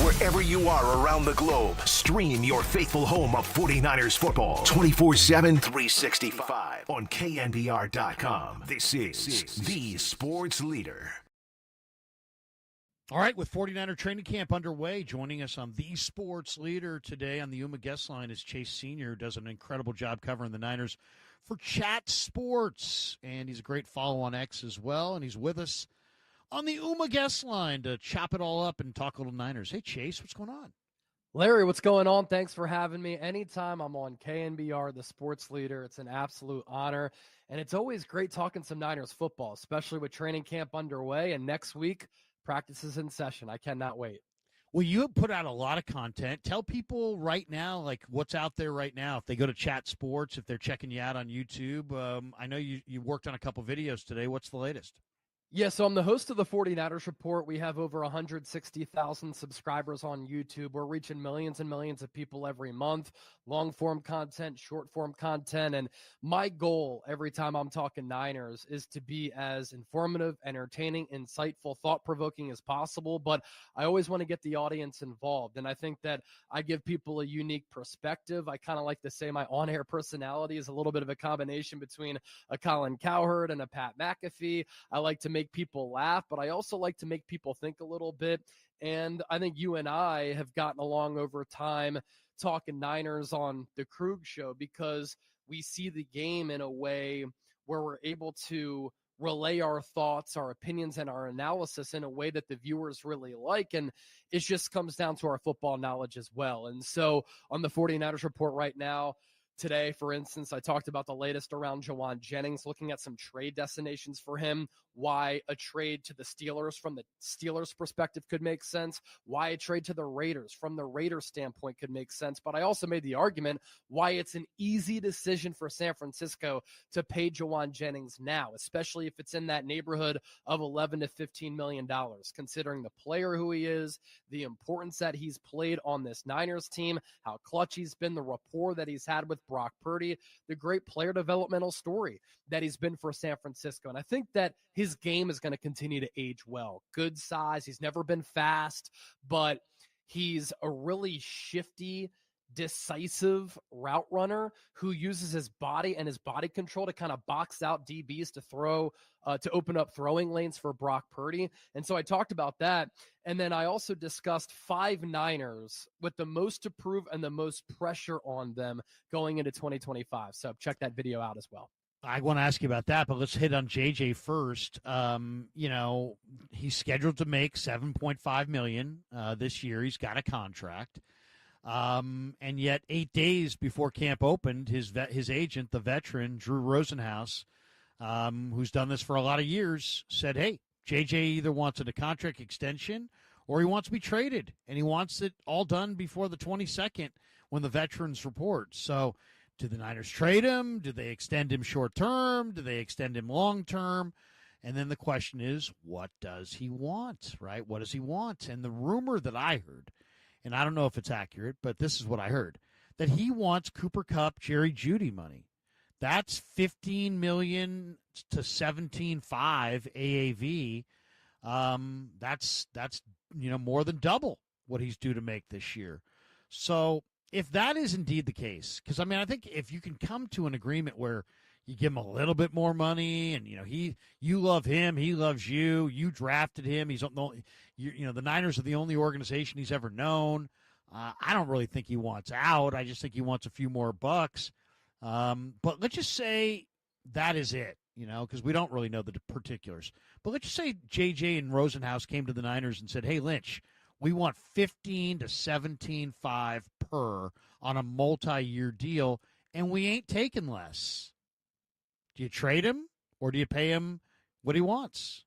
Wherever you are around the globe, stream your faithful home of 49ers football 24/7, 365 on KNBR.com. This is the sports leader.
All right, with 49er training camp underway, joining us on the Sports Leader today on the UMA guest line is Chase Sr., who does an incredible job covering the Niners for Chat Sports, and he's a great follow on X as well, and he's with us on the UMA guest line to chop it all up and talk a little Niners. Hey, Chase, what's going on?
Larry, what's going on? Thanks for having me. Anytime I'm on KNBR, the Sports Leader, it's an absolute honor, and it's always great talking some Niners football, especially with training camp underway, and next week, practice is in session. I cannot wait.
Well, you have put out a lot of content. Tell people right now, like, what's out there right now. If they go to Chat Sports, if they're checking you out on YouTube, I know you worked on a couple videos today. What's the latest?
Yeah, so I'm the host of the 49ers Report. We have over 160,000 subscribers on YouTube. We're reaching millions and millions of people every month, long-form content, short-form content. And my goal every time I'm talking Niners is to be as informative, entertaining, insightful, thought-provoking as possible. But I always want to get the audience involved. And I think that I give people a unique perspective. I kind of like to say my on-air personality is a little bit of a combination between a Colin Cowherd and a Pat McAfee. I like to make people laugh, but I also like to make people think a little bit. And I think you and I have gotten along over time talking Niners on the Krug Show because we see the game in a way where we're able to relay our thoughts, our opinions, and our analysis in a way that the viewers really like. And it just comes down to our football knowledge as well. And so on the 49ers Report right now, Today, for instance, I talked about the latest around Juwan Jennings, looking at some trade destinations for him, why a trade to the Steelers from the Steelers' perspective could make sense, why a trade to the Raiders from the Raiders' standpoint could make sense. But I also made the argument why it's an easy decision for San Francisco to pay Juwan Jennings now, especially if it's in that neighborhood of $11 to $15 million, considering the player who he is, the importance that he's played on this Niners team, how clutch he's been, the rapport that he's had with Brock Purdy, the great player developmental story that he's been for San Francisco. And I think that his game is going to continue to age well. Good size. He's never been fast, but he's a really shifty, decisive route runner who uses his body and his body control to kind of box out DBs to throw, to open up throwing lanes for Brock Purdy. And so I talked about that. And then I also discussed 5 Niners with the most to prove and the most pressure on them going into 2025. So check that video out as well.
I want to ask you about that, but let's hit on JJ first. He's scheduled to make $7.5 million this year. He's got a contract. And yet 8 days before camp opened, his agent, the veteran, Drew Rosenhaus, who's done this for a lot of years, said, hey, JJ either wants a contract extension or he wants to be traded, and he wants it all done before the 22nd when the veterans report. So do the Niners trade him? Do they extend him short term? Do they extend him long term? And then the question is, what does he want, right? What does he want? And the rumor that I heard, and I don't know if it's accurate, but this is what I heard, that he wants Cooper Kupp, Jerry Jeudy money. That's $15 million to $17.5 AAV. That's more than double what he's due to make this year. So if that is indeed the case, because I think if you can come to an agreement where you give him a little bit more money, and you love him, he loves you, you drafted him, the Niners are the only organization he's ever known. I don't really think he wants out. I just think he wants a few more bucks. But let's just say that is it, because we don't really know the particulars. But let's just say JJ and Rosenhaus came to the Niners and said, hey, Lynch, we want $15 to $17.5 per on a multi-year deal, and we ain't taking less. Do you trade him, or do you pay him what he wants?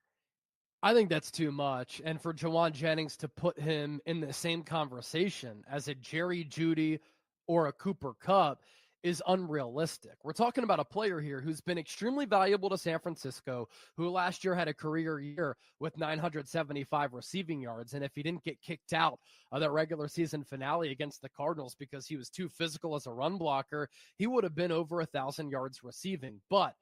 I think that's too much. And for Juwan Jennings to put him in the same conversation as a Jerry Jeudy or a Cooper Kupp is unrealistic. We're talking about a player here who's been extremely valuable to San Francisco, who last year had a career year with 975 receiving yards. And if he didn't get kicked out of that regular season finale against the Cardinals because he was too physical as a run blocker, he would have been over 1,000 yards receiving. But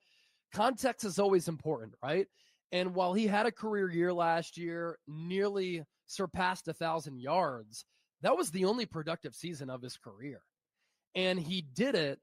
context is always important, right? And while he had a career year last year, nearly surpassed 1,000 yards, that was the only productive season of his career. And he did it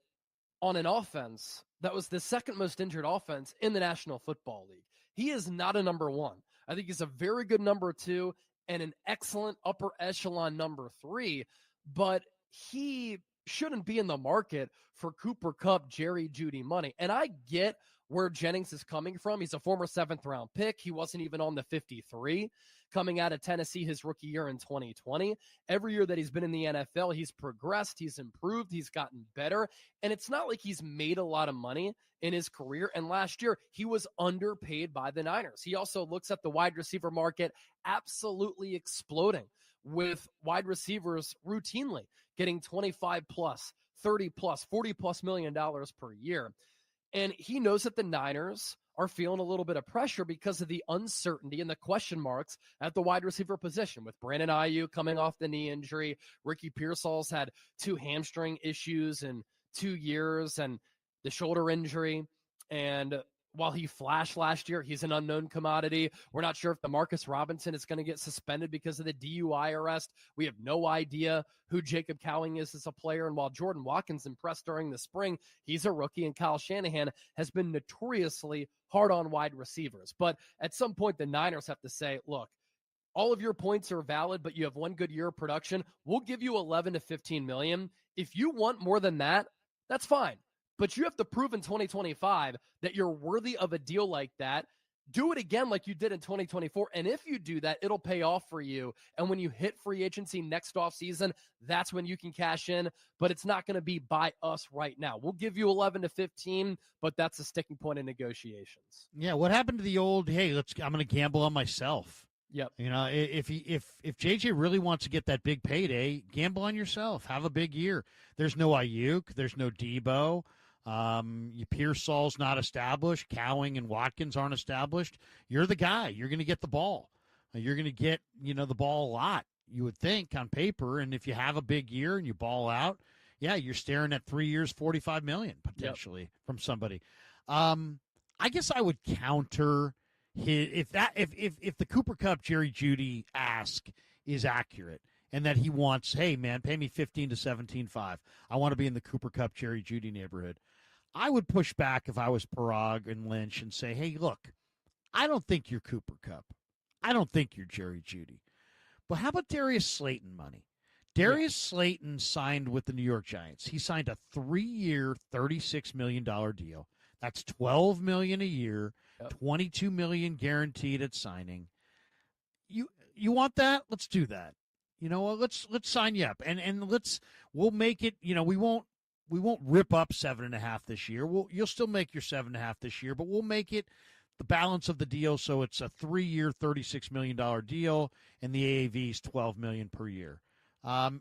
on an offense that was the second most injured offense in the National Football League. He is not a number one. I think he's a very good number 2 and an excellent upper echelon number 3, but he shouldn't be in the market for Cooper Kupp, Jerry Jeudy money. And I get where Jennings is coming from. He's a former 7th-round pick. He wasn't even on the 53 coming out of Tennessee his rookie year in 2020. Every year that he's been in the NFL, he's progressed, he's improved, he's gotten better. And it's not like he's made a lot of money in his career. And last year, he was underpaid by the Niners. He also looks at the wide receiver market absolutely exploding, with wide receivers routinely getting 25 plus, 30 plus, 40 plus $1 million per year. And he knows that the Niners are feeling a little bit of pressure because of the uncertainty and the question marks at the wide receiver position, with Brandon Ayuk coming off the knee injury. Ricky Pearsall's had 2 hamstring issues in 2 years and the shoulder injury. And while he flashed last year, he's an unknown commodity. We're not sure if Demarcus Robinson is going to get suspended because of the DUI arrest. We have no idea who Jacob Cowing is as a player. And while Jordan Watkins impressed during the spring, he's a rookie, and Kyle Shanahan has been notoriously hard on wide receivers. But at some point, the Niners have to say, look, all of your points are valid, but you have one good year of production. We'll give you 11 to 15 million. If you want more than that, that's fine. But you have to prove in 2025 that you're worthy of a deal like that. do it again like you did in 2024. And if you do that, it'll pay off for you. And when you hit free agency next offseason, that's when you can cash in. But it's not going to be by us right now. We'll give you 11 to 15, but that's a sticking point in negotiations.
Yeah, what happened to the old, hey, I'm going to gamble on myself?
Yep.
You know, if JJ really wants to get that big payday, gamble on yourself. Have a big year. There's no Ayuk. There's no Debo. Pearsall's not established. Cowing and Watkins aren't established. You're the guy. You're going to get the ball. You're going to get, the ball a lot, you would think, on paper. And if you have a big year and you ball out, yeah, you're staring at 3 years, $45 million potentially from somebody. I guess I would counter if the Cooper Kupp Jerry Jeudy ask is accurate, and that he wants, hey, man, pay me $15 to $17.5. I want to be in the Cooper Kupp Jerry Jeudy neighborhood. I would push back if I was Parag and Lynch and say, hey, look, I don't think you're Cooper Kupp. I don't think you're Jerry Jeudy. But how about Darius Slayton money? Darius Slayton signed with the New York Giants. He signed a 3-year, $36 million deal. That's $12 million a year, $22 million guaranteed at signing. You want that? Let's do that. You know what? Let's sign you up, and we'll make it. We won't rip up 7.5 this year. You'll still make your 7.5 this year, but we'll make it the balance of the deal so it's a 3-year, $36 million deal, and the AAV is $12 million per year.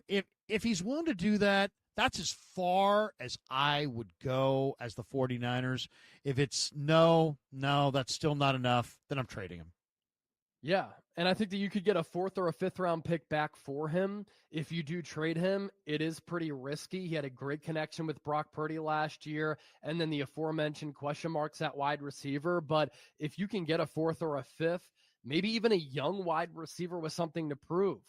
If he's willing to do that, that's as far as I would go as the 49ers. If it's no, that's still not enough, then I'm trading him.
Yeah, and I think that you could get a 4th or a 5th round pick back for him. If you do trade him, it is pretty risky. He had a great connection with Brock Purdy last year, and then the aforementioned question marks at wide receiver. But if you can get a 4th or a 5th, maybe even a young wide receiver with something to prove,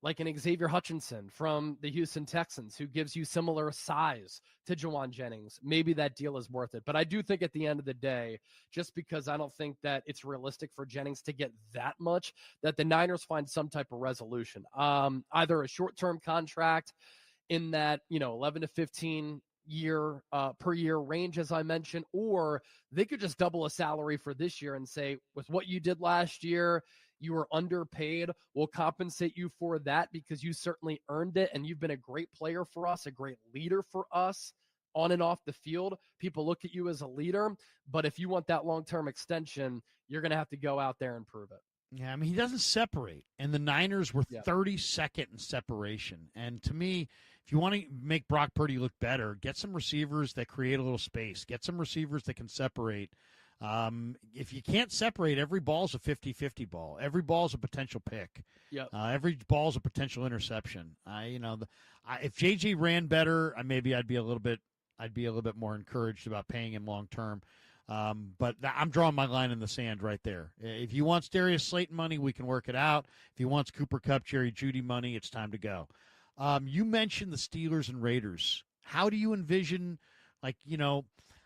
like an Xavier Hutchinson from the Houston Texans, who gives you similar size to Juwan Jennings, maybe that deal is worth it. But I do think at the end of the day, just because I don't think that it's realistic for Jennings to get that much, that the Niners find some type of resolution, either a short-term contract in that 11 to 15 year per year range, as I mentioned, or they could just double a salary for this year and say, with what you did last year, you were underpaid. We'll compensate you for that because you certainly earned it, and you've been a great player for us, a great leader for us on and off the field. People look at you as a leader, but if you want that long-term extension, you're going to have to go out there and prove it.
Yeah, I mean, he doesn't separate, and the Niners were 32nd in separation. And to me, if you want to make Brock Purdy look better, get some receivers that create a little space. Get some receivers that can separate. If you can't separate, every ball is a 50-50 ball. Every ball is a potential pick. Every ball is a potential interception. If JJ ran better, maybe I'd be a little bit more encouraged about paying him long term. But I'm drawing my line in the sand right there. If he wants Darius Slayton money, we can work it out. If he wants Cooper Kupp, Jerry Jeudy money, it's time to go. You mentioned the Steelers and Raiders. How do you envision,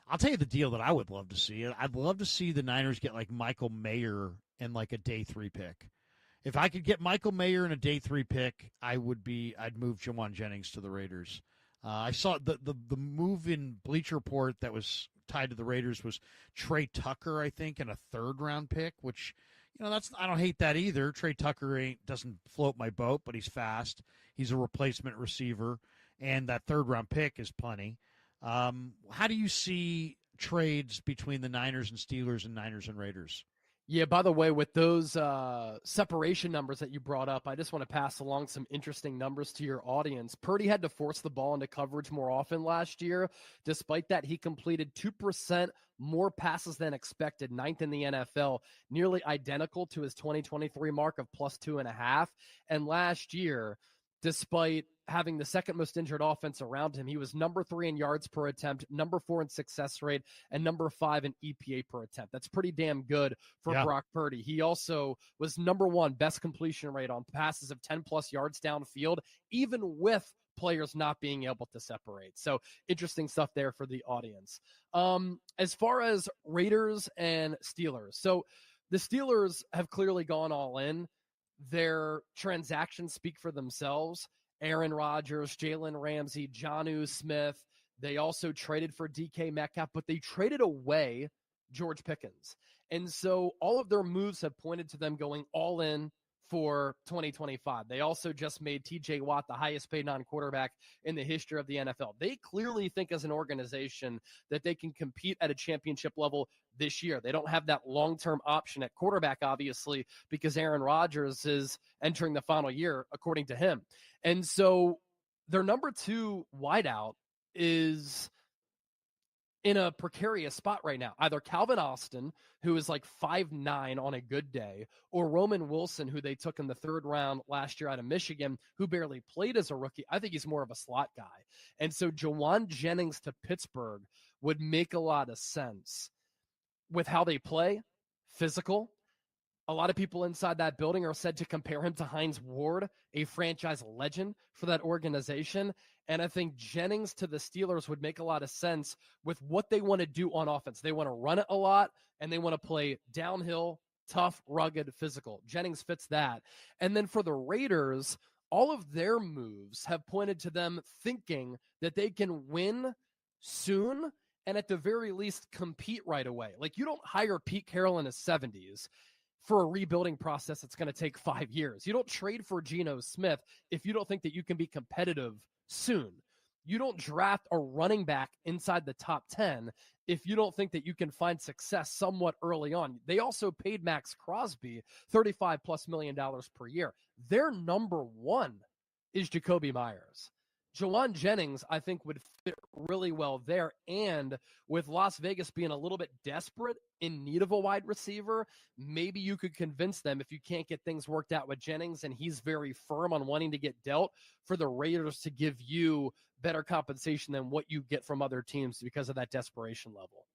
I'll tell you the deal that I would love to see. I'd love to see the Niners get like Michael Mayer and like a day 3 pick. If I could get Michael Mayer and a day 3 pick, I'd move Juwan Jennings to the Raiders. I saw the move in Bleacher Report that was tied to the Raiders was Trey Tucker, I think, and a 3rd round pick, which, I don't hate that either. Trey Tucker doesn't float my boat, but he's fast. He's a replacement receiver, and that 3rd round pick is plenty. How do you see trades between the Niners and Steelers and Niners and Raiders?
Yeah, by the way, with those separation numbers that you brought up, I just want to pass along some interesting numbers to your audience. Purdy had to force the ball into coverage more often last year. Despite that, he completed 2% more passes than expected, 9th in the NFL, nearly identical to his 2023 mark of plus 2.5. And last year, despite having the 2nd most injured offense around him, he was number 3 in yards per attempt, number 4 in success rate, and number 5 in EPA per attempt. That's pretty damn good for Brock Purdy. He also was number 1 best completion rate on passes of 10-plus yards downfield, even with players not being able to separate. So interesting stuff there for the audience. As far as Raiders and Steelers, so the Steelers have clearly gone all in. Their transactions speak for themselves. Aaron Rodgers, Jalen Ramsey, Jonnu Smith. They also traded for DK Metcalf, but they traded away George Pickens. And so all of their moves have pointed to them going all in for 2025. They also just made TJ Watt the highest paid non-quarterback in the history of the NFL. They clearly think as an organization that they can compete at a championship level this year. They don't have that long-term option at quarterback, obviously, because Aaron Rodgers is entering the final year, according to him. And so their number 2 wideout is in a precarious spot right now. Either Calvin Austin, who is like 5'9" on a good day, or Roman Wilson, who they took in the 3rd round last year out of Michigan, who barely played as a rookie. I think he's more of a slot guy. And so Jawan Jennings to Pittsburgh would make a lot of sense with how they play, physical. A lot of people inside that building are said to compare him to Hines Ward, a franchise legend for that organization. And I think Jennings to the Steelers would make a lot of sense with what they want to do on offense. They want to run it a lot, and they want to play downhill, tough, rugged, physical. Jennings fits that. And then for the Raiders, all of their moves have pointed to them thinking that they can win soon and at the very least compete right away. Like, you don't hire Pete Carroll in his 70s for a rebuilding process that's going to take 5 years. You don't trade for Geno Smith if you don't think that you can be competitive soon. You don't draft a running back inside the top 10 if you don't think that you can find success somewhat early on. They also paid Max Crosby $35+ million per year. Their number 1 is Jacoby Myers. Jawan Jennings, I think, would fit really well there. And with Las Vegas being a little bit desperate in need of a wide receiver, maybe you could convince them, if you can't get things worked out with Jennings and he's very firm on wanting to get dealt, for the Raiders to give you better compensation than what you get from other teams because of that desperation level.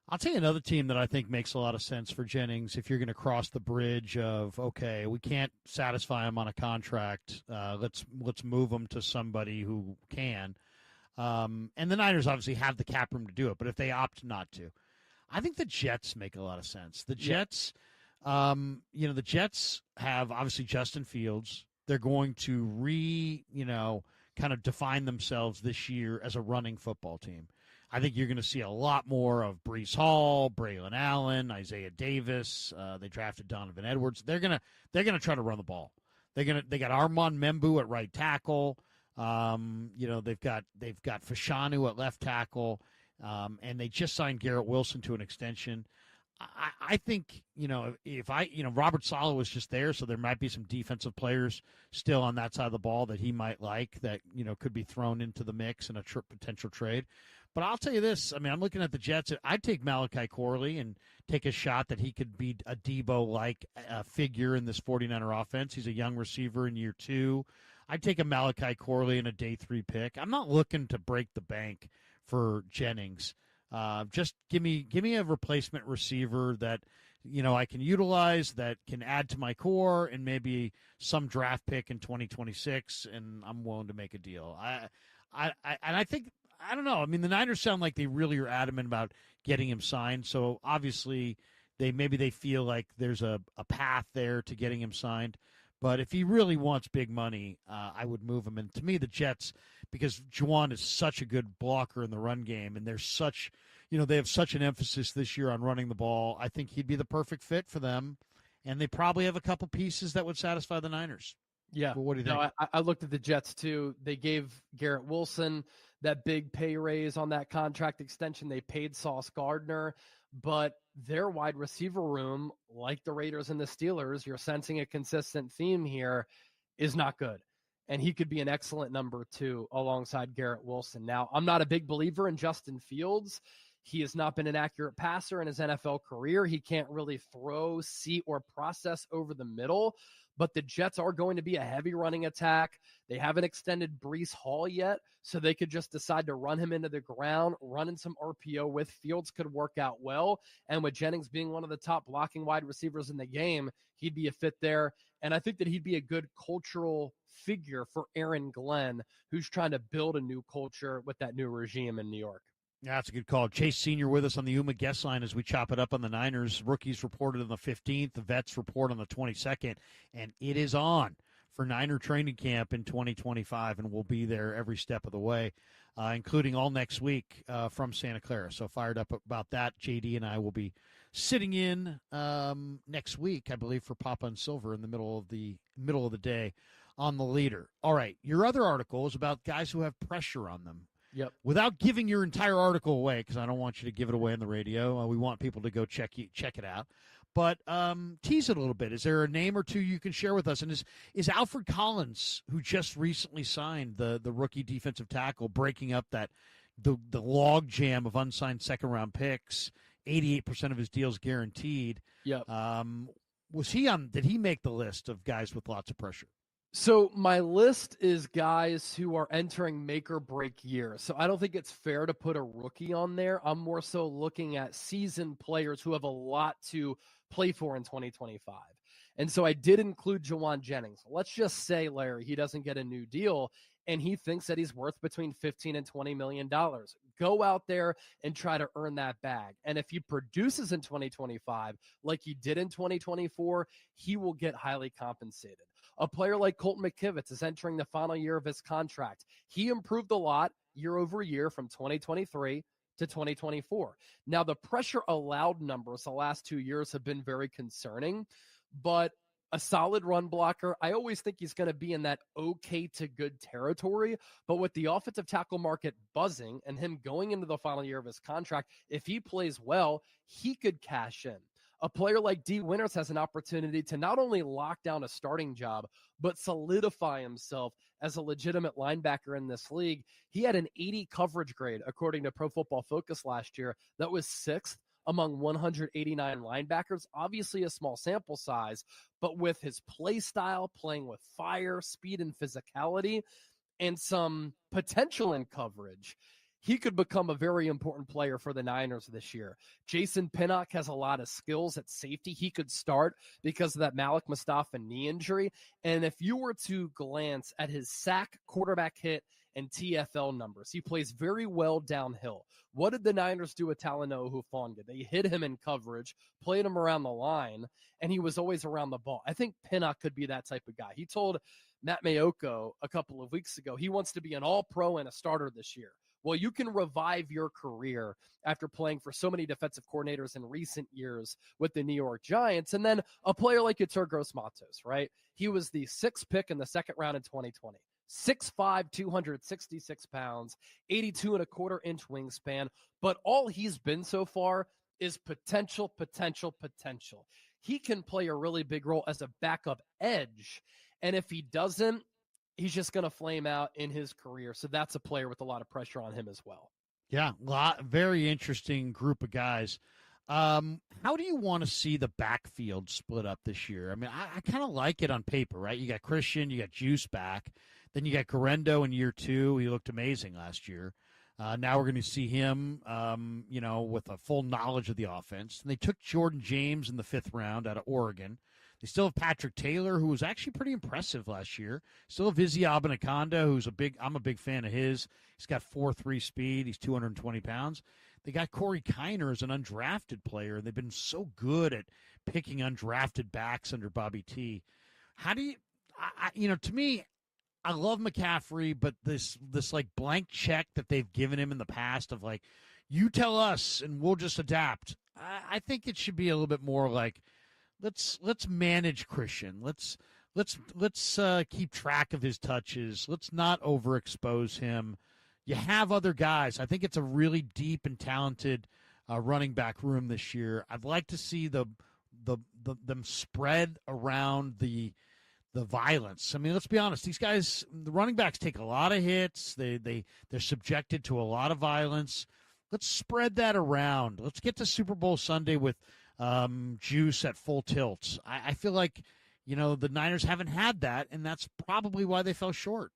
I'll tell you another team that I think makes a lot of sense for Jennings if you're going to cross the bridge of, okay, we can't satisfy him on a contract. Let's move him to somebody who can. And the Niners obviously have the cap room to do it, but if they opt not to, I think the Jets make a lot of sense. The Jets, the Jets have obviously Justin Fields. They're going to kind of define themselves this year as a running football team. I think you're going to see a lot more of Breece Hall, Braylon Allen, Isaiah Davis. They drafted Donovan Edwards. They're gonna try to run the ball. They got Armand Membu at right tackle. They've got Fashanu at left tackle, and they just signed Garrett Wilson to an extension. I think, if Robert Saleh was just there, so there might be some defensive players still on that side of the ball that he might like that, could be thrown into the mix in a potential trade. But I'll tell you this, I'm looking at the Jets. I'd take Malachi Corley and take a shot that he could be a Debo-like figure in this 49er offense. He's a young receiver in year 2. I'd take a Malachi Corley in a day 3 pick. I'm not looking to break the bank for Jennings. Just give me a replacement receiver that, I can utilize, that can add to my core, and maybe some draft pick in 2026, and I'm willing to make a deal. I think, I don't know. The Niners sound like they really are adamant about getting him signed. So obviously they feel like there's a path there to getting him signed. But if he really wants big money, I would move him. And to me, the Jets, because Juwan is such a good blocker in the run game, and they're such, they have such an emphasis this year on running the ball, I think he'd be the perfect fit for them. And they probably have a couple pieces that would satisfy the Niners.
Yeah.
Well, what do you think?
No, I looked at the Jets too. They gave Garrett Wilson that big pay raise on that contract extension. They paid Sauce Gardner, but their wide receiver room, like the Raiders and the Steelers, you're sensing a consistent theme here, is not good. And he could be an excellent number 2 alongside Garrett Wilson. Now, I'm not a big believer in Justin Fields. He has not been an accurate passer in his NFL career. He can't really throw, see, or process over the middle. But the Jets are going to be a heavy running attack. They haven't extended Breece Hall yet, so they could just decide to run him into the ground, running some RPO with Fields could work out well. And with Jennings being one of the top blocking wide receivers in the game, he'd be a fit there. And I think that he'd be a good cultural figure for Aaron Glenn, who's trying to build a new culture with that new regime in New York.
Yeah, that's a good call. Chase Sr. with us on the UMA guest line as we chop it up on the Niners. Rookies reported on the 15th. The vets report on the 22nd. And it is on for Niner training camp in 2025, and we'll be there every step of the way, including all next week from Santa Clara. So fired up about that. JD and I will be sitting in next week, I believe, for Papa and Silver in the middle of the day on the leader. All right, your other article is about guys who have pressure on them.
Yep.
Without giving your entire article away, because I don't want you to give it away on the radio. We want people to go check it out. But tease it a little bit. Is there a name or two you can share with us? And is Alfred Collins, who just recently signed the rookie defensive tackle, breaking up the log jam of unsigned second-round picks, 88% of his deals guaranteed?
Yep.
Did he make the list of guys with lots of pressure?
So my list is guys who are entering make or break years. So I don't think it's fair to put a rookie on there. I'm more so looking at seasoned players who have a lot to play for in 2025. And so I did include Jawan Jennings. Let's just say, Larry, he doesn't get a new deal and he thinks that he's worth between $15 and $20 million. Go out there and try to earn that bag. And if he produces in 2025 like he did in 2024, he will get highly compensated. A player like Colton McKivitz is entering the final year of his contract. He improved a lot year over year from 2023 to 2024. Now, the pressure allowed numbers the last 2 years have been very concerning, but a solid run blocker, I always think he's going to be in that okay to good territory. But with the offensive tackle market buzzing and him going into the final year of his contract, if he plays well, he could cash in. A player like D. Winters has an opportunity to not only lock down a starting job, but solidify himself as a legitimate linebacker in this league. He had an 80 coverage grade, according to Pro Football Focus last year. That was 6th among 189 linebackers. Obviously a small sample size, but with his play style, playing with fire, speed, and physicality, and some potential in coverage, he could become a very important player for the Niners this year. Jason Pinnock has a lot of skills at safety. He could start because of that Malik Mustafa knee injury. And if you were to glance at his sack, quarterback hit, and TFL numbers, he plays very well downhill. What did the Niners do with Talanoa Hufanga? They hit him in coverage, played him around the line, and he was always around the ball. I think Pinnock could be that type of guy. He told Matt Mayoko a couple of weeks ago he wants to be an all-pro and a starter this year. Well, you can revive your career after playing for so many defensive coordinators in recent years with the New York Giants. And then a player like Yetur Gross-Matos, right? He was the 6th pick in the second round in 2020. 6'5", 266 pounds, 82 and a quarter inch wingspan. But all he's been so far is potential. He can play a really big role as a backup edge. And if he doesn't, he's just going to flame out in his career. So that's a player with a lot of pressure on him as well.
Yeah, very interesting group of guys. How do you want to see the backfield split up this year? I mean, I kind of like it on paper, right? You got Christian, you got Juice back. Then you got Guerrero in year 2. He looked amazing last year. Now we're going to see him, with a full knowledge of the offense. And they took Jordan James in the 5th round out of Oregon. They still have Patrick Taylor, who was actually pretty impressive last year. Still have Izzy Abinaconda, who's I'm a big fan of his. He's got 4.3 speed. He's 220 pounds. They got Corey Kiner as an undrafted player. They've been so good at picking undrafted backs under Bobby T. How do you, to me, I love McCaffrey, but this like blank check that they've given him in the past of like, you tell us and we'll just adapt. I think it should be a little bit more like, let's manage Christian. Let's keep track of his touches. Let's not overexpose him. You have other guys. I think it's a really deep and talented running back room this year. I'd like to see them spread around the violence. I mean, let's be honest. These guys, the running backs, take a lot of hits. They're subjected to a lot of violence. Let's spread that around. Let's get to Super Bowl Sunday with Juice at full tilt. I feel like, the Niners haven't had that, and that's probably why they fell short.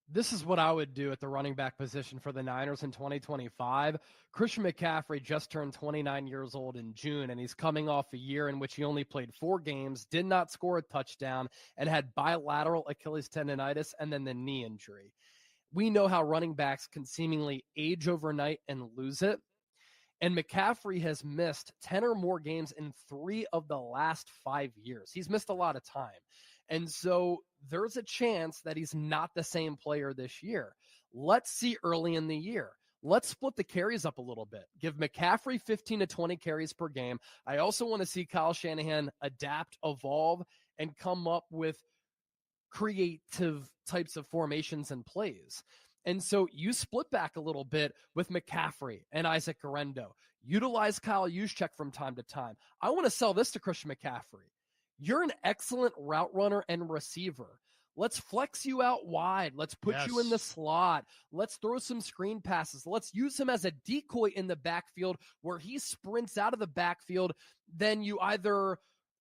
This is what I would do at the running back position for the Niners in 2025. Christian McCaffrey just turned 29 years old in June, and he's coming off a year in which he only played 4 games, did not score a touchdown, and had bilateral Achilles tendonitis and then the knee injury. We know how running backs can seemingly age overnight and lose it. And McCaffrey has missed 10 or more games in 3 of the last 5 years. He's missed a lot of time. And so there's a chance that he's not the same player this year. Let's see early in the year. Let's split the carries up a little bit. Give McCaffrey 15 to 20 carries per game. I also want to see Kyle Shanahan adapt, evolve, and come up with creative types of formations and plays. And so you split back a little bit with McCaffrey and Isaac Guerendo. Utilize Kyle Juszczyk from time to time. I want to sell this to Christian McCaffrey. You're an excellent route runner and receiver. Let's flex you out wide. Let's put you in the slot. Let's throw some screen passes. Let's use him as a decoy in the backfield where he sprints out of the backfield. Then you either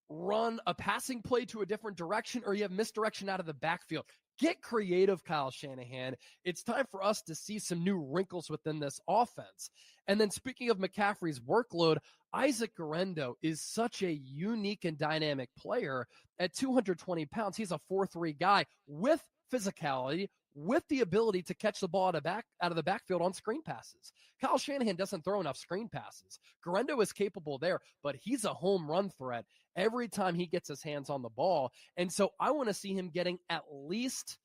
run a passing play to a different direction or you have misdirection out of the backfield. Get creative, Kyle Shanahan. It's time for us to see some new wrinkles within this offense. And then speaking of McCaffrey's workload, Isaac Guerendo is such a unique and dynamic player. At 220 pounds, he's a 4.3 guy with physicality, with the ability to catch the ball out of the backfield on screen passes. Kyle Shanahan doesn't throw enough screen passes. Guerendo is capable there, but he's a home run threat every time he gets his hands on the ball. And so I want to see him getting at least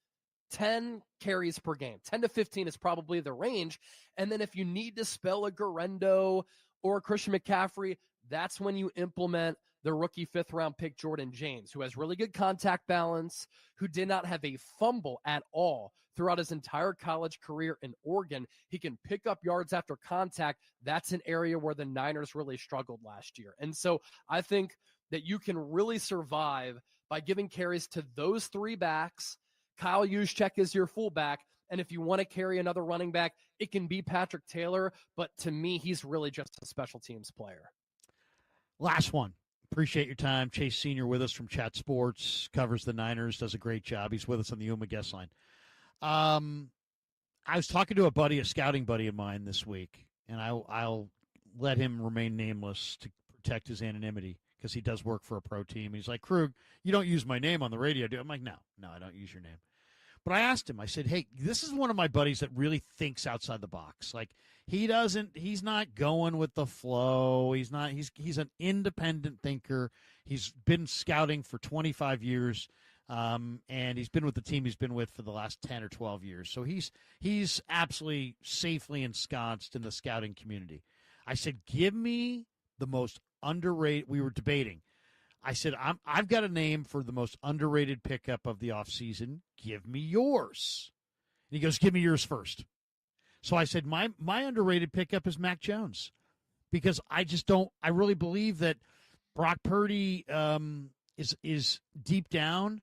10 carries per game. 10 to 15 is probably the range. And then if you need to spell a Guerendo or Christian McCaffrey, that's when you implement the rookie 5th-round pick Jordan James, who has really good contact balance, who did not have a fumble at all throughout his entire college career in Oregon. He can pick up yards after contact. That's an area where the Niners really struggled last year. And so I think that you can really survive by giving carries to those 3 backs. Kyle Juszczyk is your fullback. And if you want to carry another running back, it can be Patrick Taylor. But to me, he's really just a special teams player.
Last one. Appreciate your time. Chase Sr. with us from Chat Sports, covers the Niners, does a great job. He's with us on the UMA guest line. I was talking to a scouting buddy of mine this week, and I'll let him remain nameless to protect his anonymity because he does work for a pro team. He's like, Krug, you don't use my name on the radio, do you? I'm like, no, I don't use your name. But I asked him, I said, hey, this is one of my buddies that really thinks outside the box. Like, he's not going with the flow. He's an independent thinker. He's been scouting for 25 years, and he's been with the team he's been with for the last 10 or 12 years. So he's absolutely safely ensconced in the scouting community. I said, give me the most underrated. We were debating. I said, I've got a name for the most underrated pickup of the offseason. Give me yours. And he goes, give me yours first. So I said, my underrated pickup is Mac Jones, because I really believe that Brock Purdy is deep down.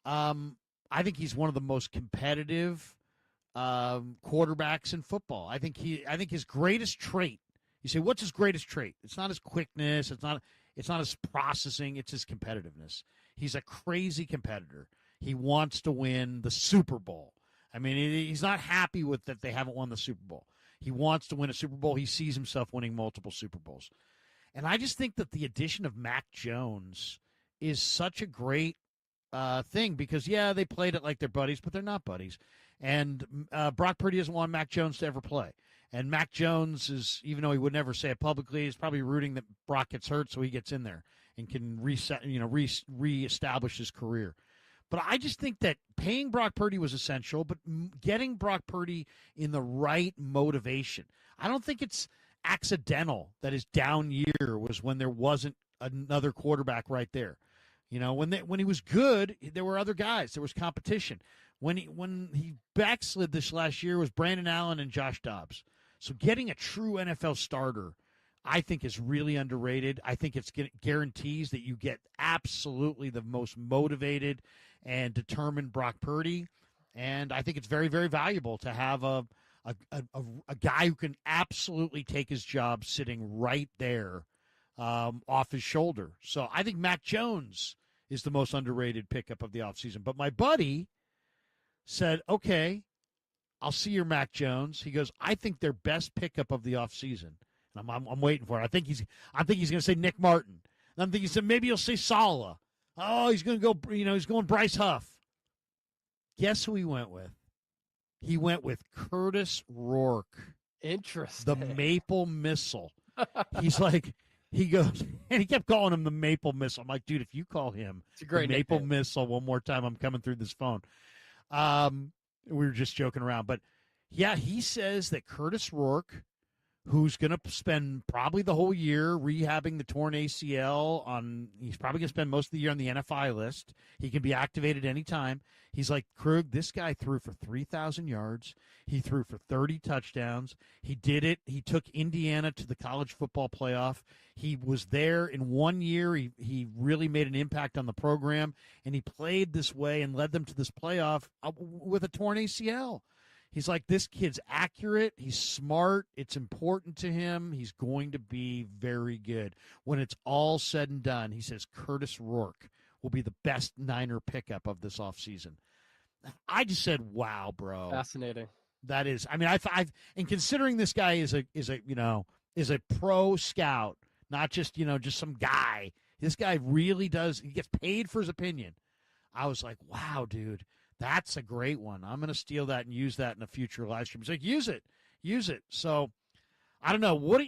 I think he's one of the most competitive quarterbacks in football. I think his greatest trait. You say, what's his greatest trait? It's not his quickness. It's not his processing. It's his competitiveness. He's a crazy competitor. He wants to win the Super Bowl. I mean, he's not happy with that they haven't won the Super Bowl. He wants to win a Super Bowl. He sees himself winning multiple Super Bowls. And I just think that the addition of Mac Jones is such a great thing because, yeah, they played it like they're buddies, but they're not buddies. And Brock Purdy doesn't want Mac Jones to ever play. And Mac Jones is, even though he would never say it publicly, he's probably rooting that Brock gets hurt so he gets in there and can reestablish his career. But I just think that paying Brock Purdy was essential, but getting Brock Purdy in the right motivation. I don't think it's accidental that his down year was when there wasn't another quarterback right there. You know, when he was good, there were other guys. There was competition. When he backslid this last year was Brandon Allen and Josh Dobbs. So getting a true NFL starter, I think, is really underrated. I think it guarantees that you get absolutely the most motivated and determined Brock Purdy. And I think it's very, very valuable to have a guy who can absolutely take his job sitting right there off his shoulder. So I think Mac Jones is the most underrated pickup of the offseason. But my buddy said, okay, I'll see your Mac Jones. He goes, I think their best pickup of the offseason. And I'm waiting for it. I think he's going to say Nick Martin. And I'm thinking maybe he'll say Saleh. Oh, he's going to go, he's going Bryce Huff. Guess who he went with? He went with Curtis Rourke.
Interesting.
The Maple Missile. He's like, he goes, and he kept calling him the Maple Missile. I'm like, dude, if you call him
It's a great
the Maple
nickname.
Missile one more time, I'm coming through this phone. We were just joking around. But, yeah, he says that Curtis Rourke, who's going to spend probably the whole year rehabbing the torn ACL he's probably going to spend most of the year on the NFI list. He can be activated anytime. He's like, Krug, this guy threw for 3,000 yards. He threw for 30 touchdowns. He did it. He took Indiana to the college football playoff. He was there in 1 year. He really made an impact on the program, and he played this way and led them to this playoff with a torn ACL. He's like, this kid's accurate. He's smart. It's important to him. He's going to be very good. When it's all said and done, he says Curtis Rourke will be the best Niner pickup of this offseason. I just said, wow, bro.
Fascinating.
That is, I mean, I've and considering this guy is a pro scout, not just, just some guy. This guy really does, he gets paid for his opinion. I was like, wow, dude. That's a great one. I'm going to steal that and use that in a future live stream. He's like, use it. So I don't know what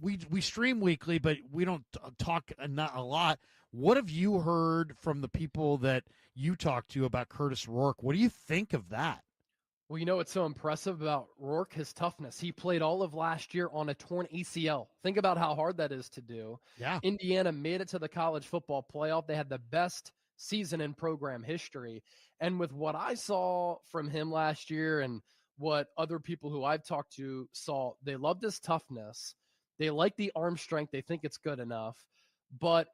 we stream weekly, but we don't talk not a lot. What have you heard from the people that you talk to about Curtis Rourke? What do you think of that?
Well, what's so impressive about Rourke? His toughness. He played all of last year on a torn ACL. Think about how hard that is to do.
Yeah.
Indiana made it to the college football playoff. They had the best season in program history. And with what I saw from him last year and what other people who I've talked to saw, they loved his toughness. They like the arm strength. They think it's good enough. But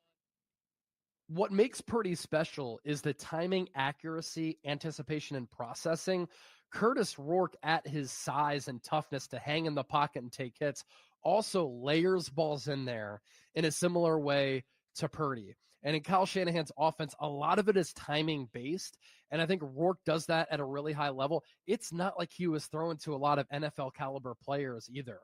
what makes Purdy special is the timing, accuracy, anticipation, and processing. Curtis Rourke, at his size and toughness to hang in the pocket and take hits, also layers balls in there in a similar way to Purdy. And in Kyle Shanahan's offense, a lot of it is timing based. And I think Rourke does that at a really high level. It's not like he was throwing to a lot of NFL caliber players either.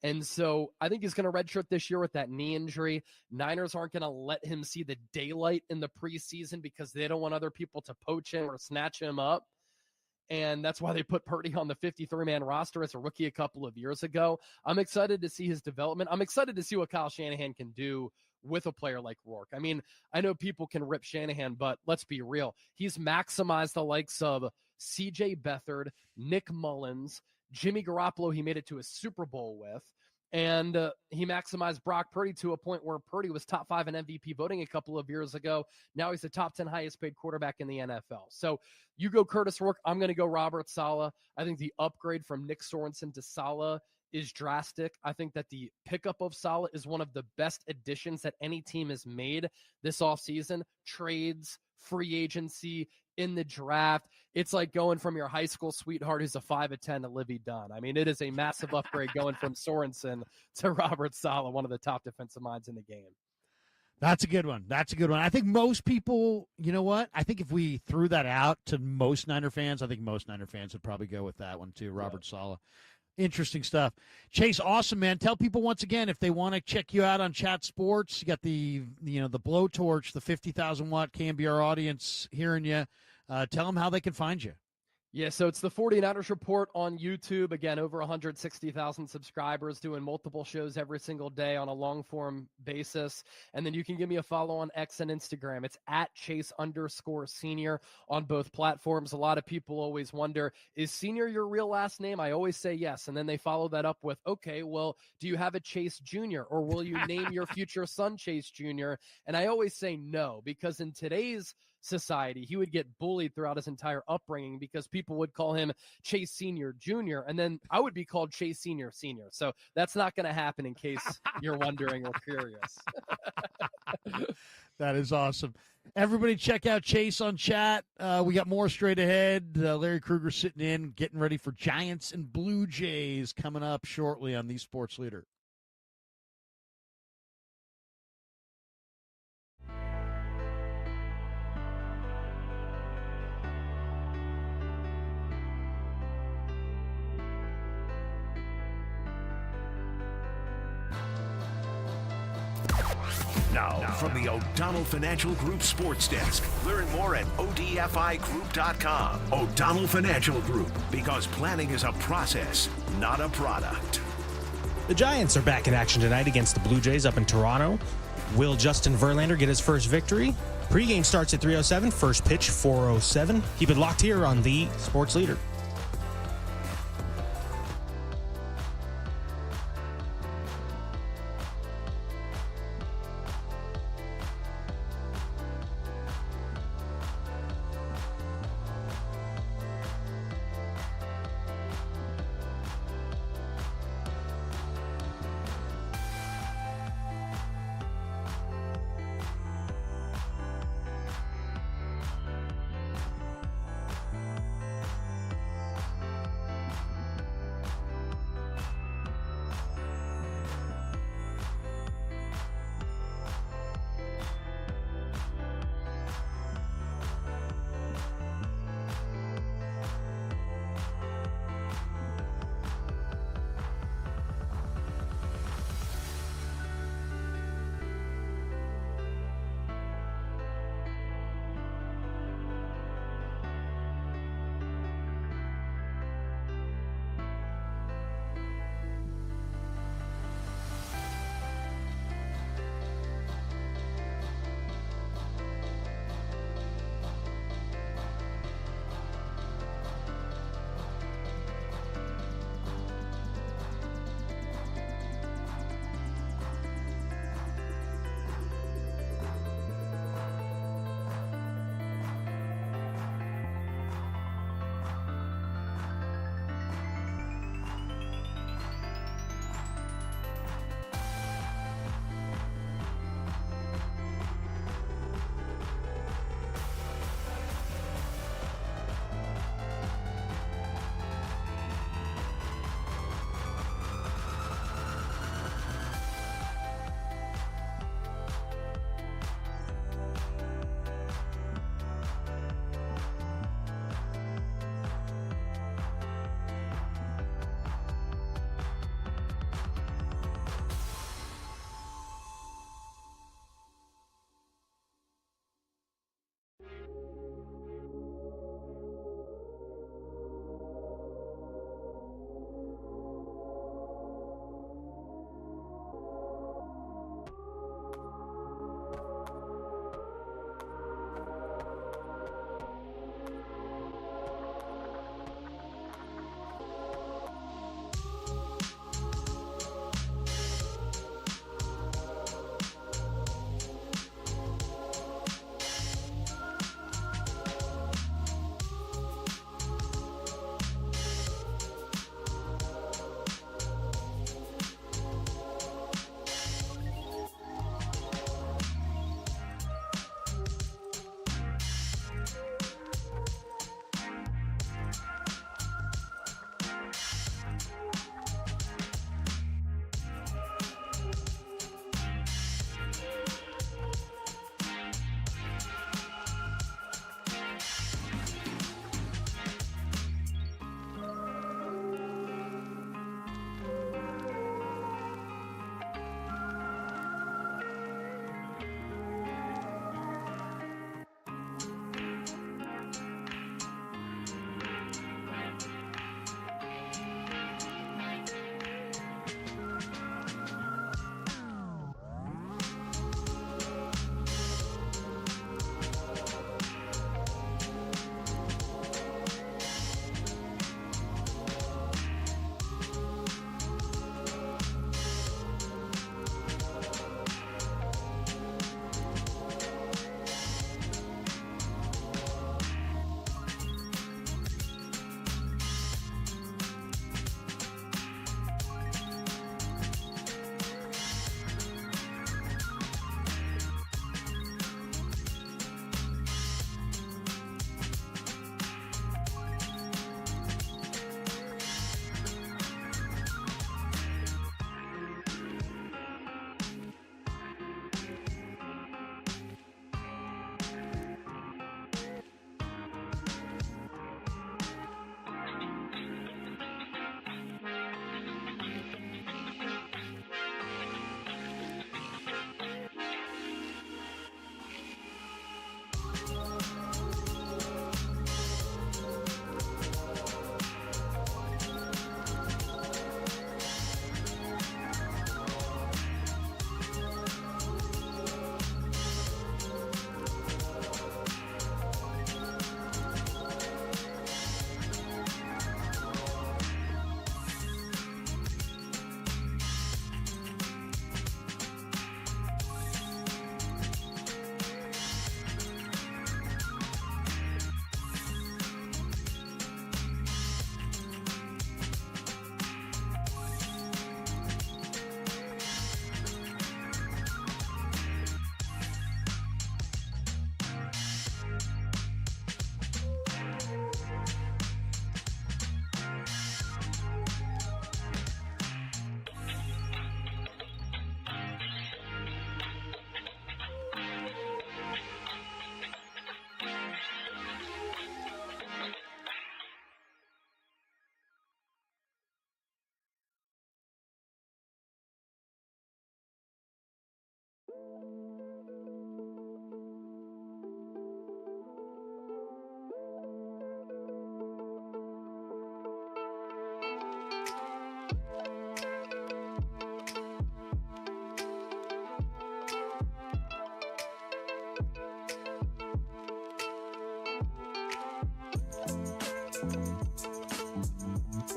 And so I think he's going to redshirt this year with that knee injury. Niners aren't going to let him see the daylight in the preseason because they don't want other people to poach him or snatch him up. And that's why they put Purdy on the 53-man roster as a rookie a couple of years ago. I'm excited to see his development. I'm excited to see what Kyle Shanahan can do with a player like Rourke. I mean, I know people can rip Shanahan, but let's be real. He's maximized the likes of C.J. Beathard, Nick Mullins, Jimmy Garoppolo he made it to a Super Bowl with, and he maximized Brock Purdy to a point where Purdy was top 5 in MVP voting a couple of years ago. Now he's the top 10 highest paid quarterback in the NFL. So you go Curtis Rourke, I'm going to go Robert Saleh. I think the upgrade from Nick Sorensen to Saleh is drastic. I think that the pickup of Saleh is one of the best additions that any team has made this offseason. Trades, free agency, in the draft. It's like going from your high school sweetheart who's a 5'10" to Livy Dunn. I mean, it is a massive upgrade going from Sorensen to Robert Saleh, one of the top defensive minds in the game.
That's a good one. I think most people, you know what? I think if we threw that out to most Niner fans, I think most Niner fans would probably go with that one too, Robert Saleh. Interesting stuff. Chase, awesome, man. Tell people once again if they want to check you out on Chat Sports. You got the blowtorch, the 50,000 watt KNBR audience hearing you. Tell them how they can find you.
Yeah, so it's the 49ers Report on YouTube. Again, over 160,000 subscribers, doing multiple shows every single day on a long-form basis. And then you can give me a follow on X and Instagram. It's at Chase_Senior on both platforms. A lot of people always wonder, is Senior your real last name? I always say yes. And then they follow that up with, okay, well, do you have a Chase Jr. or will you name your future son Chase Jr.? And I always say no, because in today's society, he would get bullied throughout his entire upbringing because people would call him Chase Senior Jr. and then I would be called Chase Senior Senior. So that's not going to happen, in case you're wondering or curious.
That is awesome. Everybody check out Chase on Chat. We got more straight ahead. Larry Kruger sitting in, getting ready for Giants and Blue Jays coming up shortly on the Sports Leader.
Now, from the O'Donnell Financial Group Sports Desk. Learn more at odfigroup.com. O'Donnell Financial Group, because planning is a process, not a product.
The Giants are back in action tonight against the Blue Jays up in Toronto. Will Justin Verlander get his first victory? Pregame starts at 3:07, first pitch 4:07. Keep it locked here on the Sports Leader.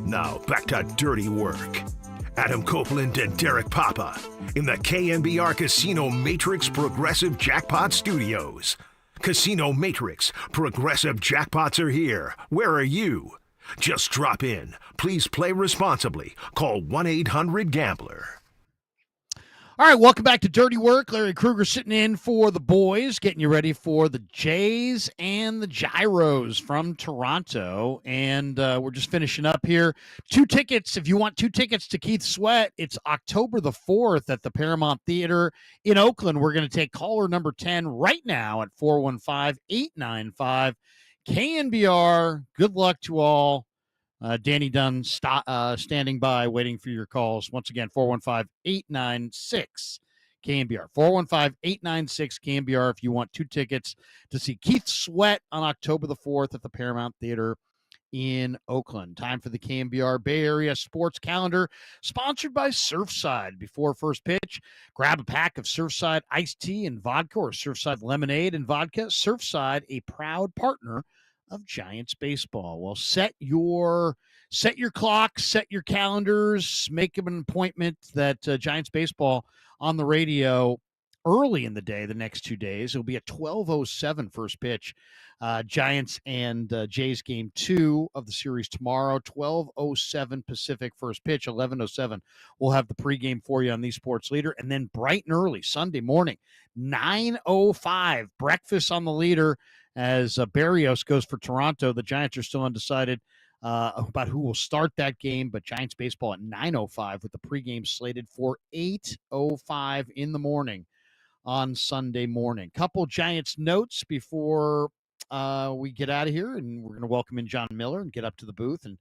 Now back to dirty work. Adam Copeland and Derek Papa in the KNBR Casino Matrix Progressive Jackpot Studios. Casino Matrix Progressive Jackpots are here. Where are you? Just drop in. Please play responsibly. Call 1-800-GAMBLER.
All right, welcome back to Dirty Work. Larry Kruger sitting in for the boys, getting you ready for the Jays and the Gyros from Toronto. And we're just finishing up here. 2 tickets, if you want 2 tickets to Keith Sweat, it's October the 4th at the Paramount Theater in Oakland. We're going to take caller number 10 right now at 415-895-KNBR. Good luck to all. Danny Dunn standing by, waiting for your calls. Once again, 415-896-KNBR. 415-896-KNBR if you want 2 tickets to see Keith Sweat on October the 4th at the Paramount Theater in Oakland. Time for the KNBR Bay Area Sports Calendar, sponsored by Surfside. Before first pitch, grab a pack of Surfside iced tea and vodka or Surfside lemonade and vodka. Surfside, a proud partner of Giants baseball. Well, set your clock, set your calendars, make an appointment that Giants baseball on the radio early in the day, the next 2 days. It'll be a 12:07 first pitch. Giants and Jays game 2 of the series tomorrow, 12:07 Pacific first pitch, 11:07. We'll have the pregame for you on the Sports Leader. And then bright and early, Sunday morning, 9:05, breakfast on the Leader as Barrios goes for Toronto. The Giants are still undecided about who will start that game, but Giants baseball at 9:05 with the pregame slated for 8:05 in the morning on Sunday morning. Couple Giants notes before we get out of here, and we're going to welcome in John Miller and get up to the booth and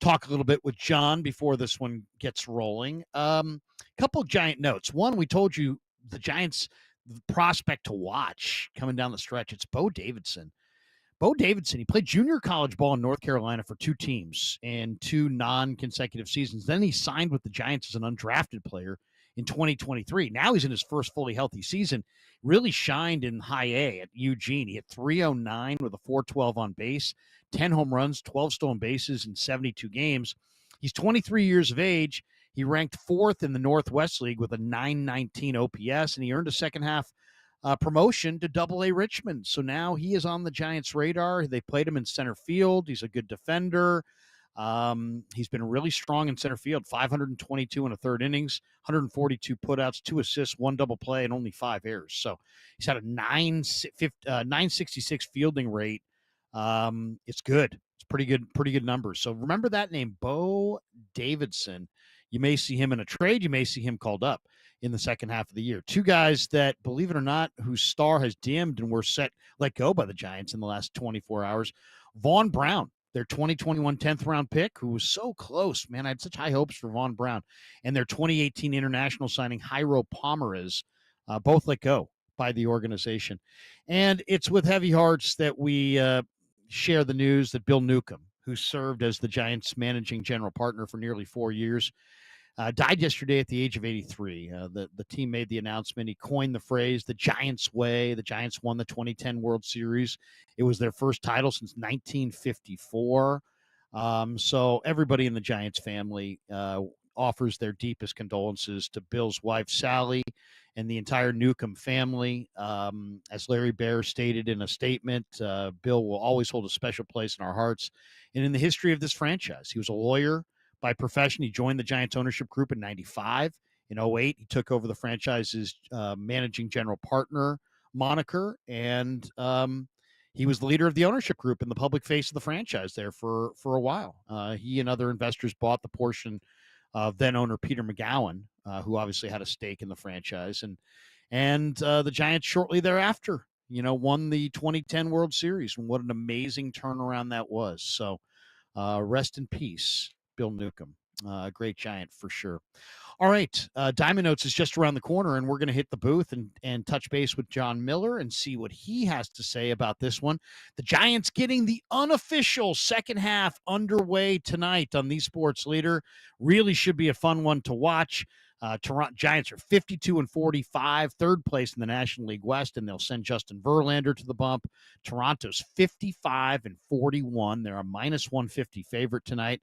talk a little bit with John before this one gets rolling. Couple Giant notes. One, we told you the Giants prospect to watch coming down the stretch. It's Bo Davidson. Bo Davidson, he played junior college ball in North Carolina for 2 teams and 2 non-consecutive seasons. Then he signed with the Giants as an undrafted player in 2023. Now he's in his first fully healthy season. Really shined in high A at Eugene. He hit .309 with a .412 on base, 10 home runs, 12 stolen bases in 72 games. He's 23 years of age. He ranked 4th in the Northwest League with a .919 OPS, and he earned a second half promotion to Double-A Richmond. So now he is on the Giants' radar. They played him in center field. He's a good defender. He's been really strong in center field, 522 in a third innings, 142 putouts, 2 assists, 1 double play, and only 5 errors. So he's had a 966 fielding rate. It's good. It's pretty good numbers. So remember that name, Bo Davidson. You may see him in a trade. You may see him called up in the second half of the year. 2 guys that, believe it or not, whose star has dimmed and were let go by the Giants in the last 24 hours. Vaughn Brown, their 2021 10th round pick, who was so close. Man, I had such high hopes for Vaughn Brown. And their 2018 international signing, Jairo Pomares, both let go by the organization. And it's with heavy hearts that we share the news that Bill Neukom, who served as the Giants' managing general partner for nearly 4 years, died yesterday at the age of 83. The team made the announcement. He coined the phrase, the Giants way. The Giants won the 2010 World Series. It was their first title since 1954. So everybody in the Giants family offers their deepest condolences to Bill's wife, Sally, and the entire Neukom family. As Larry Baer stated in a statement, Bill will always hold a special place in our hearts and in the history of this franchise. He was a lawyer by profession. He joined the Giants ownership group in 95. In 08, he took over the franchise's managing general partner moniker, and he was the leader of the ownership group and the public face of the franchise there for a while. He and other investors bought the portion of then owner Peter McGowan, who obviously had a stake in the franchise, and the Giants shortly thereafter, won the 2010 World Series, and what an amazing turnaround that was. So rest in peace, Bill Neukom. A great Giant for sure. All right, Diamond Notes is just around the corner, and we're going to hit the booth and touch base with John Miller and see what he has to say about this one. The Giants getting the unofficial second half underway tonight on the Sports Leader. Really should be a fun one to watch. Toronto Giants are 52-45, third place in the National League West, and they'll send Justin Verlander to the bump. Toronto's 55-41. They're a minus 150 favorite tonight.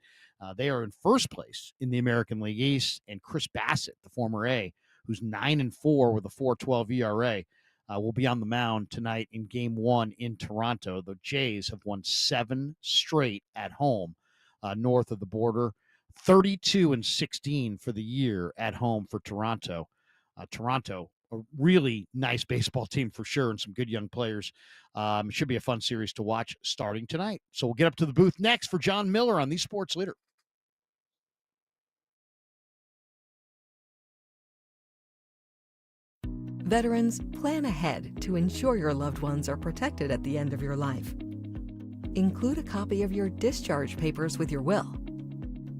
They are in first place in the American League East, and Chris Bassett, the former A, who's 9-4 with a 4.12 ERA, will be on the mound tonight in Game 1 in Toronto. The Jays have won 7 straight at home north of the border. 32-16 for the year at home for Toronto. Toronto, a really nice baseball team for sure, and some good young players. It should be a fun series to watch starting tonight. So we'll get up to the booth next for John Miller on the Sports Leader.
Veterans, plan ahead to ensure your loved ones are protected at the end of your life. Include a copy of your discharge papers with your will.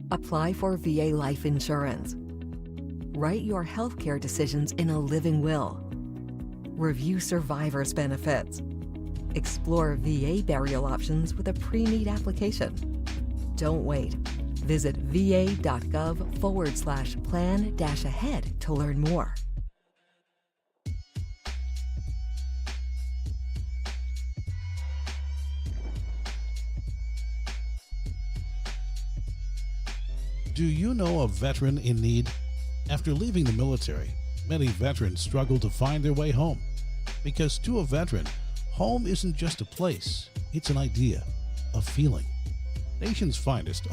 Apply for VA life insurance. Write your healthcare decisions in a living will. Review survivor's benefits. Explore VA burial options with a pre-need application. Don't wait. Visit va.gov/plan-ahead to learn more.
Do you know a veteran in need? After leaving the military, many veterans struggle to find their way home. Because to a veteran, home isn't just a place, it's an idea, a feeling. Nation's Finest